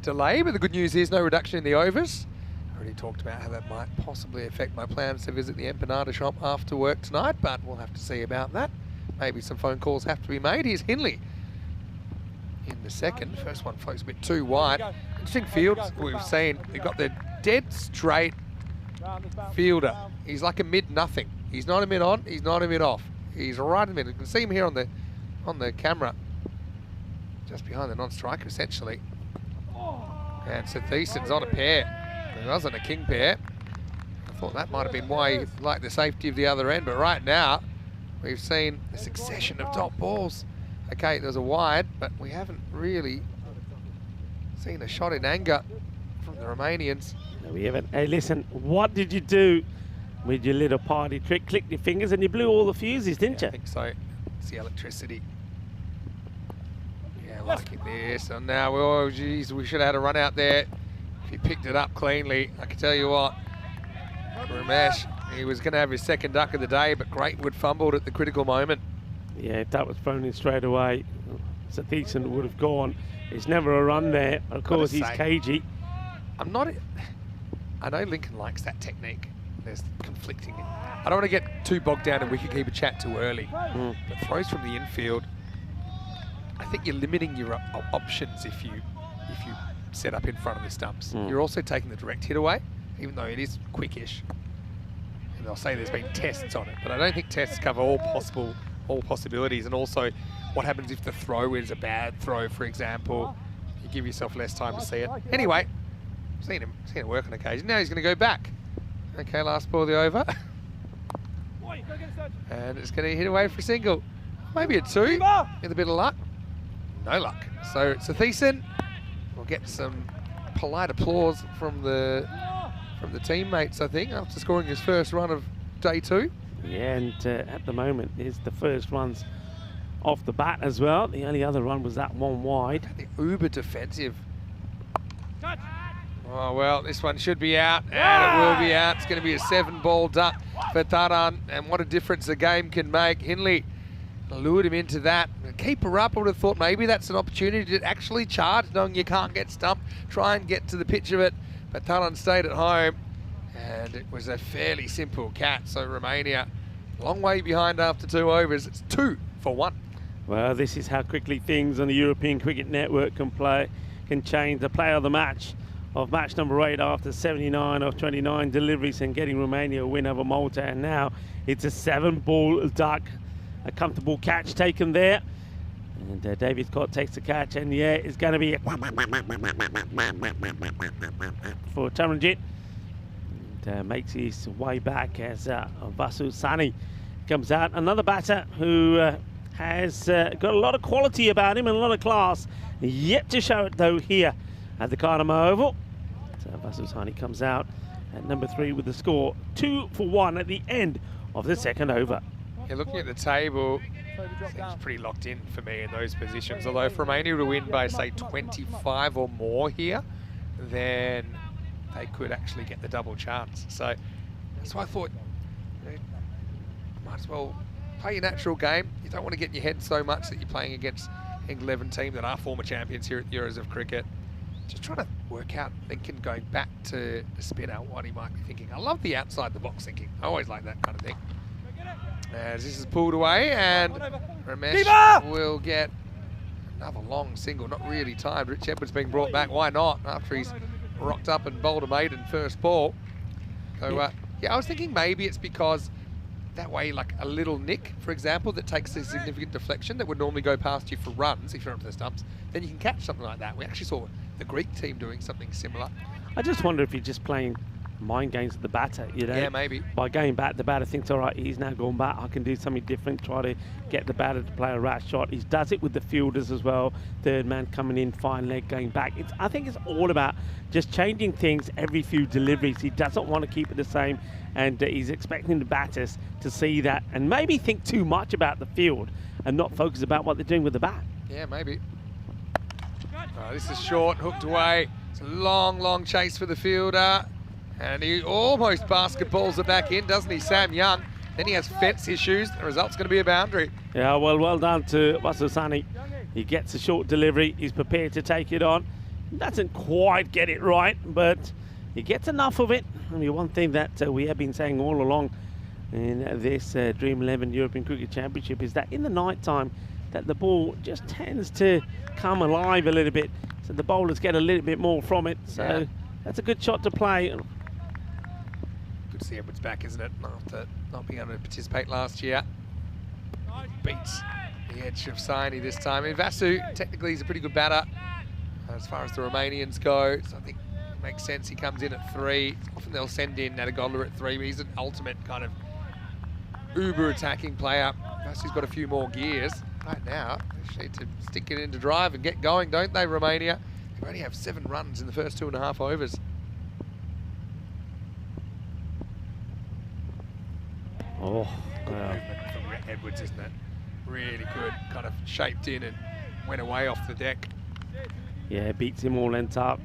delay, but the good news is no reduction in the overs. I already talked about how that might possibly affect my plans to visit the empanada shop after work tonight, but we'll have to see about that. Maybe some phone calls have to be made. Here's Hindley in the second. First one floats a bit too wide. Interesting fields we've seen. We've got the dead straight fielder. He's like a mid-nothing. He's not a mid-on, he's not a mid-off. He's right in the middle. You can see him here on the camera, just behind the non-striker, essentially. And so Thiessen's on a pair. He was on a king pair. I thought that might have been why he liked the safety of the other end, but right now we've seen a succession of top balls. Okay, there's a wide, but we haven't really seen a shot in anger from the Romanians. No, we haven't. Hey, listen, what did you do with your little party trick? Clicked your fingers and you blew all the fuses, didn't you? I think so. It's the electricity. Yeah, liking this. And now, oh, geez, we should have had a run out there. If he picked it up cleanly, I can tell you what, Ramesh, he was going to have his second duck of the day, but Greatwood fumbled at the critical moment. Yeah, if that was thrown in straight away, Thiessen would have gone. It's never a run there. Of course, he's cagey. I know Lincoln likes that technique. There's conflicting. I don't want to get too bogged down in wicketkeeper chat too early. But throws from the infield, I think you're limiting your options if you set up in front of the stumps. You're also taking the direct hit away, even though it is quickish. And they'll say there's been tests on it, but I don't think tests cover all possibilities. And also, what happens if the throw is a bad throw, for example? You give yourself less time to see it. Anyway, seen it work on occasion. Now he's going to go back. Okay, last ball of the over. And it's going to hit away for a single. Maybe a 2 with a bit of luck. No luck. So T10 will get some polite applause from the teammates, I think, after scoring his first run of day 2. Yeah, and at the moment is the first runs off the bat as well. The only other run was that one wide. The uber defensive. Oh, well, this one should be out, and it will be out. It's going to be a 7-ball duck for Taran, and what a difference the game can make. Hindley lured him into that. Keep her up. I would have thought maybe that's an opportunity to actually charge, knowing you can't get stumped. Try and get to the pitch of it, but Taran stayed at home, and it was a fairly simple catch. So Romania, long way behind after 2 overs. It's 2 for 1. Well, this is how quickly things on the European Cricket Network can change. The player of the match of match number 8 after 79 of 29 deliveries and getting Romania a win over Malta, and now it's a 7-ball duck. A comfortable catch taken there, and David Scott takes the catch, and yeah, it's going to be for Taranjit, and makes his way back as Vasu Sani comes out. Another batter who has got a lot of quality about him and a lot of class, yet to show it though here at the Karama Oval. So Vasu Sani comes out at number 3 with the score 2 for 1 at the end of the second over. Yeah, looking at the table, it's pretty locked in for me in those positions. Although if Romania were to win by, say, 25 or more here, then they could actually get the double chance. So that's why I thought, you know, might as well play your natural game. You don't want to get in your head so much that you're playing against England 11 team that are former champions here at Euros of Cricket. Just trying to work out Lincoln going back to the spinner, what he might be thinking. I love the outside the box thinking. I always like that kind of thing. As this is pulled away, and Ramesh will get another long single, not really timed. Rich Edwards being brought back. Why not? After he's rocked up and bowled a maiden first ball. So, yeah, I was thinking maybe it's because that way, like a little nick, for example, that takes a significant deflection that would normally go past you for runs if you're up to the stumps, then you can catch something like that. We actually saw the Greek team doing something similar. I just wonder if you're just playing mind games with the batter, you know? Yeah, maybe. By going back, the batter thinks, all right, he's now gone back, I can do something different, try to get the batter to play a rat shot. He does it with the fielders as well. Third man coming in, fine leg going back. I think it's all about just changing things every few deliveries. He doesn't want to keep it the same, and he's expecting the batters to see that and maybe think too much about the field and not focus about what they're doing with the bat. Yeah, maybe. Oh, this is short, hooked away. It's a long, long chase for the fielder. And he almost basketballs it back in, doesn't he, Sam Young? Then he has fence issues. The result's going to be a boundary. Yeah, well done to Vasu Sani. He gets a short delivery. He's prepared to take it on. Doesn't quite get it right, but he gets enough of it. I mean, one thing that we have been saying all along in this Dream11 European Cricket Championship is that in the night time, that the ball just tends to come alive a little bit. So the bowlers get a little bit more from it. So that's a good shot to play. Good to see Edwards back, isn't it? After not being able to participate last year. Beats the edge of Saini this time. And Vasu, technically, he's a pretty good batter as far as the Romanians go. So I think it makes sense he comes in at 3. Often they'll send in Natagola at 3, but he's an ultimate kind of uber attacking player. Vasu's got a few more gears. Right now, they just need to stick it into drive and get going, don't they, Romania? They only have 7 runs in the first 2.5 overs. Oh, good movement from Edwards, isn't it? Really good, kind of shaped in and went away off the deck. Yeah, beats him all length up.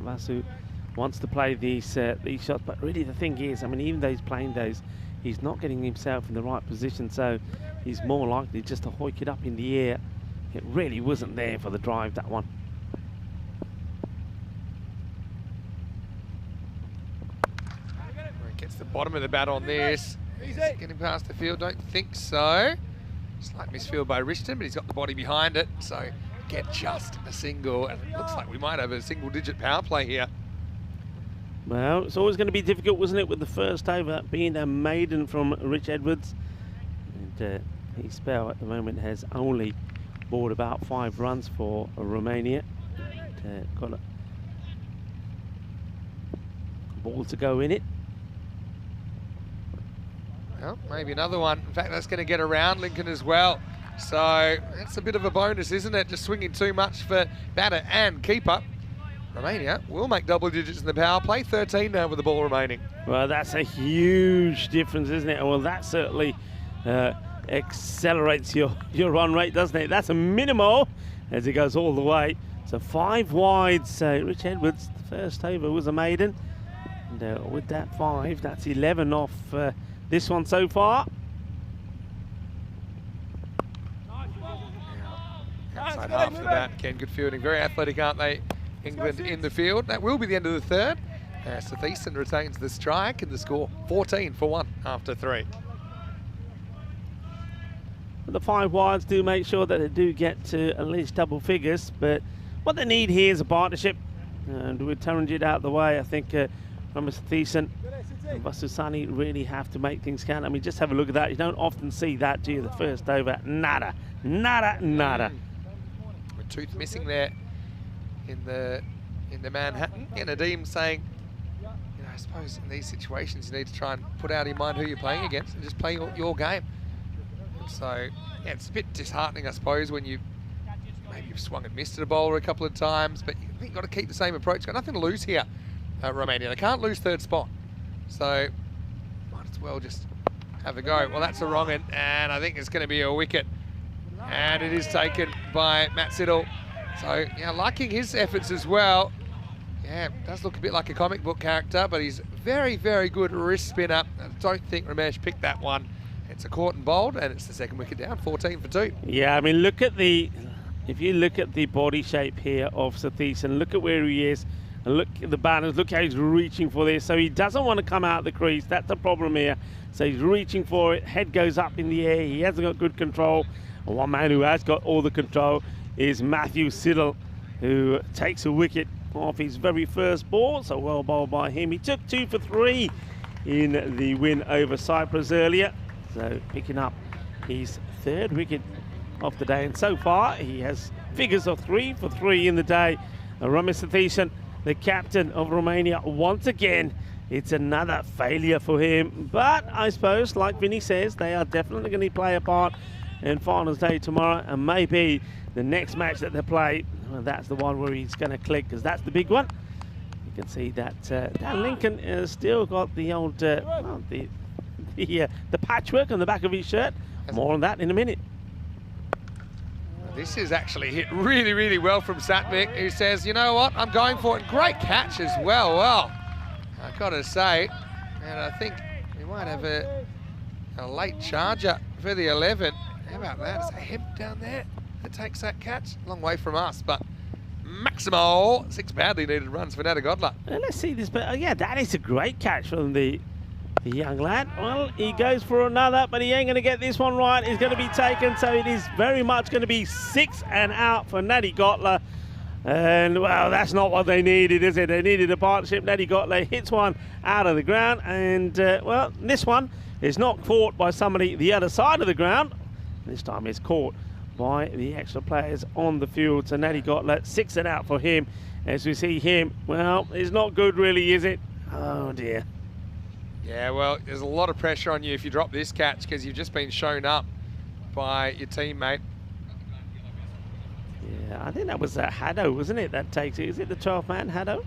Vasu wants to play these shots, but really the thing is, I mean, even though he's playing those, he's not getting himself in the right position, so he's more likely just to hoik it up in the air. It really wasn't there for the drive, that one. Gets the bottom of the bat on this. Is it getting past the field? Don't think so. Slight misfield by Richton, but he's got the body behind it, so get just a single. And it looks like we might have a single-digit power play here. Well, it's always going to be difficult, wasn't it, with the first over being a maiden from Rich Edwards. And his spell at the moment has only bought about 5 runs for Romania. And, got a ball to go in it. Well, maybe another one. In fact, that's going to get around Lincoln as well. So that's a bit of a bonus, isn't it? Just swinging too much for batter and keeper. Romania will make double digits in the power play. 13 now with the ball remaining. Well, that's a huge difference, isn't it? Well, that certainly accelerates your run rate, doesn't it? That's a minimal as it goes all the way. So 5 wide. So Rich Edwards, the first over was a maiden. And with that 5, that's 11 off this one so far. Outside half of the bat, Ken, good fielding. Very athletic, aren't they? England in the field. That will be the end of the third. Thiessen retains the strike and the score 14 for 1 after 3. The 5 wides do make sure that they do get to at least double figures, but what they need here is a partnership. And with Taranjit out of the way, I think Mr. Thiessen and Vasusani really have to make things count. I mean, just have a look at that. You don't often see that, do you? The first over, nada, nada, nada. With Tooth missing there in the Manhattan. And Nadeem saying, you know, I suppose in these situations you need to try and put out in mind who you're playing against and just play your game. And so, yeah, it's a bit disheartening, I suppose, when maybe you've swung and missed at a bowler a couple of times, but I think you've got to keep the same approach. Got nothing to lose here, Romania. They can't lose third spot. So, might as well just have a go. Well, that's a wrong one, and I think it's going to be a wicket. And it is taken by Matt Siddle. So, yeah, liking his efforts as well. Yeah, does look a bit like a comic book character, but he's very, very good wrist spinner. I don't think Ramesh picked that one. It's a caught and bowled, and it's the second wicket down, 14 for 2. Yeah, I mean, if you look at the body shape here of Satish and look at where he is, and look at the balance, look how he's reaching for this. So he doesn't want to come out of the crease. That's the problem here. So he's reaching for it. Head goes up in the air. He hasn't got good control. And one man who has got all the control is Matthew Siddle, who takes a wicket off his very first ball. So well bowled by him. He took 2 for 3 in the win over Cyprus earlier. So picking up his 3rd wicket of the day. And so far, he has figures of 3 for 3 in the day. Ramesh Satish, the captain of Romania, once again, it's another failure for him. But I suppose, like Vinny says, they are definitely going to play a part in finals day tomorrow. And maybe the next match that they play, well, that's the one where he's going to click, because that's the big one. You can see that Dan Lincoln has still got the old, the patchwork on the back of his shirt. More on that in a minute. This is actually hit really, really well from Satvik, who says, you know what, I'm going for it. Great catch as well. Well, I've got to say, and I think we might have a late charger for the 11. How about that? It's a hemp down there that takes that catch. Long way from us, but Maximo, 6 badly needed runs for Nadagodla. Let's see this, but yeah, that is a great catch from the young lad. Well, he goes for another, but he ain't going to get this one right. It's going to be taken, so it is very much going to be 6 and out for Nadagodla. And, well, that's not what they needed, is it? They needed a partnership. Nadagodla hits one out of the ground, and, well, this one is not caught by somebody the other side of the ground. This time it's caught by the extra players on the field. So Nadagodla, 6 and out for him. As we see him, well, it's not good really, is it? Oh, dear. Yeah, well, there's a lot of pressure on you if you drop this catch because you've just been shown up by your teammate. Yeah, I think that was Haddo, wasn't it, that takes it? Is it the 12th man, Haddo?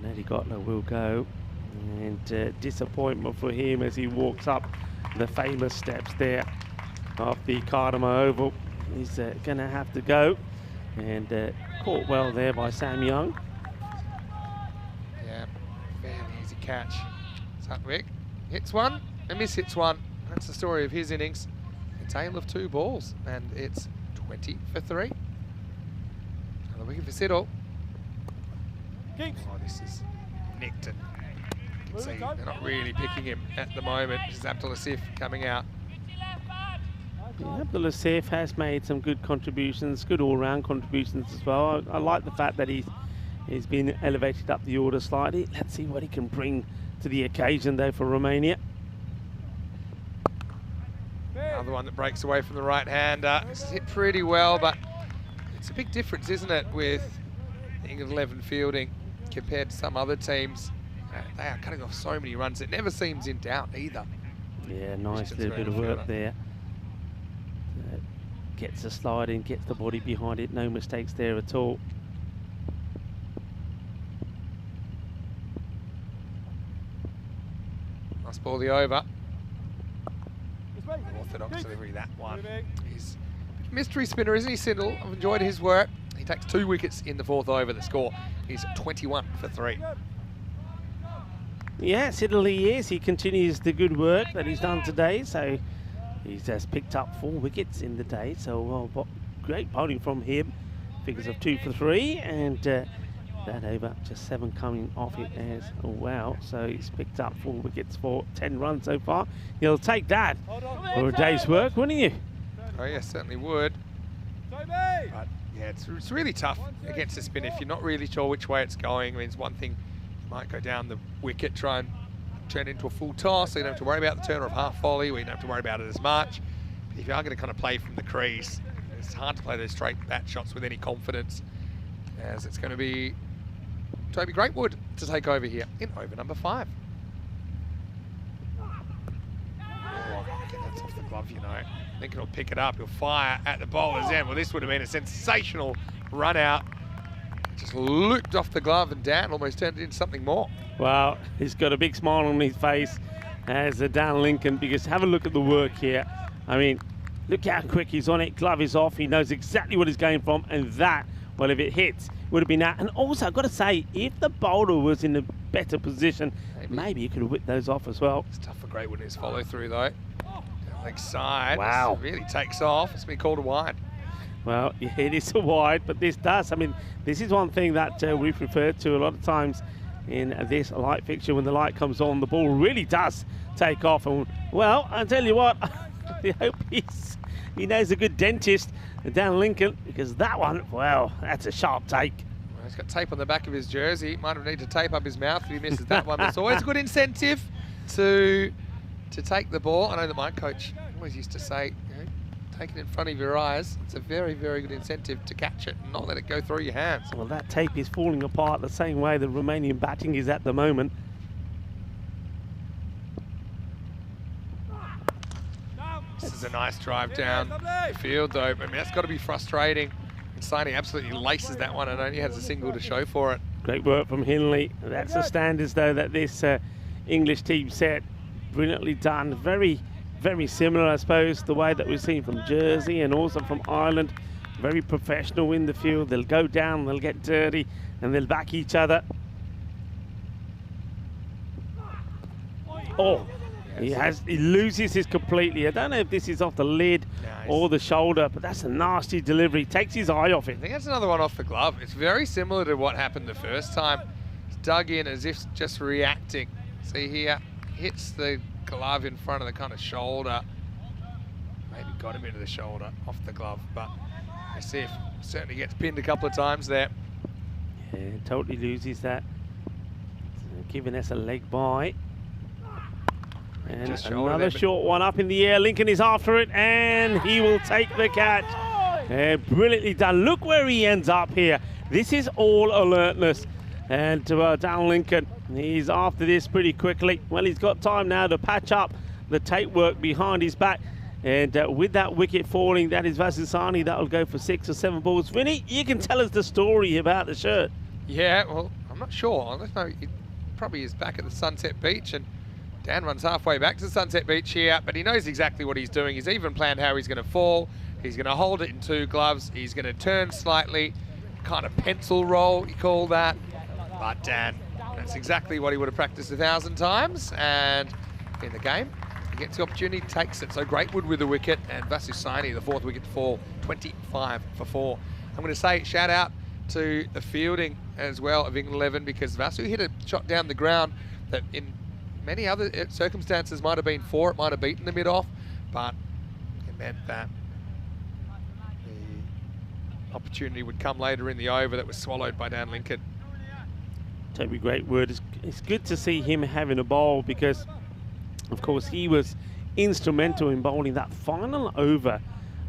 Nadagodla will go. And disappointment for him as he walks up the famous steps there off the Cardamom Oval. He's going to have to go. And caught well there by Sam Young. Yeah, fairly easy catch. Sutwick hits one and mishits one. That's the story of his innings. A tale of 2 balls, and it's 20 for 3. Another wicket for Siddle. Oh, this is nicked, and you can see they're not really picking him at the moment. This is Abdul Asif coming out. Yeah, Abdul Asif has made some good contributions, good all-round contributions as well. I like the fact that he's been elevated up the order slightly. Let's see what he can bring to the occasion, though, for Romania. Another one that breaks away from the right-hander. It's hit pretty well, but it's a big difference, isn't it, with England 11 fielding compared to some other teams. They are cutting off so many runs. It never seems in doubt either. Yeah, nice little bit of work there. Gets the slide in, gets the body behind it. No mistakes there at all. Nice ball the over. Orthodox delivery, that one. He's a mystery spinner, isn't he, Sindel? I've enjoyed his work. He takes 2 wickets in the 4th over. The score is 21 for 3. Yeah, Sindel he is. He continues the good work that he's done today. So he's just picked up 4 wickets in the day. So great bowling from him. Figures of 2 for 3. And that over, just 7 coming off it as well. So he's picked up 4 wickets for 10 runs so far. He'll take that for a day's work, wouldn't you? Oh, yeah, certainly would. But, yeah, it's really tough against the spin if you're not really sure which way it's going. I mean, it's one thing, you might go down the wicket, try and turn it into a full toss, so you don't have to worry about the turn or a half volley, where you don't have to worry about it as much. But if you are going to kind of play from the crease, it's hard to play those straight bat shots with any confidence, as it's going to be Toby Greatwood to take over here in over number 5. That's off the glove, you know. Lincoln will pick it up, he'll fire at the bowler's end. Well, this would have been a sensational run out. Just looped off the glove and Dan almost turned it into something more. Well, he's got a big smile on his face as Dan Lincoln, because have a look at the work here. I mean, look how quick he's on it. Glove is off. He knows exactly what he's going from, and that, well, if it hits, would have been out. And also, I've got to say, if the bowler was in a better position, maybe you could have whipped those off as well. It's tough for Greatwood in his follow through, though. Leg side. Wow. This really takes off. It's been called a wide. Well, yeah, it is a wide, but this does. I mean, this is one thing that we've referred to a lot of times in this light fixture. When the light comes on, the ball really does take off. And, well, I tell you what, I hope he knows a good dentist, Dan Lincoln, because that one, well, that's a sharp take. Well, he's got tape on the back of his jersey. Might have needed to tape up his mouth if he misses that one. But it's always a good incentive to take the ball. I know that my coach always used to say, you know, take it in front of your eyes. It's a very, very good incentive to catch it and not let it go through your hands. Well, that tape is falling apart the same way the Romanian batting is at the moment. This is a nice drive down the field, though. I mean, that's got to be frustrating. And Saini absolutely laces that one and only has a single to show for it. Great work from Hinley. That's the standards, though, that this English team set. Brilliantly done. Very, very similar, I suppose, the way that we've seen from Jersey and also from Ireland. Very professional in the field. They'll go down, they'll get dirty, and they'll back each other. Oh, he loses his completely. I don't know if this is off the lid or the shoulder, but that's a nasty delivery. Takes his eye off it. I think that's another one off the glove. It's very similar to what happened the first time. It's dug in as if just reacting. See here, hits the glove in front of the kind of shoulder. Maybe got him into the shoulder off the glove, but I see if certainly gets pinned a couple of times there. Yeah, totally loses that. So giving us a leg by. And another short one up in the air. Lincoln is after it, and he will take the catch. And brilliantly done. Look where he ends up here. This is all alertness. And to Dan Lincoln, he's after this pretty quickly. Well, he's got time now to patch up the tape work behind his back. And with that wicket falling, that is Vasisani. That will go for 6 or 7 balls. Vinny, you can tell us the story about the shirt. Yeah, well, I'm not sure. I don't know. He probably is back at the Sunset Beach, and Dan runs halfway back to Sunset Beach here, but he knows exactly what he's doing. He's even planned how he's going to fall. He's going to hold it in 2 gloves. He's going to turn slightly, kind of pencil roll, you call that. But Dan, that's exactly what he would have practiced 1,000 times. And in the game, he gets the opportunity, takes it. So Greatwood with the wicket, and Vasisani, the 4th wicket to fall, 25 for 4. I'm going to say shout out to the fielding as well of England 11, because Vasu hit a shot down the ground that in many other circumstances might have been 4, it might have beaten the mid-off, but it meant that the opportunity would come later in the over that was swallowed by Dan Lincoln. Toby Greatwood, it's good to see him having a bowl, because of course he was instrumental in bowling that final over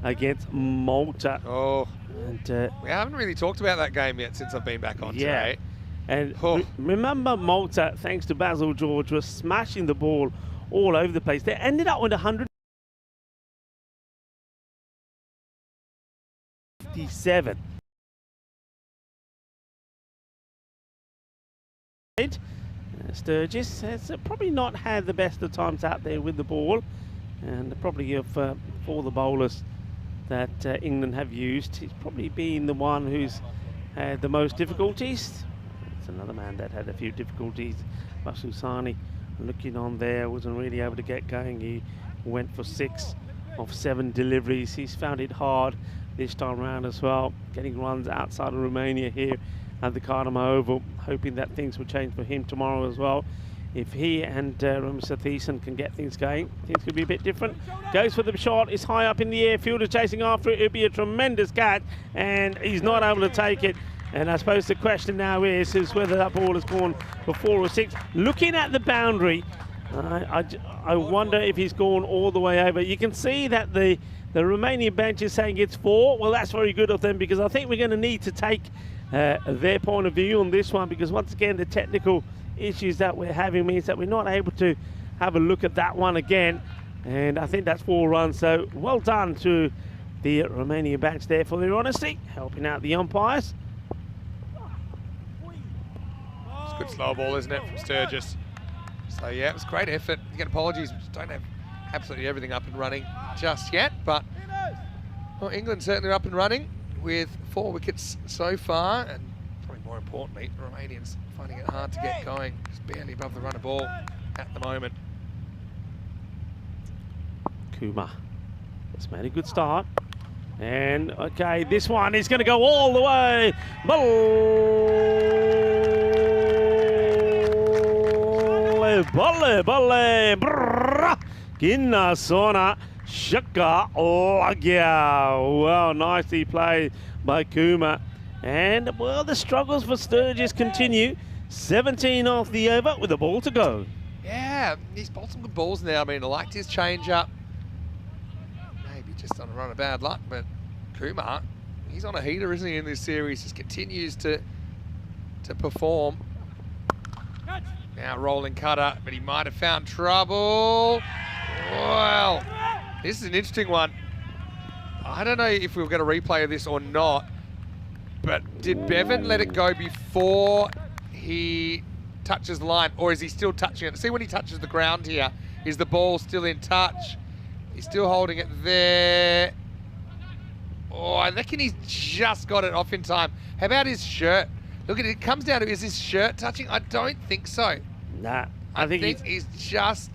against Malta. Oh, and we haven't really talked about that game yet since I've been back on today. And remember, Malta, thanks to Basil George, was smashing the ball all over the place. They ended up with 157. Sturgis has probably not had the best of times out there with the ball, and probably for the bowlers that England have used, he's probably been the one who's had the most difficulties. It's another man that had a few difficulties. Basusani, looking on there, wasn't really able to get going. He went for 6 of 7 deliveries. He's found it hard this time around as well, getting runs outside of Romania here at the Cardamom Oval, hoping that things will change for him tomorrow as well. If he and Thiessen can get things going, things could be a bit different. Goes for the shot, it's high up in the air, fielder chasing after it. It'll be a tremendous catch, and he's not able to take it. And I suppose the question now is whether that ball has gone for 4 or 6. Looking at the boundary, I wonder if he's gone all the way over. You can see that the Romanian bench is saying it's 4. Well, that's very good of them, because I think we're going to need to take their point of view on this one, because once again the technical issues that we're having means that we're not able to have a look at that one again, and I think that's 4 runs. So well done to the Romanian bench there for their honesty, helping out the umpires. It's a good slow ball, isn't it, from Sturgis? So yeah, it was great effort. Again, apologies, we don't have absolutely everything up and running just yet, but well, England certainly up and running with 4 wickets so far, and probably more importantly, the Romanians finding it hard to get going, just barely above the run of ball at the moment. Kumar has made a good start, and okay, this one is going to go all the way. Balle, balle, brrrr, Ginna Sona, Shaka Lagya. Well, nicely played by Kumar. And, well, the struggles for Sturgis continue. 17 off the over with a ball to go. Yeah, he's bowled some good balls now. I mean, I liked his change-up. Maybe just on a run of bad luck, but Kumar, he's on a heater, isn't he, in this series? Just continues to perform. Now rolling cutter, but he might have found trouble. Well, this is an interesting one. I don't know if we were going to replay this or not, but did Bevan let it go before he touches the line, or is he still touching it? See, when he touches the ground here, is the ball still in touch? He's still holding it there. Oh, I reckon he's just got it off in time. How about his shirt? Look at it, it comes down to, is his shirt touching? I don't think so. Nah, I think he's just...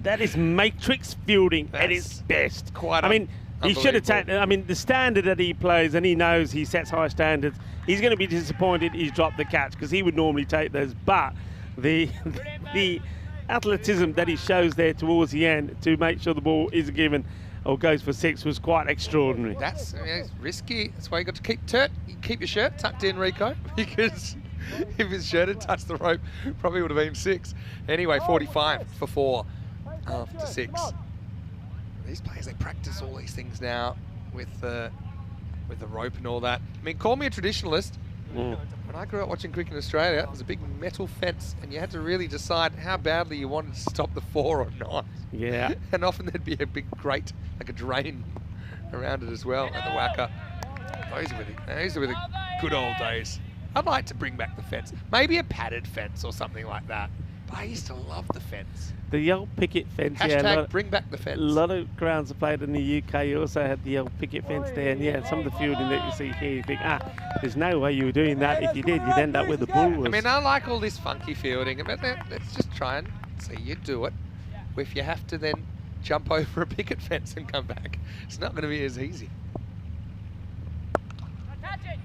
That is matrix fielding at its best. Quite I mean, he should have taken, I mean, the standard that he plays, and he knows he sets high standards, he's going to be disappointed he's dropped the catch, because he would normally take those. But the athleticism that he shows there towards the end to make sure the ball is given or goes for 6 was quite extraordinary. That's it's risky. That's why you got to keep your shirt tucked in, Rico, because if his shirt had touched the rope, probably would have been 6. Anyway, 45 for 4 after 6. These players, they practice all these things now with the rope and all that. I mean, call me a traditionalist. When I grew up watching cricket in Australia, it was a big metal fence, and you had to really decide how badly you wanted to stop the 4 or not. Yeah. And often there'd be a big grate, like a drain around it as well at the whacker. Those were the good old days. I'd like to bring back the fence. Maybe a padded fence or something like that. But I used to love the fence. The old picket fence. Hashtag bring back the fence. A lot of grounds are played in the UK. You also had the old picket fence there. And yeah, some of the fielding that you see here, you think, there's no way you were doing that. If you did, you'd end up where the ball was. I mean, I like all this funky fielding, but let's just try and see you do it. If you have to then jump over a picket fence and come back, it's not going to be as easy.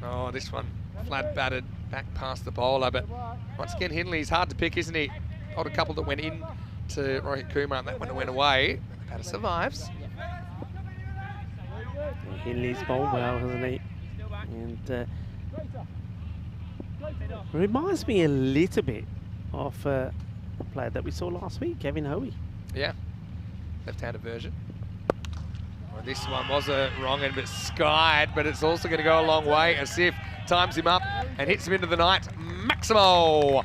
Oh, this one flat batted back past the bowler, but once again, Hindley's hard to pick, isn't he? Got a couple that went in to Rohit Kumar, and that one went away. The batter survives. Hindley's bowled well, hasn't he? And reminds me a little bit of a player that we saw last week, Kevin Hoey. Yeah, left-handed version. Well, this one was a wrong end, but skied, but it's also going to go a long way, as if times him up and hits him into the night. Maximo!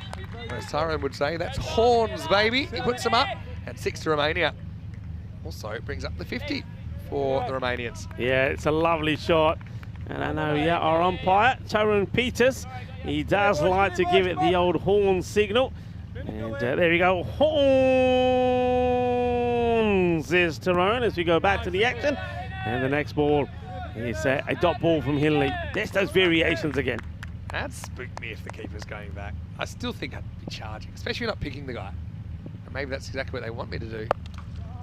As Tyrone would say, that's horns, baby. He puts them up and 6 to Romania. Also, it brings up the 50 for the Romanians. Yeah, it's a lovely shot. And I know, yeah, our umpire, Tyrone Peters, he does like to give it the old horn signal. And there we go. Horns is Tyrone as we go back to the action. And the next ball is a dot ball from Hinley. There's those variations again. That'd spook me if the keeper's going back. I still think I'd be charging, especially not picking the guy. And maybe that's exactly what they want me to do.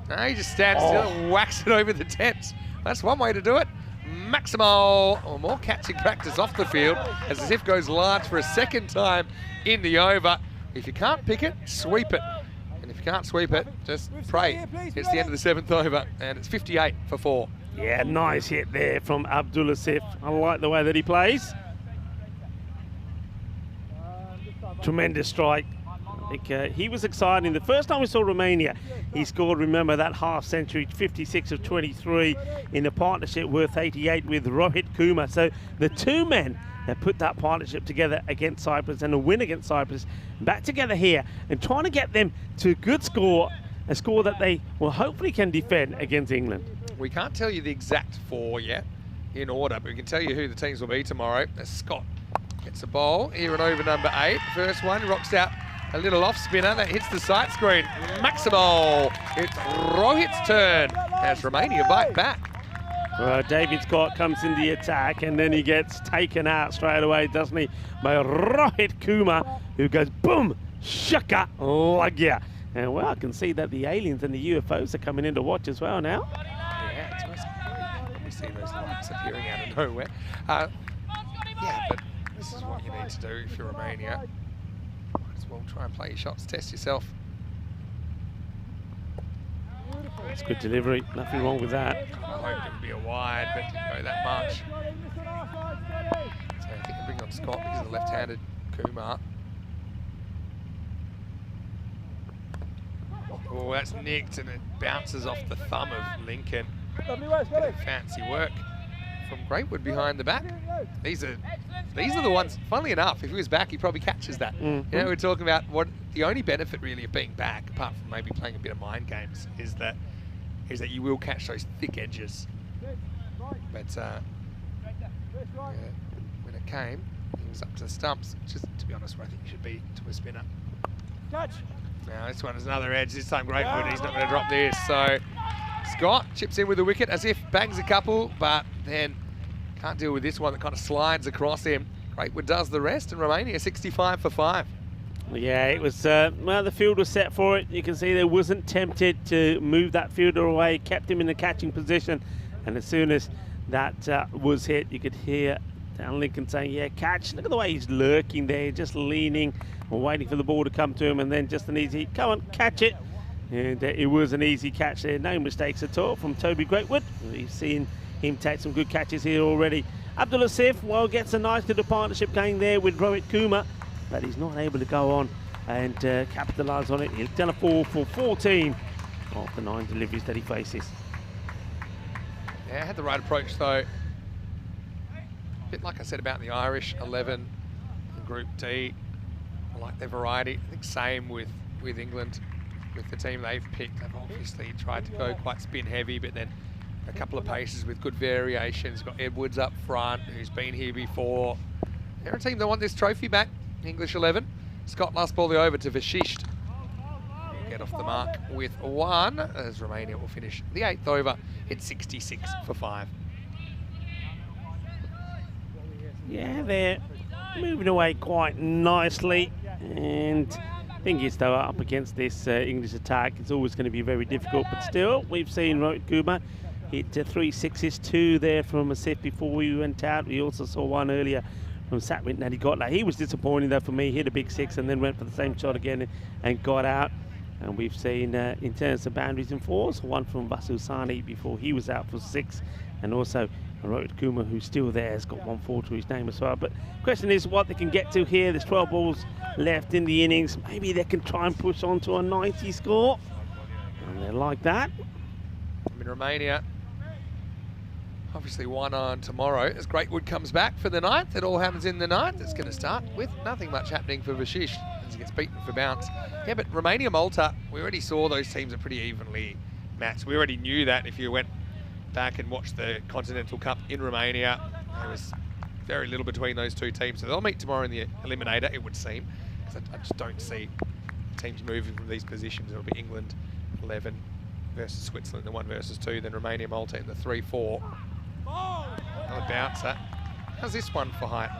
No, he just stands still and whacks it over the tents. That's one way to do it. Maximo, or more catching practice off the field as the Ziff goes large for a second time in the over. If you can't pick it, sweep it. And if you can't sweep it, just pray. It's the end of the 7th over, and it's 58 for 4. Yeah, nice hit there from Abdulaziz. I like the way that he plays. Tremendous strike. I think he was exciting. The first time we saw Romania, he scored, remember, that half century, 56 of 23 in a partnership worth 88 with Rohit Kumar. So the two men that put that partnership together against Cyprus and a win against Cyprus back together here and trying to get them to a good score, a score that they will hopefully can defend against England. We can't tell you the exact 4 yet in order, but we can tell you who the teams will be tomorrow. As Scott gets a bowl here and over number 8. First one, rocks out a little off spinner that hits the sight screen. Maximo. It's Rohit's turn as Romania bite back. David Scott comes in the attack and then he gets taken out straight away, doesn't he, by Rohit Kumar, who goes boom, shaka, lagya. And well, I can see that the aliens and the UFOs are coming in to watch as well now. Yeah, it's always good. We see those lights appearing out of nowhere. Yeah, but this is what you need to do if you're Romania. Might as well try and play your shots, test yourself. It's good delivery, nothing wrong with that. I hoped it would be a wide, but didn't go that much. So I think they bring on Scott because of the left-handed Kumar. Oh, that's nicked and it bounces off the thumb of Lincoln. Fancy work from Greatwood behind the back. These are the ones, funnily enough, if he was back, he probably catches that. You know, we're talking about what the only benefit really of being back, apart from maybe playing a bit of mind games, is that you will catch those thick edges. But yeah, when it came, he was up to the stumps. Just to be honest, where I think he should be to a spinner. Catch. Now this one is another edge. This time Greatwood, he's not going to drop this. So Scott chips in with a wicket as if bangs a couple, but then can't deal with this one that kind of slides across him. Greatwood does the rest, and Romania 65 for 5. Yeah, it was, well, the field was set for it. You can see they wasn't tempted to move that fielder away, kept him in the catching position. And as soon as that was hit, you could hear Dan Lincoln saying, yeah, catch. Look at the way he's lurking there, just leaning and waiting for the ball to come to him. And then just an easy, come on, catch it. And it was an easy catch there. No mistakes at all from Toby Greatwood. We've seen him take some good catches here already. Abdulaziz, well, gets a nice little partnership going there with Rohit Kumar, but he's not able to go on and capitalise on it. He's done a 4 for 14 of the 9 deliveries that he faces. Yeah, had the right approach though. A bit like I said about the Irish 11 in Group D. I like their variety. I think same with England, with the team they've picked. They've obviously tried to go quite spin heavy, but then a couple of paces with good variations. Got Edwards up front, who's been here before. They're a team that want this trophy back. English 11. Scott last ball the over to Vashisht. Get off the mark with 1 as Romania will finish the 8th over at 66 for 5. Yeah, they're moving away quite nicely. And thing is, though, up against this English attack, it's always going to be very difficult. But still, we've seen Rohit Kumar hit 3 sixes, 2 there from Asif before we went out. We also saw one earlier from Satwin that he got. Like, he was disappointing though for me. Hit a big 6 and then went for the same shot again and got out. And we've seen in terms of boundaries and 4s, one from Vasu Sani before he was out for 6, and also Rohit Kumar, who's still there, has got 1 4 to his name as well. But the question is what they can get to here. There's 12 balls left in the innings. Maybe they can try and push on to a 90 score. And they're like that. I mean, Romania Obviously one on tomorrow as Greatwood comes back for the 9th. It all happens in the 9th. It's going to start with nothing much happening for Vashish as he gets beaten for bounce. Yeah, but Romania Malta, we already saw those teams are pretty evenly matched. We already knew that if you went back and watched the Continental Cup in Romania. There was very little between those two teams. So they'll meet tomorrow in the Eliminator, it would seem. Because I just don't see teams moving from these positions. It'll be England 11 versus Switzerland, the 1 versus 2, then Romania Malta in the 3-4. Another bouncer. How's this one for height?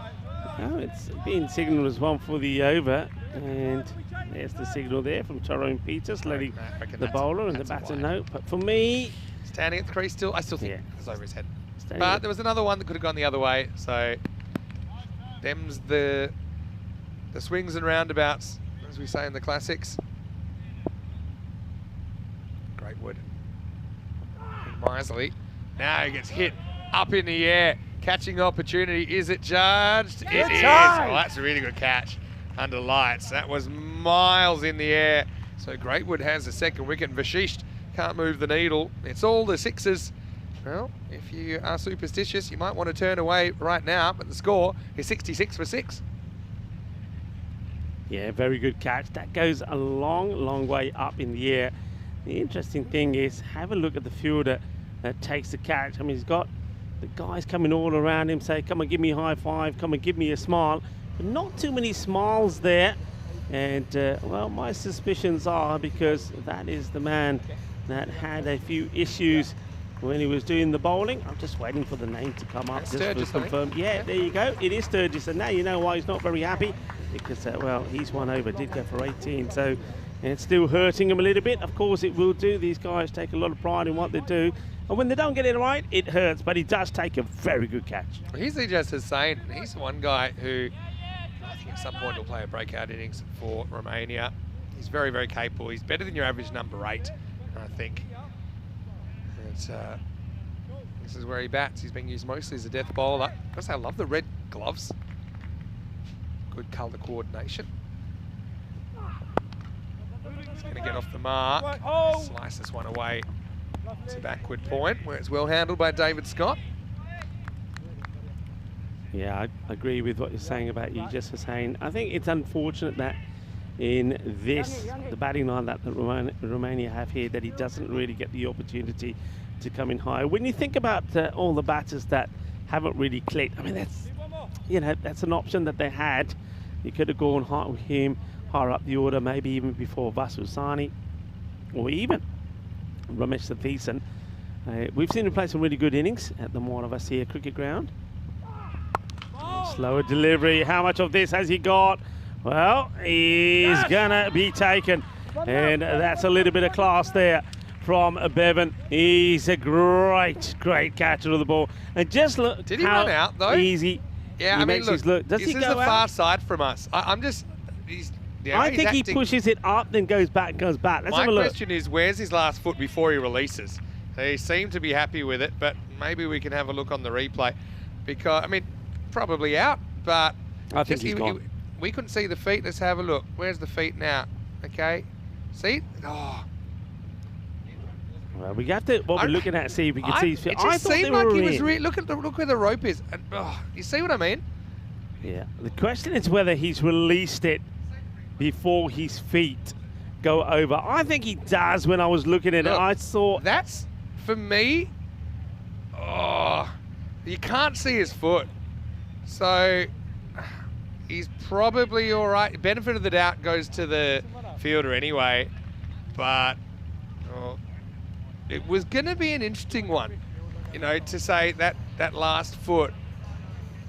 Oh, it's being signalled as one for the over, and there's the signal there from Tyrone Peters, letting the bowler and the batter know. But for me, standing at the crease still, I still think it's over his head. Staying But there was another one that could have gone the other way. So them's the swings and roundabouts, as we say in the classics. Greatwood. And Misley. Now he gets hit up in the air. Catching opportunity. Is it judged? It is. Oh, that's a really good catch under lights. That was miles in the air. So Greatwood has the second wicket. Vashish can't move the needle. It's all the sixes. Well, if you are superstitious, you might want to turn away right now, but the score is 66 for 6. yeah, very good catch. That goes a long, long way up in the air. The interesting thing is, have a look at the fielder that takes the catch. I mean, he's got the guys coming all around him, say, come and give me a high five, come and give me a smile. But not too many smiles there. And, well, my suspicions are because that is the man that had a few issues when he was doing the bowling. I'm just waiting for the name to come up just to confirm. Yeah, there you go. It is Sturgis. And now you know why he's not very happy. Because, well, he's one over, did go for 18. So it's still hurting him a little bit. Of course, it will do. These guys take a lot of pride in what they do. And when they don't get it right, it hurts. But he does take a very good catch. He's just Hussain. He's the one guy who I think at some point will play a breakout innings for Romania. He's very, very capable. He's better than your average number 8, I think. This is where he bats. He's being used mostly as a death bowler. I love the red gloves. Good colour coordination. He's going to get off the mark. Slice this one away to backward point, where it's well handled by David Scott. Yeah, I agree with what you're saying about Aegis Hussain. I think it's unfortunate that in this, the batting line that Romania have here, that he doesn't really get the opportunity to come in higher. When you think about all the batters that haven't really clicked, I mean, that's, you know, that's an option that they had. You could have gone high with him, higher up the order, maybe even before Vasusani, or even Ramesh Satheesan. We've seen him play some really good innings at the Moravassia cricket ground. Slower delivery. How much of this has he got? Well, he's gonna be taken, and that's a little bit of class there from Bevan. He's a great catcher of the ball, and just look. Did he run out though? Easy. Yeah, I mean, look. Does he go the out? far side from us. I'm just. I think he pushes it up, then goes back. Let's have a look. My question is, where's his last foot before he releases? He seemed to be happy with it, but maybe we can have a look on the replay, because I mean, probably out, but I think he's gone. We couldn't see the feet. Let's have a look. Where's the feet now? Okay, see? Oh. Well, we have to. What we're looking at, see if we can see his feet. It just seemed like he was. Look where the rope is. And, you see what I mean? Yeah. The question is whether he's released it before his feet go over. I think he does. When I was looking at it, I saw. That's, for me, you can't see his foot. So he's probably all right. Benefit of the doubt goes to the fielder anyway. But it was going to be an interesting one, you know, to say that last foot,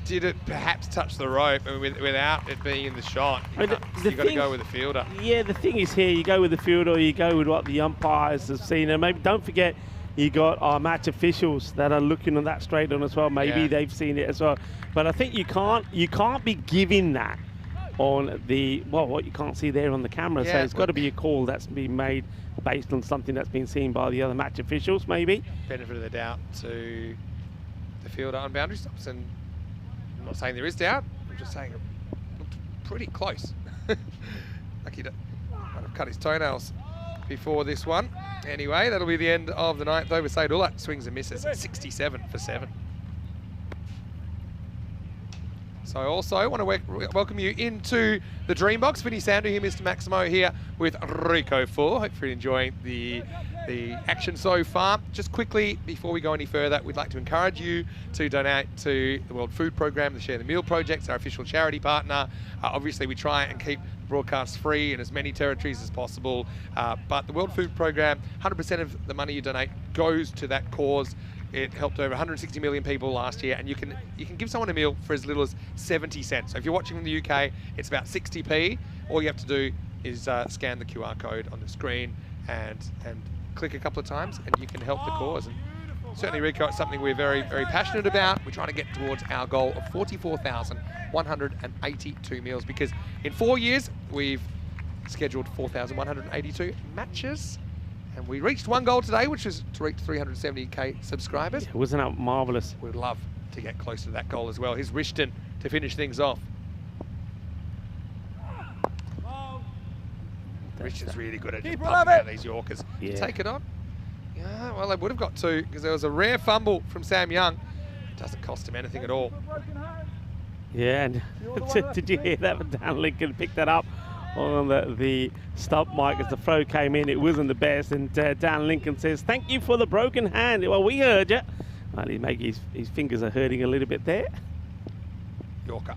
did it perhaps touch the rope without it being in the shot? You've got to go with the fielder. Yeah, the thing is here, you go with the fielder, or you go with what the umpires have seen. And maybe don't forget, you got our match officials that are looking on that straight on as well. Maybe they've seen it as well. But I think you can't be giving that on the, well, what you can't see there on the camera. So it's got to be a call that's been made based on something that's been seen by the other match officials, maybe. Benefit of the doubt to the fielder on boundary stops. And I'm not saying there is doubt, I'm just saying it looked pretty close. Like he might have cut his toenails. before this one. Anyway, that'll be the end of the ninth over. Saidullah swings and misses, 67 for 7. So I also want to welcome you into the Dream Box. Vinny Sandu here, Mr. Maximo here with Rico 4. Hope you're enjoying the action so far. Just quickly, before we go any further, we'd like to encourage you to donate to the World Food Programme, the Share the Meal Project, our official charity partner. Obviously, we try and keep broadcasts free in as many territories as possible. But the World Food Programme, 100% of the money you donate goes to that cause. It helped over 160 million people last year, and you can give someone a meal for as little as 70 cents. So if you're watching from the UK, it's about 60p. All you have to do is scan the QR code on the screen and click a couple of times, and you can help the cause. And certainly, Rico, it's something we're very, very passionate about. We're trying to get towards our goal of 44,182 meals, because in 4 years, we've scheduled 4,182 matches. And we reached one goal today, which was to reach 370k subscribers. Yeah, wasn't that marvellous? We'd love to get close to that goal as well. Here's Rishton to finish things off. Rishton's really good at pumping out these Yorkers. Yeah. Take it on. Yeah, well, they would have got 2 because there was a rare fumble from Sam Young. It doesn't cost him anything at all. Yeah, and did you hear that? Dan Lincoln picked that up on the stop mic as the throw came in. It wasn't the best, and Dan Lincoln says, "Thank you for the broken hand." Well, we heard you. Well, maybe his fingers are hurting a little bit there. Yorker.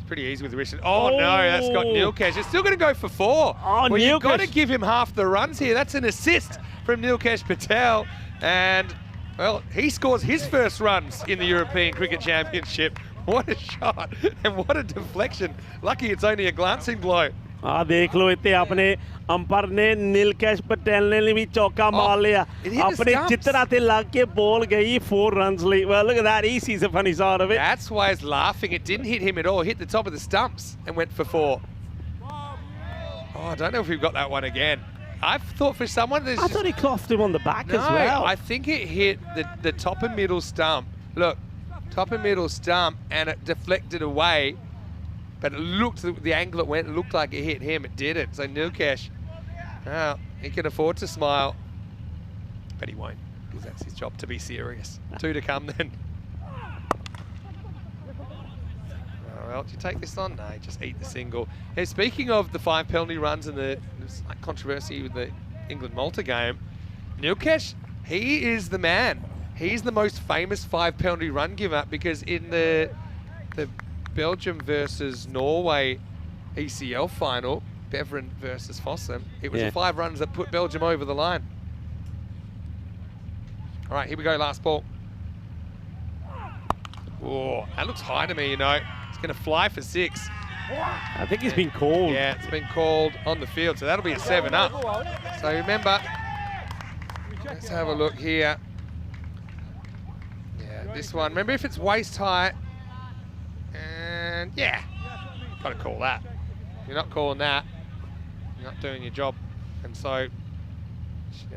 Pretty easy with the wrist. Oh, no, that's got Nilkesh. It's still going to go for 4. Oh, well, you've got to give him half the runs here. That's an assist from Nilkesh Patel. And, well, he scores his first runs in the European Cricket Championship. What a shot and what a deflection. Lucky it's only a glancing blow. देख लो इतने अपने umpire ने नीलकेश पटेल ने भी चौका मार लिया अपने चित्रा ते लग के बॉल गई 4 runs late. Well, look at that. Easy's the funny side of it. That's why he's laughing. It didn't hit him at all. It hit the top of the stumps and went for 4. Oh, I don't know if we've got that one again. I've thought for someone there's I thought he clothed him on the back as well. I think it hit the top and middle stump. Look, top and middle stump, and it deflected away. But it looked, the angle it went, it looked like it hit him. It didn't. So Nilkesh, well, he can afford to smile, but he won't, because that's his job to be serious. 2 to come then. Oh, well, do you take this on? No, just eat the single. Hey, speaking of the 5 penalty runs and the controversy with the England-Malta game, Nilkesh, he is the man. He's the most famous 5 penalty run giver, because in the Belgium versus Norway ECL final, Beveren versus Fossum, it was the 5 runs that put Belgium over the line. All right, here we go, last ball. Oh, that looks high to me, you know. It's going to fly for 6. I think he's been called. Yeah, it's been called on the field, so that'll be a 7 up. So remember, let's have a look here. Yeah, this one, remember if it's waist high, and yeah, got to call that. If you're not calling that, you're not doing your job. And so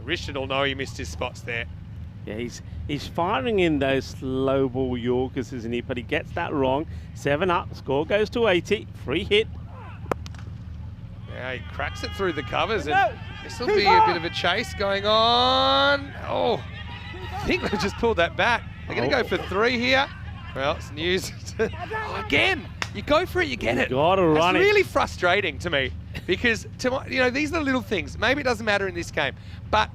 Richard will know he missed his spots there. Yeah, he's firing in those slow ball Yorkers, isn't he? But he gets that wrong. 7 up, score goes to 80, free hit. Yeah, he cracks it through the covers, and this will be a bit of a chase going on. Oh, I think they've just pulled that back. They're going to go for 3 here. Well, it's news. Again, you go for it, you get it. Gotta run it. It's really frustrating to me, because you know, these are the little things. Maybe it doesn't matter in this game, but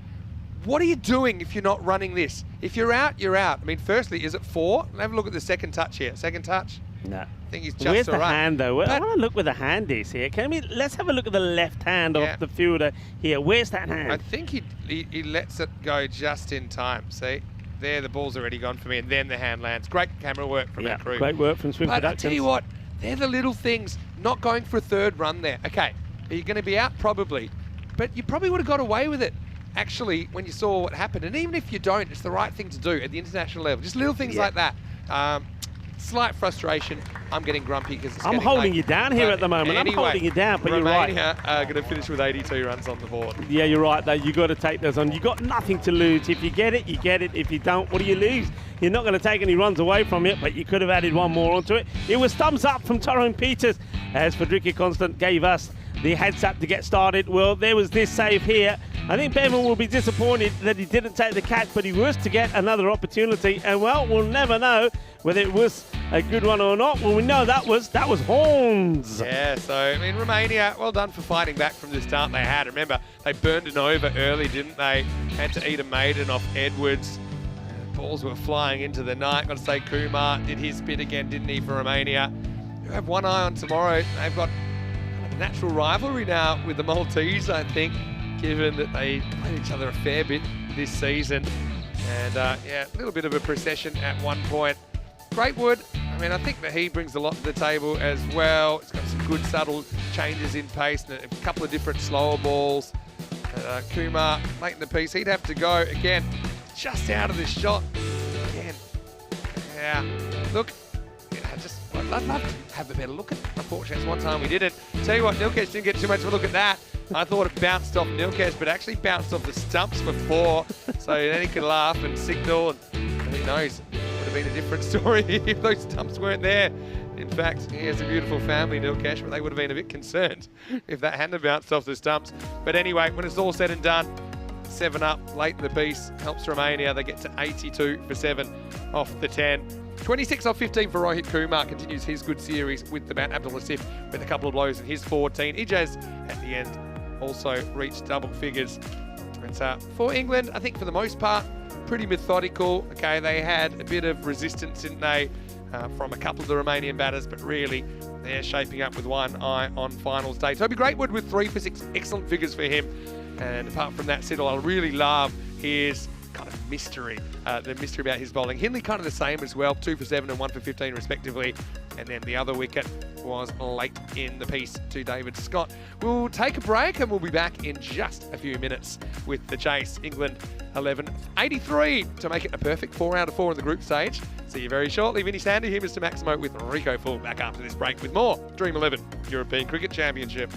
what are you doing if you're not running this? If you're out, you're out. I mean, firstly, is it 4? Have a look at the second touch here. Second touch? No. I think he's just Where's the all right. hand, though? I want to look where the hand is here. Let's have a look at the left hand of the fielder here. Where's that hand? I think he lets it go just in time. See? There, the ball's already gone for me, and then the hand lands. Great camera work from our crew. Great work from Swim But Productions. I tell you what, they're the little things. Not going for a 3rd run there. Okay, are you going to be out? Probably. But you probably would have got away with it, actually, when you saw what happened. And even if you don't, it's the right thing to do at the international level. Just little things like that. Slight frustration. I'm getting grumpy because it's I'm getting holding late. you down here But at the moment. Anyway, I'm holding you down, but you're right. Romania are going to finish with 82 runs on the board. Yeah, you're right, though. You got to take those on. You got nothing to lose. If you get it, you get it. If you don't, what do you lose? You're not going to take any runs away from it, but you could have added one more onto it. It was thumbs up from Tyrone Peters as Frederica Constant gave us the heads up to get started. Well, there was this save here. I think Bevan will be disappointed that he didn't take the catch, but he was to get another opportunity. And, well, we'll never know whether it was a good one or not. Well, we know that was Horns. Yeah, so, I mean, Romania, well done for fighting back from the start they had. Remember, they burned an over early, didn't they? Had to eat a maiden off Edwards. Balls were flying into the night. Got to say, Kumar did his bit again, didn't he, for Romania? Who have one eye on tomorrow. They've got a natural rivalry now with the Maltese, I think, given that they played each other a fair bit this season. And, yeah, a little bit of a procession at one point. Greatwood, I mean, I think that he brings a lot to the table as well. He's got some good subtle changes in pace and a couple of different slower balls. Kumar, late in the piece, he'd have to go again, just out of this shot. Again, yeah, look, I'd love to have a better look at it. Unfortunately, it's one time we didn't. Tell you what, Nilkesh didn't get too much of a look at that. I thought it bounced off Nilkesh, but actually bounced off the stumps for 4. So then he could laugh and signal, and who knows, it would have been a different story if those stumps weren't there. In fact, he has a beautiful family, Nilkesh, but they would have been a bit concerned if that hadn't bounced off the stumps. But anyway, when it's all said and done, 7 up late in the piece helps Romania. They get to 82 for 7 off the 10. 26 off 15 for Rohit Kumar, continues his good series with the bat. Abdul Latif with a couple of blows in his 14. Ijaz at the end also reached double figures. And for England, I think for the most part, pretty methodical. Okay, they had a bit of resistance, didn't they, from a couple of the Romanian batters, but really they're shaping up with one eye on finals day. Toby Greatwood with 3 for 6, excellent figures for him. And apart from that, Siddle, I really love his kind of mystery, the mystery about his bowling. Hindley kind of the same as well, 2 for 7 and 1 for 15 respectively. And then the other wicket was late in the piece to David Scott. We'll take a break and we'll be back in just a few minutes with the chase. England 11-83 to make it a perfect 4 out of 4 in the group stage. See you very shortly. Vinny Sandy here, Mr. Maximo with Rico Full back after this break with more Dream 11 European Cricket Championship.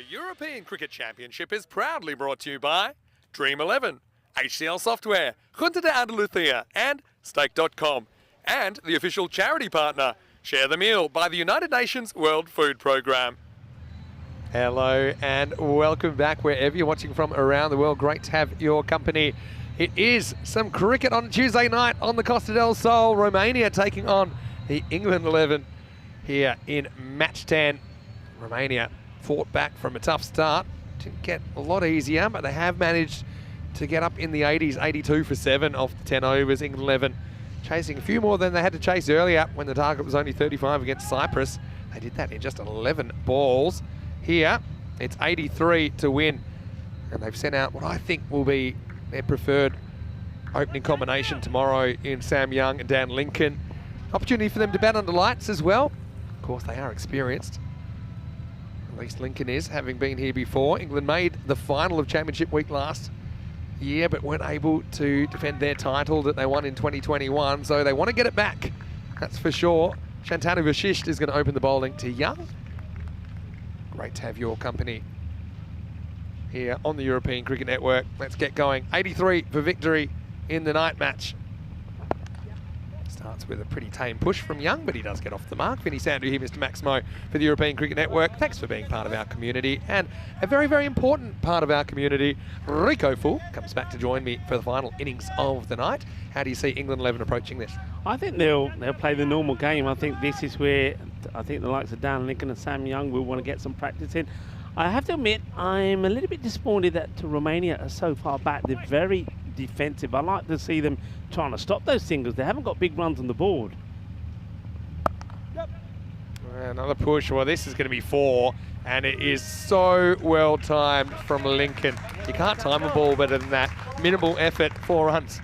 The European Cricket Championship is proudly brought to you by Dream11, HCL Software, Junta de Andalucía, and Stake.com, and the official charity partner, Share the Meal, by the United Nations World Food Programme. Hello and welcome back wherever you're watching from around the world. Great to have your company. It is some cricket on Tuesday night on the Costa del Sol. Romania taking on the England 11 here in match 10. Romania fought back from a tough start. Didn't get a lot easier, but they have managed to get up in the 80s, 82 for 7 off the 10 overs. England 11 chasing a few more than they had to chase earlier when the target was only 35 against Cyprus. They did that in just 11 balls. Here, it's 83 to win, and they've sent out what I think will be their preferred opening combination tomorrow in Sam Young and Dan Lincoln. Opportunity for them to bat under lights as well. Of course, they are experienced. At least Lincoln is, having been here before. England made the final of Championship Week last year, but weren't able to defend their title that they won in 2021, so they want to get it back. That's for sure. Shantanu Vashisht is going to open the bowling to Young. Great to have your company here on the European Cricket Network. Let's get going. 83 for victory in the night match. Starts with a pretty tame push from Young, but he does get off the mark. Vinny Sandhu here, Mr. Maximo for the European Cricket Network. Thanks for being part of our community, and a very, very important part of our community. Rico Full comes back to join me for the final innings of the night. How do you see England 11 approaching this? I think they'll play the normal game. I think this is where I think the likes of Dan Lincoln and Sam Young will want to get some practice in. I have to admit, I'm a little bit disappointed that Romania are so far back. They're very defensive. I like to see them trying to stop those singles. They haven't got big runs on the board. Another push. Well, this is going to be 4, and it is so well timed from Lincoln. You can't time a ball better than that. Minimal effort, 4 runs.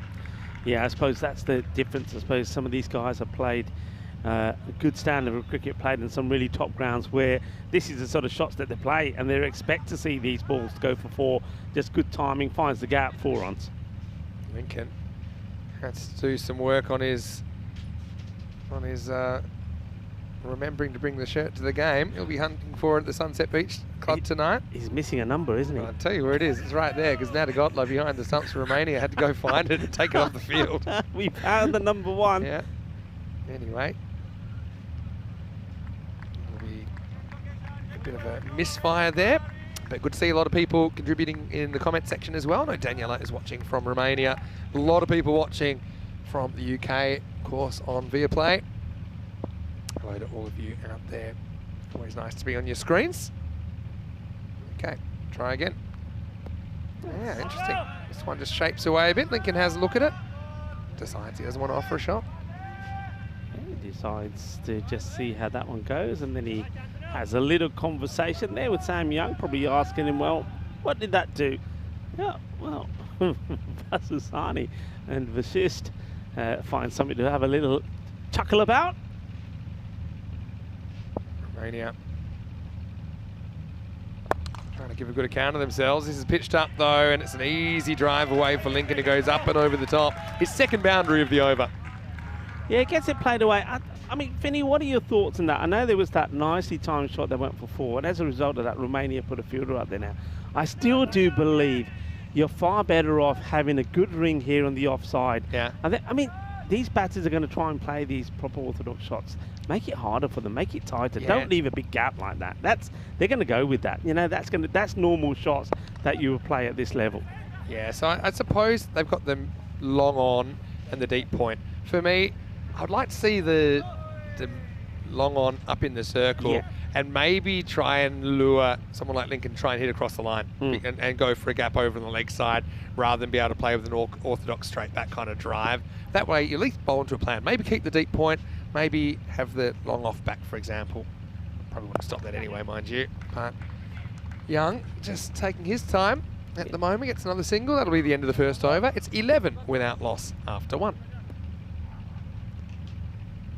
Yeah, I suppose that's the difference. I suppose some of these guys have played a good standard of cricket, played in some really top grounds where this is the sort of shots that they play, and they expect to see these balls go for 4. Just good timing, finds the gap, 4 runs. Lincoln has to do some work on his remembering to bring the shirt to the game. He'll be hunting for it at the Sunset Beach Club tonight. He's missing a number, isn't he? I'll tell you where it is. It's right there, because Nadagotla behind the stumps for Romania had to go find it and take it off the field. We found the number 1. Yeah. Anyway, it'll be a bit of a misfire there, but good to see a lot of people contributing in the comment section as well. I know Daniela is watching from Romania. A lot of people watching from the UK, of course, on Viaplay. Hello to all of you out there. Always nice to be on your screens. Okay, try again. Yeah, interesting. This one just shapes away a bit. Lincoln has a look at it. Decides he doesn't want to offer a shot. He decides to just see how that one goes, and then he has a little conversation there with Sam Young, probably asking him, well, what did that do? Yeah, well, Vasusani and Vashisht find something to have a little chuckle about. Romania trying to give a good account of themselves. This is pitched up though, and it's an easy drive away for Lincoln, who goes up and over the top. His second boundary of the over. Yeah, gets it played away. I mean, Vinny, what are your thoughts on that? I know there was that nicely timed shot that went for 4, and as a result of that, Romania put a fielder up there now. I still do believe you're far better off having a good ring here on the offside. Yeah. I mean, these batters are going to try and play these proper orthodox shots. Make it harder for them. Make it tighter. Yeah. Don't leave a big gap like that. They're going to go with that. You know, that's normal shots that you would play at this level. Yeah, so I suppose they've got them long on and the deep point. For me, I'd like to see the long on up in the circle, and maybe try and lure someone like Lincoln, try and hit across the line and go for a gap over on the leg side, rather than be able to play with an orthodox straight back kind of drive. That way you at least bowl into a plan. Maybe keep the deep point, maybe have the long off back, for example. Probably wouldn't stop that anyway, mind you. But Young just taking his time at the moment, gets another single. That'll be the end of the first over. It's 11 without loss after 1.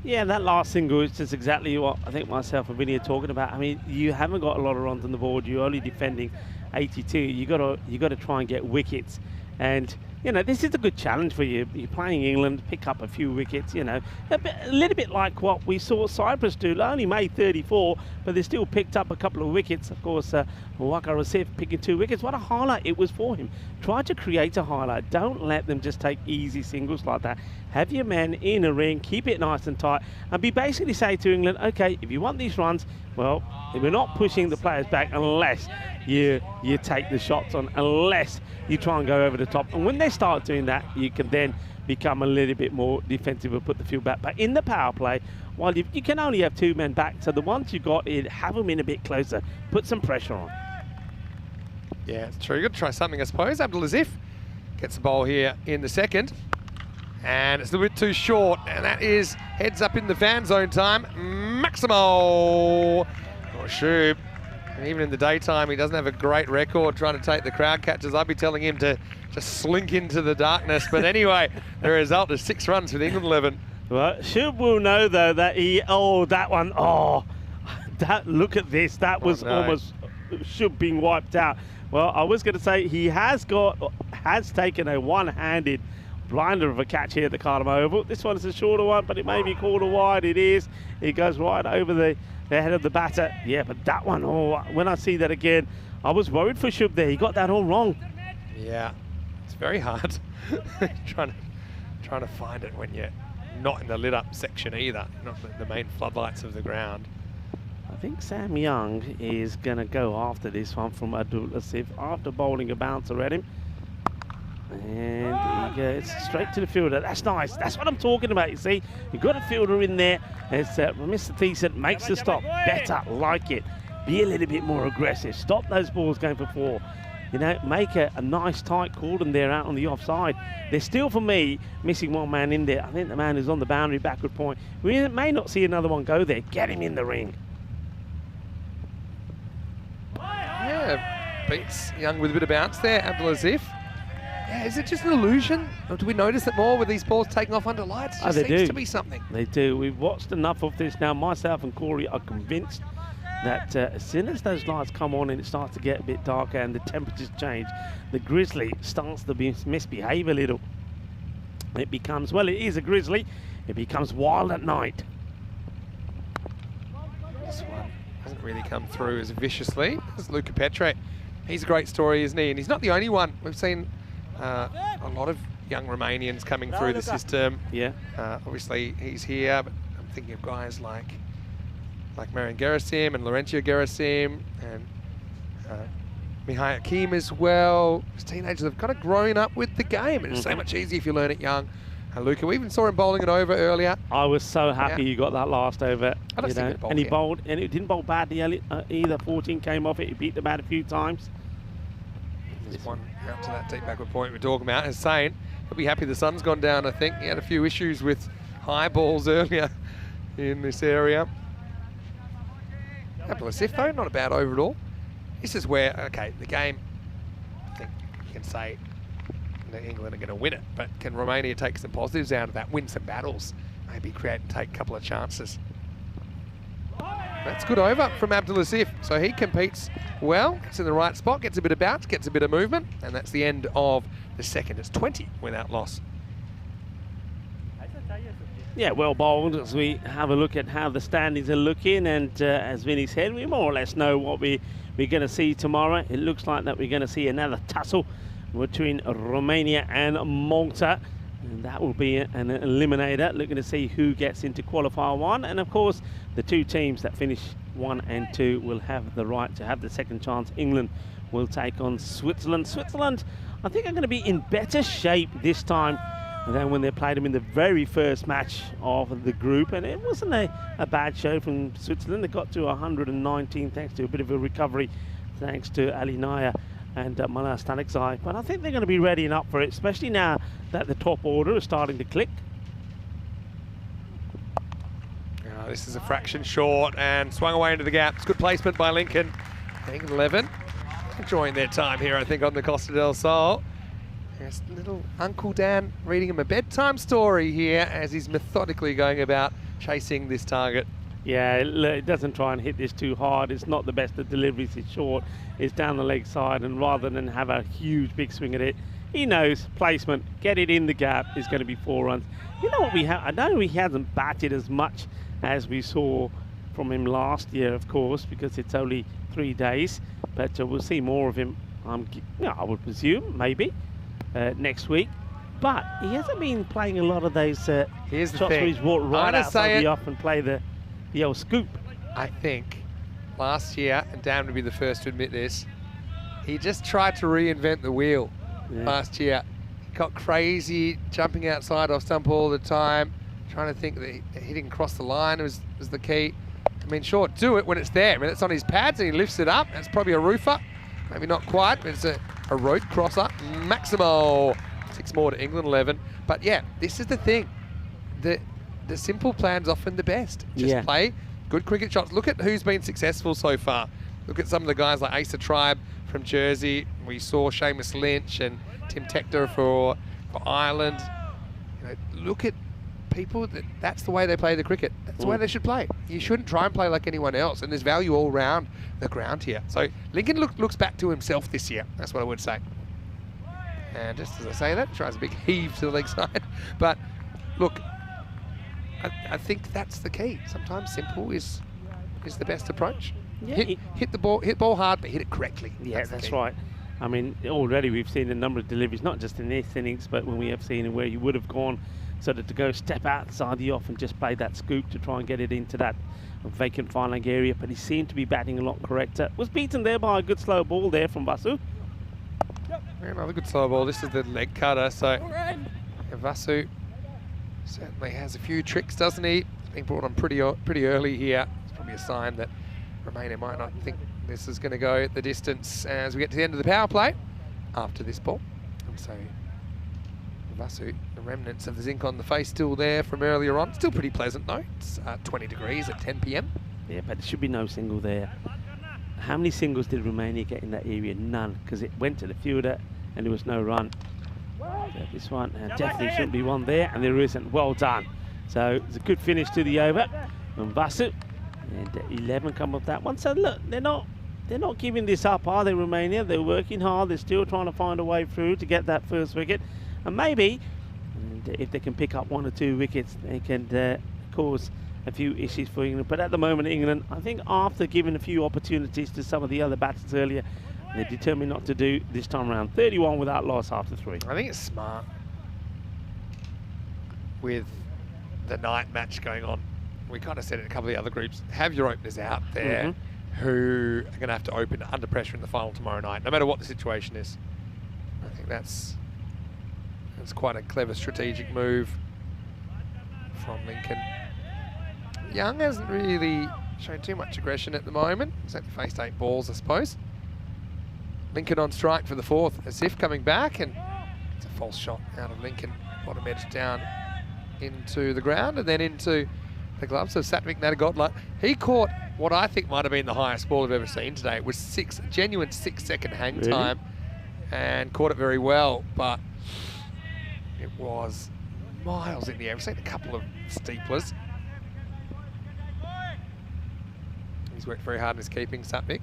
Yeah, that last single is just exactly what I think myself and Vinny are talking about. I mean, you haven't got a lot of runs on the board. You're only defending 82. You got to try and get wickets, and you know, this is a good challenge for you. You're playing England, pick up a few wickets, you know. A little bit like what we saw Cyprus do. They only made 34, but they still picked up a couple of wickets. Of course, Waqar Asif picking 2 wickets. What a highlight it was for him. Try to create a highlight. Don't let them just take easy singles like that. Have your men in a ring, keep it nice and tight, and be basically say to England, okay, if you want these runs, well, we're not pushing the players back unless you take the shots on, unless you try and go over the top. And when they start doing that, you can then become a little bit more defensive and put the field back. But in the power play, while you can only have 2 men back, so the ones you got in, have them in a bit closer, put some pressure on. Yeah, it's true. You've got to try something, I suppose. Abdulaziz gets the ball here in the second. And it's a little bit too short, and that is heads up in the fan zone time. Maximo or Shub. And even in the daytime, he doesn't have a great record trying to take the crowd catches. I'd be telling him to just slink into the darkness. But anyway, the result is 6 runs for the England 11. Well, Shub will know, though, that that one, look at this. That was almost Shub being wiped out. Well, I was going to say he has taken a one-handed blinder of a catch here at the Cardamom Oval. This one is a shorter one, but it may be called a wide. It is. It goes right over the head of the batter. Yeah, but that one, when I see that again, I was worried for Shub there. He got that all wrong. Yeah, it's very hard trying to find it when you're not in the lit up section either, not the main floodlights of the ground. I think Sam Young is going to go after this one from Abdulaziz after bowling a bouncer at him. And he goes straight to the fielder. That's nice. That's what I'm talking about, you see. You've got a fielder in there. It's Mr. T10 makes the stop. Better, like it. Be a little bit more aggressive. Stop those balls going for 4. You know, make a nice tight cordon there out on the offside. They're still, for me, missing 1 man in there. I think the man is on the boundary backward point. We may not see another one go there. Get him in the ring. Yeah, beats Young with a bit of bounce there, Abdulaziz. Yeah, is it just an illusion? Or do we notice it more with these balls taking off under lights? It just seems to be something. They do. We've watched enough of this now. Myself and Corey are convinced that as soon as those lights come on and it starts to get a bit darker and the temperatures change, the grizzly starts to misbehave a little. It becomes, well, it is a grizzly. It becomes wild at night. This one hasn't really come through as viciously as Luca Petre. He's a great story, isn't he? And he's not the only one. We've seen a lot of young Romanians coming through the system. Yeah. Obviously, he's here, but I'm thinking of guys like Marian Gerasim and Laurentiu Gerasim and Mihai Akim as well. These teenagers have kind of grown up with the game, and it's so much easier if you learn it young. Luca, we even saw him bowling it over earlier. I was so happy you got that last over. I don't think it bowled and he yet. bowled, and it didn't bowl badly either. 14 came off it. He beat the bat a few times. There's one out to that deep backward point we're talking about. As saying, he'll be happy the sun's gone down, I think. He had a few issues with high balls earlier in this area. Abdulaziz, though, not a bad over at all. This is where, okay, the game, I think you can say that England are going to win it, but can Romania take some positives out of that, win some battles, maybe create and take a couple of chances? That's good over from Abdulaziz. So he competes well, gets in the right spot, gets a bit of bounce, gets a bit of movement, and that's the end of the second. It's 20 without loss. Yeah, well bowled as we have a look at how the standings are looking, and as Vinny said, we more or less know what we're going to see tomorrow. It looks like that we're going to see another tussle between Romania and Malta. And that will be an eliminator, looking to see who gets into qualifier 1. And of course, the 2 teams that finish 1 and 2 will have the right to have the second chance. England will take on Switzerland. Switzerland, I think, are going to be in better shape this time than when they played them in the very first match of the group. And it wasn't a bad show from Switzerland. They got to 119 thanks to a bit of a recovery, thanks to Ali Naya and Manas Stanikzai. But I think they're going to be ready and up for it, especially now that the top order is starting to click. This is a fraction short and swung away into the gap. It's good placement by Lincoln. England 11 enjoying their time here, I think, on the Costa del Sol. There's little Uncle Dan reading him a bedtime story here as he's methodically going about chasing this target. Yeah, it doesn't try and hit this too hard. It's not the best of deliveries. It's short. It's down the leg side, and rather than have a huge big swing at it, he knows placement, get it in the gap is going to be 4 runs. You know what we have? I know he hasn't batted as much as we saw from him last year, of course, because it's only 3 days. But we'll see more of him, I would presume, maybe, next week. But he hasn't been playing a lot of those Here's the shots where thing. he's walked right outside the off and play the old scoop. I think last year, and Dan would be the first to admit this, he just tried to reinvent the wheel last year. He got crazy, jumping outside off stump all the time, trying to think that hitting across the line was the key. I mean, sure, do it when it's there. I mean, it's on his pads and he lifts it up. That's probably a roofer. Maybe not quite, but it's a road crosser. Maximal. 6 more to England 11. But yeah, this is the thing. The simple plan's often the best. Just play good cricket shots. Look at who's been successful so far. Look at some of the guys like Asa Tribe from Jersey. We saw Seamus Lynch and Tim Tector for Ireland. You know, look at people that's the way they play the cricket. That's the way they should play. You shouldn't try and play like anyone else. And there's value all round the ground here. So Lincoln looks back to himself this year. That's what I would say. And just as I say that, tries a big heave to the leg side. But look, I think that's the key. Sometimes simple is the best approach. Yeah, hit the ball hard, but hit it correctly. Yeah, that's right. I mean, already we've seen a number of deliveries, not just in this innings, but when we have seen it where he would have gone so that to go step outside the off and just play that scoop to try and get it into that vacant fine leg area. But he seemed to be batting a lot correcter. Was beaten there by a good slow ball there from Vasu. Another good slow ball. This is the leg cutter. So Vasu certainly has a few tricks, doesn't he? He's been brought on pretty early here. It's probably a sign that Romania might not think this is going to go the distance as we get to the end of the power play after this ball. And so Vasu, the remnants of the zinc on the face still there from earlier on. Still pretty pleasant though. It's 20 degrees at 10 p.m. Yeah, but there should be no single there. How many singles did Romania get in that area? None, because it went to the fielder and there was no run. So this one definitely shouldn't be one there, and there isn't. Well done. So it's a good finish to the over from Vasu, and 11 come off that one. So look, they're not giving this up, are they, Romania? They're working hard. They're still trying to find a way through to get that first wicket, and maybe if they can pick up 1 or 2 wickets, they can cause a few issues for England. But at the moment, England, I think after giving a few opportunities to some of the other batters earlier, they're determined not to do this time around. 31 without loss after 3. I think it's smart with the night match going on. We kind of said it in a couple of the other groups. Have your openers out there who are going to have to open under pressure in the final tomorrow night, no matter what the situation is. I think that's quite a clever strategic move from Lincoln. Young hasn't really shown too much aggression at the moment. He's only faced 8 balls, I suppose. Lincoln on strike for the 4th. Asif coming back, and it's a false shot out of Lincoln. Bottom edge down into the ground and then into the glove. So Satvik Nadagodla, he caught what I think might have been the highest ball I've ever seen today. It was genuine 6-second hang time, and caught it very well, but it was miles in the air. We've seen a couple of steeplers. He's worked very hard in his keeping, Satvik,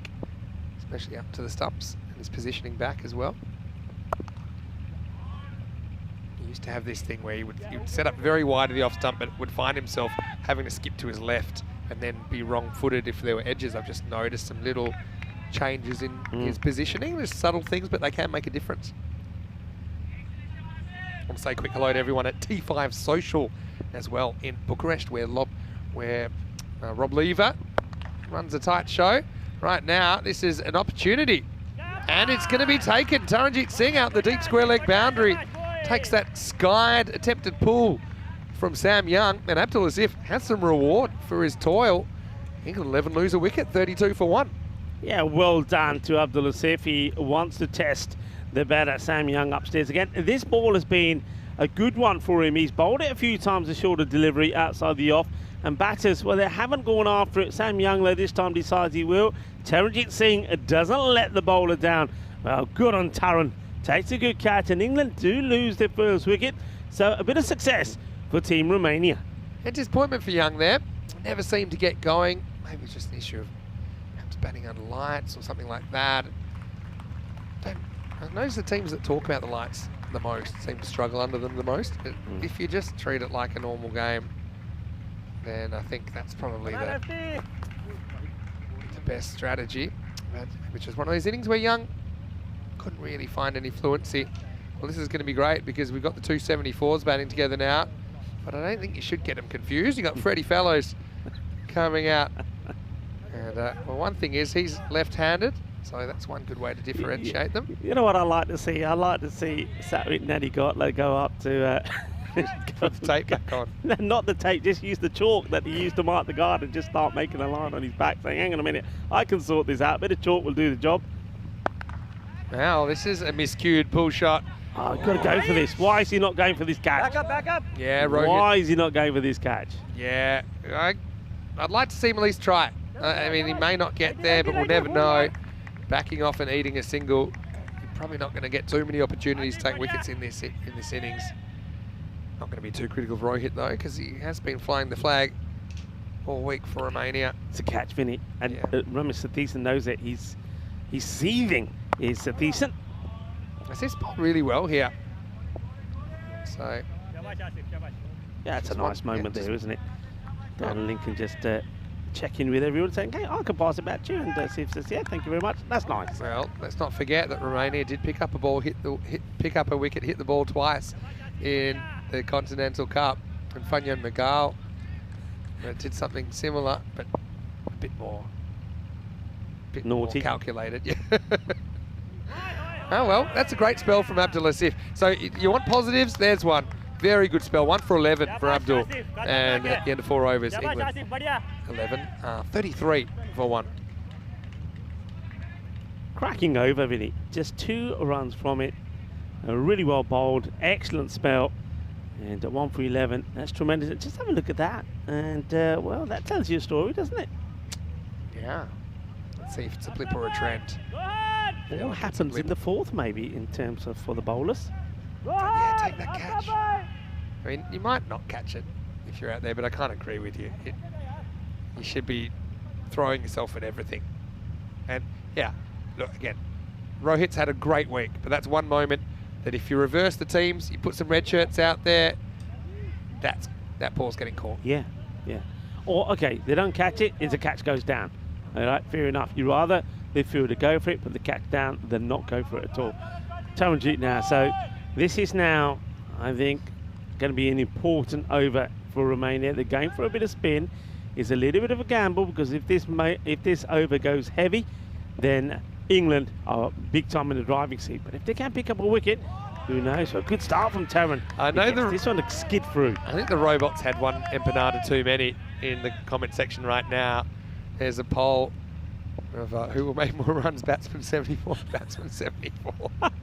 especially up to the stumps, and his positioning back as well. He used to have this thing where he would set up very wide of the off stump, but would find himself having to skip to his left and then be wrong-footed if there were edges. I've just noticed some little changes in his positioning. There's subtle things, but they can make a difference. I want to say a quick hello to everyone at T5 Social as well in Bucharest, where Rob Lever runs a tight show. Right now, this is an opportunity, and it's going to be taken. Taranjit Singh out the deep square leg boundary, takes that skied attempted pull from Sam Young, and Abdul Asif has some reward for his toil. England 11 lose a wicket, 32 for 1. Yeah, well done to Abdul Asif. He wants to test the batter Sam Young upstairs again. This ball has been a good one for him. He's bowled it a few times, a shorter delivery outside the off. And batters, well, they haven't gone after it. Sam Young, though, this time decides he will. Taranjit Singh doesn't let the bowler down. Well, good on Taran. Takes a good catch, and England do lose their first wicket. So a bit of success for Team Romania. And disappointment for Young there. Never seemed to get going. Maybe it's just an issue of perhaps batting under lights or something like that. I notice the teams that talk about the lights the most, seem to struggle under them the most. But if you just treat it like a normal game, then I think that's probably the best strategy, which is one of those innings where Young couldn't really find any fluency. Well, this is going to be great because we've got the 274s batting together now, but I don't think you should get them confused. You've got Freddie Fellows coming out. And well, one thing is he's left-handed, so that's one good way to differentiate them. You know what I like to see? I like to see Satwit and Natty Gotler go up to... Put the tape back on. No, not the tape, just use the chalk that he used to mark the guard and just start making a line on his back saying, hang on a minute, I can sort this out. A bit of chalk will do the job. Now, this is a miscued pull shot. Oh, got to go for this. Why is he not going for this catch? Back up, back up. Yeah, Rohit. Why is he not going for this catch? Yeah, I'd like to see him at least try it. I mean, he may not get there, but we'll never know. Backing off and eating a single, you're probably not going to get too many opportunities to take wickets in this innings. Not going to be too critical of Rohit though, because he has been flying the flag all week for Romania. It's a catch, Vinny, and Ramesh Satheesan knows it. He's seething. Is Satheesan? This bowled really well here. So yeah, it's a nice moment there, isn't it? Dan Lincoln just checking with everyone, saying, "Hey, I can pass it back to you," and Sif says, "Yeah, thank you very much. That's nice." Well, let's not forget that Romania did pick up a ball, pick up a wicket, hit the ball twice in the Continental Cup, and Fanyan Magal did something similar, but a bit more naughty, more calculated. Yeah. Oh well, that's a great spell from Abdul Asif. So you want positives? There's one. Very good spell. 1 for 11 for Abdul, and at the end of 4 overs, England 11, 33 for 1. Cracking over, Vinny. Just 2 runs from it. Really well bowled. Excellent spell. And 1 for 11. That's tremendous. Just have a look at that. And, well, that tells you a story, doesn't it? Yeah. Let's see if it's a blip or a trend. What happens in the 4th, maybe, in terms of for the bowlers? Yeah, take that catch. I mean, you might not catch it if you're out there, but I can't agree with you. You should be throwing yourself at everything. And, yeah, look, again, Rohit's had a great week, but that's one moment that if you reverse the teams, you put some red shirts out there, that ball's getting caught. Yeah, yeah. Or, okay, they don't catch it, the catch goes down. All right, fair enough. You rather the fielder go for it, put the catch down, than not go for it at all. Taranjeet now, so this is now, I think, going to be an important over for Romania. They're going for a bit of spin. It's a little bit of a gamble, because if this over goes heavy, then England are big time in the driving seat. But if they can pick up a wicket, who knows? So a good start from Taran. I know this one to skid through. I think the robots had one empanada too many in the comment section right now. There's a poll of who will make more runs, batsman 74, batsman 74.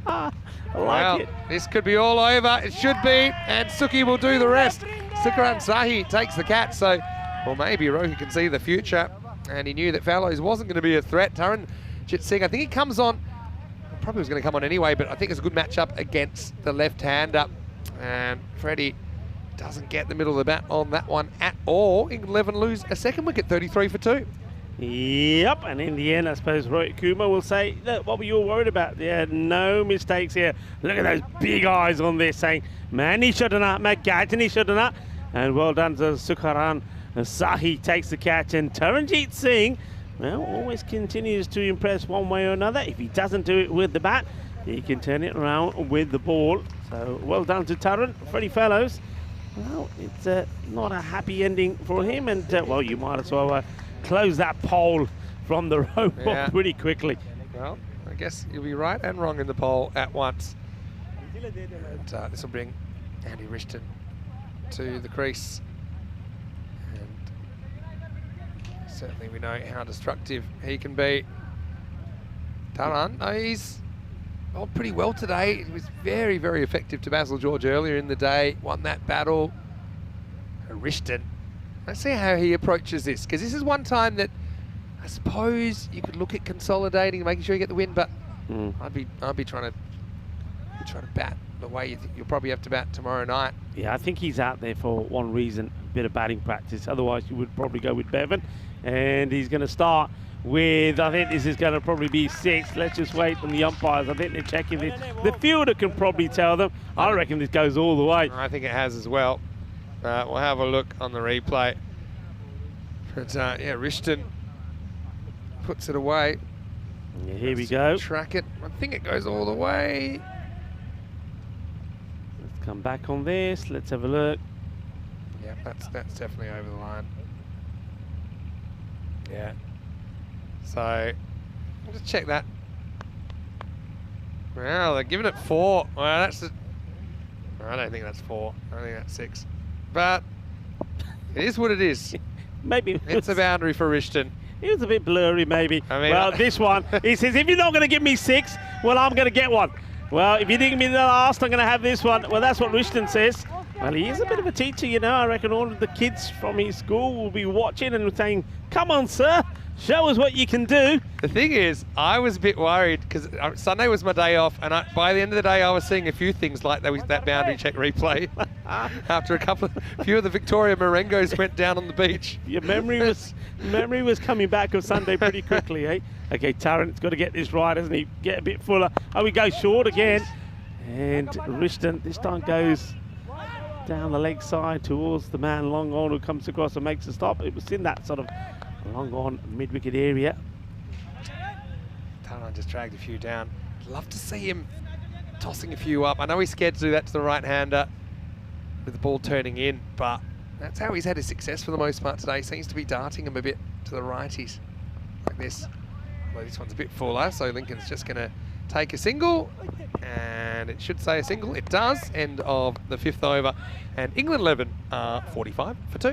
I like it. This could be all over. It should be, and Suki will do the rest. Sukaran Sahi takes the catch, so, or maybe Rohi can see the future, and he knew that Fallows wasn't going to be a threat. Taranjeet Singh, I think he comes on, probably was going to come on anyway, but I think it's a good matchup against the left-hander, and Freddie doesn't get the middle of the bat on that one at all. England 11 lose a second wicket, 33 for 2. Yep, and in the end, I suppose Rohit Kumar will say, look, what were you all worried about? There are no mistakes here. Look at those big eyes on this, saying, Mani Shodana, Magatani Shodana. And well done to Sukaran. Sahi takes the catch, and Taranjeet Singh, well, always continues to impress one way or another. If he doesn't do it with the bat, he can turn it around with the ball. So well done to Taran. Freddie Fellows, well, it's not a happy ending for him, and well, you might as well close that poll from the robot pretty quickly. Well, I guess you'll be right and wrong in the poll at once. And this will bring Andy Rishton to the crease. And certainly we know how destructive he can be. Taran, he's pretty well today. He was very, very effective to Basil George earlier in the day, won that battle. Rishton, let's see how he approaches this, because this is one time that I suppose you could look at consolidating and making sure you get the win, but I'd be trying to bat the way you think you'll probably have to bat tomorrow night. Yeah, I think he's out there for one reason, a bit of batting practice. Otherwise, you would probably go with Bevan, and he's going to start with, I think this is going to probably be 6. Let's just wait on the umpires. I think they're checking this. The fielder can probably tell them. I reckon this goes all the way. I think it has as well. We'll have a look on the replay. But yeah, Rishton puts it away. Yeah, here we go. Track it. I think it goes all the way. Let's come back on this. Let's have a look. Yeah, that's definitely over the line. Yeah. So, I'll just check that. Well, they're giving it 4. Well, that's I don't think that's 4. I think that's 6. But it is what it is. Maybe it's a boundary for Rishton. It was a bit blurry, maybe. I mean, well, this one, he says, if you're not going to give me 6, well, I'm going to get one. Well, if you didn't give me the last, I'm going to have this one. Well, that's what Rishton says. Well, he is a bit of a teacher, you know. I reckon all of the kids from his school will be watching and saying, come on, sir, show us what you can do. The thing is, I was a bit worried because Sunday was my day off, and by the end of the day, I was seeing a few things like that boundary check replay. After a few of the Victoria Marengos went down on the beach. Your memory was coming back of Sunday pretty quickly, eh? Okay, Tarrant's got to get this right, hasn't he? Get a bit fuller. Oh, he goes short again. And Rishton this time goes down the leg side towards the man long on who comes across and makes a stop. It was in that sort of long on mid-wicket area. Tarrant just dragged a few down. Love to see him tossing a few up. I know he's scared to do that to the right-hander with the ball turning in, but that's how he's had his success for the most part today. Seems to be darting him a bit to the righties like this. Well, this one's a bit fuller, so Lincoln's just going to take a single, and it should say a single. It does. End of the 5th over, and England 11 are 45 for 2.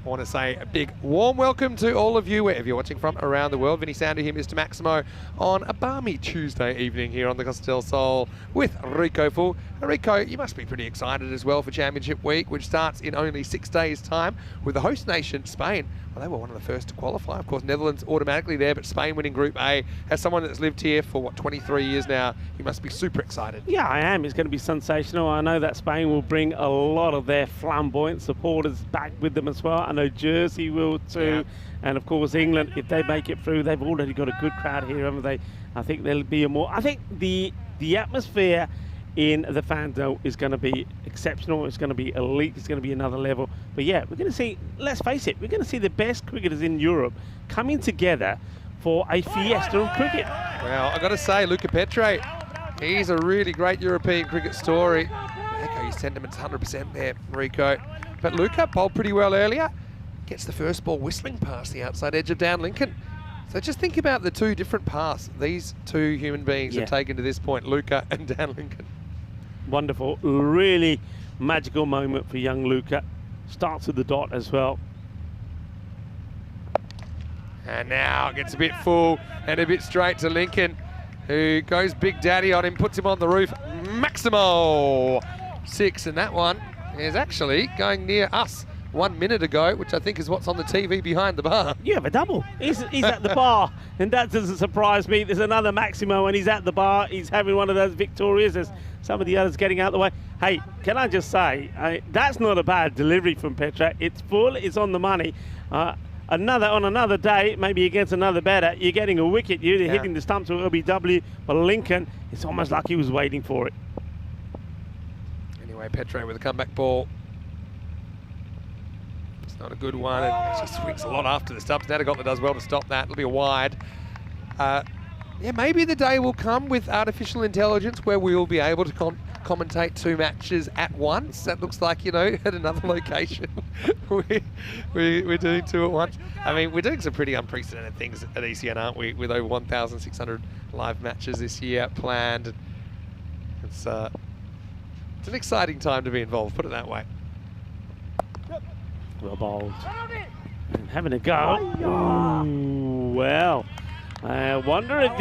I want to say a big warm welcome to all of you, wherever you're watching from around the world. Vinny Sounder here, Mr. Maximo, on a balmy Tuesday evening here on the Costa del Sol with Rico Full. Rico, you must be pretty excited as well for Championship Week, which starts in only 6 days' time with the host nation, Spain. Well, they were one of the first to qualify. Of course, Netherlands automatically there, but Spain winning Group A. As someone that's lived here for, 23 years now, you must be super excited. Yeah, I am. It's going to be sensational. I know that Spain will bring a lot of their flamboyant supporters back with them as well. I know Jersey will too. Yeah. And, of course, England, if they make it through, they've already got a good crowd here, haven't they? I think there'll be I think the atmosphere in the fan zone is going to be exceptional. It's going to be elite. It's going to be another level. But yeah, we're going to see, let's face it, we're going to see the best cricketers in Europe coming together for a fiesta of cricket. Well, I've got to say, Luca Petre, he's a really great European cricket story. Echo, sentiments 100% there, Rico. But Luca bowled pretty well earlier. Gets the first ball whistling past the outside edge of Dan Lincoln. So just think about the 2 different paths these 2 human beings have taken to this point, Luca and Dan Lincoln. Wonderful, really magical moment for young Luca. Starts with the dot as well. And now it gets a bit full and a bit straight to Lincoln, who goes Big Daddy on him, puts him on the roof. Maximo 6, and that one is actually going near us 1 minute ago, which I think is what's on the TV behind the bar. You have a double. He's at the bar, and that doesn't surprise me. There's another Maximo, and he's at the bar. He's having one of those victorias as some of the others getting out of the way. Hey, can I just say, that's not a bad delivery from Petra. It's full, it's on the money. On another day, maybe against another batter, you're getting a wicket. You're hitting the stumps with LBW, but Lincoln, it's almost like he was waiting for it. Anyway, Petre with a comeback ball. It's not a good one, and actually swings a lot after the stumps. Natagotta does well to stop that. It'll be a wide. Yeah, maybe the day will come with artificial intelligence where we will be able to commentate 2 matches at once. That looks like, you know, at another location. we're doing 2 at once. I mean, we're doing some pretty unprecedented things at ECN, aren't we? With over 1,600 live matches this year planned. It's an exciting time to be involved, put it that way. Well bowled. And having a go. Ooh, well. I wonder if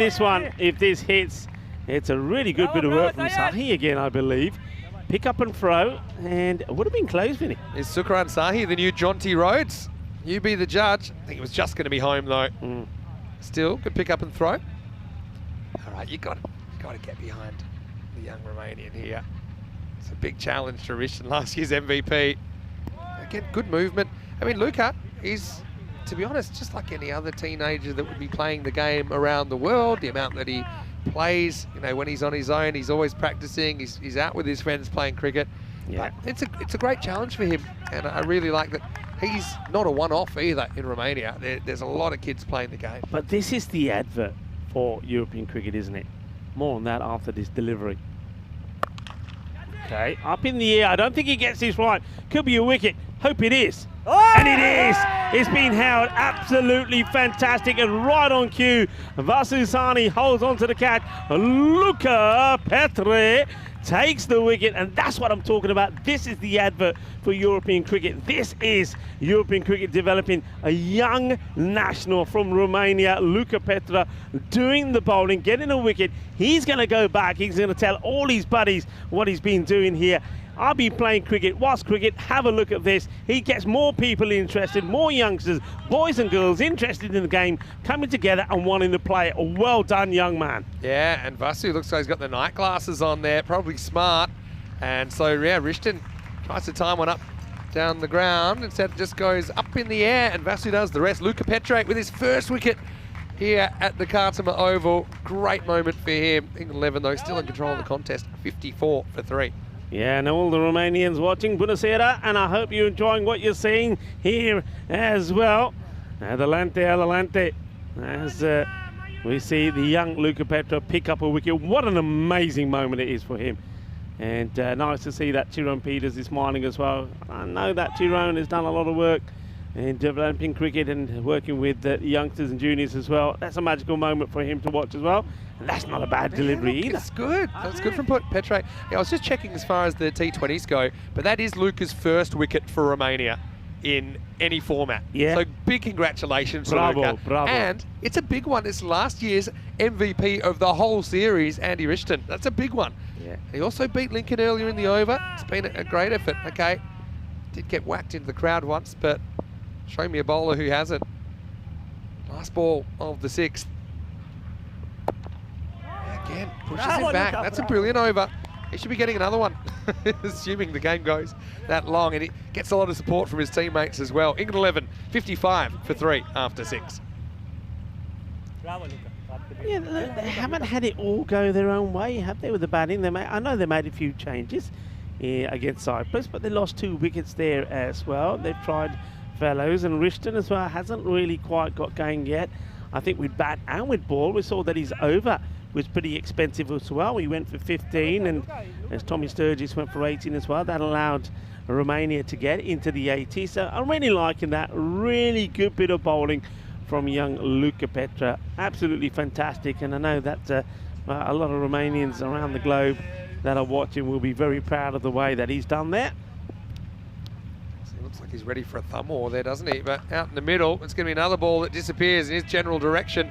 if this hits. It's a really good bit of work from Sahi again, I believe. Pick up and throw, and it would have been close, Vinny. Is Sukran Sahi the new Jonty Rhodes? You be the judge. I think it was just going to be home, though. Still, good pick up and throw. All right, you got to get behind the young Romanian here. It's a big challenge to Rishton, last year's MVP. Again, good movement. I mean, Luca, he's to be honest, just like any other teenager that would be playing the game around the world, the amount that he plays, you know, when he's on his own, he's always practicing, he's out with his friends playing cricket. Yeah. But it's a great challenge for him, and I really like that he's not a one-off either in Romania. There's a lot of kids playing the game. But this is the advert for European cricket, isn't it? More on that after this delivery. Okay, up in the air. I don't think he gets this right. Could be a wicket. Hope it is. And it is. It's been held absolutely fantastic and right on cue. Vasusani holds on to the catch. Luca Petre takes the wicket, and that's what I'm talking about. This is the advert for European cricket. This is European cricket developing a young national from Romania, Luca Petre, doing the bowling, getting a wicket. He's going to go back. He's going to tell all his buddies what he's been doing here. I'll be playing cricket. Watch cricket. Have a look at this. He gets more people interested, more youngsters, boys and girls interested in the game, coming together and wanting to play. Well done, young man. Yeah, and Vasu looks like he's got the night glasses on there, probably smart. And so, yeah, Rishton tries to time one up down the ground. Instead, it just goes up in the air, and Vasu does the rest. Luca Petre with his first wicket here at the Kartama Oval. Great moment for him. England 11, though, still in control of the contest, 54 for 3. Yeah, and all the Romanians watching, buonasera, and I hope you're enjoying what you're seeing here as well. Adelante, adelante, as we see the young Luca Petre pick up a wicket. What an amazing moment it is for him. And nice to see that Tyrone Peters is smiling as well. I know that Tyrone has done a lot of work in developing cricket and working with the youngsters and juniors as well. That's a magical moment for him to watch as well. And that's not a bad delivery either. That's good. That's good from Petre. Yeah, I was just checking as far as the T20s go, but that is Luca's first wicket for Romania in any format. Yeah. So big congratulations to Bravo, Luca. bravo. And it's a big one. It's last year's MVP of the whole series, Andy Rishton. That's a big one. Yeah. He also beat Lincoln earlier in the over. It's been a great effort. Okay. Did get whacked into the crowd once, but show me a bowler who hasn't. Last ball of the 6th. Again, pushes him back. That's a brilliant over. He should be getting another one, assuming the game goes that long. And he gets a lot of support from his teammates as well. England 11, 55 for 3 after 6. Yeah, they haven't had it all go their own way, have they, with the batting? I know they made a few changes against Cyprus, but they lost 2 wickets there as well. They've tried Fellows, and Rishton as well hasn't really quite got going yet. I think with bat and with ball, we saw that his over was pretty expensive as well. He went for 15, and as Tommy Sturgis went for 18 as well. That allowed Romania to get into the 80. So I'm really liking that. Really good bit of bowling from young Luca Petre. Absolutely fantastic, and I know that a lot of Romanians around the globe that are watching will be very proud of the way that he's done that. Looks like he's ready for a thumb war there, doesn't he? But out in the middle, it's going to be another ball that disappears in his general direction.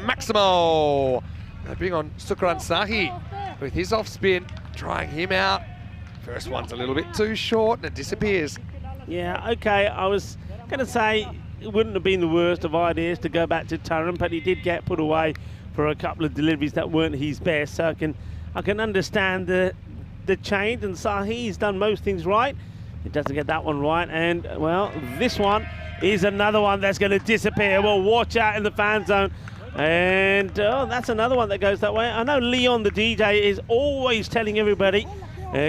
Maximo! They bring on Sukran Sahi with his off spin, trying him out. First one's a little bit too short and it disappears. Yeah, okay, I was going to say it wouldn't have been the worst of ideas to go back to Turin, but he did get put away for a couple of deliveries that weren't his best. So I can understand the change, and Sahi's done most things right. He doesn't get that one right, and well, this one is another one that's going to disappear. Well, watch out in the fan zone. And that's another one that goes that way. I know Leon, the DJ, is always telling everybody,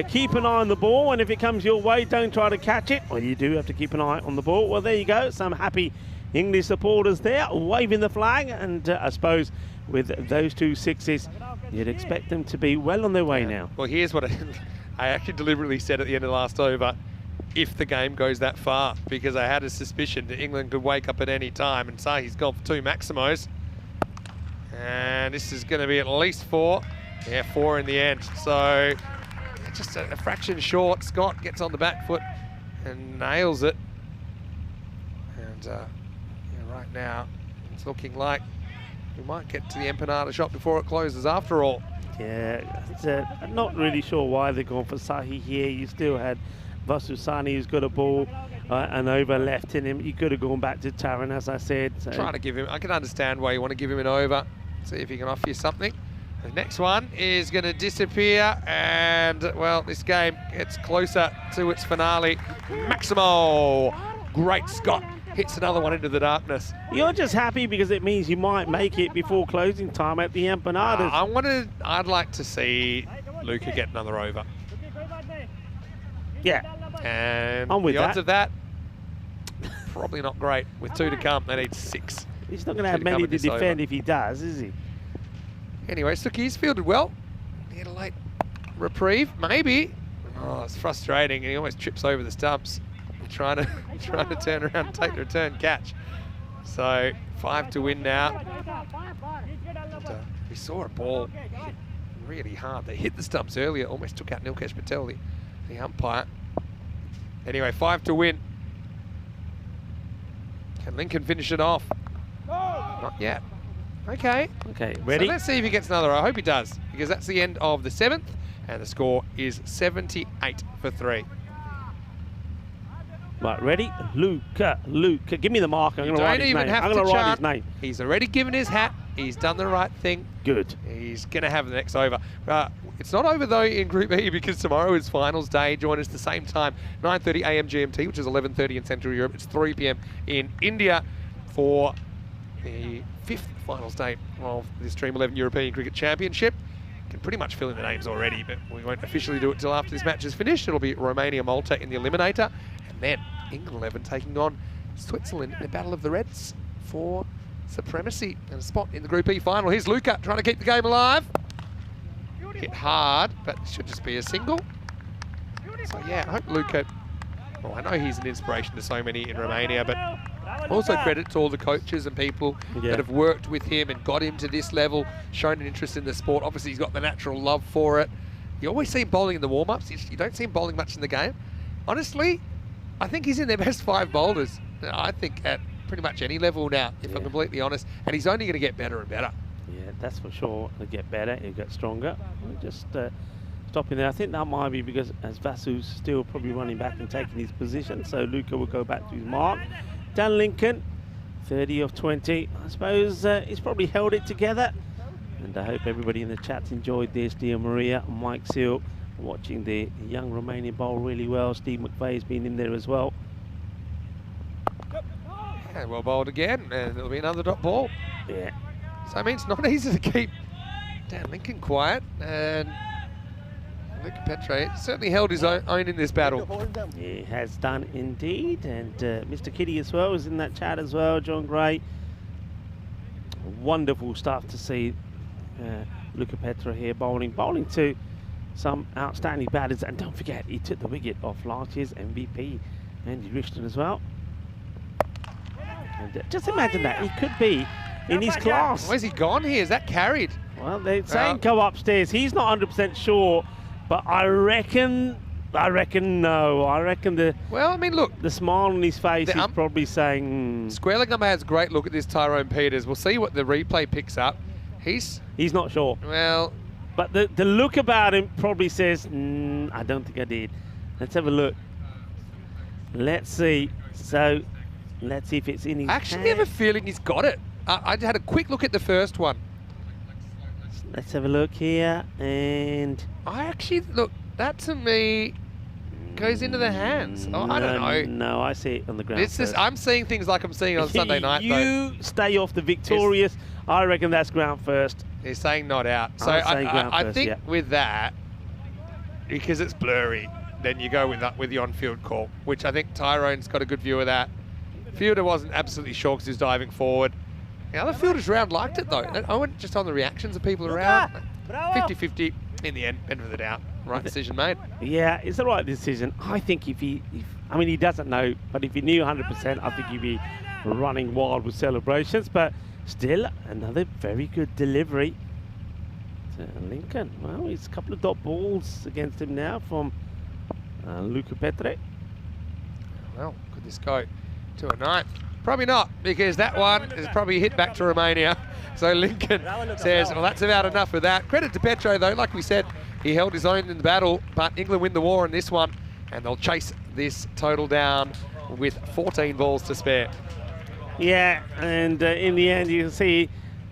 keep an eye on the ball, and if it comes your way, don't try to catch it. Well, you do have to keep an eye on the ball. Well, there you go. Some happy English supporters there waving the flag, and I suppose with those 2 sixes, you'd expect them to be well on their way now. Well, here's what I actually deliberately said at the end of the last over, if the game goes that far, because I had a suspicion that England could wake up at any time, and Sahi's gone for 2 Maximos. And this is going to be at least 4. Yeah, 4 in the end. So just a fraction short. Scott gets on the back foot and nails it. And yeah, right now, it's looking like we might get to the empanada shop before it closes after all. Yeah, I'm not really sure why they're going for Sahi here. You still had Vasusani, who's got a ball and over left in him. You could have gone back to Taran, as I said. So. Trying to give him, I can understand why you want to give him an over. See if he can offer you something. The next one is going to disappear, and well, this game gets closer to its finale. Maximo, great Scott, hits another one into the darkness. You're just happy because it means you might make it before closing time at the empanadas. I'd like to see Luca get another over. Yeah. And I'm with the odds that. of that, probably not great. With 2 to come, they need 6. He's not going to have many to defend if he does, is he? Anyway, Suki's fielded well. He had a late reprieve, maybe. Oh, it's frustrating. He almost trips over the stumps, trying to turn around and take the return catch. So 5 to win now. And, we saw a ball hit really hard. They hit the stumps earlier, almost took out Nilkesh Patel, the umpire. Anyway, 5 to win. Can Lincoln finish it off? Not yet. Okay. Okay, ready? So let's see if he gets another. I hope he does, because that's the end of the 7th, and the score is 78 for 3. Right, ready? Luca. Give me the mark. I'm going to write his name. I'm going to write his name. He's already given his hat. He's done the right thing. Good. He's going to have the next over. It's not over, though, in Group E, because tomorrow is finals day. Join us the same time, 9:30 a.m. GMT, which is 11:30 in Central Europe. It's 3 p.m. in India for the 5th finals day of this Dream11 European Cricket Championship. Can pretty much fill in the names already, but we won't officially do it till after this match is finished. It'll be Romania-Malta in the eliminator, and then England 11 taking on Switzerland in a battle of the Reds for supremacy and a spot in the Group E final. Here's Luca trying to keep the game alive. Hit hard, but it should just be a single. So yeah, I hope Luca, well, I know he's an inspiration to so many in Romania, but also credit to all the coaches and people that have worked with him and got him to this level, shown an interest in the sport. Obviously, he's got the natural love for it. You always see him bowling in the warm-ups. You don't see him bowling much in the game. Honestly, I think he's in their best 5 bowlers. I think at pretty much any level now, if I'm completely honest. And he's only going to get better and better. Yeah, that's for sure. He'll get better. He'll get stronger. We'll just stopping there. I think that might be because as Vasu's still probably running back and taking his position, so Luca will go back to his mark. Dan Lincoln, 30 of 20. I suppose he's probably held it together. And I hope everybody in the chat enjoyed this. Dia Maria, Mike Seal, watching the young Romanian bowl really well. Steve McVeigh's been in there as well. Yeah, well bowled again, and it'll be another dot ball. Yeah. So I mean, it's not easy to keep Dan Lincoln quiet, and Luca Petre certainly held his own in this battle. He has done indeed, and Mr. Kitty as well is in that chat as well. John Gray. Wonderful stuff to see Luca Petre here bowling to some outstanding batters, and don't forget he took the wicket off last year's MVP Andy Richardson as well. And just imagine that he could be in his class. Where's he gone here? Is that carried? Well, they're saying go upstairs. He's not 100% sure, but I reckon no. I reckon well, I mean, look, the smile on his face is probably saying. Squarelinghammer has a great look at this Tyrone Peters. We'll see what the replay picks up. He's not sure. Well, but the look about him probably says, I don't think I did. Let's have a look. Let's see. So, let's see if it's in his I actually have a feeling he's got it. I had a quick look at the first one. Let's have a look here, and I actually look. That to me goes into the hands. Oh, I don't know. No, I see it on the ground. It's just, I'm seeing things like I'm seeing on Sunday night. You stay off the Victorious. I reckon that's ground first. He's saying not out. So I think with that, because it's blurry, then you go with that with the on-field call, which I think Tyrone's got a good view of that. Fielder wasn't absolutely sure because he was diving forward. The other fielders around liked it though. I went just on the reactions of people around. 50-50 in the end, benefit of the doubt. Right decision made. Yeah, it's the right decision. I think if he doesn't know, but if he knew 100%, I think he'd be running wild with celebrations. But still, another very good delivery to Lincoln. Well, it's a couple of dot balls against him now from Luca Petre. Well, could this go to a 9th? Probably not, because that one is probably hit back to Romania. So Lincoln says, well, that's about enough of that. Credit to Petre, though. Like we said, he held his own in the battle, but England win the war in this one, and they'll chase this total down with 14 balls to spare. Yeah, and in the end, you can see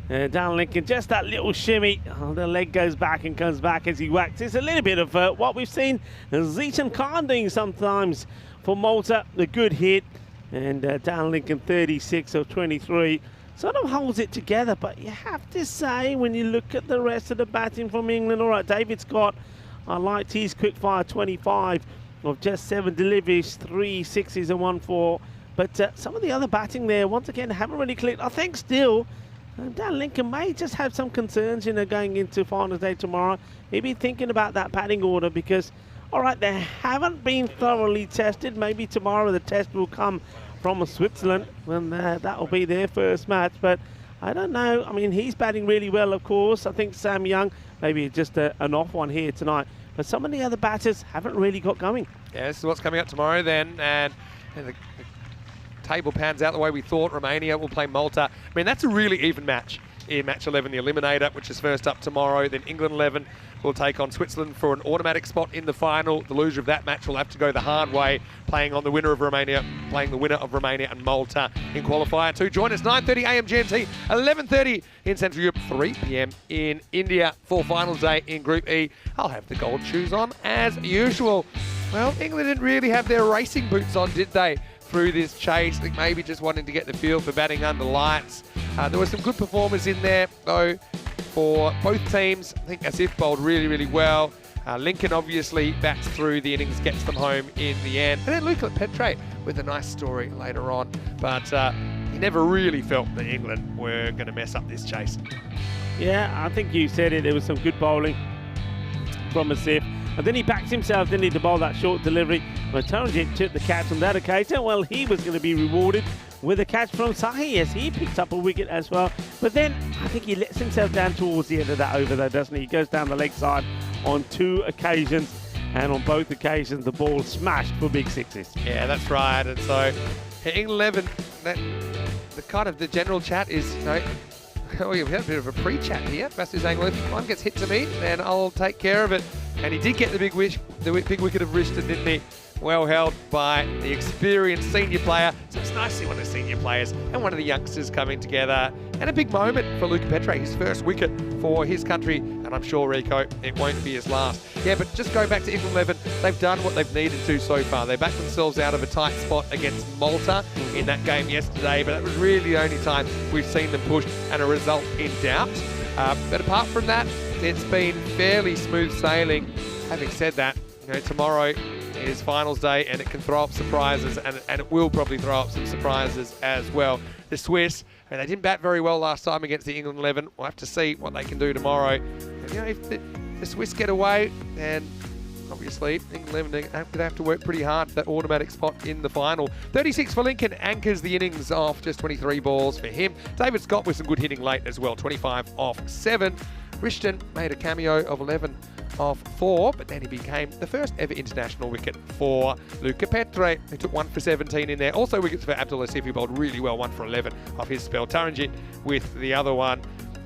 Dan Lincoln, just that little shimmy. Oh, the leg goes back and comes back as he whacks. It's a little bit of what we've seen Zeetan Khan doing sometimes for Malta. A good hit. And Dan Lincoln, 36 of 23. Sort of holds it together, but you have to say, when you look at the rest of the batting from England, all right, David Scott, I liked his quickfire 25 of just 7 deliveries, 3 sixes and 1 4. But some of the other batting there, once again, haven't really clicked. I think still, Dan Lincoln may just have some concerns, going into finals day tomorrow. Maybe thinking about that batting order because, all right, they haven't been thoroughly tested. Maybe tomorrow the test will come from Switzerland when that will be their first match. But I don't know. I mean, he's batting really well, of course. I think Sam Young, maybe just an off one here tonight. But some of the other batters haven't really got going. Yeah, this is what's coming up tomorrow then. And the table pans out the way we thought. Romania will play Malta. I mean, that's a really even match in match 11, the Eliminator, which is first up tomorrow. Then England 11 will take on Switzerland for an automatic spot in the final. The loser of that match will have to go the hard way, playing the winner of Romania and Malta in qualifier 2. Join us 9:30 a.m. GMT, 11:30 in Central Europe, 3 p.m. in India for finals day in Group E. I'll have the gold shoes on as usual. Well, England didn't really have their racing boots on, did they, through this chase? I think maybe just wanting to get the feel for batting under lights. There were some good performers in there, though, for both teams. I think Asif bowled really, really well. Lincoln obviously bats through the innings, gets them home in the end. And then Luca Petre with a nice story later on. But he never really felt that England were going to mess up this chase. Yeah, I think you said it. There was some good bowling from Asif. And then he backed himself, didn't he, to bowl that short delivery. When Taranjit took the catch on that occasion, well, he was going to be rewarded with a catch from Sahi as he picked up a wicket as well. But then I think he lets himself down towards the end of that over, though, doesn't he? He goes down the leg side on 2 occasions, and on both occasions the ball smashed for big sixes. Yeah, that's right. And so England 11, the general chat is, we had a bit of a pre-chat here. Bastu's saying, well, if one gets hit to me, then I'll take care of it. And he did get the big wicket of Rishton, didn't he? Well held by the experienced senior player. So it's nice to see one of the senior players and one of the youngsters coming together. And a big moment for Luca Petre, his first wicket for his country. And I'm sure, Rico, it won't be his last. Yeah, but just go back to England 11. They've done what they've needed to so far. They backed themselves out of a tight spot against Malta in that game yesterday. but that was really the only time we've seen them pushed and a result in doubt. But apart from that, it's been fairly smooth sailing. Having said that, tomorrow is finals day and it can throw up surprises, and it will probably throw up some surprises as well. The Swiss, they didn't bat very well last time against the England 11. We'll have to see what they can do tomorrow. And, if the Swiss get away, then obviously England 11 are going to have to work pretty hard for that automatic spot in the final. 36 for Lincoln, anchors the innings off, just 23 balls for him. David Scott with some good hitting late as well, 25 off 7. Rishton made a cameo of 11 off 4, but then he became the first ever international wicket for Luca Petre, who took 1 for 17 in there. Also wickets for Abdul Asif, who bowled really well, 1 for 11 off his spell. Taranjit with the other one.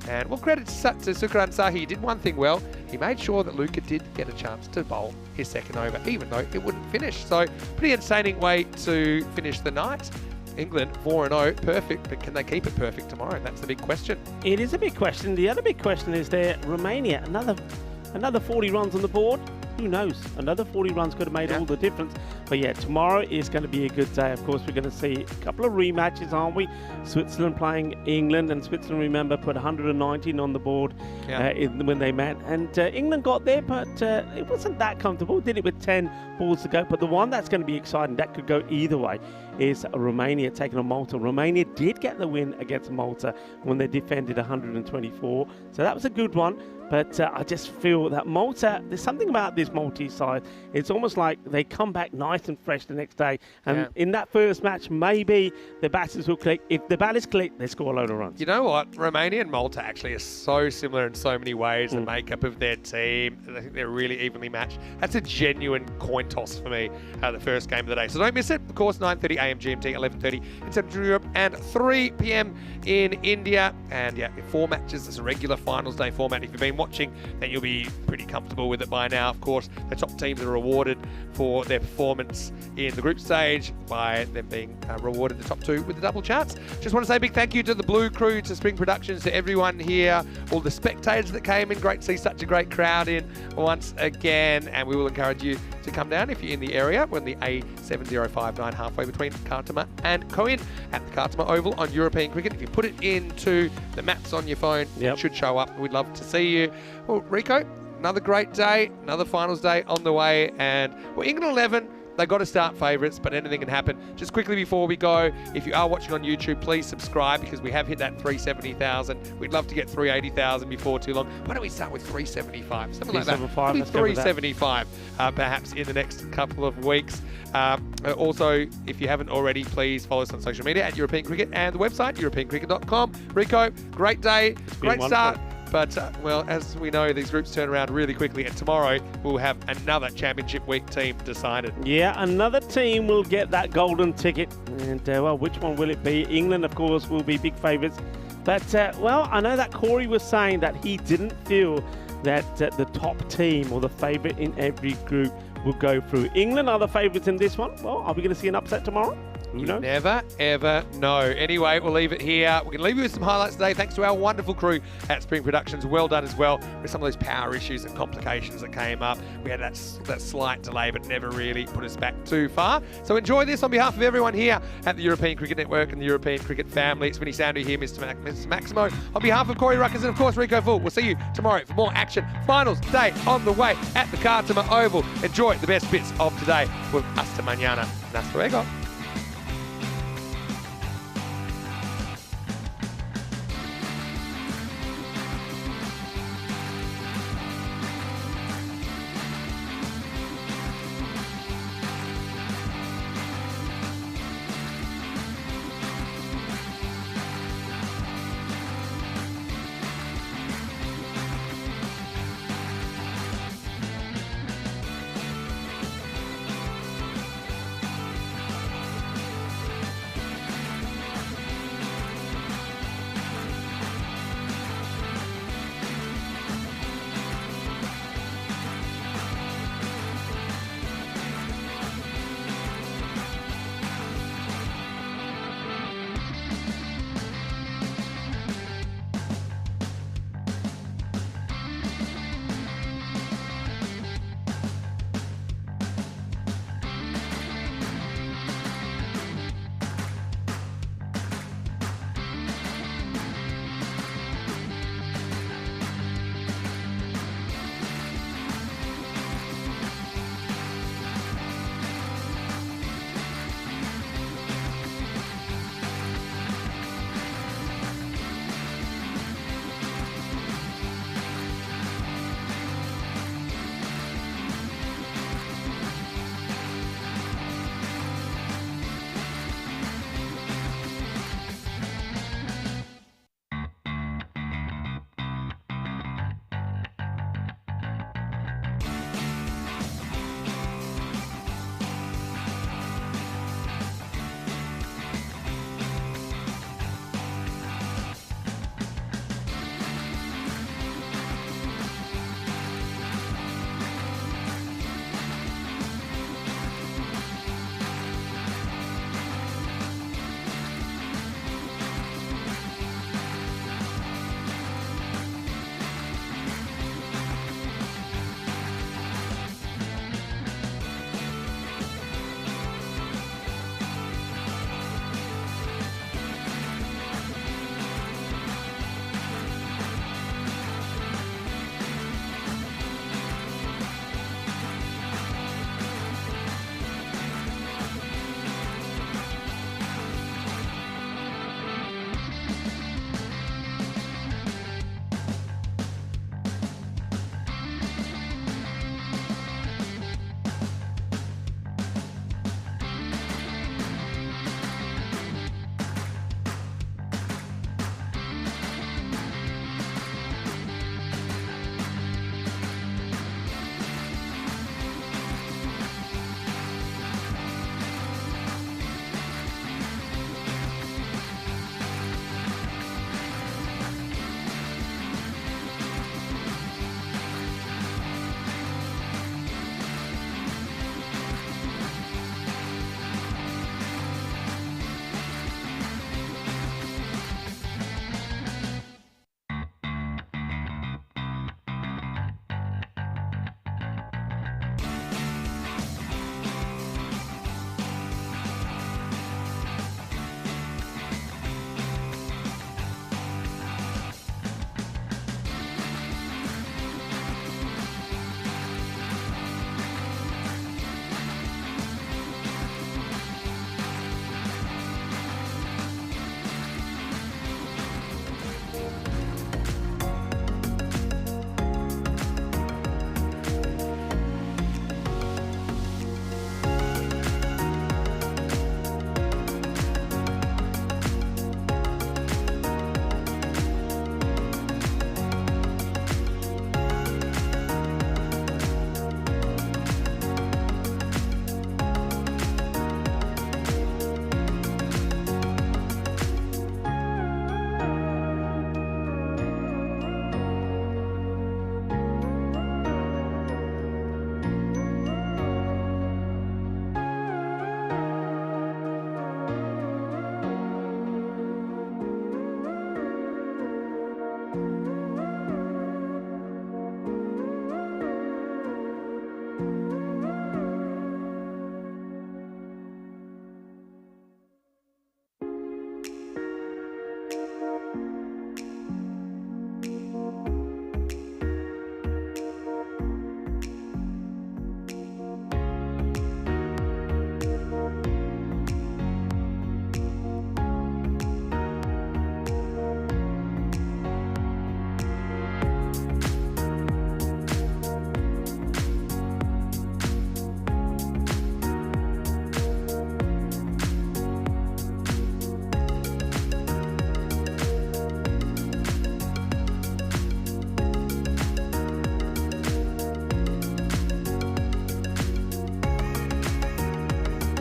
And well, credit to Sukran Sahi, he did one thing well. He made sure that Luca did get a chance to bowl his second over, even though it wouldn't finish. So pretty entertaining way to finish the night. England 4-0, perfect, but can they keep it perfect tomorrow? That's the big question. It is a big question. The other big question is there, Romania, another 40 runs on the board. Who knows? Another 40 runs could have made all the difference. But yeah, tomorrow is going to be a good day. Of course, we're going to see a couple of rematches, aren't we? Switzerland playing England, and Switzerland, remember, put 119 on the board when they met. And England got there, but it wasn't that comfortable, did it, with 10 balls to go? But the one that's going to be exciting, that could go either way, is Romania taking on Malta. Romania did get the win against Malta when they defended 124. So that was a good one. But I just feel that Malta, there's something about this Maltese side. It's almost like they come back nice and fresh the next day. And in that first match, maybe the batters will click. If the batters click, they score a load of runs. You know what? Romania and Malta actually are so similar in so many ways. The makeup of their team, I think they're really evenly matched. That's a genuine coin toss for me, the first game of the day. So don't miss it. Of course, 9:30 a.m. GMT, 11:30 in Central Europe, and 3 p.m. in India. And yeah, 4 matches. It's a regular finals day format. If you've been watching, then you'll be pretty comfortable with it by now. Of course, the top teams are rewarded for their performance in the group stage by them being rewarded, the top 2 with the double chance. Just want to say a big thank you to the Blue Crew, to Spring Productions, to everyone here, all the spectators that came in. Great to see such a great crowd in once again, and we will encourage you to come down if you're in the area when the A7059 halfway between Kartama and Cohen at the Kartama Oval on European Cricket. If you put it into the maps on your phone, it should show up. We'd love to see you. Well, Rico, another great day, another finals day on the way, and well, England 11, they've got to start favourites, but anything can happen. Just quickly before we go, if you are watching on YouTube, please subscribe because we have hit that 370,000. We'd love to get 380,000 before too long. Why don't we start with 375? Something like that. Maybe 375, perhaps in the next couple of weeks. Also, if you haven't already, please follow us on social media at European Cricket and the website, europeancricket.com. Rico, great day, great start. But, well, as we know, these groups turn around really quickly, and tomorrow we'll have another Championship Week team decided. Yeah, another team will get that golden ticket. And, well, which one will it be? England, of course, will be big favourites. But, well, I know that Corey was saying that he didn't feel that the top team or the favourite in every group will go through. England are the favourites in this one. Well, are we going to see an upset tomorrow? You never, ever know. Anyway, we'll leave it here. We're going to leave you with some highlights today. Thanks to our wonderful crew at Spring Productions. Well done as well with some of those power issues and complications that came up. We had that slight delay, but never really put us back too far. So enjoy this on behalf of everyone here at the European Cricket Network and the European Cricket family. It's Vinny Sandu here, Mr. Maximo. On behalf of Corey Ruckers and, of course, Rico Full, we'll see you tomorrow for more action. Finals day on the way at the Kartama Oval. Enjoy the best bits of today with Hasta Mañana. Hasta luego.